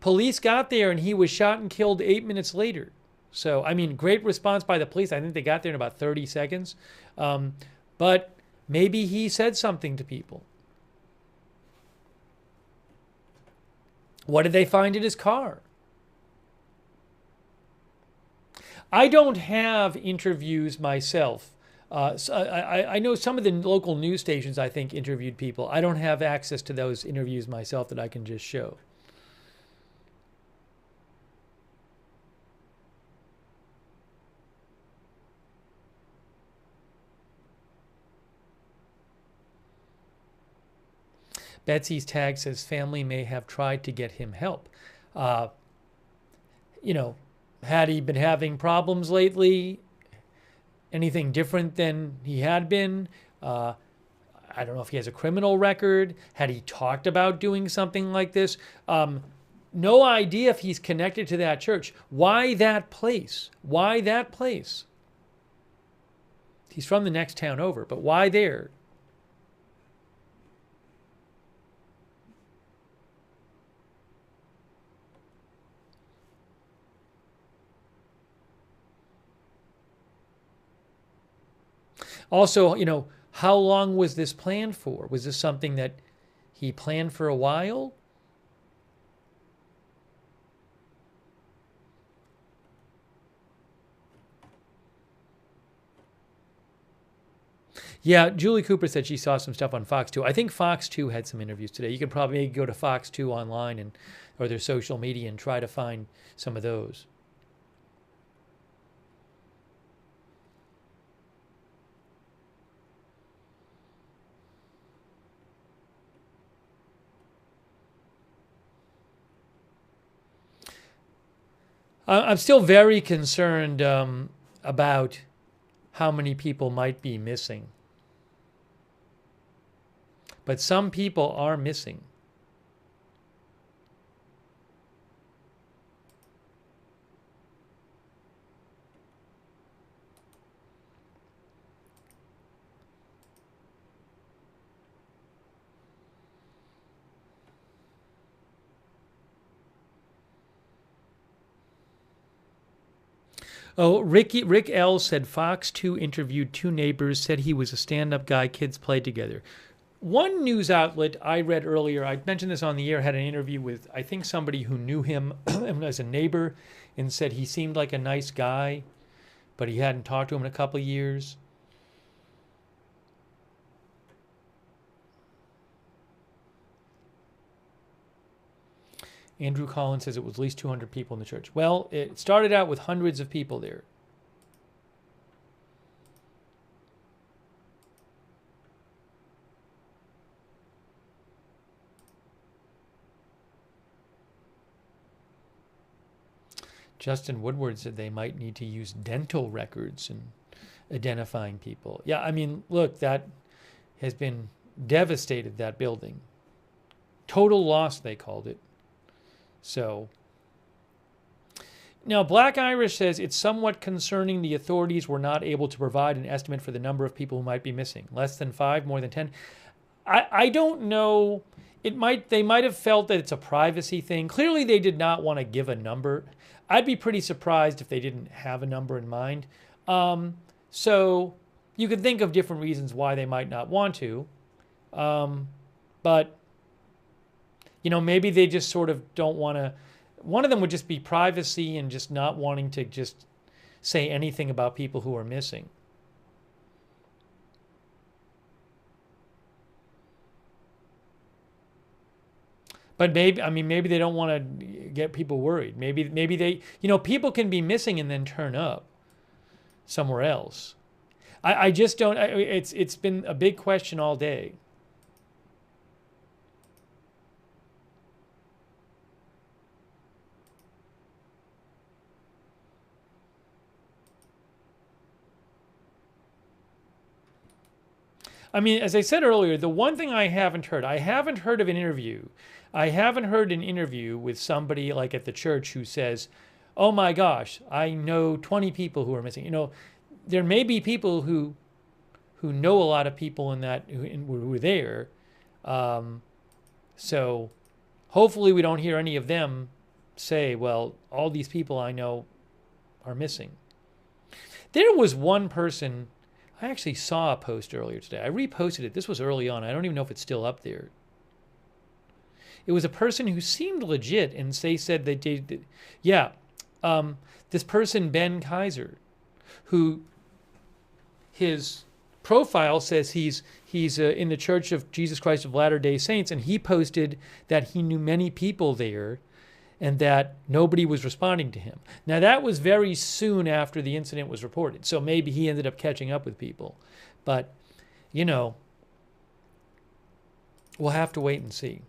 Police got there and he was shot and killed 8 minutes later. So, I mean, great response by the police. I think they got there in about 30 seconds. But maybe he said something to people. What did they find in his car? I don't have interviews myself. So I know some of the local news stations, I think, interviewed people. I don't have access to those interviews myself that I can just show. Betsy's tag says family may have tried to get him help. You know, had he been having problems lately? Anything different than he had been? I don't know if he has a criminal record. Had he talked about doing something like this? No idea if he's connected to that church. Why that place? Why that place? He's from the next town over, but why there? Also, you know, how long was this planned for? Was this something that he planned for a while? Yeah, Julie Cooper said she saw some stuff on Fox 2. I think Fox 2 had some interviews today. You can probably go to Fox 2 online or their social media and try to find some of those. I'm still very concerned about how many people might be missing. But some people are missing. Oh, Rick L. said Fox 2 interviewed 2 neighbors, said he was a stand-up guy, kids played together. One news outlet I read earlier, I mentioned this on the air, had an interview with, I think, somebody who knew him as a neighbor and said he seemed like a nice guy, but he hadn't talked to him in a couple of years. Andrew Collins says it was at least 200 people in the church. Well, it started out with hundreds of people there. Justin Woodward said they might need to use dental records in identifying people. Yeah, I mean, look, that has been devastated, that building. Total loss, they called it. So, now Black Irish says it's somewhat concerning the authorities were not able to provide an estimate for the number of people who might be missing. Less than 5, more than 10. I don't know. They might have felt that it's a privacy thing. Clearly, they did not want to give a number. I'd be pretty surprised if they didn't have a number in mind. So you could think of different reasons why they might not want to. But, you know, maybe they just sort of don't want to. One of them would just be privacy and just not wanting to just say anything about people who are missing. But maybe they don't want to get people worried. Maybe they, people can be missing and then turn up somewhere else. I just don't. It's been a big question all day. I mean, as I said earlier, the one thing I haven't heard of an interview. I haven't heard an interview with somebody like at the church who says, oh my gosh, I know 20 people who are missing. There may be people who know a lot of people in that who are there. So hopefully we don't hear any of them say, well, all these people I know are missing. There was one person, I actually saw a post earlier today. I reposted it. This was early on. I don't even know if it's still up there. It was a person who seemed legit, and they said they did. Yeah, this person, Ben Kaiser, who his profile says he's in the Church of Jesus Christ of Latter-day Saints, and he posted that he knew many people there and that nobody was responding to him. Now, that was very soon after the incident was reported, so maybe he ended up catching up with people. But, we'll have to wait and see.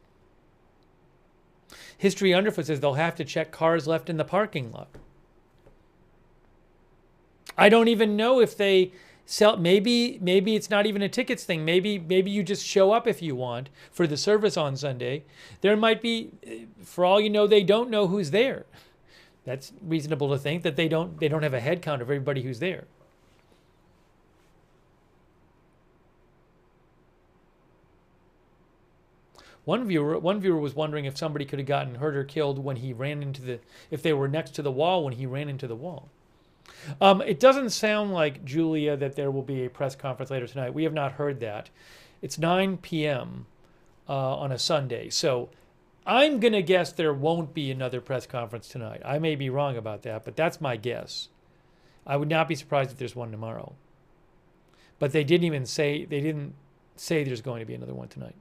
History Underfoot says they'll have to check cars left in the parking lot. I don't even know if they sell. Maybe it's not even a tickets thing. Maybe you just show up if you want for the service on Sunday. There might be, for all you know, they don't know who's there. That's reasonable to think that they don't have a head count of everybody who's there. One viewer was wondering if somebody could have gotten hurt or killed when he ran into if they were next to the wall when he ran into the wall. It doesn't sound like, Julia, that there will be a press conference later tonight. We have not heard that. It's 9 p.m. On a Sunday. So I'm going to guess there won't be another press conference tonight. I may be wrong about that, but that's my guess. I would not be surprised if there's one tomorrow. But they didn't say there's going to be another one tonight.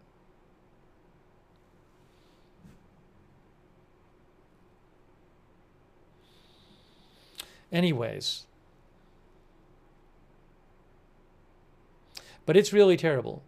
Anyways, but it's really terrible.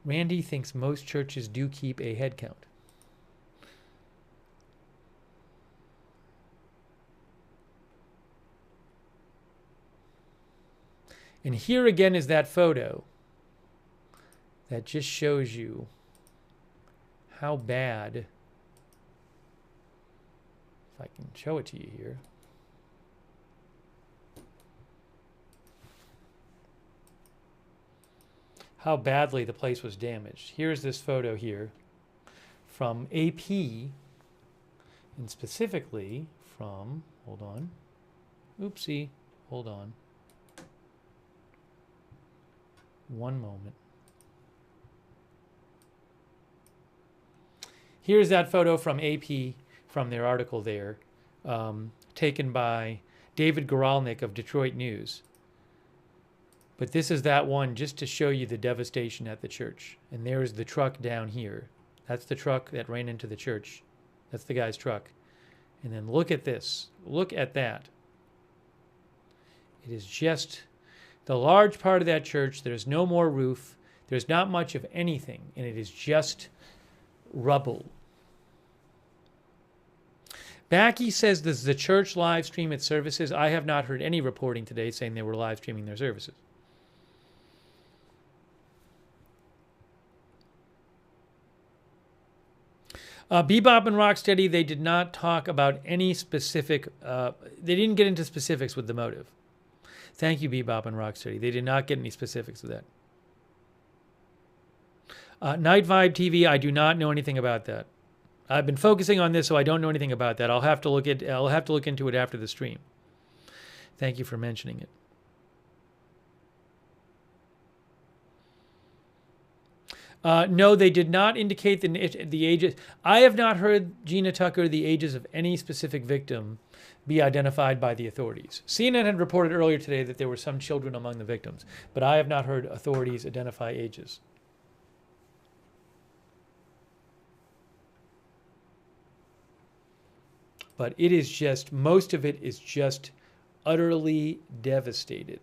Randy thinks most churches do keep a head count. And here again is that photo that just shows you how bad, if I can show it to you here. How badly the place was damaged. Here's this photo here from AP, and specifically from, hold on, Hold on. One moment. Here's that photo from AP, from their article there, taken by David Goralnik of Detroit News. But this is that one just to show you the devastation at the church. And there's the truck down here. That's the truck that ran into the church. That's the guy's truck. And then look at this. Look at that. It is just the large part of that church. There's no more roof. There's not much of anything. And it is just rubble. Backy says, does the church live stream its services? I have not heard any reporting today saying they were live streaming their services. Bebop and Rocksteady, they did not talk about any specific, they didn't get into specifics with the motive. Thank you, Bebop and Rocksteady. They did not get any specifics of that. Night Vibe TV, I do not know anything about that. I've been focusing on this, so I don't know anything about that. I'll have to look into it after the stream. Thank you for mentioning it. No, they did not indicate the ages. I have not heard, Gina Tucker, the ages of any specific victim be identified by the authorities. CNN had reported earlier today that there were some children among the victims, but I have not heard authorities identify ages. But it is just, most of it is just utterly devastated.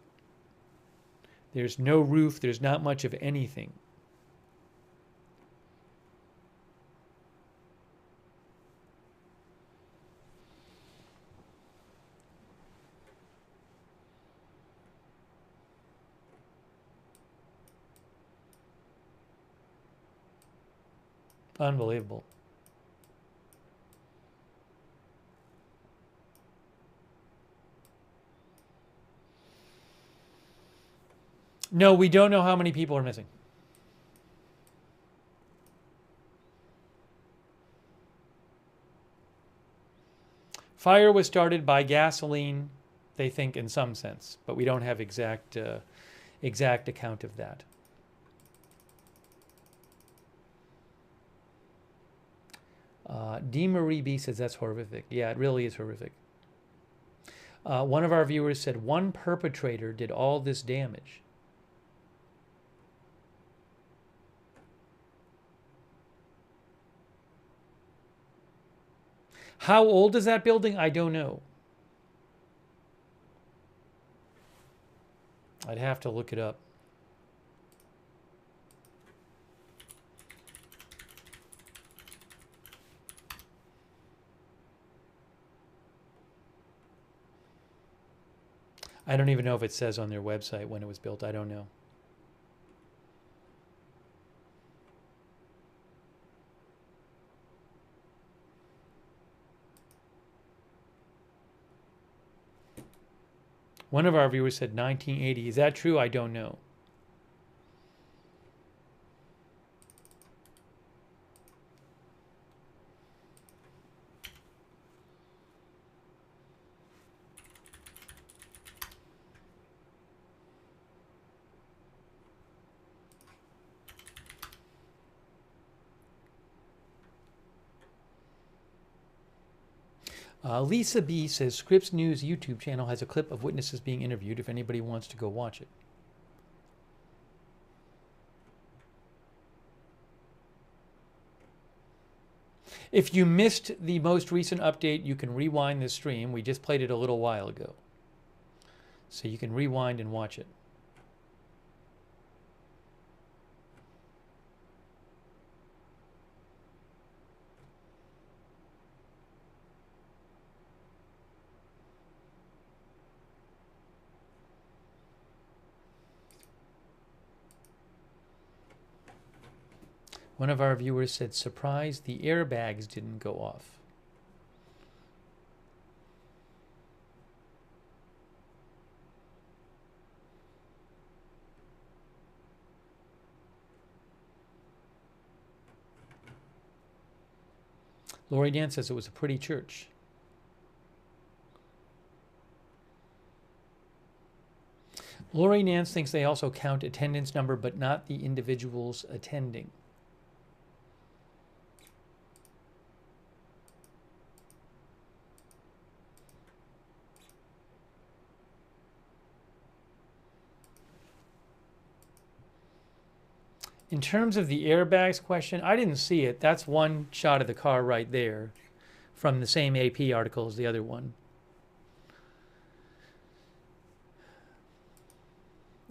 There's no roof, there's not much of anything. Unbelievable. No, we don't know how many people are missing. Fire was started by gasoline, they think, in some sense, but we don't have exact account of that. D. Marie B says that's horrific. Yeah, it really is horrific. One of our viewers said one perpetrator did all this damage. How old is that building? I don't know. I'd have to look it up. I don't even know if it says on their website when it was built. I don't know. One of our viewers said 1980. Is that true? I don't know. Lisa B says Scripps News YouTube channel has a clip of witnesses being interviewed if anybody wants to go watch it. If you missed the most recent update, you can rewind this stream. We just played it a little while ago. So you can rewind and watch it. One of our viewers said, surprised the airbags didn't go off. Lori Dan says it was a pretty church. Lori Nance thinks they also count attendance number, but not the individuals attending. In terms of the airbags question, I didn't see it. That's one shot of the car right there from the same AP article as the other one.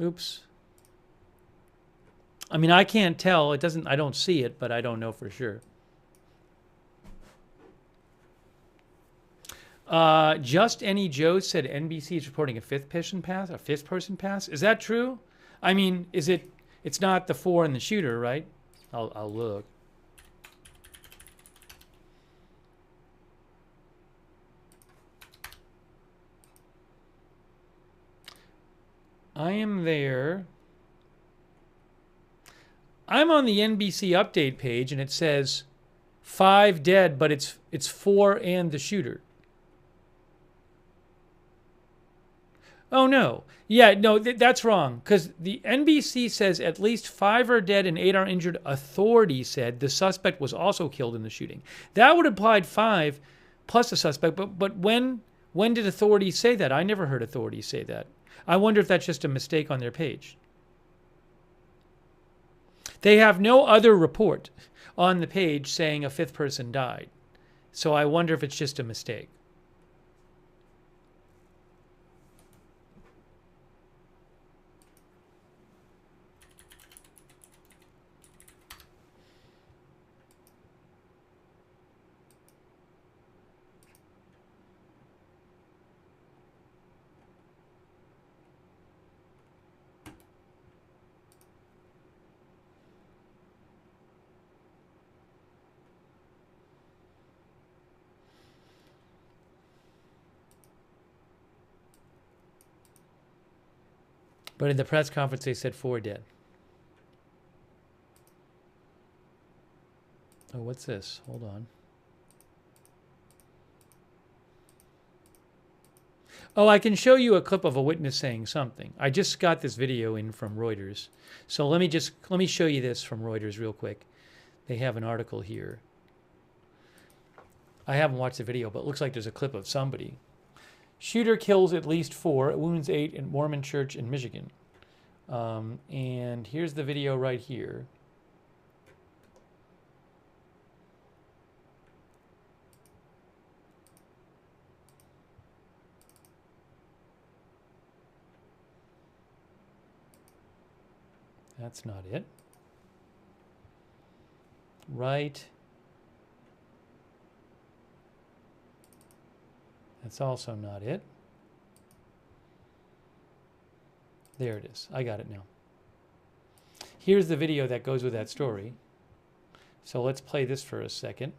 Oops. I mean, I can't tell. It doesn't, I don't see it, but I don't know for sure. Just Any Joe said NBC is reporting a fifth person pass. Is that true? I mean, is it? It's not the 4 and the shooter, right? I'll look. I am there. I'm on the NBC update page, and it says 5 dead, but it's 4 and the shooter. Oh, no. Yeah, no, that's wrong. Because the NBC says at least 5 are dead and 8 are injured. Authority said the suspect was also killed in the shooting. That would have implied 5 plus the suspect. But when did authorities say that? I never heard authorities say that. I wonder if that's just a mistake on their page. They have no other report on the page saying a 5th person died. So I wonder if it's just a mistake. But in the press conference, they said 4 dead. Oh, what's this? Hold on. Oh, I can show you a clip of a witness saying something. I just got this video in from Reuters. So let me show you this from Reuters real quick. They have an article here. I haven't watched the video, but it looks like there's a clip of somebody. Shooter kills at least 4, wounds 8 in Mormon church in Michigan. And here's the video right here. That's not it. Right. That's also not it. There it is. I got it now. Here's the video that goes with that story. So let's play this for a second.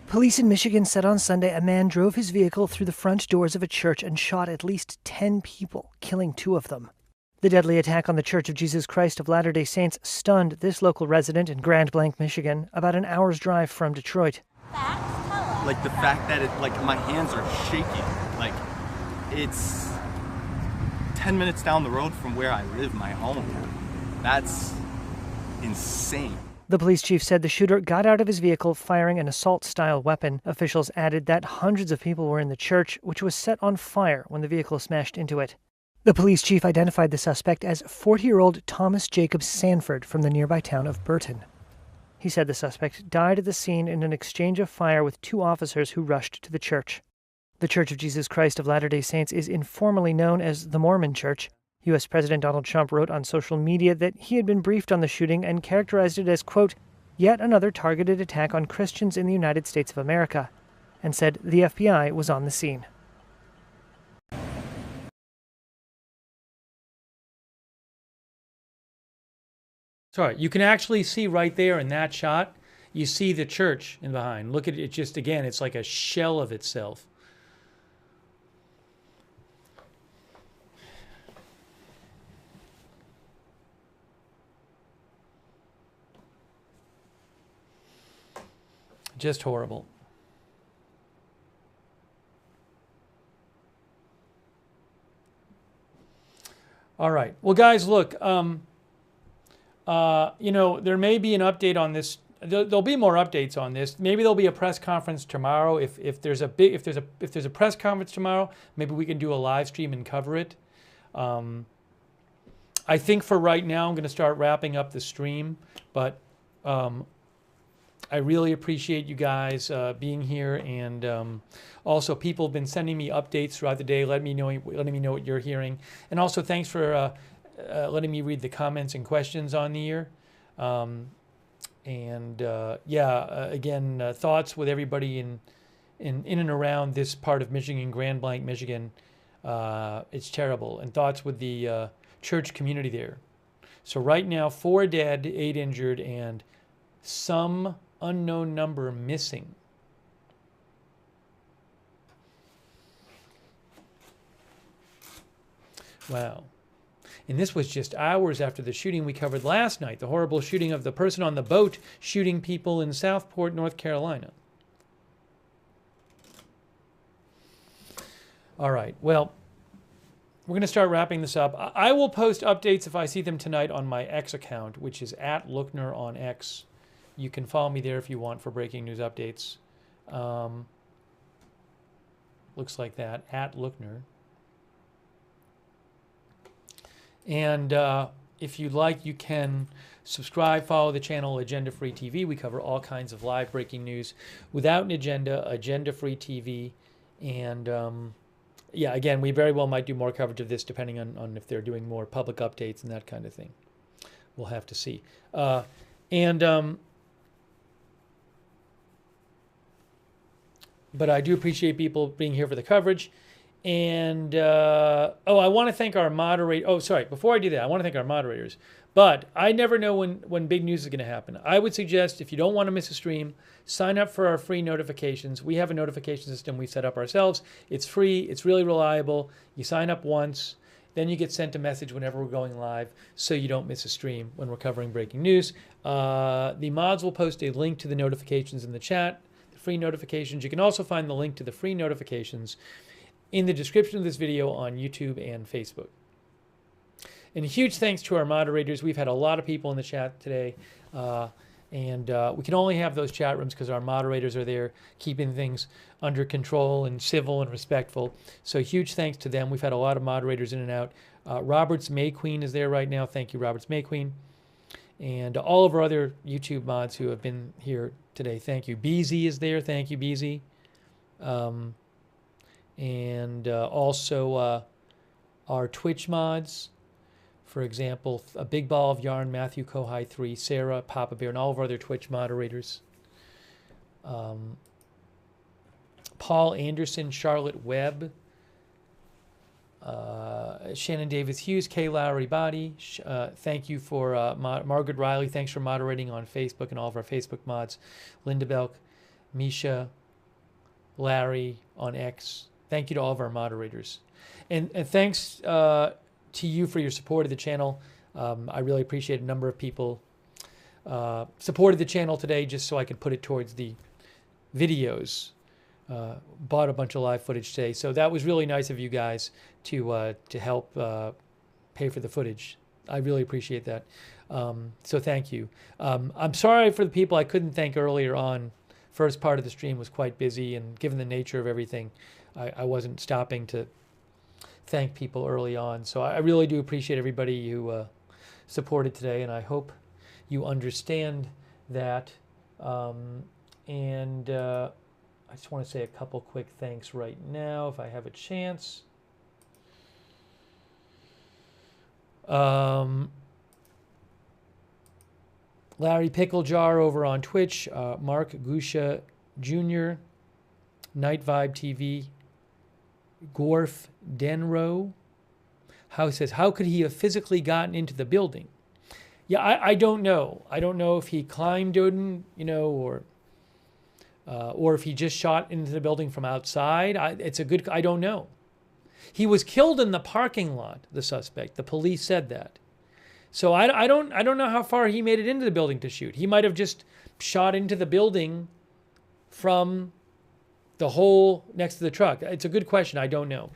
Police in Michigan said on Sunday a man drove his vehicle through the front doors of a church and shot at least 10 people, killing 2 of them. The deadly attack on the Church of Jesus Christ of Latter-day Saints stunned this local resident in Grand Blanc, Michigan, about an hour's drive from Detroit. Like the fact that my hands are shaking. Like it's 10 minutes down the road from where I live, my home. That's insane. The police chief said the shooter got out of his vehicle firing an assault-style weapon. Officials added that hundreds of people were in the church, which was set on fire when the vehicle smashed into it. The police chief identified the suspect as 40-year-old Thomas Jacob Sanford from the nearby town of Burton. He said the suspect died at the scene in an exchange of fire with 2 officers who rushed to the church. The Church of Jesus Christ of Latter-day Saints is informally known as the Mormon Church. U.S. President Donald Trump wrote on social media that he had been briefed on the shooting and characterized it as, quote, yet another targeted attack on Christians in the United States of America, and said the FBI was on the scene. Sorry, you can actually see right there in that shot, you see the church in behind. Look at it, just again, it's like a shell of itself. Just horrible. All right. Well, guys, look, you know, there may be an update on this. There'll be more updates on this. Maybe there'll be a press conference tomorrow. If there's a press conference tomorrow, maybe we can do a live stream and cover it. I think for right now, I'm going to start wrapping up the stream, but I really appreciate you guys being here, and also people have been sending me updates throughout the day, letting me know what you're hearing, and also thanks for letting me read the comments and questions on the air. Again, thoughts with everybody in and around this part of Michigan, Grand Blanc, Michigan. It's terrible, and thoughts with the church community there. So right now, 4 dead, 8 injured, and some unknown number missing. Wow. And this was just hours after the shooting we covered last night, the horrible shooting of the person on the boat shooting people in Southport, North Carolina. All right, well, we're going to start wrapping this up. I will post updates if I see them tonight on my X account, which is @Lookner on X. You can follow me there if you want for breaking news updates. Looks like that, @Lookner. And if you'd like, you can subscribe, follow the channel Agenda Free TV. We cover all kinds of live breaking news without an agenda, Agenda Free TV. And yeah, again, we very well might do more coverage of this depending on if they're doing more public updates and that kind of thing. We'll have to see. But I do appreciate people being here for the coverage. And, I want to thank our moderator. Oh, sorry. Before I do that, I want to thank our moderators. But I never know when big news is going to happen. I would suggest if you don't want to miss a stream, sign up for our free notifications. We have a notification system we set up ourselves. It's free. It's really reliable. You sign up once. Then you get sent a message whenever we're going live so you don't miss a stream when we're covering breaking news. The mods will post a link to the notifications in the chat, the free notifications. You can also find the link to the free notifications in the description of this video on YouTube and Facebook. And a huge thanks to our moderators. We've had a lot of people in the chat today, and we can only have those chat rooms because our moderators are there keeping things under control and civil and respectful. So huge thanks to them. We've had a lot of moderators in and out. Roberts May Queen is there right now. Thank you, Roberts May Queen. And all of our other YouTube mods who have been here today. Thank you. BZ is there. Thank you, BZ. Also our Twitch mods, for example, A Big Ball of Yarn, Matthew Kohai 3, Sarah, Papa Bear, and all of our other Twitch moderators. Paul Anderson, Charlotte Webb, Shannon Davis Hughes, Kay Lowry Body. Thank you for Margaret Riley. Thanks for moderating on Facebook and all of our Facebook mods. Linda Belk, Misha, Larry on X. Thank you to all of our moderators. And thanks to you for your support of the channel. I really appreciate a number of people supported the channel today just so I could put it towards the videos. Bought a bunch of live footage today. So that was really nice of you guys to help pay for the footage. I really appreciate that. So thank you. I'm sorry for the people I couldn't thank earlier on. First part of the stream was quite busy, and given the nature of everything, I wasn't stopping to thank people early on. So I really do appreciate everybody who supported today, and I hope you understand that. I just want to say a couple quick thanks right now if I have a chance. Larry Picklejar over on Twitch, Mark Gusha Jr., Night Vibe TV, Gorf Denro. How says, how could he have physically gotten into the building? Yeah, I don't know. I don't know if he climbed in, or if he just shot into the building from outside. I don't know. He was killed in the parking lot, the suspect. The police said that. So I don't know how far he made it into the building to shoot. He might have just shot into the building from the hole next to the truck? It's a good question. I don't know.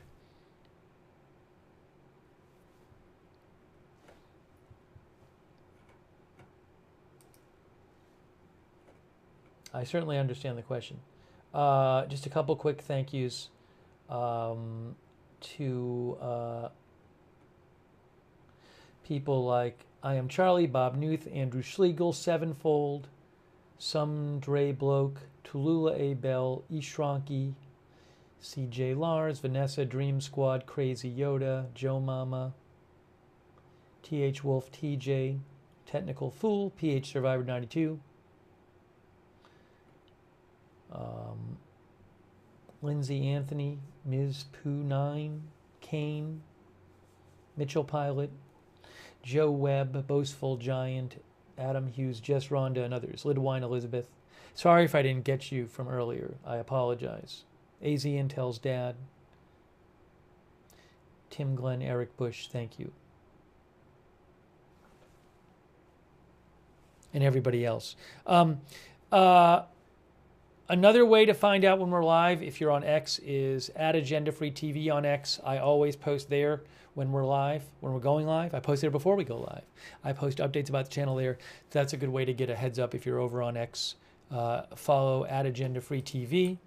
I certainly understand the question. Just a couple quick thank yous to people like I Am Charlie, Bob Newth, Andrew Schlegel, Sevenfold, Some Dre Bloke, Tulula A. Bell, Ishranki, CJ Lars, Vanessa, Dream Squad, Crazy Yoda, Joe Mama, TH Wolf, TJ, Technical Fool, PH Survivor 92, Lindsay Anthony, Ms. Pooh 9, Kane, Mitchell Pilot, Joe Webb, Boastful Giant, Adam Hughes, Jess Rhonda, and others. Lidwine Elizabeth. Sorry if I didn't get you from earlier. I apologize. AZ Intel's dad. Tim Glenn, Eric Bush, thank you. And everybody else. Another way to find out when we're live, if you're on X, is at Agenda Free TV on X. I always post there when we're live, when we're going live. I post there before we go live. I post updates about the channel there. That's a good way to get a heads up if you're over on X. Follow at Agenda Free TV.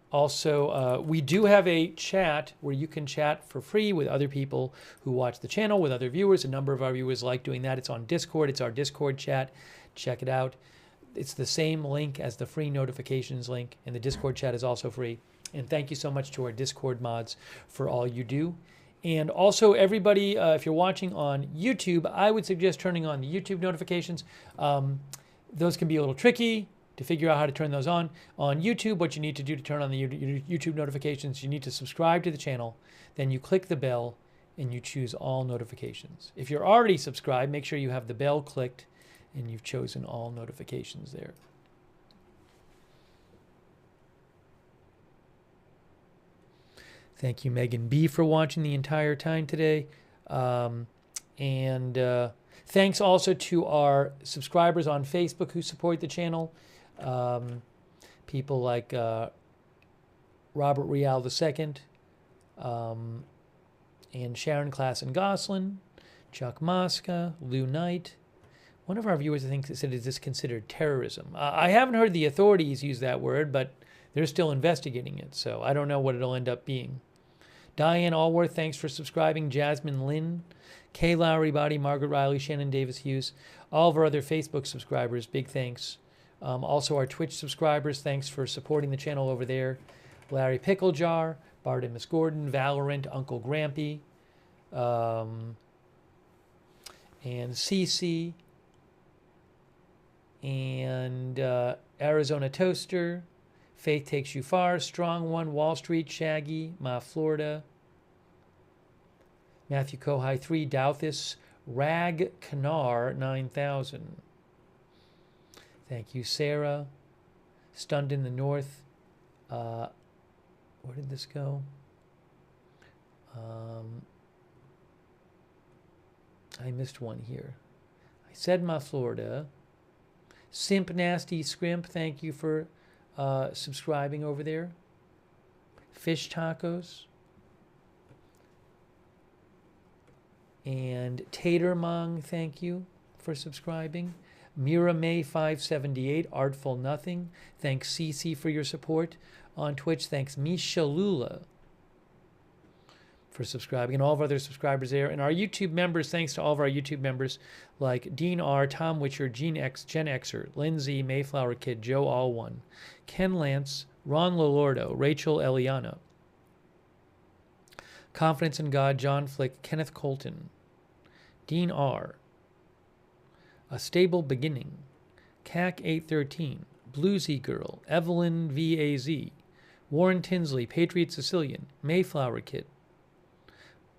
Also, we do have a chat where you can chat for free with other people who watch the channel, with other viewers. A number of our viewers like doing that. It's on Discord. It's our Discord chat. Check it out. It's the same link as the free notifications link, and the Discord chat is also free. And thank you so much to our Discord mods for all you do. And also, everybody, if you're watching on YouTube, I would suggest turning on the YouTube notifications. Those can be a little tricky to figure out how to turn those on. On YouTube, what you need to do to turn on the YouTube notifications, you need to subscribe to the channel. Then you click the bell, and you choose all notifications. If you're already subscribed, make sure you have the bell clicked, and you've chosen all notifications there. Thank you, Megan B, for watching the entire time today. Thanks also to our subscribers on Facebook who support the channel. People like Robert Real II, and Sharon Klassen Goslin, Chuck Mosca, Lou Knight. One of our viewers, I think, said, is this considered terrorism? I haven't heard the authorities use that word, but they're still investigating it, so I don't know what it'll end up being. Diane Allworth, thanks for subscribing. Jasmine Lynn, Kay Lowry Body, Margaret Riley, Shannon Davis Hughes. All of our other Facebook subscribers, big thanks. Also our Twitch subscribers, thanks for supporting the channel over there. Larry Picklejar, Bartimus Gordon, Valorant, Uncle Grampy, and CC, and Arizona Toaster, Faith Takes You Far, Strong One, Wall Street, Shaggy, Ma Florida, Matthew Kohai 3, Douthis, Rag Canar 9000. Thank you, Sarah. Stunned in the North. Where did this go? I missed one here. I said Ma Florida. Simp Nasty Scrimp, thank you for subscribing over there. Fish Tacos. And Tater Mong, thank you for subscribing. Mira May 578, Artful Nothing. Thanks Cece for your support on Twitch. Thanks Misha Lula for subscribing, and all of our other subscribers there. And our YouTube members, thanks to all of our YouTube members like Dean R, Tom Witcher, Gen Xer, Lindsay, Mayflower Kid, Joe Allone, Ken Lance, Ron Lolordo, Rachel Eliana, Confidence in God, John Flick, Kenneth Colton, Dean R, A Stable Beginning, CAC 813, Bluesy Girl, Evelyn VAZ, Warren Tinsley, Patriot Sicilian, Mayflower Kid,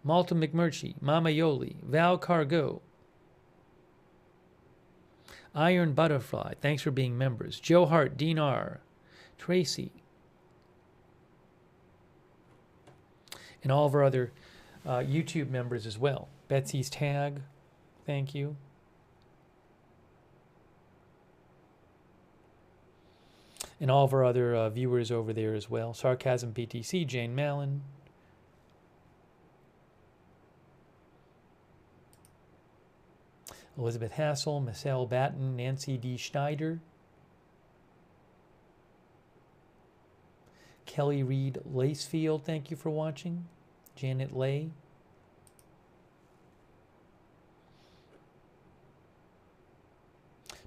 Malta McMurtry, Mama Yoli, Val Cargo, Iron Butterfly, thanks for being members, Joe Hart, Dean R, Tracy, and all of our other YouTube members as well. Betsy's Tag, thank you. And all of our other viewers over there as well. Sarcasm PTC, Jane Mallon. Elizabeth Hassel, Michelle Batten, Nancy D. Schneider. Kelly Reed Lacefield, thank you for watching. Janet Lay.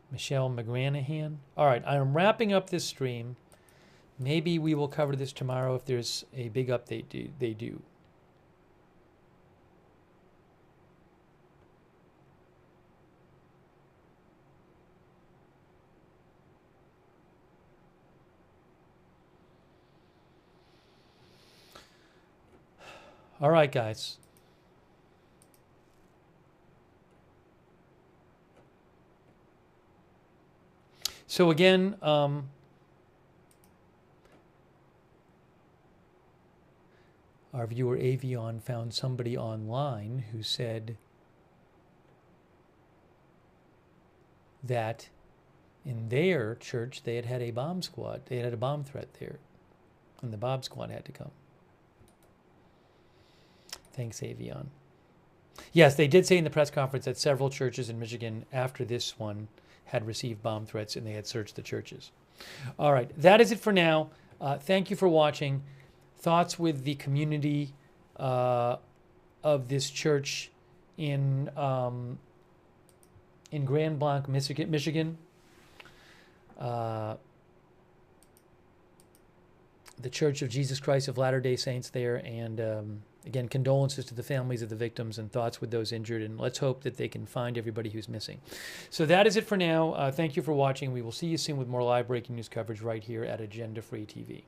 Michelle McGranahan. All right, I'm wrapping up this stream. Maybe we will cover this tomorrow if there's a big update they do. All right, guys. So again, our viewer Avion found somebody online who said that in their church they had a bomb squad. They had a bomb threat there, and the bomb squad had to come. Thanks, Avion. Yes, they did say in the press conference that several churches in Michigan after this one had received bomb threats and they had searched the churches. All right, that is it for now. Thank you for watching. Thoughts with the community of this church in Grand Blanc, Michigan. The Church of Jesus Christ of Latter-day Saints there, and again, condolences to the families of the victims and thoughts with those injured, and let's hope that they can find everybody who's missing. So that is it for now. Thank you for watching. We will see you soon with more live breaking news coverage right here at Agenda Free TV.